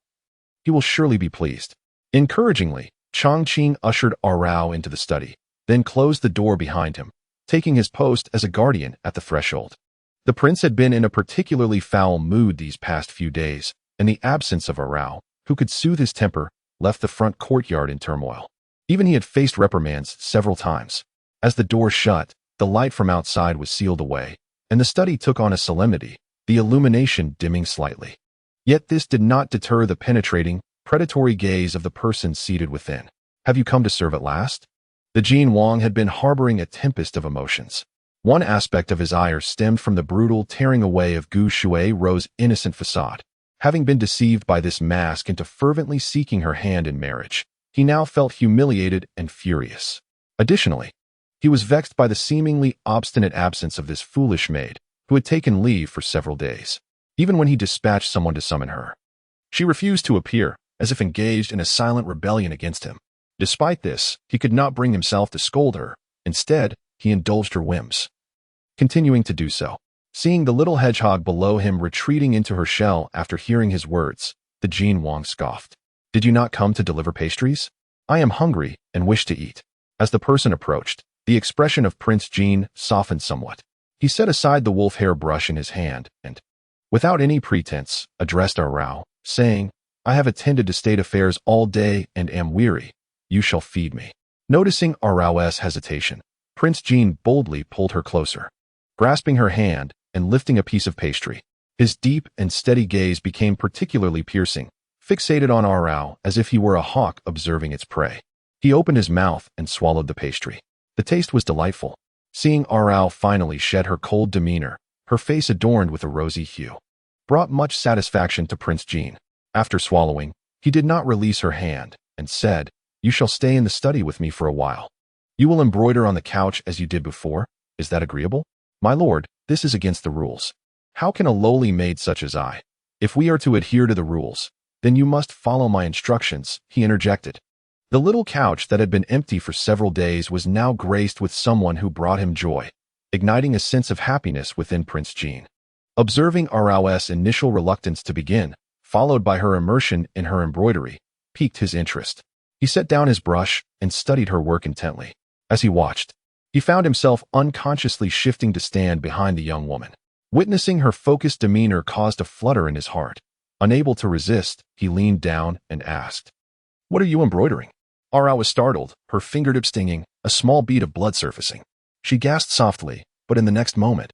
Speaker 1: he will surely be pleased. Encouragingly, Chongqing ushered RL into the study, then closed the door behind him, taking his post as a guardian at the threshold. The prince had been in a particularly foul mood these past few days, and the absence of RL, who could soothe his temper, left the front courtyard in turmoil. Even he had faced reprimands several times. As the door shut, the light from outside was sealed away, and the study took on a solemnity, the illumination dimming slightly. Yet this did not deter the penetrating, predatory gaze of the person seated within. Have you come to serve at last? The Jin Wang had been harboring a tempest of emotions. One aspect of his ire stemmed from the brutal tearing away of Gu Shui's innocent facade. Having been deceived by this mask into fervently seeking her hand in marriage, he now felt humiliated and furious. Additionally, he was vexed by the seemingly obstinate absence of this foolish maid, who had taken leave for several days. Even when he dispatched someone to summon her, she refused to appear, as if engaged in a silent rebellion against him. Despite this, he could not bring himself to scold her. Instead, he indulged her whims, continuing to do so. Seeing the little hedgehog below him retreating into her shell after hearing his words, the Jin Wang scoffed. Did you not come to deliver pastries? I am hungry and wish to eat. As the person approached, the expression of Prince Jin softened somewhat. He set aside the wolf hair brush in his hand and, without any pretense, addressed Rao, saying, I have attended to state affairs all day and am weary. You shall feed me. Noticing Rao's hesitation, Prince Jin boldly pulled her closer. Grasping her hand and lifting a piece of pastry, his deep and steady gaze became particularly piercing, fixated on Rao as if he were a hawk observing its prey. He opened his mouth and swallowed the pastry. The taste was delightful. Seeing Rao finally shed her cold demeanor, her face adorned with a rosy hue, brought much satisfaction to Prince Jin. After swallowing, he did not release her hand and said, You shall stay in the study with me for a while. You will embroider on the couch as you did before. Is that agreeable? My lord, this is against the rules. How can a lowly maid such as I? If we are to adhere to the rules, then you must follow my instructions, he interjected. The little couch that had been empty for several days was now graced with someone who brought him joy, igniting a sense of happiness within Prince Jin. Observing Rao's initial reluctance to begin, followed by her immersion in her embroidery, piqued his interest. He set down his brush and studied her work intently. As he watched, he found himself unconsciously shifting to stand behind the young woman. Witnessing her focused demeanor caused a flutter in his heart. Unable to resist, he leaned down and asked, What are you embroidering? Ara was startled, her fingertip stinging, a small bead of blood surfacing. She gasped softly, but in the next moment,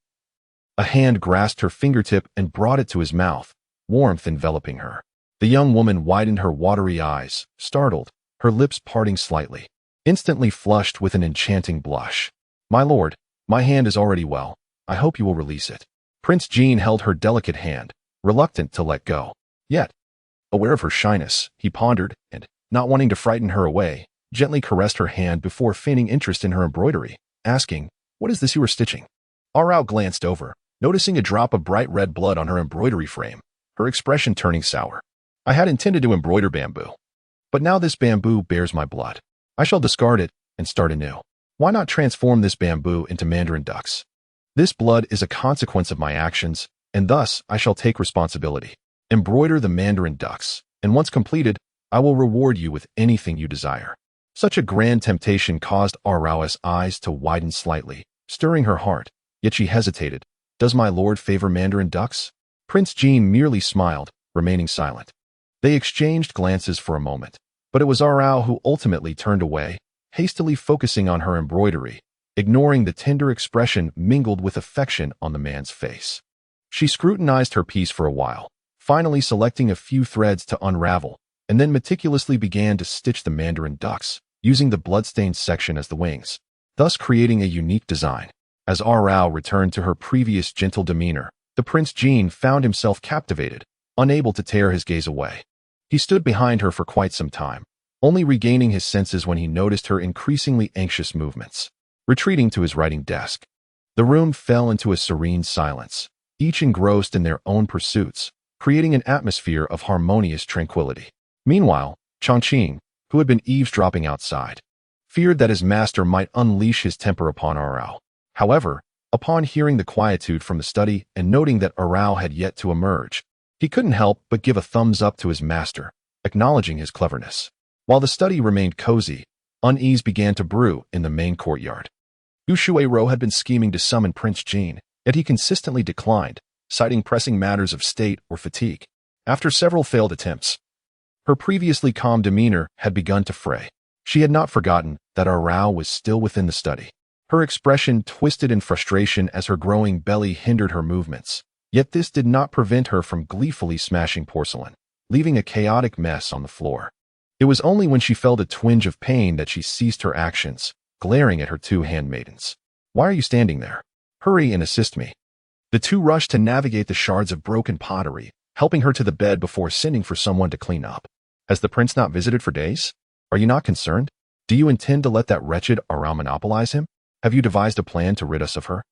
Speaker 1: a hand grasped her fingertip and brought it to his mouth, warmth enveloping her. The young woman widened her watery eyes, startled, her lips parting slightly, instantly flushed with an enchanting blush. My lord, my hand is already well. I hope you will release it. Prince Jin held her delicate hand, reluctant to let go. Yet, aware of her shyness, he pondered and, not wanting to frighten her away, gently caressed her hand before feigning interest in her embroidery, asking, What is this you are stitching? Arao glanced over, noticing a drop of bright red blood on her embroidery frame, her expression turning sour. I had intended to embroider bamboo, but now this bamboo bears my blood. I shall discard it and start anew. Why not transform this bamboo into mandarin ducks? This blood is a consequence of my actions, and thus I shall take responsibility. Embroider the mandarin ducks, and once completed, I will reward you with anything you desire. Such a grand temptation caused Arao's eyes to widen slightly, stirring her heart, yet she hesitated. Does my lord favor mandarin ducks? Prince Jin merely smiled, remaining silent. They exchanged glances for a moment, but it was Arao who ultimately turned away, hastily focusing on her embroidery, ignoring the tender expression mingled with affection on the man's face. She scrutinized her piece for a while, finally selecting a few threads to unravel, and then meticulously began to stitch the mandarin ducks, using the bloodstained section as the wings, thus creating a unique design. As Arao returned to her previous gentle demeanor, the Prince Jean found himself captivated, unable to tear his gaze away. He stood behind her for quite some time, only regaining his senses when he noticed her increasingly anxious movements. Retreating to his writing desk, the room fell into a serene silence, each engrossed in their own pursuits, creating an atmosphere of harmonious tranquility. Meanwhile, Chongqing, who had been eavesdropping outside, feared that his master might unleash his temper upon Arao. However, upon hearing the quietude from the study and noting that Arao had yet to emerge, he couldn't help but give a thumbs up to his master, acknowledging his cleverness. While the study remained cozy, unease began to brew in the main courtyard. Gu Shuai-ro had been scheming to summon Prince Jean, yet he consistently declined, citing pressing matters of state or fatigue. After several failed attempts, her previously calm demeanor had begun to fray. She had not forgotten that Arao was still within the study. Her expression twisted in frustration as her growing belly hindered her movements. Yet this did not prevent her from gleefully smashing porcelain, leaving a chaotic mess on the floor. It was only when she felt a twinge of pain that she ceased her actions, glaring at her two handmaidens. "Why are you standing there? Hurry and assist me." The two rushed to navigate the shards of broken pottery, helping her to the bed before sending for someone to clean up. "Has the prince not visited for days? Are you not concerned? Do you intend to let that wretched Arao monopolize him? Have you devised a plan to rid us of her?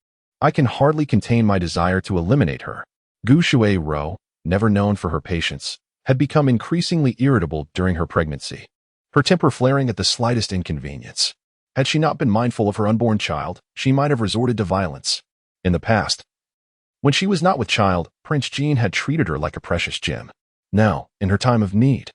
Speaker 1: I can hardly contain my desire to eliminate her." Gu Shuai-ro, never known for her patience, had become increasingly irritable during her pregnancy, her temper flaring at the slightest inconvenience. Had she not been mindful of her unborn child, she might have resorted to violence. In the past, when she was not with child, Prince Jean had treated her like a precious gem. Now, in her time of need,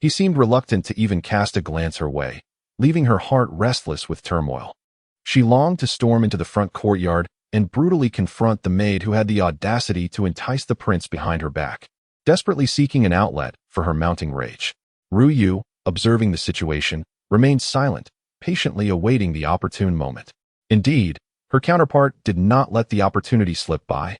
Speaker 1: he seemed reluctant to even cast a glance her way, leaving her heart restless with turmoil. She longed to storm into the front courtyard and brutally confront the maid who had the audacity to entice the prince behind her back, desperately seeking an outlet for her mounting rage. Ru Yu, observing the situation, remained silent, patiently awaiting the opportune moment. Indeed, her counterpart did not let the opportunity slip by.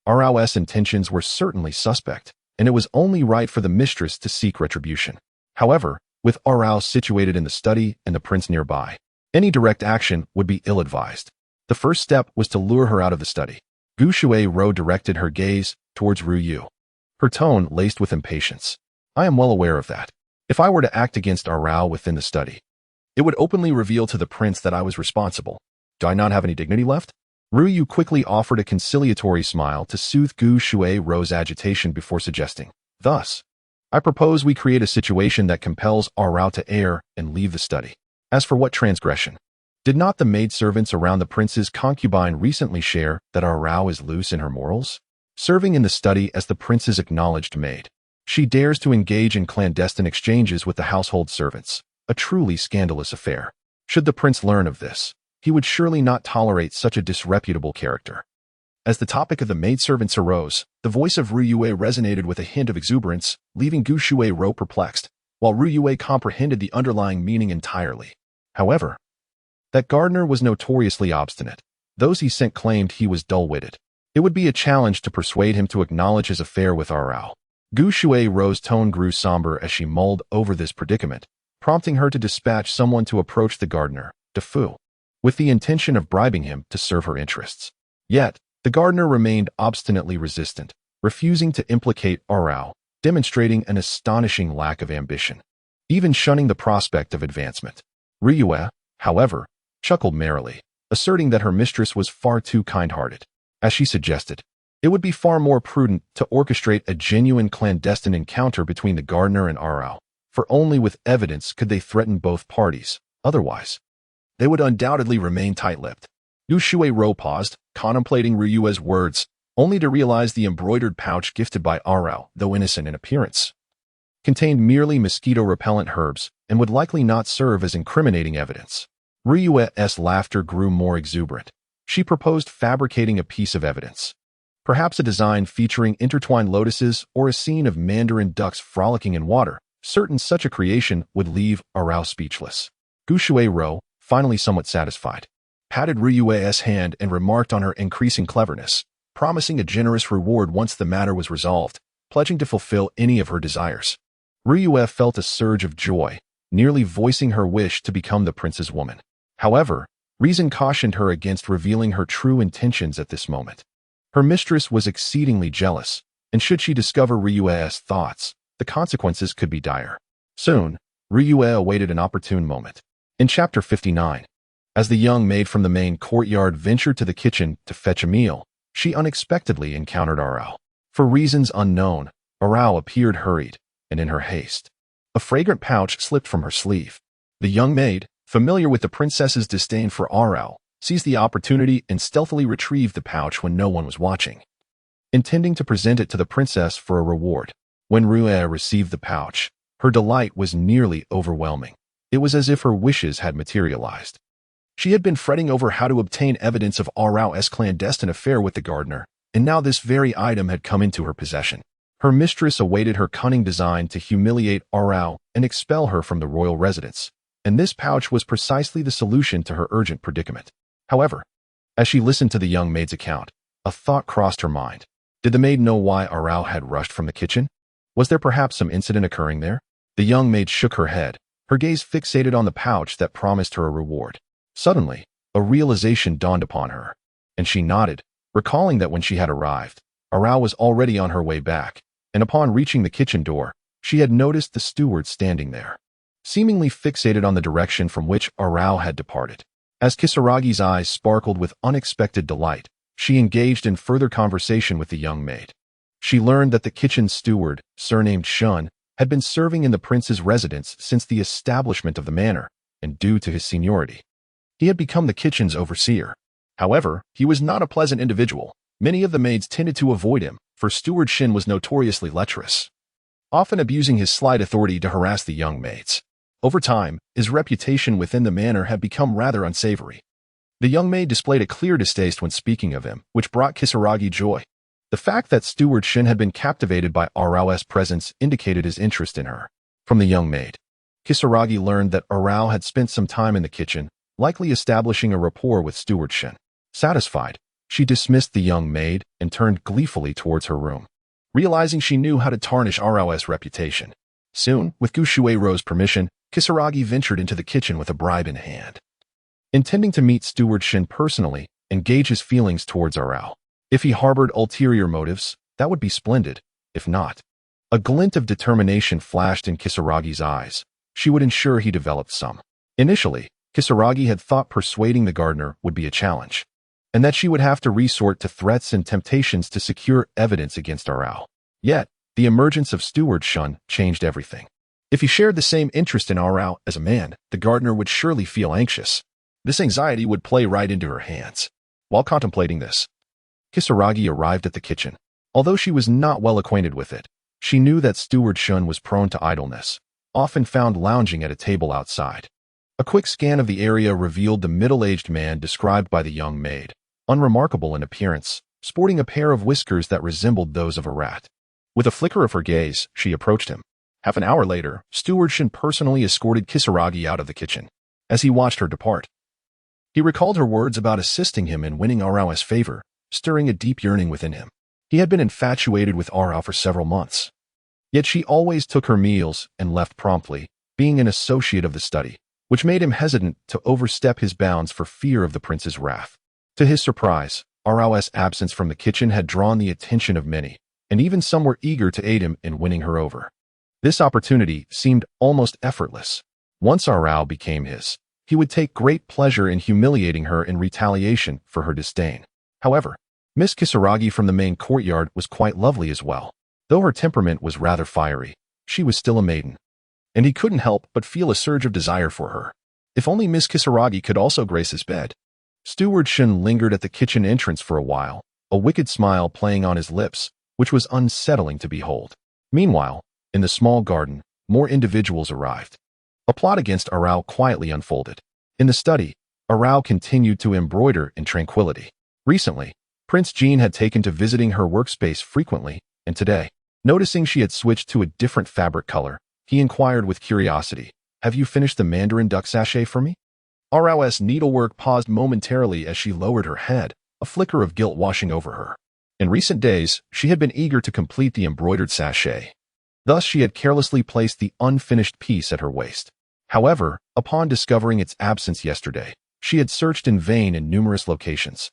Speaker 1: Arao's intentions were certainly suspect, and it was only right for the mistress to seek retribution. However, with Arao situated in the study and the prince nearby, any direct action would be ill-advised. The first step was to lure her out of the study. Gu Shuai-ro directed her gaze towards Ru Yu, her tone laced with impatience. "I am well aware of that. If I were to act against Arao within the study, it would openly reveal to the prince that I was responsible. Do I not have any dignity left?" Ru Yu quickly offered a conciliatory smile to soothe Gu Shuai-ro's agitation before suggesting, "Thus, I propose we create a situation that compels Arao to err and leave the study. As for what transgression? Did not the maidservants around the prince's concubine recently share that Arao is loose in her morals? Serving in the study as the prince's acknowledged maid, she dares to engage in clandestine exchanges with the household servants, a truly scandalous affair. Should the prince learn of this, he would surely not tolerate such a disreputable character." As the topic of the maidservants arose, the voice of Ru Yue resonated with a hint of exuberance, leaving Gu Shuai-ro perplexed, while Ru Yue comprehended the underlying meaning entirely. However, that gardener was notoriously obstinate. Those he sent claimed he was dull-witted. It would be a challenge to persuade him to acknowledge his affair with Arao. Gu Shuai-ro's tone grew somber as she mulled over this predicament, prompting her to dispatch someone to approach the gardener, De Fu, with the intention of bribing him to serve her interests. Yet, the gardener remained obstinately resistant, refusing to implicate Arao, demonstrating an astonishing lack of ambition, even shunning the prospect of advancement. Ru Yue, however, chuckled merrily, asserting that her mistress was far too kind-hearted. As she suggested, it would be far more prudent to orchestrate a genuine clandestine encounter between the gardener and Arao, for only with evidence could they threaten both parties. Otherwise, they would undoubtedly remain tight-lipped. Gu Shuai-ro paused, contemplating Ru Yue's words, only to realize the embroidered pouch gifted by Arao, though innocent in appearance, contained merely mosquito-repellent herbs and would likely not serve as incriminating evidence. Ru Yue's laughter grew more exuberant. She proposed fabricating a piece of evidence, Perhaps a design featuring intertwined lotuses or a scene of mandarin ducks frolicking in water. Certain such a creation would leave Arao speechless. Guxue, finally somewhat satisfied, patted Ryue's hand and remarked on her increasing cleverness, promising a generous reward once the matter was resolved, pledging to fulfill any of her desires. Ryue felt a surge of joy, nearly voicing her wish to become the prince's woman. However, reason cautioned her against revealing her true intentions at this moment. Her mistress was exceedingly jealous, and should she discover Ryue's thoughts, the consequences could be dire. Soon, Ryue awaited an opportune moment. In Chapter 59, as the young maid from the main courtyard ventured to the kitchen to fetch a meal, she unexpectedly encountered Arao. For reasons unknown, Arao appeared hurried, and in her haste, a fragrant pouch slipped from her sleeve. The young maid, familiar with the princess's disdain for Arao, seized the opportunity and stealthily retrieved the pouch when no one was watching, intending to present it to the princess for a reward. When Ryue received the pouch, her delight was nearly overwhelming. It was as if her wishes had materialized. She had been fretting over how to obtain evidence of Arao's clandestine affair with the gardener, and now this very item had come into her possession. Her mistress awaited her cunning design to humiliate Arao and expel her from the royal residence, and this pouch was precisely the solution to her urgent predicament. However, as she listened to the young maid's account, a thought crossed her mind. Did the maid know why Arao had rushed from the kitchen? Was there perhaps some incident occurring there? The young maid shook her head, her gaze fixated on the pouch that promised her a reward. Suddenly, a realization dawned upon her, and she nodded, recalling that when she had arrived, Arao was already on her way back, and upon reaching the kitchen door, she had noticed the steward standing there, seemingly fixated on the direction from which Arao had departed. As Kisaragi's eyes sparkled with unexpected delight, she engaged in further conversation with the young maid. She learned that the kitchen steward, surnamed Shun, had been serving in the prince's residence since the establishment of the manor, and due to his seniority, he had become the kitchen's overseer. However, he was not a pleasant individual. Many of the maids tended to avoid him, for Steward Shin was notoriously lecherous, often abusing his slight authority to harass the young maids. Over time, his reputation within the manor had become rather unsavory. The young maid displayed a clear distaste when speaking of him, which brought Kisaragi joy. The fact that Steward Shin had been captivated by Arao's presence indicated his interest in her. From the young maid, Kisaragi learned that Arao had spent some time in the kitchen, likely establishing a rapport with Steward Shin. Satisfied, she dismissed the young maid and turned gleefully towards her room, realizing she knew how to tarnish Arao's reputation. Soon, with Gushueiro's permission, Kisaragi ventured into the kitchen with a bribe in hand, intending to meet Steward Shin personally and gauge his feelings towards Arao. If he harbored ulterior motives, that would be splendid. If not, a glint of determination flashed in Kisaragi's eyes. She would ensure he developed some. Initially, Kisaragi had thought persuading the gardener would be a challenge, and that she would have to resort to threats and temptations to secure evidence against Arao. Yet, the emergence of Steward Shun changed everything. If he shared the same interest in Arao as a man, the gardener would surely feel anxious. This anxiety would play right into her hands. While contemplating this, Kisaragi arrived at the kitchen. Although she was not well acquainted with it, she knew that Steward Shun was prone to idleness, often found lounging at a table outside. A quick scan of the area revealed the middle-aged man described by the young maid, unremarkable in appearance, sporting a pair of whiskers that resembled those of a rat. With a flicker of her gaze, she approached him. Half an hour later, Steward Shin personally escorted Kisaragi out of the kitchen. As he watched her depart, he recalled her words about assisting him in winning Arao's favor, stirring a deep yearning within him. He had been infatuated with Arao for several months. Yet she always took her meals and left promptly, being an associate of the study, which made him hesitant to overstep his bounds for fear of the prince's wrath. To his surprise, Arao's absence from the kitchen had drawn the attention of many, and even some were eager to aid him in winning her over. This opportunity seemed almost effortless. Once Arao became his, he would take great pleasure in humiliating her in retaliation for her disdain. However, Miss Kisaragi from the main courtyard was quite lovely as well. Though her temperament was rather fiery, she was still a maiden, and he couldn't help but feel a surge of desire for her. If only Miss Kisaragi could also grace his bed. Steward Shin lingered at the kitchen entrance for a while, a wicked smile playing on his lips, which was unsettling to behold. Meanwhile, in the small garden, more individuals arrived. A plot against Arao quietly unfolded. In the study, Arao continued to embroider in tranquility. Recently, Prince Jean had taken to visiting her workspace frequently, and today, noticing she had switched to a different fabric color, he inquired with curiosity, "Have you finished the mandarin duck sachet for me?" Rao's needlework paused momentarily as she lowered her head, a flicker of guilt washing over her. In recent days, she had been eager to complete the embroidered sachet. Thus, she had carelessly placed the unfinished piece at her waist. However, upon discovering its absence yesterday, she had searched in vain in numerous locations,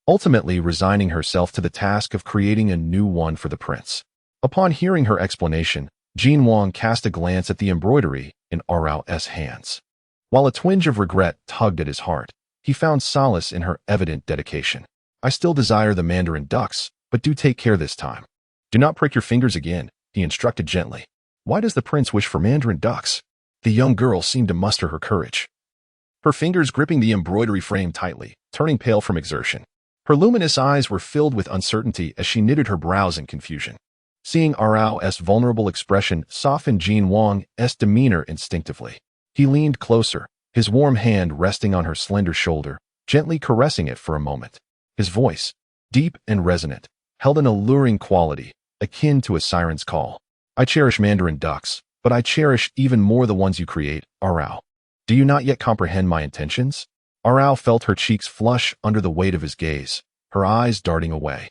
Speaker 1: ultimately resigning herself to the task of creating a new one for the prince. Upon hearing her explanation, Jean Wang cast a glance at the embroidery in Rao's hands. While a twinge of regret tugged at his heart, he found solace in her evident dedication. "I still desire the mandarin ducks, but do take care this time. Do not prick your fingers again," he instructed gently. "Why does the prince wish for mandarin ducks?" The young girl seemed to muster her courage, her fingers gripping the embroidery frame tightly, turning pale from exertion. Her luminous eyes were filled with uncertainty as she knitted her brows in confusion. Seeing Rao's vulnerable expression softened Jean Wang's demeanor instinctively. He leaned closer, his warm hand resting on her slender shoulder, gently caressing it for a moment. His voice, deep and resonant, held an alluring quality, akin to a siren's call. "I cherish mandarin ducks, but I cherish even more the ones you create, Rao. Do you not yet comprehend my intentions?" Rao felt her cheeks flush under the weight of his gaze, her eyes darting away,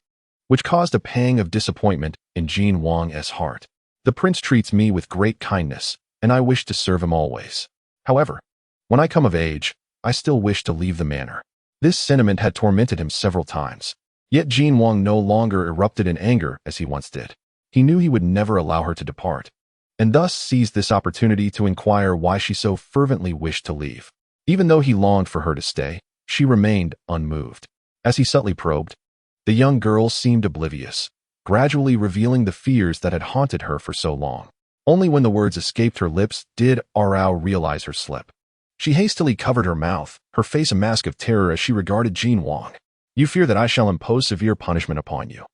Speaker 1: which caused a pang of disappointment in Jean Wang's heart. "The prince treats me with great kindness, and I wish to serve him always. However, when I come of age, I still wish to leave the manor." This sentiment had tormented him several times. Yet Jean Wang no longer erupted in anger as he once did. He knew he would never allow her to depart, and thus seized this opportunity to inquire why she so fervently wished to leave. Even though he longed for her to stay, she remained unmoved. As he subtly probed, the young girl seemed oblivious, gradually revealing the fears that had haunted her for so long. Only when the words escaped her lips did Rao realize her slip. She hastily covered her mouth, her face a mask of terror as she regarded Jean Wang. "You fear that I shall impose severe punishment upon you.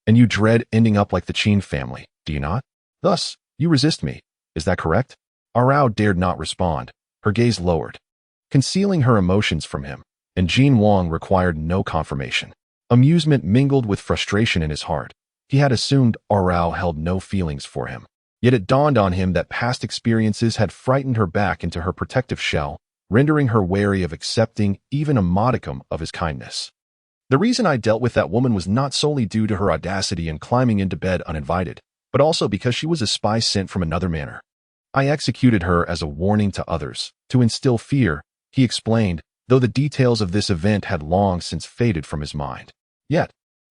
Speaker 1: And you dread ending up like the Qin family, do you not? Thus, you resist me, is that correct?" Rao dared not respond, her gaze lowered, concealing her emotions from him, and Jean Wang required no confirmation. Amusement mingled with frustration in his heart. He had assumed Rao held no feelings for him. Yet it dawned on him that past experiences had frightened her back into her protective shell, rendering her wary of accepting even a modicum of his kindness. "The reason I dealt with that woman was not solely due to her audacity in climbing into bed uninvited, but also because she was a spy sent from another manor. I executed her as a warning to others, to instill fear," he explained, though the details of this event had long since faded from his mind. Yet,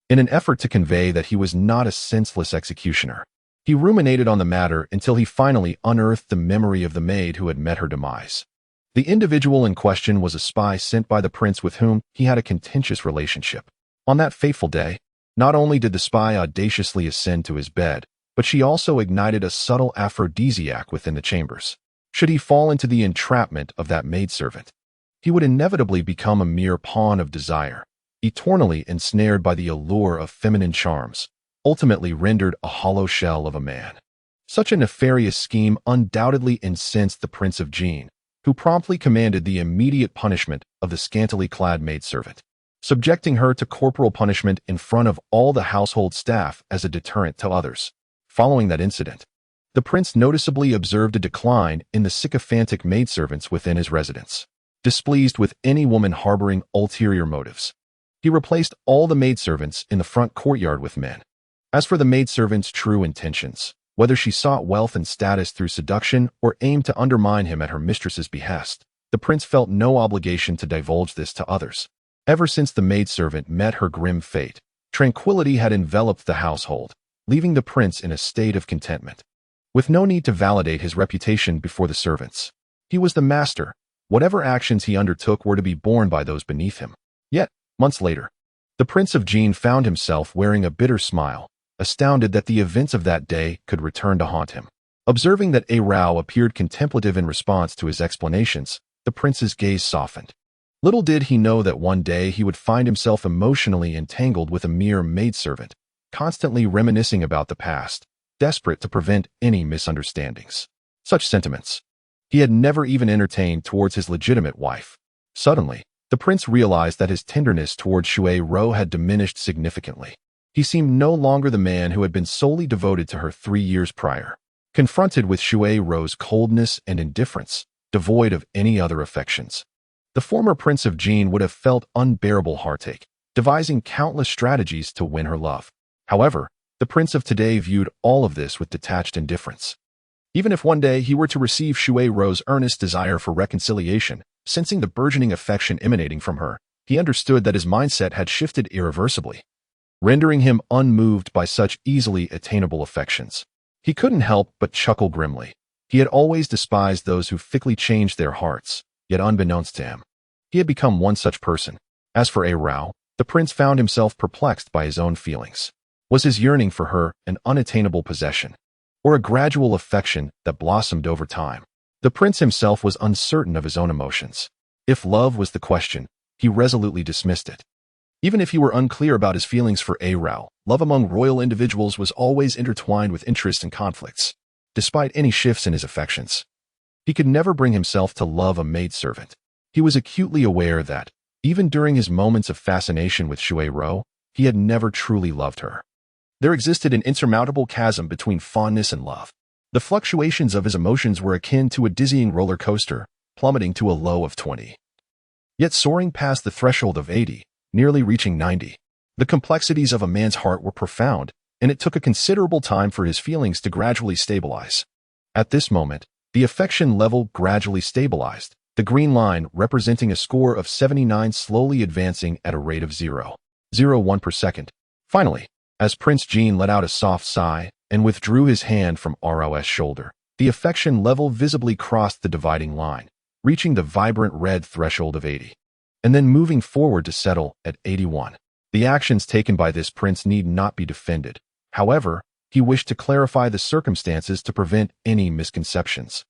Speaker 1: in an effort to convey that he was not a senseless executioner, he ruminated on the matter until he finally unearthed the memory of the maid who had met her demise. The individual in question was a spy sent by the prince with whom he had a contentious relationship. On that fateful day, not only did the spy audaciously ascend to his bed, but she also ignited a subtle aphrodisiac within the chambers. Should he fall into the entrapment of that maidservant, he would inevitably become a mere pawn of desire, eternally ensnared by the allure of feminine charms, ultimately rendered a hollow shell of a man. Such a nefarious scheme undoubtedly incensed the Prince of Jean, who promptly commanded the immediate punishment of the scantily clad maidservant, subjecting her to corporal punishment in front of all the household staff as a deterrent to others. Following that incident, the prince noticeably observed a decline in the sycophantic maidservants within his residence. Displeased with any woman harboring ulterior motives, he replaced all the maidservants in the front courtyard with men. As for the maidservant's true intentions, whether she sought wealth and status through seduction or aimed to undermine him at her mistress's behest, the prince felt no obligation to divulge this to others. Ever since the maidservant met her grim fate, tranquility had enveloped the household, leaving the prince in a state of contentment. With no need to validate his reputation before the servants, he was the master. Whatever actions he undertook were to be borne by those beneath him. Yet, months later, the Prince of Jean found himself wearing a bitter smile, astounded that the events of that day could return to haunt him. Observing that Rao appeared contemplative in response to his explanations, the prince's gaze softened. Little did he know that one day he would find himself emotionally entangled with a mere maidservant, constantly reminiscing about the past, desperate to prevent any misunderstandings. Such sentiments he had never even entertained towards his legitimate wife. Suddenly, The prince realized that his tenderness toward Shui Ro had diminished significantly. He seemed no longer the man who had been solely devoted to her 3 years prior. Confronted with Shui Ro's coldness and indifference, devoid of any other affections, the former Prince of Jin would have felt unbearable heartache, devising countless strategies to win her love. However, the prince of today viewed all of this with detached indifference. Even if one day he were to receive Shui Ro's earnest desire for reconciliation, sensing the burgeoning affection emanating from her, he understood that his mindset had shifted irreversibly, rendering him unmoved by such easily attainable affections. He couldn't help but chuckle grimly. He had always despised those who fickly changed their hearts, yet unbeknownst to him, he had become one such person. As for A Rao, the prince found himself perplexed by his own feelings. Was his yearning for her an unattainable possession, or a gradual affection that blossomed over time? The prince himself was uncertain of his own emotions. If love was the question, he resolutely dismissed it. Even if he were unclear about his feelings for A Rao, love among royal individuals was always intertwined with interest and conflicts. Despite any shifts in his affections, he could never bring himself to love a maidservant. He was acutely aware that, even during his moments of fascination with Shui Ro, he had never truly loved her. There existed an insurmountable chasm between fondness and love. The fluctuations of his emotions were akin to a dizzying roller coaster, plummeting to a low of 20, yet soaring past the threshold of 80, nearly reaching 90. The complexities of a man's heart were profound, and it took a considerable time for his feelings to gradually stabilize. At this moment, the affection level gradually stabilized, the green line representing a score of 79 slowly advancing at a rate of 0.01 per second. Finally, as Prince Jin let out a soft sigh and withdrew his hand from Rao's shoulder, the affection level visibly crossed the dividing line, reaching the vibrant red threshold of 80, and then moving forward to settle at 81. The actions taken by this prince need not be defended. However, he wished to clarify the circumstances to prevent any misconceptions.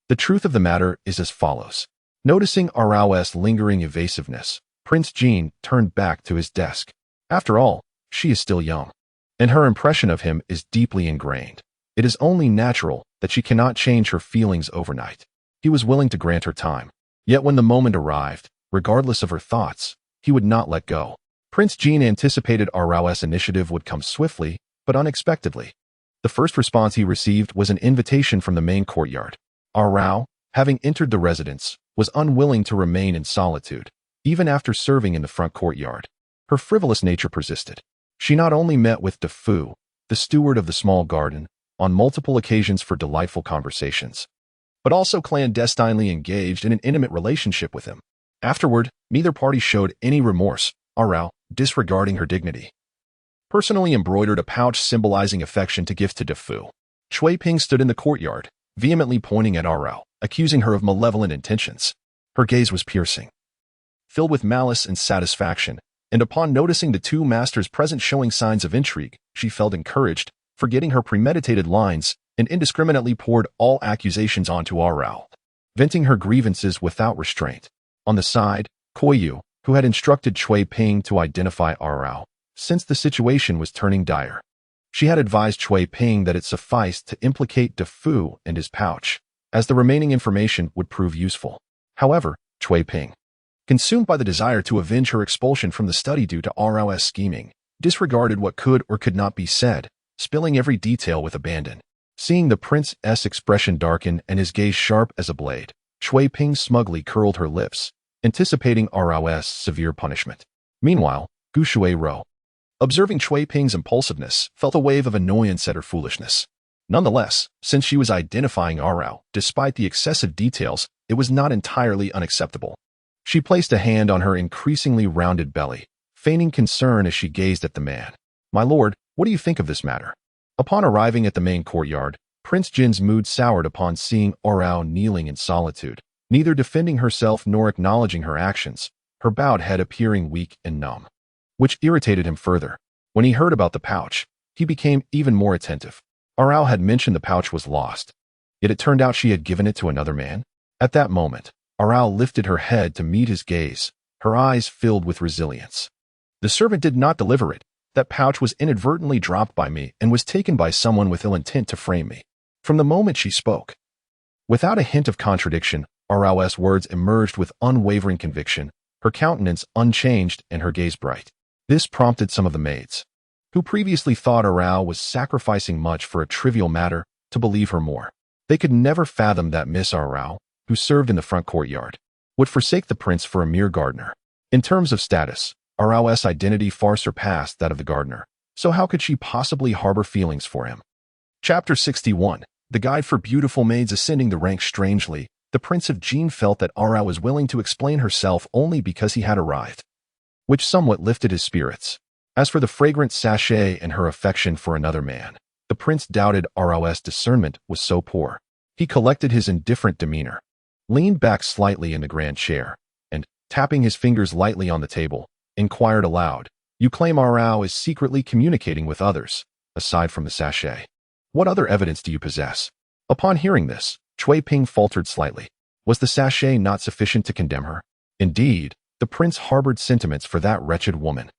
Speaker 1: The truth of the matter is as follows. Noticing Rao's lingering evasiveness, Prince Jin turned back to his desk. After all, she is still young, and her impression of him is deeply ingrained. It is only natural that she cannot change her feelings overnight. He was willing to grant her time. Yet when the moment arrived, regardless of her thoughts, he would not let go. Prince Jin anticipated Rao's initiative would come swiftly, but unexpectedly. The first response he received was an invitation from the main courtyard. Rao, having entered the residence, was unwilling to remain in solitude, even after serving in the front courtyard. Her frivolous nature persisted. She not only met with De Fu, the steward of the small garden, on multiple occasions for delightful conversations, but also clandestinely engaged in an intimate relationship with him. Afterward, neither party showed any remorse. Rao, disregarding her dignity, personally embroidered a pouch symbolizing affection to gift to De Fu. Shui Ping stood in the courtyard, vehemently pointing at Rao, accusing her of malevolent intentions. Her gaze was piercing, filled with malice and satisfaction, and upon noticing the two masters present showing signs of intrigue, she felt encouraged, forgetting her premeditated lines, and indiscriminately poured all accusations onto Rao, venting her grievances without restraint. On the side, Koyu, who had instructed Shui Ping to identify Rao, since the situation was turning dire. She had advised Shui Ping that it sufficed to implicate De Fu and his pouch, as the remaining information would prove useful. However, Shui Ping, consumed by the desire to avenge her expulsion from the study due to Rao's scheming, disregarded what could or could not be said, spilling every detail with abandon. Seeing the prince's expression darken and his gaze sharp as a blade, Shui Ping smugly curled her lips, anticipating Rao's severe punishment. Meanwhile, Gu Shui Ro, observing Shui Ping's impulsiveness, felt a wave of annoyance at her foolishness. Nonetheless, since she was identifying Rao, despite the excessive details, it was not entirely unacceptable. She placed a hand on her increasingly rounded belly, feigning concern as she gazed at the man. "My lord, what do you think of this matter?" Upon arriving at the main courtyard, Prince Jin's mood soured upon seeing Rao kneeling in solitude, neither defending herself nor acknowledging her actions, her bowed head appearing weak and numb, which irritated him further. When he heard about the pouch, he became even more attentive. Rao had mentioned the pouch was lost, yet it turned out she had given it to another man. At that moment, Rao lifted her head to meet his gaze, her eyes filled with resilience. "The servant did not deliver it. That pouch was inadvertently dropped by me and was taken by someone with ill intent to frame me." From the moment she spoke, without a hint of contradiction, Rao's words emerged with unwavering conviction, her countenance unchanged and her gaze bright. This prompted some of the maids, who previously thought Arao was sacrificing much for a trivial matter, to believe her more. They could never fathom that Miss Arao, who served in the front courtyard, would forsake the prince for a mere gardener. In terms of status, Arao's identity far surpassed that of the gardener, so how could she possibly harbor feelings for him? Chapter 61. The Guide for Beautiful Maids Ascending the Ranks. Strangely, the Prince of Jin felt that Arao was willing to explain herself only because he had arrived, which somewhat lifted his spirits. As for the fragrant sachet and her affection for another man, the prince doubted Arao's discernment was so poor. He collected his indifferent demeanor, leaned back slightly in the grand chair, and, tapping his fingers lightly on the table, inquired aloud, "You claim Arao is secretly communicating with others, aside from the sachet. What other evidence do you possess?" Upon hearing this, Cui Ping faltered slightly. Was the sachet not sufficient to condemn her? Indeed, the prince harbored sentiments for that wretched woman.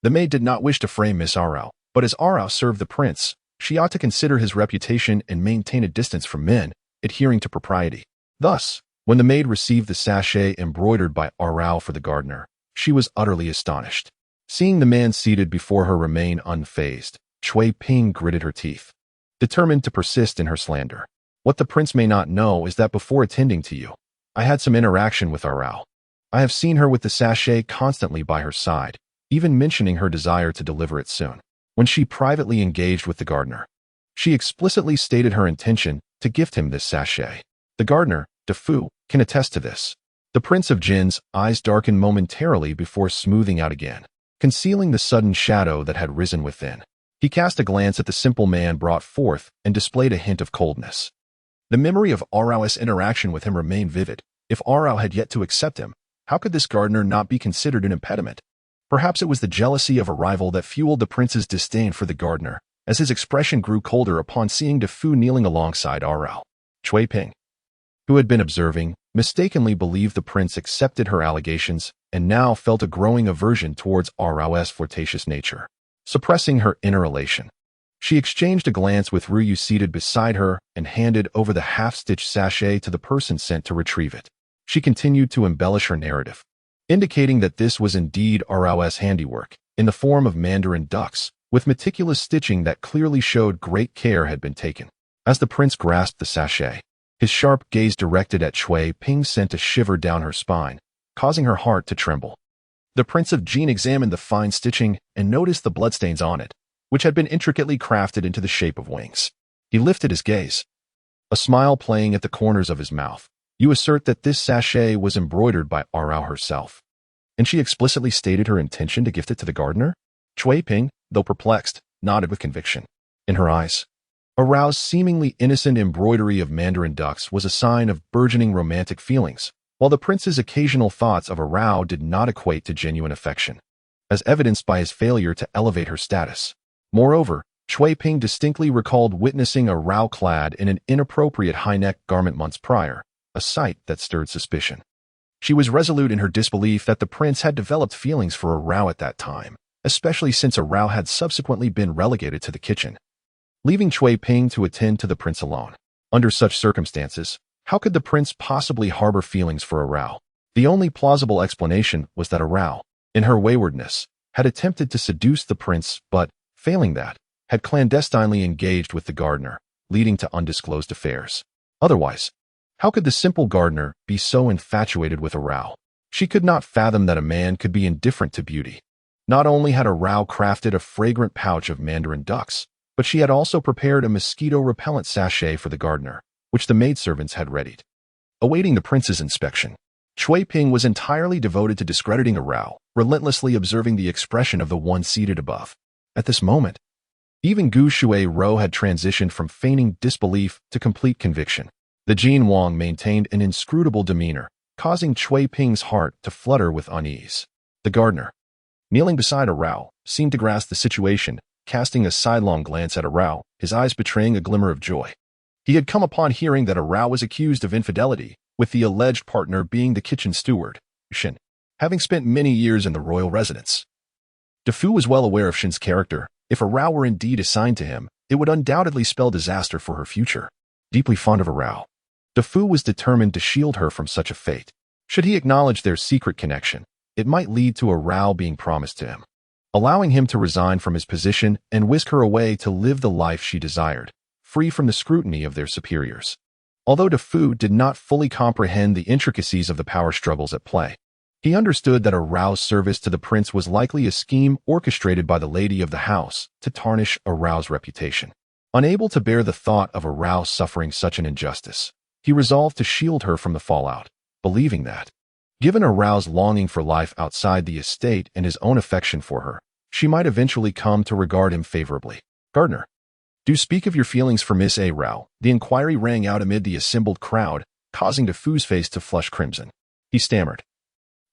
Speaker 1: The maid did not wish to frame Miss Arao, but as Arao served the prince, she ought to consider his reputation and maintain a distance from men, adhering to propriety. Thus, when the maid received the sachet embroidered by Arao for the gardener, she was utterly astonished. Seeing the man seated before her remain unfazed, Cui Ping gritted her teeth, determined to persist in her slander. "What the prince may not know is that before attending to you, I had some interaction with Arao. I have seen her with the sachet constantly by her side, even mentioning her desire to deliver it soon. When she privately engaged with the gardener, she explicitly stated her intention to gift him this sachet. The gardener, De Fu, can attest to this." The Prince of Jin's eyes darkened momentarily before smoothing out again, concealing the sudden shadow that had risen within. He cast a glance at the simple man brought forth and displayed a hint of coldness. The memory of Arao's interaction with him remained vivid. If Arao had yet to accept him, how could this gardener not be considered an impediment? Perhaps it was the jealousy of a rival that fueled the prince's disdain for the gardener, as his expression grew colder upon seeing De Fu kneeling alongside Arao. Cui Ping, who had been observing, mistakenly believed the prince accepted her allegations and now felt a growing aversion towards Arao's flirtatious nature. Suppressing her inner elation, she exchanged a glance with Ruyu seated beside her and handed over the half-stitched sachet to the person sent to retrieve it. She continued to embellish her narrative, indicating that this was indeed Arao's handiwork, in the form of mandarin ducks, with meticulous stitching that clearly showed great care had been taken. As the prince grasped the sachet, his sharp gaze directed at Cui Ping sent a shiver down her spine, causing her heart to tremble. The Prince of Jin examined the fine stitching and noticed the bloodstains on it, which had been intricately crafted into the shape of wings. He lifted his gaze, a smile playing at the corners of his mouth. "You assert that this sachet was embroidered by Arao herself, and she explicitly stated her intention to gift it to the gardener?" Cui Ping, though perplexed, nodded with conviction. In her eyes, Arao's seemingly innocent embroidery of mandarin ducks was a sign of burgeoning romantic feelings, while the prince's occasional thoughts of Arao did not equate to genuine affection, as evidenced by his failure to elevate her status. Moreover, Cui Ping distinctly recalled witnessing Arao clad in an inappropriate high-neck garment months prior, a sight that stirred suspicion. She was resolute in her disbelief that the prince had developed feelings for Arao at that time, especially since Arao had subsequently been relegated to the kitchen, leaving Cui Ping to attend to the prince alone. Under such circumstances, how could the prince possibly harbor feelings for Arao? The only plausible explanation was that Arao, in her waywardness, had attempted to seduce the prince but, failing that, had clandestinely engaged with the gardener, leading to undisclosed affairs. Otherwise, how could the simple gardener be so infatuated with Arao? She could not fathom that a man could be indifferent to beauty. Not only had Arao crafted a fragrant pouch of mandarin ducks, but she had also prepared a mosquito-repellent sachet for the gardener, which the maidservants had readied. Awaiting the prince's inspection, Cui Ping was entirely devoted to discrediting Arao, relentlessly observing the expression of the one seated above. At this moment, even Gu Shui Rou had transitioned from feigning disbelief to complete conviction. The Jin Wang maintained an inscrutable demeanor, causing Cui Ping's heart to flutter with unease. The gardener, kneeling beside Arao, seemed to grasp the situation, casting a sidelong glance at Arao, his eyes betraying a glimmer of joy. He had come upon hearing that Arao was accused of infidelity, with the alleged partner being the kitchen steward, Shin, having spent many years in the royal residence. De Fu was well aware of Shin's character. If Arao were indeed assigned to him, it would undoubtedly spell disaster for her future. Deeply fond of Arao, De Fu was determined to shield her from such a fate. Should he acknowledge their secret connection, it might lead to a row being promised to him, allowing him to resign from his position and whisk her away to live the life she desired, free from the scrutiny of their superiors. Although DeFu did not fully comprehend the intricacies of the power struggles at play, he understood that Arao's service to the prince was likely a scheme orchestrated by the lady of the house to tarnish Arao's reputation. Unable to bear the thought of Arao suffering such an injustice, he resolved to shield her from the fallout, believing that, given Arao's longing for life outside the estate and his own affection for her, she might eventually come to regard him favorably. "Gardener, do speak of your feelings for Miss Arao." The inquiry rang out amid the assembled crowd, causing DeFu's face to flush crimson. He stammered,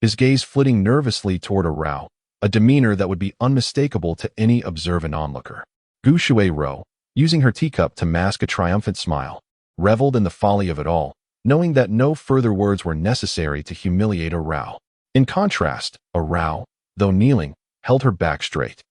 Speaker 1: his gaze flitting nervously toward Arao, a demeanor that would be unmistakable to any observant onlooker. Gu Shuai-ro, using her teacup to mask a triumphant smile, reveled in the folly of it all, knowing that no further words were necessary to humiliate Arao. In contrast, Arao, though kneeling, held her back straight,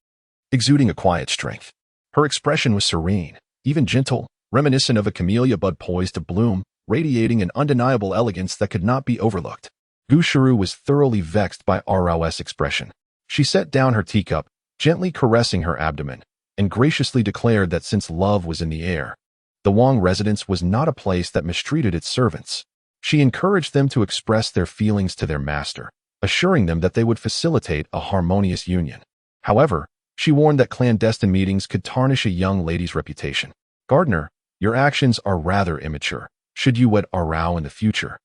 Speaker 1: exuding a quiet strength. Her expression was serene, even gentle, reminiscent of a camellia bud poised to bloom, radiating an undeniable elegance that could not be overlooked. Gu Shiru was thoroughly vexed by Arao's expression. She set down her teacup, gently caressing her abdomen, and graciously declared that since love was in the air, the Wang residence was not a place that mistreated its servants. She encouraged them to express their feelings to their master, assuring them that they would facilitate a harmonious union. However, she warned that clandestine meetings could tarnish a young lady's reputation. "Gardener, your actions are rather immature. Should you wed Arao in the future,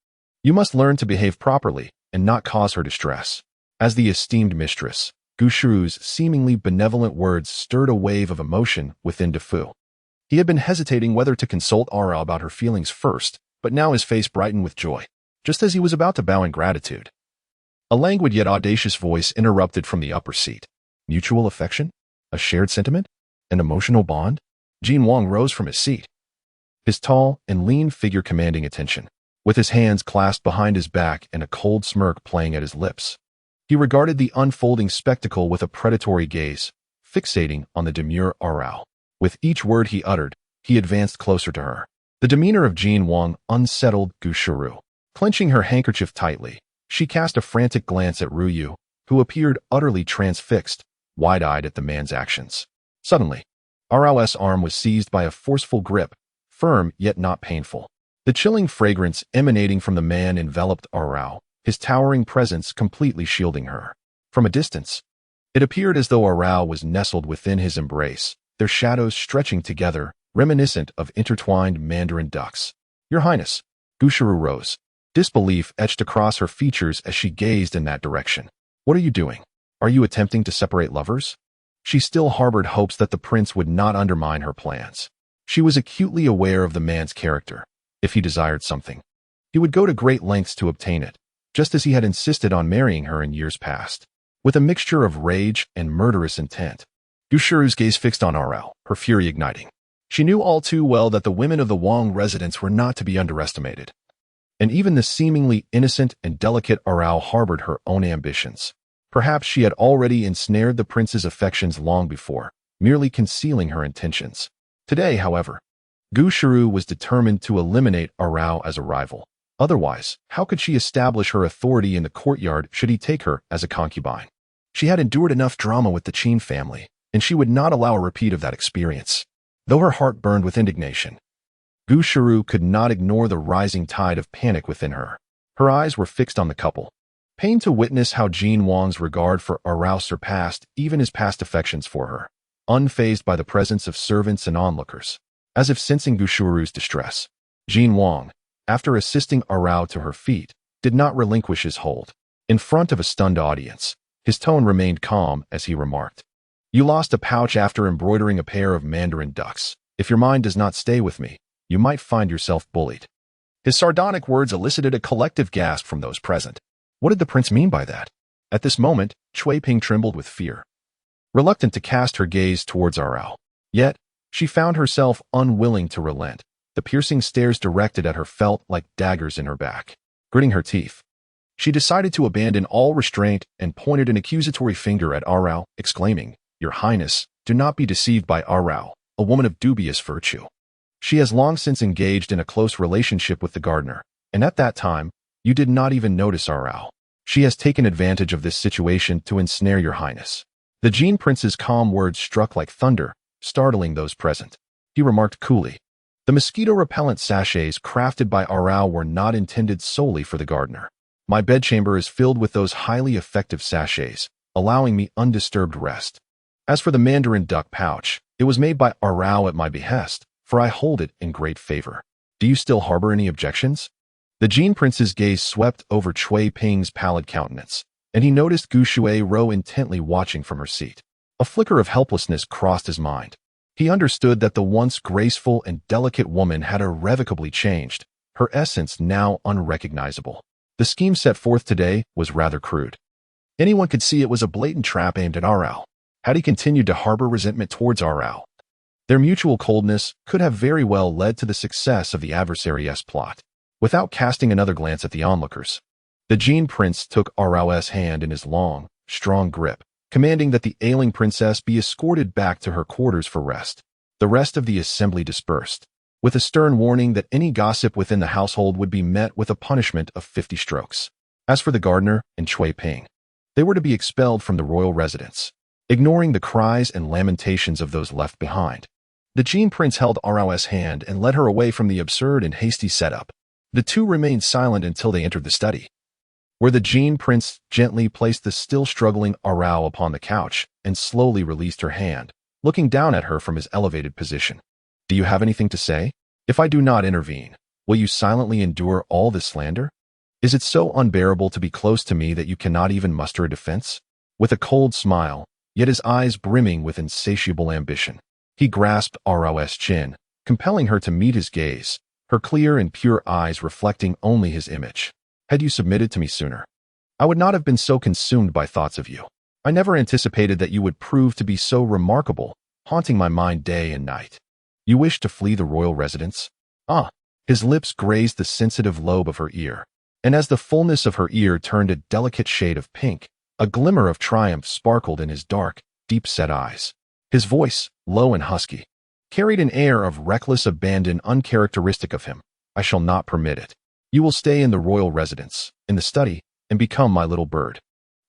Speaker 1: you must learn to behave properly and not cause her distress." As the esteemed mistress, Gu Shiru's seemingly benevolent words stirred a wave of emotion within DeFu. He had been hesitating whether to consult Arao about her feelings first, but now his face brightened with joy, just as he was about to bow in gratitude. A languid yet audacious voice interrupted from the upper seat. "Mutual affection? A shared sentiment? An emotional bond?" Jin Wang rose from his seat, his tall and lean figure commanding attention, with his hands clasped behind his back and a cold smirk playing at his lips. He regarded the unfolding spectacle with a predatory gaze, fixating on the demure Arao. With each word he uttered, he advanced closer to her. The demeanor of Jin Wang unsettled Gu Shiru. Clenching her handkerchief tightly, she cast a frantic glance at Ruyu, who appeared utterly transfixed, wide-eyed at the man's actions. Suddenly, Arao's arm was seized by a forceful grip, firm yet not painful. The chilling fragrance emanating from the man enveloped Arao, his towering presence completely shielding her. From a distance, it appeared as though Arao was nestled within his embrace, their shadows stretching together, reminiscent of intertwined mandarin ducks. "Your Highness." Gu Shiru rose, disbelief etched across her features as she gazed in that direction. "What are you doing? Are you attempting to separate lovers?" She still harbored hopes that the prince would not undermine her plans. She was acutely aware of the man's character. If he desired something, he would go to great lengths to obtain it, just as he had insisted on marrying her in years past. With a mixture of rage and murderous intent, Gu Shiru's gaze fixed on Arao, her fury igniting. She knew all too well that the women of the Wang residence were not to be underestimated, and even the seemingly innocent and delicate Arao harbored her own ambitions. Perhaps she had already ensnared the prince's affections long before, merely concealing her intentions. Today, however, Gu Shiru was determined to eliminate Arao as a rival. Otherwise, how could she establish her authority in the courtyard should he take her as a concubine? She had endured enough drama with the Qin family, and she would not allow a repeat of that experience. Though her heart burned with indignation, Gu Shiru could not ignore the rising tide of panic within her. Her eyes were fixed on the couple, pained to witness how Jin Wang's regard for Arao surpassed even his past affections for her, unfazed by the presence of servants and onlookers. As if sensing Gu Shiru's distress, Jin Wang, after assisting Arao to her feet, did not relinquish his hold. In front of a stunned audience, his tone remained calm as he remarked, "You lost a pouch after embroidering a pair of mandarin ducks. If your mind does not stay with me, you might find yourself bullied." His sardonic words elicited a collective gasp from those present. What did the prince mean by that? At this moment, Cui Ping trembled with fear, reluctant to cast her gaze towards Arao. Yet, she found herself unwilling to relent. The piercing stares directed at her felt like daggers in her back. Gritting her teeth, she decided to abandon all restraint and pointed an accusatory finger at Arao, exclaiming, "Your Highness, do not be deceived by Arao, a woman of dubious virtue. She has long since engaged in a close relationship with the gardener, and at that time, you did not even notice Arao. She has taken advantage of this situation to ensnare your highness. The Gene Prince's calm words struck like thunder, startling those present. He remarked coolly, "The mosquito-repellent sachets crafted by Arao were not intended solely for the gardener. My bedchamber is filled with those highly effective sachets, allowing me undisturbed rest. As for the mandarin duck pouch, it was made by Arao at my behest, for I hold it in great favor. Do you still harbor any objections?" The Gene Prince's gaze swept over Cui Ping's pallid countenance, and he noticed Gu Shuai intently watching from her seat. A flicker of helplessness crossed his mind. He understood that the once graceful and delicate woman had irrevocably changed, her essence now unrecognizable. The scheme set forth today was rather crude. Anyone could see it was a blatant trap aimed at Arao. Had he continued to harbor resentment towards Arao, their mutual coldness could have very well led to the success of the adversary's plot. Without casting another glance at the onlookers, the Gene Prince took Arao's hand in his long, strong grip, commanding that the ailing princess be escorted back to her quarters for rest. The rest of the assembly dispersed, with a stern warning that any gossip within the household would be met with a punishment of 50 strokes. As for the gardener and Cui Ping, they were to be expelled from the royal residence. Ignoring the cries and lamentations of those left behind, the Gene Prince held Arao's hand and led her away from the absurd and hasty setup. The two remained silent until they entered the study, where the Gene Prince gently placed the still struggling Arao upon the couch and slowly released her hand, looking down at her from his elevated position. "Do you have anything to say? If I do not intervene, will you silently endure all this slander? Is it so unbearable to be close to me that you cannot even muster a defense?" With a cold smile, yet his eyes brimming with insatiable ambition, he grasped Arao's chin, compelling her to meet his gaze, her clear and pure eyes reflecting only his image. "Had you submitted to me sooner, I would not have been so consumed by thoughts of you. I never anticipated that you would prove to be so remarkable, haunting my mind day and night. You wish to flee the royal residence?" Ah! His lips grazed the sensitive lobe of her ear, and as the fullness of her ear turned a delicate shade of pink, a glimmer of triumph sparkled in his dark, deep-set eyes. His voice, low and husky, carried an air of reckless abandon uncharacteristic of him. "I shall not permit it. You will stay in the royal residence, in the study, and become my little bird."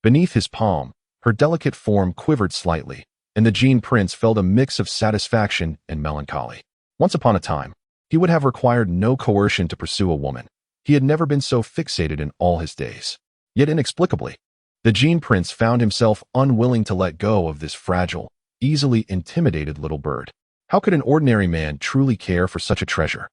Speaker 1: Beneath his palm, her delicate form quivered slightly, and the Gene Prince felt a mix of satisfaction and melancholy. Once upon a time, he would have required no coercion to pursue a woman. He had never been so fixated in all his days. Yet inexplicably, the Gene Prince found himself unwilling to let go of this fragile, easily intimidated little bird. How could an ordinary man truly care for such a treasure?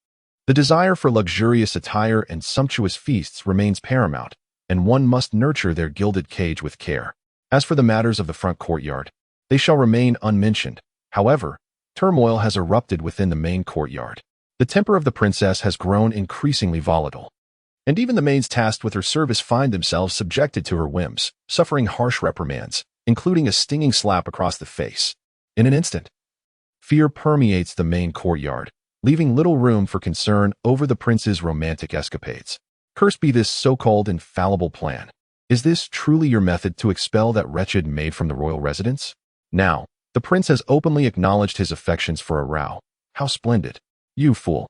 Speaker 1: The desire for luxurious attire and sumptuous feasts remains paramount, and one must nurture their gilded cage with care. As for the matters of the front courtyard, they shall remain unmentioned. However, turmoil has erupted within the main courtyard. The temper of the princess has grown increasingly volatile, and even the maids tasked with her service find themselves subjected to her whims, suffering harsh reprimands, including a stinging slap across the face. In an instant, fear permeates the main courtyard, leaving little room for concern over the prince's romantic escapades. Cursed be this so-called infallible plan. Is this truly your method to expel that wretched maid from the royal residence? Now, the prince has openly acknowledged his affections for Arao. How splendid! You fool!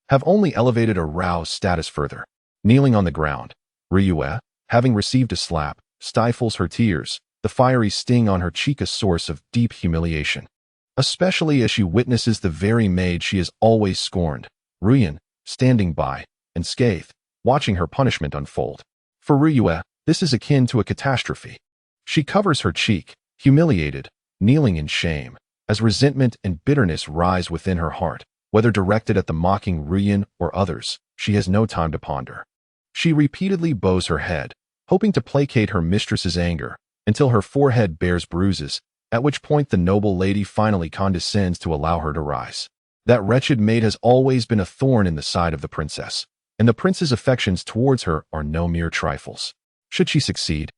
Speaker 1: Have only elevated Arao's status further. Kneeling on the ground, Ryue, having received a slap, stifles her tears, the fiery sting on her cheek a source of deep humiliation, especially as she witnesses the very maid she has always scorned, Ruyan, standing by, and scathed, watching her punishment unfold. For Ryue, this is akin to a catastrophe. She covers her cheek, humiliated, kneeling in shame, as resentment and bitterness rise within her heart. Whether directed at the mocking Ruyan or others, she has no time to ponder. She repeatedly bows her head, hoping to placate her mistress's anger, until her forehead bears bruises, at which point the noble lady finally condescends to allow her to rise. That wretched maid has always been a thorn in the side of the princess, and the prince's affections towards her are no mere trifles. Should she succeed,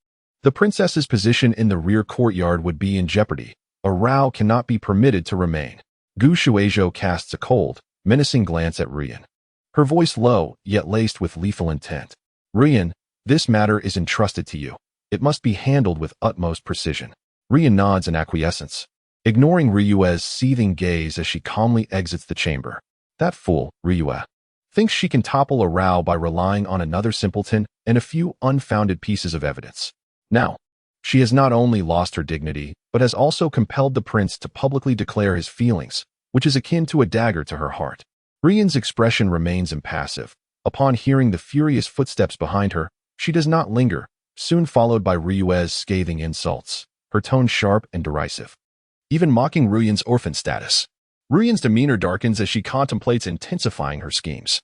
Speaker 1: the princess's position in the rear courtyard would be in jeopardy. Arao cannot be permitted to remain. Gu Shuai casts a cold, menacing glance at Ruyan, her voice low, yet laced with lethal intent. "Ruyan, this matter is entrusted to you. It must be handled with utmost precision." Ruyan nods in acquiescence, ignoring Ryue's seething gaze as she calmly exits the chamber. That fool, Ryue, thinks she can topple Arao by relying on another simpleton and a few unfounded pieces of evidence. Now, she has not only lost her dignity, but has also compelled the prince to publicly declare his feelings, which is akin to a dagger to her heart. Rian's expression remains impassive. Upon hearing the furious footsteps behind her, she does not linger, soon followed by Ryue's scathing insults, her tone sharp and derisive, even mocking Ruyan's orphan status. Ruyan's demeanor darkens as she contemplates intensifying her schemes.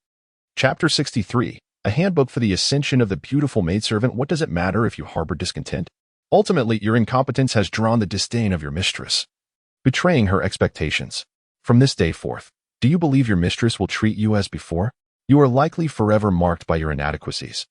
Speaker 1: Chapter 63, A Handbook for the Ascension of the Beautiful Maidservant. What does it matter if you harbor discontent? Ultimately, your incompetence has drawn the disdain of your mistress, betraying her expectations. From this day forth, do you believe your mistress will treat you as before? You are likely forever marked by your inadequacies,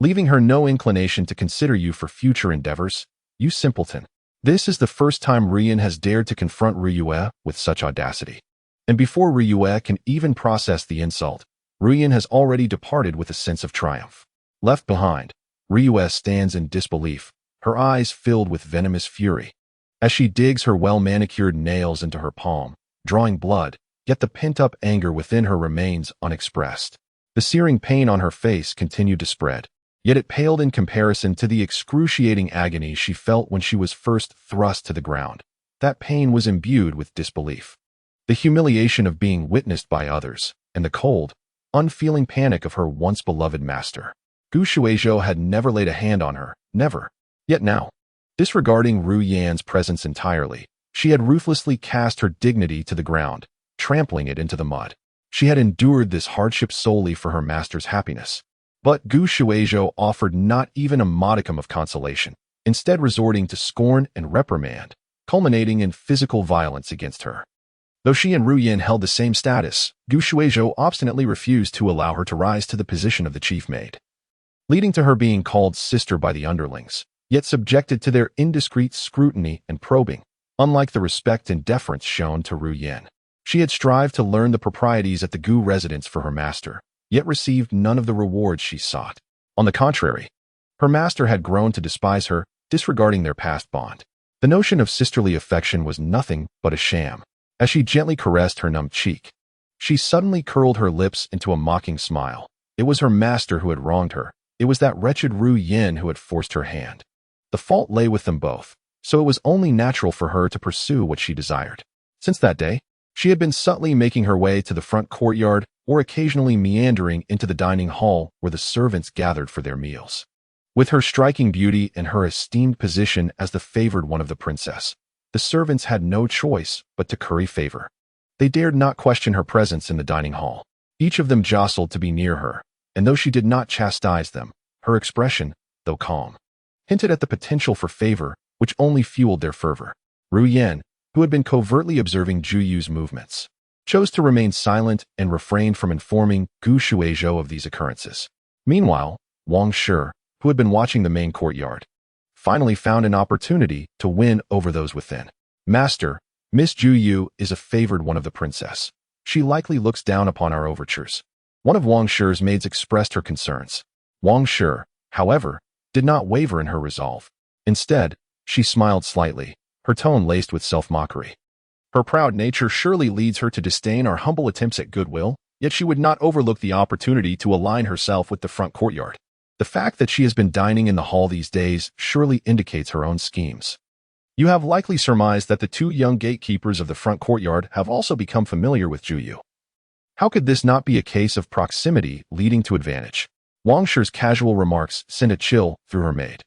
Speaker 1: leaving her no inclination to consider you for future endeavors. You simpleton. This is the first time Rian has dared to confront Ryue with such audacity. And before Ryue can even process the insult, Rian has already departed with a sense of triumph. Left behind, Ryue stands in disbelief, her eyes filled with venomous fury, as she digs her well-manicured nails into her palm, drawing blood, yet the pent-up anger within her remains unexpressed. The searing pain on her face continued to spread, yet it paled in comparison to the excruciating agony she felt when she was first thrust to the ground. That pain was imbued with disbelief, the humiliation of being witnessed by others, and the cold, unfeeling panic of her once beloved master. Gu Shueizhou had never laid a hand on her, never. Yet now, disregarding Ru Yan's presence entirely, she had ruthlessly cast her dignity to the ground, trampling it into the mud. She had endured this hardship solely for her master's happiness. But Gu Shueizhou offered not even a modicum of consolation, instead resorting to scorn and reprimand, culminating in physical violence against her. Though she and Ru Yan held the same status, Gu Shueizhou obstinately refused to allow her to rise to the position of the chief maid, leading to her being called sister by the underlings, yet subjected to their indiscreet scrutiny and probing. Unlike the respect and deference shown to Ru Yan, she had strived to learn the proprieties at the Gu residence for her master, yet received none of the rewards she sought. On the contrary, her master had grown to despise her, disregarding their past bond. The notion of sisterly affection was nothing but a sham. As she gently caressed her numb cheek, she suddenly curled her lips into a mocking smile. It was her master who had wronged her. It was that wretched Ru Yan who had forced her hand. The fault lay with them both, so it was only natural for her to pursue what she desired. Since that day, she had been subtly making her way to the front courtyard or occasionally meandering into the dining hall where the servants gathered for their meals. With her striking beauty and her esteemed position as the favored one of the princess, the servants had no choice but to curry favor. They dared not question her presence in the dining hall. Each of them jostled to be near her, and though she did not chastise them, her expression, though calm, hinted at the potential for favor, which only fueled their fervor. Ru Yan, who had been covertly observing Ju Yu's movements, chose to remain silent and refrained from informing Gu Shueizhou of these occurrences. Meanwhile, Wang Shi, who had been watching the main courtyard, finally found an opportunity to win over those within. Master, Miss Ju Yu is a favored one of the princess. She likely looks down upon our overtures. One of Wang Shi's maids expressed her concerns. Wang Shi, however, did not waver in her resolve. Instead, she smiled slightly, her tone laced with self-mockery. Her proud nature surely leads her to disdain our humble attempts at goodwill, yet she would not overlook the opportunity to align herself with the front courtyard. The fact that she has been dining in the hall these days surely indicates her own schemes. You have likely surmised that the two young gatekeepers of the front courtyard have also become familiar with Ju Yu. How could this not be a case of proximity leading to advantage? Wang Shi's casual remarks sent a chill through her maid,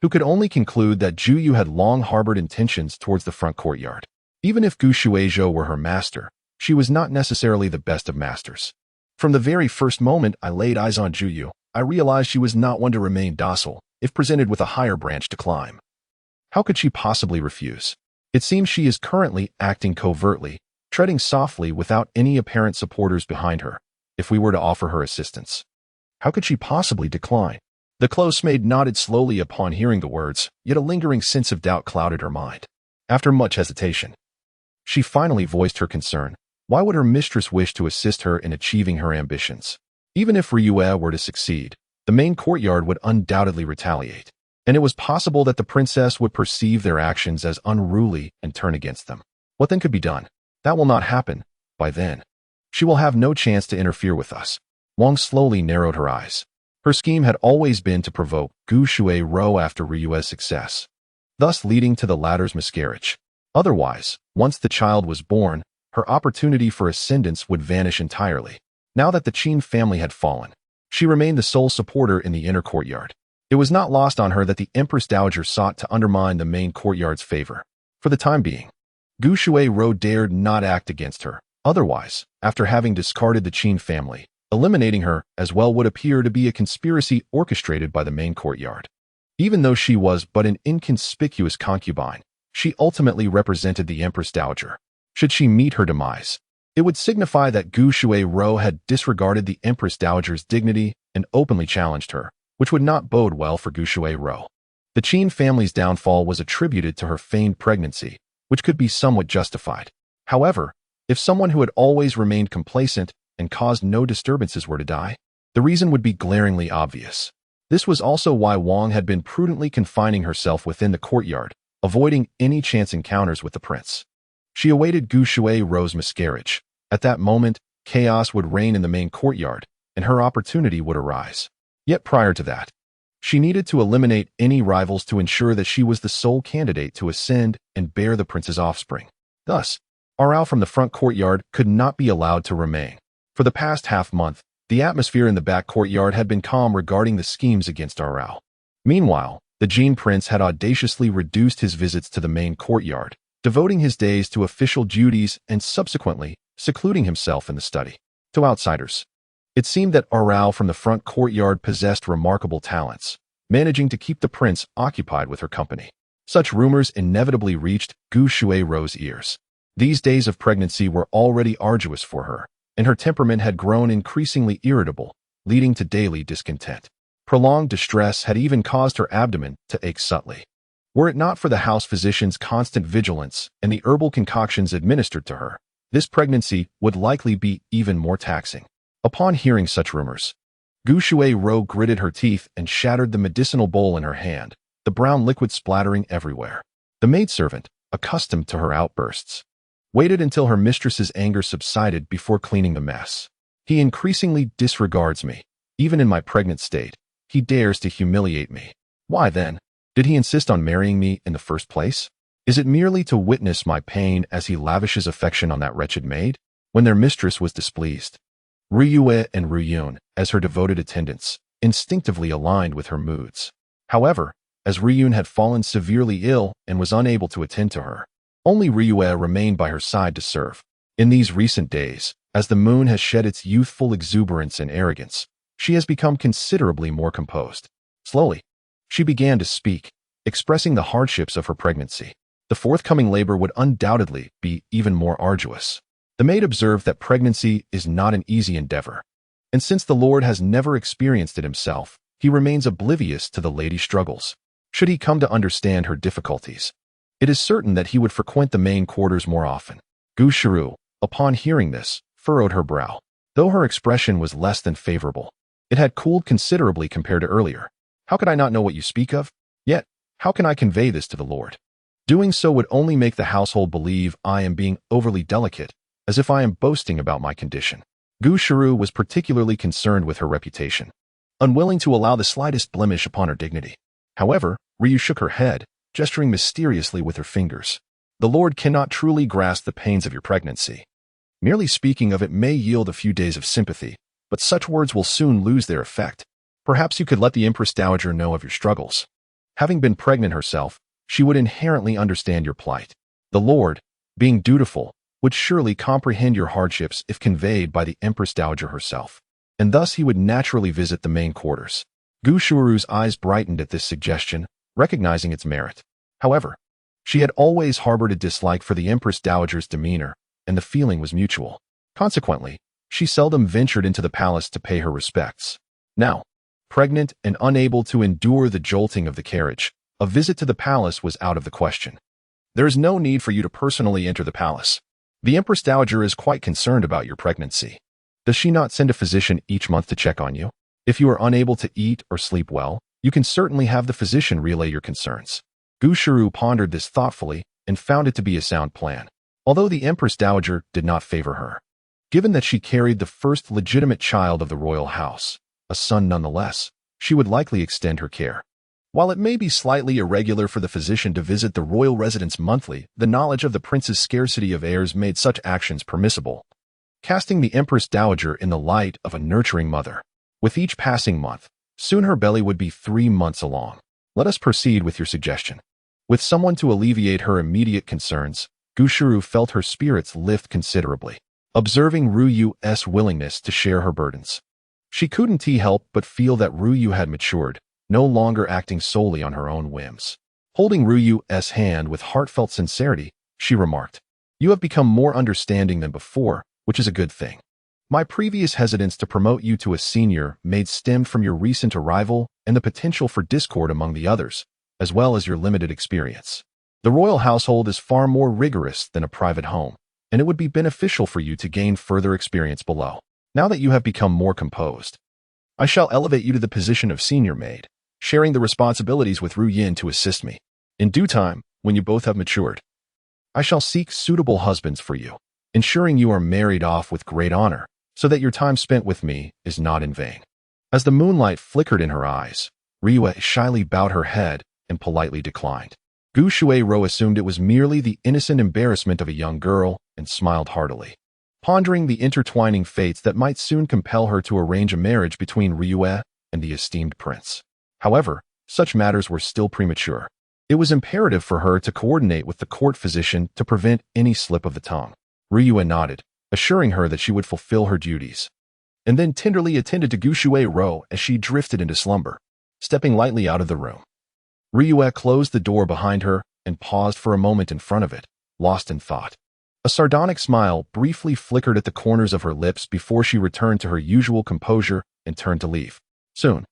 Speaker 1: who could only conclude that Ju Yu had long harbored intentions towards the front courtyard. Even if Gu Shueizhou were her master, she was not necessarily the best of masters. From the very first moment I laid eyes on Ju Yu, I realized she was not one to remain docile if presented with a higher branch to climb. How could she possibly refuse? It seems she is currently acting covertly, treading softly without any apparent supporters behind her. If we were to offer her assistance, how could she possibly decline? The close maid nodded slowly upon hearing the words, yet a lingering sense of doubt clouded her mind. After much hesitation, she finally voiced her concern. Why would her mistress wish to assist her in achieving her ambitions? Even if Ryue were to succeed, the main courtyard would undoubtedly retaliate, and it was possible that the princess would perceive their actions as unruly and turn against them. What then could be done? That will not happen. By then, she will have no chance to interfere with us. Wang slowly narrowed her eyes. Her scheme had always been to provoke Gu Shuai after Ryue's success, thus leading to the latter's miscarriage. Otherwise, once the child was born, her opportunity for ascendance would vanish entirely. Now that the Qin family had fallen, she remained the sole supporter in the inner courtyard. It was not lost on her that the Empress Dowager sought to undermine the main courtyard's favor. For the time being, Gu Shuai dared not act against her. Otherwise, after having discarded the Qin family, eliminating her as well would appear to be a conspiracy orchestrated by the main courtyard. Even though she was but an inconspicuous concubine, she ultimately represented the Empress Dowager. Should she meet her demise, it would signify that Gu Shuai had disregarded the Empress Dowager's dignity and openly challenged her, which would not bode well for Gu Shuai. The Qin family's downfall was attributed to her feigned pregnancy, which could be somewhat justified. However, if someone who had always remained complacent and caused no disturbances were to die, the reason would be glaringly obvious. This was also why Wang had been prudently confining herself within the courtyard, avoiding any chance encounters with the prince. She awaited Gu Shuai's miscarriage. At that moment, chaos would reign in the main courtyard, and her opportunity would arise. Yet prior to that, she needed to eliminate any rivals to ensure that she was the sole candidate to ascend and bear the prince's offspring. Thus, Arao from the front courtyard could not be allowed to remain. For the past half-month, the atmosphere in the back courtyard had been calm regarding the schemes against Arao. Meanwhile, the Jin prince had audaciously reduced his visits to the main courtyard, devoting his days to official duties and subsequently secluding himself in the study. To outsiders, it seemed that Arao from the front courtyard possessed remarkable talents, managing to keep the prince occupied with her company. Such rumors inevitably reached Gu Shuai's ears. These days of pregnancy were already arduous for her, and her temperament had grown increasingly irritable, leading to daily discontent. Prolonged distress had even caused her abdomen to ache subtly. Were it not for the house physician's constant vigilance and the herbal concoctions administered to her, this pregnancy would likely be even more taxing. Upon hearing such rumors, Gu Shuai gritted her teeth and shattered the medicinal bowl in her hand, the brown liquid splattering everywhere. The maidservant, accustomed to her outbursts, waited until her mistress's anger subsided before cleaning the mess. He increasingly disregards me. Even in my pregnant state, he dares to humiliate me. Why then did he insist on marrying me in the first place? Is it merely to witness my pain as he lavishes affection on that wretched maid? When their mistress was displeased, Ryue and Ryun, as her devoted attendants, instinctively aligned with her moods. However, as Ryun had fallen severely ill and was unable to attend to her, only Ryue remained by her side to serve. In these recent days, as the moon has shed its youthful exuberance and arrogance, she has become considerably more composed. Slowly, she began to speak, expressing the hardships of her pregnancy. The forthcoming labor would undoubtedly be even more arduous. The maid observed that pregnancy is not an easy endeavor, and since the Lord has never experienced it himself, he remains oblivious to the lady's struggles. Should he come to understand her difficulties, it is certain that he would frequent the main quarters more often. Gu Shuai, upon hearing this, furrowed her brow. Though her expression was less than favorable, it had cooled considerably compared to earlier. How could I not know what you speak of? Yet, how can I convey this to the Lord? Doing so would only make the household believe I am being overly delicate, as if I am boasting about my condition. Gu Shuai was particularly concerned with her reputation, unwilling to allow the slightest blemish upon her dignity. However, Ryu shook her head, gesturing mysteriously with her fingers. The Lord cannot truly grasp the pains of your pregnancy. Merely speaking of it may yield a few days of sympathy, but such words will soon lose their effect. Perhaps you could let the Empress Dowager know of your struggles. Having been pregnant herself, she would inherently understand your plight. The Lord, being dutiful, would surely comprehend your hardships if conveyed by the Empress Dowager herself, and thus he would naturally visit the main quarters. Gu Shuai's eyes brightened at this suggestion, recognizing its merit. However, she had always harbored a dislike for the Empress Dowager's demeanor, and the feeling was mutual. Consequently, she seldom ventured into the palace to pay her respects. Now, pregnant and unable to endure the jolting of the carriage, a visit to the palace was out of the question. There is no need for you to personally enter the palace. The Empress Dowager is quite concerned about your pregnancy. Does she not send a physician each month to check on you? If you are unable to eat or sleep well, you can certainly have the physician relay your concerns. Gu Shuai pondered this thoughtfully and found it to be a sound plan, although the Empress Dowager did not favor her. Given that she carried the first legitimate child of the royal house, a son nonetheless, she would likely extend her care. While it may be slightly irregular for the physician to visit the royal residence monthly, the knowledge of the prince's scarcity of heirs made such actions permissible, casting the Empress Dowager in the light of a nurturing mother. With each passing month, soon her belly would be 3 months along. Let us proceed with your suggestion. With someone to alleviate her immediate concerns, Gushuru felt her spirits lift considerably, observing Ruyu's willingness to share her burdens. She couldn't help but feel that Ruyu had matured, no longer acting solely on her own whims. Holding Ruyu's hand with heartfelt sincerity, she remarked, "You have become more understanding than before, which is a good thing. My previous hesitance to promote you to a senior maid stemmed from your recent arrival and the potential for discord among the others, as well as your limited experience. The royal household is far more rigorous than a private home, and it would be beneficial for you to gain further experience below. Now that you have become more composed, I shall elevate you to the position of senior maid, sharing the responsibilities with Ru Yin to assist me. In due time, when you both have matured, I shall seek suitable husbands for you, ensuring you are married off with great honor, so that your time spent with me is not in vain." As the moonlight flickered in her eyes, Ryu shyly bowed her head and politely declined. Gu Shuai-ro assumed it was merely the innocent embarrassment of a young girl and smiled heartily, pondering the intertwining fates that might soon compel her to arrange a marriage between Ryu and the esteemed prince. However, such matters were still premature. It was imperative for her to coordinate with the court physician to prevent any slip of the tongue. Ryu nodded, assuring her that she would fulfill her duties, and then tenderly attended to Gu Shuai-ro as she drifted into slumber. Stepping lightly out of the room, Ryu closed the door behind her and paused for a moment in front of it, lost in thought. A sardonic smile briefly flickered at the corners of her lips before she returned to her usual composure and turned to leave. Soon,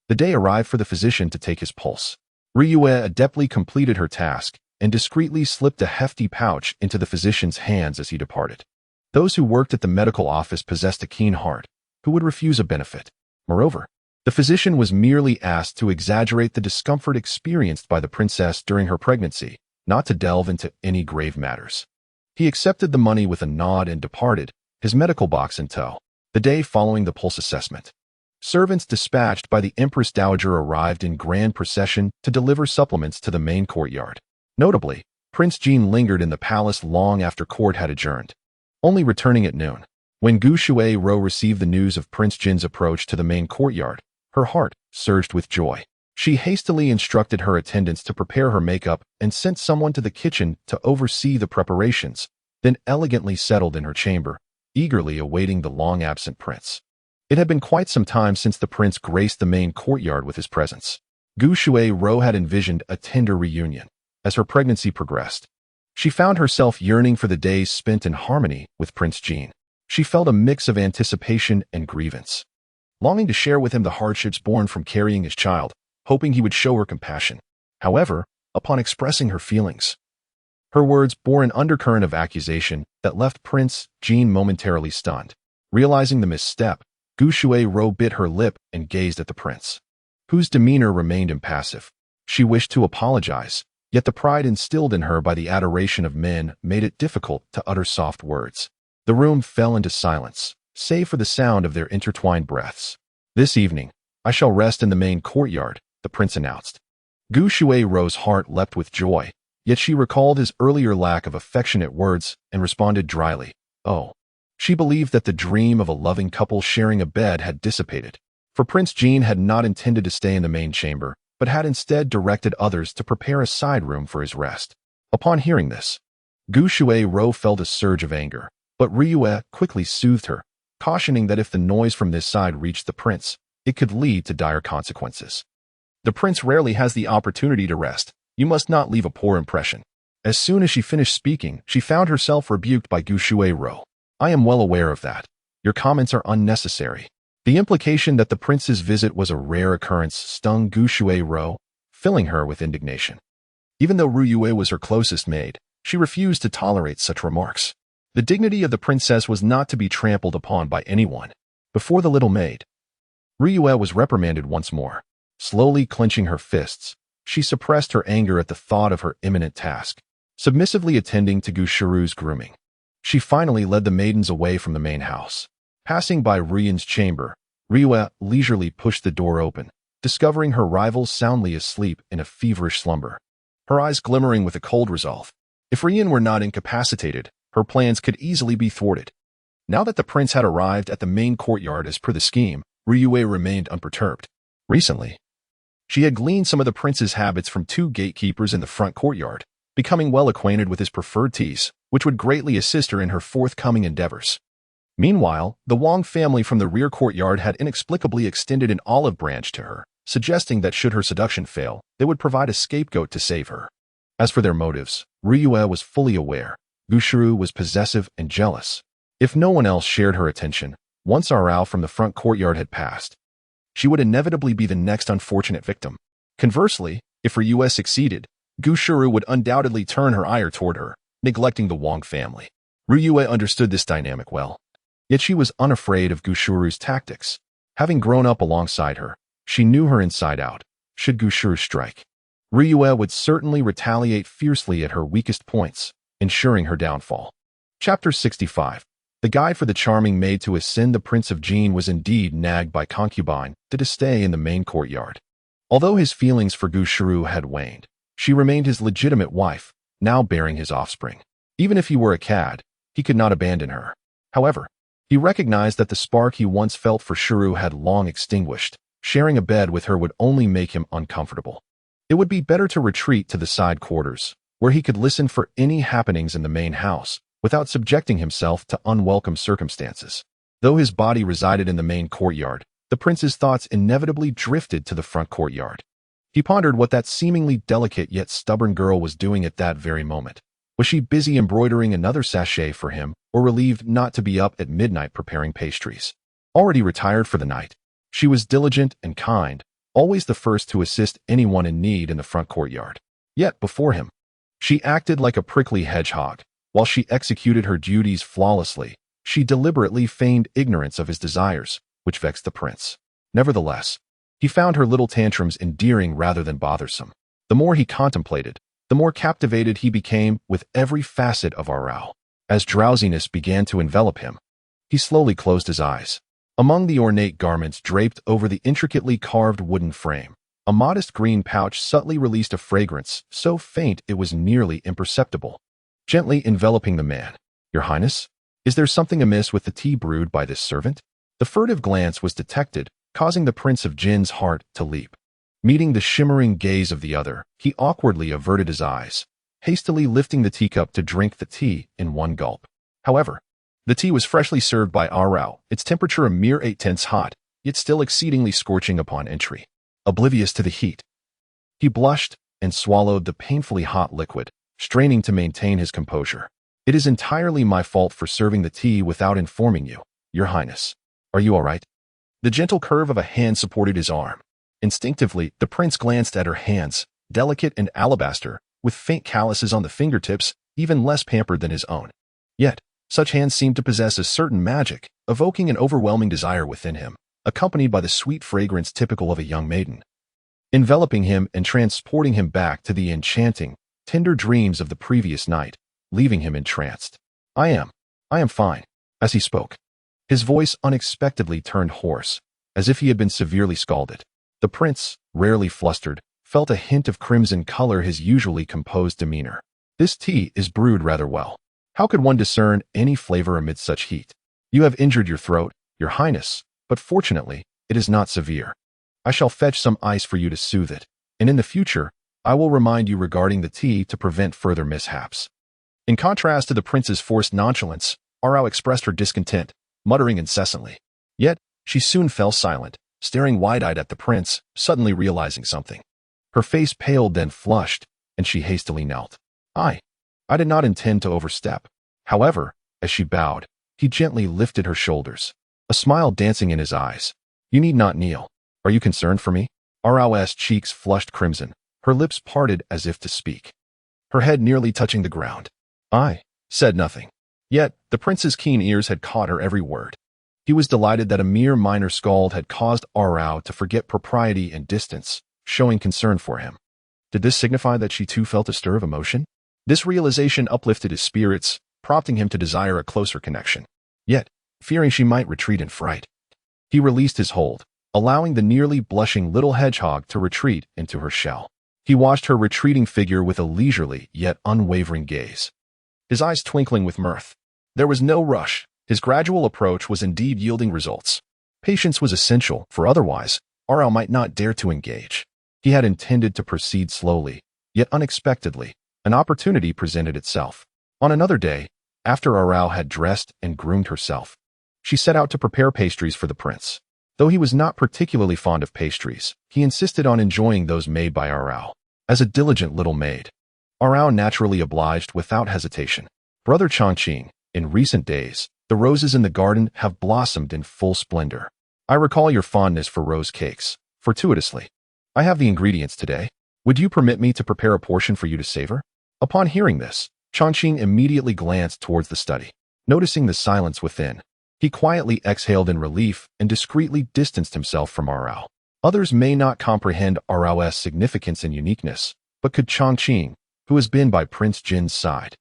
Speaker 1: the day arrived for the physician to take his pulse. Ryu adeptly completed her task and discreetly slipped a hefty pouch into the physician's hands as he departed. Those who worked at the medical office possessed a keen heart. Who would refuse a benefit? Moreover, the physician was merely asked to exaggerate the discomfort experienced by the princess during her pregnancy, not to delve into any grave matters. He accepted the money with a nod and departed, his medical box in tow. The day following the pulse assessment, servants dispatched by the Empress Dowager arrived in grand procession to deliver supplements to the main courtyard. Notably, Prince Jin lingered in the palace long after court had adjourned, only returning at noon. When Gu Shuai-ro received the news of Prince Jin's approach to the main courtyard, her heart surged with joy. She hastily instructed her attendants to prepare her makeup and sent someone to the kitchen to oversee the preparations, then elegantly settled in her chamber, eagerly awaiting the long-absent prince. It had been quite some time since the prince graced the main courtyard with his presence. Gu Shuai-ro had envisioned a tender reunion. As her pregnancy progressed, she found herself yearning for the days spent in harmony with Prince Jin. She felt a mix of anticipation and grievance, longing to share with him the hardships born from carrying his child, hoping he would show her compassion. However, upon expressing her feelings, her words bore an undercurrent of accusation that left Prince Jin momentarily stunned. Realizing the misstep, Gu Shuai-ro bit her lip and gazed at the prince, whose demeanor remained impassive. She wished to apologize, yet the pride instilled in her by the adoration of men made it difficult to utter soft words. The room fell into silence, save for the sound of their intertwined breaths. "This evening, I shall rest in the main courtyard," the prince announced. Gu Shuai-ro's heart leapt with joy, yet she recalled his earlier lack of affectionate words and responded dryly, "Oh." She believed that the dream of a loving couple sharing a bed had dissipated, for Prince Jin had not intended to stay in the main chamber, but had instead directed others to prepare a side room for his rest. Upon hearing this, Gu Shuai-ro felt a surge of anger, but Ryu quickly soothed her, cautioning that if the noise from this side reached the prince, it could lead to dire consequences. "The prince rarely has the opportunity to rest. You must not leave a poor impression." As soon as she finished speaking, she found herself rebuked by Gu Shuai-ro. "I am well aware of that. Your comments are unnecessary." The implication that the prince's visit was a rare occurrence stung Gu Shuai-ro, filling her with indignation. Even though Ryu was her closest maid, she refused to tolerate such remarks. The dignity of the princess was not to be trampled upon by anyone. Before the little maid, Ryu was reprimanded once more. Slowly clenching her fists, she suppressed her anger at the thought of her imminent task, submissively attending to Gu Shiru's grooming. She finally led the maidens away from the main house. Passing by Ryu's chamber, Ryue leisurely pushed the door open, discovering her rival soundly asleep in a feverish slumber, her eyes glimmering with a cold resolve. If Rian were not incapacitated, her plans could easily be thwarted. Now that the prince had arrived at the main courtyard as per the scheme, Ryue remained unperturbed. Recently, she had gleaned some of the prince's habits from two gatekeepers in the front courtyard, becoming well acquainted with his preferred teas, which would greatly assist her in her forthcoming endeavors. Meanwhile, the Wang family from the rear courtyard had inexplicably extended an olive branch to her, suggesting that should her seduction fail, they would provide a scapegoat to save her. As for their motives, Ryue was fully aware. Gushuru was possessive and jealous. If no one else shared her attention, once Arao from the front courtyard had passed, she would inevitably be the next unfortunate victim. Conversely, if Ryue succeeded, Gushuru would undoubtedly turn her ire toward her, neglecting the Wang family. Ryue understood this dynamic well. Yet she was unafraid of Gushuru's tactics. Having grown up alongside her, she knew her inside out. Should Gushuru strike, Ryue would certainly retaliate fiercely at her weakest points, ensuring her downfall. Chapter 65. The guide for the charming maid to ascend the Prince of Jin was indeed nagged by concubine to stay in the main courtyard. Although his feelings for Gushuru had waned, she remained his legitimate wife, now bearing his offspring. Even if he were a cad, he could not abandon her. However, he recognized that the spark he once felt for Shuru had long extinguished. Sharing a bed with her would only make him uncomfortable. It would be better to retreat to the side quarters, where he could listen for any happenings in the main house, without subjecting himself to unwelcome circumstances. Though his body resided in the main courtyard, the prince's thoughts inevitably drifted to the front courtyard. He pondered what that seemingly delicate yet stubborn girl was doing at that very moment. Was she busy embroidering another sachet for him, or relieved not to be up at midnight preparing pastries? Already retired for the night, she was diligent and kind, always the first to assist anyone in need in the front courtyard. Yet before him, she acted like a prickly hedgehog. While she executed her duties flawlessly, she deliberately feigned ignorance of his desires, which vexed the prince. Nevertheless, he found her little tantrums endearing rather than bothersome. The more he contemplated, the more captivated he became with every facet of Arao. As drowsiness began to envelop him, he slowly closed his eyes. Among the ornate garments draped over the intricately carved wooden frame, a modest green pouch subtly released a fragrance so faint it was nearly imperceptible, gently enveloping the man. "Your Highness, is there something amiss with the tea brewed by this servant?" The furtive glance was detected, causing the Prince of Jin's heart to leap. Meeting the shimmering gaze of the other, he awkwardly averted his eyes, hastily lifting the teacup to drink the tea in one gulp. However, the tea was freshly served by Arao, its temperature a mere 8/10 hot, yet still exceedingly scorching upon entry. Oblivious to the heat, he blushed and swallowed the painfully hot liquid, straining to maintain his composure. "It is entirely my fault for serving the tea without informing you, Your Highness. Are you all right?" The gentle curve of a hand supported his arm. Instinctively, the prince glanced at her hands, delicate and alabaster, with faint calluses on the fingertips, even less pampered than his own. Yet, such hands seemed to possess a certain magic, evoking an overwhelming desire within him, accompanied by the sweet fragrance typical of a young maiden, enveloping him and transporting him back to the enchanting, tender dreams of the previous night, leaving him entranced. I am fine." As he spoke, his voice unexpectedly turned hoarse, as if he had been severely scalded. The prince, rarely flustered, felt a hint of crimson color his usually composed demeanor. "This tea is brewed rather well. How could one discern any flavor amid such heat? You have injured your throat, Your Highness, but fortunately, it is not severe. I shall fetch some ice for you to soothe it, and in the future, I will remind you regarding the tea to prevent further mishaps." In contrast to the prince's forced nonchalance, Arao expressed her discontent, muttering incessantly. Yet, she soon fell silent, staring wide-eyed at the prince, suddenly realizing something. Her face paled then flushed, and she hastily knelt. I did not intend to overstep." However, as she bowed, he gently lifted her shoulders, a smile dancing in his eyes. "You need not kneel. Are you concerned for me?" Arao's cheeks flushed crimson, her lips parted as if to speak, her head nearly touching the ground. I said nothing. Yet, the prince's keen ears had caught her every word. He was delighted that a mere minor scald had caused Arao to forget propriety and distance, showing concern for him. Did this signify that she too felt a stir of emotion? This realization uplifted his spirits, prompting him to desire a closer connection. Yet, fearing she might retreat in fright, He released his hold, allowing the nearly blushing little hedgehog to retreat into her shell. He watched her retreating figure with a leisurely yet unwavering gaze, his eyes twinkling with mirth. There was no rush. His gradual approach was indeed yielding results. Patience was essential, for otherwise, Aral might not dare to engage. He had intended to proceed slowly, yet unexpectedly, an opportunity presented itself. On another day, after Aral had dressed and groomed herself, she set out to prepare pastries for the prince. Though he was not particularly fond of pastries, he insisted on enjoying those made by Aral. As a diligent little maid, Aral naturally obliged without hesitation. Brother Chongqing, in recent days, the roses in the garden have blossomed in full splendor. I recall your fondness for rose cakes, fortuitously. I have the ingredients today. Would you permit me to prepare a portion for you to savor? Upon hearing this, Chongqing immediately glanced towards the study. Noticing the silence within, he quietly exhaled in relief and discreetly distanced himself from Aral. Others may not comprehend Aral's significance and uniqueness, but could Chongqing, who has been by Prince Jin's side,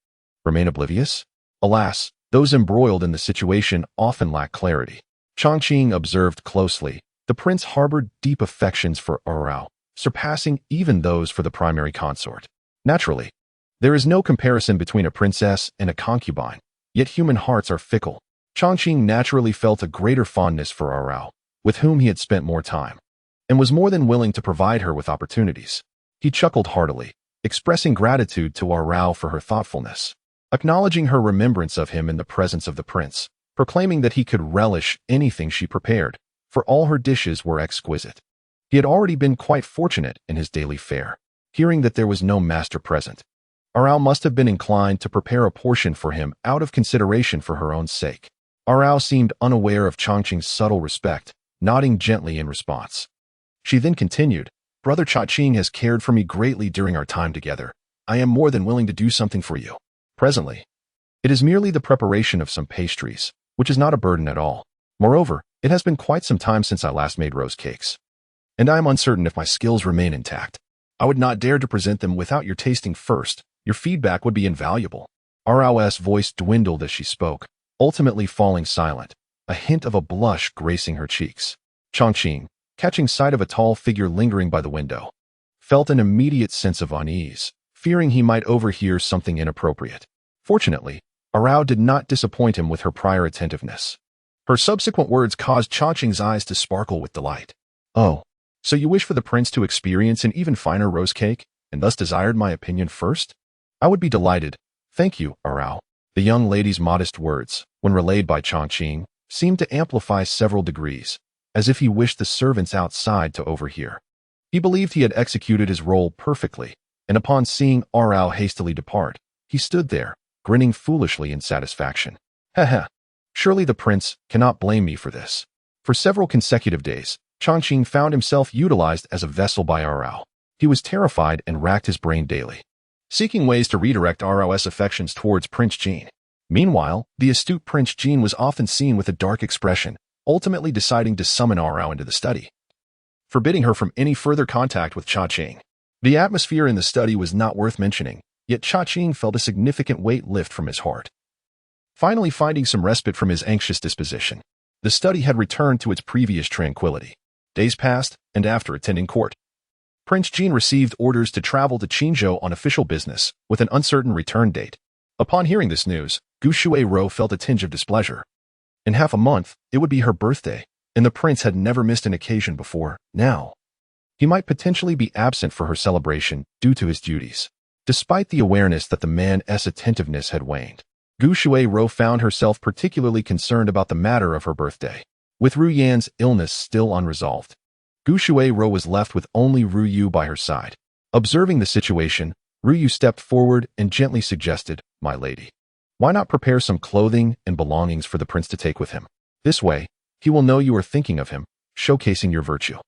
Speaker 1: remain oblivious? Alas, those embroiled in the situation often lack clarity. Chongqing observed closely. The prince harbored deep affections for Aral, surpassing even those for the primary consort. Naturally, there is no comparison between a princess and a concubine, yet human hearts are fickle. Chongqing naturally felt a greater fondness for Aral, with whom he had spent more time, and was more than willing to provide her with opportunities. He chuckled heartily, expressing gratitude to Aral for her thoughtfulness, acknowledging her remembrance of him in the presence of the prince, proclaiming that he could relish anything she prepared, for all her dishes were exquisite. He had already been quite fortunate in his daily fare. Hearing that there was no master present, Aral must have been inclined to prepare a portion for him out of consideration for her own sake. Aral seemed unaware of Chongqing's subtle respect, nodding gently in response. She then continued, Brother Chongqing has cared for me greatly during our time together. I am more than willing to do something for you. Presently, it is merely the preparation of some pastries, which is not a burden at all. Moreover, it has been quite some time since I last made rose cakes, and I am uncertain if my skills remain intact. I would not dare to present them without your tasting first. Your feedback would be invaluable. Aral's voice dwindled as she spoke, ultimately falling silent, a hint of a blush gracing her cheeks. Chongqing, catching sight of a tall figure lingering by the window, felt an immediate sense of unease, fearing he might overhear something inappropriate. Fortunately, Aral did not disappoint him with her prior attentiveness. Her subsequent words caused Chongqing's eyes to sparkle with delight. Oh, so you wish for the prince to experience an even finer rose cake, and thus desired my opinion first? I would be delighted. Thank you, Aral. The young lady's modest words, when relayed by Chongqing, seemed to amplify several degrees, as if he wished the servants outside to overhear. He believed he had executed his role perfectly, and upon seeing Aral hastily depart, he stood there, grinning foolishly in satisfaction. Heh. Surely the prince cannot blame me for this. For several consecutive days, Chongqing found himself utilized as a vessel by Aral. He was terrified and racked his brain daily, seeking ways to redirect Aral's affections towards Prince Jin. Meanwhile, the astute Prince Jin was often seen with a dark expression, ultimately deciding to summon Aral into the study, forbidding her from any further contact with Chongqing. The atmosphere in the study was not worth mentioning, yet Chongqing felt a significant weight lift from his heart. Finally finding some respite from his anxious disposition, the study had returned to its previous tranquility. Days passed, and after attending court, Prince Jin received orders to travel to Qinzhou on official business, with an uncertain return date. Upon hearing this news, Gu Shuai-ro felt a tinge of displeasure. In half a month, it would be her birthday, and the prince had never missed an occasion before. Now, he might potentially be absent for her celebration due to his duties. Despite the awareness that the man's attentiveness had waned, Gu Shuai-ro found herself particularly concerned about the matter of her birthday. With Ru Yan's illness still unresolved, Gu Shuai-ro was left with only Ru Yu by her side. Observing the situation, Ru Yu stepped forward and gently suggested, My lady, why not prepare some clothing and belongings for the prince to take with him? This way, he will know you are thinking of him, showcasing your virtue.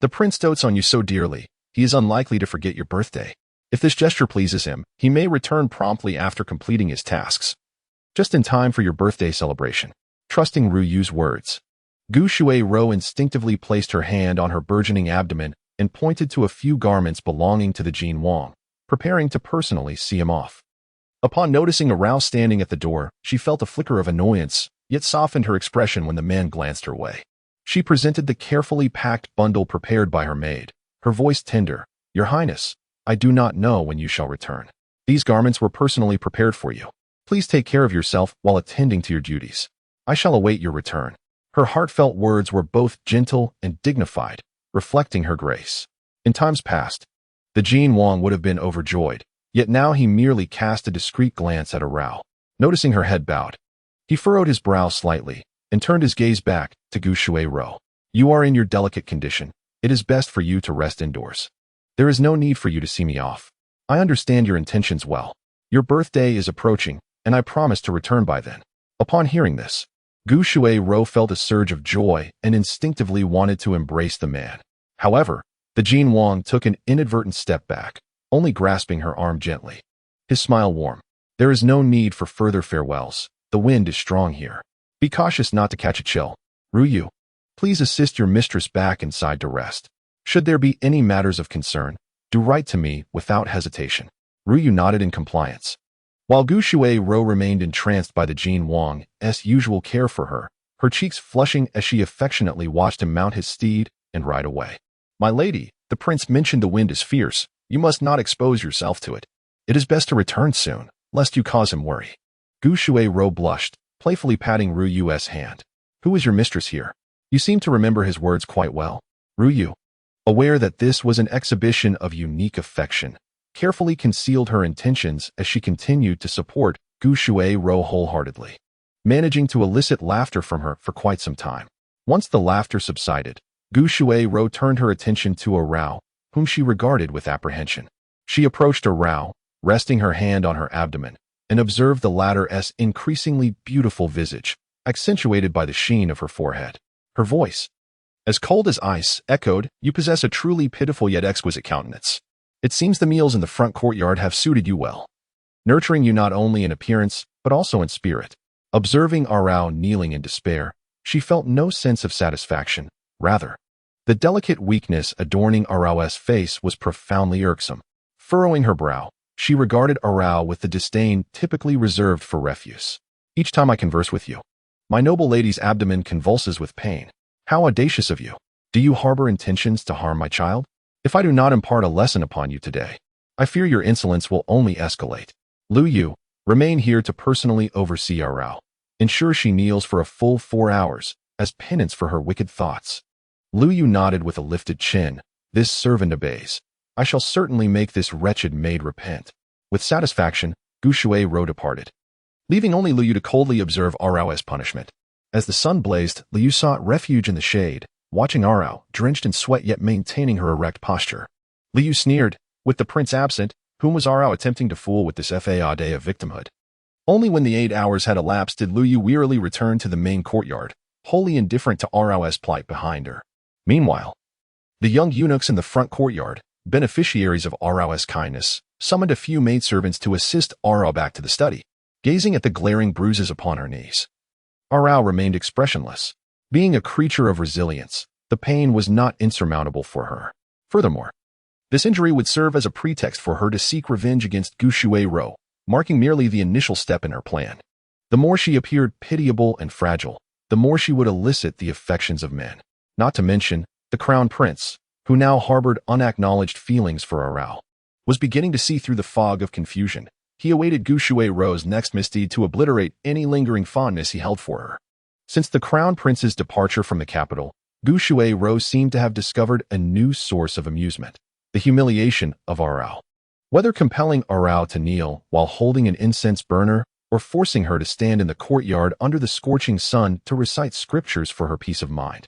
Speaker 1: The prince dotes on you so dearly, he is unlikely to forget your birthday. If this gesture pleases him, he may return promptly after completing his tasks, just in time for your birthday celebration. Trusting Ru Yu's words, Gu Shuai-ro instinctively placed her hand on her burgeoning abdomen and pointed to a few garments belonging to the Jin Wang, preparing to personally see him off. Upon noticing Aral standing at the door, she felt a flicker of annoyance, yet softened her expression when the man glanced her way. She presented the carefully packed bundle prepared by her maid, her voice tender. "Your Highness, I do not know when you shall return. These garments were personally prepared for you. Please take care of yourself while attending to your duties. I shall await your return." Her heartfelt words were both gentle and dignified, reflecting her grace. In times past, the Jin Wang would have been overjoyed, yet now he merely cast a discreet glance at Arao. Noticing her head bowed, he furrowed his brow slightly and turned his gaze back to Gu Shuai-ro. "You are in your delicate condition. It is best for you to rest indoors. There is no need for you to see me off. I understand your intentions well. Your birthday is approaching, and I promise to return by then." Upon hearing this, Gu Shuai-ro felt a surge of joy and instinctively wanted to embrace the man. However, the Jin Wang took an inadvertent step back, only grasping her arm gently. His smile warm. "There is no need for further farewells. The wind is strong here. Be cautious not to catch a chill. Ruyu, please assist your mistress back inside to rest. Should there be any matters of concern, do write to me without hesitation." Ruyu nodded in compliance. While Gu Shuai-ro remained entranced by the Jin Wang's usual care for her, her cheeks flushing as she affectionately watched him mount his steed and ride away. "My lady, the prince mentioned the wind is fierce. You must not expose yourself to it. It is best to return soon, lest you cause him worry." Gu Shuai-ro blushed, playfully patting Ruyu's hand. "Who is your mistress here? You seem to remember his words quite well." Ruyu, aware that this was an exhibition of unique affection, carefully concealed her intentions as she continued to support Gu Shuai-ro wholeheartedly, managing to elicit laughter from her for quite some time. Once the laughter subsided, Gu Shuai-ro turned her attention to Arao, whom she regarded with apprehension. She approached Arao, resting her hand on her abdomen, and observed the latter's increasingly beautiful visage, accentuated by the sheen of her forehead. Her voice, as cold as ice, echoed, "You possess a truly pitiful yet exquisite countenance. It seems the meals in the front courtyard have suited you well, nurturing you not only in appearance, but also in spirit." Observing Arao kneeling in despair, she felt no sense of satisfaction. Rather, the delicate weakness adorning Arao's face was profoundly irksome. Furrowing her brow, she regarded Arao with the disdain typically reserved for refuse. "Each time I converse with you, my noble lady's abdomen convulses with pain. How audacious of you! Do you harbor intentions to harm my child? If I do not impart a lesson upon you today, I fear your insolence will only escalate. Lu Yu, remain here to personally oversee Arao. Ensure she kneels for a full 4 hours, as penance for her wicked thoughts." Lu Yu nodded with a lifted chin. "This servant obeys. I shall certainly make this wretched maid repent." With satisfaction, Gu Shuai-ro departed, leaving only Lu Yu to coldly observe Arao's punishment. As the sun blazed, Lu Yu sought refuge in the shade, watching Arao, drenched in sweat yet maintaining her erect posture. Lu Yu sneered, with the prince absent, whom was Arao attempting to fool with this fade of victimhood? Only when the 8 hours had elapsed did Lu Yu wearily return to the main courtyard, wholly indifferent to Arao's plight behind her. Meanwhile, the young eunuchs in the front courtyard, beneficiaries of Arao's kindness, summoned a few maidservants to assist Arao back to the study, gazing at the glaring bruises upon her knees. Arao remained expressionless. Being a creature of resilience, the pain was not insurmountable for her. Furthermore, this injury would serve as a pretext for her to seek revenge against Gu Shuai-ro, marking merely the initial step in her plan. The more she appeared pitiable and fragile, the more she would elicit the affections of men. Not to mention, the crown prince, who now harbored unacknowledged feelings for Arao, was beginning to see through the fog of confusion. He awaited Gu Shuai-ro's next misdeed to obliterate any lingering fondness he held for her. Since the crown prince's departure from the capital, Gu Shuai-ro seemed to have discovered a new source of amusement: the humiliation of Arao. Whether compelling Arao to kneel while holding an incense burner, or forcing her to stand in the courtyard under the scorching sun to recite scriptures for her peace of mind,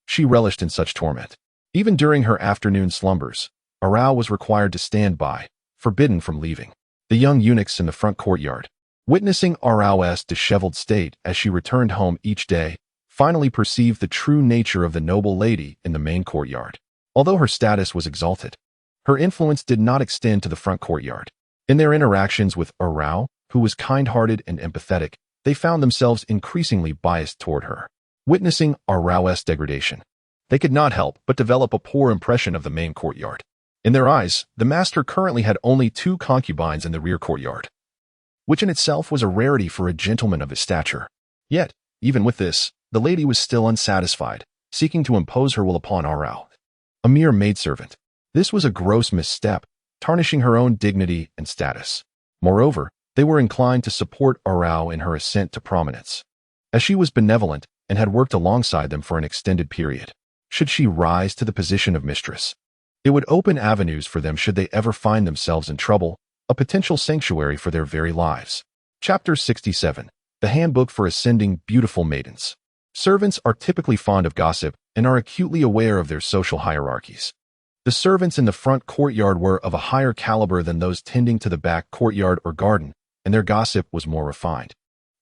Speaker 1: she relished in such torment. Even during her afternoon slumbers, Arao was required to stand by, forbidden from leaving. The young eunuchs in the front courtyard, witnessing Arao's disheveled state as she returned home each day, finally perceived the true nature of the noble lady in the main courtyard. Although her status was exalted, her influence did not extend to the front courtyard. In their interactions with Arao, who was kind-hearted and empathetic, they found themselves increasingly biased toward her. Witnessing Arao's degradation, they could not help but develop a poor impression of the main courtyard. In their eyes, the master currently had only 2 concubines in the rear courtyard, which in itself was a rarity for a gentleman of his stature. Yet, even with this, the lady was still unsatisfied, seeking to impose her will upon Arao, a mere maidservant. This was a gross misstep, tarnishing her own dignity and status. Moreover, they were inclined to support Arao in her ascent to prominence, as she was benevolent and had worked alongside them for an extended period. Should she rise to the position of mistress, it would open avenues for them should they ever find themselves in trouble, a potential sanctuary for their very lives. Chapter 67. The Handbook for Ascending Beautiful Maidens. Servants are typically fond of gossip and are acutely aware of their social hierarchies. The servants in the front courtyard were of a higher caliber than those tending to the back courtyard or garden, and their gossip was more refined,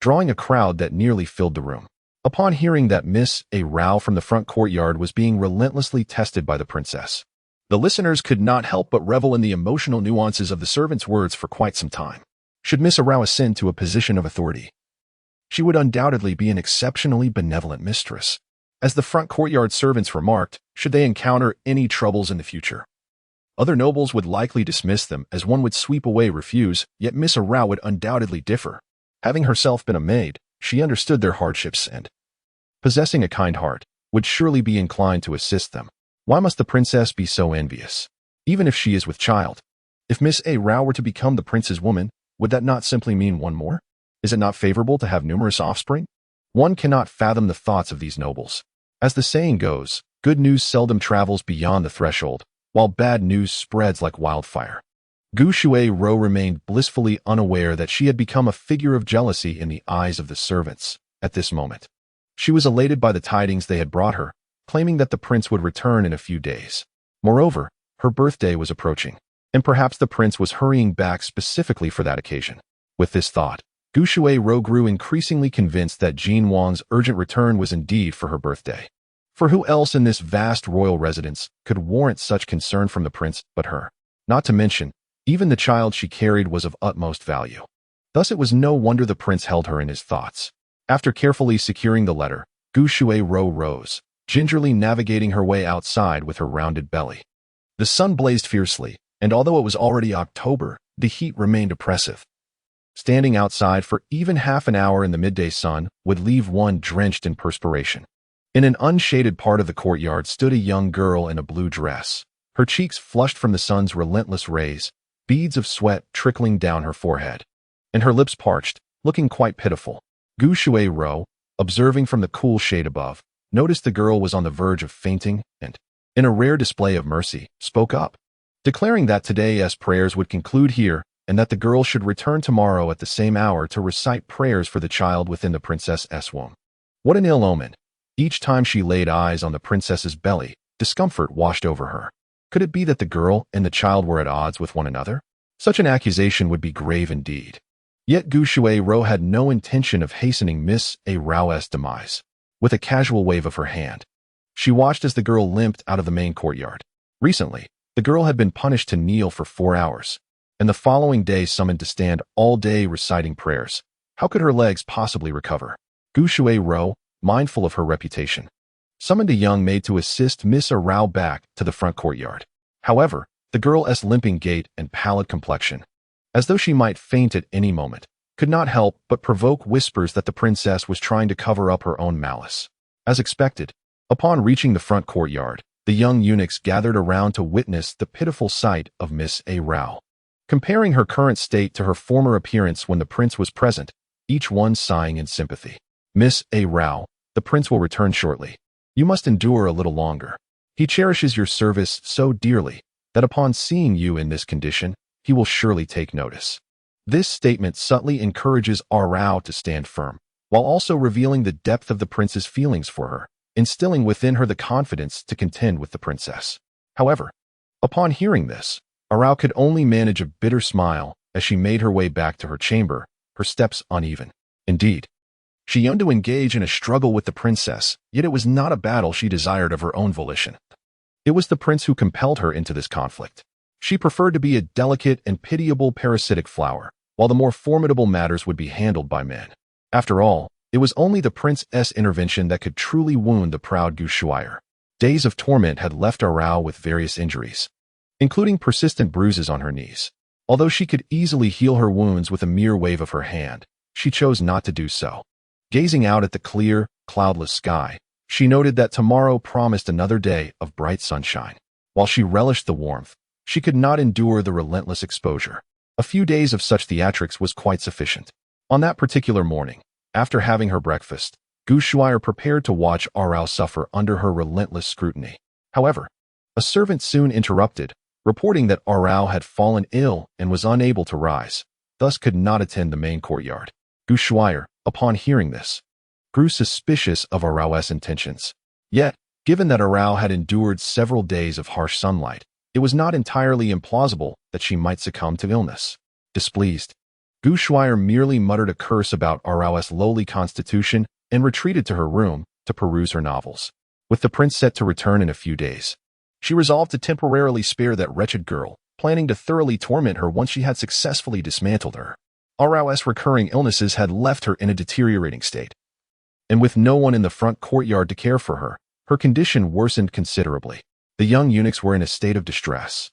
Speaker 1: drawing a crowd that nearly filled the room. Upon hearing that Miss Rao from the front courtyard was being relentlessly tested by the princess, the listeners could not help but revel in the emotional nuances of the servant's words for quite some time. Should Miss Rao ascend to a position of authority, she would undoubtedly be an exceptionally benevolent mistress. As the front courtyard servants remarked, should they encounter any troubles in the future, other nobles would likely dismiss them as one would sweep away refuse, yet Miss Rao would undoubtedly differ. Having herself been a maid, she understood their hardships and, possessing a kind heart, would surely be inclined to assist them. Why must the princess be so envious, even if she is with child? If Miss Rao were to become the prince's woman, would that not simply mean one more? Is it not favorable to have numerous offspring? One cannot fathom the thoughts of these nobles. As the saying goes, good news seldom travels beyond the threshold, while bad news spreads like wildfire. Gu Shuai-ro remained blissfully unaware that she had become a figure of jealousy in the eyes of the servants at this moment. She was elated by the tidings they had brought her, claiming that the prince would return in a few days. Moreover, her birthday was approaching, and perhaps the prince was hurrying back specifically for that occasion. With this thought, Gu Shuai-ro grew increasingly convinced that Jin Wang's urgent return was indeed for her birthday. For who else in this vast royal residence could warrant such concern from the prince but her? Not to mention, even the child she carried was of utmost value. Thus it was no wonder the prince held her in his thoughts. After carefully securing the letter, Gu Shuai-ro rose, gingerly navigating her way outside with her rounded belly. The sun blazed fiercely, and although it was already October, the heat remained oppressive. Standing outside for even half an hour in the midday sun would leave one drenched in perspiration. In an unshaded part of the courtyard stood a young girl in a blue dress, her cheeks flushed from the sun's relentless rays, beads of sweat trickling down her forehead, and her lips parched, looking quite pitiful. Gu Shuai-ro, observing from the cool shade above, noticed the girl was on the verge of fainting and, in a rare display of mercy, spoke up, declaring that today's prayers would conclude here and that the girl should return tomorrow at the same hour to recite prayers for the child within the princess's womb. What an ill omen! Each time she laid eyes on the princess's belly, discomfort washed over her. Could it be that the girl and the child were at odds with one another? Such an accusation would be grave indeed. Yet Gu Shuai-ro had no intention of hastening Miss Rao's demise. With a casual wave of her hand, she watched as the girl limped out of the main courtyard. Recently, the girl had been punished to kneel for 4 hours, and the following day summoned to stand all day reciting prayers. How could her legs possibly recover? Gu Shuai-ro, mindful of her reputation, summoned a young maid to assist Miss Rao back to the front courtyard. However, the girl's limping gait and pallid complexion, as though she might faint at any moment, could not help but provoke whispers that the princess was trying to cover up her own malice. As expected, upon reaching the front courtyard, the young eunuchs gathered around to witness the pitiful sight of Miss Rao. Comparing her current state to her former appearance when the prince was present, each one sighing in sympathy. Miss Rao, the prince will return shortly. You must endure a little longer. He cherishes your service so dearly that upon seeing you in this condition, he will surely take notice. This statement subtly encourages Rao to stand firm, while also revealing the depth of the prince's feelings for her, instilling within her the confidence to contend with the princess. However, upon hearing this, Rao could only manage a bitter smile as she made her way back to her chamber, her steps uneven. Indeed, she yearned to engage in a struggle with the princess, yet it was not a battle she desired of her own volition. It was the prince who compelled her into this conflict. She preferred to be a delicate and pitiable parasitic flower, while the more formidable matters would be handled by men. After all, it was only the prince's intervention that could truly wound the proud Gu Shuai-ro. Days of torment had left Rao with various injuries, including persistent bruises on her knees. Although she could easily heal her wounds with a mere wave of her hand, she chose not to do so. Gazing out at the clear, cloudless sky, She noted that tomorrow promised another day of bright sunshine. While she relished the warmth, she could not endure the relentless exposure. A few days of such theatrics was quite sufficient. On that particular morning, after having her breakfast, Gushwire prepared to watch Arao suffer under her relentless scrutiny. However, a servant soon interrupted, reporting that Arao had fallen ill and was unable to rise, thus could not attend the main courtyard. Gushwire, upon hearing this, grew suspicious of Arao's intentions. Yet, given that Arao had endured several days of harsh sunlight, it was not entirely implausible that she might succumb to illness. Displeased, Gushwire merely muttered a curse about Arao's lowly constitution and retreated to her room to peruse her novels. With the prince set to return in a few days, she resolved to temporarily spare that wretched girl, planning to thoroughly torment her once she had successfully dismantled her. Arao's recurring illnesses had left her in a deteriorating state, and with no one in the front courtyard to care for her, her condition worsened considerably. The young eunuchs were in a state of distress.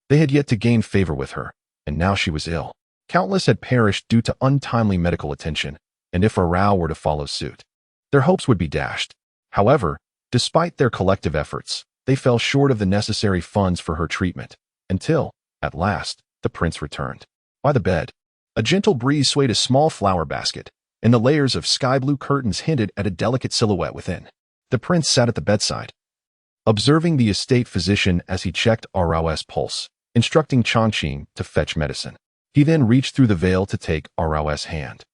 Speaker 1: They had yet to gain favor with her, and now she was ill. Countless had perished due to untimely medical attention, and if Arao were to follow suit, their hopes would be dashed. However, despite their collective efforts, they fell short of the necessary funds for her treatment, until, at last, the prince returned. By the bed, a gentle breeze swayed a small flower basket, and the layers of sky-blue curtains hinted at a delicate silhouette within. The prince sat at the bedside, observing the estate physician as he checked Arao's pulse, instructing Changqing to fetch medicine. He then reached through the veil to take Arao's hand,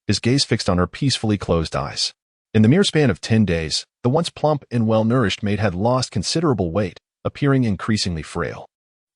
Speaker 1: his gaze fixed on her peacefully closed eyes. In the mere span of 10 days, the once plump and well-nourished maid had lost considerable weight, appearing increasingly frail.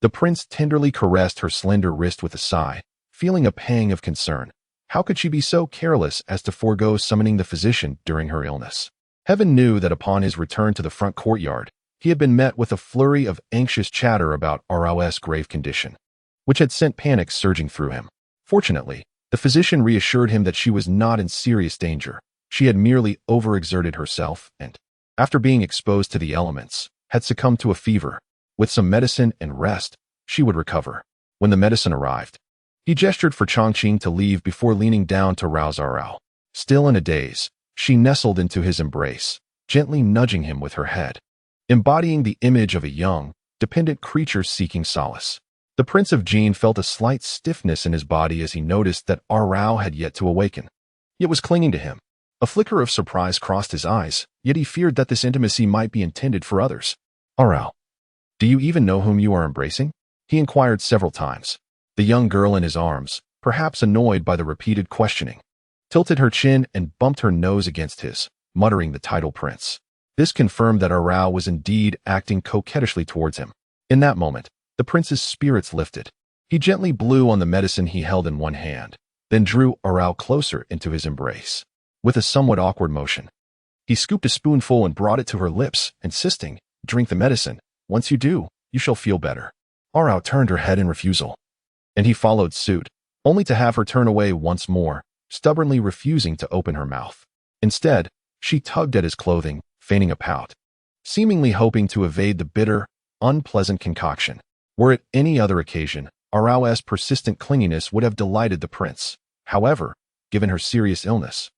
Speaker 1: The prince tenderly caressed her slender wrist with a sigh, feeling a pang of concern. How could she be so careless as to forego summoning the physician during her illness? Heaven knew that upon his return to the front courtyard, he had been met with a flurry of anxious chatter about Arao's grave condition, which had sent panic surging through him. Fortunately, the physician reassured him that she was not in serious danger. She had merely overexerted herself and, after being exposed to the elements, had succumbed to a fever. With some medicine and rest, she would recover. When the medicine arrived, he gestured for Changqing to leave before leaning down to rouse Arao. Still in a daze, she nestled into his embrace, gently nudging him with her head, embodying the image of a young, dependent creature seeking solace. The Prince of Jin felt a slight stiffness in his body as he noticed that Arao had yet to awaken, yet was clinging to him. A flicker of surprise crossed his eyes, yet he feared that this intimacy might be intended for others. Arao, do you even know whom you are embracing? He inquired several times. The young girl in his arms, perhaps annoyed by the repeated questioning, tilted her chin and bumped her nose against his, muttering the title prince. This confirmed that Arao was indeed acting coquettishly towards him. In that moment, the prince's spirits lifted. He gently blew on the medicine he held in one hand, then drew Arao closer into his embrace. With a somewhat awkward motion, he scooped a spoonful and brought it to her lips, insisting, "Drink the medicine. Once you do, you shall feel better." Arao turned her head in refusal, and he followed suit, only to have her turn away once more, stubbornly refusing to open her mouth. Instead, she tugged at his clothing, feigning a pout, seemingly hoping to evade the bitter, unpleasant concoction. Were it any other occasion, Arao's persistent clinginess would have delighted the prince. However, given her serious illness,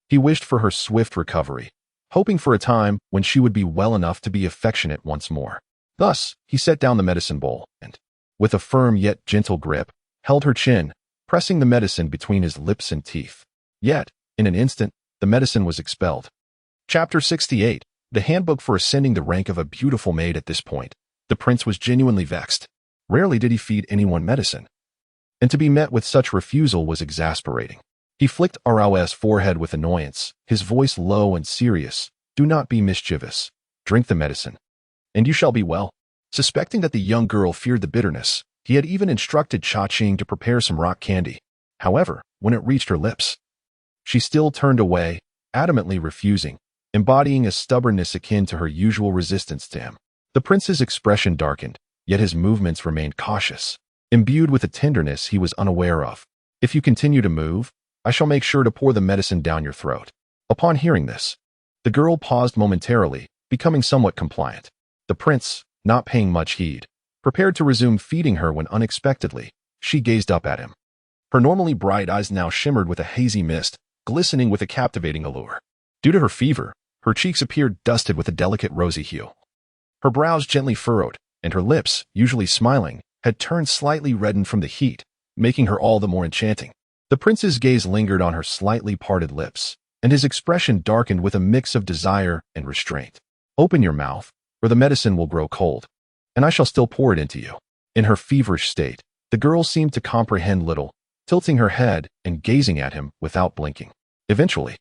Speaker 1: he wished for her swift recovery, hoping for a time when she would be well enough to be affectionate once more. Thus, he set down the medicine bowl and, with a firm yet gentle grip, held her chin, pressing the medicine between his lips and teeth. Yet, in an instant, the medicine was expelled. Chapter 68, the handbook for ascending the rank of a beautiful maid. At this point, the prince was genuinely vexed. Rarely did he feed anyone medicine, and to be met with such refusal was exasperating. He flicked Arao's forehead with annoyance, his voice low and serious. "Do not be mischievous. Drink the medicine, and you shall be well." Suspecting that the young girl feared the bitterness, he had even instructed Changqing to prepare some rock candy. However, when it reached her lips, she still turned away, adamantly refusing, embodying a stubbornness akin to her usual resistance to him. The prince's expression darkened, yet his movements remained cautious, imbued with a tenderness he was unaware of. "If you continue to move, I shall make sure to pour the medicine down your throat." Upon hearing this, the girl paused momentarily, becoming somewhat compliant. The prince, not paying much heed, prepared to resume feeding her when unexpectedly, she gazed up at him. Her normally bright eyes now shimmered with a hazy mist, glistening with a captivating allure. Due to her fever, Her cheeks appeared dusted with a delicate rosy hue. Her brows gently furrowed, and her lips, usually smiling, had turned slightly reddened from the heat, making her all the more enchanting. The prince's gaze lingered on her slightly parted lips, and his expression darkened with a mix of desire and restraint. "Open your mouth, or the medicine will grow cold, and I shall still pour it into you." In her feverish state, the girl seemed to comprehend little, tilting her head and gazing at him without blinking. Eventually,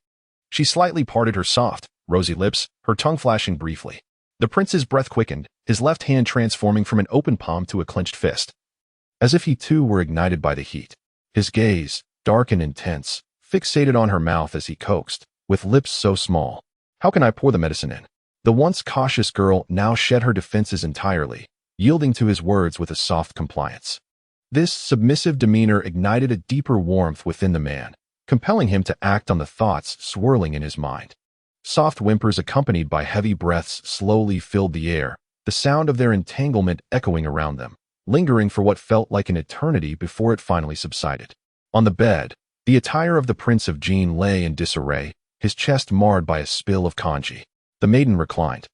Speaker 1: she slightly parted her soft, rosy lips, her tongue flashing briefly. The prince's breath quickened, his left hand transforming from an open palm to a clenched fist, as if he too were ignited by the heat. His gaze, dark and intense, fixated on her mouth as he coaxed, with lips so small. "How can I pour the medicine in?" The once cautious girl now shed her defenses entirely, yielding to his words with a soft compliance. This submissive demeanor ignited a deeper warmth within the man, compelling him to act on the thoughts swirling in his mind. Soft whimpers accompanied by heavy breaths slowly filled the air, the sound of their entanglement echoing around them, lingering for what felt like an eternity before it finally subsided. On the bed, the attire of the Prince of Jin lay in disarray, his chest marred by a spill of kanji. The maiden reclined,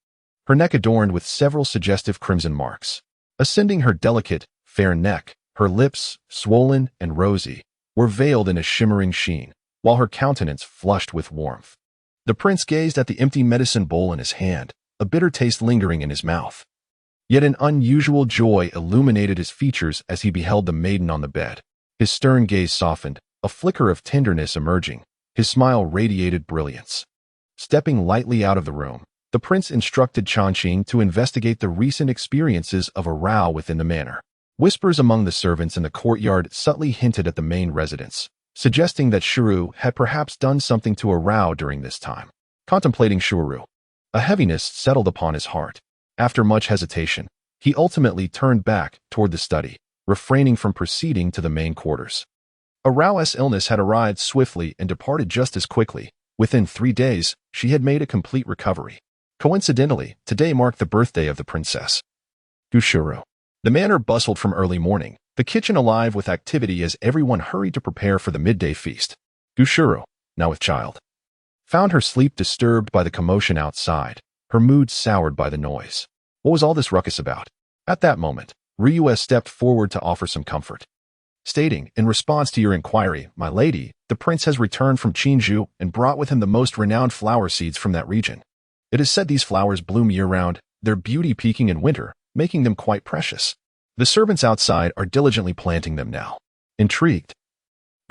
Speaker 1: her neck adorned with several suggestive crimson marks. Ascending her delicate, fair neck, her lips, swollen and rosy, were veiled in a shimmering sheen, while her countenance flushed with warmth. The prince gazed at the empty medicine bowl in his hand, a bitter taste lingering in his mouth. Yet an unusual joy illuminated his features as he beheld the maiden on the bed. His stern gaze softened, a flicker of tenderness emerging. His smile radiated brilliance. Stepping lightly out of the room, the prince instructed Changqing to investigate the recent experiences of a row within the manor. Whispers among the servants in the courtyard subtly hinted at the main residence, suggesting that Shuru had perhaps done something to a row during this time. Contemplating Shuru, a heaviness settled upon his heart. After much hesitation, he ultimately turned back toward the study, refraining from proceeding to the main quarters. Arao's illness had arrived swiftly and departed just as quickly. Within 3 days, she had made a complete recovery. Coincidentally, today marked the birthday of the princess. Gushuru. The manor bustled from early morning, the kitchen alive with activity as everyone hurried to prepare for the midday feast. Gushuru, now with child, found her sleep disturbed by the commotion outside, her mood soured by the noise. What was all this ruckus about? At that moment, Ryue stepped forward to offer some comfort, stating, "In response to your inquiry, my lady, the prince has returned from Qinzhou and brought with him the most renowned flower seeds from that region. It is said these flowers bloom year-round, their beauty peaking in winter, making them quite precious. The servants outside are diligently planting them now." Intrigued,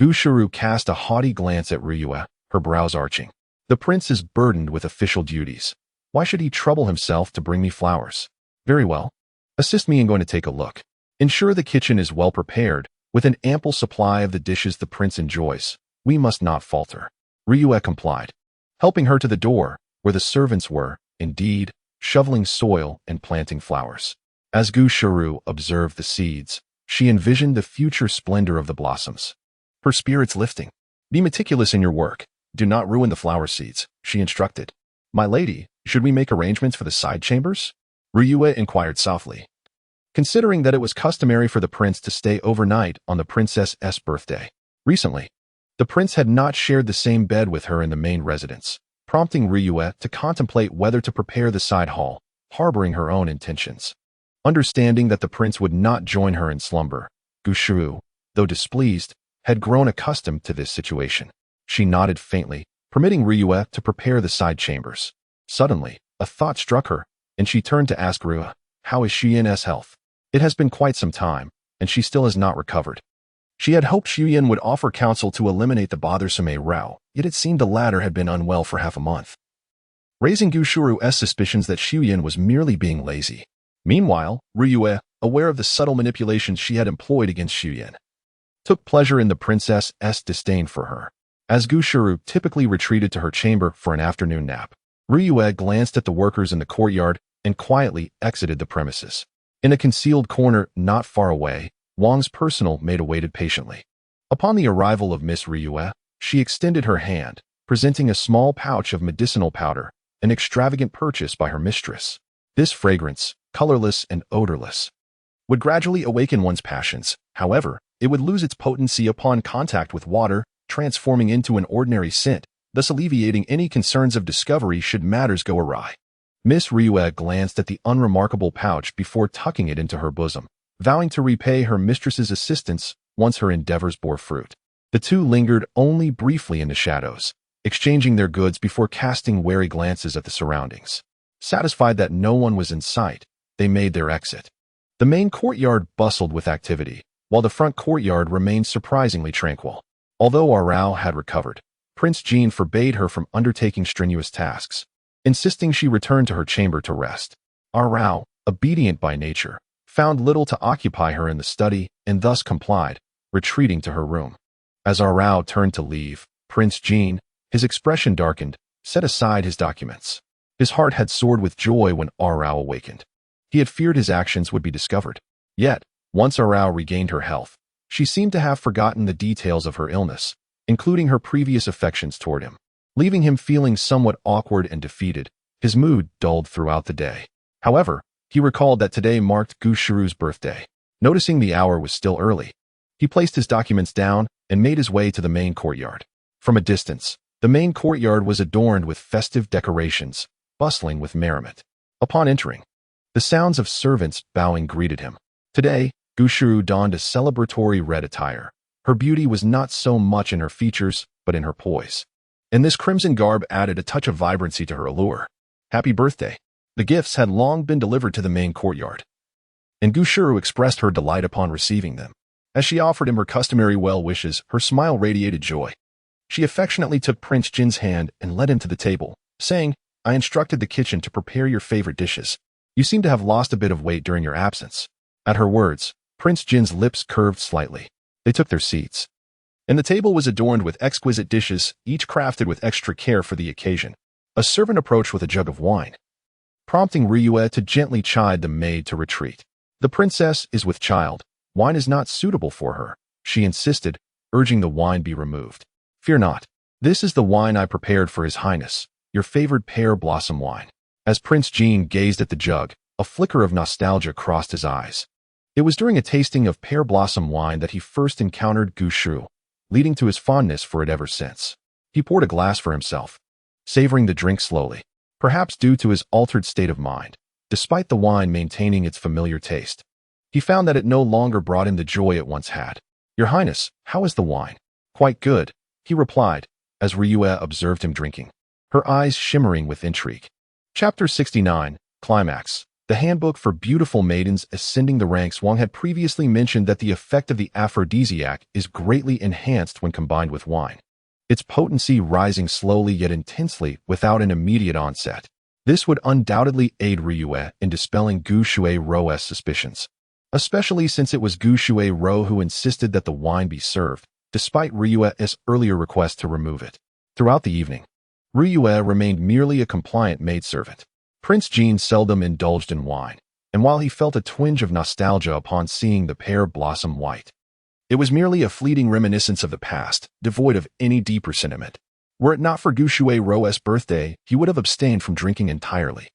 Speaker 1: Gushuru cast a haughty glance at Ryue, her brows arching. "The prince is burdened with official duties. Why should he trouble himself to bring me flowers? Very well. Assist me in going to take a look. Ensure the kitchen is well prepared, with an ample supply of the dishes the prince enjoys. We must not falter." Ryue complied, helping her to the door, where the servants were, indeed, shoveling soil and planting flowers. As Gushuru observed the seeds, she envisioned the future splendor of the blossoms. Her spirits lifting. "Be meticulous in your work. Do not ruin the flower seeds," she instructed. "My lady, should we make arrangements for the side chambers?" Ryue inquired softly, considering that it was customary for the prince to stay overnight on the princess's birthday. Recently, the prince had not shared the same bed with her in the main residence, prompting Ryue to contemplate whether to prepare the side hall, harboring her own intentions. Understanding that the prince would not join her in slumber, Gushuru, though displeased, had grown accustomed to this situation. She nodded faintly, permitting Ryue to prepare the side chambers. Suddenly, a thought struck her, and she turned to ask Ryue, "How is Xuyin's health? It has been quite some time, and she still has not recovered." She had hoped Xuyin would offer counsel to eliminate the bothersome row, yet it seemed the latter had been unwell for half a month, raising Gushuru's suspicions that Xuyin was merely being lazy. Meanwhile, Ryue, aware of the subtle manipulations she had employed against Xuyin, took pleasure in the princess's disdain for her. As Gushuru typically retreated to her chamber for an afternoon nap, Ryue glanced at the workers in the courtyard and quietly exited the premises. In a concealed corner not far away, Wang's personal maid awaited patiently. Upon the arrival of Miss Ryue, she extended her hand, presenting a small pouch of medicinal powder, an extravagant purchase by her mistress. This fragrance, colorless and odorless, would gradually awaken one's passions. However, it would lose its potency upon contact with water, transforming into an ordinary scent, thus alleviating any concerns of discovery should matters go awry. Miss Ryue glanced at the unremarkable pouch before tucking it into her bosom, vowing to repay her mistress's assistance once her endeavors bore fruit. The two lingered only briefly in the shadows, exchanging their goods before casting wary glances at the surroundings. Satisfied that no one was in sight, they made their exit. The main courtyard bustled with activity, while the front courtyard remained surprisingly tranquil. Although Arao had recovered, Prince Jean forbade her from undertaking strenuous tasks, insisting she return to her chamber to rest. Arao, obedient by nature, found little to occupy her in the study and thus complied, retreating to her room. As Arao turned to leave, Prince Jean, his expression darkened, set aside his documents. His heart had soared with joy when Arao awakened. He had feared his actions would be discovered. Yet, once Arao regained her health, she seemed to have forgotten the details of her illness, including her previous affections toward him. Leaving him feeling somewhat awkward and defeated, his mood dulled throughout the day. However, he recalled that today marked Gu Shiru's birthday. Noticing the hour was still early, he placed his documents down and made his way to the main courtyard. From a distance, the main courtyard was adorned with festive decorations, bustling with merriment. Upon entering, the sounds of servants bowing greeted him. Today, Gu Shiru donned a celebratory red attire. Her beauty was not so much in her features, but in her poise. And this crimson garb added a touch of vibrancy to her allure. Happy birthday. The gifts had long been delivered to the main courtyard, and Gu Shiru expressed her delight upon receiving them. As she offered him her customary well wishes, her smile radiated joy. She affectionately took Prince Jin's hand and led him to the table, saying, I instructed the kitchen to prepare your favorite dishes. You seem to have lost a bit of weight during your absence. At her words, Prince Jin's lips curved slightly. They took their seats, and the table was adorned with exquisite dishes, each crafted with extra care for the occasion. A servant approached with a jug of wine, prompting Ryue to gently chide the maid to retreat. The princess is with child. Wine is not suitable for her, she insisted, urging the wine be removed. Fear not. This is the wine I prepared for His Highness, your favored pear blossom wine. As Prince Jean gazed at the jug, a flicker of nostalgia crossed his eyes. It was during a tasting of pear blossom wine that he first encountered Gu Shiru, leading to his fondness for it ever since. He poured a glass for himself, savoring the drink slowly, perhaps due to his altered state of mind. Despite the wine maintaining its familiar taste, he found that it no longer brought him the joy it once had. Your Highness, how is the wine? Quite good, he replied, as Ryue observed him drinking, her eyes shimmering with intrigue. Chapter 69, Climax. The Handbook for Beautiful Maidens Ascending the Ranks. Wang had previously mentioned that the effect of the aphrodisiac is greatly enhanced when combined with wine, its potency rising slowly yet intensely without an immediate onset. This would undoubtedly aid Ryue in dispelling Gu Shui's suspicions, especially since it was Gu Shui who insisted that the wine be served, despite Ryue's earlier request to remove it. Throughout the evening, Ryue remained merely a compliant maidservant. Prince Jean seldom indulged in wine, and while he felt a twinge of nostalgia upon seeing the pear blossom white, it was merely a fleeting reminiscence of the past, devoid of any deeper sentiment. Were it not for Gu Shui's birthday, he would have abstained from drinking entirely.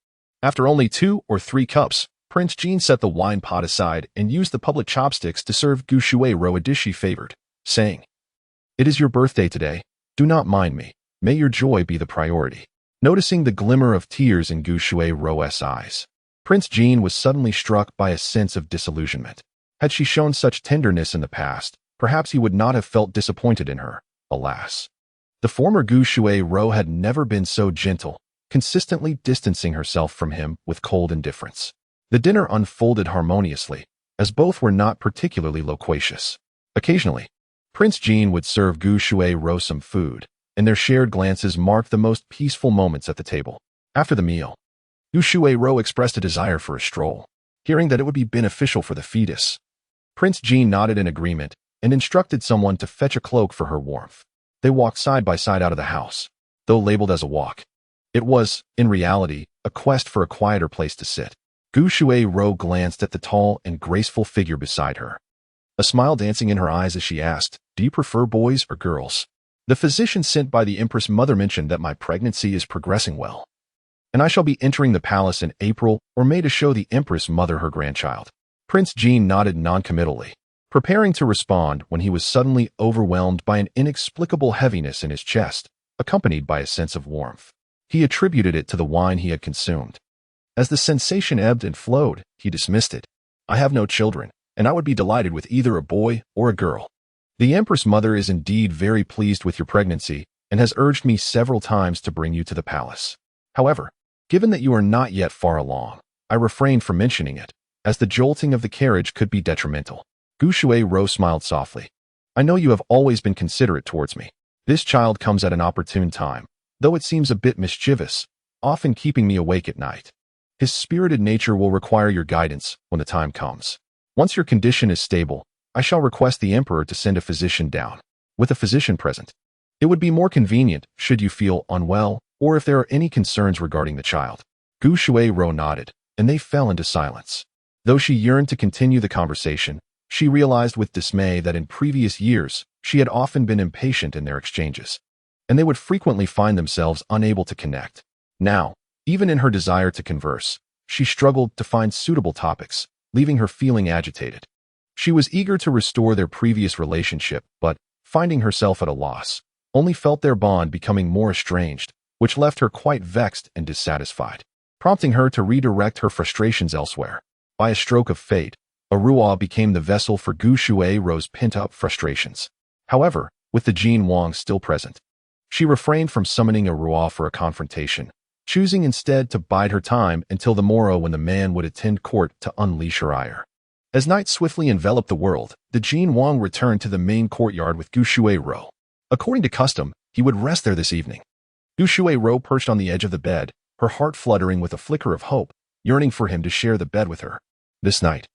Speaker 1: After only 2 or 3 cups, Prince Jean set the wine pot aside and used the public chopsticks to serve Gu Shui a dish she favored, saying, It is your birthday today. Do not mind me. May your joy be the priority. Noticing the glimmer of tears in Gu Shui's eyes, Prince Jean was suddenly struck by a sense of disillusionment. Had she shown such tenderness in the past, perhaps he would not have felt disappointed in her. Alas, the former Gu Shui had never been so gentle, consistently distancing herself from him with cold indifference. The dinner unfolded harmoniously, as both were not particularly loquacious. Occasionally, Prince Jean would serve Gu Shui some food, and their shared glances marked the most peaceful moments at the table. After the meal, Gu Shui expressed a desire for a stroll, hearing that it would be beneficial for the fetus. Prince Jean nodded in agreement and instructed someone to fetch a cloak for her warmth. They walked side by side out of the house. Though labeled as a walk, it was, in reality, a quest for a quieter place to sit. Gu Shui glanced at the tall and graceful figure beside her, a smile dancing in her eyes as she asked, Do you prefer boys or girls? The physician sent by the Empress Mother mentioned that my pregnancy is progressing well, and I shall be entering the palace in April or May to show the Empress Mother her grandchild. Prince Jean nodded noncommittally, preparing to respond when he was suddenly overwhelmed by an inexplicable heaviness in his chest. accompanied by a sense of warmth. He attributed it to the wine he had consumed. As the sensation ebbed and flowed, he dismissed it. I have no children, and I would be delighted with either a boy or a girl. The Empress Mother is indeed very pleased with your pregnancy and has urged me several times to bring you to the palace. However, given that you are not yet far along, I refrained from mentioning it, as the jolting of the carriage could be detrimental. Gu Shuai-ro smiled softly. I know you have always been considerate towards me. This child comes at an opportune time, though it seems a bit mischievous, often keeping me awake at night. His spirited nature will require your guidance when the time comes. Once your condition is stable, I shall request the Emperor to send a physician down. With a physician present, it would be more convenient should you feel unwell or if there are any concerns regarding the child. Gu Shuai-ro nodded, and they fell into silence. Though she yearned to continue the conversation, she realized with dismay that in previous years, she had often been impatient in their exchanges, and they would frequently find themselves unable to connect. Now, even in her desire to converse, she struggled to find suitable topics, leaving her feeling agitated. She was eager to restore their previous relationship, but, finding herself at a loss, only felt their bond becoming more estranged, which left her quite vexed and dissatisfied, prompting her to redirect her frustrations elsewhere. By a stroke of fate, Arua became the vessel for Gu Shuai-ro's pent-up frustrations. However, with the Jin Wang still present, she refrained from summoning Arua for a confrontation, choosing instead to bide her time until the morrow when the man would attend court to unleash her ire. As night swiftly enveloped the world, the Jin Wang returned to the main courtyard with Gu Shuai-ro. According to custom, he would rest there this evening. Gu Shuai-ro perched on the edge of the bed, her heart fluttering with a flicker of hope, yearning for him to share the bed with her. This night,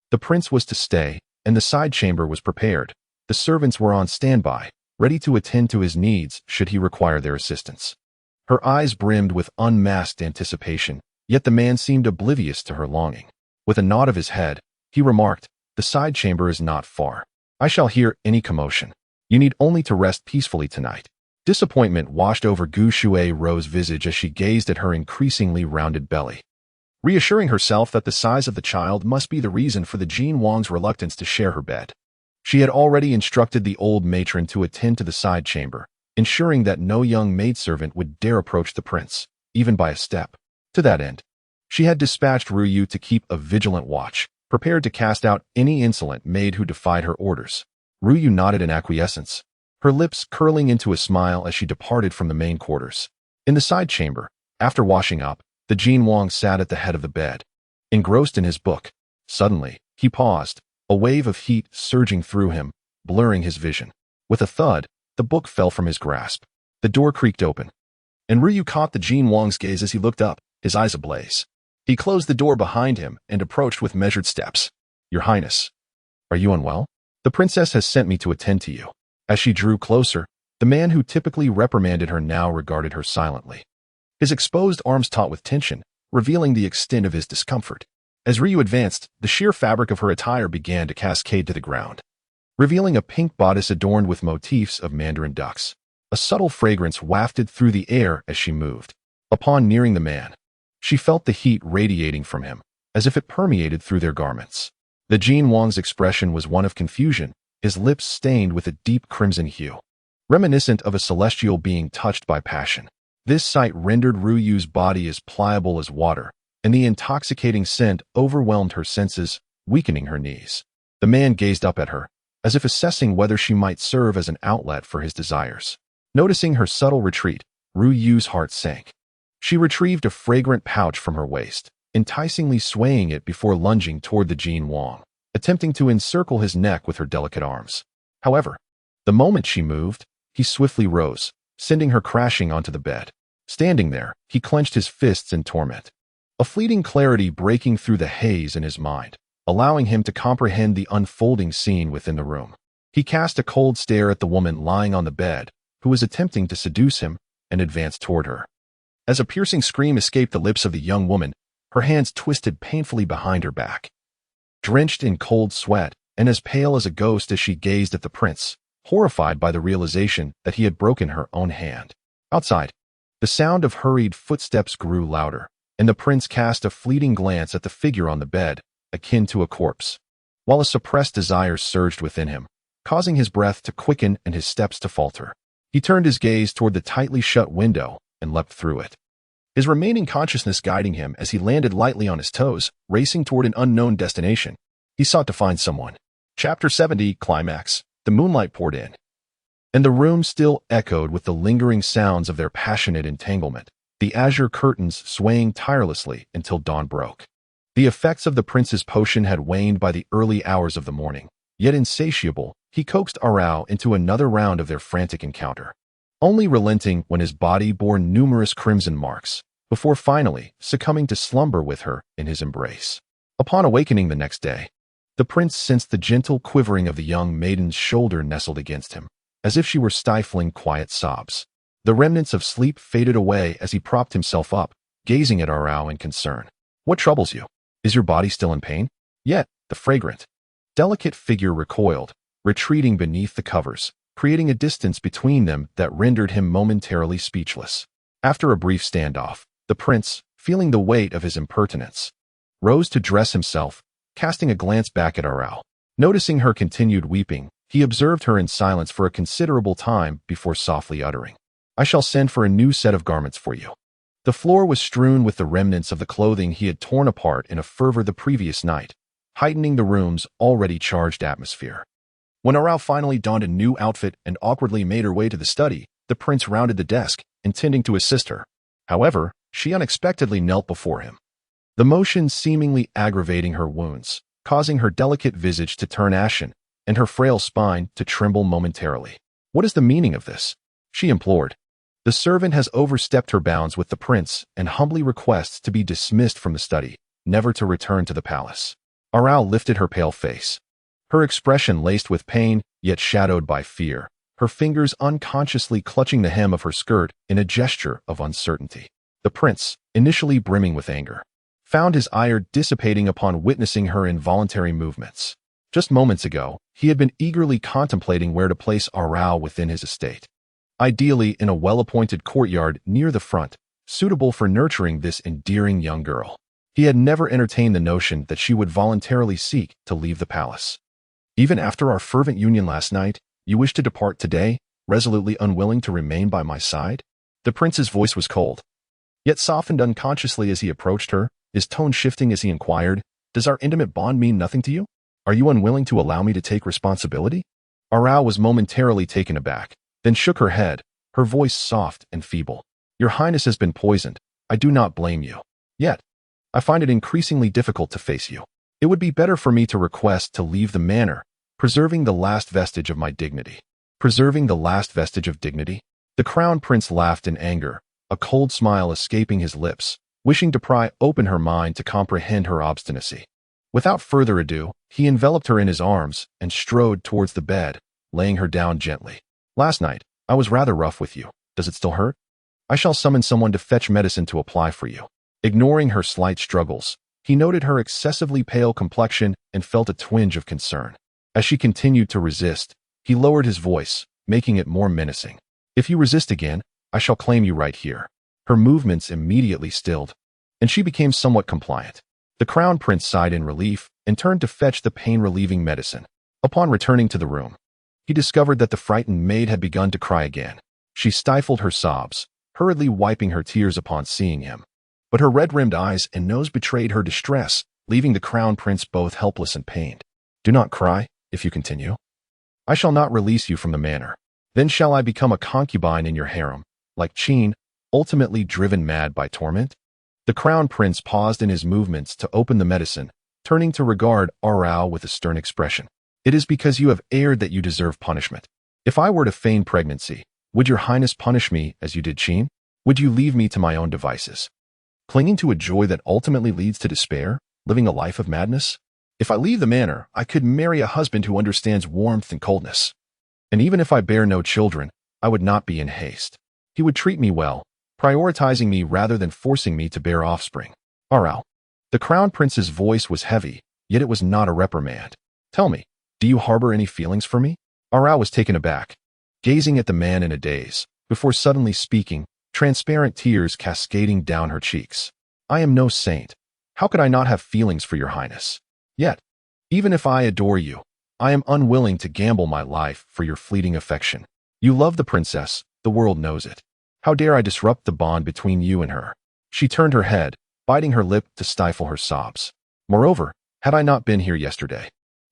Speaker 1: the prince was to stay, and the side chamber was prepared. The servants were on standby, ready to attend to his needs should he require their assistance. Her eyes brimmed with unmasked anticipation, yet the man seemed oblivious to her longing. With a nod of his head, he remarked, "The side chamber is not far. I shall hear any commotion. You need only to rest peacefully tonight." Disappointment washed over Gu Shuai-ro's visage as she gazed at her increasingly rounded belly. Reassuring herself that the size of the child must be the reason for the Jin Wang's reluctance to share her bed, she had already instructed the old matron to attend to the side chamber, ensuring that no young maidservant would dare approach the prince, even by a step. To that end, she had dispatched Ruyu to keep a vigilant watch, prepared to cast out any insolent maid who defied her orders. Ruyu nodded in acquiescence, her lips curling into a smile as she departed from the main quarters. In the side chamber, after washing up, the Jin Wang sat at the head of the bed, engrossed in his book. Suddenly, he paused, a wave of heat surging through him, blurring his vision. With a thud, the book fell from his grasp. The door creaked open, and Ryu caught the Jin Wang's gaze as he looked up, his eyes ablaze. He closed the door behind him and approached with measured steps. "Your Highness, are you unwell? The princess has sent me to attend to you." As she drew closer, the man who typically reprimanded her now regarded her silently. His exposed arms taut with tension, revealing the extent of his discomfort. As Ryu advanced, the sheer fabric of her attire began to cascade to the ground, revealing a pink bodice adorned with motifs of mandarin ducks. A subtle fragrance wafted through the air as she moved. Upon nearing the man, she felt the heat radiating from him, as if it permeated through their garments. The Jin Wang's expression was one of confusion, his lips stained with a deep crimson hue, reminiscent of a celestial being touched by passion. This sight rendered Ruyu's body as pliable as water, and the intoxicating scent overwhelmed her senses, weakening her knees. The man gazed up at her, as if assessing whether she might serve as an outlet for his desires. Noticing her subtle retreat, Ruyu's heart sank. She retrieved a fragrant pouch from her waist, enticingly swaying it before lunging toward the Jin Wang, attempting to encircle his neck with her delicate arms. However, the moment she moved, he swiftly rose, sending her crashing onto the bed. Standing there, he clenched his fists in torment, a fleeting clarity breaking through the haze in his mind, allowing him to comprehend the unfolding scene within the room. He cast a cold stare at the woman lying on the bed, who was attempting to seduce him, and advanced toward her. As a piercing scream escaped the lips of the young woman, her hands twisted painfully behind her back. Drenched in cold sweat, and as pale as a ghost as she gazed at the prince, horrified by the realization that he had broken her own hand. Outside, the sound of hurried footsteps grew louder, and the prince cast a fleeting glance at the figure on the bed, akin to a corpse, while a suppressed desire surged within him, causing his breath to quicken and his steps to falter. He turned his gaze toward the tightly shut window and leapt through it, his remaining consciousness guiding him as he landed lightly on his toes, racing toward an unknown destination. He sought to find someone. Chapter 70, Climax. The moonlight poured in, and the room still echoed with the lingering sounds of their passionate entanglement, the azure curtains swaying tirelessly until dawn broke. The effects of the prince's potion had waned by the early hours of the morning, yet insatiable, he coaxed Arao into another round of their frantic encounter, only relenting when his body bore numerous crimson marks, before finally succumbing to slumber with her in his embrace. Upon awakening the next day, the prince sensed the gentle quivering of the young maiden's shoulder nestled against him, as if she were stifling quiet sobs. The remnants of sleep faded away as he propped himself up, gazing at Arao in concern. "What troubles you? Is your body still in pain?" Yet, the fragrant, delicate figure recoiled, retreating beneath the covers, creating a distance between them that rendered him momentarily speechless. After a brief standoff, the prince, feeling the weight of his impertinence, rose to dress himself, casting a glance back at Arao. Noticing her continued weeping, he observed her in silence for a considerable time before softly uttering, "I shall send for a new set of garments for you." The floor was strewn with the remnants of the clothing he had torn apart in a fervor the previous night, heightening the room's already charged atmosphere. When Arao finally donned a new outfit and awkwardly made her way to the study, the prince rounded the desk, intending to assist her. However, she unexpectedly knelt before him, the motion seemingly aggravating her wounds, causing her delicate visage to turn ashen and her frail spine to tremble momentarily. "What is the meaning of this?" she implored. "The servant has overstepped her bounds with the prince and humbly requests to be dismissed from the study, never to return to the palace." Arao lifted her pale face, her expression laced with pain, yet shadowed by fear, her fingers unconsciously clutching the hem of her skirt in a gesture of uncertainty. The prince, initially brimming with anger, found his ire dissipating upon witnessing her involuntary movements. Just moments ago, he had been eagerly contemplating where to place Arao within his estate, ideally in a well-appointed courtyard near the front, suitable for nurturing this endearing young girl. He had never entertained the notion that she would voluntarily seek to leave the palace. "Even after our fervent union last night, you wish to depart today, resolutely unwilling to remain by my side?" The prince's voice was cold, yet softened unconsciously as he approached her, his tone shifting as he inquired, "Does our intimate bond mean nothing to you? Are you unwilling to allow me to take responsibility?" Arao was momentarily taken aback, then shook her head, her voice soft and feeble. "Your highness has been poisoned. I do not blame you. Yet, I find it increasingly difficult to face you. It would be better for me to request to leave the manor, preserving the last vestige of my dignity." Preserving the last vestige of dignity? The crown prince laughed in anger, a cold smile escaping his lips, wishing to pry open her mind to comprehend her obstinacy. Without further ado, he enveloped her in his arms and strode towards the bed, laying her down gently. "Last night, I was rather rough with you. Does it still hurt? I shall summon someone to fetch medicine to apply for you." Ignoring her slight struggles, he noted her excessively pale complexion and felt a twinge of concern. As she continued to resist, he lowered his voice, making it more menacing. "If you resist again, I shall claim you right here." Her movements immediately stilled, and she became somewhat compliant. The crown prince sighed in relief and turned to fetch the pain-relieving medicine. Upon returning to the room, he discovered that the frightened maid had begun to cry again. She stifled her sobs, hurriedly wiping her tears upon seeing him. But her red-rimmed eyes and nose betrayed her distress, leaving the crown prince both helpless and pained. "Do not cry, if you continue. I shall not release you from the manor. Then shall I become a concubine in your harem, like Qin, ultimately driven mad by torment?" The crown prince paused in his movements to open the medicine, turning to regard Arao with a stern expression. "It is because you have erred that you deserve punishment. If I were to feign pregnancy, would your highness punish me as you did Qin? Would you leave me to my own devices, clinging to a joy that ultimately leads to despair, living a life of madness? If I leave the manor, I could marry a husband who understands warmth and coldness. And even if I bear no children, I would not be in haste. He would treat me well, prioritizing me rather than forcing me to bear offspring." "Arao." The crown prince's voice was heavy, yet it was not a reprimand. "Tell me, do you harbor any feelings for me?" Arao was taken aback, gazing at the man in a daze, before suddenly speaking, transparent tears cascading down her cheeks. "I am no saint. How could I not have feelings for your highness? Yet, even if I adore you, I am unwilling to gamble my life for your fleeting affection." You love the princess, the world knows it. How dare I disrupt the bond between you and her? She turned her head, biting her lip to stifle her sobs. Moreover, had I not been here yesterday,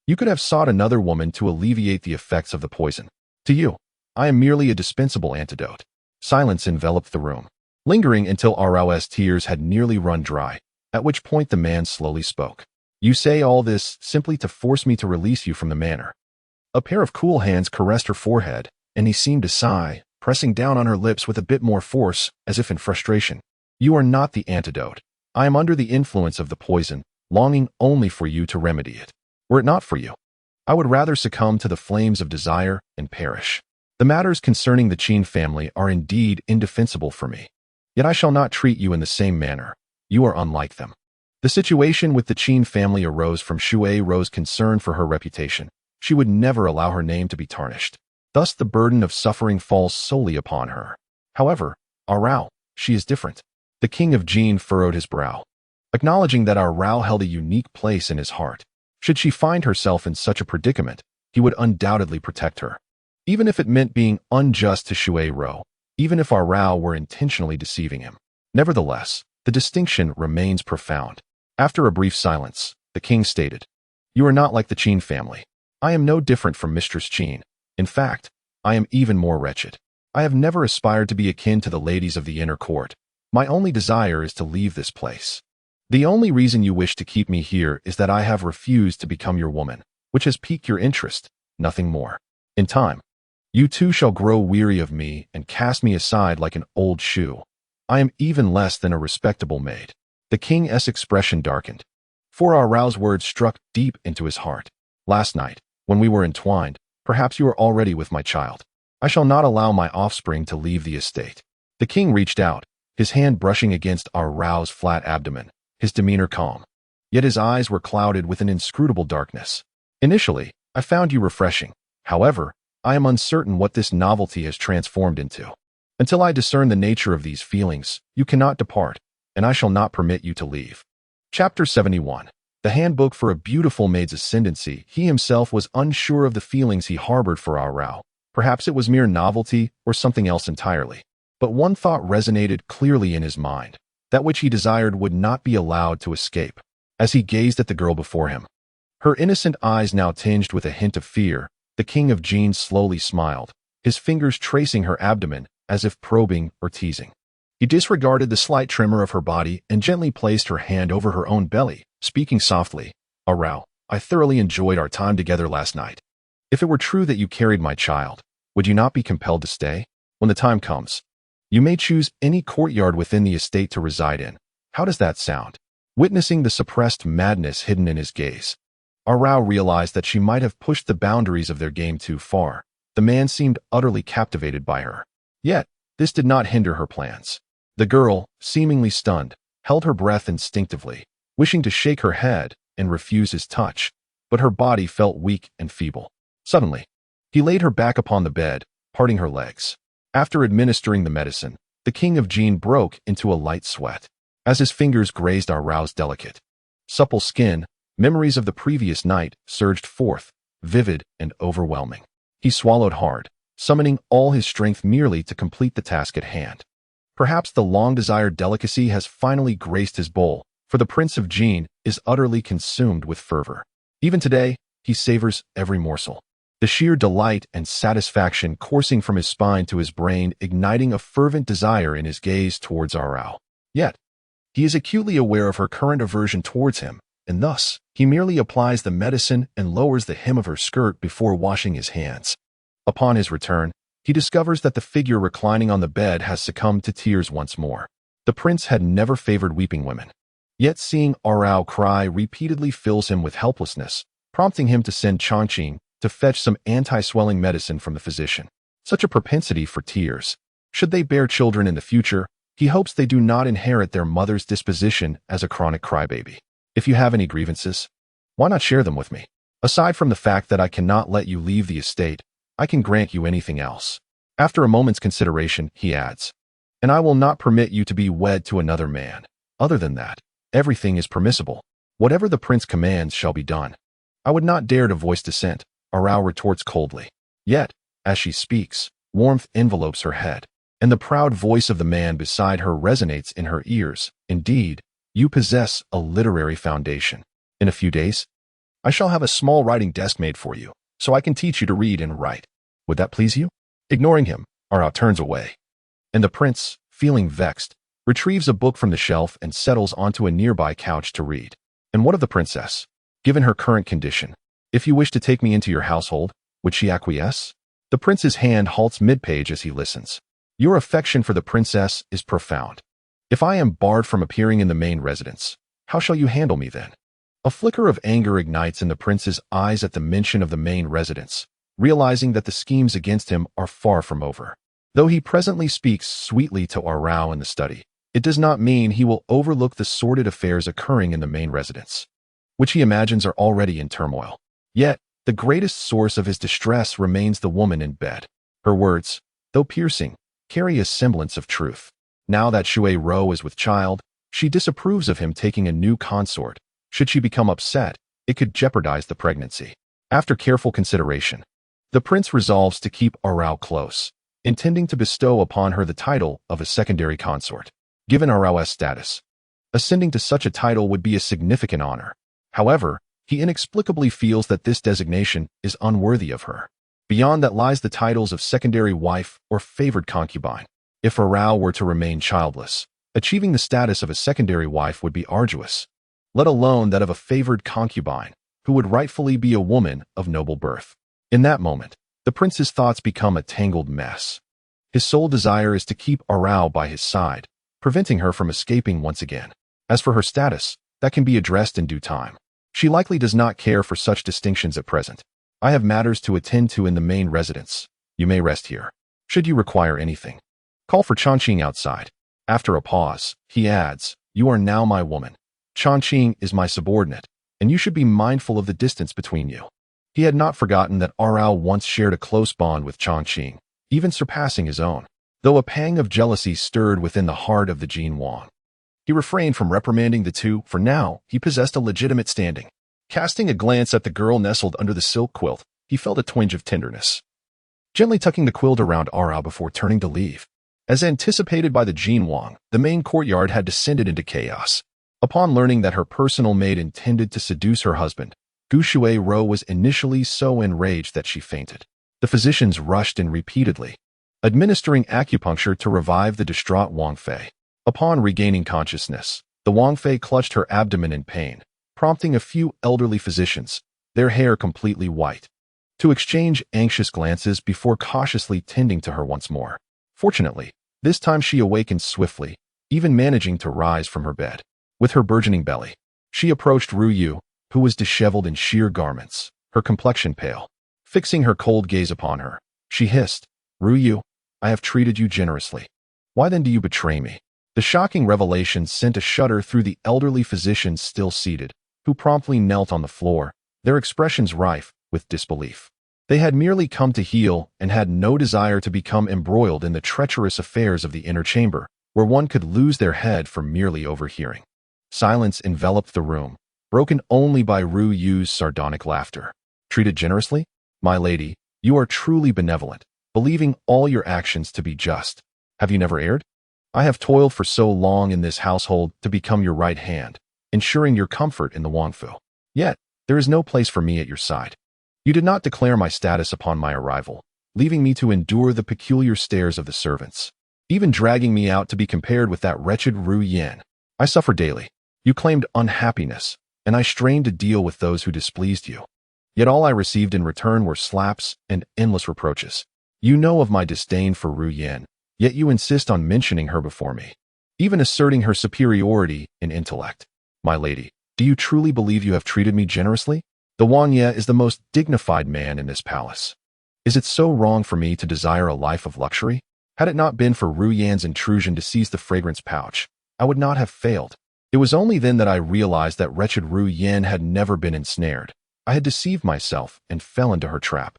Speaker 1: you could have sought another woman to alleviate the effects of the poison. To you, I am merely a dispensable antidote. Silence enveloped the room, lingering until Arao's tears had nearly run dry, at which point the man slowly spoke. You say all this simply to force me to release you from the manor. A pair of cool hands caressed her forehead, and he seemed to sigh, pressing down on her lips with a bit more force, as if in frustration. You are not the antidote. I am under the influence of the poison, longing only for you to remedy it. Were it not for you, I would rather succumb to the flames of desire and perish. The matters concerning the Qin family are indeed indefensible for me. Yet I shall not treat you in the same manner. You are unlike them. The situation with the Qin family arose from Shui Ro's concern for her reputation. She would never allow her name to be tarnished. Thus the burden of suffering falls solely upon her. However, Arao, she is different. The king of Jin furrowed his brow, acknowledging that Arao held a unique place in his heart. Should she find herself in such a predicament, he would undoubtedly protect her. Even if it meant being unjust to Shui Ro, even if Arao were intentionally deceiving him. Nevertheless, the distinction remains profound. After a brief silence, the king stated, You are not like the Qin family. I am no different from Mistress Qin. In fact, I am even more wretched. I have never aspired to be akin to the ladies of the inner court. My only desire is to leave this place. The only reason you wish to keep me here is that I have refused to become your woman, which has piqued your interest, nothing more. In time, you too shall grow weary of me and cast me aside like an old shoe. I am even less than a respectable maid. The king's expression darkened, for Arao's words struck deep into his heart. Last night, when we were entwined, perhaps you were already with my child. I shall not allow my offspring to leave the estate. The king reached out, his hand brushing against Arao's flat abdomen, his demeanor calm. Yet his eyes were clouded with an inscrutable darkness. Initially, I found you refreshing. However, I am uncertain what this novelty has transformed into. Until I discern the nature of these feelings, you cannot depart, and I shall not permit you to leave. Chapter 71. The Handbook for a Beautiful Maid's Ascendancy. He himself was unsure of the feelings he harbored for Arao. Perhaps it was mere novelty or something else entirely. But one thought resonated clearly in his mind. That which he desired would not be allowed to escape. As he gazed at the girl before him, her innocent eyes now tinged with a hint of fear, the king of Jin slowly smiled, his fingers tracing her abdomen as if probing or teasing. He disregarded the slight tremor of her body and gently placed her hand over her own belly, speaking softly, Arao, I thoroughly enjoyed our time together last night. If it were true that you carried my child, would you not be compelled to stay? When the time comes, you may choose any courtyard within the estate to reside in. How does that sound? Witnessing the suppressed madness hidden in his gaze, Arao realized that she might have pushed the boundaries of their game too far. The man seemed utterly captivated by her. Yet, this did not hinder her plans. The girl, seemingly stunned, held her breath instinctively, wishing to shake her head and refuse his touch, but her body felt weak and feeble. Suddenly, he laid her back upon the bed, parting her legs. After administering the medicine, the king of Jin broke into a light sweat. As his fingers grazed Arao's delicate, supple skin, memories of the previous night surged forth, vivid and overwhelming. He swallowed hard, summoning all his strength merely to complete the task at hand. Perhaps the long-desired delicacy has finally graced his bowl, for the Prince of Jin is utterly consumed with fervor. Even today, he savors every morsel. The sheer delight and satisfaction coursing from his spine to his brain, igniting a fervent desire in his gaze towards Arao. Yet, he is acutely aware of her current aversion towards him, and thus, he merely applies the medicine and lowers the hem of her skirt before washing his hands. Upon his return, he discovers that the figure reclining on the bed has succumbed to tears once more. The prince had never favored weeping women. Yet seeing Arao cry repeatedly fills him with helplessness, prompting him to send Changqing to fetch some anti-swelling medicine from the physician. Such a propensity for tears. Should they bear children in the future, he hopes they do not inherit their mother's disposition as a chronic crybaby. If you have any grievances, why not share them with me? Aside from the fact that I cannot let you leave the estate, I can grant you anything else. After a moment's consideration, he adds, and I will not permit you to be wed to another man. Other than that, everything is permissible. Whatever the prince commands shall be done. I would not dare to voice dissent, Arao retorts coldly. Yet, as she speaks, Warmth envelopes her head, and the proud voice of the man beside her resonates in her ears. Indeed, you possess a literary foundation. In a few days, I shall have a small writing desk made for you, so I can teach you to read and write. Would that please you? Ignoring him, Arao turns away, and the prince, feeling vexed, retrieves a book from the shelf and settles onto a nearby couch to read. And what of the princess? Given her current condition, if you wish to take me into your household, would she acquiesce? The prince's hand halts mid-page as he listens. Your affection for the princess is profound. If I am barred from appearing in the main residence, how shall you handle me then? A flicker of anger ignites in the prince's eyes at the mention of the main residence, realizing that the schemes against him are far from over. Though he presently speaks sweetly to Arao in the study, it does not mean he will overlook the sordid affairs occurring in the main residence, which he imagines are already in turmoil. Yet, the greatest source of his distress remains the woman in bed. Her words, though piercing, carry a semblance of truth. Now that Shui Rou is with child, she disapproves of him taking a new consort. Should she become upset, it could jeopardize the pregnancy. After careful consideration, the prince resolves to keep Arao close, intending to bestow upon her the title of a secondary consort. Given Arao's status, ascending to such a title would be a significant honor. However, he inexplicably feels that this designation is unworthy of her. Beyond that lies the titles of secondary wife or favored concubine. If Arao were to remain childless, achieving the status of a secondary wife would be arduous, let alone that of a favored concubine, who would rightfully be a woman of noble birth. In that moment, the prince's thoughts become a tangled mess. His sole desire is to keep Arao by his side, preventing her from escaping once again. As for her status, that can be addressed in due time. She likely does not care for such distinctions at present. I have matters to attend to in the main residence. You may rest here. Should you require anything, call for Chongqing outside. After a pause, he adds, you are now my woman. Chongqing is my subordinate, and you should be mindful of the distance between you. He had not forgotten that Arao once shared a close bond with Chongqing, even surpassing his own. Though a pang of jealousy stirred within the heart of the Jin Wang, he refrained from reprimanding the two, for now he possessed a legitimate standing. Casting a glance at the girl nestled under the silk quilt, he felt a twinge of tenderness. Gently tucking the quilt around Arao before turning to leave. As anticipated by the Jin Wang, the main courtyard had descended into chaos. Upon learning that her personal maid intended to seduce her husband, Gu Shui Rou was initially so enraged that she fainted. The physicians rushed in repeatedly, administering acupuncture to revive the distraught Wang Fei. Upon regaining consciousness, the Wang Fei clutched her abdomen in pain, prompting a few elderly physicians, their hair completely white, to exchange anxious glances before cautiously tending to her once more. Fortunately, this time she awakened swiftly, even managing to rise from her bed. With her burgeoning belly, she approached Ru Yu, who was disheveled in sheer garments, her complexion pale. Fixing her cold gaze upon her, she hissed, Ru Yu, I have treated you generously. Why then do you betray me? The shocking revelation sent a shudder through the elderly physicians still seated, who promptly knelt on the floor, their expressions rife with disbelief. They had merely come to heal and had no desire to become embroiled in the treacherous affairs of the inner chamber, where one could lose their head from merely overhearing. Silence enveloped the room, broken only by Ru Yu's sardonic laughter. Treated generously? My lady, you are truly benevolent, believing all your actions to be just. Have you never erred? I have toiled for so long in this household to become your right hand, ensuring your comfort in the Wangfu. Yet, there is no place for me at your side. You did not declare my status upon my arrival, leaving me to endure the peculiar stares of the servants, even dragging me out to be compared with that wretched Ru Yan. I suffer daily. You claimed unhappiness, and I strained to deal with those who displeased you. Yet all I received in return were slaps and endless reproaches. You know of my disdain for Ru Yan, yet you insist on mentioning her before me, even asserting her superiority in intellect. My lady, do you truly believe you have treated me generously? The Wang Ye is the most dignified man in this palace. Is it so wrong for me to desire a life of luxury? Had it not been for Ru Yan's intrusion to seize the fragrance pouch, I would not have failed. It was only then that I realized that wretched Ru Yan had never been ensnared. I had deceived myself and fell into her trap.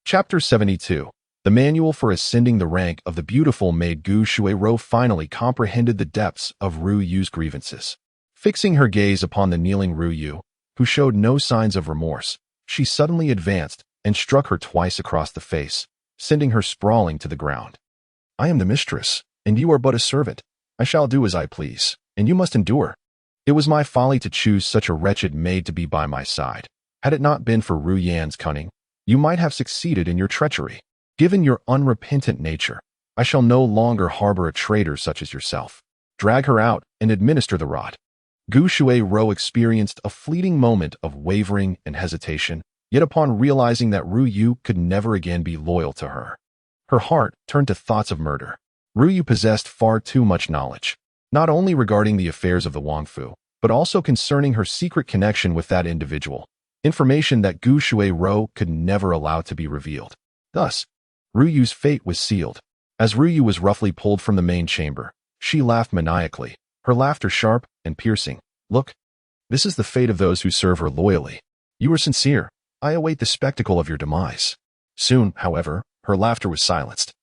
Speaker 1: Chapter 72. The Manual for Ascending the Rank of the Beautiful Maid. Gu Shui Rou finally comprehended the depths of Ru Yu's grievances. Fixing her gaze upon the kneeling Ru Yu, who showed no signs of remorse, she suddenly advanced and struck her twice across the face, sending her sprawling to the ground. I am the mistress, and you are but a servant. I shall do as I please, and you must endure. It was my folly to choose such a wretched maid to be by my side. Had it not been for Ru Yan's cunning, you might have succeeded in your treachery. Given your unrepentant nature, I shall no longer harbor a traitor such as yourself. Drag her out and administer the rod. Gu Shuai-ro experienced a fleeting moment of wavering and hesitation, yet upon realizing that Ru Yu could never again be loyal to her, her heart turned to thoughts of murder. Ru Yu possessed far too much knowledge, not only regarding the affairs of the Wangfu, but also concerning her secret connection with that individual, information that Gu Shuai-ro could never allow to be revealed. Thus, Ru Yu's fate was sealed. As Ru Yu was roughly pulled from the main chamber, she laughed maniacally, her laughter sharp and piercing. Look, this is the fate of those who serve her loyally. You are sincere. I await the spectacle of your demise. Soon, however, her laughter was silenced,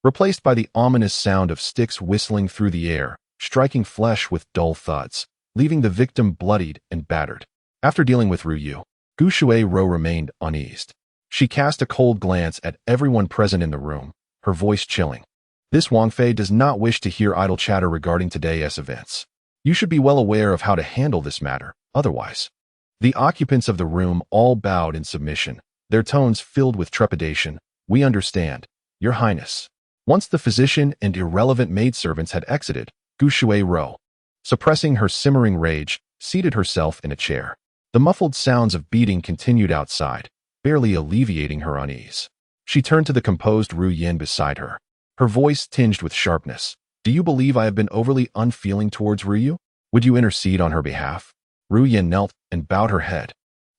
Speaker 1: replaced by the ominous sound of sticks whistling through the air, striking flesh with dull thuds, leaving the victim bloodied and battered. After dealing with Ru Yu, Gu Shuai-ro remained uneased. She cast a cold glance at everyone present in the room, her voice chilling. This Wang Fei does not wish to hear idle chatter regarding today's events. You should be well aware of how to handle this matter, otherwise. The occupants of the room all bowed in submission, their tones filled with trepidation. We understand, Your Highness. Once the physician and irrelevant maidservants had exited, Gu Shuai-ro, suppressing her simmering rage, seated herself in a chair. The muffled sounds of beating continued outside, barely alleviating her unease. She turned to the composed Ru Yin beside her, her voice tinged with sharpness. Do you believe I have been overly unfeeling towards Ru Yu? Would you intercede on her behalf? Ru Yin knelt and bowed her head.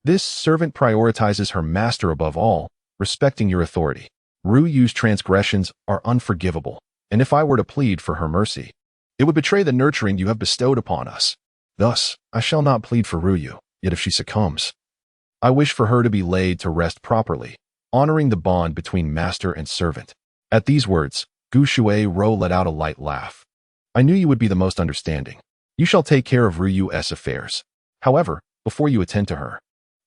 Speaker 1: This servant prioritizes her master above all, respecting your authority. Ru Yu's transgressions are unforgivable, and if I were to plead for her mercy, it would betray the nurturing you have bestowed upon us. Thus, I shall not plead for Ru Yu, yet if she succumbs, I wish for her to be laid to rest properly, honoring the bond between master and servant. At these words, Gu Shuai-ro let out a light laugh. I knew you would be the most understanding. You shall take care of Ru Yu's affairs. However, before you attend to her,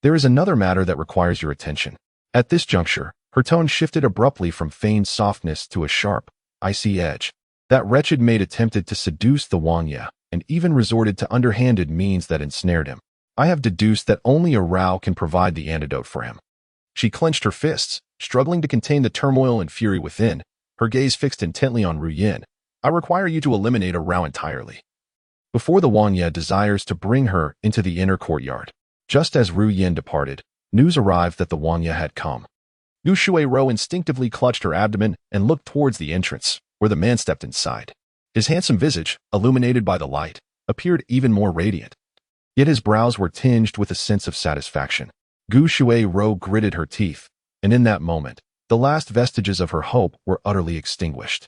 Speaker 1: there is another matter that requires your attention. At this juncture, her tone shifted abruptly from feigned softness to a sharp, icy edge. That wretched maid attempted to seduce the Wang Ye, and even resorted to underhanded means that ensnared him. I have deduced that only a Rao can provide the antidote for him. She clenched her fists, struggling to contain the turmoil and fury within, her gaze fixed intently on Ru Yin. I require you to eliminate a Rao entirely, before the Wang Ye desires to bring her into the inner courtyard. Just as Ru Yin departed, news arrived that the Wang Ye had come. Gu Shuai-ro instinctively clutched her abdomen and looked towards the entrance, where the man stepped inside. His handsome visage, illuminated by the light, appeared even more radiant. Yet his brows were tinged with a sense of satisfaction. Gu Shuai-ro gritted her teeth, and in that moment, the last vestiges of her hope were utterly extinguished.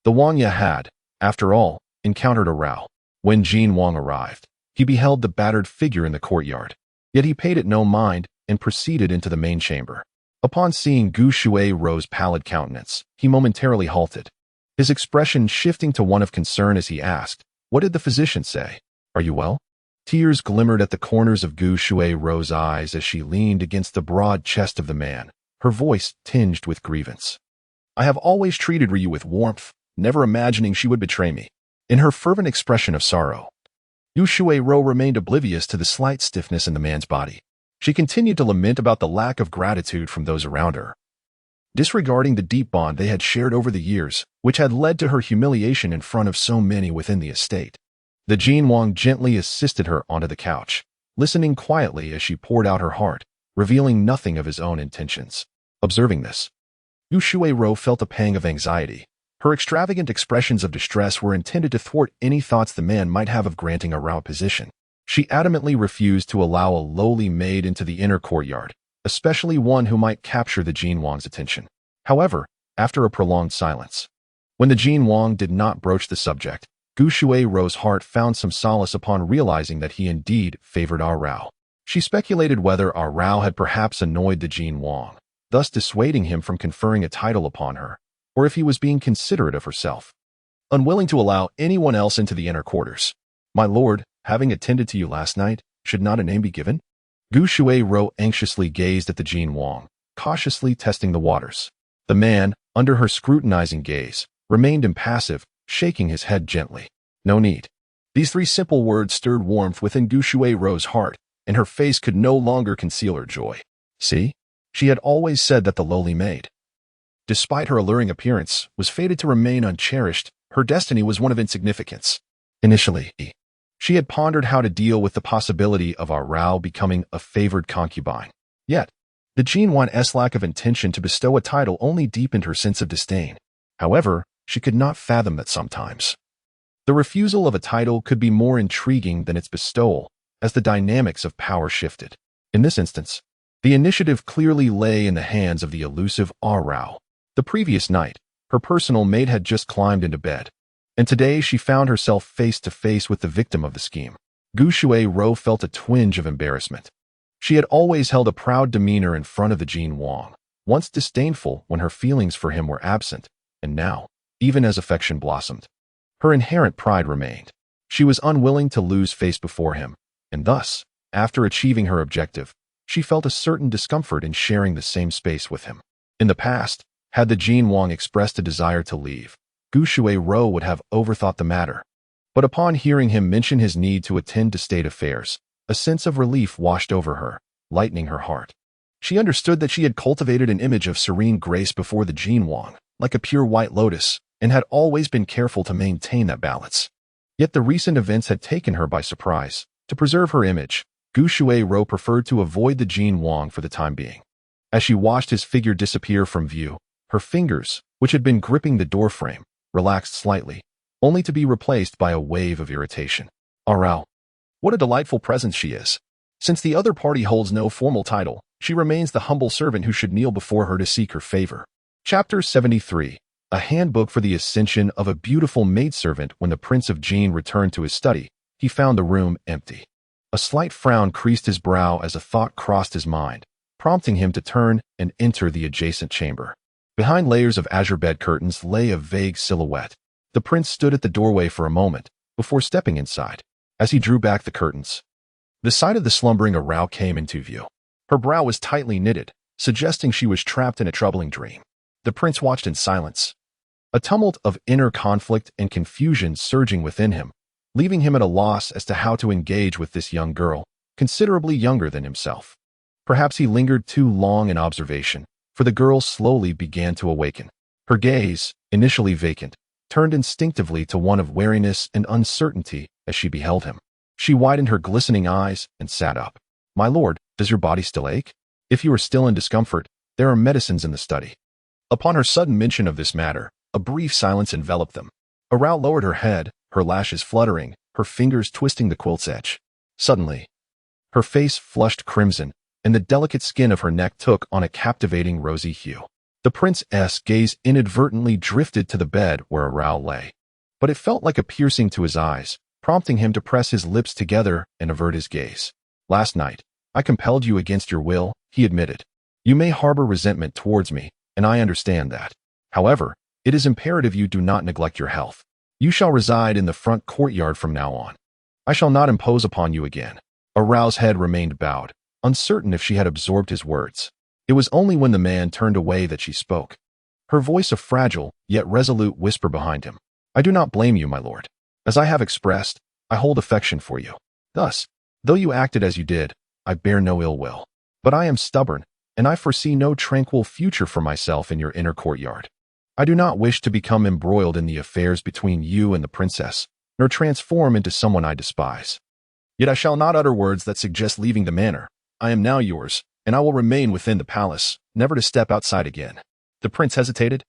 Speaker 1: The Wang Ye had, after all, encountered a Rao. When Jin Wang arrived, he beheld the battered figure in the courtyard. Yet he paid it no mind and proceeded into the main chamber. Upon seeing Gu Shuai-ro's pallid countenance, he momentarily halted, his expression shifting to one of concern as he asked, "What did the physician say? Are you well?" Tears glimmered at the corners of Gu Shuai-ro's eyes as she leaned against the broad chest of the man, her voice tinged with grievance. "I have always treated Ryu with warmth, never imagining she would betray me." In her fervent expression of sorrow, Gu Shuai-ro remained oblivious to the slight stiffness in the man's body. She continued to lament about the lack of gratitude from those around her, disregarding the deep bond they had shared over the years, which had led to her humiliation in front of so many within the estate. The Jin Wang gently assisted her onto the couch, listening quietly as she poured out her heart, revealing nothing of his own intentions. Observing this, Gu Shuai-ro felt a pang of anxiety. Her extravagant expressions of distress were intended to thwart any thoughts the man might have of granting a Rao position. She adamantly refused to allow a lowly maid into the inner courtyard, especially one who might capture the Jin Wang's attention. However, after a prolonged silence, when the Jin Wang did not broach the subject, Gu Shuai-ro's heart found some solace upon realizing that he indeed favored Ah Rao. She speculated whether Ah Rao had perhaps annoyed the Jin Wang, thus dissuading him from conferring a title upon her, or if he was being considerate of herself, unwilling to allow anyone else into the inner quarters. "My lord, having attended to you last night, should not a name be given?" Gu Shuai-ro anxiously gazed at the Jin Wang, cautiously testing the waters. The man, under her scrutinizing gaze, remained impassive, shaking his head gently. No need. These three simple words stirred warmth within Gu Shui's heart, and her face could no longer conceal her joy. See? She had always said that the lowly maid, despite her alluring appearance, was fated to remain uncherished. Her destiny was one of insignificance. Initially, she had pondered how to deal with the possibility of our Rao becoming a favored concubine. Yet, the Jinwan's lack of intention to bestow a title only deepened her sense of disdain. However, she could not fathom that sometimes the refusal of a title could be more intriguing than its bestowal, as the dynamics of power shifted. In this instance, the initiative clearly lay in the hands of the elusive Rao. The previous night, her personal maid had just climbed into bed, and today she found herself face to face with the victim of the scheme. Gu Shui felt a twinge of embarrassment. She had always held a proud demeanor in front of the Jin Wang, once disdainful when her feelings for him were absent, and now, even as affection blossomed, her inherent pride remained. She was unwilling to lose face before him, and thus, after achieving her objective, she felt a certain discomfort in sharing the same space with him. In the past, had the Jin Wang expressed a desire to leave, Gu Shui would have overthought the matter. But upon hearing him mention his need to attend to state affairs, a sense of relief washed over her, lightening her heart. She understood that she had cultivated an image of serene grace before the Jin Wang, like a pure white lotus, and had always been careful to maintain that balance. Yet the recent events had taken her by surprise. To preserve her image, Gu Shui preferred to avoid the Jin Wang for the time being. As she watched his figure disappear from view, her fingers, which had been gripping the doorframe, relaxed slightly, only to be replaced by a wave of irritation. Rao. What a delightful presence she is. Since the other party holds no formal title, she remains the humble servant who should kneel before her to seek her favor. Chapter 73. A handbook for the ascension of a beautiful maidservant. When the Prince of Jin returned to his study, he found the room empty. A slight frown creased his brow as a thought crossed his mind, prompting him to turn and enter the adjacent chamber. Behind layers of azure bed curtains lay a vague silhouette. The prince stood at the doorway for a moment, before stepping inside. As he drew back the curtains, the sight of the slumbering Rao came into view. Her brow was tightly knitted, suggesting she was trapped in a troubling dream. The prince watched in silence, a tumult of inner conflict and confusion surging within him, leaving him at a loss as to how to engage with this young girl, considerably younger than himself. Perhaps he lingered too long in observation, for the girl slowly began to awaken. Her gaze, initially vacant, turned instinctively to one of wariness and uncertainty as she beheld him. She widened her glistening eyes and sat up. "My lord, does your body still ache? If you are still in discomfort, there are medicines in the study." Upon her sudden mention of this matter, a brief silence enveloped them. Rao lowered her head, her lashes fluttering, her fingers twisting the quilt's edge. Suddenly, her face flushed crimson, and the delicate skin of her neck took on a captivating rosy hue. The prince's gaze inadvertently drifted to the bed where Rao lay, but it felt like a piercing to his eyes, prompting him to press his lips together and avert his gaze. "Last night, I compelled you against your will," he admitted. "You may harbor resentment towards me, and I understand that. However, it is imperative you do not neglect your health. You shall reside in the front courtyard from now on. I shall not impose upon you again." Rao's head remained bowed, uncertain if she had absorbed his words. It was only when the man turned away that she spoke, her voice a fragile, yet resolute whisper behind him. "I do not blame you, my lord. As I have expressed, I hold affection for you. Thus, though you acted as you did, I bear no ill will. But I am stubborn, and I foresee no tranquil future for myself in your inner courtyard. I do not wish to become embroiled in the affairs between you and the princess, nor transform into someone I despise. Yet I shall not utter words that suggest leaving the manor. I am now yours, and I will remain within the palace, never to step outside again." The prince hesitated,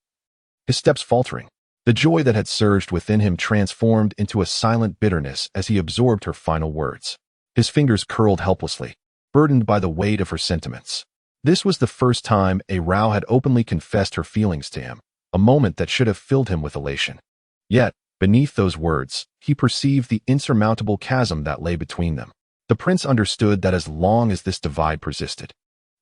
Speaker 1: his steps faltering. The joy that had surged within him transformed into a silent bitterness as he absorbed her final words. His fingers curled helplessly, burdened by the weight of her sentiments. This was the first time Rao had openly confessed her feelings to him, a moment that should have filled him with elation. Yet, beneath those words, he perceived the insurmountable chasm that lay between them. The prince understood that as long as this divide persisted,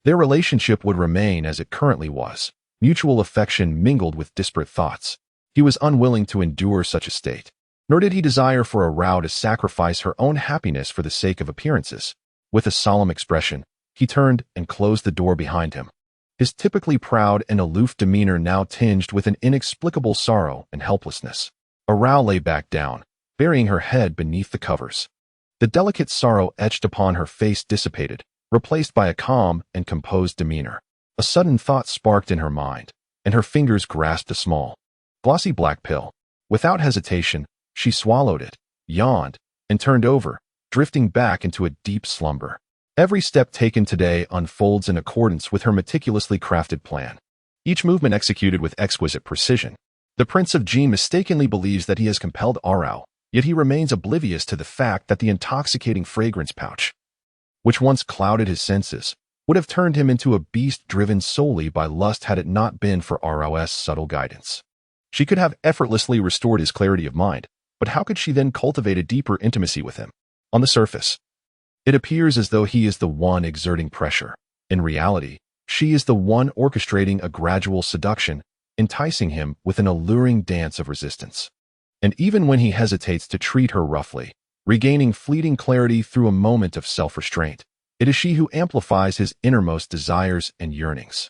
Speaker 1: their relationship would remain as it currently was, mutual affection mingled with disparate thoughts. He was unwilling to endure such a state, nor did he desire for Rao to sacrifice her own happiness for the sake of appearances. With a solemn expression, he turned and closed the door behind him. his typically proud and aloof demeanor now tinged with an inexplicable sorrow and helplessness. Arao lay back down, burying her head beneath the covers. The delicate sorrow etched upon her face dissipated, replaced by a calm and composed demeanor. A sudden thought sparked in her mind, and her fingers grasped a small, glossy black pill. Without hesitation, she swallowed it, yawned, and turned over, drifting back into a deep slumber. Every step taken today unfolds in accordance with her meticulously crafted plan. Each movement executed with exquisite precision. The Prince of Jin mistakenly believes that he has compelled Arao, yet he remains oblivious to the fact that the intoxicating fragrance pouch, which once clouded his senses, would have turned him into a beast driven solely by lust had it not been for Arao's subtle guidance. She could have effortlessly restored his clarity of mind, but how could she then cultivate a deeper intimacy with him? On the surface, it appears as though he is the one exerting pressure. In reality, she is the one orchestrating a gradual seduction, enticing him with an alluring dance of resistance. And even when he hesitates to treat her roughly, regaining fleeting clarity through a moment of self-restraint, it is she who amplifies his innermost desires and yearnings.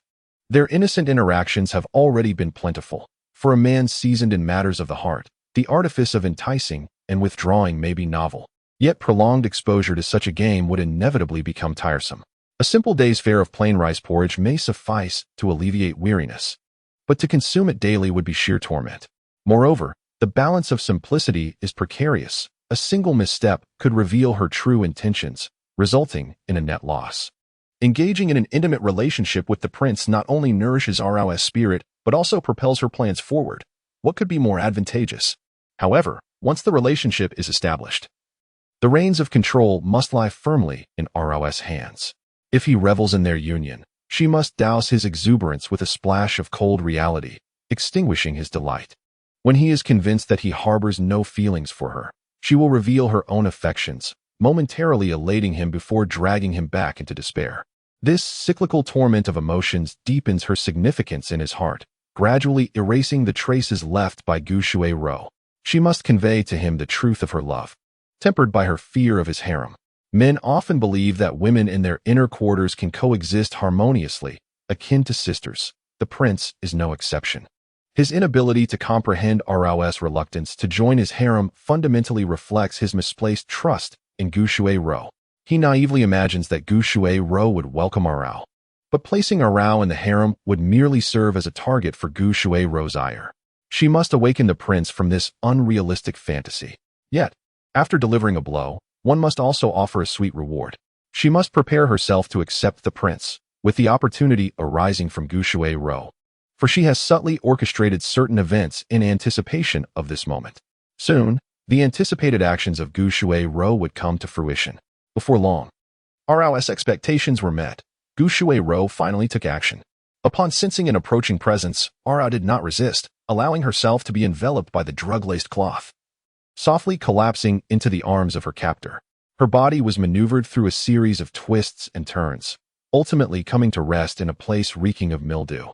Speaker 1: Their innocent interactions have already been plentiful. For a man seasoned in matters of the heart, the artifice of enticing and withdrawing may be novel. Yet prolonged exposure to such a game would inevitably become tiresome. A simple day's fare of plain rice porridge may suffice to alleviate weariness, but to consume it daily would be sheer torment. Moreover, the balance of simplicity is precarious. A single misstep could reveal her true intentions, resulting in a net loss. Engaging in an intimate relationship with the prince not only nourishes Arao's spirit, but also propels her plans forward. What could be more advantageous? However, once the relationship is established, the reins of control must lie firmly in Arao's hands. If he revels in their union, she must douse his exuberance with a splash of cold reality, extinguishing his delight. When he is convinced that he harbors no feelings for her, she will reveal her own affections, momentarily elating him before dragging him back into despair. This cyclical torment of emotions deepens her significance in his heart, gradually erasing the traces left by Gu Shui-ro. She must convey to him the truth of her love, tempered by her fear of his harem. Men often believe that women in their inner quarters can coexist harmoniously, akin to sisters. The prince is no exception. His inability to comprehend Arao's reluctance to join his harem fundamentally reflects his misplaced trust in Gu Shui-ro. He naively imagines that Gu Shui-ro would welcome Arao, but placing Arao in the harem would merely serve as a target for Gu Shui-ro's ire. She must awaken the prince from this unrealistic fantasy. Yet, after delivering a blow, one must also offer a sweet reward. She must prepare herself to accept the prince, with the opportunity arising from Gu Shui-ro, for she has subtly orchestrated certain events in anticipation of this moment. Soon, the anticipated actions of Gu Shui-ro would come to fruition. Before long, Arao's expectations were met. Gu Shui-ro finally took action. Upon sensing an approaching presence, Arao did not resist, allowing herself to be enveloped by the drug-laced cloth. Softly collapsing into the arms of her captor, her body was maneuvered through a series of twists and turns, ultimately coming to rest in a place reeking of mildew,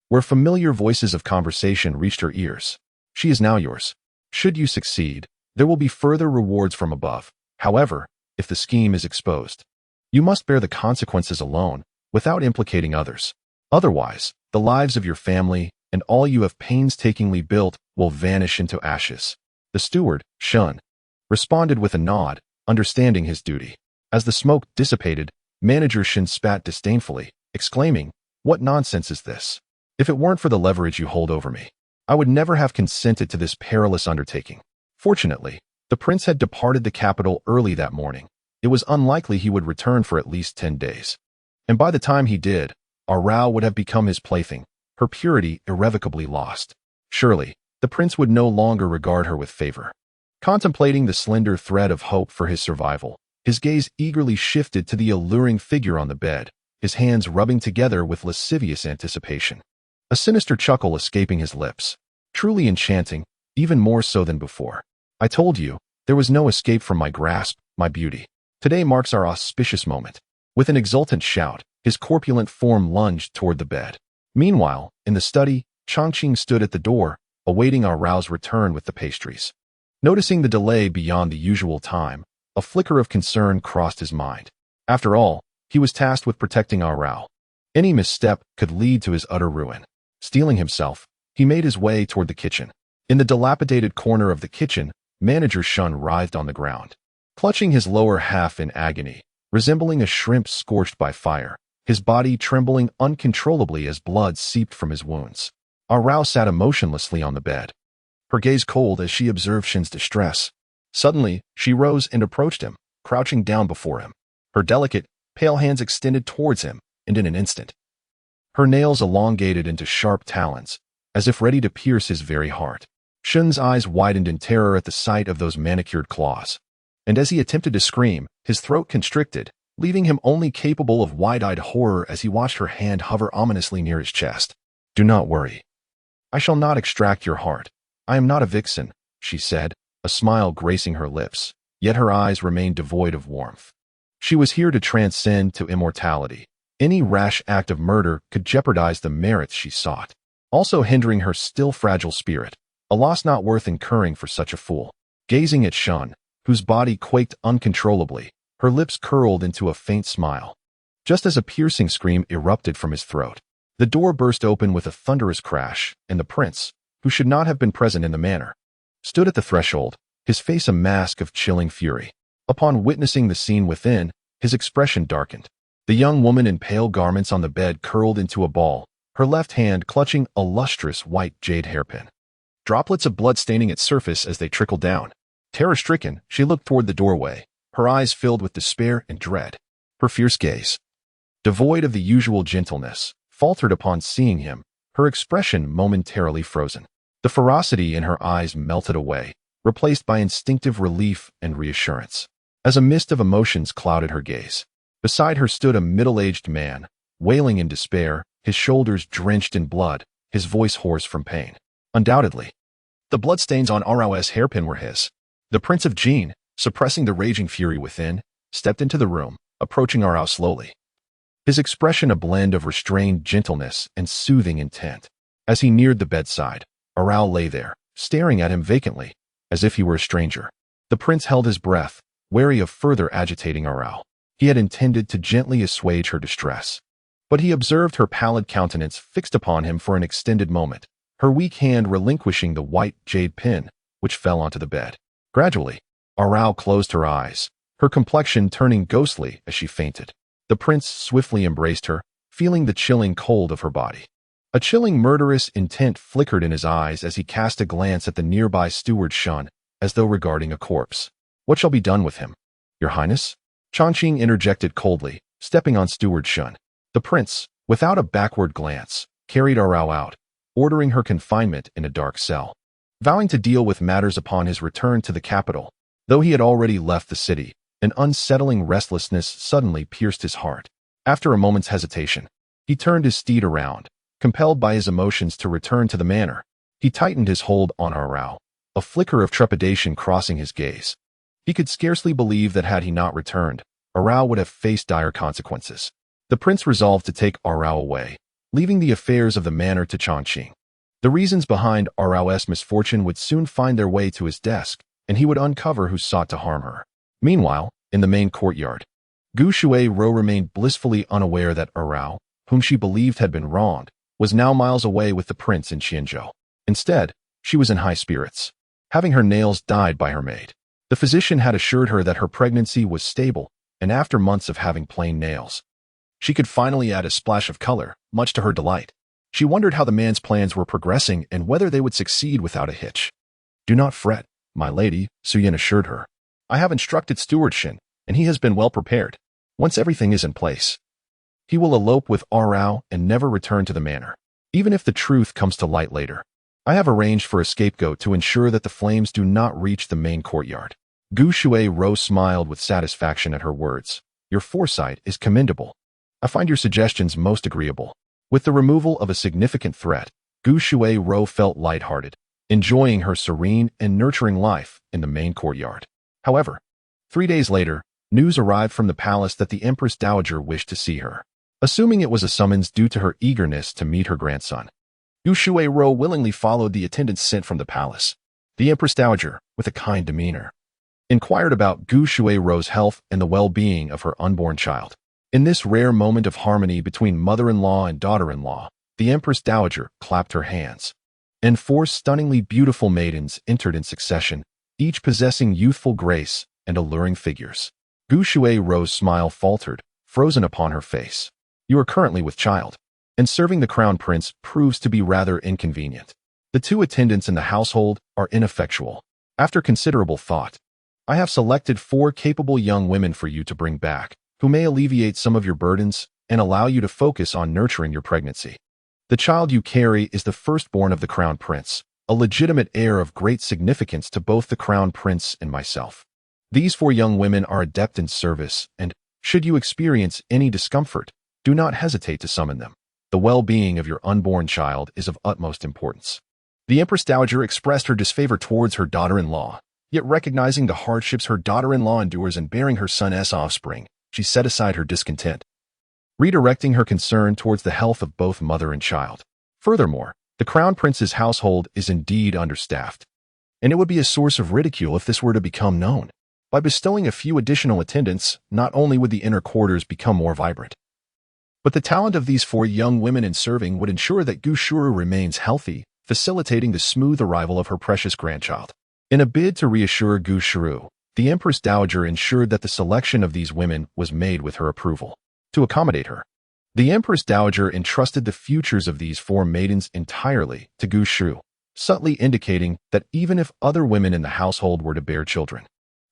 Speaker 1: where familiar voices of conversation reached her ears. She is now yours. Should you succeed, there will be further rewards from above. However, if the scheme is exposed, you must bear the consequences alone, without implicating others. Otherwise, the lives of your family and all you have painstakingly built will vanish into ashes. The steward, Shun, responded with a nod, understanding his duty. As the smoke dissipated, Manager Shin spat disdainfully, exclaiming, "What nonsense is this? If it weren't for the leverage you hold over me, I would never have consented to this perilous undertaking." Fortunately, the prince had departed the capital early that morning. It was unlikely he would return for at least 10 days. And by the time he did, Arao would have become his plaything, her purity irrevocably lost. Surely, the prince would no longer regard her with favor. Contemplating the slender thread of hope for his survival, his gaze eagerly shifted to the alluring figure on the bed, his hands rubbing together with lascivious anticipation. A sinister chuckle escaping his lips. Truly enchanting, even more so than before. I told you, there was no escape from my grasp, my beauty. Today marks our auspicious moment. With an exultant shout, his corpulent form lunged toward the bed. Meanwhile, in the study, Chongqing stood at the door, awaiting Arao's return with the pastries. Noticing the delay beyond the usual time, a flicker of concern crossed his mind. After all, he was tasked with protecting Arao. Any misstep could lead to his utter ruin. Steeling himself, he made his way toward the kitchen. In the dilapidated corner of the kitchen, Manager Shun writhed on the ground, clutching his lower half in agony, resembling a shrimp scorched by fire, his body trembling uncontrollably as blood seeped from his wounds. Arao sat emotionlessly on the bed, her gaze cold as she observed Shin's distress. Suddenly, she rose and approached him, crouching down before him, her delicate, pale hands extended towards him, and in an instant, her nails elongated into sharp talons, as if ready to pierce his very heart. Shin's eyes widened in terror at the sight of those manicured claws, and as he attempted to scream, his throat constricted, leaving him only capable of wide-eyed horror as he watched her hand hover ominously near his chest. "Do not worry. I shall not extract your heart. I am not a vixen," she said, a smile gracing her lips, yet her eyes remained devoid of warmth. She was here to transcend to immortality. Any rash act of murder could jeopardize the merits she sought, also hindering her still fragile spirit, a loss not worth incurring for such a fool. Gazing at Shun, whose body quaked uncontrollably, her lips curled into a faint smile. Just as a piercing scream erupted from his throat, the door burst open with a thunderous crash, and the prince, who should not have been present in the manor, stood at the threshold, his face a mask of chilling fury. Upon witnessing the scene within, his expression darkened. The young woman in pale garments on the bed curled into a ball, her left hand clutching a lustrous white jade hairpin. Droplets of blood staining its surface as they trickled down. Terror-stricken, she looked toward the doorway, her eyes filled with despair and dread. Her fierce gaze, devoid of the usual gentleness, faltered upon seeing him, her expression momentarily frozen. The ferocity in her eyes melted away, replaced by instinctive relief and reassurance. As a mist of emotions clouded her gaze, beside her stood a middle-aged man, wailing in despair, his shoulders drenched in blood, his voice hoarse from pain. Undoubtedly, the bloodstains on Arao's hairpin were his. The Prince of Jin, suppressing the raging fury within, stepped into the room, approaching Arao slowly, his expression a blend of restrained gentleness and soothing intent. As he neared the bedside, Arao lay there, staring at him vacantly, as if he were a stranger. The prince held his breath, wary of further agitating Arao. He had intended to gently assuage her distress, but he observed her pallid countenance fixed upon him for an extended moment, her weak hand relinquishing the white jade pin, which fell onto the bed. Gradually, Arao closed her eyes, her complexion turning ghostly as she fainted. The prince swiftly embraced her, feeling the chilling cold of her body. A chilling murderous intent flickered in his eyes as he cast a glance at the nearby steward Shun, as though regarding a corpse. "What shall be done with him, Your Highness?" Chongqing interjected coldly, stepping on steward Shun. The prince, without a backward glance, carried Arao out, ordering her confinement in a dark cell. Vowing to deal with matters upon his return to the capital, though he had already left the city, an unsettling restlessness suddenly pierced his heart. After a moment's hesitation, he turned his steed around, compelled by his emotions to return to the manor. He tightened his hold on Arao, a flicker of trepidation crossing his gaze. He could scarcely believe that had he not returned, Arao would have faced dire consequences. The prince resolved to take Arao away, leaving the affairs of the manor to Chongqing. The reasons behind Arao's misfortune would soon find their way to his desk, and he would uncover who sought to harm her. Meanwhile, in the main courtyard, Gu Shuai-ro remained blissfully unaware that Arao, whom she believed had been wronged, was now miles away with the prince in Qianzhou. Instead, she was in high spirits, having her nails dyed by her maid. The physician had assured her that her pregnancy was stable, and after months of having plain nails, she could finally add a splash of color, much to her delight. She wondered how the man's plans were progressing and whether they would succeed without a hitch. "Do not fret, my lady," Suyin assured her. "I have instructed Steward Shin, and he has been well prepared. Once everything is in place, he will elope with Arao and never return to the manor, even if the truth comes to light later. I have arranged for a scapegoat to ensure that the flames do not reach the main courtyard." Gu Shuai-ro smiled with satisfaction at her words. "Your foresight is commendable. I find your suggestions most agreeable." With the removal of a significant threat, Gu Shuai-ro felt lighthearted, enjoying her serene and nurturing life in the main courtyard. However, 3 days later, news arrived from the palace that the Empress Dowager wished to see her. Assuming it was a summons due to her eagerness to meet her grandson, Gu Shuai-ro willingly followed the attendants sent from the palace. The Empress Dowager, with a kind demeanor, inquired about Gu Shuai-ro's health and the well-being of her unborn child. In this rare moment of harmony between mother-in-law and daughter-in-law, the Empress Dowager clapped her hands, and four stunningly beautiful maidens entered in succession, each possessing youthful grace and alluring figures. Gu Shui's smile faltered, frozen upon her face. You are currently with child, and serving the crown prince proves to be rather inconvenient. The two attendants in the household are ineffectual. After considerable thought, I have selected 4 capable young women for you to bring back, who may alleviate some of your burdens and allow you to focus on nurturing your pregnancy. The child you carry is the firstborn of the crown prince, a legitimate heir of great significance to both the crown prince and myself. These 4 young women are adept in service, and, should you experience any discomfort, do not hesitate to summon them. The well-being of your unborn child is of utmost importance. The Empress Dowager expressed her disfavor towards her daughter-in-law, yet recognizing the hardships her daughter-in-law endures in bearing her son's offspring, she set aside her discontent, redirecting her concern towards the health of both mother and child. Furthermore, the crown prince's household is indeed understaffed, and it would be a source of ridicule if this were to become known. By bestowing a few additional attendants, not only would the inner quarters become more vibrant, but the talent of these 4 young women in serving would ensure that Gu Shuru remains healthy, facilitating the smooth arrival of her precious grandchild. In a bid to reassure Gu Shuru, the Empress Dowager ensured that the selection of these women was made with her approval. To accommodate her, the Empress Dowager entrusted the futures of these 4 maidens entirely to Gu Shuru, subtly indicating that even if other women in the household were to bear children,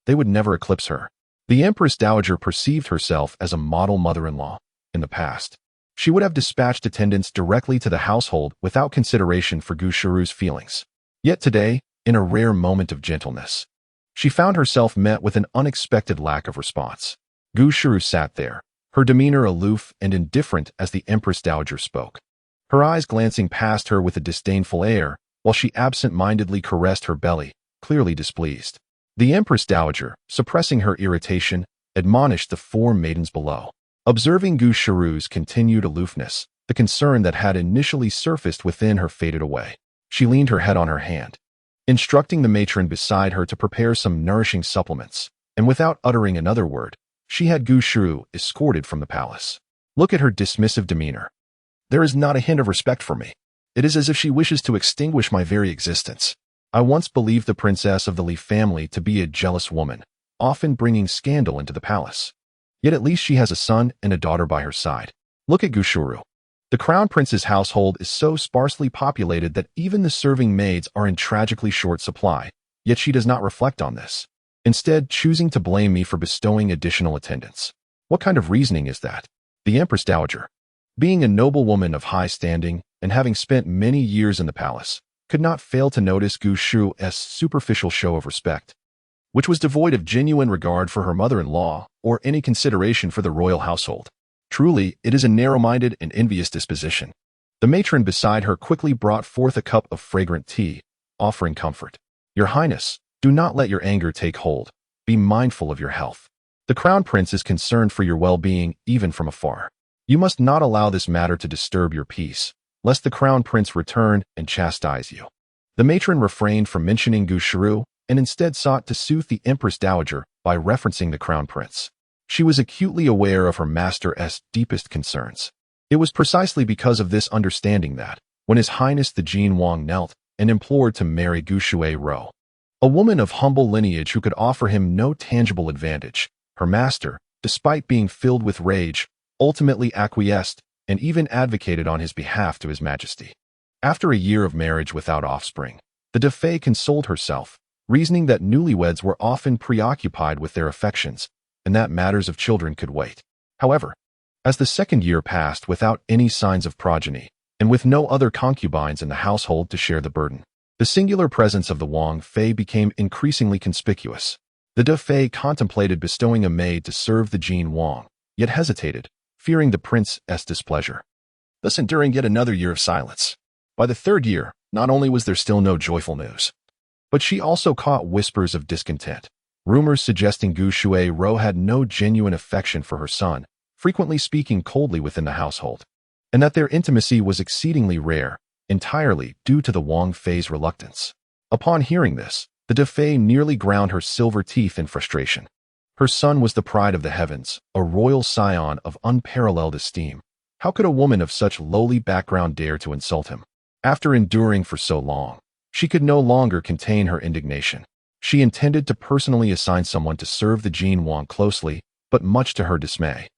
Speaker 1: they would never eclipse her. The Empress Dowager perceived herself as a model mother-in-law. In the past, she would have dispatched attendants directly to the household without consideration for Gu Shuru's feelings. Yet today, in a rare moment of gentleness, she found herself met with an unexpected lack of response. Gu Shuru sat there, her demeanor aloof and indifferent as the Empress Dowager spoke, her eyes glancing past her with a disdainful air, while she absent-mindedly caressed her belly, clearly displeased. The Empress Dowager, suppressing her irritation, admonished the 4 maidens below. Observing Gu Shuru's continued aloofness, the concern that had initially surfaced within her faded away. She leaned her head on her hand, instructing the matron beside her to prepare some nourishing supplements, and without uttering another word, she had Gu Shuru escorted from the palace. Look at her dismissive demeanor. There is not a hint of respect for me. It is as if she wishes to extinguish my very existence. I once believed the princess of the Li family to be a jealous woman, often bringing scandal into the palace. Yet at least she has a son and a daughter by her side. Look at Gu Shuru. The crown prince's household is so sparsely populated that even the serving maids are in tragically short supply, yet she does not reflect on this, instead choosing to blame me for bestowing additional attendants. What kind of reasoning is that? The Empress Dowager, being a noble woman of high standing and having spent many years in the palace, could not fail to notice Gu Shuru's superficial show of respect, which was devoid of genuine regard for her mother-in-law or any consideration for the royal household. Truly, it is a narrow-minded and envious disposition. The matron beside her quickly brought forth a cup of fragrant tea, offering comfort. Your Highness, do not let your anger take hold. Be mindful of your health. The crown prince is concerned for your well-being even from afar. You must not allow this matter to disturb your peace, lest the crown prince return and chastise you. The matron refrained from mentioning Gu Shuru and instead sought to soothe the Empress Dowager by referencing the crown prince. She was acutely aware of her master's deepest concerns. It was precisely because of this understanding that, when His Highness the Jin Wang knelt and implored to marry Gu Shui, a woman of humble lineage who could offer him no tangible advantage, her master, despite being filled with rage, ultimately acquiesced and even advocated on his behalf to His Majesty. After a year of marriage without offspring, the Defei consoled herself, reasoning that newlyweds were often preoccupied with their affections, and that matters of children could wait. However, as the second year passed without any signs of progeny, and with no other concubines in the household to share the burden, the singular presence of the Wang Fei became increasingly conspicuous. The Defei contemplated bestowing a maid to serve the Jin Wang, yet hesitated, fearing the prince's displeasure, thus enduring yet another year of silence. By the 3rd year, not only was there still no joyful news, but she also caught whispers of discontent. Rumors suggesting Gu Shui had no genuine affection for her son, frequently speaking coldly within the household, and that their intimacy was exceedingly rare, entirely due to the Wang Fei's reluctance. Upon hearing this, the Defei nearly ground her silver teeth in frustration. Her son was the pride of the heavens, a royal scion of unparalleled esteem. How could a woman of such lowly background dare to insult him? After enduring for so long, she could no longer contain her indignation. She intended to personally assign someone to serve the Jin Wang closely, but much to her dismay,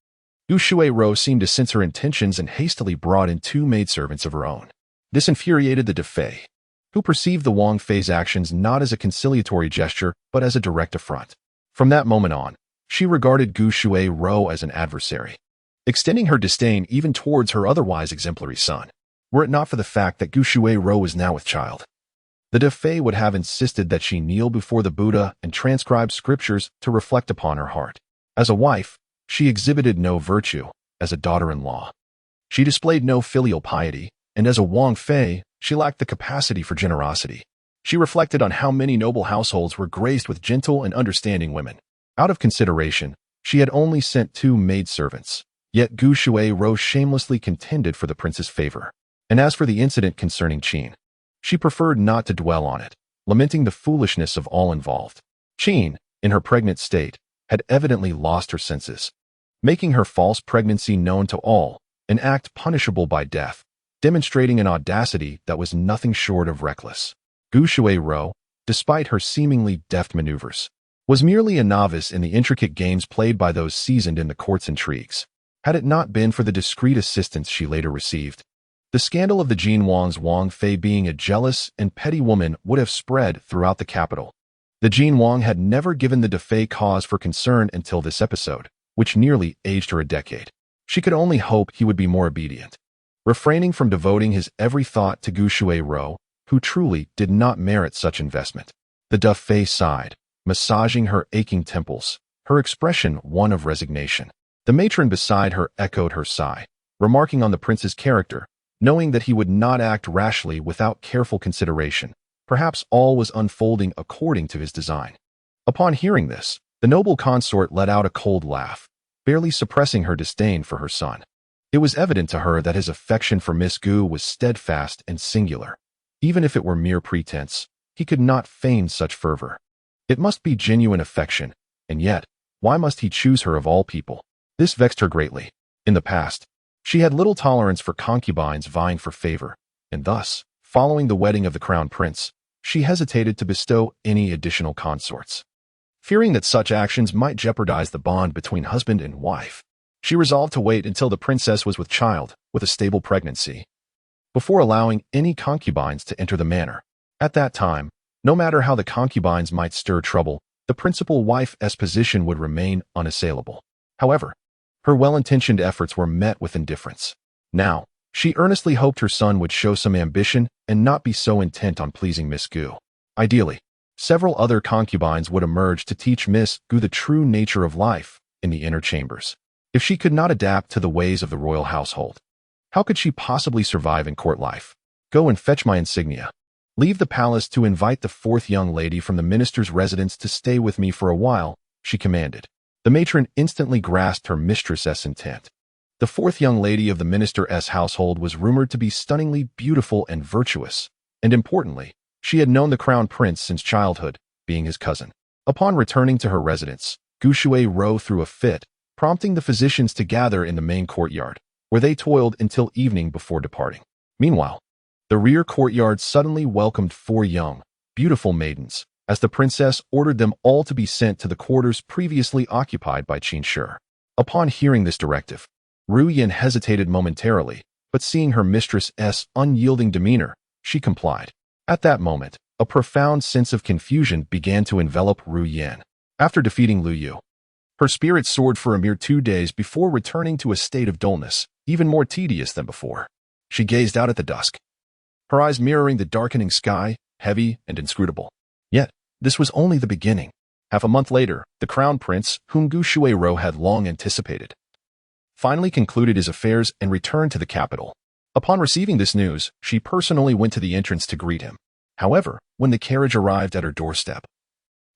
Speaker 1: Gu Shuai-ro seemed to sense her intentions and hastily brought in 2 maidservants of her own. This infuriated the Defei, who perceived the Wang Fei's actions not as a conciliatory gesture, but as a direct affront. From that moment on, she regarded Gu Shuai-ro as an adversary, extending her disdain even towards her otherwise exemplary son. Were it not for the fact that Gu Shuai-ro was now with child, the Defei would have insisted that she kneel before the Buddha and transcribe scriptures to reflect upon her heart. As a wife, she exhibited no virtue. As a daughter-in-law, she displayed no filial piety, and as a Wang Fei, she lacked the capacity for generosity. She reflected on how many noble households were graced with gentle and understanding women. Out of consideration, she had only sent 2 maidservants, yet Gu Shuai-ro shamelessly contended for the prince's favor. And as for the incident concerning Qin, she preferred not to dwell on it, lamenting the foolishness of all involved. Qin, in her pregnant state, had evidently lost her senses, making her false pregnancy known to all, an act punishable by death, demonstrating an audacity that was nothing short of reckless. Gu Shuai-ro, despite her seemingly deft maneuvers, was merely a novice in the intricate games played by those seasoned in the court's intrigues. Had it not been for the discreet assistance she later received, the scandal of the Jin Wang's Wang Fei being a jealous and petty woman would have spread throughout the capital. The Jin Wang had never given the Defei cause for concern until this episode, which nearly aged her a decade. She could only hope he would be more obedient, refraining from devoting his every thought to Gu Shuai-ro, who truly did not merit such investment. The Defei sighed, massaging her aching temples, her expression one of resignation. The matron beside her echoed her sigh, remarking on the prince's character, knowing that he would not act rashly without careful consideration. Perhaps all was unfolding according to his design. Upon hearing this, the noble consort let out a cold laugh, barely suppressing her disdain for her son. It was evident to her that his affection for Miss Gu was steadfast and singular. Even if it were mere pretense, he could not feign such fervor. It must be genuine affection, and yet, why must he choose her of all people? This vexed her greatly. In the past, she had little tolerance for concubines vying for favor, and thus, following the wedding of the crown prince, she hesitated to bestow any additional consorts. Fearing that such actions might jeopardize the bond between husband and wife, she resolved to wait until the princess was with child, with a stable pregnancy, before allowing any concubines to enter the manor. At that time, no matter how the concubines might stir trouble, the principal wife's position would remain unassailable. However, her well-intentioned efforts were met with indifference. Now, she earnestly hoped her son would show some ambition and not be so intent on pleasing Miss Gu. Ideally, several other concubines would emerge to teach Miss Gu the true nature of life in the inner chambers. If she could not adapt to the ways of the royal household, how could she possibly survive in court life? Go and fetch my insignia. Leave the palace to invite the 4th young lady from the minister's residence to stay with me for a while, she commanded. The matron instantly grasped her mistress's intent. The 4th young lady of the minister's household was rumored to be stunningly beautiful and virtuous, and importantly, she had known the crown prince since childhood, being his cousin. Upon returning to her residence, Gu Shuai-ro threw a fit, prompting the physicians to gather in the main courtyard, where they toiled until evening before departing. Meanwhile, the rear courtyard suddenly welcomed 4 young, beautiful maidens, as the princess ordered them all to be sent to the quarters previously occupied by Qin Shi. Upon hearing this directive, Ru Yin hesitated momentarily, but seeing her mistress's unyielding demeanor, she complied. At that moment, a profound sense of confusion began to envelop Ru Yin. After defeating Lu Yu, her spirits soared for a mere 2 days before returning to a state of dullness, even more tedious than before. She gazed out at the dusk, her eyes mirroring the darkening sky, heavy and inscrutable. Yet, this was only the beginning. Half a month later, the crown prince, whom Gu Shuai-ro had long anticipated, finally concluded his affairs and returned to the capital. Upon receiving this news, she personally went to the entrance to greet him. However, when the carriage arrived at her doorstep,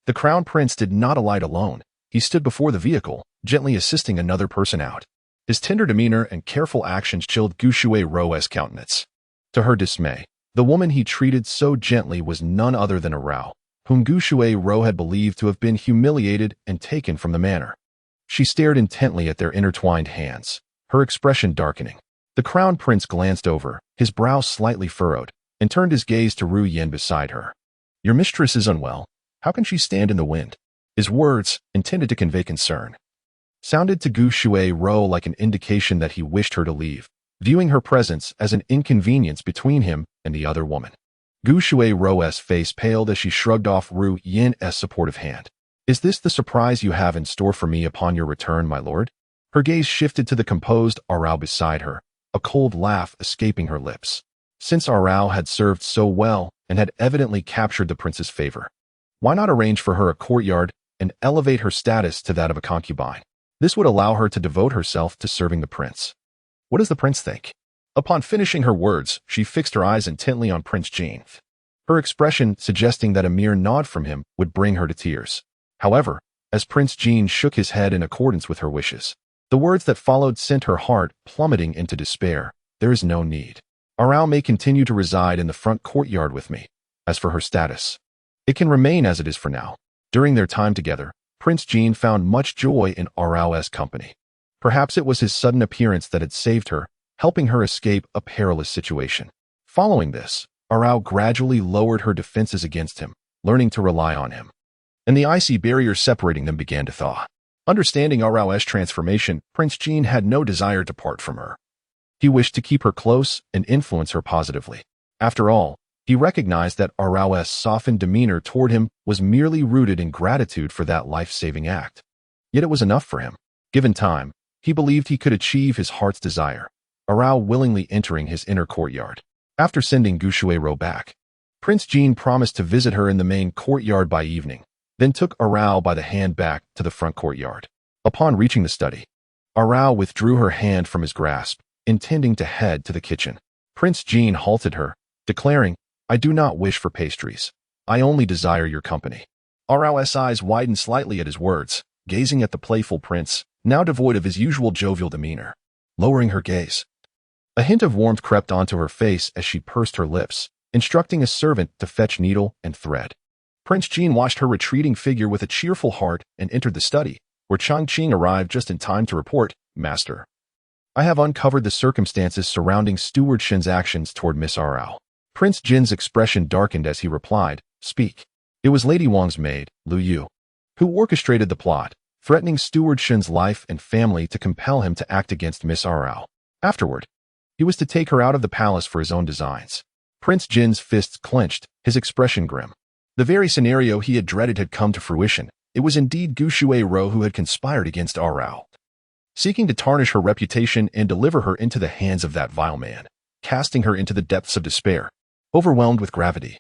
Speaker 1: the crown prince did not alight alone. He stood before the vehicle, gently assisting another person out. His tender demeanor and careful actions chilled Gu Shuai-ro's countenance. To her dismay, the woman he treated so gently was none other than Arao, whom Gu Shui-ro had believed to have been humiliated and taken from the manor. She stared intently at their intertwined hands, her expression darkening. The crown prince glanced over, his brow slightly furrowed, and turned his gaze to Ru Yin beside her. "Your mistress is unwell. How can she stand in the wind?" His words, intended to convey concern, sounded to Gu Shui-ro like an indication that he wished her to leave, viewing her presence as an inconvenience between him and the other woman. Gu Shui-ro's face paled as she shrugged off Ru Yin's supportive hand. "Is this the surprise you have in store for me upon your return, my lord?" Her gaze shifted to the composed Arao beside her, a cold laugh escaping her lips. Since Arao had served so well and had evidently captured the prince's favor, why not arrange for her a courtyard and elevate her status to that of a concubine? This would allow her to devote herself to serving the prince. What does the prince think? Upon finishing her words, she fixed her eyes intently on Prince Jin, her expression suggesting that a mere nod from him would bring her to tears. However, as Prince Jin shook his head in accordance with her wishes, the words that followed sent her heart plummeting into despair. "There is no need. Arao may continue to reside in the front courtyard with me. As for her status, it can remain as it is for now." During their time together, Prince Jin found much joy in Arao's company. Perhaps it was his sudden appearance that had saved her, helping her escape a perilous situation. Following this, Arao gradually lowered her defenses against him, learning to rely on him, and the icy barrier separating them began to thaw. Understanding Arao's transformation, Prince Jin had no desire to part from her. He wished to keep her close and influence her positively. After all, he recognized that Arao's softened demeanor toward him was merely rooted in gratitude for that life-saving act. Yet it was enough for him. Given time, he believed he could achieve his heart's desire, Arao willingly entering his inner courtyard. After sending Gu Shui-ro back, Prince Jin promised to visit her in the main courtyard by evening, then took Arao by the hand back to the front courtyard. Upon reaching the study, Arao withdrew her hand from his grasp, intending to head to the kitchen. Prince Jin halted her, declaring, "I do not wish for pastries. I only desire your company." Arao's eyes widened slightly at his words, gazing at the playful prince, now devoid of his usual jovial demeanor. Lowering her gaze, a hint of warmth crept onto her face as she pursed her lips, instructing a servant to fetch needle and thread. Prince Jin watched her retreating figure with a cheerful heart and entered the study, where Chang Qing arrived just in time to report, "Master, I have uncovered the circumstances surrounding Steward Shen's actions toward Miss Arao." Prince Jin's expression darkened as he replied, "Speak." It was Lady Wang's maid, Lu Yu, who orchestrated the plot, threatening Steward Shen's life and family to compel him to act against Miss Arao. Afterward, he was to take her out of the palace for his own designs. Prince Jin's fists clenched, his expression grim. The very scenario he had dreaded had come to fruition. It was indeed Gu Shui-ro who had conspired against Arao, seeking to tarnish her reputation and deliver her into the hands of that vile man, casting her into the depths of despair. Overwhelmed with gravity,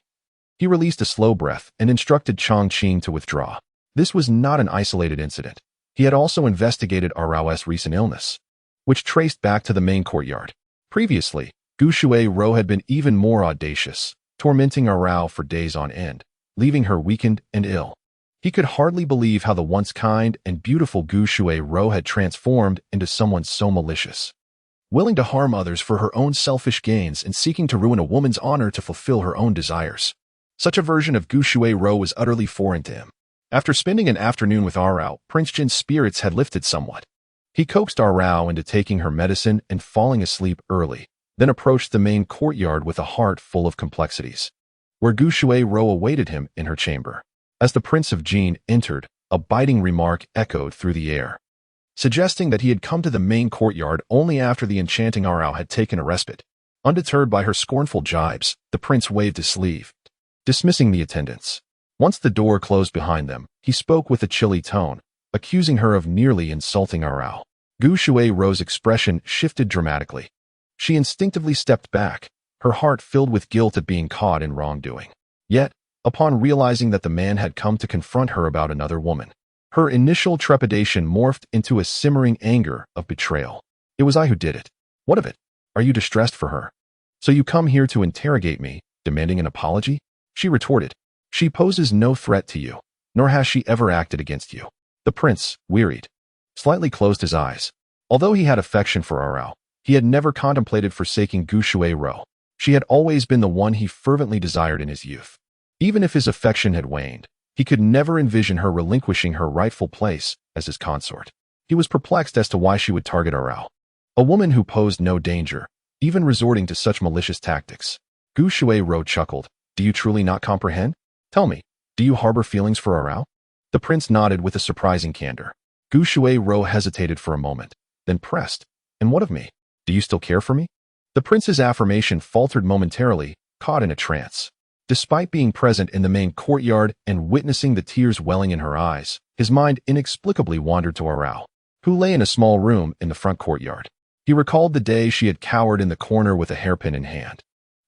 Speaker 1: he released a slow breath and instructed Chang Qing to withdraw. This was not an isolated incident. He had also investigated Arao's recent illness, which traced back to the main courtyard. Previously, Gu Shui-ro had been even more audacious, tormenting Arao for days on end, leaving her weakened and ill. He could hardly believe how the once kind and beautiful Gu Shui-ro had transformed into someone so malicious, willing to harm others for her own selfish gains and seeking to ruin a woman's honor to fulfill her own desires. Such a version of Gu Shui-ro was utterly foreign to him. After spending an afternoon with Arao, Prince Jin's spirits had lifted somewhat. He coaxed Arao into taking her medicine and falling asleep early, then approached the main courtyard with a heart full of complexities, where Gu Shui-ro awaited him in her chamber. As the Prince of Jin entered, a biting remark echoed through the air, suggesting that he had come to the main courtyard only after the enchanting Arao had taken a respite. Undeterred by her scornful jibes, the prince waved his sleeve, dismissing the attendants. Once the door closed behind them, he spoke with a chilly tone, accusing her of nearly insulting Arao. Gu Shui-ro's expression shifted dramatically. She instinctively stepped back, her heart filled with guilt at being caught in wrongdoing. Yet, upon realizing that the man had come to confront her about another woman, her initial trepidation morphed into a simmering anger of betrayal. "It was I who did it. What of it? Are you distressed for her? So you come here to interrogate me, demanding an apology?" She retorted. "She poses no threat to you, nor has she ever acted against you." The prince, wearied, slightly closed his eyes. Although he had affection for Arao, he had never contemplated forsaking Gu Shui-ro. She had always been the one he fervently desired in his youth. Even if his affection had waned, he could never envision her relinquishing her rightful place as his consort. He was perplexed as to why she would target Arao, a woman who posed no danger, even resorting to such malicious tactics. Gu Shuai-ro chuckled. Do you truly not comprehend? Tell me, do you harbor feelings for Arao? The prince nodded with a surprising candor. Gu Shuai-ro hesitated for a moment, then pressed. And what of me? Do you still care for me? The prince's affirmation faltered momentarily, caught in a trance. Despite being present in the main courtyard and witnessing the tears welling in her eyes, his mind inexplicably wandered to Arao, who lay in a small room in the front courtyard. He recalled the day she had cowered in the corner with a hairpin in hand,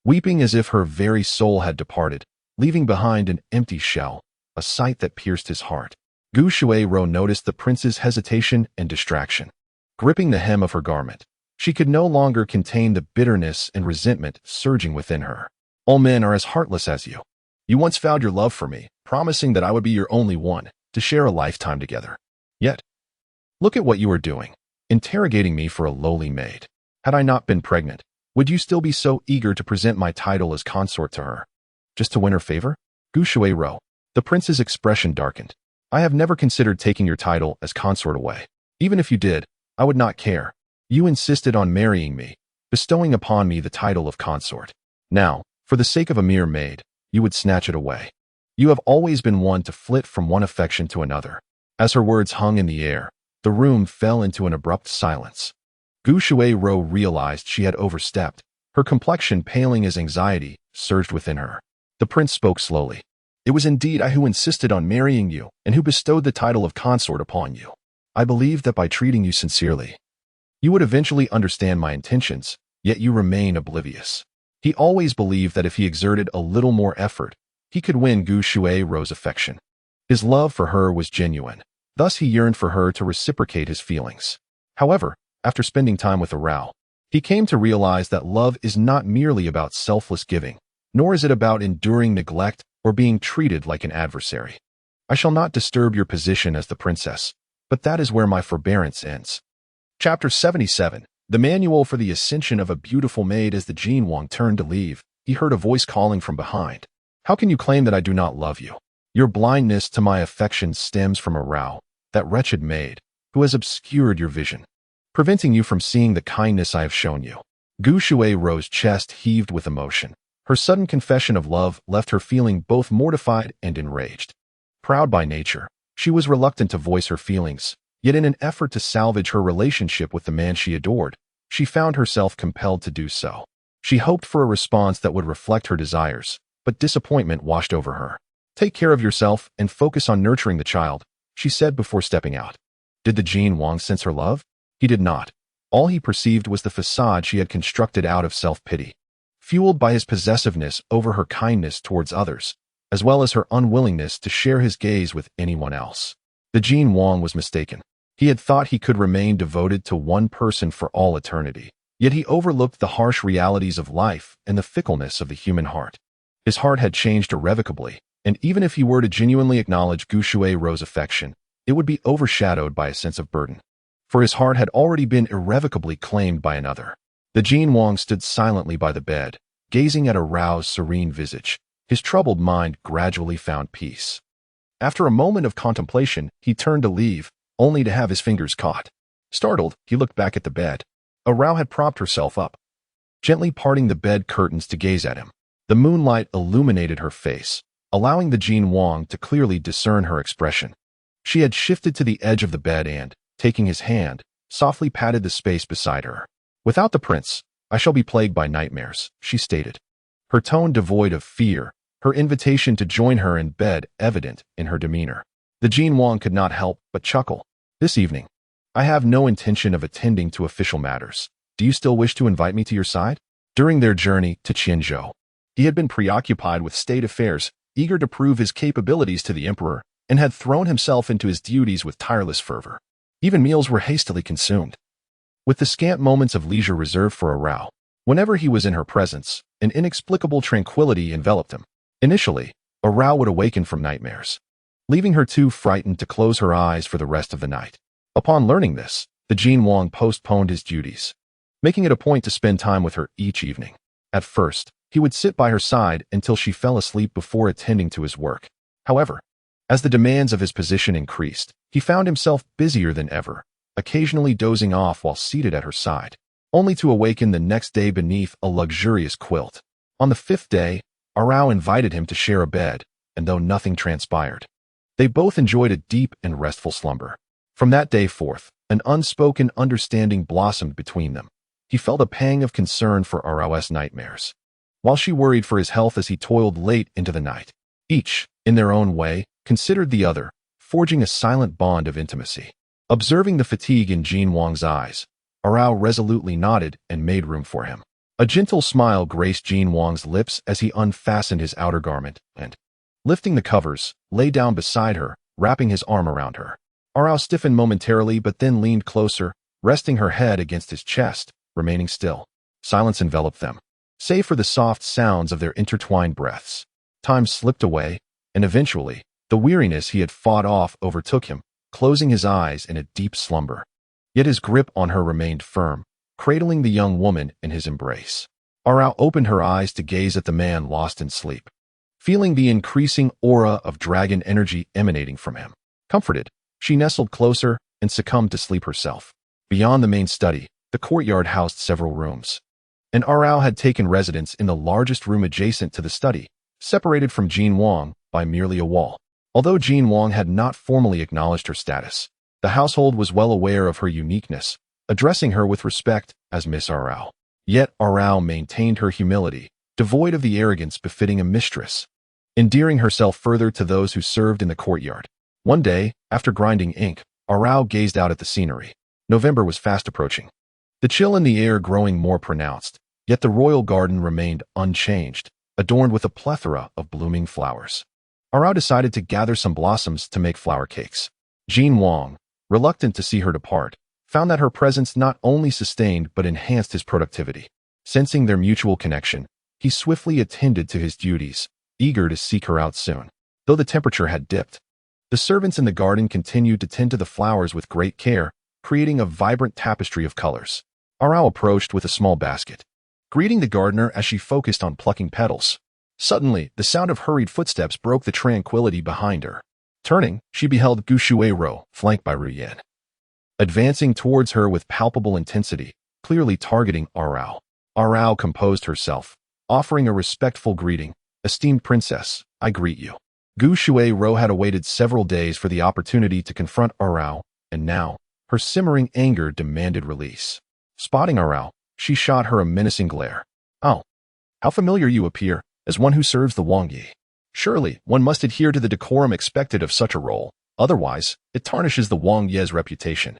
Speaker 1: weeping as if her very soul had departed, leaving behind an empty shell, a sight that pierced his heart. Gu Shuai-ro noticed the prince's hesitation and distraction. Gripping the hem of her garment, she could no longer contain the bitterness and resentment surging within her. All men are as heartless as you. You once vowed your love for me, promising that I would be your only one, to share a lifetime together. Yet, look at what you are doing, interrogating me for a lowly maid. Had I not been pregnant, would you still be so eager to present my title as consort to her? Just to win her favor? Gu Shuai-ro. The prince's expression darkened. I have never considered taking your title as consort away. Even if you did, I would not care. You insisted on marrying me, bestowing upon me the title of consort. Now, for the sake of a mere maid, you would snatch it away. You have always been one to flit from one affection to another. As her words hung in the air, the room fell into an abrupt silence. Gu Shuai-ro realized she had overstepped, her complexion paling as anxiety surged within her. The prince spoke slowly. It was indeed I who insisted on marrying you and who bestowed the title of consort upon you. I believed that by treating you sincerely, you would eventually understand my intentions, yet you remain oblivious. He always believed that if he exerted a little more effort, he could win Gu Shuai-ro's affection. His love for her was genuine. Thus he yearned for her to reciprocate his feelings. However, after spending time with Arao, he came to realize that love is not merely about selfless giving, nor is it about enduring neglect or being treated like an adversary. I shall not disturb your position as the princess, but that is where my forbearance ends. Chapter 77. The Manual for the Ascension of a Beautiful Maid. As the Jin Wang turned to leave, he heard a voice calling from behind. How can you claim that I do not love you? Your blindness to my affection stems from Arao, that wretched maid, who has obscured your vision, preventing you from seeing the kindness I have shown you. Gu Shuai-ro's chest heaved with emotion. Her sudden confession of love left her feeling both mortified and enraged. Proud by nature, she was reluctant to voice her feelings, yet in an effort to salvage her relationship with the man she adored, she found herself compelled to do so. She hoped for a response that would reflect her desires, but disappointment washed over her. Take care of yourself and focus on nurturing the child, she said before stepping out. Did the Jin Wang sense her love? He did not. All he perceived was the facade she had constructed out of self-pity, fueled by his possessiveness over her kindness towards others, as well as her unwillingness to share his gaze with anyone else. The Jin Wang was mistaken. He had thought he could remain devoted to one person for all eternity, yet he overlooked the harsh realities of life and the fickleness of the human heart. His heart had changed irrevocably, and even if he were to genuinely acknowledge Gu Shuai-ro's affection, it would be overshadowed by a sense of burden, for his heart had already been irrevocably claimed by another. The Jin Wang stood silently by the bed, gazing at Arao's serene visage. His troubled mind gradually found peace. After a moment of contemplation, he turned to leave, only to have his fingers caught. Startled, he looked back at the bed. Arao had propped herself up, gently parting the bed curtains to gaze at him. The moonlight illuminated her face, allowing the Jin Wang to clearly discern her expression. She had shifted to the edge of the bed and, taking his hand, softly patted the space beside her. Without the prince, I shall be plagued by nightmares, she stated, her tone devoid of fear, her invitation to join her in bed evident in her demeanor. The Jin Wang could not help but chuckle. This evening, I have no intention of attending to official matters. Do you still wish to invite me to your side? During their journey to Qianzhou, he had been preoccupied with state affairs, eager to prove his capabilities to the emperor, and had thrown himself into his duties with tireless fervor. Even meals were hastily consumed. With the scant moments of leisure reserved for Arao, whenever he was in her presence, an inexplicable tranquility enveloped him. Initially, Arao would awaken from nightmares, leaving her too frightened to close her eyes for the rest of the night. Upon learning this, the Jin Wang postponed his duties, making it a point to spend time with her each evening. At first, He would sit by her side until she fell asleep before attending to his work. However, as the demands of his position increased, he found himself busier than ever, occasionally dozing off while seated at her side, only to awaken the next day beneath a luxurious quilt. On the 5th day, Arao invited him to share a bed, and though nothing transpired, they both enjoyed a deep and restful slumber. From that day forth, an unspoken understanding blossomed between them. He felt a pang of concern for Arao's nightmares, while she worried for his health as he toiled late into the night. Each, in their own way, considered the other, forging a silent bond of intimacy. Observing the fatigue in Jin Wang's eyes, Arao resolutely nodded and made room for him. A gentle smile graced Jin Wang's lips as he unfastened his outer garment and, lifting the covers, lay down beside her, wrapping his arm around her. Arao stiffened momentarily but then leaned closer, resting her head against his chest, remaining still. Silence enveloped them, save for the soft sounds of their intertwined breaths. Time slipped away, and eventually, the weariness he had fought off overtook him, closing his eyes in a deep slumber. Yet his grip on her remained firm, cradling the young woman in his embrace. Arao opened her eyes to gaze at the man lost in sleep, feeling the increasing aura of dragon energy emanating from him. Comforted, she nestled closer and succumbed to sleep herself. Beyond the main study, the courtyard housed several rooms, and Arao had taken residence in the largest room adjacent to the study, separated from Jin Wang by merely a wall. Although Jin Wang had not formally acknowledged her status, the household was well aware of her uniqueness, addressing her with respect as Miss Arao. Yet Arao maintained her humility, devoid of the arrogance befitting a mistress, endearing herself further to those who served in the courtyard. One day, after grinding ink, Arao gazed out at the scenery. November was fast approaching, the chill in the air growing more pronounced, yet the royal garden remained unchanged, adorned with a plethora of blooming flowers. Arao decided to gather some blossoms to make flower cakes. Jin Wang, reluctant to see her depart, found that her presence not only sustained but enhanced his productivity. Sensing their mutual connection, he swiftly attended to his duties, eager to seek her out soon. Though the temperature had dipped, the servants in the garden continued to tend to the flowers with great care, creating a vibrant tapestry of colors. Arao approached with a small basket, greeting the gardener as she focused on plucking petals. Suddenly, the sound of hurried footsteps broke the tranquility behind her. Turning, she beheld Gu Shuai-ro, flanked by Ru Yan, advancing towards her with palpable intensity, clearly targeting Arao. Arao composed herself, offering a respectful greeting. "Esteemed princess, I greet you." Gu Shuai-ro had awaited several days for the opportunity to confront Arao, and now, her simmering anger demanded release. Spotting Arao, she shot her a menacing glare. "Oh, how familiar you appear, as one who serves the Wang Yi. Surely, one must adhere to the decorum expected of such a role, otherwise, it tarnishes the Wang Ye's reputation.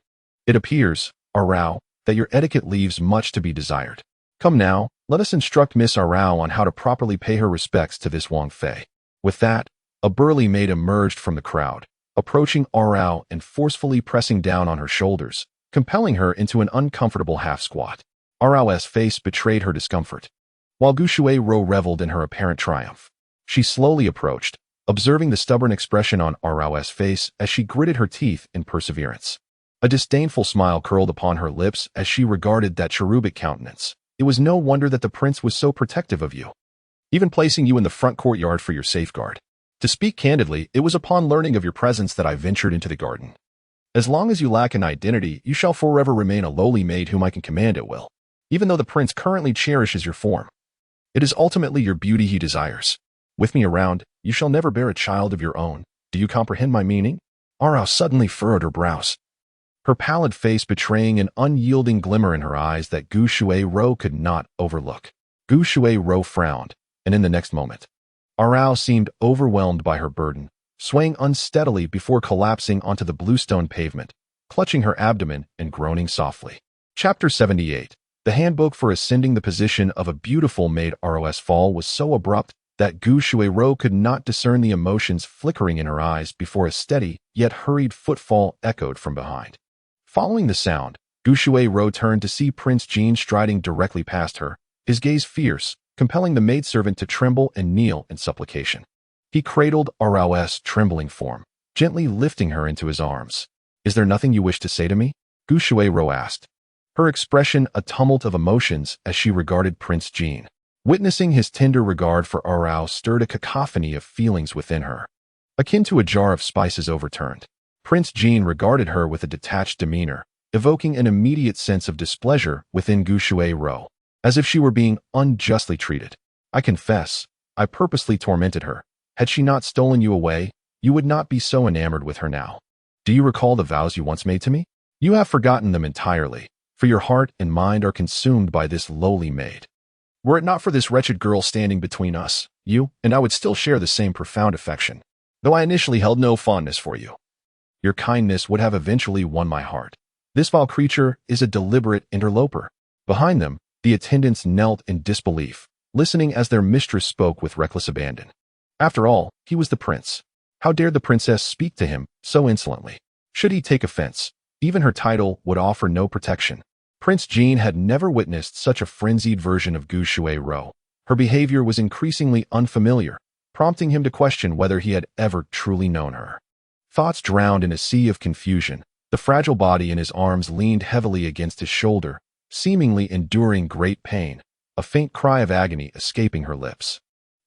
Speaker 1: It appears, Arao, that your etiquette leaves much to be desired. Come now, let us instruct Miss Arao on how to properly pay her respects to this Wang Fei." With that, a burly maid emerged from the crowd, approaching Arao and forcefully pressing down on her shoulders, compelling her into an uncomfortable half-squat. Arao's face betrayed her discomfort, while Gu Shuai-ro reveled in her apparent triumph. She slowly approached, observing the stubborn expression on Arao's face as she gritted her teeth in perseverance. A disdainful smile curled upon her lips as she regarded that cherubic countenance. It was no wonder that the prince was so protective of you, even placing you in the front courtyard for your safeguard. To speak candidly, it was upon learning of your presence that I ventured into the garden. As long as you lack an identity, you shall forever remain a lowly maid whom I can command at will, even though the prince currently cherishes your form. It is ultimately your beauty he desires. With me around, you shall never bear a child of your own. Do you comprehend my meaning?" Arao suddenly furrowed her brows, her pallid face betraying an unyielding glimmer in her eyes that Gu Shuai-ro could not overlook. Gu Shuai-ro frowned, and in the next moment, Arao seemed overwhelmed by her burden, swaying unsteadily before collapsing onto the bluestone pavement, clutching her abdomen and groaning softly. Chapter 78. The handbook for ascending the position of a beautiful maid. Arao's fall was so abrupt that Gu Shuai-ro could not discern the emotions flickering in her eyes before a steady, yet hurried footfall echoed from behind. Following the sound, Gu Shuai-ro turned to see Prince Jin striding directly past her, his gaze fierce, compelling the maidservant to tremble and kneel in supplication. He cradled Arao's trembling form, gently lifting her into his arms. "Is there nothing you wish to say to me?" Gu Shuai-ro asked, her expression a tumult of emotions as she regarded Prince Jin. Witnessing his tender regard for Arao stirred a cacophony of feelings within her, akin to a jar of spices overturned. Prince Jean regarded her with a detached demeanor, evoking an immediate sense of displeasure within Gu Shui-ro, as if she were being unjustly treated. I confess, I purposely tormented her. Had she not stolen you away, you would not be so enamored with her now. Do you recall the vows you once made to me? You have forgotten them entirely, for your heart and mind are consumed by this lowly maid. Were it not for this wretched girl standing between us, you and I would still share the same profound affection, though I initially held no fondness for you. Your kindness would have eventually won my heart. This vile creature is a deliberate interloper. Behind them, the attendants knelt in disbelief, listening as their mistress spoke with reckless abandon. After all, he was the prince. How dared the princess speak to him so insolently? Should he take offense, even her title would offer no protection. Prince Jean had never witnessed such a frenzied version of Gu Shui-ro. Her behavior was increasingly unfamiliar, prompting him to question whether he had ever truly known her. Thoughts drowned in a sea of confusion. The fragile body in his arms leaned heavily against his shoulder, seemingly enduring great pain, a faint cry of agony escaping her lips.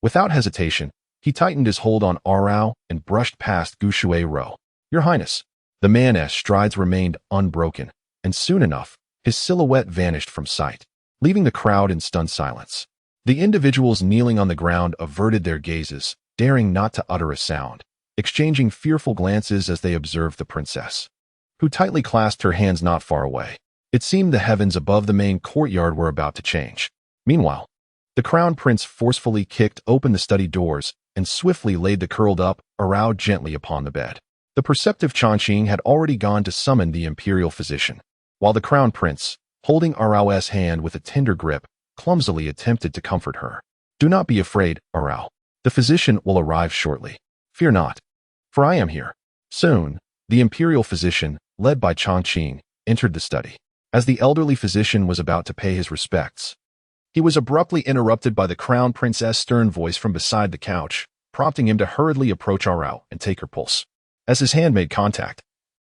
Speaker 1: Without hesitation, he tightened his hold on Arao and brushed past Gu Shui-ro. Your Highness. The man's strides remained unbroken, and soon enough, his silhouette vanished from sight, leaving the crowd in stunned silence. The individuals kneeling on the ground averted their gazes, daring not to utter a sound, exchanging fearful glances as they observed the princess, who tightly clasped her hands not far away. It seemed the heavens above the main courtyard were about to change. Meanwhile, the crown prince forcefully kicked open the study doors and swiftly laid the curled-up Arao gently upon the bed. The perceptive Changqing had already gone to summon the imperial physician, while the crown prince, holding Arao's hand with a tender grip, clumsily attempted to comfort her. Do not be afraid, Arao. The physician will arrive shortly. Fear not, for I am here. Soon, the imperial physician, led by Changqing, entered the study. As the elderly physician was about to pay his respects, he was abruptly interrupted by the crown princess' stern voice from beside the couch, prompting him to hurriedly approach Arao and take her pulse. As his hand made contact,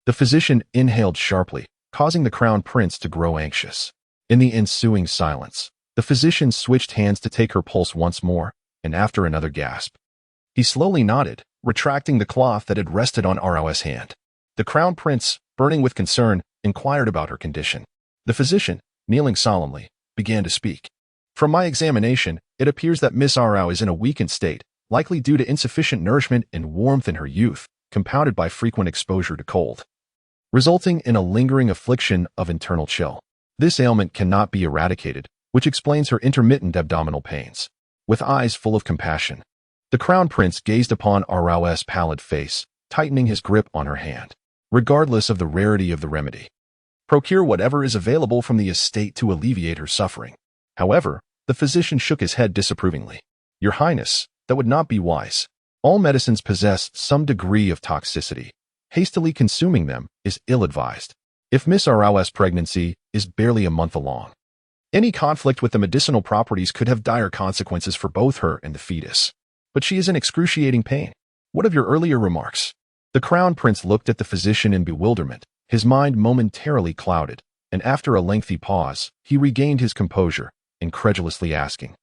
Speaker 1: the physician inhaled sharply, causing the crown prince to grow anxious. In the ensuing silence, the physician switched hands to take her pulse once more, and after another gasp, he slowly nodded, retracting the cloth that had rested on Arao's hand. The crown prince, burning with concern, inquired about her condition. The physician, kneeling solemnly, began to speak. From my examination, it appears that Miss Arao is in a weakened state, likely due to insufficient nourishment and warmth in her youth, compounded by frequent exposure to cold, resulting in a lingering affliction of internal chill. This ailment cannot be eradicated, which explains her intermittent abdominal pains. With eyes full of compassion, the crown prince gazed upon Arao's pallid face, tightening his grip on her hand. Regardless of the rarity of the remedy, procure whatever is available from the estate to alleviate her suffering. However, the physician shook his head disapprovingly. Your Highness, that would not be wise. All medicines possess some degree of toxicity. Hastily consuming them is ill-advised. If Miss Arao's pregnancy is barely a month along, any conflict with the medicinal properties could have dire consequences for both her and the fetus. But she is in excruciating pain. What of your earlier remarks? The crown prince looked at the physician in bewilderment, his mind momentarily clouded, and after a lengthy pause, he regained his composure, incredulously asking,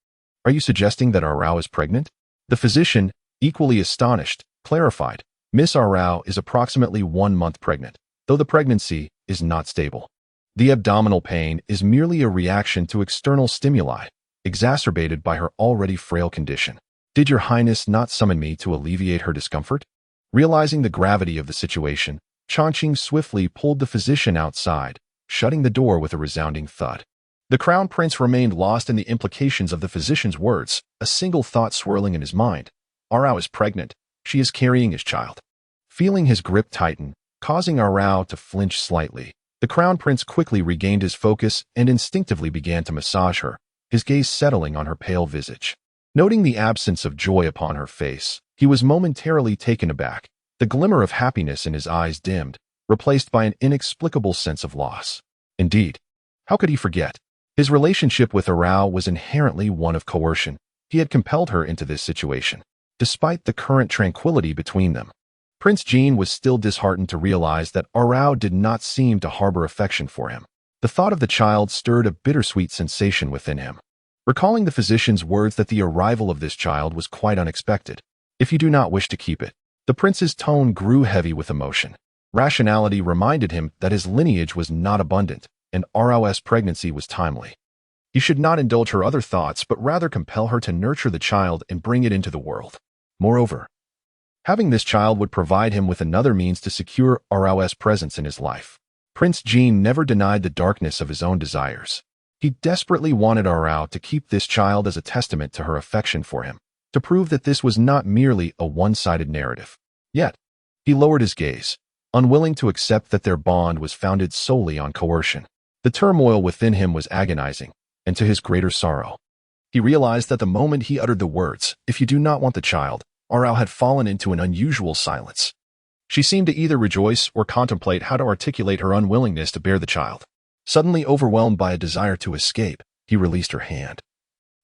Speaker 1: Are you suggesting that Arao is pregnant? The physician, equally astonished, clarified, Miss Arao is approximately 1 month pregnant, though the pregnancy is not stable. The abdominal pain is merely a reaction to external stimuli, exacerbated by her already frail condition. Did your Highness not summon me to alleviate her discomfort? Realizing the gravity of the situation, Changqing swiftly pulled the physician outside, shutting the door with a resounding thud. The crown prince remained lost in the implications of the physician's words, a single thought swirling in his mind. Arao is pregnant. She is carrying his child. Feeling his grip tighten, causing Arao to flinch slightly, the crown prince quickly regained his focus and instinctively began to massage her, his gaze settling on her pale visage. Noting the absence of joy upon her face, he was momentarily taken aback. The glimmer of happiness in his eyes dimmed, replaced by an inexplicable sense of loss. Indeed, how could he forget? His relationship with Arao was inherently one of coercion. He had compelled her into this situation. Despite the current tranquility between them, Prince Jean was still disheartened to realize that Arao did not seem to harbor affection for him. The thought of the child stirred a bittersweet sensation within him. recalling the physician's words that the arrival of this child was quite unexpected. If you do not wish to keep it. The prince's tone grew heavy with emotion. Rationality reminded him that his lineage was not abundant, and Arao's pregnancy was timely. He should not indulge her other thoughts, but rather compel her to nurture the child and bring it into the world. Moreover, having this child would provide him with another means to secure Arao's presence in his life. Prince Jean never denied the darkness of his own desires. He desperately wanted Arao to keep this child as a testament to her affection for him, to prove that this was not merely a one-sided narrative. Yet, he lowered his gaze, unwilling to accept that their bond was founded solely on coercion. The turmoil within him was agonizing, and to his greater sorrow, he realized that the moment he uttered the words, "If you do not want the child," Arao had fallen into an unusual silence. She seemed to either rejoice or contemplate how to articulate her unwillingness to bear the child. Suddenly overwhelmed by a desire to escape, he released her hand,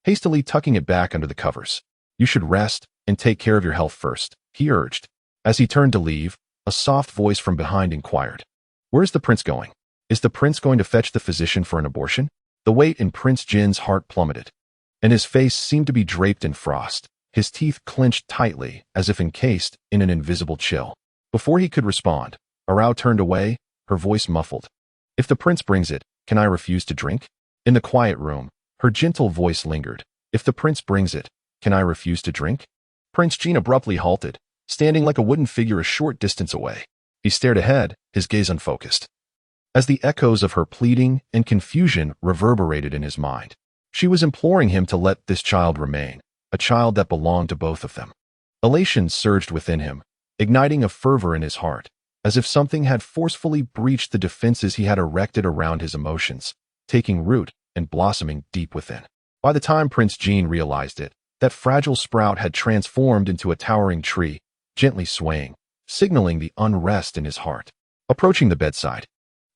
Speaker 1: hastily tucking it back under the covers. "You should rest and take care of your health first," he urged. As he turned to leave, a soft voice from behind inquired, "Where's the prince going? Is the prince going to fetch the physician for an abortion?" The weight in Prince Jin's heart plummeted, and his face seemed to be draped in frost. His teeth clenched tightly, as if encased in an invisible chill. Before he could respond, Arao turned away, her voice muffled. "If the prince brings it, can I refuse to drink?" In the quiet room, her gentle voice lingered. "If the prince brings it, can I refuse to drink?" Prince Jin abruptly halted, standing like a wooden figure a short distance away. He stared ahead, his gaze unfocused, as the echoes of her pleading and confusion reverberated in his mind. She was imploring him to let this child remain, a child that belonged to both of them. Elation surged within him, igniting a fervor in his heart, as if something had forcefully breached the defenses he had erected around his emotions, taking root and blossoming deep within. By the time Prince Jean realized it, that fragile sprout had transformed into a towering tree, gently swaying, signaling the unrest in his heart. Approaching the bedside,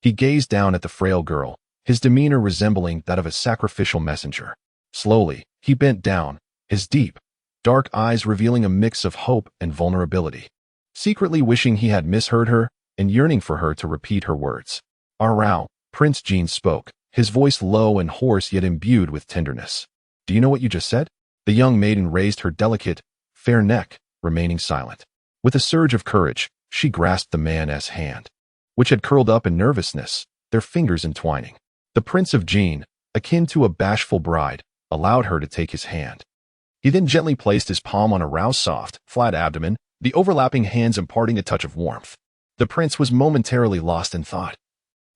Speaker 1: he gazed down at the frail girl, his demeanor resembling that of a sacrificial messenger. Slowly, he bent down, his deep, dark eyes revealing a mix of hope and vulnerability, secretly wishing he had misheard her and yearning for her to repeat her words. "Arao," Prince Jean spoke, his voice low and hoarse yet imbued with tenderness. "Do you know what you just said?" The young maiden raised her delicate, fair neck, remaining silent. With a surge of courage, she grasped the man's hand, which had curled up in nervousness, their fingers entwining. The Prince of Jean, akin to a bashful bride, allowed her to take his hand. He then gently placed his palm on Arao's soft, flat abdomen, the overlapping hands imparting a touch of warmth. The prince was momentarily lost in thought,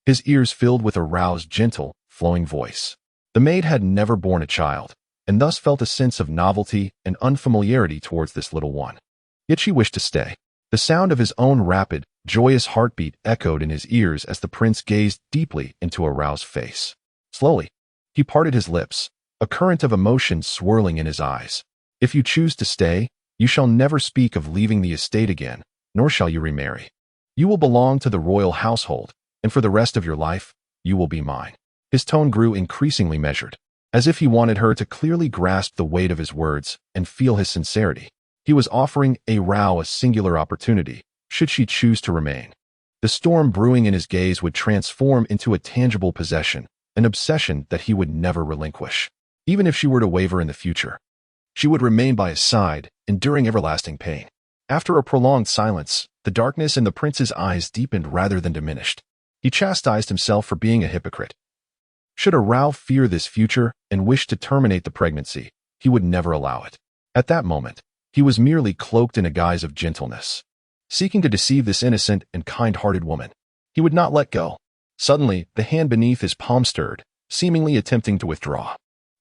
Speaker 1: his ears filled with Arao's gentle, flowing voice. The maid had never borne a child, and thus felt a sense of novelty and unfamiliarity towards this little one. Yet she wished to stay. The sound of his own rapid, joyous heartbeat echoed in his ears as the prince gazed deeply into Arao's face. Slowly, he parted his lips, a current of emotion swirling in his eyes. "If you choose to stay, you shall never speak of leaving the estate again, nor shall you remarry. You will belong to the royal household, and for the rest of your life, you will be mine." His tone grew increasingly measured, as if he wanted her to clearly grasp the weight of his words and feel his sincerity. He was offering Arao a singular opportunity, should she choose to remain. The storm brewing in his gaze would transform into a tangible possession, an obsession that he would never relinquish. Even if she were to waver in the future, she would remain by his side, enduring everlasting pain. After a prolonged silence, the darkness in the prince's eyes deepened rather than diminished. He chastised himself for being a hypocrite. Should Arao fear this future and wish to terminate the pregnancy, he would never allow it. At that moment, he was merely cloaked in a guise of gentleness, seeking to deceive this innocent and kind-hearted woman. He would not let go. Suddenly, the hand beneath his palm stirred, seemingly attempting to withdraw.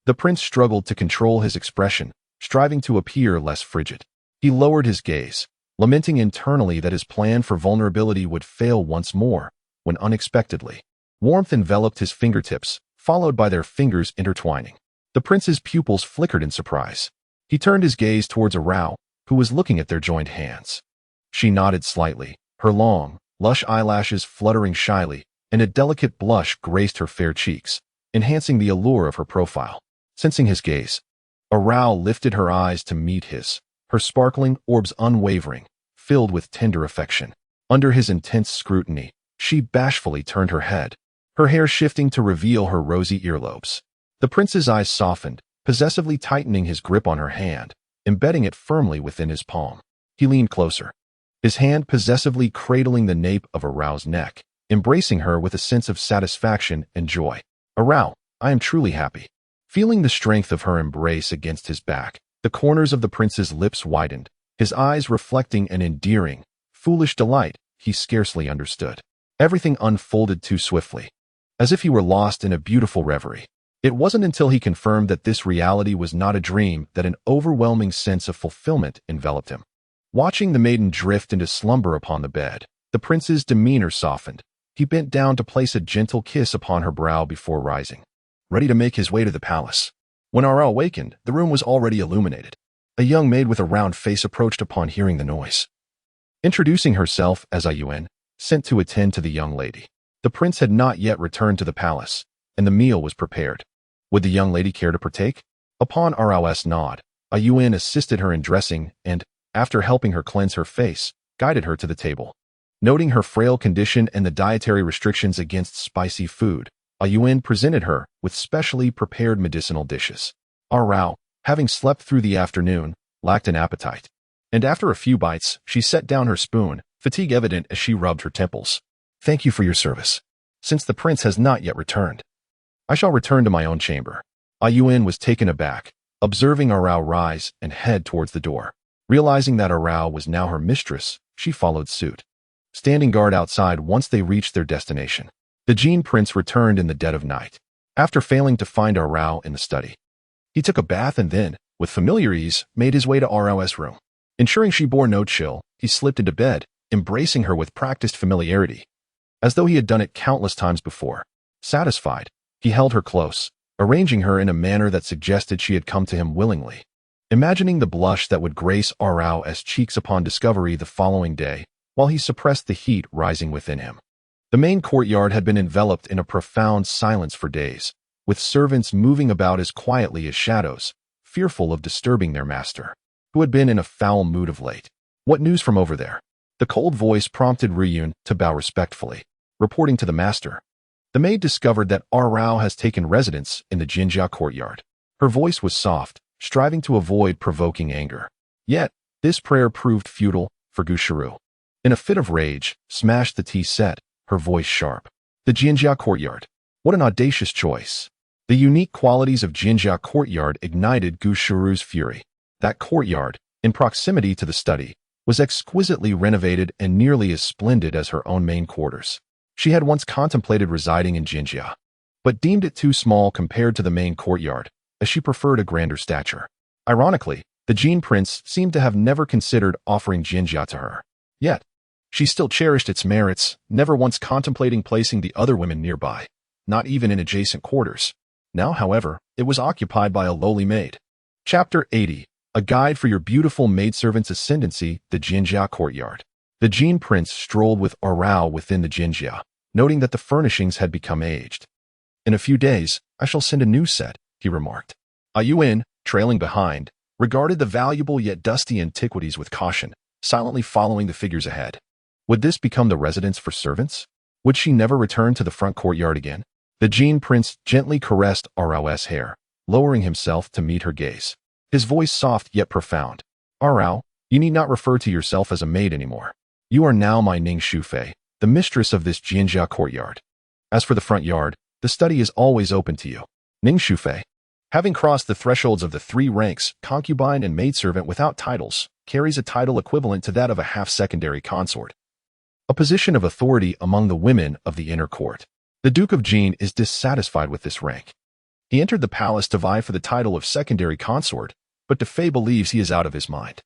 Speaker 1: The prince struggled to control his expression, striving to appear less frigid. He lowered his gaze, lamenting internally that his plan for vulnerability would fail once more, when unexpectedly, warmth enveloped his fingertips, followed by their fingers intertwining. The prince's pupils flickered in surprise. He turned his gaze towards Arao, who was looking at their joined hands. She nodded slightly, her long, lush eyelashes fluttering shyly, and a delicate blush graced her fair cheeks, enhancing the allure of her profile. Sensing his gaze, Arao lifted her eyes to meet his, her sparkling orbs unwavering, filled with tender affection. Under his intense scrutiny, she bashfully turned her head, her hair shifting to reveal her rosy earlobes. The prince's eyes softened, possessively tightening his grip on her hand, embedding it firmly within his palm. He leaned closer, his hand possessively cradling the nape of Arao's neck, embracing her with a sense of satisfaction and joy. "Arao, I am truly happy." Feeling the strength of her embrace against his back, the corners of the prince's lips widened, his eyes reflecting an endearing, foolish delight he scarcely understood. Everything unfolded too swiftly, as if he were lost in a beautiful reverie. It wasn't until he confirmed that this reality was not a dream that an overwhelming sense of fulfillment enveloped him. Watching the maiden drift into slumber upon the bed, the prince's demeanor softened. He bent down to place a gentle kiss upon her brow before rising, ready to make his way to the palace. When Arao awakened, the room was already illuminated. A young maid with a round face approached upon hearing the noise. Introducing herself as Ayuan, sent to attend to the young lady. The prince had not yet returned to the palace, and the meal was prepared. Would the young lady care to partake? Upon Arao's nod, Ayuan assisted her in dressing and, after helping her cleanse her face, guided her to the table. Noting her frail condition and the dietary restrictions against spicy food, Ayuan presented her with specially prepared medicinal dishes. Arao, having slept through the afternoon, lacked an appetite. And after a few bites, she set down her spoon, fatigue evident as she rubbed her temples. "Thank you for your service. Since the prince has not yet returned, I shall return to my own chamber." Ayuan was taken aback, observing Arao rise and head towards the door. Realizing that Arao was now her mistress, she followed suit, standing guard outside once they reached their destination. The Jin prince returned in the dead of night, after failing to find Arao in the study. He took a bath and then, with familiar ease, made his way to Arao's room. Ensuring she bore no chill, he slipped into bed, embracing her with practiced familiarity, as though he had done it countless times before. Satisfied, he held her close, arranging her in a manner that suggested she had come to him willingly. Imagining the blush that would grace Arao's cheeks upon discovery the following day, while he suppressed the heat rising within him. The main courtyard had been enveloped in a profound silence for days, with servants moving about as quietly as shadows, fearful of disturbing their master, who had been in a foul mood of late. "What news from over there?" The cold voice prompted Ryun to bow respectfully, reporting to the master. The maid discovered that Arao has taken residence in the Jinjia courtyard. Her voice was soft, striving to avoid provoking anger. Yet, this prayer proved futile for Gushuru. In a fit of rage, smashed the tea set, her voice sharp. "The Jinjia courtyard. What an audacious choice." The unique qualities of Jinjia courtyard ignited Gushuru's fury. That courtyard, in proximity to the study, was exquisitely renovated and nearly as splendid as her own main quarters. She had once contemplated residing in Jinjia, but deemed it too small compared to the main courtyard, as she preferred a grander stature. Ironically, the Jin prince seemed to have never considered offering Jinjia to her. Yet, she still cherished its merits, never once contemplating placing the other women nearby, not even in adjacent quarters. Now, however, it was occupied by a lowly maid. Chapter 80. A Guide for Your Beautiful Maidservant's Ascendancy, the Jinjia Courtyard. The Jin prince strolled with Arao within the Jinjia, noting that the furnishings had become aged. "In a few days, I shall send a new set," he remarked. Ayuan, trailing behind, regarded the valuable yet dusty antiquities with caution, silently following the figures ahead. Would this become the residence for servants? Would she never return to the front courtyard again? The Jin prince gently caressed Arao's hair, lowering himself to meet her gaze. His voice soft yet profound. "Arao, you need not refer to yourself as a maid anymore. You are now my Ning Shufei, the mistress of this Jinjia courtyard. As for the front yard, the study is always open to you." Ning Shufei, having crossed the thresholds of the three ranks, concubine and maidservant without titles, carries a title equivalent to that of a half-secondary consort, a position of authority among the women of the inner court. The Duke of Jin is dissatisfied with this rank. He entered the palace to vie for the title of secondary consort, but Defei believes he is out of his mind.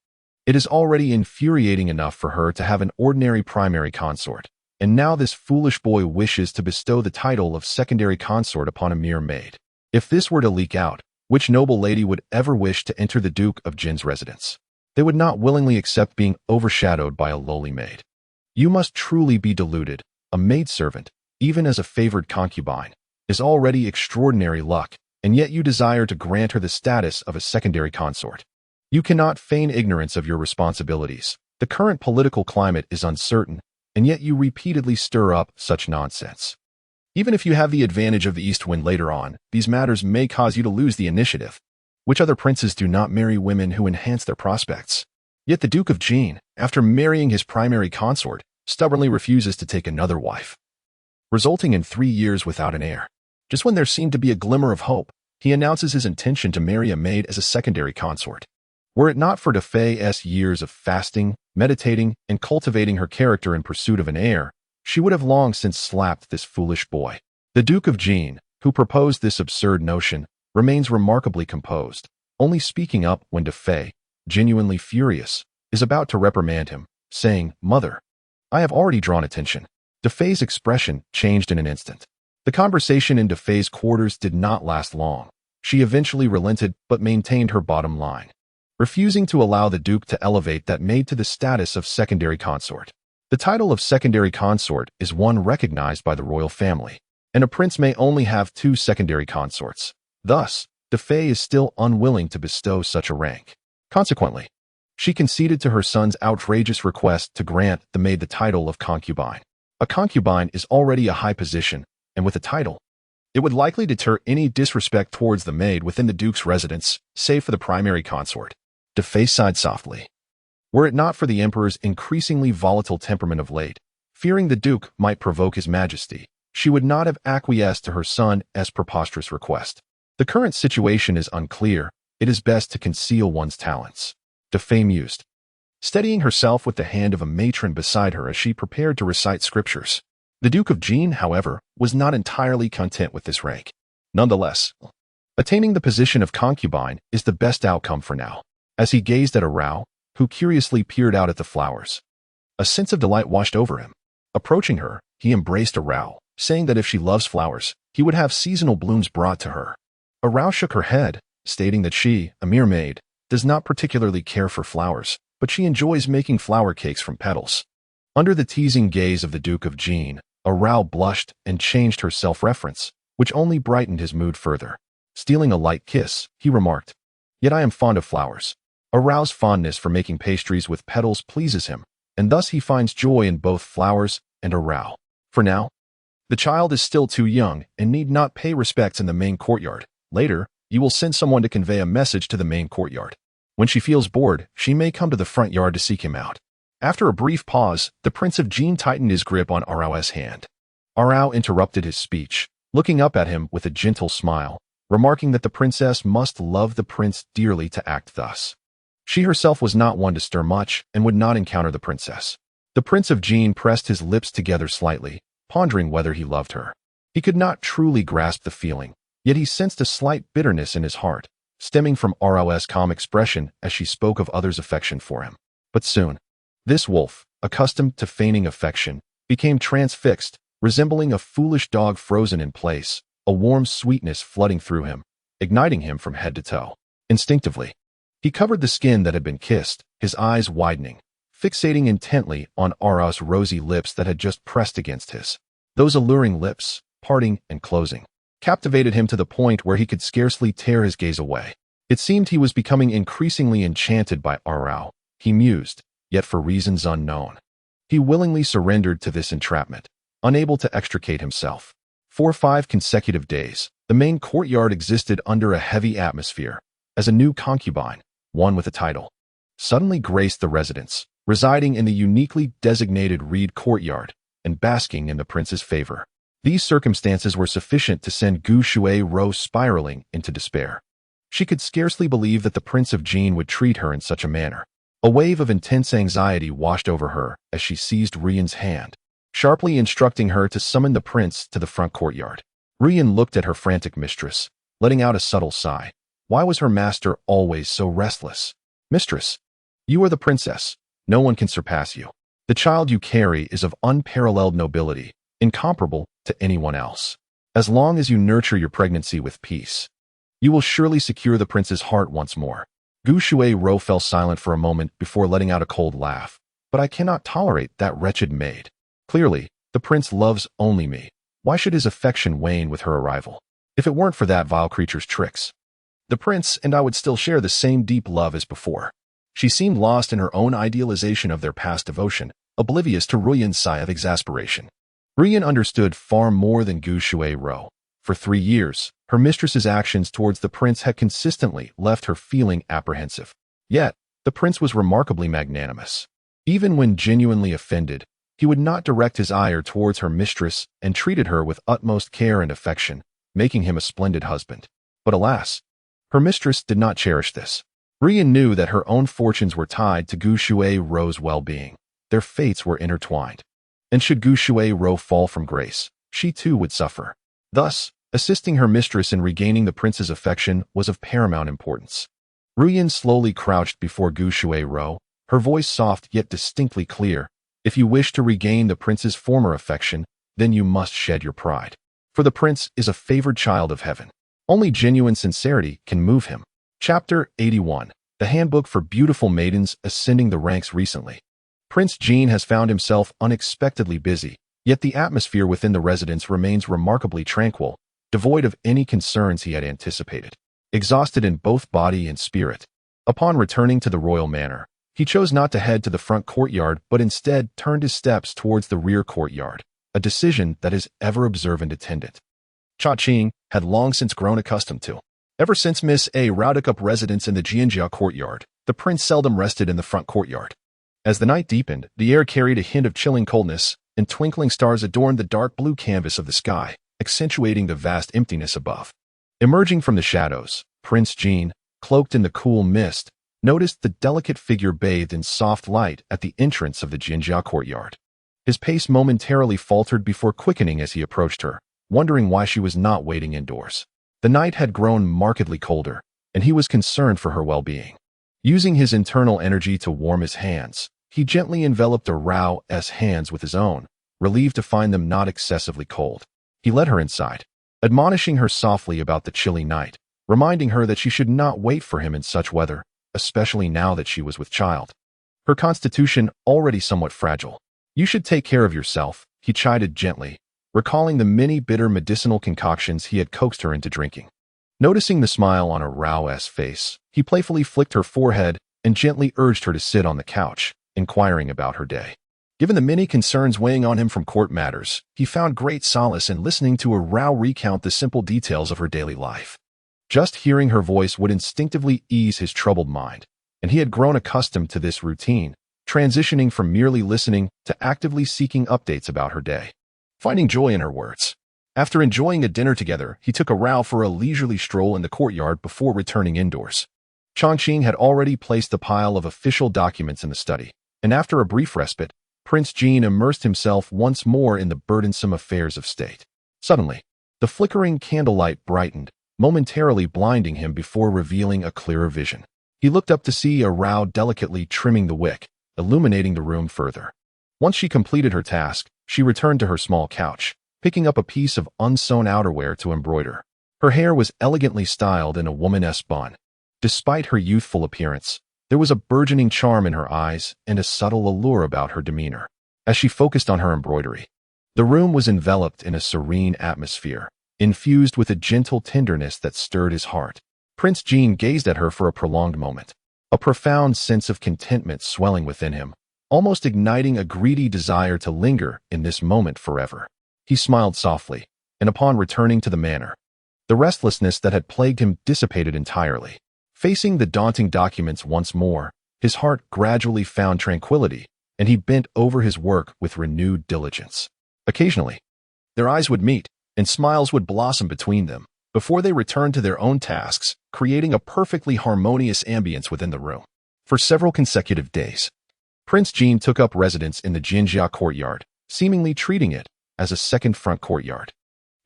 Speaker 1: It is already infuriating enough for her to have an ordinary primary consort, and now this foolish boy wishes to bestow the title of secondary consort upon a mere maid. If this were to leak out, which noble lady would ever wish to enter the Duke of Jin's residence? They would not willingly accept being overshadowed by a lowly maid. You must truly be deluded. A maidservant, even as a favored concubine, is already extraordinary luck, and yet you desire to grant her the status of a secondary consort. You cannot feign ignorance of your responsibilities. The current political climate is uncertain, and yet you repeatedly stir up such nonsense. Even if you have the advantage of the east wind later on, these matters may cause you to lose the initiative. Which other princes do not marry women who enhance their prospects? Yet the Duke of Jean, after marrying his primary consort, stubbornly refuses to take another wife, resulting in 3 years without an heir. Just when there seemed to be a glimmer of hope, he announces his intention to marry a maid as a secondary consort. Were it not for Defay's years of fasting, meditating, and cultivating her character in pursuit of an heir, she would have long since slapped this foolish boy. The Duke of Jean, who proposed this absurd notion, remains remarkably composed, only speaking up when Defay, genuinely furious, is about to reprimand him, saying, "Mother, I have already drawn attention." Defay's expression changed in an instant. The conversation in Defay's quarters did not last long. She eventually relented but maintained her bottom line, refusing to allow the Duke to elevate that maid to the status of secondary consort. The title of secondary consort is one recognized by the royal family, and a prince may only have 2 secondary consorts. Thus, Defay is still unwilling to bestow such a rank. Consequently, she conceded to her son's outrageous request to grant the maid the title of concubine. A concubine is already a high position, and with a title, it would likely deter any disrespect towards the maid within the Duke's residence, save for the primary consort. Defay sighed softly. Were it not for the Emperor's increasingly volatile temperament of late, fearing the Duke might provoke his majesty, she would not have acquiesced to her son's preposterous request. The current situation is unclear. It is best to conceal one's talents. Defay mused, steadying herself with the hand of a matron beside her as she prepared to recite scriptures. The Duke of Jean, however, was not entirely content with this rank. Nonetheless, attaining the position of concubine is the best outcome for now. As he gazed at Arao, who curiously peered out at the flowers, a sense of delight washed over him. Approaching her, he embraced Arao, saying that if she loves flowers, he would have seasonal blooms brought to her. Arao shook her head, stating that she, a mere maid, does not particularly care for flowers, but she enjoys making flower cakes from petals. Under the teasing gaze of the Duke of Jean, Arao blushed and changed her self-reference, which only brightened his mood further. Stealing a light kiss, he remarked, "Yet I am fond of flowers." Arao's fondness for making pastries with petals pleases him, and thus he finds joy in both flowers and Arao. For now, the child is still too young and need not pay respects in the main courtyard. Later, you will send someone to convey a message to the main courtyard. When she feels bored, she may come to the front yard to seek him out. After a brief pause, the Prince of Jean tightened his grip on Arao's hand. Arao interrupted his speech, looking up at him with a gentle smile, remarking that the princess must love the prince dearly to act thus. She herself was not one to stir much and would not encounter the princess. The Prince of Jean pressed his lips together slightly, pondering whether he loved her. He could not truly grasp the feeling, yet he sensed a slight bitterness in his heart, stemming from Arao's calm expression as she spoke of others' affection for him. But soon, this wolf, accustomed to feigning affection, became transfixed, resembling a foolish dog frozen in place, a warm sweetness flooding through him, igniting him from head to toe. Instinctively, he covered the skin that had been kissed, his eyes widening, fixating intently on Arao's rosy lips that had just pressed against his. Those alluring lips, parting and closing, captivated him to the point where he could scarcely tear his gaze away. It seemed he was becoming increasingly enchanted by Arao, he mused, yet for reasons unknown. He willingly surrendered to this entrapment, unable to extricate himself. For 5 consecutive days, the main courtyard existed under a heavy atmosphere, as a new concubine, one with a title, suddenly graced the residence, residing in the uniquely designated Reed courtyard and basking in the prince's favor. These circumstances were sufficient to send Gu Shuai spiraling into despair. She could scarcely believe that the Prince of Jean would treat her in such a manner. A wave of intense anxiety washed over her as she seized Rian's hand, sharply instructing her to summon the prince to the front courtyard. Rian looked at her frantic mistress, letting out a subtle sigh. Why was her master always so restless? "Mistress, you are the princess. No one can surpass you. The child you carry is of unparalleled nobility, incomparable to anyone else. As long as you nurture your pregnancy with peace, you will surely secure the prince's heart once more." Gu Shuai fell silent for a moment before letting out a cold laugh. "But I cannot tolerate that wretched maid. Clearly, the prince loves only me. Why should his affection wane with her arrival? If it weren't for that vile creature's tricks, the prince and I would still share the same deep love as before." She seemed lost in her own idealization of their past devotion, oblivious to Ruyan's sigh of exasperation. Ruyan understood far more than Gu Shuai. For 3 years, Her mistress's actions towards the prince had consistently left her feeling apprehensive. Yet, the prince was remarkably magnanimous. Even when genuinely offended, he would not direct his ire towards her mistress and treated her with utmost care and affection, making him a splendid husband. But alas, her mistress did not cherish this. Rian knew that her own fortunes were tied to Gu Shuai-Ro's well-being. Their fates were intertwined. And should Gu Shuai-Ro fall from grace, she too would suffer. Thus, assisting her mistress in regaining the prince's affection was of paramount importance. Ruyan slowly crouched before Gu Shuai-Ro, her voice soft yet distinctly clear. If you wish to regain the prince's former affection, then you must shed your pride. For the prince is a favored child of heaven. Only genuine sincerity can move him. Chapter 81. The Handbook for Beautiful Maidens Ascending the Ranks Recently. Prince Jean has found himself unexpectedly busy, yet the atmosphere within the residence remains remarkably tranquil, devoid of any concerns he had anticipated. Exhausted in both body and spirit, upon returning to the royal manor, he chose not to head to the front courtyard but instead turned his steps towards the rear courtyard, a decision that his ever-observant attendant, Cha Qing, had long since grown accustomed to. Ever since Miss A routed up residence in the Jianjia courtyard, the prince seldom rested in the front courtyard. As the night deepened, the air carried a hint of chilling coldness, and twinkling stars adorned the dark blue canvas of the sky, accentuating the vast emptiness above. Emerging from the shadows, Prince Jean, cloaked in the cool mist, noticed the delicate figure bathed in soft light at the entrance of the Jianjia courtyard. His pace momentarily faltered before quickening as he approached her, wondering why she was not waiting indoors. The night had grown markedly colder, and he was concerned for her well-being. Using his internal energy to warm his hands, he gently enveloped Rao's hands with his own, relieved to find them not excessively cold. He led her inside, admonishing her softly about the chilly night, reminding her that she should not wait for him in such weather, especially now that she was with child. Her constitution already somewhat fragile. You should take care of yourself, he chided gently, recalling the many bitter medicinal concoctions he had coaxed her into drinking. Noticing the smile on Rao's face, he playfully flicked her forehead and gently urged her to sit on the couch, inquiring about her day. Given the many concerns weighing on him from court matters, he found great solace in listening to Rao recount the simple details of her daily life. Just hearing her voice would instinctively ease his troubled mind, and he had grown accustomed to this routine, transitioning from merely listening to actively seeking updates about her day. Finding joy in her words. After enjoying a dinner together, he took Rao for a leisurely stroll in the courtyard before returning indoors. Chongqing had already placed the pile of official documents in the study, and after a brief respite, Prince Jean immersed himself once more in the burdensome affairs of state. Suddenly, the flickering candlelight brightened, momentarily blinding him before revealing a clearer vision. He looked up to see Rao delicately trimming the wick, illuminating the room further. Once she completed her task, she returned to her small couch, picking up a piece of unsewn outerwear to embroider. Her hair was elegantly styled in a woman-esque bun. Despite her youthful appearance, there was a burgeoning charm in her eyes and a subtle allure about her demeanor. As she focused on her embroidery, the room was enveloped in a serene atmosphere, infused with a gentle tenderness that stirred his heart. Prince Jean gazed at her for a prolonged moment, a profound sense of contentment swelling within him, almost igniting a greedy desire to linger in this moment forever. He smiled softly, and upon returning to the manor, the restlessness that had plagued him dissipated entirely. Facing the daunting documents once more, his heart gradually found tranquility, and he bent over his work with renewed diligence. Occasionally, their eyes would meet, and smiles would blossom between them, before they returned to their own tasks, creating a perfectly harmonious ambience within the room. For several consecutive days, Prince Jean took up residence in the Jinjia courtyard, seemingly treating it as a second front courtyard.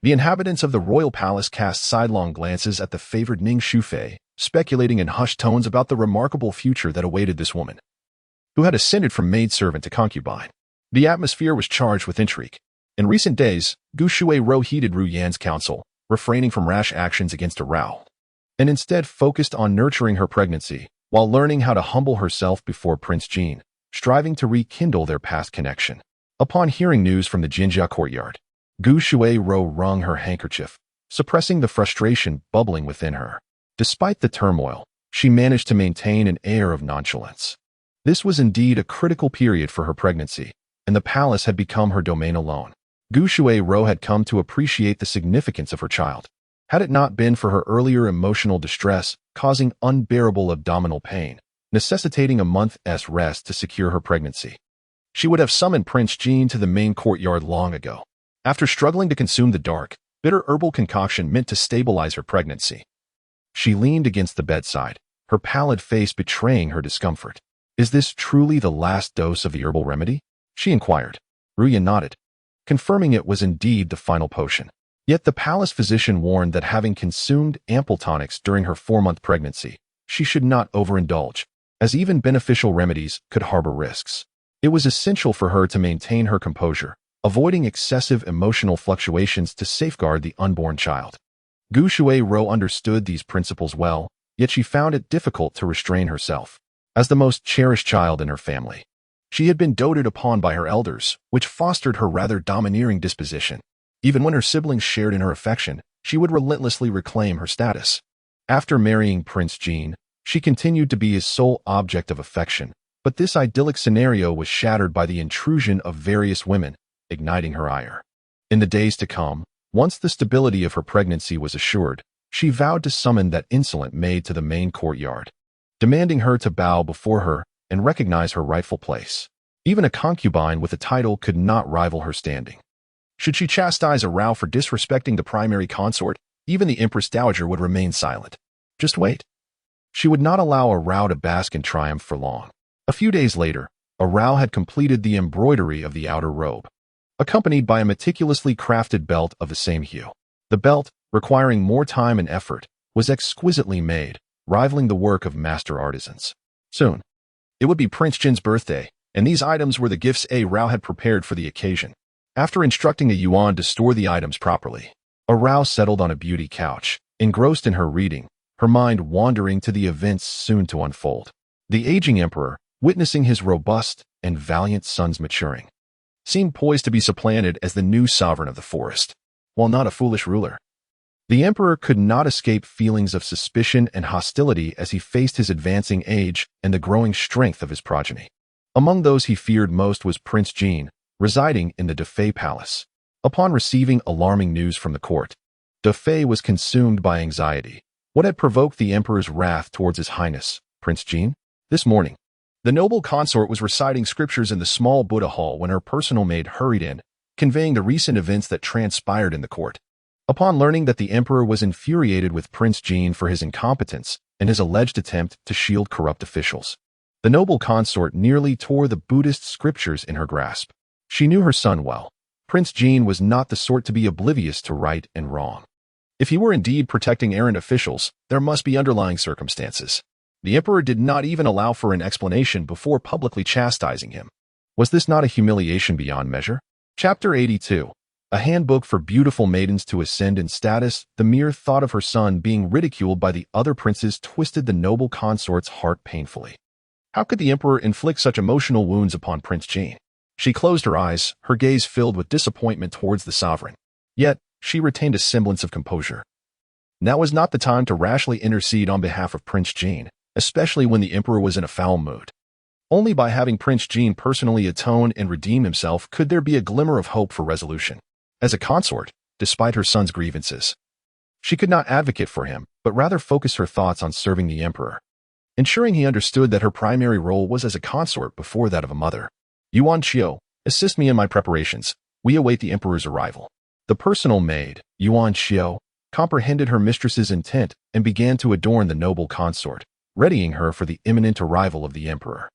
Speaker 1: The inhabitants of the royal palace cast sidelong glances at the favored Ning Shufei, speculating in hushed tones about the remarkable future that awaited this woman, who had ascended from maidservant to concubine. The atmosphere was charged with intrigue. In recent days, Gu Shuai-Ro heeded Ru Yan's counsel, refraining from rash actions against Rao, and instead focused on nurturing her pregnancy, while learning how to humble herself before Prince Jean, striving to rekindle their past connection. Upon hearing news from the Jinjia courtyard, Gu Shuai-Ro wrung her handkerchief, suppressing the frustration bubbling within her. Despite the turmoil, she managed to maintain an air of nonchalance. This was indeed a critical period for her pregnancy, and the palace had become her domain alone. Gu Shuai-Ro had come to appreciate the significance of her child. Had it not been for her earlier emotional distress causing unbearable abdominal pain, necessitating a month's rest to secure her pregnancy, she would have summoned Prince Jean to the main courtyard long ago. After struggling to consume the dark, bitter herbal concoction meant to stabilize her pregnancy, she leaned against the bedside, her pallid face betraying her discomfort. "Is this truly the last dose of the herbal remedy?" she inquired. Ruya nodded, confirming it was indeed the final potion. Yet the palace physician warned that having consumed ample tonics during her 4-month pregnancy, she should not overindulge, as even beneficial remedies could harbor risks. It was essential for her to maintain her composure, avoiding excessive emotional fluctuations to safeguard the unborn child. Gu Shuai-Ro understood these principles well, yet she found it difficult to restrain herself. As the most cherished child in her family, she had been doted upon by her elders, which fostered her rather domineering disposition. Even when her siblings shared in her affection, she would relentlessly reclaim her status. After marrying Prince Jean, she continued to be his sole object of affection, but this idyllic scenario was shattered by the intrusion of various women, igniting her ire. In the days to come, once the stability of her pregnancy was assured, she vowed to summon that insolent maid to the main courtyard, demanding her to bow before her and recognize her rightful place. Even a concubine with a title could not rival her standing. Should she chastise a Rao for disrespecting the primary consort, even the Empress Dowager would remain silent. Just wait. She would not allow a Rao to bask in triumph for long. A few days later, a Rao had completed the embroidery of the outer robe, accompanied by a meticulously crafted belt of the same hue. The belt, requiring more time and effort, was exquisitely made, rivaling the work of master artisans. Soon, it would be Prince Jin's birthday, and these items were the gifts a Rao had prepared for the occasion. After instructing a Yuan to store the items properly, a Rao settled on a beauty couch, engrossed in her reading, her mind wandering to the events soon to unfold. The aging emperor, witnessing his robust and valiant sons maturing, seemed poised to be supplanted as the new sovereign of the forest. While not a foolish ruler, the emperor could not escape feelings of suspicion and hostility as he faced his advancing age and the growing strength of his progeny. Among those he feared most was Prince Jean, residing in the Defei Palace. Upon receiving alarming news from the court, Defei was consumed by anxiety. What had provoked the emperor's wrath towards His Highness, Prince Jean? This morning, the noble consort was reciting scriptures in the small Buddha hall when her personal maid hurried in, conveying the recent events that transpired in the court. Upon learning that the emperor was infuriated with Prince Jean for his incompetence and his alleged attempt to shield corrupt officials, the noble consort nearly tore the Buddhist scriptures in her grasp. She knew her son well. Prince Jean was not the sort to be oblivious to right and wrong. If he were indeed protecting errant officials, there must be underlying circumstances. The emperor did not even allow for an explanation before publicly chastising him. Was this not a humiliation beyond measure? Chapter 82. A handbook for beautiful maidens to ascend in status. The mere thought of her son being ridiculed by the other princes twisted the noble consort's heart painfully. How could the emperor inflict such emotional wounds upon Prince Jean? She closed her eyes, her gaze filled with disappointment towards the sovereign. Yet, she retained a semblance of composure. Now was not the time to rashly intercede on behalf of Prince Jean, especially when the emperor was in a foul mood. Only by having Prince Jean personally atone and redeem himself could there be a glimmer of hope for resolution. As a consort, despite her son's grievances, she could not advocate for him, but rather focus her thoughts on serving the emperor, ensuring he understood that her primary role was as a consort before that of a mother. Yuan Xiao, assist me in my preparations. We await the emperor's arrival. The personal maid, Yuan Xiao, comprehended her mistress's intent and began to adorn the noble consort, readying her for the imminent arrival of the emperor.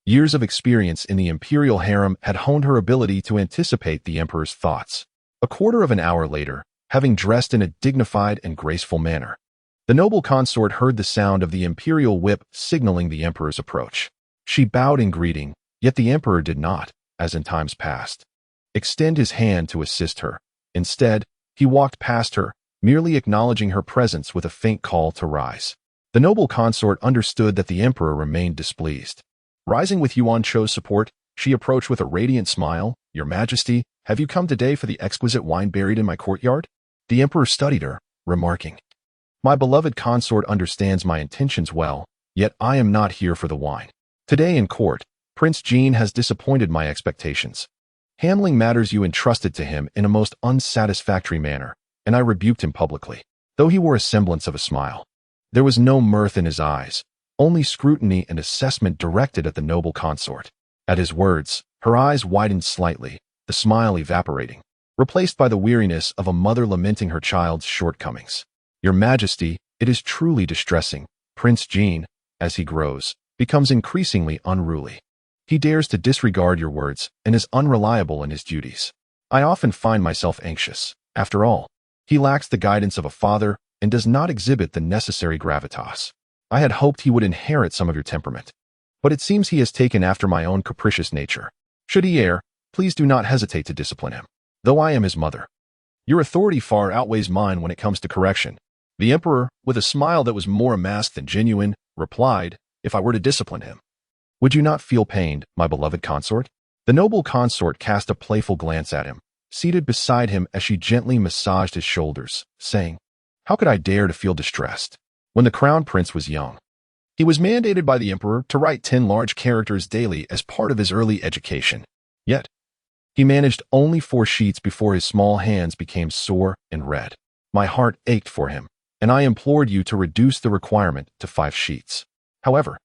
Speaker 1: Years of experience in the imperial harem had honed her ability to anticipate the emperor's thoughts. A quarter of an hour later, having dressed in a dignified and graceful manner, the noble consort heard the sound of the imperial whip signaling the emperor's approach. She bowed in greeting, yet the emperor did not, as in times past, extend his hand to assist her. Instead, he walked past her, merely acknowledging her presence with a faint call to rise. The noble consort understood that the emperor remained displeased. Rising with Yuan Cho's support, she approached with a radiant smile. "Your Majesty, have you come today for the exquisite wine buried in my courtyard?" The emperor studied her, remarking, "My beloved consort understands my intentions well, yet I am not here for the wine. Today in court, Prince Jean has disappointed my expectations, handling matters you entrusted to him in a most unsatisfactory manner, and I rebuked him publicly. though he wore a semblance of a smile. There was no mirth in his eyes, only scrutiny and assessment directed at the noble consort. At his words, her eyes widened slightly, the smile evaporating, replaced by the weariness of a mother lamenting her child's shortcomings. Your Majesty, it is truly distressing. Prince Jean, as he grows, becomes increasingly unruly. He dares to disregard your words and is unreliable in his duties. I often find myself anxious. After all, he lacks the guidance of a father and does not exhibit the necessary gravitas. I had hoped he would inherit some of your temperament, but it seems he has taken after my own capricious nature. Should he err, please do not hesitate to discipline him, though I am his mother. Your authority far outweighs mine when it comes to correction. The emperor, with a smile that was more a mask than genuine, replied, if I were to discipline him, would you not feel pained, my beloved consort? The noble consort cast a playful glance at him, seated beside him as she gently massaged his shoulders, saying, how could I dare to feel distressed? When the crown prince was young, he was mandated by the emperor to write 10 large characters daily as part of his early education. Yet, he managed only 4 sheets before his small hands became sore and red. My heart ached for him, and I implored you to reduce the requirement to 5 sheets. However,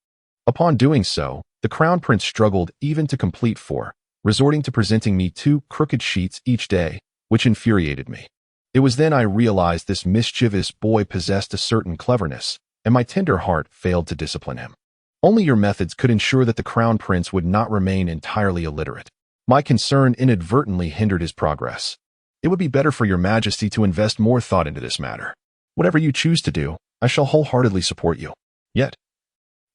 Speaker 1: upon doing so, the crown prince struggled even to complete 4, resorting to presenting me 2 crooked sheets each day, which infuriated me. It was then I realized this mischievous boy possessed a certain cleverness, and my tender heart failed to discipline him. Only your methods could ensure that the crown prince would not remain entirely illiterate. My concern inadvertently hindered his progress. It would be better for your Majesty to invest more thought into this matter. Whatever you choose to do, I shall wholeheartedly support you. Yet,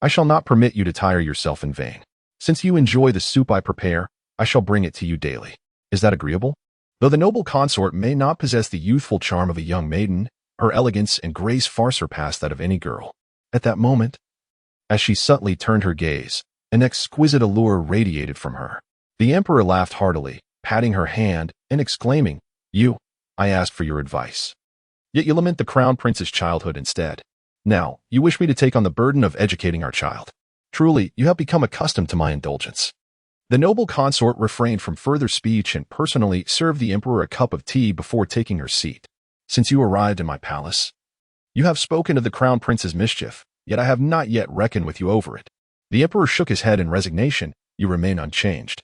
Speaker 1: I shall not permit you to tire yourself in vain. Since you enjoy the soup I prepare, I shall bring it to you daily. Is that agreeable? Though the noble consort may not possess the youthful charm of a young maiden, her elegance and grace far surpass that of any girl. At that moment, as she subtly turned her gaze, an exquisite allure radiated from her. The emperor laughed heartily, patting her hand and exclaiming, I asked for your advice. Yet you lament the crown prince's childhood instead. Now, you wish me to take on the burden of educating our child. Truly, you have become accustomed to my indulgence. The noble consort refrained from further speech and personally served the emperor a cup of tea before taking her seat. Since you arrived in my palace, you have spoken of the crown prince's mischief, yet I have not yet reckoned with you over it. The emperor shook his head in resignation. You remain unchanged,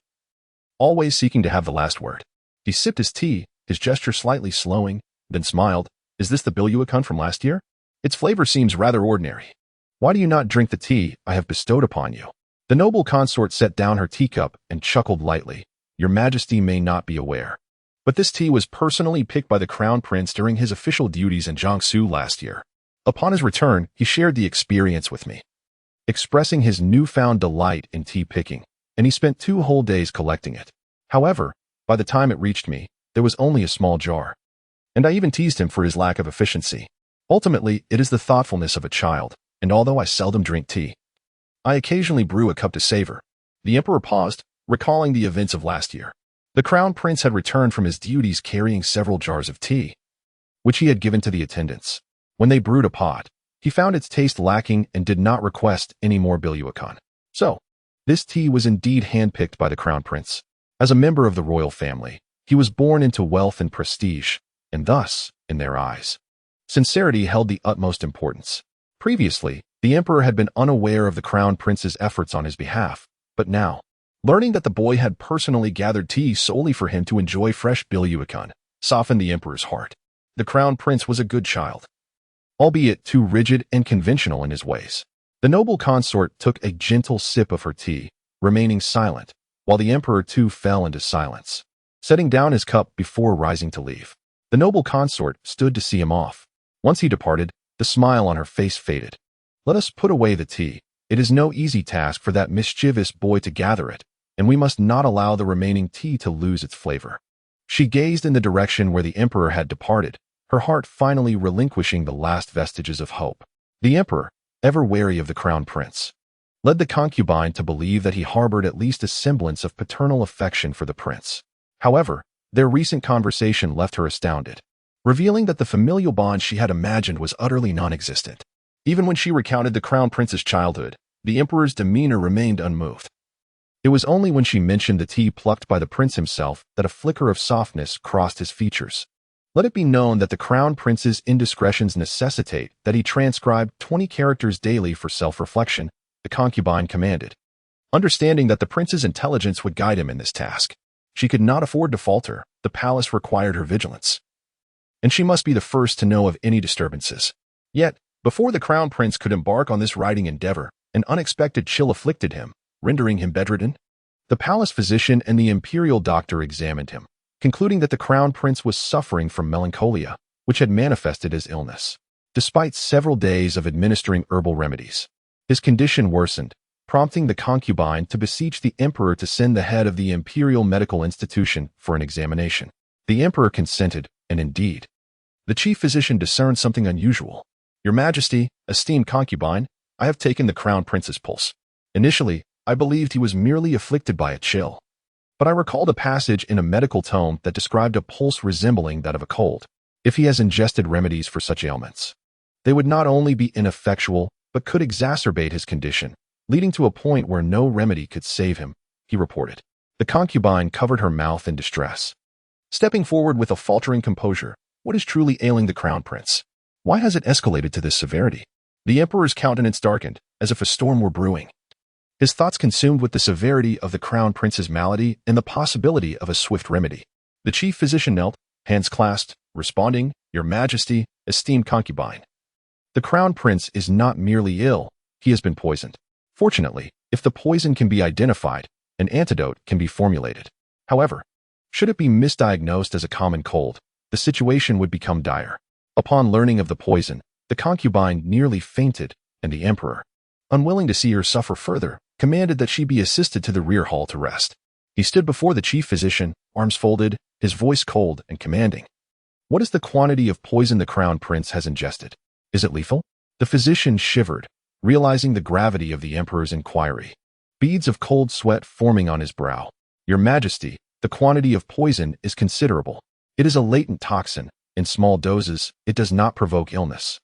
Speaker 1: always seeking to have the last word. He sipped his tea, his gesture slightly slowing, then smiled. Is this the Biluacun from last year? Its flavor seems rather ordinary. Why do you not drink the tea I have bestowed upon you? The noble consort set down her teacup and chuckled lightly. Your Majesty may not be aware, but this tea was personally picked by the crown prince during his official duties in Jiangsu last year. Upon his return, he shared the experience with me, expressing his newfound delight in tea picking, and he spent 2 whole days collecting it. However, by the time it reached me, there was only a small jar, and I even teased him for his lack of efficiency. Ultimately, it is the thoughtfulness of a child, and although I seldom drink tea, I occasionally brew a cup to savor. The emperor paused, recalling the events of last year. The crown prince had returned from his duties carrying several jars of tea, which he had given to the attendants. When they brewed a pot, he found its taste lacking and did not request any more Biluacun. So, this tea was indeed handpicked by the crown prince. As a member of the royal family, he was born into wealth and prestige, and thus, in their eyes, sincerity held the utmost importance. Previously, the emperor had been unaware of the crown prince's efforts on his behalf, but now, learning that the boy had personally gathered tea solely for him to enjoy fresh Biluacun, softened the emperor's heart. The crown prince was a good child, albeit too rigid and conventional in his ways. The noble consort took a gentle sip of her tea, remaining silent, while the emperor too fell into silence, setting down his cup before rising to leave. The noble consort stood to see him off. Once he departed, the smile on her face faded. Let us put away the tea. It is no easy task for that mischievous boy to gather it, and we must not allow the remaining tea to lose its flavor. She gazed in the direction where the emperor had departed, her heart finally relinquishing the last vestiges of hope. The emperor, ever wary of the crown prince, led the concubine to believe that he harbored at least a semblance of paternal affection for the prince. However, their recent conversation left her astounded, revealing that the familial bond she had imagined was utterly non-existent. Even when she recounted the crown prince's childhood, the emperor's demeanor remained unmoved. It was only when she mentioned the tea plucked by the prince himself that a flicker of softness crossed his features. Let it be known that the crown prince's indiscretions necessitate that he transcribe 20 characters daily for self-reflection, the concubine commanded. Understanding that the prince's intelligence would guide him in this task, she could not afford to falter. The palace required her vigilance, and she must be the first to know of any disturbances. Yet, before the crown prince could embark on this writing endeavor, an unexpected chill afflicted him, rendering him bedridden. The palace physician and the imperial doctor examined him, concluding that the crown prince was suffering from melancholia, which had manifested as illness. Despite several days of administering herbal remedies, his condition worsened, prompting the concubine to beseech the emperor to send the head of the imperial medical institution for an examination. The emperor consented, and indeed, the chief physician discerned something unusual. "Your Majesty, esteemed concubine, I have taken the crown prince's pulse. Initially, I believed he was merely afflicted by a chill, but I recalled a passage in a medical tome that described a pulse resembling that of a cold. If he has ingested remedies for such ailments, they would not only be ineffectual, but could exacerbate his condition, leading to a point where no remedy could save him," he reported. The concubine covered her mouth in distress, stepping forward with a faltering composure. "What is truly ailing the crown prince? Why has it escalated to this severity?" The emperor's countenance darkened, as if a storm were brewing. His thoughts consumed with the severity of the crown prince's malady and the possibility of a swift remedy. The chief physician knelt, hands clasped, responding, "Your Majesty, esteemed concubine, the crown prince is not merely ill, he has been poisoned. Fortunately, if the poison can be identified, an antidote can be formulated. However, should it be misdiagnosed as a common cold, the situation would become dire." Upon learning of the poison, the concubine nearly fainted, and the emperor, unwilling to see her suffer further, commanded that she be assisted to the rear hall to rest. He stood before the chief physician, arms folded, his voice cold and commanding. "What is the quantity of poison the crown prince has ingested? Is it lethal?" The physician shivered, realizing the gravity of the emperor's inquiry, beads of cold sweat forming on his brow. "Your Majesty, the quantity of poison is considerable. It is a latent toxin. In small doses, it does not provoke illness.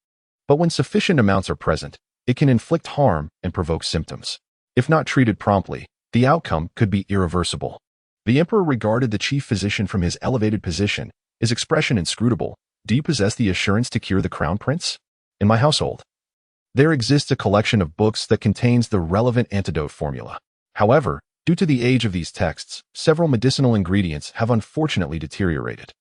Speaker 1: But when sufficient amounts are present, it can inflict harm and provoke symptoms. If not treated promptly, the outcome could be irreversible." The emperor regarded the chief physician from his elevated position, his expression inscrutable. "Do you possess the assurance to cure the crown prince? In my household, there exists a collection of books that contains the relevant antidote formula. However, due to the age of these texts, several medicinal ingredients have unfortunately deteriorated.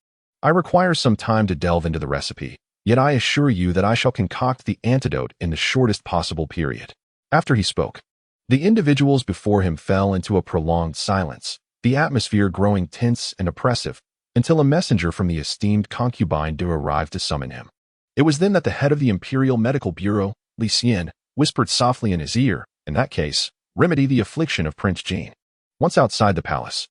Speaker 1: I require some time to delve into the recipe, yet I assure you that I shall concoct the antidote in the shortest possible period." After he spoke, the individuals before him fell into a prolonged silence, the atmosphere growing tense and oppressive, until a messenger from the esteemed concubine arrived to summon him. It was then that the head of the Imperial Medical Bureau, Li Xian, whispered softly in his ear, "In that case, remedy the affliction of Prince Jean." Once outside the palace,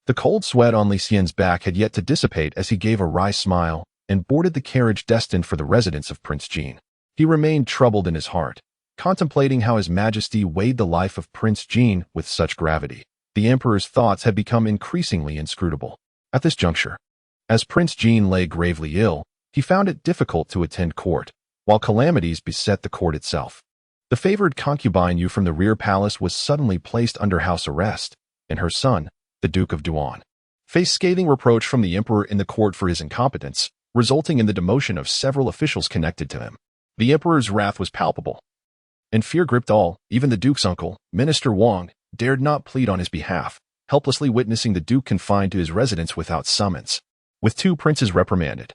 Speaker 1: the cold sweat on Li Xian's back had yet to dissipate as he gave a wry smile and boarded the carriage destined for the residence of Prince Jean. He remained troubled in his heart, contemplating how His Majesty weighed the life of Prince Jean with such gravity. The emperor's thoughts had become increasingly inscrutable. At this juncture, as Prince Jean lay gravely ill, he found it difficult to attend court, while calamities beset the court itself. The favored concubine Yu from the rear palace was suddenly placed under house arrest, and her son, the Duke of Duan, faced scathing reproach from the emperor in the court for his incompetence, resulting in the demotion of several officials connected to him. The emperor's wrath was palpable, and fear gripped all. Even the duke's uncle, Minister Wang, dared not plead on his behalf, helplessly witnessing the duke confined to his residence without summons, with two princes reprimanded.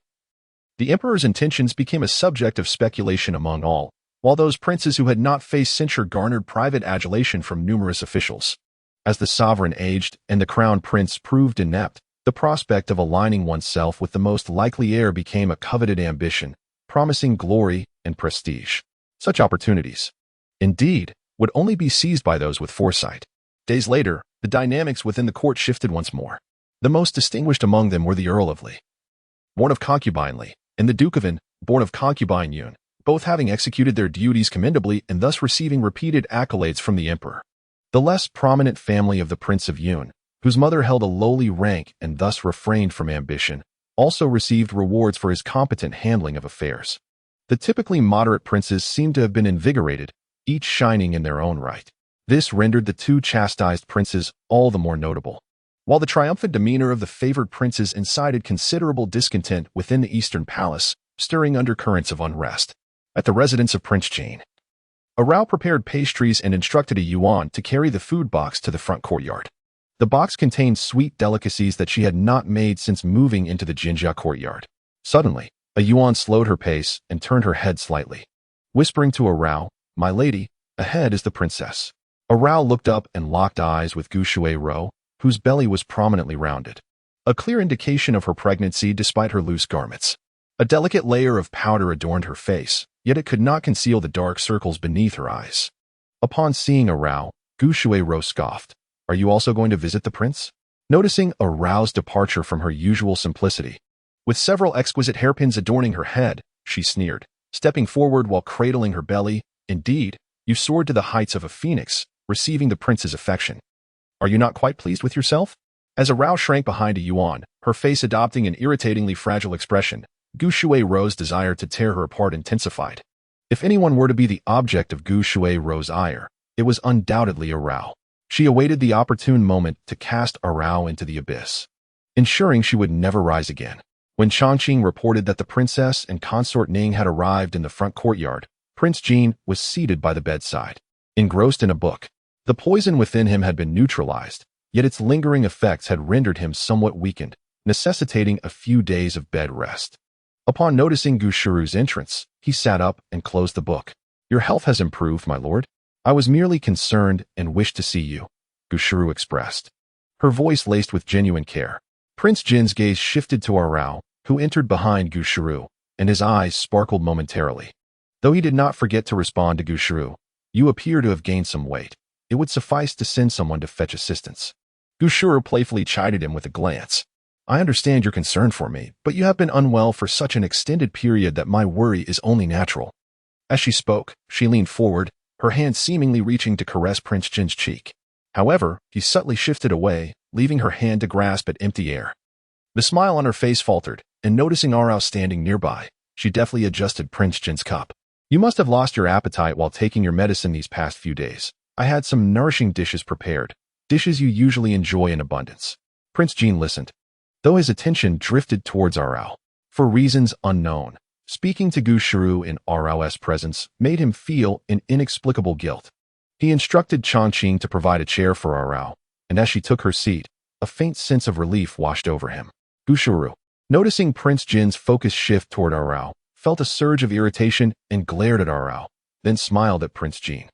Speaker 1: The emperor's intentions became a subject of speculation among all, while those princes who had not faced censure garnered private adulation from numerous officials. As the sovereign aged and the crown prince proved inept, the prospect of aligning oneself with the most likely heir became a coveted ambition, promising glory and prestige. Such opportunities, indeed, would only be seized by those with foresight. Days later, the dynamics within the court shifted once more. The most distinguished among them were the Earl of Li, born of concubine Li, and the Duke of An, born of concubine Yun, both having executed their duties commendably and thus receiving repeated accolades from the emperor. The less prominent family of the Prince of Yun, whose mother held a lowly rank and thus refrained from ambition, also received rewards for his competent handling of affairs. The typically moderate princes seemed to have been invigorated, each shining in their own right. This rendered the two chastised princes all the more notable. While the triumphant demeanor of the favored princes incited considerable discontent within the Eastern Palace, stirring undercurrents of unrest. At the residence of Prince Jean, Arao prepared pastries and instructed a Yuan to carry the food box to the front courtyard. The box contained sweet delicacies that she had not made since moving into the Jinjia courtyard. Suddenly, a Yuan slowed her pace and turned her head slightly, whispering to Arao, "My lady, ahead is the princess." Arao looked up and locked eyes with Gu Shuai-ro, whose belly was prominently rounded, a clear indication of her pregnancy despite her loose garments. A delicate layer of powder adorned her face, yet it could not conceal the dark circles beneath her eyes. Upon seeing Arao, Gu Shuai-ro scoffed, "Are you also going to visit the prince?" Noticing Arao's departure from her usual simplicity, with several exquisite hairpins adorning her head, she sneered, stepping forward while cradling her belly. "Indeed, you soared to the heights of a phoenix, receiving the prince's affection. Are you not quite pleased with yourself?" As Arao shrank behind a Yuan, her face adopting an irritatingly fragile expression, Gu Shuai-ro's desire to tear her apart intensified. If anyone were to be the object of Gu Shuai-ro's ire, it was undoubtedly Arao. She awaited the opportune moment to cast Arao into the abyss, ensuring she would never rise again. When Changqing reported that the princess and consort Ning had arrived in the front courtyard, Prince Jean was seated by the bedside, engrossed in a book. The poison within him had been neutralized, yet its lingering effects had rendered him somewhat weakened, necessitating a few days of bed rest. Upon noticing Gu Shuru's entrance, he sat up and closed the book. "Your health has improved, my lord. I was merely concerned and wished to see you," Gu Shuru expressed, her voice laced with genuine care. Prince Jin's gaze shifted to Arao, who entered behind Gu Shuru, and his eyes sparkled momentarily. Though he did not forget to respond to Gu Shuru, "You appear to have gained some weight. It would suffice to send someone to fetch assistance." Gu Shuru playfully chided him with a glance. "I understand your concern for me, but you have been unwell for such an extended period that my worry is only natural." As she spoke, she leaned forward, her hand seemingly reaching to caress Prince Jin's cheek. However, he subtly shifted away, leaving her hand to grasp at empty air. The smile on her face faltered, and noticing Arao standing nearby, she deftly adjusted Prince Jin's cup. "You must have lost your appetite while taking your medicine these past few days. I had some nourishing dishes prepared, dishes you usually enjoy in abundance." Prince Jin listened, though his attention drifted towards Arao. For reasons unknown, speaking to Gu Shuru in Arao's presence made him feel an inexplicable guilt. He instructed Changqing to provide a chair for Arao, and as she took her seat, a faint sense of relief washed over him. Gu Shuru, noticing Prince Jin's focus shift toward Arao, felt a surge of irritation and glared at Arao, then smiled at Prince Jin.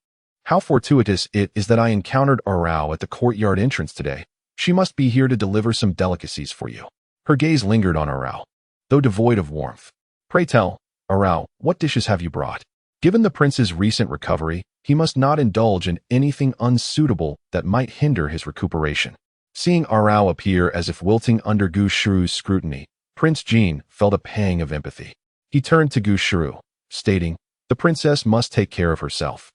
Speaker 1: "How fortuitous it is that I encountered Arao at the courtyard entrance today. She must be here to deliver some delicacies for you." Her gaze lingered on Arao, though devoid of warmth. "Pray tell, Arao, what dishes have you brought?" Given the prince's recent recovery, he must not indulge in anything unsuitable that might hinder his recuperation. Seeing Arao appear as if wilting under Gu Shuru's scrutiny, Prince Jin felt a pang of empathy. He turned to Gu Shuru, stating, "The princess must take care of herself.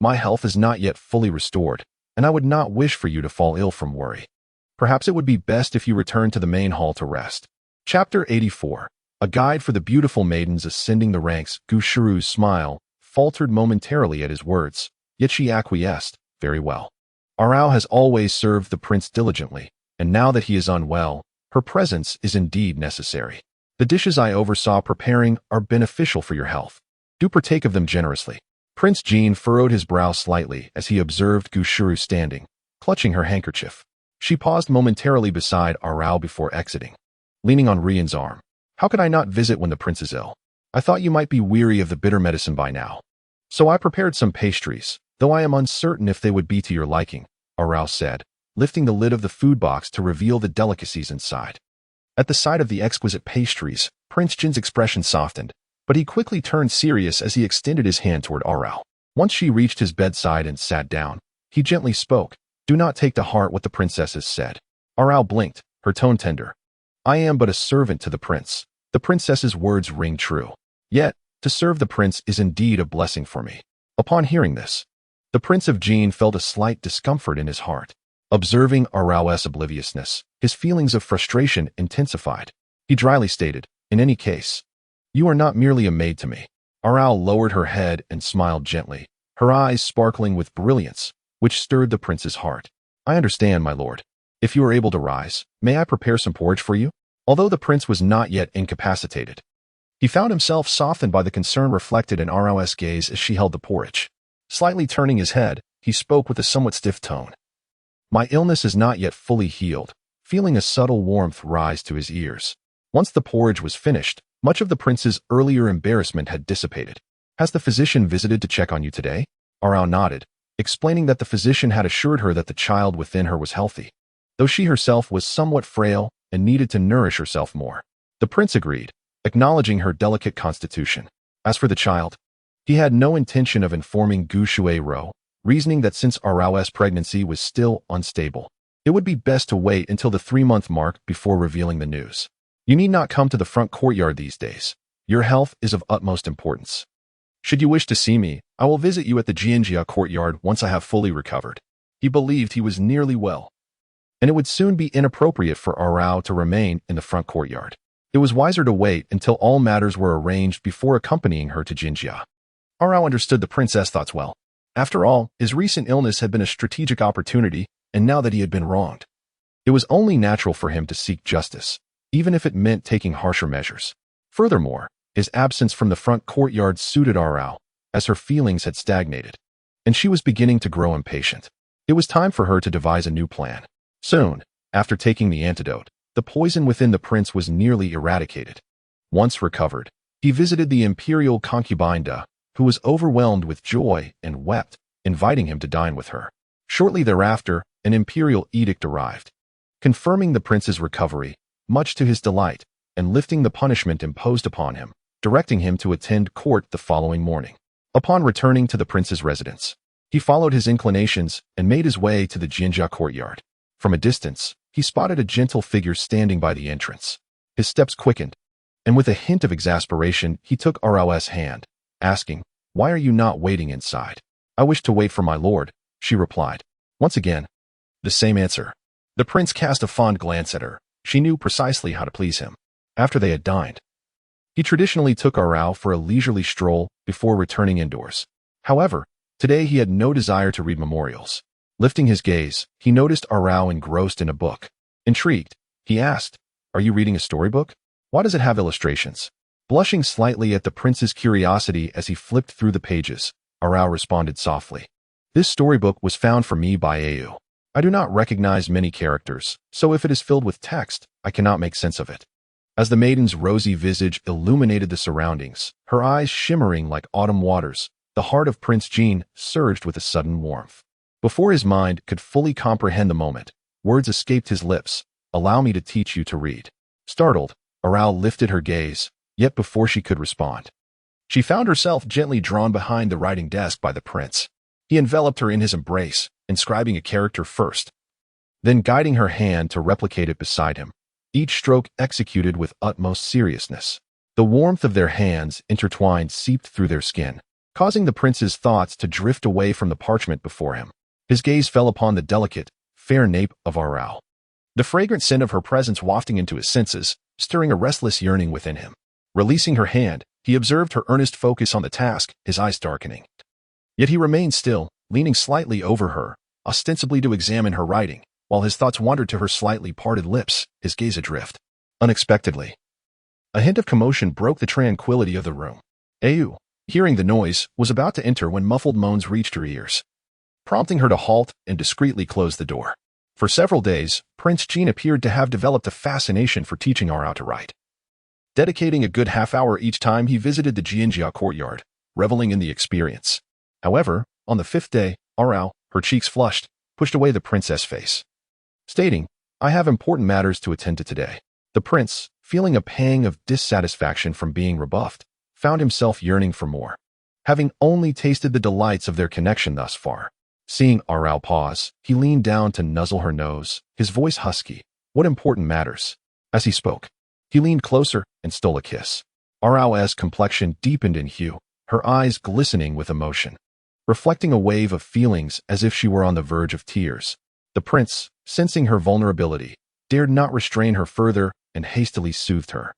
Speaker 1: My health is not yet fully restored, and I would not wish for you to fall ill from worry. Perhaps it would be best if you return to the main hall to rest." Chapter 84. A Guide for the Beautiful Maidens Ascending the Ranks. Gu Shuru's smile faltered momentarily at his words, yet she acquiesced. "Very well. Arao has always served the prince diligently, and now that he is unwell, her presence is indeed necessary. The dishes I oversaw preparing are beneficial for your health. Do partake of them generously." Prince Jin furrowed his brow slightly as he observed Gu Shuru standing, clutching her handkerchief. She paused momentarily beside Arao before exiting, leaning on Rian's arm. "How could I not visit when the prince is ill? I thought you might be weary of the bitter medicine by now. So I prepared some pastries, though I am uncertain if they would be to your liking," Arao said, lifting the lid of the food box to reveal the delicacies inside. At the sight of the exquisite pastries, Prince Jin's expression softened, but he quickly turned serious as he extended his hand toward Arao. Once she reached his bedside and sat down, he gently spoke, "Do not take to heart what the princess has said." Arao blinked, her tone tender. "I am but a servant to the prince. The princess's words ring true. Yet, to serve the prince is indeed a blessing for me." Upon hearing this, the Prince of Jin felt a slight discomfort in his heart. Observing Arao's obliviousness, his feelings of frustration intensified. He dryly stated, "In any case, you are not merely a maid to me." Arao lowered her head and smiled gently, her eyes sparkling with brilliance, which stirred the prince's heart. "I understand, my lord. If you are able to rise, may I prepare some porridge for you? Although the prince was not yet incapacitated, he found himself softened by the concern reflected in Arao's gaze as she held the porridge. Slightly turning his head, he spoke with a somewhat stiff tone. My illness is not yet fully healed, feeling a subtle warmth rise to his ears. Once the porridge was finished, much of the prince's earlier embarrassment had dissipated. Has the physician visited to check on you today? Arao nodded, explaining that the physician had assured her that the child within her was healthy, though she herself was somewhat frail and needed to nourish herself more. The prince agreed, acknowledging her delicate constitution. As for the child, he had no intention of informing Gu Shuai-ro, reasoning that since Arao's pregnancy was still unstable, it would be best to wait until the 3-month mark before revealing the news. You need not come to the front courtyard these days. Your health is of utmost importance. Should you wish to see me, I will visit you at the Jianjia courtyard once I have fully recovered. He believed he was nearly well, and it would soon be inappropriate for Arao to remain in the front courtyard. It was wiser to wait until all matters were arranged before accompanying her to Jinjia. Arao understood the prince's thoughts well. After all, his recent illness had been a strategic opportunity, and now that he had been wronged, it was only natural for him to seek justice, even if it meant taking harsher measures. Furthermore, his absence from the front courtyard suited Arao, as her feelings had stagnated, and she was beginning to grow impatient. It was time for her to devise a new plan. Soon, after taking the antidote, the poison within the prince was nearly eradicated. Once recovered, he visited the imperial concubine Da, who was overwhelmed with joy and wept, inviting him to dine with her. Shortly thereafter, an imperial edict arrived, confirming the prince's recovery, much to his delight, and lifting the punishment imposed upon him, directing him to attend court the following morning. Upon returning to the prince's residence, he followed his inclinations and made his way to the Jinjia courtyard. From a distance, he spotted a gentle figure standing by the entrance. His steps quickened, and with a hint of exasperation, he took Arao's hand, asking, "Why are you not waiting inside?" "I wish to wait for my lord," she replied. Once again, the same answer. The prince cast a fond glance at her. She knew precisely how to please him. After they had dined, he traditionally took Arao for a leisurely stroll before returning indoors. However, today he had no desire to read memorials. Lifting his gaze, he noticed Arao engrossed in a book. Intrigued, he asked, "Are you reading a storybook? Why does it have illustrations?" Blushing slightly at the prince's curiosity as he flipped through the pages, Arao responded softly, "This storybook was found for me by Au. I do not recognize many characters, so if it is filled with text, I cannot make sense of it." As the maiden's rosy visage illuminated the surroundings, her eyes shimmering like autumn waters, the heart of Prince Jean surged with a sudden warmth. Before his mind could fully comprehend the moment, words escaped his lips, "Allow me to teach you to read." Startled, Arao lifted her gaze, yet before she could respond, she found herself gently drawn behind the writing desk by the prince. He enveloped her in his embrace, inscribing a character first, then guiding her hand to replicate it beside him, each stroke executed with utmost seriousness. The warmth of their hands intertwined seeped through their skin, causing the prince's thoughts to drift away from the parchment before him. His gaze fell upon the delicate, fair nape of Arao, the fragrant scent of her presence wafting into his senses, stirring a restless yearning within him. Releasing her hand, he observed her earnest focus on the task, his eyes darkening. Yet he remained still, leaning slightly over her, ostensibly to examine her writing, while his thoughts wandered to her slightly parted lips, his gaze adrift. Unexpectedly, a hint of commotion broke the tranquility of the room. Au, hearing the noise, was about to enter when muffled moans reached her ears, prompting her to halt and discreetly close the door. For several days, Prince Jean appeared to have developed a fascination for teaching Arao to write, dedicating a good half-hour each time he visited the Jianjia courtyard, reveling in the experience. However, on the 5th day, Arao, her cheeks flushed, pushed away the prince's face, stating, "I have important matters to attend to today." The prince, feeling a pang of dissatisfaction from being rebuffed, found himself yearning for more, having only tasted the delights of their connection thus far. Seeing Arao pause, he leaned down to nuzzle her nose, his voice husky. "What important matters?" As he spoke, he leaned closer and stole a kiss. Arao's complexion deepened in hue, her eyes glistening with emotion, reflecting a wave of feelings as if she were on the verge of tears. The prince, sensing her vulnerability, dared not restrain her further and hastily soothed her,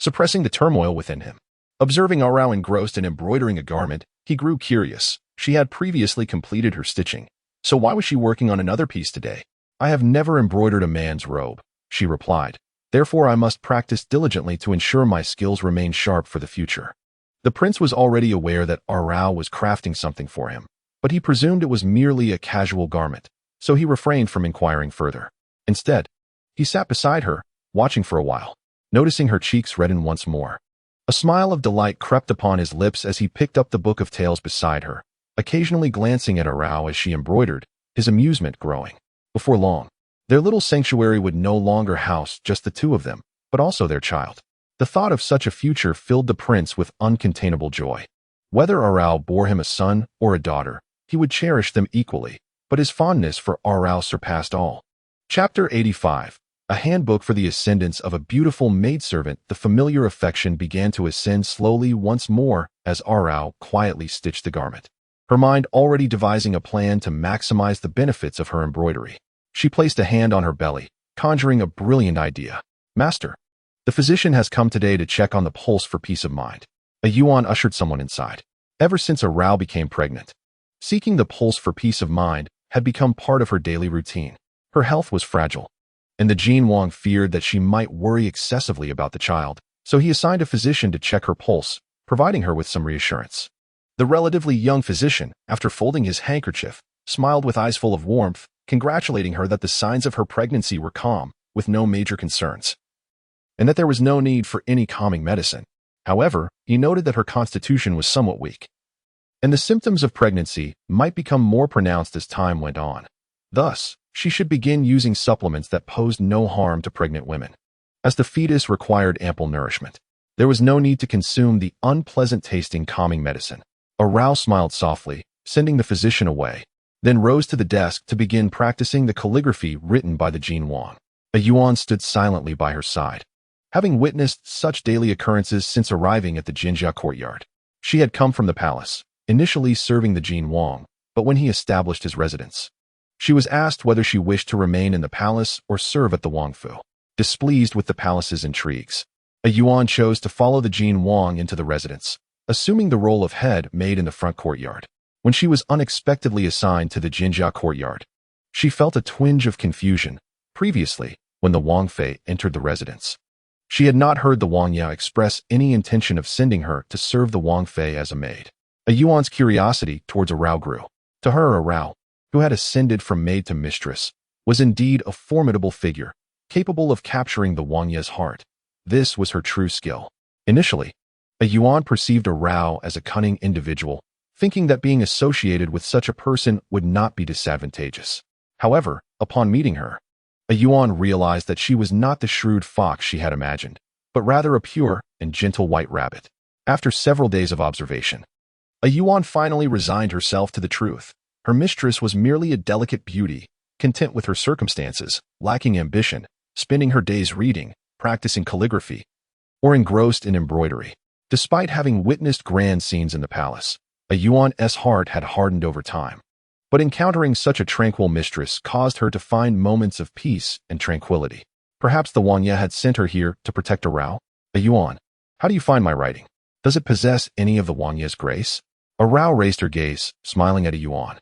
Speaker 1: suppressing the turmoil within him. Observing Arao engrossed in embroidering a garment, he grew curious. She had previously completed her stitching, so why was she working on another piece today? I have never embroidered a man's robe, she replied. Therefore I must practice diligently to ensure my skills remain sharp for the future. The prince was already aware that Arao was crafting something for him, but he presumed it was merely a casual garment, so he refrained from inquiring further. Instead, he sat beside her, watching for a while, noticing her cheeks redden once more. A smile of delight crept upon his lips as he picked up the book of tales beside her, occasionally glancing at Arao as she embroidered, his amusement growing. Before long, their little sanctuary would no longer house just the two of them, but also their child. The thought of such a future filled the prince with uncontainable joy. Whether Arao bore him a son or a daughter, he would cherish them equally, but his fondness for Arao surpassed all. Chapter 85. A handbook for the ascendance of a beautiful maidservant. The familiar affection began to ascend slowly once more as Arao quietly stitched the garment, her mind already devising a plan to maximize the benefits of her embroidery. She placed a hand on her belly, conjuring a brilliant idea. Master, the physician has come today to check on the pulse for peace of mind. A Yuan ushered someone inside. Ever since Arao became pregnant, seeking the pulse for peace of mind had become part of her daily routine. Her health was fragile, and the Jin Wang feared that she might worry excessively about the child, so he assigned a physician to check her pulse, providing her with some reassurance. The relatively young physician, after folding his handkerchief, smiled with eyes full of warmth, congratulating her that the signs of her pregnancy were calm, with no major concerns, and that there was no need for any calming medicine. However, he noted that her constitution was somewhat weak, and the symptoms of pregnancy might become more pronounced as time went on. Thus, she should begin using supplements that posed no harm to pregnant women, as the fetus required ample nourishment. There was no need to consume the unpleasant-tasting calming medicine. Arao smiled softly, sending the physician away, then rose to the desk to begin practicing the calligraphy written by the Jin Wang. A Yuan stood silently by her side, having witnessed such daily occurrences since arriving at the Jinjia courtyard. She had come from the palace, initially serving the Jin Wang, but when he established his residence, she was asked whether she wished to remain in the palace or serve at the Wangfu. Displeased with the palace's intrigues, a Yuan chose to follow the Jin Wang into the residence, assuming the role of head maid in the front courtyard. When she was unexpectedly assigned to the Jinjia courtyard, she felt a twinge of confusion. Previously, when the Wang Fei entered the residence, she had not heard the Wang Ya express any intention of sending her to serve the Wang Fei as a maid. A Yuan's curiosity towards Arao grew. To her, Arao, who had ascended from maid to mistress, was indeed a formidable figure, capable of capturing the Wang Ya's heart. This was her true skill. Initially, a Yuan perceived Arao as a cunning individual, thinking that being associated with such a person would not be disadvantageous. However, upon meeting her, a Yuan realized that she was not the shrewd fox she had imagined, but rather a pure and gentle white rabbit. After several days of observation, a Yuan finally resigned herself to the truth. Her mistress was merely a delicate beauty, content with her circumstances, lacking ambition, spending her days reading, practicing calligraphy, or engrossed in embroidery. Despite having witnessed grand scenes in the palace, a Yuan's heart had hardened over time. But encountering such a tranquil mistress caused her to find moments of peace and tranquility. Perhaps the Wang Ya had sent her here to protect Arao? A Yuan, how do you find my writing? Does it possess any of the Wang Ya's grace? Arao raised her gaze, smiling at a Yuan,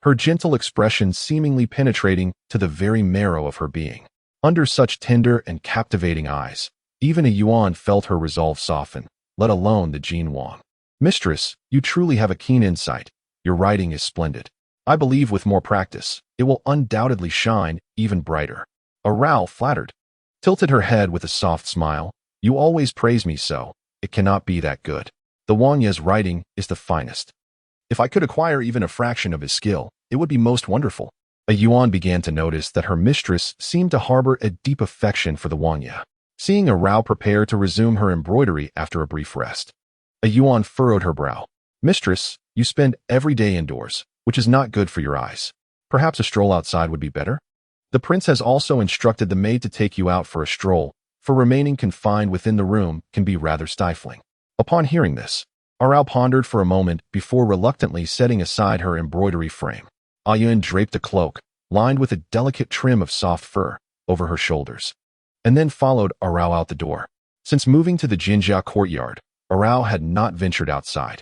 Speaker 1: her gentle expression seemingly penetrating to the very marrow of her being. Under such tender and captivating eyes, even a Yuan felt her resolve soften, let alone the Jin Wang. Mistress, you truly have a keen insight. Your writing is splendid. I believe with more practice, it will undoubtedly shine even brighter. Arao, flattered, tilted her head with a soft smile. You always praise me so. It cannot be that good. The Wang Ya's writing is the finest. If I could acquire even a fraction of his skill, it would be most wonderful. A Yuan began to notice that her mistress seemed to harbor a deep affection for the Wang Ya. Seeing Arao prepare to resume her embroidery after a brief rest, a Yuan furrowed her brow. Mistress, you spend every day indoors, which is not good for your eyes. Perhaps a stroll outside would be better? The prince has also instructed the maid to take you out for a stroll, for remaining confined within the room can be rather stifling. Upon hearing this, Arao pondered for a moment before reluctantly setting aside her embroidery frame. Ayun draped a cloak, lined with a delicate trim of soft fur, over her shoulders, and then followed Arao out the door. Since moving to the Jinjia courtyard, Arao had not ventured outside.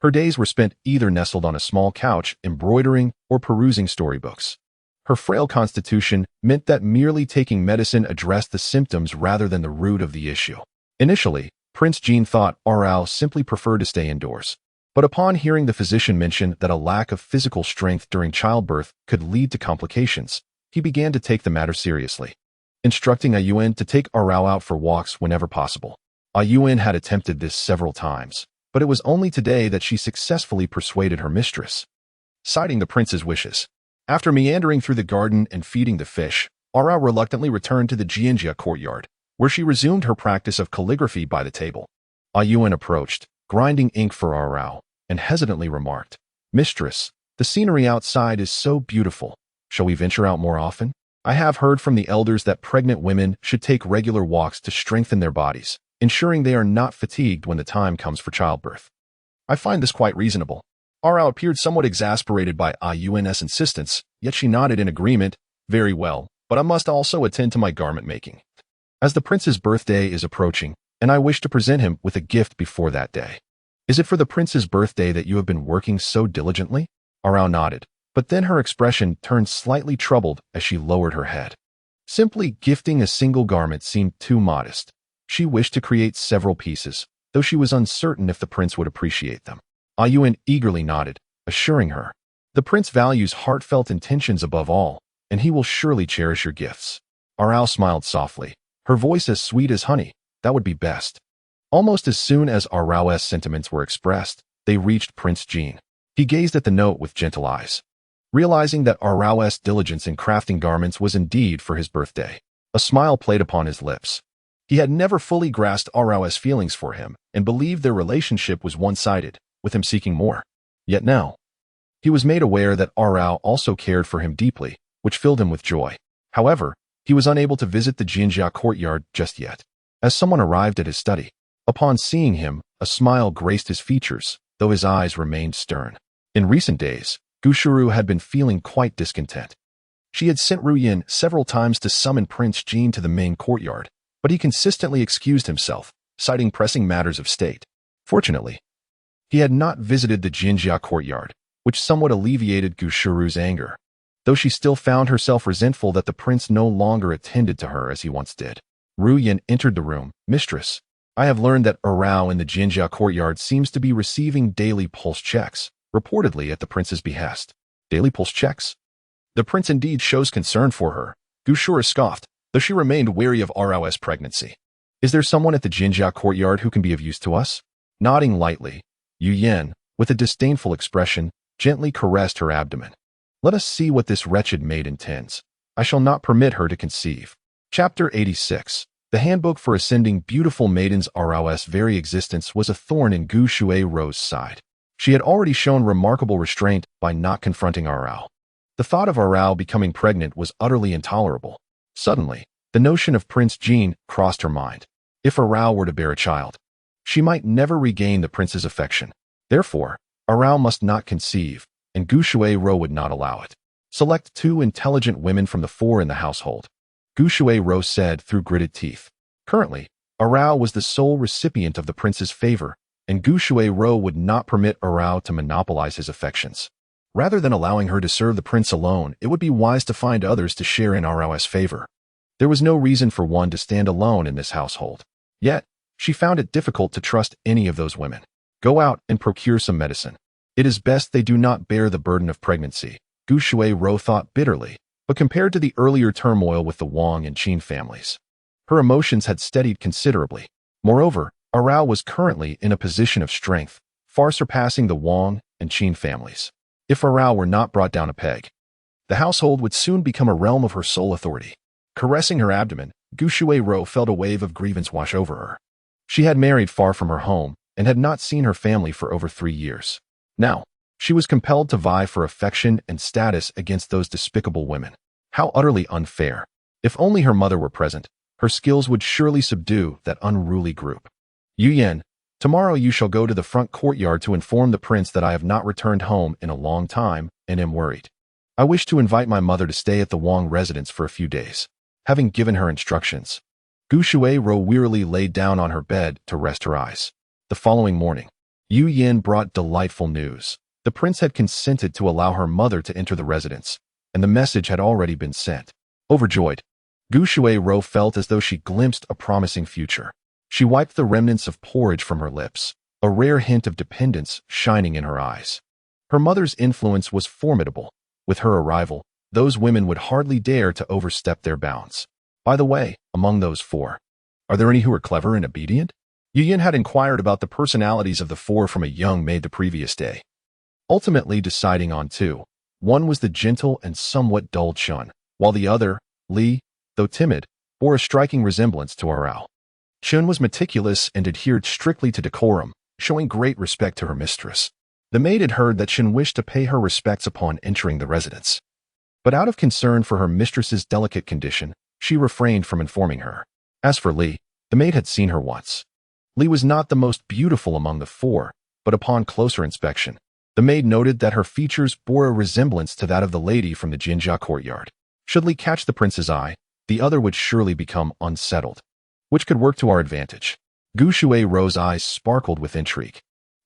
Speaker 1: Her days were spent either nestled on a small couch, embroidering, or perusing storybooks. Her frail constitution meant that merely taking medicine addressed the symptoms rather than the root of the issue. Initially, Prince Jean thought Arao simply preferred to stay indoors. But upon hearing the physician mention that a lack of physical strength during childbirth could lead to complications, he began to take the matter seriously, instructing Ayuan to take Arao out for walks whenever possible. Ayuan had attempted this several times, but it was only today that she successfully persuaded her mistress, citing the prince's wishes. After meandering through the garden and feeding the fish, Arao reluctantly returned to the Jianjia courtyard, where she resumed her practice of calligraphy by the table. Ayuan approached, grinding ink for Arao, and hesitantly remarked, "Mistress, the scenery outside is so beautiful. Shall we venture out more often? I have heard from the elders that pregnant women should take regular walks to strengthen their bodies, ensuring they are not fatigued when the time comes for childbirth." I find this quite reasonable. Arao appeared somewhat exasperated by Ayuan's insistence, yet she nodded in agreement. "Very well, but I must also attend to my garment making, as the prince's birthday is approaching, and I wish to present him with a gift before that day." "Is it for the prince's birthday that you have been working so diligently?" Arao nodded, but then her expression turned slightly troubled as she lowered her head. Simply gifting a single garment seemed too modest. She wished to create several pieces, though she was uncertain if the prince would appreciate them. Ayuan eagerly nodded, assuring her, "The prince values heartfelt intentions above all, and he will surely cherish your gifts." Arao smiled softly, her voice as sweet as honey. "That would be best." Almost as soon as Arao's sentiments were expressed, they reached Prince Jean. He gazed at the note with gentle eyes. Realizing that Arao's diligence in crafting garments was indeed for his birthday, a smile played upon his lips. He had never fully grasped Arao's feelings for him and believed their relationship was one-sided, with him seeking more. Yet now, he was made aware that Arao also cared for him deeply, which filled him with joy. However, he was unable to visit the Jinjia courtyard just yet, as someone arrived at his study. Upon seeing him, a smile graced his features, though his eyes remained stern. In recent days, Gushuru had been feeling quite discontent. She had sent Ruyin several times to summon Prince Jean to the main courtyard, but he consistently excused himself, citing pressing matters of state. Fortunately, he had not visited the Jinjia courtyard, which somewhat alleviated Gushuru's anger, though she still found herself resentful that the prince no longer attended to her as he once did. Ruyin entered the room. "Mistress, I have learned that Arao in the Jinjia courtyard seems to be receiving daily pulse checks, reportedly at the prince's behest." "Daily pulse checks?" "The prince indeed shows concern for her," Gushuru scoffed, though she remained wary of Arao's pregnancy. "Is there someone at the Jinjia courtyard who can be of use to us?" Nodding lightly, Yu Yen, with a disdainful expression, gently caressed her abdomen. "Let us see what this wretched maid intends. I shall not permit her to conceive." Chapter 86. The handbook for ascending beautiful maidens. Arao's very existence was a thorn in Gu Shui's side. She had already shown remarkable restraint by not confronting Arao. The thought of Arao becoming pregnant was utterly intolerable. Suddenly, the notion of Prince Jean crossed her mind. If Arao were to bear a child, she might never regain the prince's affection. Therefore, Arao must not conceive, and Gu Shui would not allow it. "Select 2 intelligent women from the 4 in the household," Gu Shui said through gritted teeth. Currently, Arao was the sole recipient of the prince's favor, and Gu Shui would not permit Arao to monopolize his affections. Rather than allowing her to serve the prince alone, it would be wise to find others to share in Arao's favor. There was no reason for one to stand alone in this household. Yet, she found it difficult to trust any of those women. "Go out and procure some medicine. It is best they do not bear the burden of pregnancy," Gu Shui thought bitterly, but compared to the earlier turmoil with the Wang and Qin families, her emotions had steadied considerably. Moreover, Arao was currently in a position of strength, far surpassing the Wang and Qin families. If Arao were not brought down a peg, the household would soon become a realm of her sole authority. Caressing her abdomen, Gu Shui felt a wave of grievance wash over her. She had married far from her home and had not seen her family for over 3 years. Now, she was compelled to vie for affection and status against those despicable women. How utterly unfair. If only her mother were present, her skills would surely subdue that unruly group. "Yu Yen, tomorrow you shall go to the front courtyard to inform the prince that I have not returned home in a long time and am worried. I wish to invite my mother to stay at the Wang residence for a few days." Having given her instructions, Gu Shui wearily laid down on her bed to rest her eyes. The following morning, Yu Yen brought delightful news. The prince had consented to allow her mother to enter the residence, and the message had already been sent. Overjoyed, Gu Shui-ro felt as though she glimpsed a promising future. She wiped the remnants of porridge from her lips, a rare hint of dependence shining in her eyes. Her mother's influence was formidable. With her arrival, those women would hardly dare to overstep their bounds. By the way, among those four, are there any who are clever and obedient? Yu Yin had inquired about the personalities of the four from a young maid the previous day, ultimately deciding on two. One was the gentle and somewhat dull Chun, while the other, Li, though timid, bore a striking resemblance to Arao. Chun was meticulous and adhered strictly to decorum, showing great respect to her mistress. The maid had heard that Chun wished to pay her respects upon entering the residence. But out of concern for her mistress's delicate condition, she refrained from informing her. As for Li, the maid had seen her once. Li was not the most beautiful among the four, but upon closer inspection, the maid noted that her features bore a resemblance to that of the lady from the Jinjia courtyard. Should Li catch the prince's eye, the other would surely become unsettled, which could work to our advantage. Gu Shui-ro's eyes sparkled with intrigue.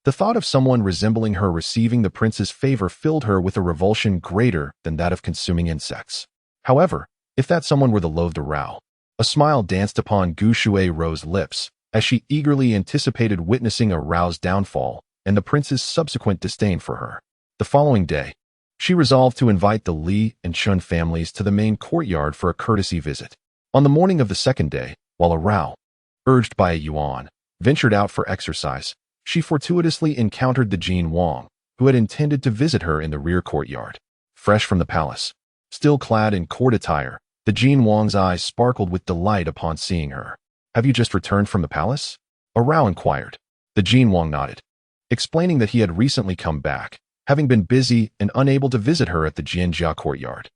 Speaker 1: The thought of someone resembling her receiving the prince's favor filled her with a revulsion greater than that of consuming insects. However, if that someone were the loathed Rao, a smile danced upon Gu Shui-ro's lips as she eagerly anticipated witnessing a Rao's downfall and the prince's subsequent disdain for her. The following day, she resolved to invite the Li and Chun families to the main courtyard for a courtesy visit. On the morning of the second day, while a Rao, urged by a Yuan, ventured out for exercise, she fortuitously encountered the Jin Wang, who had intended to visit her in the rear courtyard. Fresh from the palace, still clad in court attire, the Jin Wang's eyes sparkled with delight upon seeing her. Have you just returned from the palace? A Rao inquired. The Jin Wang nodded, explaining that he had recently come back, having been busy and unable to visit her at the Jinjia courtyard.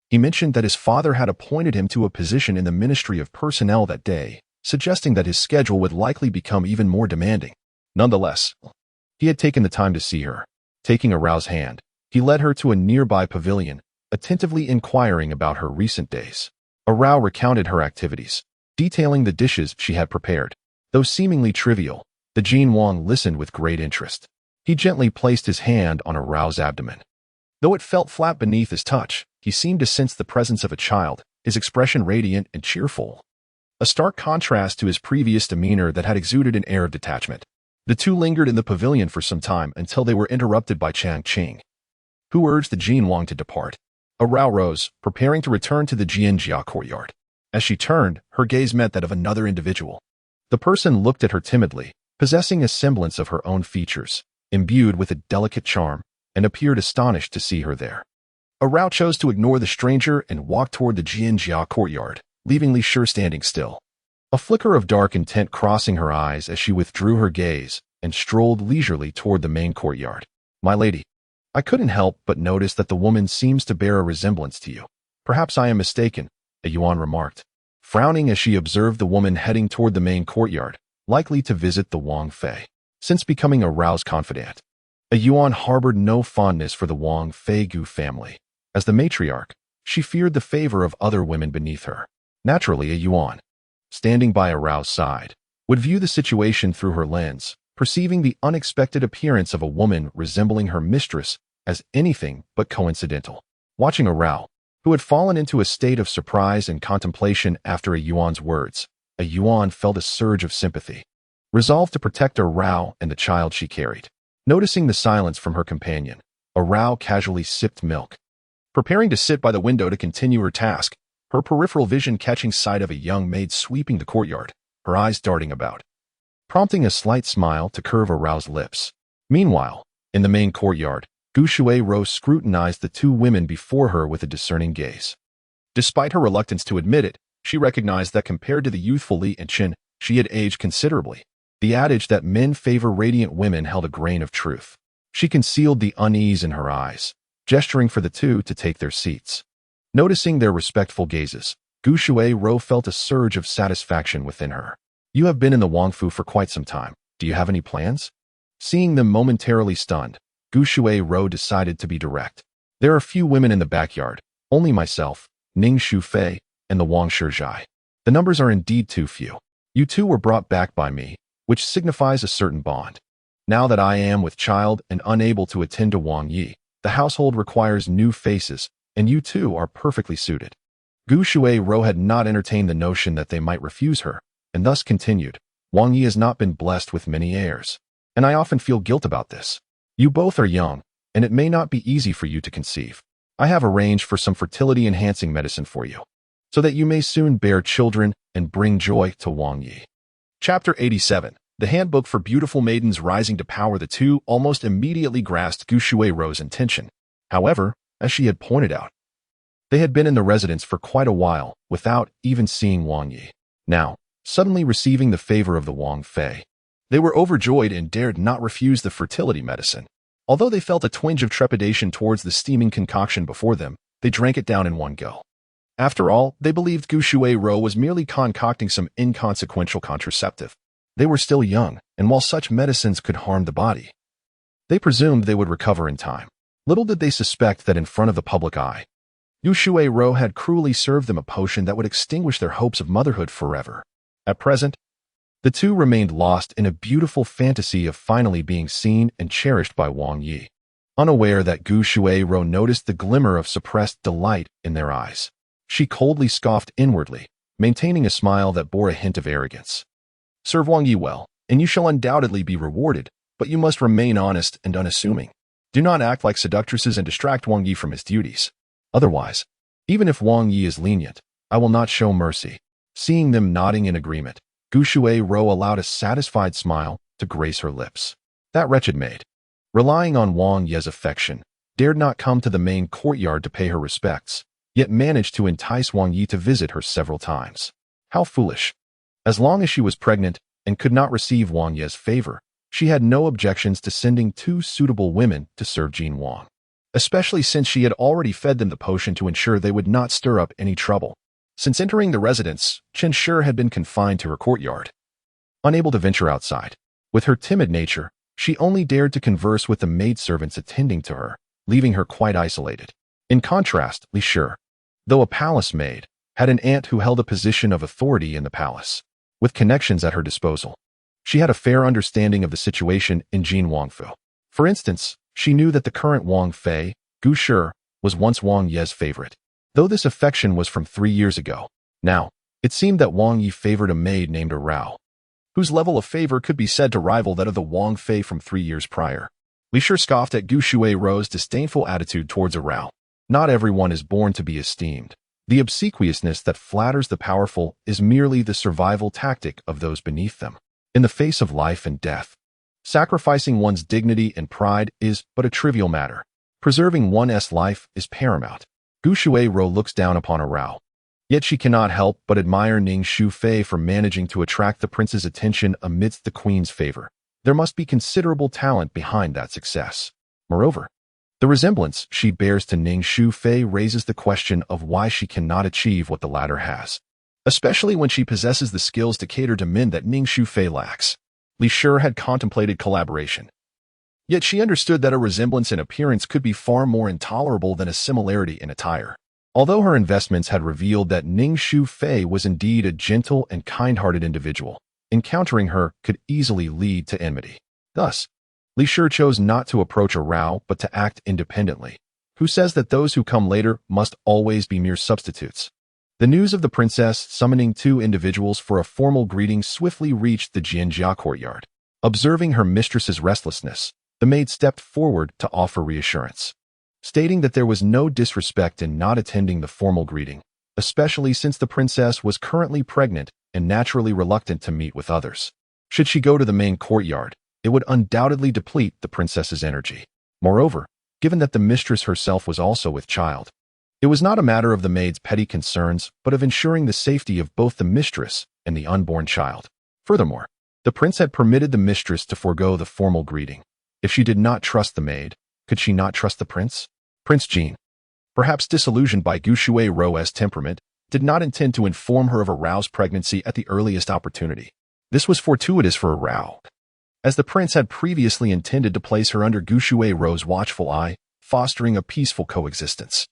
Speaker 1: He mentioned that his father had appointed him to a position in the Ministry of Personnel that day, suggesting that his schedule would likely become even more demanding. Nonetheless, he had taken the time to see her. Taking a Rao's hand, he led her to a nearby pavilion, attentively inquiring about her recent days. A Rao recounted her activities, detailing the dishes she had prepared. Though seemingly trivial, the Jin Wang listened with great interest. He gently placed his hand on a Rao's abdomen. Though it felt flat beneath his touch, he seemed to sense the presence of a child, his expression radiant and cheerful. A stark contrast to his previous demeanor that had exuded an air of detachment. The two lingered in the pavilion for some time until they were interrupted by Chang Qing, who urged the Jin Wang to depart. A Rao rose, preparing to return to the Jianjia courtyard. As she turned, her gaze met that of another individual. The person looked at her timidly, possessing a semblance of her own features, imbued with a delicate charm, and appeared astonished to see her there. A Rao chose to ignore the stranger and walked toward the Jianjia courtyard, leaving Li Shi standing still. A flicker of dark intent crossing her eyes as she withdrew her gaze and strolled leisurely toward the main courtyard. My lady, I couldn't help but notice that the woman seems to bear a resemblance to you. Perhaps I am mistaken, a Yuan remarked, frowning as she observed the woman heading toward the main courtyard, likely to visit the Wang Fei. Since becoming a Rao's confidant, a Yuan harbored no fondness for the Wang Fei Gu family. As the matriarch, she feared the favor of other women beneath her. Naturally, a Yuan, standing by a Rao's side, would view the situation through her lens, perceiving the unexpected appearance of a woman resembling her mistress as anything but coincidental. Watching a Rao, who had fallen into a state of surprise and contemplation after a Yuan's words, a Yuan felt a surge of sympathy, resolved to protect a Rao and the child she carried. Noticing the silence from her companion, a Rao casually sipped milk, preparing to sit by the window to continue her task, her peripheral vision catching sight of a young maid sweeping the courtyard, her eyes darting about, prompting a slight smile to curve a Rao's lips. Meanwhile, in the main courtyard, Gu Shui-ro scrutinized the two women before her with a discerning gaze. Despite her reluctance to admit it, she recognized that compared to the youthful Li and Qin, she had aged considerably. The adage that men favor radiant women held a grain of truth. She concealed the unease in her eyes, gesturing for the two to take their seats. Noticing their respectful gazes, Gu Shui-ro felt a surge of satisfaction within her. You have been in the Wangfu for quite some time. Do you have any plans? Seeing them momentarily stunned, Gu Shui-ro decided to be direct. There are few women in the backyard, only myself, Ning Shufei, and the Wang Shizhai. The numbers are indeed too few. You two were brought back by me, which signifies a certain bond. Now that I am with child and unable to attend to Wang Yi, the household requires new faces, and you two are perfectly suited. Gu Shuai-ro had not entertained the notion that they might refuse her, and thus continued, Wang Yi has not been blessed with many heirs, and I often feel guilt about this. You both are young, and it may not be easy for you to conceive. I have arranged for some fertility-enhancing medicine for you, so that you may soon bear children and bring joy to Wang Yi. Chapter 87. The Handbook for Beautiful Maidens Rising to Power. The two almost immediately grasped Gu Shuai-ro's intention. However, as she had pointed out, they had been in the residence for quite a while without even seeing Wang Yi. Now, suddenly receiving the favor of the Wang Fei, they were overjoyed and dared not refuse the fertility medicine. Although they felt a twinge of trepidation towards the steaming concoction before them, they drank it down in one go. After all, they believed Gu Shuai-ro was merely concocting some inconsequential contraceptive. They were still young, and while such medicines could harm the body, they presumed they would recover in time. Little did they suspect that in front of the public eye, Gu Shuai-ro had cruelly served them a potion that would extinguish their hopes of motherhood forever. At present, the two remained lost in a beautiful fantasy of finally being seen and cherished by Wang Yi, unaware that Gu Shuai-ro noticed the glimmer of suppressed delight in their eyes. She coldly scoffed inwardly, maintaining a smile that bore a hint of arrogance. Serve Wang Yi well, and you shall undoubtedly be rewarded, but you must remain honest and unassuming. Do not act like seductresses and distract Wang Yi from his duties. Otherwise, even if Wang Yi is lenient, I will not show mercy. Seeing them nodding in agreement, Gu Shuai-ro allowed a satisfied smile to grace her lips. That wretched maid, relying on Wang Yi's affection, dared not come to the main courtyard to pay her respects, yet managed to entice Wang Yi to visit her several times. How foolish! As long as she was pregnant and could not receive Wang Yi's favor, she had no objections to sending two suitable women to serve Jin Wang, especially since she had already fed them the potion to ensure they would not stir up any trouble. Since entering the residence, Chen Shi had been confined to her courtyard, unable to venture outside. With her timid nature, she only dared to converse with the maidservants attending to her, leaving her quite isolated. In contrast, Li Shi, though a palace maid, had an aunt who held a position of authority in the palace, with connections at her disposal. She had a fair understanding of the situation in Jin Wangfu. For instance, she knew that the current Wang Fei, Gu Shi, was once Wang Yi's favorite, though this affection was from 3 years ago. Now, it seemed that Wang Yi favored a maid named Rao, whose level of favor could be said to rival that of the Wang Fei from 3 years prior. Li Shi scoffed at Gu Shuai-ro's disdainful attitude towards Rao. Not everyone is born to be esteemed. The obsequiousness that flatters the powerful is merely the survival tactic of those beneath them. In the face of life and death, sacrificing one's dignity and pride is but a trivial matter. Preserving one's life is paramount. Gu Shuai-ro looks down upon Rao. Yet she cannot help but admire Ning Shu-fei for managing to attract the prince's attention amidst the queen's favor. There must be considerable talent behind that success. Moreover, the resemblance she bears to Ning Shu-fei raises the question of why she cannot achieve what the latter has, especially when she possesses the skills to cater to men that Ning Shu-fei lacks. Li Shi had contemplated collaboration. Yet she understood that a resemblance in appearance could be far more intolerable than a similarity in attire. Although her investments had revealed that Ning Shu-fei was indeed a gentle and kind-hearted individual, encountering her could easily lead to enmity. Thus, Li Shi chose not to approach Rao but to act independently. Who says that those who come later must always be mere substitutes? The news of the princess summoning two individuals for a formal greeting swiftly reached the Jianjia courtyard. Observing her mistress's restlessness, the maid stepped forward to offer reassurance, stating that there was no disrespect in not attending the formal greeting, especially since the princess was currently pregnant and naturally reluctant to meet with others. Should she go to the main courtyard, it would undoubtedly deplete the princess's energy. Moreover, given that the mistress herself was also with child, it was not a matter of the maid's petty concerns, but of ensuring the safety of both the mistress and the unborn child. Furthermore, the prince had permitted the mistress to forego the formal greeting. If she did not trust the maid, could she not trust the prince? Prince Jin, perhaps disillusioned by Gu Shuai-ro's temperament, did not intend to inform her of Rao's pregnancy at the earliest opportunity. This was fortuitous for Rao, as the prince had previously intended to place her under Gu Shuai-ro's watchful eye, fostering a peaceful coexistence.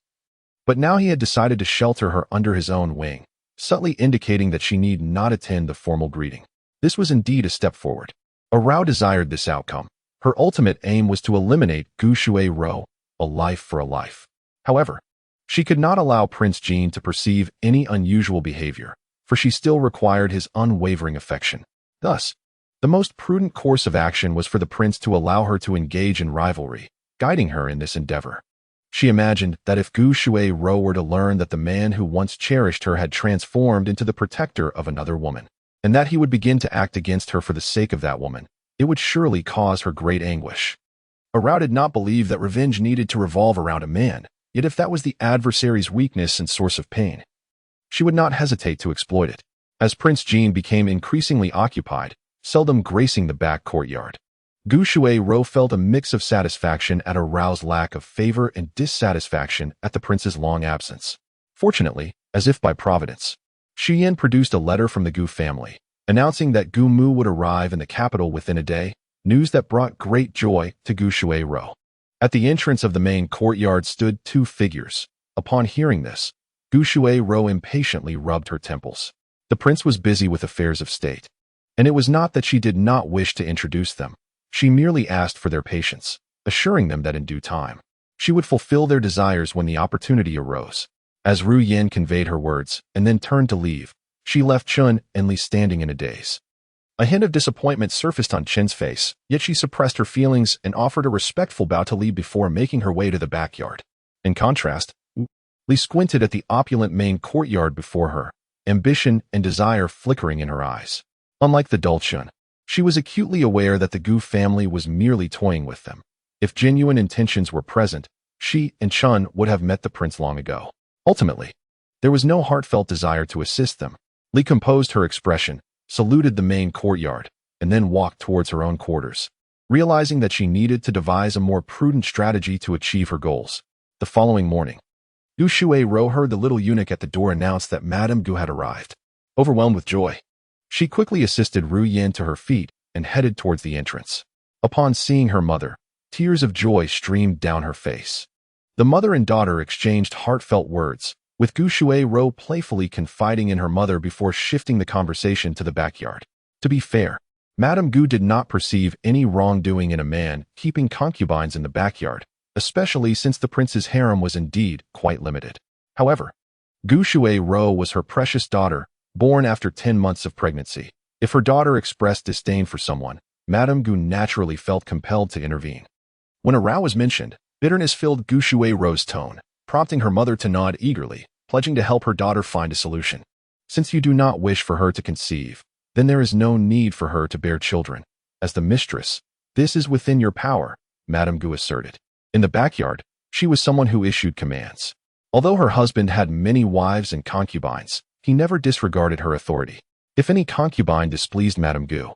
Speaker 1: But now he had decided to shelter her under his own wing, subtly indicating that she need not attend the formal greeting. This was indeed a step forward. Rao desired this outcome. Her ultimate aim was to eliminate Gu Shuai-ro, a life for a life. However, She could not allow Prince Jean to perceive any unusual behavior, for she still required his unwavering affection. Thus, the most prudent course of action was for the prince to allow her to engage in rivalry, guiding her in this endeavor. She imagined that if Gu Shuai-ro were to learn that the man who once cherished her had transformed into the protector of another woman, and that he would begin to act against her for the sake of that woman, it would surely cause her great anguish. Arao did not believe that revenge needed to revolve around a man, yet if that was the adversary's weakness and source of pain, she would not hesitate to exploit it. As Prince Jean became increasingly occupied, seldom gracing the back courtyard, Gu Shuai-ro felt a mix of satisfaction at Arao's lack of favor and dissatisfaction at the prince's long absence. Fortunately, as if by providence, Xu Yan produced a letter from the Gu family, announcing that Gu Mu would arrive in the capital within a day, news that brought great joy to Gu Shuai-ro. At the entrance of the main courtyard stood two figures. Upon hearing this, Gu Shuai-ro impatiently rubbed her temples. The prince was busy with affairs of state, and it was not that she did not wish to introduce them. She merely asked for their patience, assuring them that in due time, she would fulfill their desires when the opportunity arose. As Ru Yin conveyed her words and then turned to leave, she left Chun and Li standing in a daze. A hint of disappointment surfaced on Chen's face, yet she suppressed her feelings and offered a respectful bow to Li before making her way to the backyard. In contrast, Li squinted at the opulent main courtyard before her, ambition and desire flickering in her eyes. Unlike the dull Chun, she was acutely aware that the Gu family was merely toying with them. If genuine intentions were present, she and Chun would have met the prince long ago. Ultimately, there was no heartfelt desire to assist them. Li composed her expression, saluted the main courtyard, and then walked towards her own quarters, realizing that she needed to devise a more prudent strategy to achieve her goals. The following morning, Gu Shuai-ro heard the little eunuch at the door announce that Madame Gu had arrived. Overwhelmed with joy, she quickly assisted Ru Yin to her feet and headed towards the entrance. Upon seeing her mother, tears of joy streamed down her face. The mother and daughter exchanged heartfelt words, with Gu Shuai-ro playfully confiding in her mother before shifting the conversation to the backyard. To be fair, Madame Gu did not perceive any wrongdoing in a man keeping concubines in the backyard, especially since the prince's harem was indeed quite limited. However, Gu Shuai-ro was her precious daughter, born after 10 months of pregnancy. If her daughter expressed disdain for someone, Madame Gu naturally felt compelled to intervene. When Arao was mentioned, bitterness filled Gu Shuai-ro's tone, prompting her mother to nod eagerly, pledging to help her daughter find a solution. Since you do not wish for her to conceive, then there is no need for her to bear children. As the mistress, this is within your power, Madame Gu asserted. In the backyard, she was someone who issued commands. Although her husband had many wives and concubines, he never disregarded her authority. If any concubine displeased Madame Gu,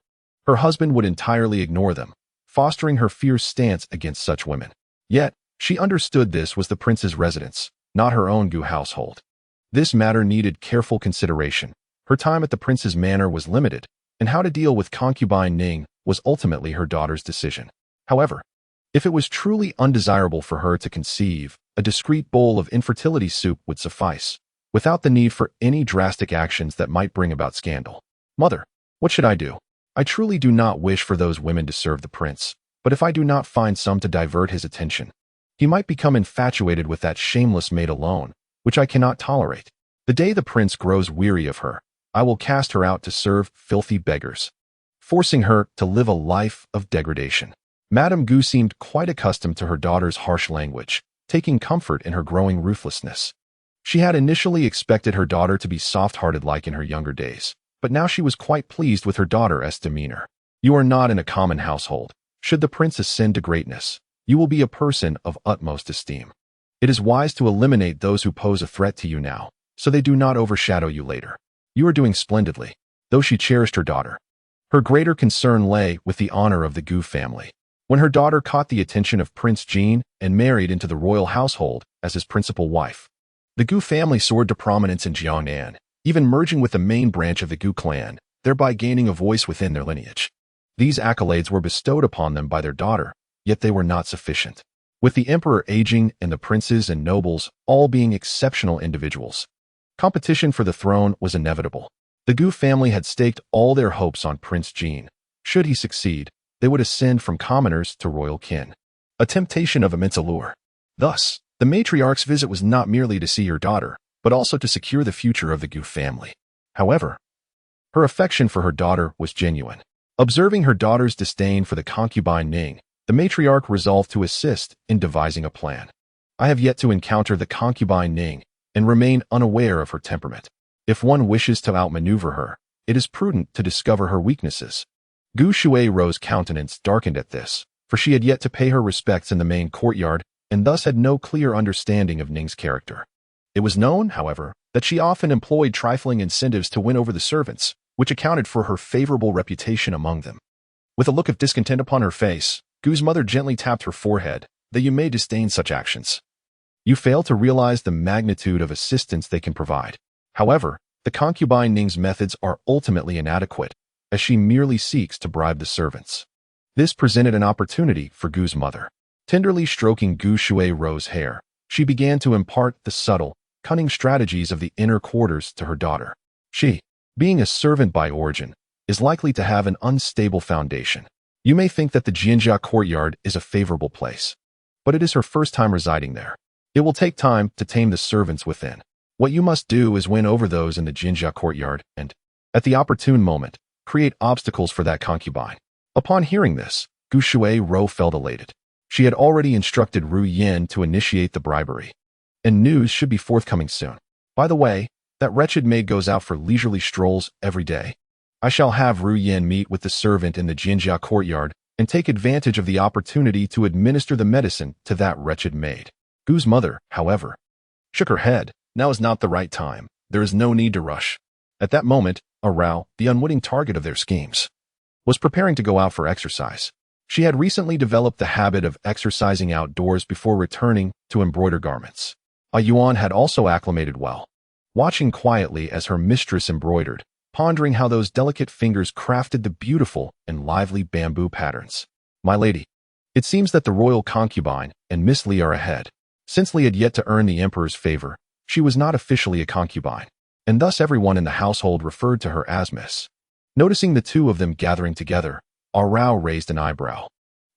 Speaker 1: her husband would entirely ignore them, fostering her fierce stance against such women. Yet, she understood this was the prince's residence, not her own Gu household. This matter needed careful consideration. Her time at the prince's manor was limited, and how to deal with concubine Ning was ultimately her daughter's decision. However, if it was truly undesirable for her to conceive, a discreet bowl of infertility soup would suffice, without the need for any drastic actions that might bring about scandal. Mother, what should I do? I truly do not wish for those women to serve the prince, but if I do not find some to divert his attention, he might become infatuated with that shameless maid alone, which I cannot tolerate. The day the prince grows weary of her, I will cast her out to serve filthy beggars, forcing her to live a life of degradation. Madame Gu seemed quite accustomed to her daughter's harsh language, taking comfort in her growing ruthlessness. She had initially expected her daughter to be soft-hearted like in her younger days, but now she was quite pleased with her daughter's demeanor. You are not in a common household. Should the prince ascend to greatness, you will be a person of utmost esteem. It is wise to eliminate those who pose a threat to you now, so they do not overshadow you later. You are doing splendidly. Though she cherished her daughter, her greater concern lay with the honor of the Gu family. When her daughter caught the attention of Prince Jean and married into the royal household as his principal wife, the Gu family soared to prominence in Jiangnan, even merging with the main branch of the Gu clan, thereby gaining a voice within their lineage. These accolades were bestowed upon them by their daughter, yet they were not sufficient. With the emperor aging and the princes and nobles all being exceptional individuals, competition for the throne was inevitable. The Gu family had staked all their hopes on Prince Jean. Should he succeed, they would ascend from commoners to royal kin, a temptation of immense allure. Thus, The matriarch's visit was not merely to see her daughter, but also to secure the future of the Gu family. However, her affection for her daughter was genuine. Observing her daughter's disdain for the concubine Ning, the matriarch resolved to assist in devising a plan. I have yet to encounter the concubine Ning and remain unaware of her temperament. If one wishes to outmaneuver her, it is prudent to discover her weaknesses. Gu Shui's countenance darkened at this, for she had yet to pay her respects in the main courtyard and thus had no clear understanding of Ning's character. It was known, however, that she often employed trifling incentives to win over the servants, which accounted for her favorable reputation among them. With a look of discontent upon her face, Gu's mother gently tapped her forehead, that you may disdain such actions. You fail to realize the magnitude of assistance they can provide. However, the concubine Ning's methods are ultimately inadequate, as she merely seeks to bribe the servants. This presented an opportunity for Gu's mother. Tenderly stroking Gu Shui's hair, she began to impart the subtle, cunning strategies of the inner quarters to her daughter. She, being a servant by origin, is likely to have an unstable foundation. You may think that the Jinjia courtyard is a favorable place, but it is her first time residing there. It will take time to tame the servants within. What you must do is win over those in the Jinjia courtyard and, at the opportune moment, create obstacles for that concubine. Upon hearing this, Gu Shui felt elated. She had already instructed Ru Yin to initiate the bribery, and news should be forthcoming soon. By the way, that wretched maid goes out for leisurely strolls every day. I shall have Ru Yin meet with the servant in the Jinjia courtyard and take advantage of the opportunity to administer the medicine to that wretched maid. Gu's mother, however, shook her head. Now is not the right time. There is no need to rush. At that moment, Arao, the unwitting target of their schemes, was preparing to go out for exercise. She had recently developed the habit of exercising outdoors before returning to embroider garments. A Yuan had also acclimated well, watching quietly as her mistress embroidered, pondering how those delicate fingers crafted the beautiful and lively bamboo patterns. My lady, it seems that the royal concubine and Miss Li are ahead. Since Li had yet to earn the emperor's favor, she was not officially a concubine, and thus everyone in the household referred to her as Miss. Noticing the two of them gathering together, Arao raised an eyebrow,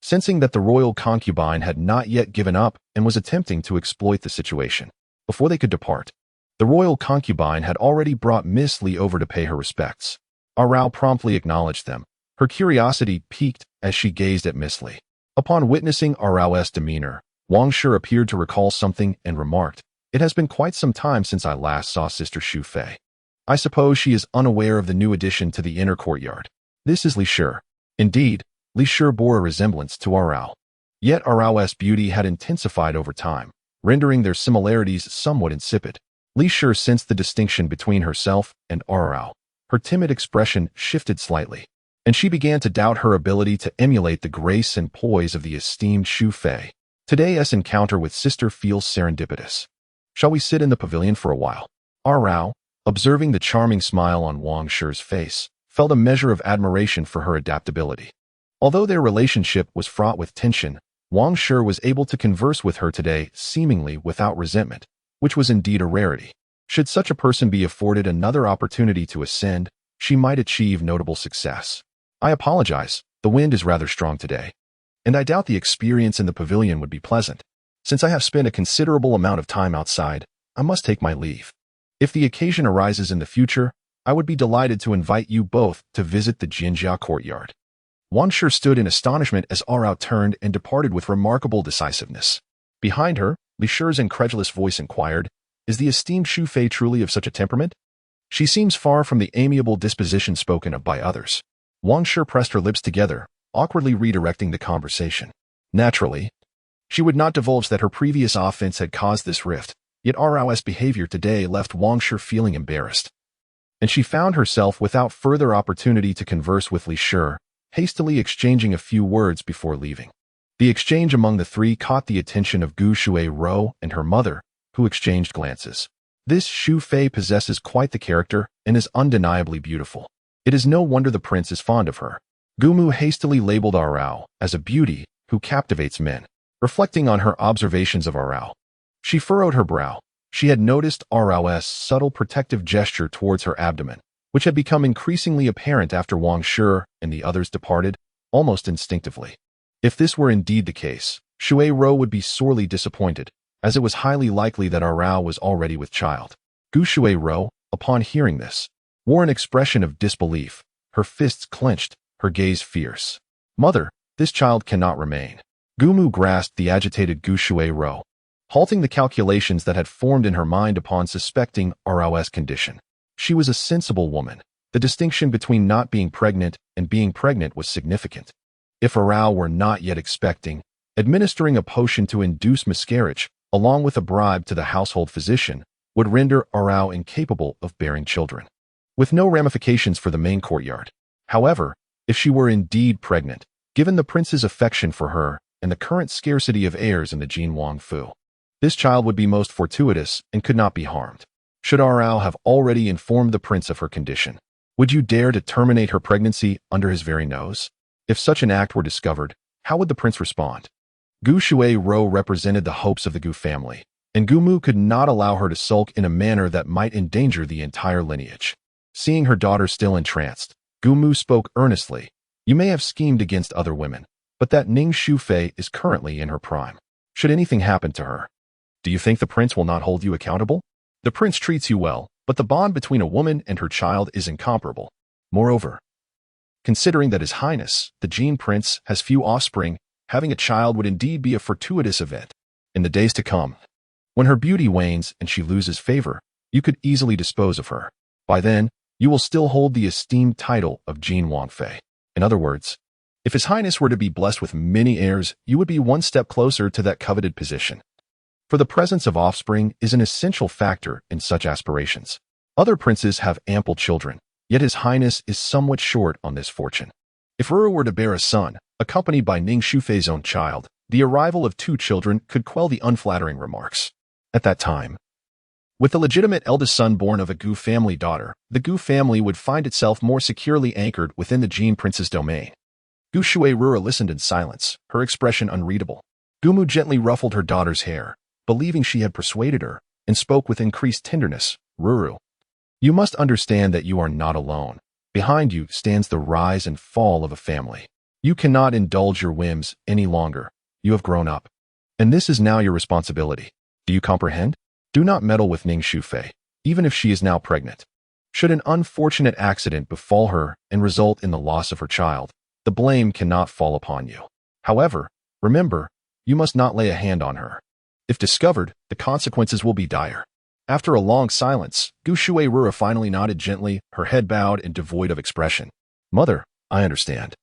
Speaker 1: sensing that the royal concubine had not yet given up and was attempting to exploit the situation. Before they could depart, the royal concubine had already brought Miss Li over to pay her respects. Arao promptly acknowledged them. Her curiosity piqued as she gazed at Miss Li. Upon witnessing Arao's demeanor, Wang Shi appeared to recall something and remarked, "It has been quite some time since I last saw Sister Xu Fei. I suppose she is unaware of the new addition to the inner courtyard. This is Li Shi." Indeed, Li Shi bore a resemblance to Arao. Yet Arao's beauty had intensified over time, rendering their similarities somewhat insipid. Li Shi sensed the distinction between herself and Arao. Her timid expression shifted slightly, and she began to doubt her ability to emulate the grace and poise of the esteemed Xu Fei. Today's encounter with sister feels serendipitous. Shall we sit in the pavilion for a while? Arao, observing the charming smile on Wang Shi's face, felt a measure of admiration for her adaptability. Although their relationship was fraught with tension, Wang Shi was able to converse with her today seemingly without resentment, which was indeed a rarity. Should such a person be afforded another opportunity to ascend, she might achieve notable success. I apologize, the wind is rather strong today, and I doubt the experience in the pavilion would be pleasant. Since I have spent a considerable amount of time outside, I must take my leave. If the occasion arises in the future, I would be delighted to invite you both to visit the Jinjia courtyard. Wang Shi stood in astonishment as Arao turned and departed with remarkable decisiveness. Behind her, Li Shi's incredulous voice inquired, "Is the esteemed Xu Fei truly of such a temperament? She seems far from the amiable disposition spoken of by others." Wang Shi pressed her lips together, awkwardly redirecting the conversation. Naturally, she would not divulge that her previous offense had caused this rift, yet Arao's behavior today left Wang Shi feeling embarrassed, and she found herself without further opportunity to converse with Li Shi, hastily exchanging a few words before leaving. The exchange among the three caught the attention of Gu Shui and her mother, who exchanged glances. This Xu Fei possesses quite the character and is undeniably beautiful. It is no wonder the prince is fond of her. Gumu hastily labeled Arao as a beauty who captivates men. Reflecting on her observations of Arao, she furrowed her brow. She had noticed Arao's subtle protective gesture towards her abdomen, which had become increasingly apparent after Wang Shi and the others departed, almost instinctively. If this were indeed the case, Shui would be sorely disappointed, as it was highly likely that Arao was already with child. Gu Shuai-ro, upon hearing this, wore an expression of disbelief, her fists clenched, her gaze fierce. Mother, this child cannot remain. Gumu grasped the agitated Gu Shuai-ro, halting the calculations that had formed in her mind upon suspecting Arao's condition. She was a sensible woman. The distinction between not being pregnant and being pregnant was significant. If Arao were not yet expecting, administering a potion to induce miscarriage, along with a bribe to the household physician, would render Arao incapable of bearing children, with no ramifications for the main courtyard. However, if she were indeed pregnant, given the prince's affection for her and the current scarcity of heirs in the Jin Wang Fu, this child would be most fortuitous and could not be harmed. Should Arao have already informed the prince of her condition, would you dare to terminate her pregnancy under his very nose? If such an act were discovered, how would the prince respond? Gu Shuai-ro represented the hopes of the Gu family, and Gumu could not allow her to sulk in a manner that might endanger the entire lineage. Seeing her daughter still entranced, Gumu spoke earnestly. You may have schemed against other women, but that Ning Shufei is currently in her prime. Should anything happen to her, do you think the prince will not hold you accountable? The prince treats you well, but the bond between a woman and her child is incomparable. Moreover, considering that His Highness, the Jin Prince, has few offspring, having a child would indeed be a fortuitous event. In the days to come, when her beauty wanes and she loses favor, you could easily dispose of her. By then, you will still hold the esteemed title of Jin Wangfei. In other words, if His Highness were to be blessed with many heirs, you would be one step closer to that coveted position. For the presence of offspring is an essential factor in such aspirations. Other princes have ample children, yet His Highness is somewhat short on this fortune. If Ru were to bear a son, accompanied by Ning Shufei's own child, the arrival of 2 children could quell the unflattering remarks. At that time, with the legitimate eldest son born of a Gu family daughter, the Gu family would find itself more securely anchored within the Jin Prince's domain. Gu Shuai-ro listened in silence, her expression unreadable. Gumu gently ruffled her daughter's hair, believing she had persuaded her, and spoke with increased tenderness. Ruru, you must understand that you are not alone. Behind you stands the rise and fall of a family. You cannot indulge your whims any longer. You have grown up, and this is now your responsibility. Do you comprehend? Do not meddle with Ning Shufei, even if she is now pregnant. Should an unfortunate accident befall her and result in the loss of her child, the blame cannot fall upon you. However, remember, you must not lay a hand on her. If discovered, the consequences will be dire. After a long silence, Gu Shuai-ro finally nodded gently, her head bowed and devoid of expression. Mother, I understand.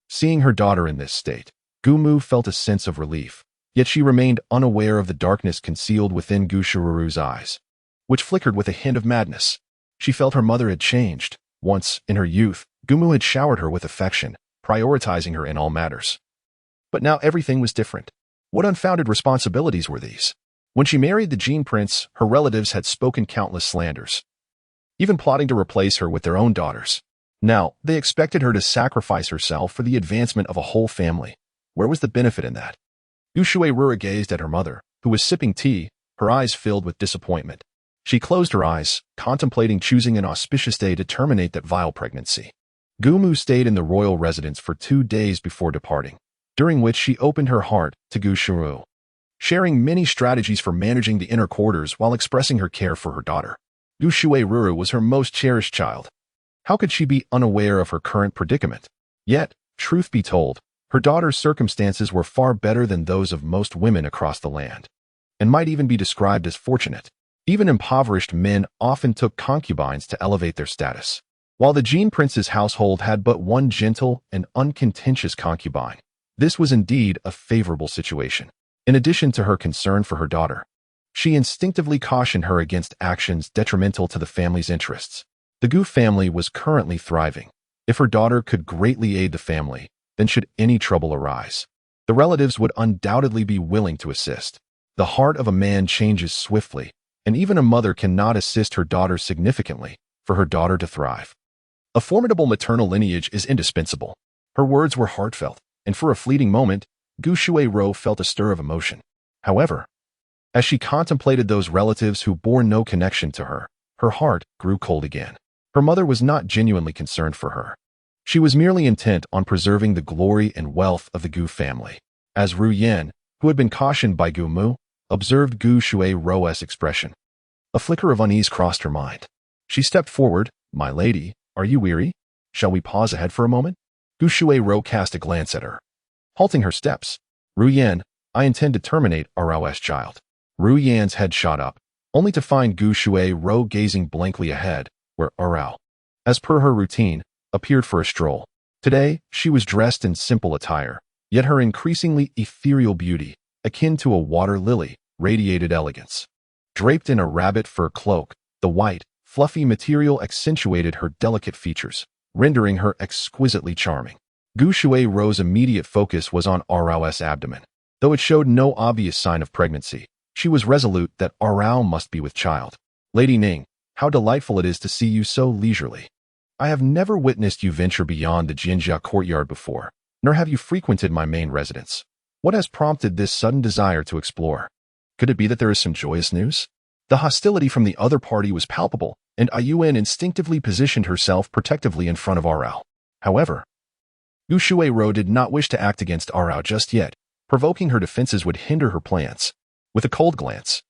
Speaker 1: Seeing her daughter in this state, Gumu felt a sense of relief, yet she remained unaware of the darkness concealed within Gu Shuai-ro's eyes, which flickered with a hint of madness. She felt her mother had changed. Once, in her youth, Gumu had showered her with affection, prioritizing her in all matters. But now everything was different. What unfounded responsibilities were these? When she married the Jin Prince, her relatives had spoken countless slanders, even plotting to replace her with their own daughters. Now, they expected her to sacrifice herself for the advancement of a whole family. Where was the benefit in that? Gu Shuai-ro gazed at her mother, who was sipping tea, her eyes filled with disappointment. She closed her eyes, contemplating choosing an auspicious day to terminate that vile pregnancy. Gumu stayed in the royal residence for 2 days before departing, during which she opened her heart to Gu Shuai-ro, sharing many strategies for managing the inner quarters while expressing her care for her daughter. Gu Shuai-ro was her most cherished child. How could she be unaware of her current predicament? Yet, truth be told, her daughter's circumstances were far better than those of most women across the land, and might even be described as fortunate. Even impoverished men often took concubines to elevate their status. While the Jin Prince's household had but one gentle and uncontentious concubine, this was indeed a favorable situation. In addition to her concern for her daughter, she instinctively cautioned her against actions detrimental to the family's interests. The Gu family was currently thriving. If her daughter could greatly aid the family, then should any trouble arise, the relatives would undoubtedly be willing to assist. The heart of a man changes swiftly, and even a mother cannot assist her daughter significantly for her daughter to thrive. A formidable maternal lineage is indispensable. Her words were heartfelt, and for a fleeting moment, Gu Shuai-ro felt a stir of emotion. However, as she contemplated those relatives who bore no connection to her, her heart grew cold again. Her mother was not genuinely concerned for her. She was merely intent on preserving the glory and wealth of the Gu family. As Ru Yan, who had been cautioned by Gu Mu, observed Gu Shui-ro's expression. A flicker of unease crossed her mind. She stepped forward. My lady, are you weary? Shall we pause ahead for a moment? Gu Shui-ro cast a glance at her, halting her steps. Ru Yan, I intend to terminate Rao's child. Ru Yan's head shot up, only to find Gu Shui-ro gazing blankly ahead, where Rao, as per her routine, appeared for a stroll. Today, she was dressed in simple attire, yet her increasingly ethereal beauty, akin to a water lily, radiated elegance. Draped in a rabbit fur cloak, the white, fluffy material accentuated her delicate features, rendering her exquisitely charming. Gu Shui-ro's immediate focus was on Rao's abdomen. Though it showed no obvious sign of pregnancy, she was resolute that Rao must be with child. Lady Ning, how delightful it is to see you so leisurely. I have never witnessed you venture beyond the Jinjia courtyard before, nor have you frequented my main residence. What has prompted this sudden desire to explore? Could it be that there is some joyous news? The hostility from the other party was palpable, and Ayuan instinctively positioned herself protectively in front of Rao. However, Gu Shui-ro did not wish to act against Rao just yet. Provoking her defenses would hinder her plans. With a cold glance,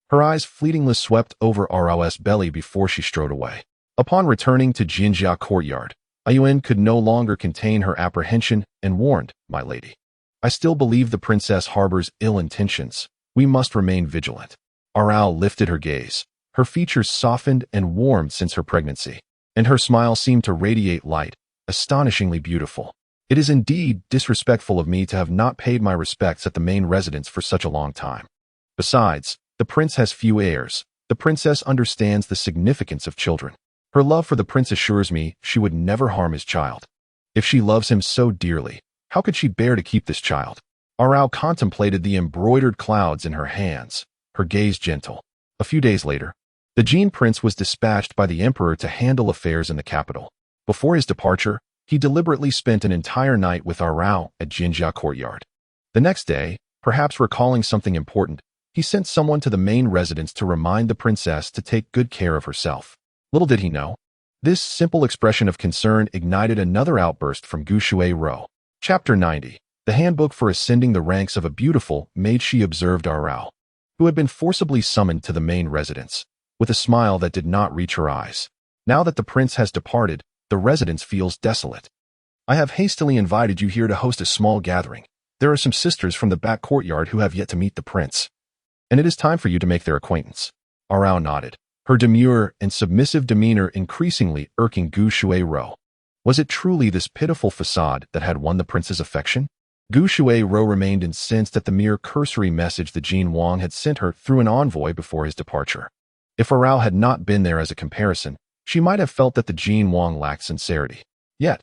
Speaker 1: her eyes fleetingly swept over Rao's belly before she strode away. Upon returning to Jinjia courtyard, Ayuan could no longer contain her apprehension and warned, My lady, I still believe the princess harbors ill intentions. We must remain vigilant. Rao lifted her gaze. Her features softened and warmed since her pregnancy, and her smile seemed to radiate light, astonishingly beautiful. It is indeed disrespectful of me to have not paid my respects at the main residence for such a long time. Besides, the prince has few heirs. The princess understands the significance of children. Her love for the prince assures me she would never harm his child. If she loves him so dearly, how could she bear to keep this child? Rao contemplated the embroidered clouds in her hands, her gaze gentle. A few days later, the Jin prince was dispatched by the emperor to handle affairs in the capital. Before his departure, he deliberately spent an entire night with Rao at Jinjia courtyard. The next day, perhaps recalling something important, he sent someone to the main residence to remind the princess to take good care of herself. Little did he know, this simple expression of concern ignited another outburst from Gu Shui-ro. Chapter 90. The Handbook for Ascending the Ranks of a Beautiful Maid. She observed Rao, who had been forcibly summoned to the main residence, with a smile that did not reach her eyes. Now that the prince has departed, the residence feels desolate. I have hastily invited you here to host a small gathering. There are some sisters from the back courtyard who have yet to meet the prince, and it is time for you to make their acquaintance. Rao nodded, her demure and submissive demeanor increasingly irking Gu Shui-ro. Was it truly this pitiful facade that had won the prince's affection? Gu Shui-ro remained incensed at the mere cursory message the Jin Wang had sent her through an envoy before his departure. If Rao had not been there as a comparison, she might have felt that the Jin Wang lacked sincerity. Yet,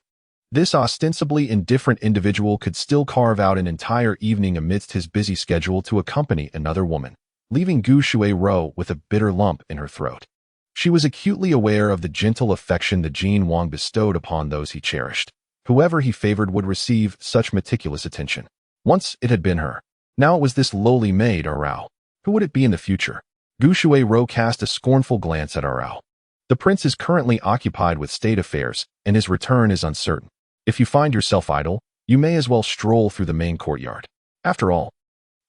Speaker 1: this ostensibly indifferent individual could still carve out an entire evening amidst his busy schedule to accompany another woman, leaving Gu Shui-ro with a bitter lump in her throat. She was acutely aware of the gentle affection the Jin Wang bestowed upon those he cherished. Whoever he favored would receive such meticulous attention. Once it had been her. Now it was this lowly maid, Rao. Who would it be in the future? Gu Shui-ro cast a scornful glance at Rao. The prince is currently occupied with state affairs, and his return is uncertain. If you find yourself idle, you may as well stroll through the main courtyard. After all,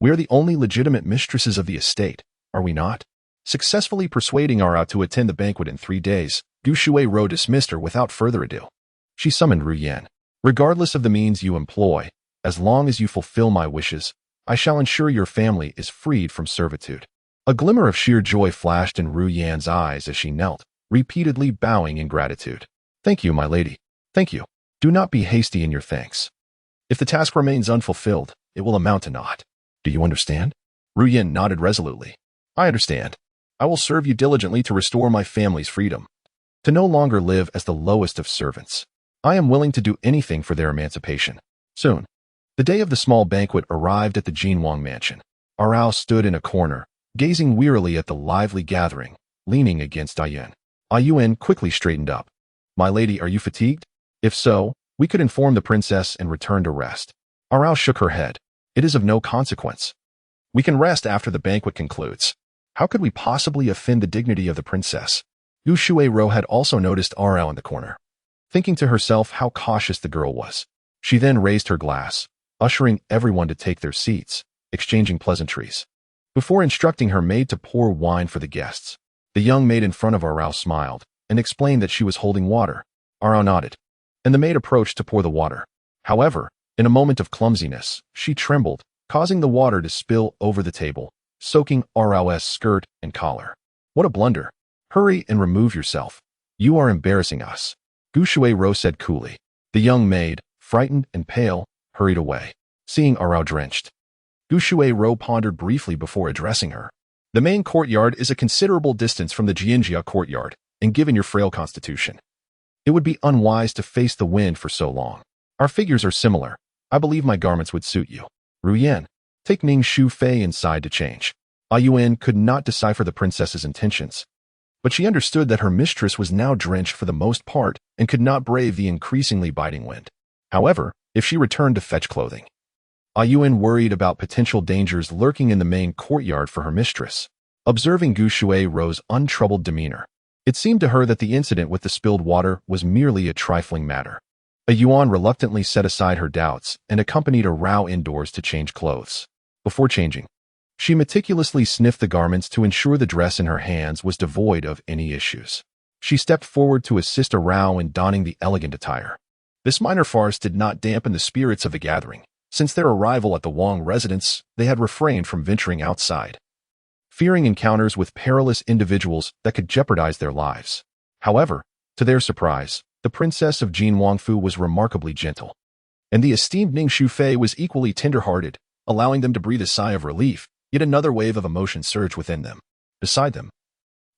Speaker 1: we are the only legitimate mistresses of the estate, are we not? Successfully persuading Rao to attend the banquet in 3 days, Gu Shui-ro dismissed her without further ado. She summoned Ru Yan. Regardless of the means you employ, as long as you fulfill my wishes, I shall ensure your family is freed from servitude. A glimmer of sheer joy flashed in Ru Yan's eyes as she knelt, repeatedly bowing in gratitude. Thank you, my lady. Thank you. Do not be hasty in your thanks. If the task remains unfulfilled, it will amount to naught. Do you understand? Ru Yan nodded resolutely. I understand. I will serve you diligently to restore my family's freedom, to no longer live as the lowest of servants. I am willing to do anything for their emancipation. Soon, the day of the small banquet arrived at the Jinwang mansion. Rao stood in a corner, gazing wearily at the lively gathering, leaning against Ayuan. Ayuan quickly straightened up. My lady, are you fatigued? If so, we could inform the princess and return to rest. Rao shook her head. It is of no consequence. We can rest after the banquet concludes. How could we possibly offend the dignity of the princess? Gu Shui-ro had also noticed Rao in the corner, thinking to herself how cautious the girl was. She then raised her glass, ushering everyone to take their seats, exchanging pleasantries. Before instructing her maid to pour wine for the guests, the young maid in front of Arao smiled and explained that she was holding water. Arao nodded, and the maid approached to pour the water. However, in a moment of clumsiness, she trembled, causing the water to spill over the table, soaking Arao's skirt and collar. What a blunder! Hurry and remove yourself. You are embarrassing us, Gu Shuai-ro said coolly. The young maid, frightened and pale, hurried away, seeing Arao drenched. Gu Shuai-ro pondered briefly before addressing her. The main courtyard is a considerable distance from the Jianjia courtyard, and given your frail constitution, it would be unwise to face the wind for so long. Our figures are similar. I believe my garments would suit you. Ru Yan, take Ning Shu Fei inside to change. Yuan could not decipher the princess's intentions, but she understood that her mistress was now drenched for the most part and could not brave the increasingly biting wind. However, if she returned to fetch clothing, Yuan worried about potential dangers lurking in the main courtyard for her mistress. Observing Gu Shuai-ro's untroubled demeanor, it seemed to her that the incident with the spilled water was merely a trifling matter. Yuan reluctantly set aside her doubts and accompanied Arao indoors to change clothes. Before changing, she meticulously sniffed the garments to ensure the dress in her hands was devoid of any issues. She stepped forward to assist Arao in donning the elegant attire. This minor farce did not dampen the spirits of the gathering. Since their arrival at the Wang residence, they had refrained from venturing outside, fearing encounters with perilous individuals that could jeopardize their lives. However, to their surprise, the princess of Jin Wangfu was remarkably gentle, and the esteemed Ning Shufei was equally tender-hearted, allowing them to breathe a sigh of relief. Yet another wave of emotion surged within them. Beside them,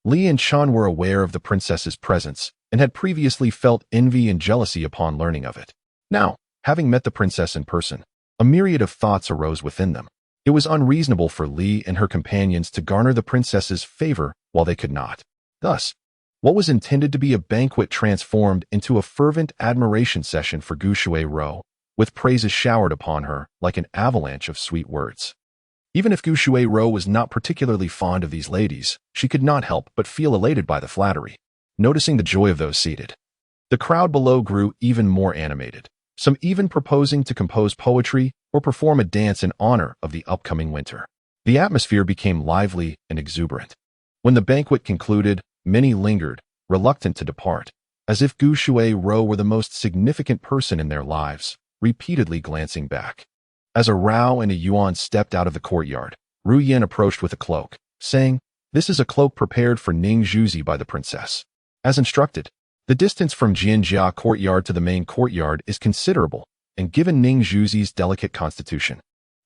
Speaker 1: Li and Chan were aware of the princess's presence and had previously felt envy and jealousy upon learning of it. Now, having met the princess in person, a myriad of thoughts arose within them. It was unreasonable for Li and her companions to garner the princess's favor while they could not. Thus, what was intended to be a banquet transformed into a fervent admiration session for Gu Shuai-ro, with praises showered upon her like an avalanche of sweet words. Even if Gu Shuai-ro was not particularly fond of these ladies, she could not help but feel elated by the flattery, noticing the joy of those seated. The crowd below grew even more animated, some even proposing to compose poetry or perform a dance in honor of the upcoming winter. The atmosphere became lively and exuberant. When the banquet concluded, many lingered, reluctant to depart, as if Gu Shuai-ro were the most significant person in their lives, repeatedly glancing back. As Arao and Yuan stepped out of the courtyard, Ru Yan approached with a cloak, saying, "This is a cloak prepared for Ning Zhuzi by the princess." As instructed, the distance from Jianjia courtyard to the main courtyard is considerable, and given Ning Zhuzi's delicate constitution,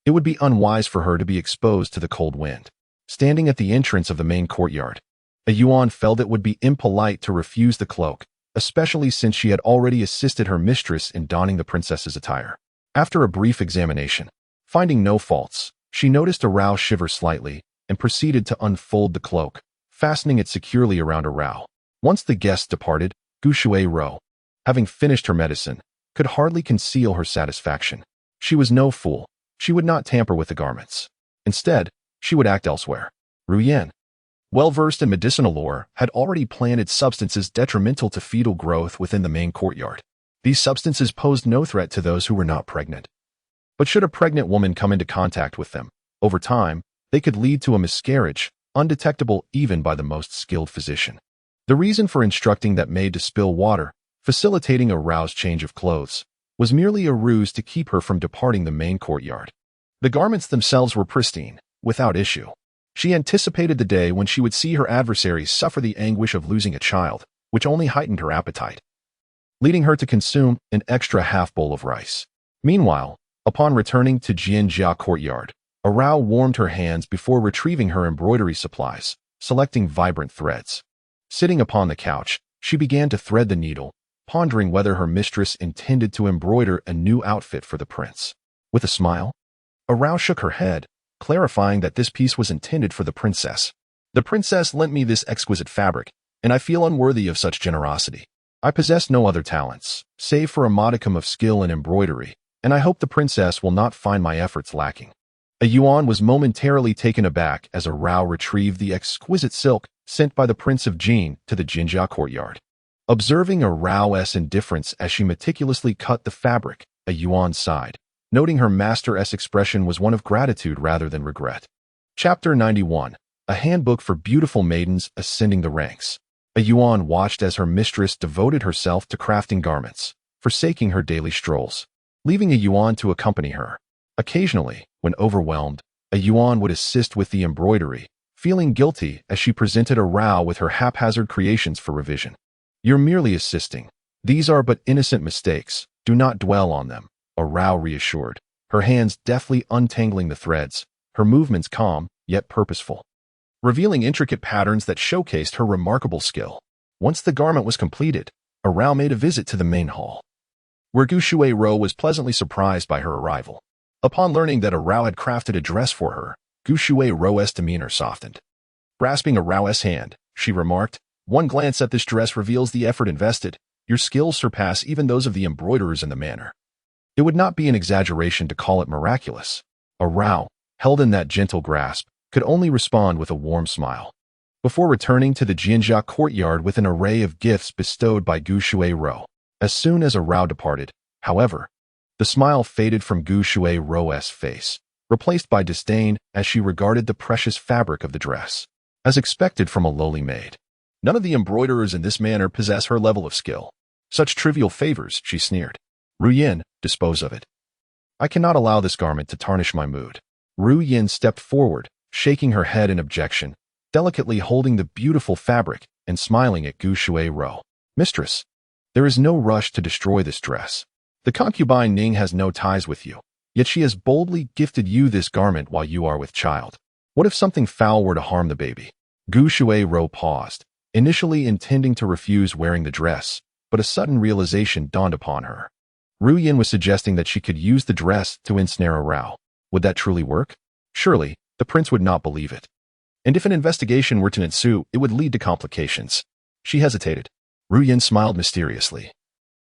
Speaker 1: it would be unwise for her to be exposed to the cold wind. Standing at the entrance of the main courtyard, Yuan felt it would be impolite to refuse the cloak, especially since she had already assisted her mistress in donning the princess's attire. After a brief examination, finding no faults, she noticed Arao shiver slightly and proceeded to unfold the cloak, fastening it securely around Arao. Once the guests departed, Gu Shuai-ro, having finished her medicine, could hardly conceal her satisfaction. She was no fool. She would not tamper with the garments. Instead, she would act elsewhere. Ru Yan, well-versed in medicinal lore, had already planted substances detrimental to fetal growth within the main courtyard. These substances posed no threat to those who were not pregnant. But should a pregnant woman come into contact with them, over time, they could lead to a miscarriage, undetectable even by the most skilled physician. The reason for instructing that maid to spill water, facilitating Arao's change of clothes, was merely a ruse to keep her from departing the main courtyard. The garments themselves were pristine, without issue. She anticipated the day when she would see her adversaries suffer the anguish of losing a child, which only heightened her appetite, leading her to consume an extra half bowl of rice. Meanwhile, upon returning to Jianjia courtyard, Arao warmed her hands before retrieving her embroidery supplies, selecting vibrant threads. Sitting upon the couch, she began to thread the needle, pondering whether her mistress intended to embroider a new outfit for the prince. With a smile, Arao shook her head, clarifying that this piece was intended for the princess. "The princess lent me this exquisite fabric, and I feel unworthy of such generosity. I possess no other talents, save for a modicum of skill in embroidery, and I hope the princess will not find my efforts lacking." Yuan was momentarily taken aback as Arao retrieved the exquisite silk sent by the Prince of Jin to the Jinjia courtyard. Observing Arao's indifference as she meticulously cut the fabric, Yuan sighed, noting her master's expression was one of gratitude rather than regret. Chapter 91. A Handbook for Beautiful Maidens Ascending the Ranks. A Yuan watched as her mistress devoted herself to crafting garments, forsaking her daily strolls, leaving a Yuan to accompany her. Occasionally, when overwhelmed, a Yuan would assist with the embroidery, feeling guilty as she presented a Rao with her haphazard creations for revision. "You're merely assisting. These are but innocent mistakes. Do not dwell on them," a Rao reassured, her hands deftly untangling the threads, her movements calm yet purposeful, revealing intricate patterns that showcased her remarkable skill. Once the garment was completed, a Rao made a visit to the main hall, where Gu Shuai-ro was pleasantly surprised by her arrival. Upon learning that a Rao had crafted a dress for her, Gu Shuai-ro's demeanor softened. Grasping a Rao's hand, she remarked, "One glance at this dress reveals the effort invested. Your skills surpass even those of the embroiderers in the manor." It would not be an exaggeration to call it miraculous. A Rao, held in that gentle grasp, could only respond with a warm smile. Before returning to the Jianjia courtyard with an array of gifts bestowed by Gu Shuai-ro. As soon as a Rao departed, however, the smile faded from Gu Shuai-ro's face, replaced by disdain as she regarded the precious fabric of the dress. As expected from a lowly maid, none of the embroiderers in this manor possess her level of skill. Such trivial favors, she sneered. "Ru Yin, dispose of it. I cannot allow this garment to tarnish my mood." Ru Yin stepped forward, shaking her head in objection, delicately holding the beautiful fabric and smiling at Gu Shuai-ro. "Mistress, there is no rush to destroy this dress. The concubine Ning has no ties with you, yet she has boldly gifted you this garment while you are with child. What if something foul were to harm the baby?" Gu Shuai-ro paused, initially intending to refuse wearing the dress, but a sudden realization dawned upon her. Ru Yin was suggesting that she could use the dress to ensnare a Rao. Would that truly work? Surely, the prince would not believe it. And if an investigation were to ensue, it would lead to complications. She hesitated. Ru Yin smiled mysteriously.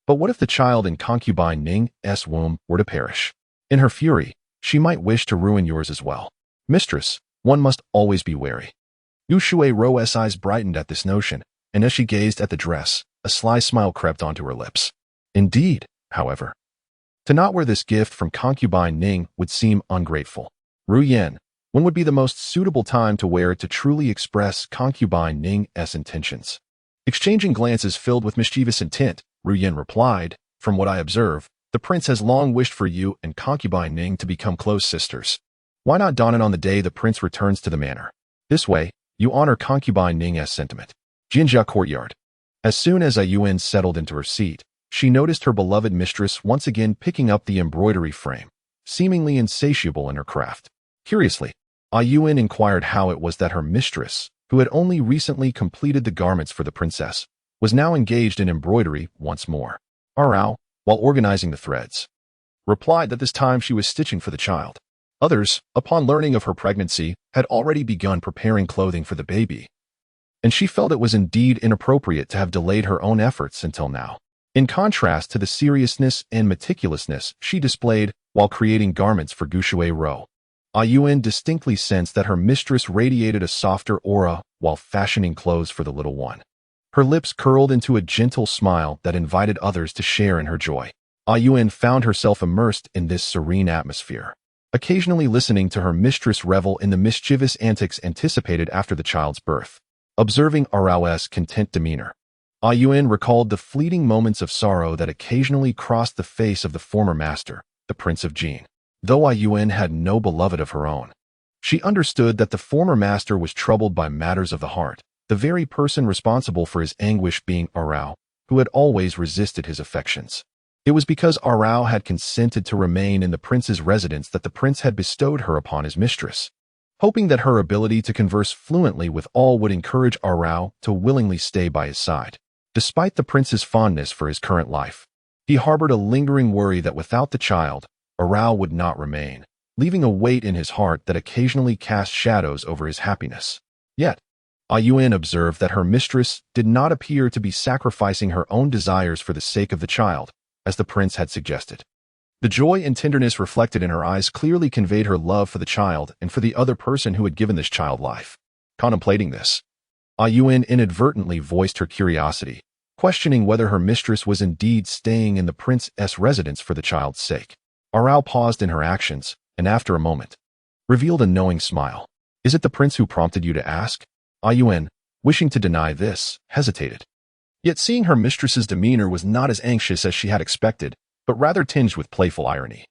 Speaker 1: But what if the child in concubine Ning's womb were to perish? In her fury, she might wish to ruin yours as well. "Mistress, one must always be wary." Gu Shuai-ro's eyes brightened at this notion, and as she gazed at the dress, a sly smile crept onto her lips. Indeed, however, to not wear this gift from concubine Ning would seem ungrateful. "Ru Yin, when would be the most suitable time to wear it to truly express concubine Ning's intentions?" Exchanging glances filled with mischievous intent, Ru Yin replied, "From what I observe, the prince has long wished for you and concubine Ning to become close sisters. Why not don it on the day the prince returns to the manor? This way, you honor concubine Ning's sentiment." Jinjia Courtyard. As soon as Ayuan settled into her seat, she noticed her beloved mistress once again picking up the embroidery frame, seemingly insatiable in her craft. Curiously, Ayuan inquired how it was that her mistress, who had only recently completed the garments for the princess, was now engaged in embroidery once more. Arao, while organizing the threads, replied that this time she was stitching for the child. Others, upon learning of her pregnancy, had already begun preparing clothing for the baby, and she felt it was indeed inappropriate to have delayed her own efforts until now. In contrast to the seriousness and meticulousness she displayed while creating garments for Gu Shuai-ro, Ayuan distinctly sensed that her mistress radiated a softer aura while fashioning clothes for the little one. Her lips curled into a gentle smile that invited others to share in her joy. Ayuan found herself immersed in this serene atmosphere, occasionally listening to her mistress revel in the mischievous antics anticipated after the child's birth. Observing Arao's content demeanor, Ayuan recalled the fleeting moments of sorrow that occasionally crossed the face of the former master, the Prince of Jin. Though Ayuan had no beloved of her own, she understood that the former master was troubled by matters of the heart, the very person responsible for his anguish being Arao, who had always resisted his affections. It was because Arao had consented to remain in the prince's residence that the prince had bestowed her upon his mistress, hoping that her ability to converse fluently with all would encourage Arao to willingly stay by his side. Despite the prince's fondness for his current life, he harbored a lingering worry that without the child, Arao would not remain, leaving a weight in his heart that occasionally cast shadows over his happiness. Yet, Ayuan observed that her mistress did not appear to be sacrificing her own desires for the sake of the child, as the prince had suggested. The joy and tenderness reflected in her eyes clearly conveyed her love for the child and for the other person who had given this child life. Contemplating this, Ayuan inadvertently voiced her curiosity, questioning whether her mistress was indeed staying in the prince's residence for the child's sake. Arao paused in her actions, and after a moment, revealed a knowing smile. Is it the prince who prompted you to ask? Ayuan, wishing to deny this, hesitated. Yet seeing her mistress's demeanor was not as anxious as she had expected, but rather tinged with playful irony.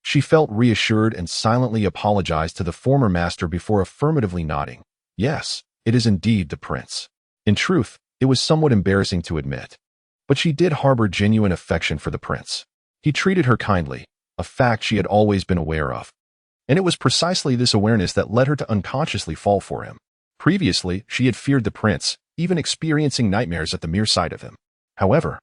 Speaker 1: She felt reassured and silently apologized to the former master before affirmatively nodding. Yes, it is indeed the prince. In truth, it was somewhat embarrassing to admit. But she did harbor genuine affection for the prince. He treated her kindly, a fact she had always been aware of. And it was precisely this awareness that led her to unconsciously fall for him. Previously, she had feared the prince, even experiencing nightmares at the mere sight of him. However,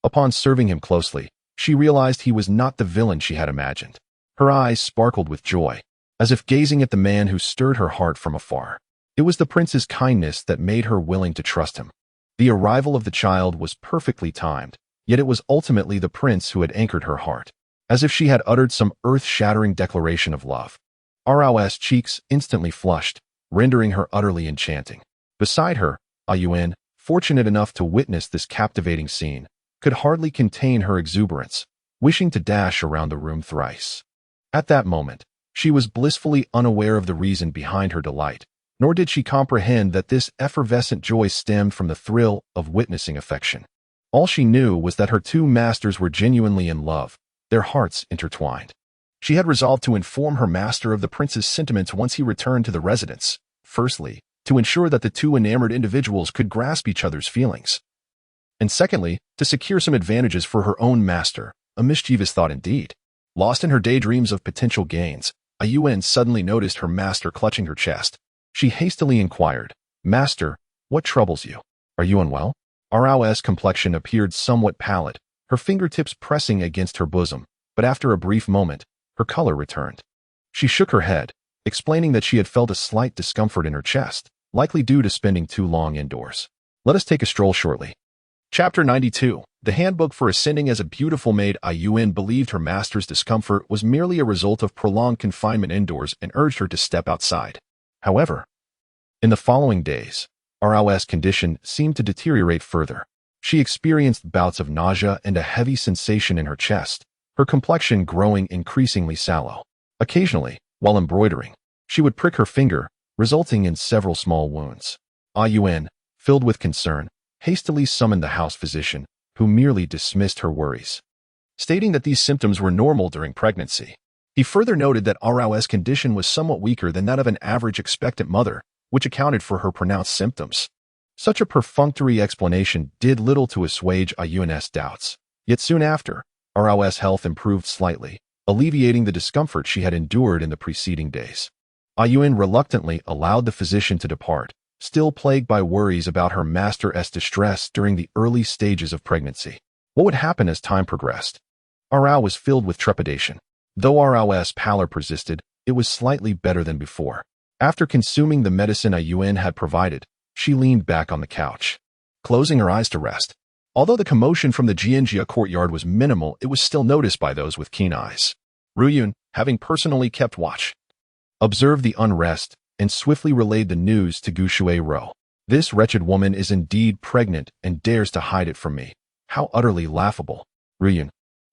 Speaker 1: upon serving him closely, she realized he was not the villain she had imagined. Her eyes sparkled with joy, as if gazing at the man who stirred her heart from afar. It was the prince's kindness that made her willing to trust him. The arrival of the child was perfectly timed, yet it was ultimately the prince who had anchored her heart, as if she had uttered some earth-shattering declaration of love. Rao's cheeks instantly flushed, rendering her utterly enchanting. Beside her, Ayuan, fortunate enough to witness this captivating scene, could hardly contain her exuberance, wishing to dash around the room thrice. At that moment, she was blissfully unaware of the reason behind her delight, nor did she comprehend that this effervescent joy stemmed from the thrill of witnessing affection. All she knew was that her two masters were genuinely in love, their hearts intertwined. She had resolved to inform her master of the prince's sentiments once he returned to the residence, firstly, to ensure that the two enamored individuals could grasp each other's feelings, and secondly, to secure some advantages for her own master, a mischievous thought indeed. Lost in her daydreams of potential gains, Ayuan suddenly noticed her master clutching her chest. She hastily inquired, "Master, what troubles you? Are you unwell?" Rao's complexion appeared somewhat pallid, her fingertips pressing against her bosom, but after a brief moment, her color returned. She shook her head, explaining that she had felt a slight discomfort in her chest, likely due to spending too long indoors. "Let us take a stroll shortly." Chapter 92. The Handbook for Ascending as a Beautiful Maid. Ayuan believed her master's discomfort was merely a result of prolonged confinement indoors and urged her to step outside. However, in the following days, Rao's condition seemed to deteriorate further. She experienced bouts of nausea and a heavy sensation in her chest, her complexion growing increasingly sallow. Occasionally, while embroidering, she would prick her finger, resulting in several small wounds. Ayuan, filled with concern, hastily summoned the house physician, who merely dismissed her worries, stating that these symptoms were normal during pregnancy. He further noted that Rao's condition was somewhat weaker than that of an average expectant mother, which accounted for her pronounced symptoms. Such a perfunctory explanation did little to assuage Ayuan's doubts. Yet soon after, Rao's health improved slightly, alleviating the discomfort she had endured in the preceding days. Ayuan reluctantly allowed the physician to depart, still plagued by worries about her master's distress during the early stages of pregnancy. What would happen as time progressed? Rao was filled with trepidation. Though Rao's pallor persisted, it was slightly better than before. After consuming the medicine Ayuan had provided, she leaned back on the couch, closing her eyes to rest. Although the commotion from the Jianjia courtyard was minimal, it was still noticed by those with keen eyes. Ruyun, having personally kept watch, observed the unrest and swiftly relayed the news to Gushui Ro. "This wretched woman is indeed pregnant and dares to hide it from me. How utterly laughable." "Ruyun,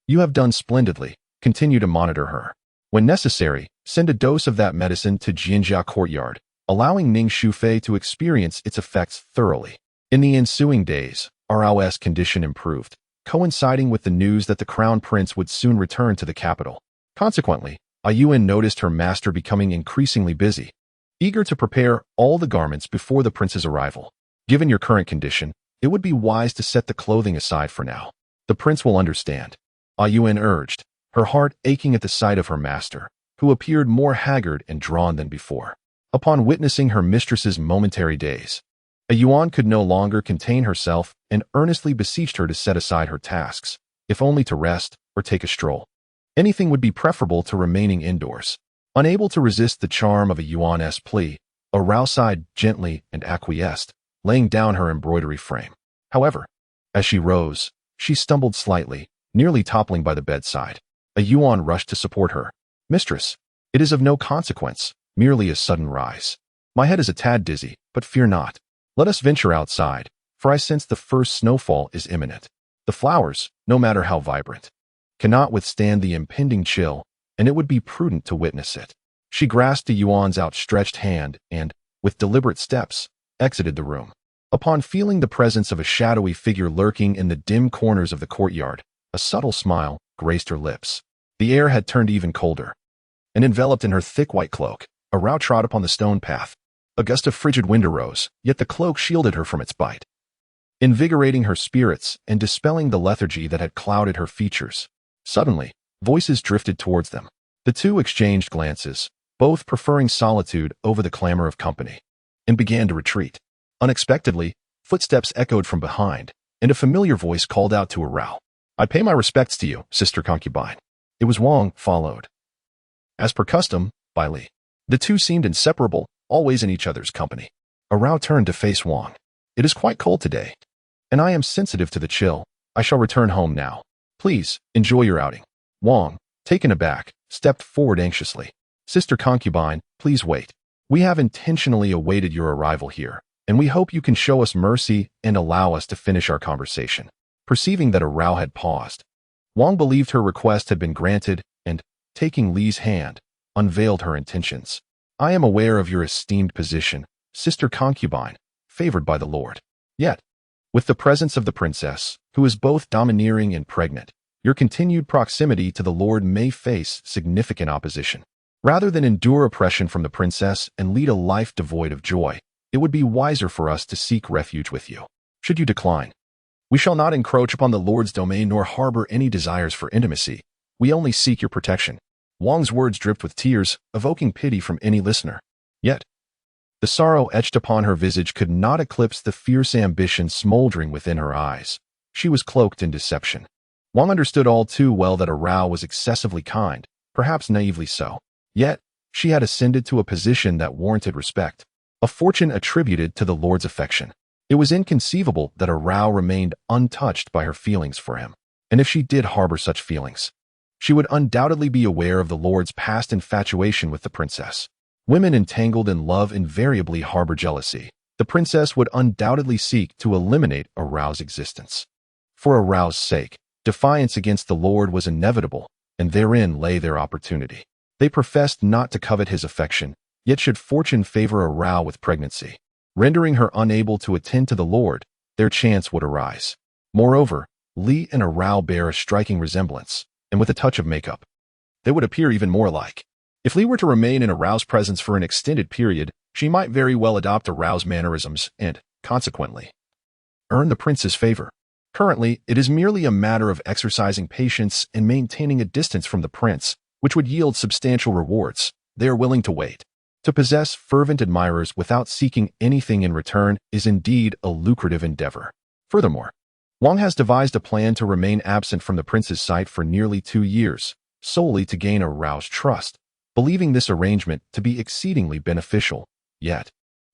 Speaker 1: you have done splendidly. Continue to monitor her. When necessary, send a dose of that medicine to Jianjia courtyard, allowing Ning Shufei to experience its effects thoroughly." In the ensuing days, Rao's condition improved, coinciding with the news that the crown prince would soon return to the capital. Consequently, Ayuan noticed her master becoming increasingly busy, eager to prepare all the garments before the prince's arrival. "Given your current condition, it would be wise to set the clothing aside for now. The prince will understand," Ayuan urged, her heart aching at the sight of her master, who appeared more haggard and drawn than before. Upon witnessing her mistress's momentary daze, Ayuan could no longer contain herself and earnestly beseeched her to set aside her tasks, if only to rest or take a stroll. Anything would be preferable to remaining indoors. Unable to resist the charm of Ayuan's plea, Rao sighed gently and acquiesced, laying down her embroidery frame. However, as she rose, she stumbled slightly, nearly toppling by the bedside. Ayuan rushed to support her. "Mistress, it is of no consequence, merely a sudden rise. My head is a tad dizzy, but fear not. Let us venture outside, for I sense the first snowfall is imminent. The flowers, no matter how vibrant, cannot withstand the impending chill, and it would be prudent to witness it." She grasped Yuan's outstretched hand and, with deliberate steps, exited the room. Upon feeling the presence of a shadowy figure lurking in the dim corners of the courtyard, a subtle smile graced her lips. The air had turned even colder, and enveloped in her thick white cloak, Arao trod upon the stone path. A gust of frigid wind arose, yet the cloak shielded her from its bite, invigorating her spirits and dispelling the lethargy that had clouded her features. Suddenly, voices drifted towards them. The two exchanged glances, both preferring solitude over the clamor of company, and began to retreat. Unexpectedly, footsteps echoed from behind, and a familiar voice called out to Arao. "I pay my respects to you, sister concubine." It was Wang, followed, as per custom, by Li. The two seemed inseparable, always in each other's company. Arao turned to face Wang. "It is quite cold today, and I am sensitive to the chill. I shall return home now. Please, enjoy your outing." Wang, taken aback, stepped forward anxiously. "Sister concubine, please wait. We have intentionally awaited your arrival here, and we hope you can show us mercy and allow us to finish our conversation." Perceiving that Arao had paused, Wang believed her request had been granted and, taking Li's hand, unveiled her intentions. "I am aware of your esteemed position, sister concubine, favored by the Lord. Yet, with the presence of the princess, who is both domineering and pregnant, your continued proximity to the Lord may face significant opposition. Rather than endure oppression from the princess and lead a life devoid of joy, it would be wiser for us to seek refuge with you. Should you decline, we shall not encroach upon the Lord's domain nor harbor any desires for intimacy. We only seek your protection." Wang's words dripped with tears, evoking pity from any listener. Yet, the sorrow etched upon her visage could not eclipse the fierce ambition smoldering within her eyes. She was cloaked in deception. Wang understood all too well that Arao was excessively kind, perhaps naively so. Yet, she had ascended to a position that warranted respect, a fortune attributed to the Lord's affection. It was inconceivable that Arao remained untouched by her feelings for him. And if she did harbor such feelings, she would undoubtedly be aware of the Lord's past infatuation with the princess. Women entangled in love invariably harbor jealousy. The princess would undoubtedly seek to eliminate Arao's existence. For Arao's sake, defiance against the Lord was inevitable, and therein lay their opportunity. They professed not to covet his affection, yet should fortune favor Arao with pregnancy, rendering her unable to attend to the Lord, their chance would arise. Moreover, Li and Arao bear a striking resemblance, and with a touch of makeup, they would appear even more alike. If Li were to remain in Arao's presence for an extended period, she might very well adopt Arao's mannerisms and, consequently, earn the prince's favor. Currently, it is merely a matter of exercising patience and maintaining a distance from the prince, which would yield substantial rewards. They are willing to wait. To possess fervent admirers without seeking anything in return is indeed a lucrative endeavor. Furthermore, Wang has devised a plan to remain absent from the prince's sight for nearly 2 years, solely to gain Arao's trust, believing this arrangement to be exceedingly beneficial. Yet,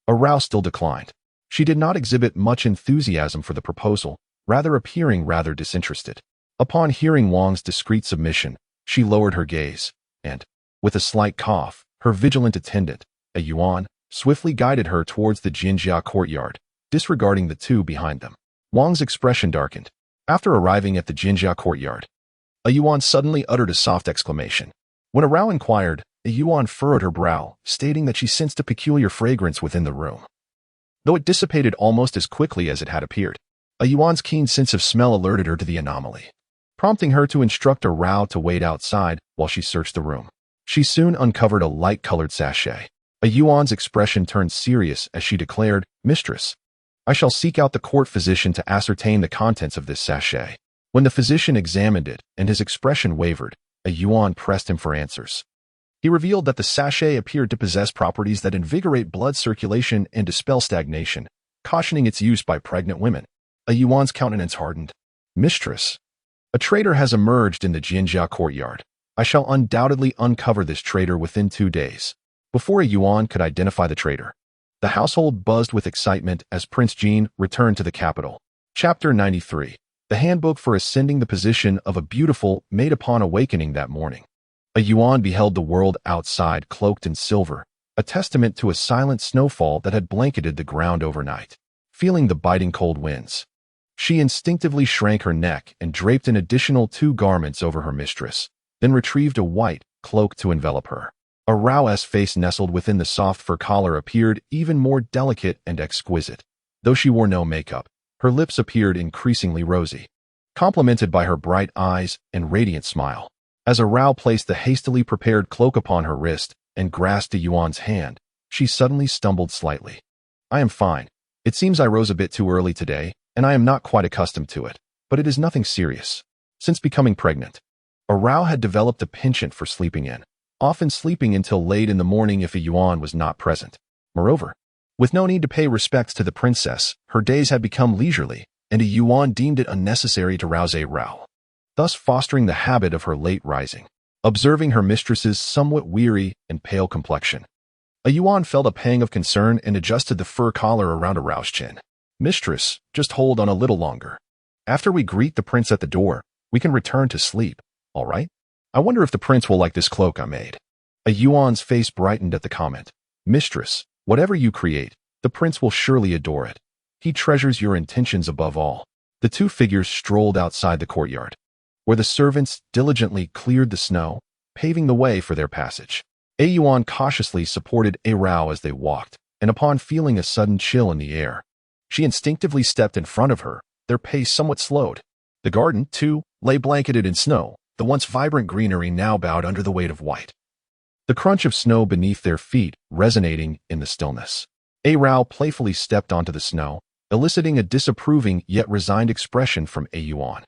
Speaker 1: Arao still declined. She did not exhibit much enthusiasm for the proposal, rather appearing rather disinterested. Upon hearing Wang's discreet submission, she lowered her gaze, and, with a slight cough, her vigilant attendant, a Yuan, swiftly guided her towards the Jinjia courtyard, disregarding the two behind them. Wang's expression darkened. After arriving at the Jinjia courtyard, a Yuan suddenly uttered a soft exclamation. When Arao inquired, a Yuan furrowed her brow, stating that she sensed a peculiar fragrance within the room, though it dissipated almost as quickly as it had appeared. A Yuan's keen sense of smell alerted her to the anomaly, prompting her to instruct Arao to wait outside while she searched the room. She soon uncovered a light-colored sachet. A Yuan's expression turned serious as she declared, "Mistress, I shall seek out the court physician to ascertain the contents of this sachet." When the physician examined it and his expression wavered, a Yuan pressed him for answers. He revealed that the sachet appeared to possess properties that invigorate blood circulation and dispel stagnation, cautioning its use by pregnant women. A Yuan's countenance hardened. "Mistress, a traitor has emerged in the Jinjia courtyard. I shall undoubtedly uncover this traitor within 2 days." Before a Yuan could identify the traitor, the household buzzed with excitement as Prince Jin returned to the capital. Chapter 93. The handbook for ascending the position of a beautiful maid upon awakening that morning. A Yuan beheld the world outside cloaked in silver, a testament to a silent snowfall that had blanketed the ground overnight. Feeling the biting cold winds, she instinctively shrank her neck and draped an additional 2 garments over her mistress, then retrieved a white cloak to envelop her. A Rao's face nestled within the soft fur collar appeared even more delicate and exquisite. Though she wore no makeup, her lips appeared increasingly rosy, complemented by her bright eyes and radiant smile. As a Rao placed the hastily prepared cloak upon her wrist and grasped Yuan's hand, she suddenly stumbled slightly. I am fine. It seems I rose a bit too early today, and I am not quite accustomed to it, but it is nothing serious. Since becoming pregnant, a Rao had developed a penchant for sleeping in, often sleeping until late in the morning if a Yuan was not present. Moreover, with no need to pay respects to the princess, her days had become leisurely, and a Yuan deemed it unnecessary to rouse a Rao, thus fostering the habit of her late rising. Observing her mistress's somewhat weary and pale complexion, a Yuan felt a pang of concern and adjusted the fur collar around a Rao's chin. Mistress, just hold on a little longer. After we greet the prince at the door, we can return to sleep, all right? I wonder if the prince will like this cloak I made. A Yuan's face brightened at the comment. Mistress, whatever you create, the prince will surely adore it. He treasures your intentions above all. The two figures strolled outside the courtyard, where the servants diligently cleared the snow, paving the way for their passage. A Yuan cautiously supported a Rao as they walked, and upon feeling a sudden chill in the air, she instinctively stepped in front of her, their pace somewhat slowed. The garden, too, lay blanketed in snow, the once vibrant greenery now bowed under the weight of white. The crunch of snow beneath their feet resonating in the stillness. A Rao playfully stepped onto the snow, eliciting a disapproving yet resigned expression from A Yuan.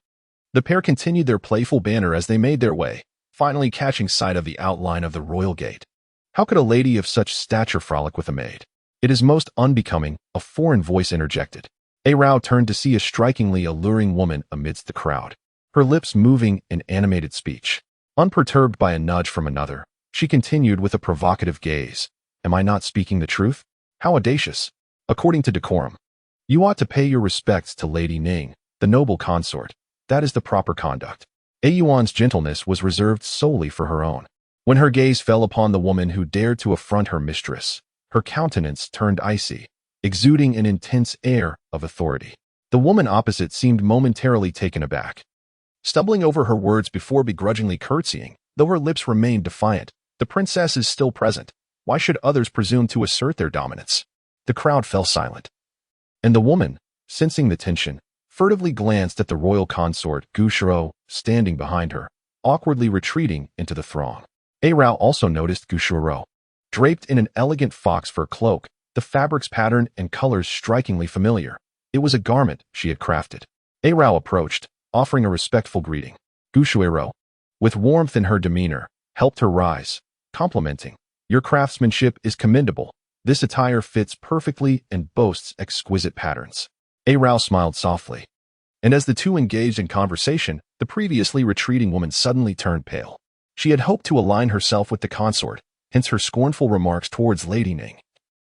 Speaker 1: The pair continued their playful banter as they made their way, finally catching sight of the outline of the royal gate. How could a lady of such stature frolic with a maid? It is most unbecoming, a foreign voice interjected. A Rao turned to see a strikingly alluring woman amidst the crowd, her lips moving in animated speech. Unperturbed by a nudge from another, she continued with a provocative gaze. Am I not speaking the truth? How audacious! According to decorum, you ought to pay your respects to Lady Ning, the noble consort. That is the proper conduct. A Yuan's gentleness was reserved solely for her own. When her gaze fell upon the woman who dared to affront her mistress, her countenance turned icy, exuding an intense air of authority. The woman opposite seemed momentarily taken aback, stumbling over her words before begrudgingly curtsying. Though her lips remained defiant, the princess is still present. Why should others presume to assert their dominance? The crowd fell silent, and the woman, sensing the tension, furtively glanced at the royal consort, Gu Shuo, standing behind her, awkwardly retreating into the throng. A Rao also noticed Gu Shuo, draped in an elegant fox fur cloak, the fabric's pattern and colors strikingly familiar. It was a garment she had crafted. A Rao approached, offering a respectful greeting. Gu Shuo, with warmth in her demeanor, helped her rise, complimenting. Your craftsmanship is commendable. This attire fits perfectly and boasts exquisite patterns. A Rao smiled softly, and as the two engaged in conversation, the previously retreating woman suddenly turned pale. She had hoped to align herself with the consort, hence her scornful remarks towards Lady Ning.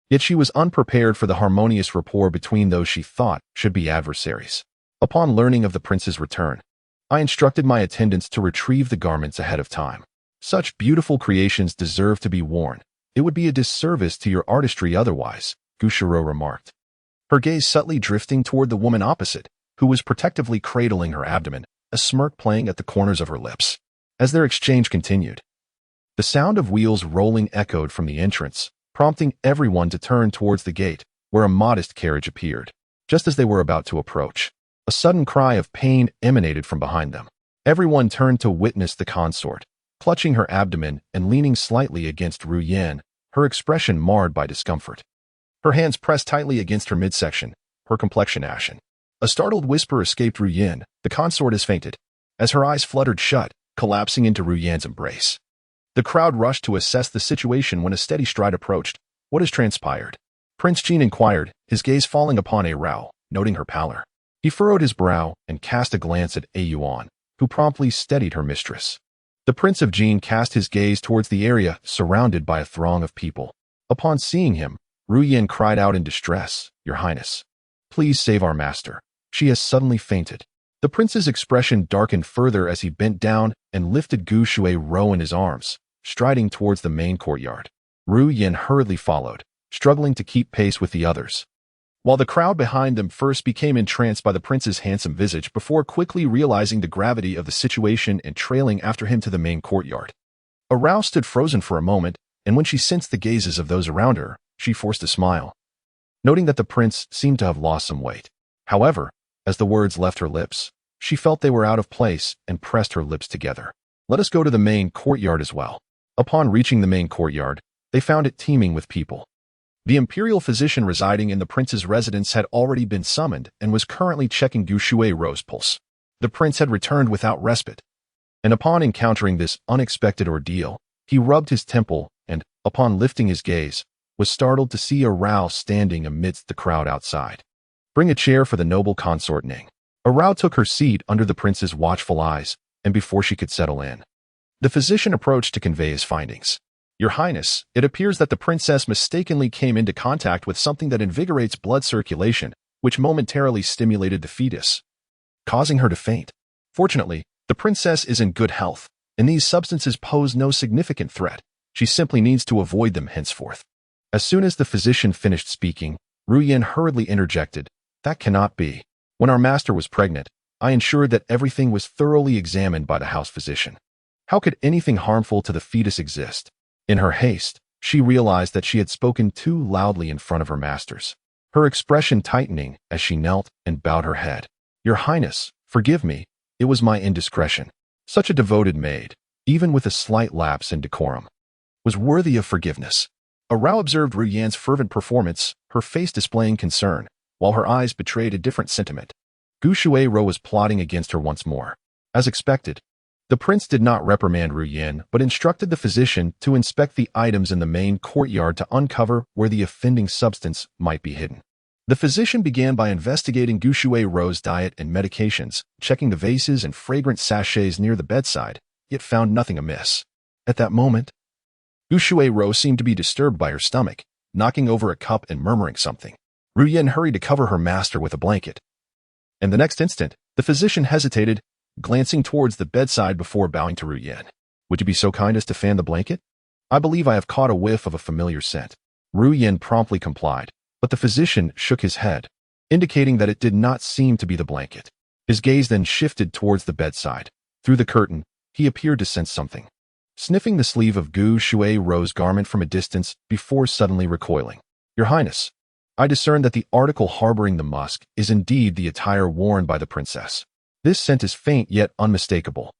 Speaker 1: Yet she was unprepared for the harmonious rapport between those she thought should be adversaries. Upon learning of the prince's return, I instructed my attendants to retrieve the garments ahead of time. Such beautiful creations deserve to be worn. It would be a disservice to your artistry otherwise, Gu Shuo remarked, her gaze subtly drifting toward the woman opposite, who was protectively cradling her abdomen, a smirk playing at the corners of her lips. As their exchange continued, the sound of wheels rolling echoed from the entrance, prompting everyone to turn towards the gate, where a modest carriage appeared. Just as they were about to approach, a sudden cry of pain emanated from behind them. Everyone turned to witness the consort, clutching her abdomen and leaning slightly against Ru Yan, her expression marred by discomfort. Her hands pressed tightly against her midsection, her complexion ashen. A startled whisper escaped Ru Yan, the consort has fainted, as her eyes fluttered shut, collapsing into Ru Yan's embrace. The crowd rushed to assess the situation when a steady stride approached. What has transpired? Prince Jin inquired, his gaze falling upon A Rao, noting her pallor. He furrowed his brow and cast a glance at A Yuan, who promptly steadied her mistress. The Prince of Jin cast his gaze towards the area surrounded by a throng of people. Upon seeing him, Ru Yan cried out in distress, Your Highness, please save our master. She has suddenly fainted. The prince's expression darkened further as he bent down and lifted Gu Shuo in his arms, striding towards the main courtyard. Ru Yan hurriedly followed, struggling to keep pace with the others, while the crowd behind them first became entranced by the prince's handsome visage before quickly realizing the gravity of the situation and trailing after him to the main courtyard. A Rao stood frozen for a moment, and when she sensed the gazes of those around her, she forced a smile, noting that the prince seemed to have lost some weight. However, as the words left her lips, she felt they were out of place and pressed her lips together. Let us go to the main courtyard as well. Upon reaching the main courtyard, they found it teeming with people. The imperial physician residing in the prince's residence had already been summoned and was currently checking Gu Shui's pulse. The prince had returned without respite, and upon encountering this unexpected ordeal, he rubbed his temple and, upon lifting his gaze, was startled to see Arao standing amidst the crowd outside. Bring a chair for the noble consort Ning. Arao took her seat under the prince's watchful eyes, and before she could settle in, the physician approached to convey his findings. Your Highness, it appears that the princess mistakenly came into contact with something that invigorates blood circulation, which momentarily stimulated the fetus, causing her to faint. Fortunately, the princess is in good health, and these substances pose no significant threat. She simply needs to avoid them henceforth. As soon as the physician finished speaking, Ru Yin hurriedly interjected, That cannot be. When our master was pregnant, I ensured that everything was thoroughly examined by the house physician. How could anything harmful to the fetus exist? In her haste, she realized that she had spoken too loudly in front of her masters, her expression tightening as she knelt and bowed her head. Your Highness, forgive me, it was my indiscretion. Such a devoted maid, even with a slight lapse in decorum, was worthy of forgiveness. Arao observed Ru Yan's fervent performance, her face displaying concern, while her eyes betrayed a different sentiment. Gu Shuai was plotting against her once more. As expected, the prince did not reprimand Ru Yan, but instructed the physician to inspect the items in the main courtyard to uncover where the offending substance might be hidden. The physician began by investigating Gu Shui's diet and medications, checking the vases and fragrant sachets near the bedside, yet found nothing amiss. At that moment, Gu Shui seemed to be disturbed by her stomach, knocking over a cup and murmuring something. Ru Yan hurried to cover her master with a blanket. And the next instant, the physician hesitated, glancing towards the bedside before bowing to Ru Yan. Would you be so kind as to fan the blanket? I believe I have caught a whiff of a familiar scent. Ru Yan promptly complied, but the physician shook his head, indicating that it did not seem to be the blanket. His gaze then shifted towards the bedside. Through the curtain, he appeared to sense something, sniffing the sleeve of Gu Shui's garment from a distance before suddenly recoiling. Your Highness, I discern that the article harboring the musk is indeed the attire worn by the princess. This scent is faint yet unmistakable.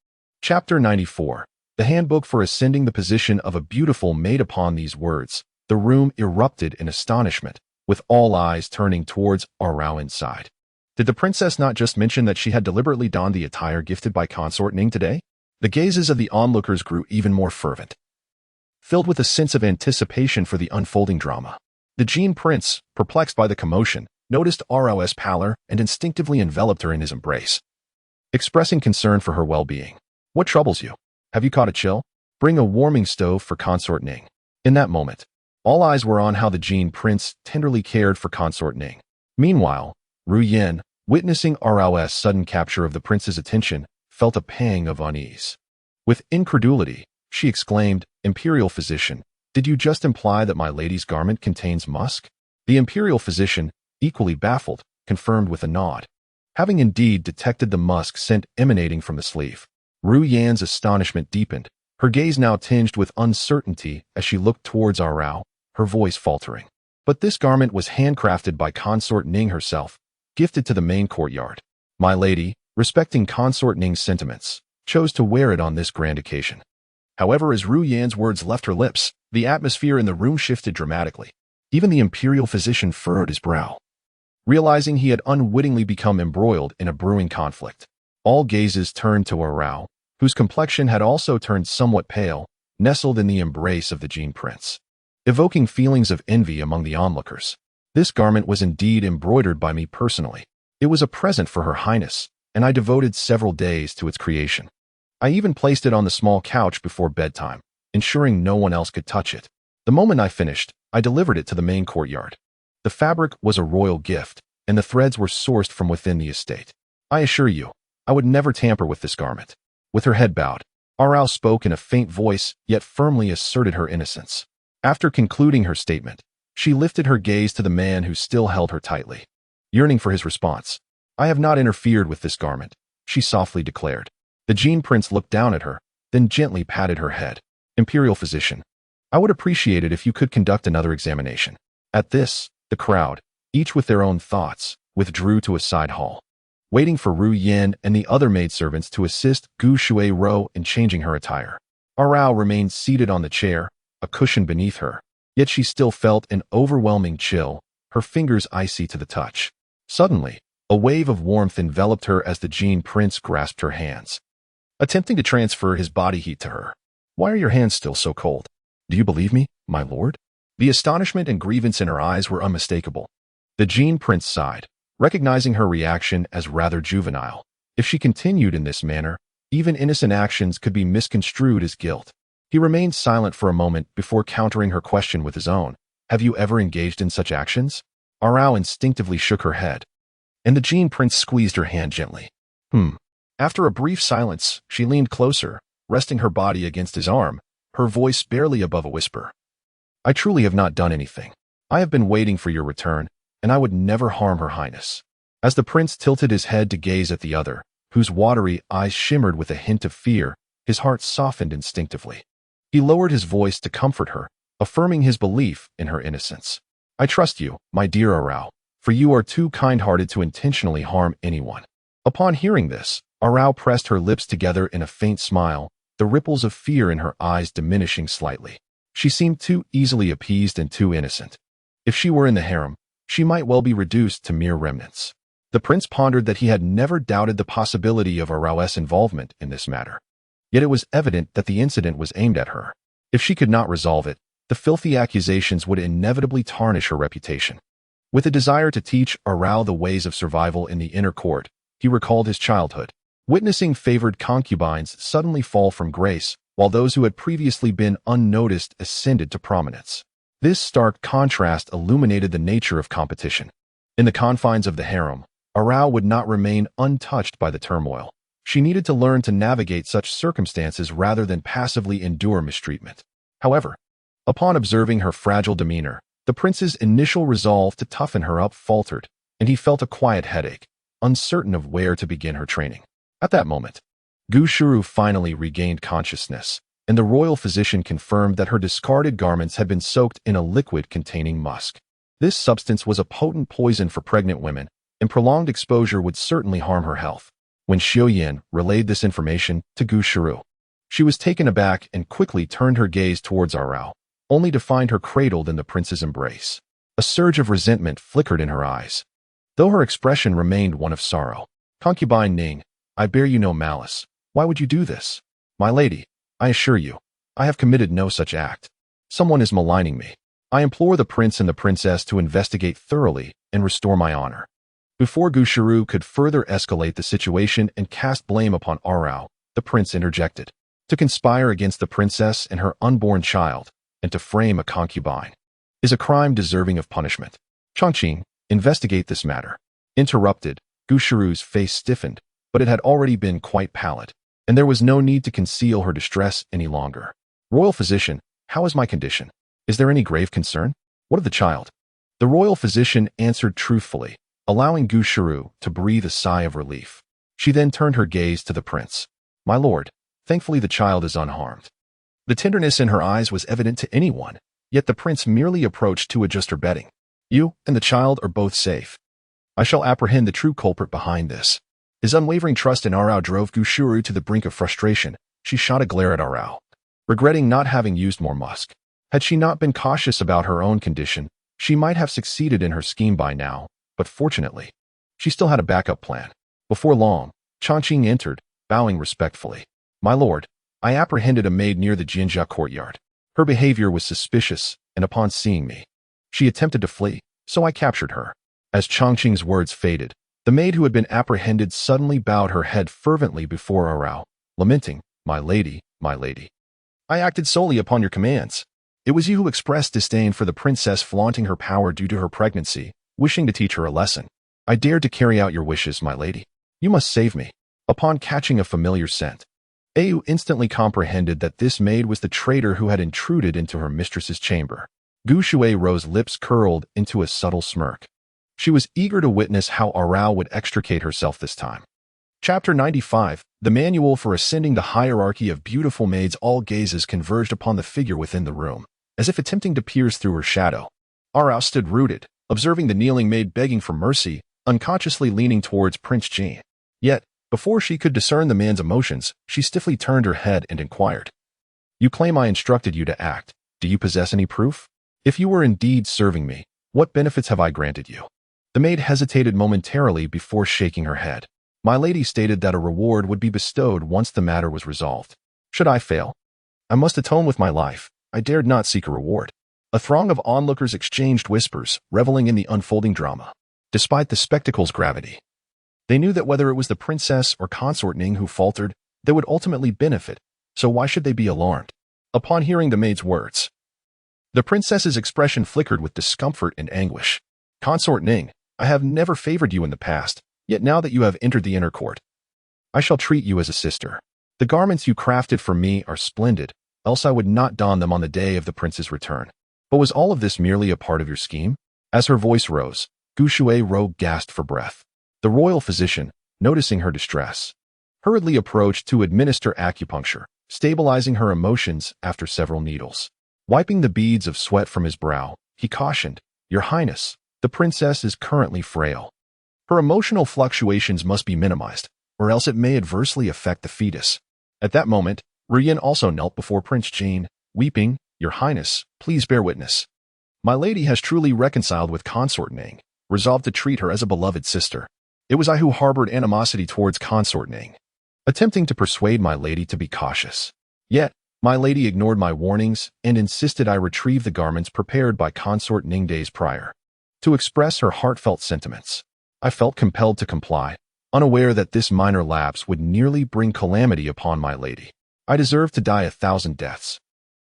Speaker 1: Chapter 94. The Handbook for Ascending the Position of a Beautiful Maid. Upon these words, the room erupted in astonishment, with all eyes turning towards Arao inside. Did the princess not just mention that she had deliberately donned the attire gifted by Consort Ning today? The gazes of the onlookers grew even more fervent, filled with a sense of anticipation for the unfolding drama. The Jean Prince, perplexed by the commotion, noticed Arao's pallor and instinctively enveloped her in his embrace, expressing concern for her well-being. What troubles you? Have you caught a chill? Bring a warming stove for Consort Ning. In that moment, all eyes were on how the Jean Prince tenderly cared for Consort Ning. Meanwhile, Ru Yan, witnessing Arao's sudden capture of the prince's attention, felt a pang of unease. With incredulity, she exclaimed, Imperial Physician, did you just imply that my lady's garment contains musk? The Imperial Physician, equally baffled, confirmed with a nod, having indeed detected the musk scent emanating from the sleeve. Ru Yan's astonishment deepened, her gaze now tinged with uncertainty as she looked towards Arao, her voice faltering. But this garment was handcrafted by Consort Ning herself, gifted to the main courtyard. My lady, respecting Consort Ning's sentiments, chose to wear it on this grand occasion. However, as Ru Yan's words left her lips, the atmosphere in the room shifted dramatically. Even the Imperial Physician furrowed his brow, realizing he had unwittingly become embroiled in a brewing conflict. All gazes turned to Arao, whose complexion had also turned somewhat pale, nestled in the embrace of the Jean Prince, evoking feelings of envy among the onlookers. This garment was indeed embroidered by me personally. It was a present for Her Highness, and I devoted several days to its creation. I even placed it on the small couch before bedtime, ensuring no one else could touch it. The moment I finished, I delivered it to the main courtyard. The fabric was a royal gift, and the threads were sourced from within the estate. I assure you, I would never tamper with this garment. With her head bowed, Arao spoke in a faint voice, yet firmly asserted her innocence. After concluding her statement, she lifted her gaze to the man who still held her tightly, yearning for his response. I have not interfered with this garment, she softly declared. The Jean Prince looked down at her, then gently patted her head. Imperial Physician, I would appreciate it if you could conduct another examination. At this, the crowd, each with their own thoughts, withdrew to a side hall, waiting for Ru Yin and the other maidservants to assist Gu Shuai-ro in changing her attire. Arao remained seated on the chair, a cushion beneath her, yet she still felt an overwhelming chill, her fingers icy to the touch. Suddenly, a wave of warmth enveloped her as the Jin Prince grasped her hands, attempting to transfer his body heat to her. Why are your hands still so cold? Do you believe me, my lord? The astonishment and grievance in her eyes were unmistakable. The Jin Prince sighed, recognizing her reaction as rather juvenile. If she continued in this manner, even innocent actions could be misconstrued as guilt. He remained silent for a moment before countering her question with his own. Have you ever engaged in such actions? Arao instinctively shook her head, and the Jin Prince squeezed her hand gently. After a brief silence, she leaned closer, resting her body against his arm, her voice barely above a whisper. I truly have not done anything. I have been waiting for your return, and I would never harm Her Highness. As the prince tilted his head to gaze at the other, whose watery eyes shimmered with a hint of fear, his heart softened instinctively. He lowered his voice to comfort her, affirming his belief in her innocence. I trust you, my dear Arao, for you are too kind-hearted to intentionally harm anyone. Upon hearing this, Arao pressed her lips together in a faint smile, the ripples of fear in her eyes diminishing slightly. She seemed too easily appeased and too innocent. If she were in the harem, she might well be reduced to mere remnants. The prince pondered that he had never doubted the possibility of Arao's involvement in this matter. Yet it was evident that the incident was aimed at her. If she could not resolve it, the filthy accusations would inevitably tarnish her reputation. With a desire to teach Arao the ways of survival in the inner court, he recalled his childhood, witnessing favored concubines suddenly fall from grace, while those who had previously been unnoticed ascended to prominence. This stark contrast illuminated the nature of competition. In the confines of the harem, Arao would not remain untouched by the turmoil. She needed to learn to navigate such circumstances rather than passively endure mistreatment. However, upon observing her fragile demeanor, the prince's initial resolve to toughen her up faltered, and he felt a quiet headache, uncertain of where to begin her training. At that moment, Gu Shuru finally regained consciousness, and the royal physician confirmed that her discarded garments had been soaked in a liquid containing musk. This substance was a potent poison for pregnant women, and prolonged exposure would certainly harm her health. When Xiaoyan relayed this information to Gu Shuru, she was taken aback and quickly turned her gaze towards Arao, only to find her cradled in the prince's embrace. A surge of resentment flickered in her eyes, though her expression remained one of sorrow. Concubine Ning, I bear you no malice. Why would you do this? My lady, I assure you, I have committed no such act. Someone is maligning me. I implore the prince and the princess to investigate thoroughly and restore my honor. Before Gu Shuru could further escalate the situation and cast blame upon Arao, the prince interjected. To conspire against the princess and her unborn child, and to frame a concubine, is a crime deserving of punishment. Chongqing, investigate this matter. Interrupted, Gu Shuru's face stiffened, but it had already been quite pallid, and there was no need to conceal her distress any longer. Royal physician, how is my condition? Is there any grave concern? What of the child? The royal physician answered truthfully, allowing Gu Shuru to breathe a sigh of relief. She then turned her gaze to the prince. My lord, thankfully the child is unharmed. The tenderness in her eyes was evident to anyone, yet the prince merely approached to adjust her bedding. You and the child are both safe. I shall apprehend the true culprit behind this. His unwavering trust in Arao drove Gu Shuru to the brink of frustration. She shot a glare at Arao, regretting not having used more musk. Had she not been cautious about her own condition, she might have succeeded in her scheme by now, but fortunately, she still had a backup plan. Before long, Chongqing entered, bowing respectfully. My lord, I apprehended a maid near the Jinjia courtyard. Her behavior was suspicious, and upon seeing me, she attempted to flee, so I captured her. As Chongqing's words faded, the maid who had been apprehended suddenly bowed her head fervently before Arao, lamenting, my lady, I acted solely upon your commands. It was you who expressed disdain for the princess flaunting her power due to her pregnancy, wishing to teach her a lesson. I dared to carry out your wishes, my lady. You must save me. Upon catching a familiar scent, Au instantly comprehended that this maid was the traitor who had intruded into her mistress's chamber. Gu Shuai-ro's lips curled into a subtle smirk. She was eager to witness how Arao would extricate herself this time. Chapter 95, The Manual for Ascending the Hierarchy of Beautiful Maids. All gazes converged upon the figure within the room. as if attempting to pierce through her shadow. Arao stood rooted, observing the kneeling maid begging for mercy, unconsciously leaning towards Prince Jean. Yet, before she could discern the man's emotions, she stiffly turned her head and inquired, "You claim I instructed you to act. Do you possess any proof? If you were indeed serving me, what benefits have I granted you?" The maid hesitated momentarily before shaking her head. My lady stated that a reward would be bestowed once the matter was resolved. Should I fail, I must atone with my life. I dared not seek a reward. A throng of onlookers exchanged whispers, reveling in the unfolding drama. Despite the spectacle's gravity, they knew that whether it was the princess or consort Ning who faltered, they would ultimately benefit, so why should they be alarmed? Upon hearing the maid's words, the princess's expression flickered with discomfort and anguish. "Consort Ning, I have never favored you in the past, yet now that you have entered the inner court, I shall treat you as a sister. The garments you crafted for me are splendid, else I would not don them on the day of the prince's return. But was all of this merely a part of your scheme?" As her voice rose, Gu Shuai gasped for breath. The royal physician, noticing her distress, hurriedly approached to administer acupuncture, stabilizing her emotions after several needles. Wiping the beads of sweat from his brow, he cautioned, "Your Highness, the princess is currently frail. Her emotional fluctuations must be minimized, or else it may adversely affect the fetus." At that moment, Ruyin also knelt before Prince Jean, weeping, "Your Highness, please bear witness. My lady has truly reconciled with Consort Ning, resolved to treat her as a beloved sister. It was I who harbored animosity towards Consort Ning, attempting to persuade my lady to be cautious. Yet, my lady ignored my warnings and insisted I retrieve the garments prepared by Consort Ning days prior. To express her heartfelt sentiments, I felt compelled to comply, unaware that this minor lapse would nearly bring calamity upon my lady. I deserved to die 1,000 deaths."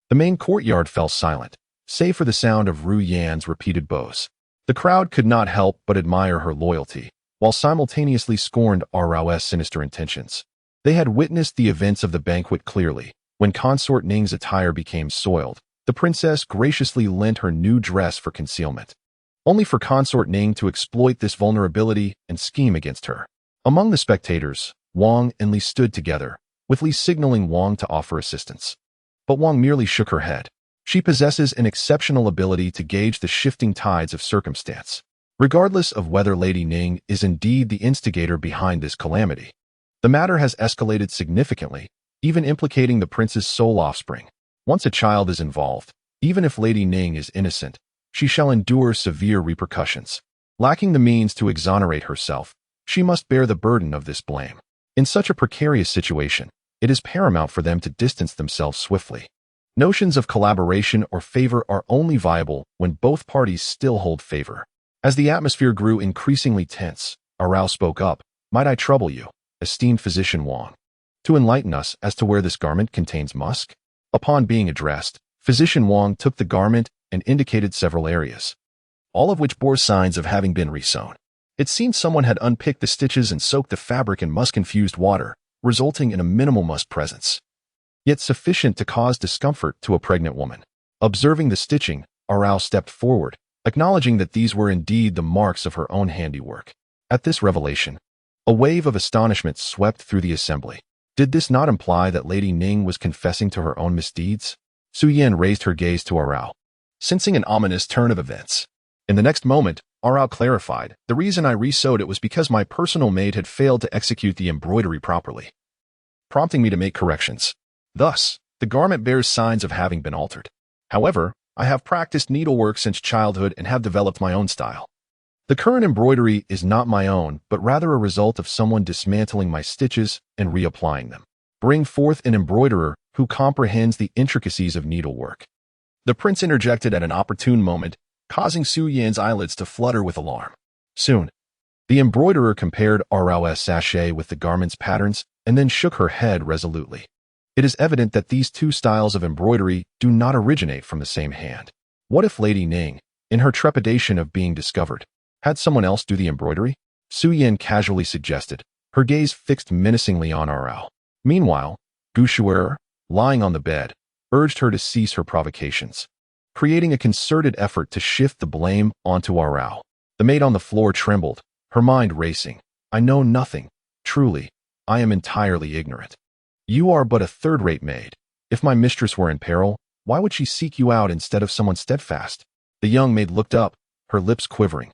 Speaker 1: The main courtyard fell silent, save for the sound of Ru Yan's repeated bows. The crowd could not help but admire her loyalty, while simultaneously scorned Rao's sinister intentions. They had witnessed the events of the banquet clearly. When Consort Ning's attire became soiled, the princess graciously lent her new dress for concealment, only for Consort Ning to exploit this vulnerability and scheme against her. Among the spectators, Wang and Li stood together, with Li signaling Wang to offer assistance. But Wang merely shook her head. She possesses an exceptional ability to gauge the shifting tides of circumstance, regardless of whether Lady Ning is indeed the instigator behind this calamity. The matter has escalated significantly, even implicating the prince's sole offspring. Once a child is involved, even if Lady Ning is innocent, she shall endure severe repercussions. Lacking the means to exonerate herself, she must bear the burden of this blame. In such a precarious situation, it is paramount for them to distance themselves swiftly. Notions of collaboration or favor are only viable when both parties still hold favor. As the atmosphere grew increasingly tense, Arao spoke up, "Might I trouble you, esteemed physician Wang, to enlighten us as to where this garment contains musk?" Upon being addressed, Physician Wang took the garment and indicated several areas, all of which bore signs of having been resewn. It seemed someone had unpicked the stitches and soaked the fabric in musk-infused water, resulting in a minimal musk presence, yet sufficient to cause discomfort to a pregnant woman. Observing the stitching, Arao stepped forward, acknowledging that these were indeed the marks of her own handiwork. At this revelation, a wave of astonishment swept through the assembly. Did this not imply that Lady Ning was confessing to her own misdeeds? Su Yan raised her gaze to Arao, sensing an ominous turn of events. In the next moment, Arao clarified, "The reason I resewed it was because my personal maid had failed to execute the embroidery properly, prompting me to make corrections. Thus, the garment bears signs of having been altered. However, I have practiced needlework since childhood and have developed my own style. The current embroidery is not my own, but rather a result of someone dismantling my stitches and reapplying them. Bring forth an embroiderer who comprehends the intricacies of needlework." The prince interjected at an opportune moment, causing Su Yan's eyelids to flutter with alarm. Soon, the embroiderer compared Rao's sachet with the garment's patterns and then shook her head resolutely. It is evident that these two styles of embroidery do not originate from the same hand. What if Lady Ning, in her trepidation of being discovered, had someone else do the embroidery? Su Yan casually suggested, her gaze fixed menacingly on Arao. Meanwhile, Gu Shuai, lying on the bed, urged her to cease her provocations, creating a concerted effort to shift the blame onto Arao. The maid on the floor trembled, her mind racing. "I know nothing. Truly, I am entirely ignorant. You are but a third-rate maid. If my mistress were in peril, Why would she seek you out instead of someone steadfast? The young maid looked up, her lips quivering.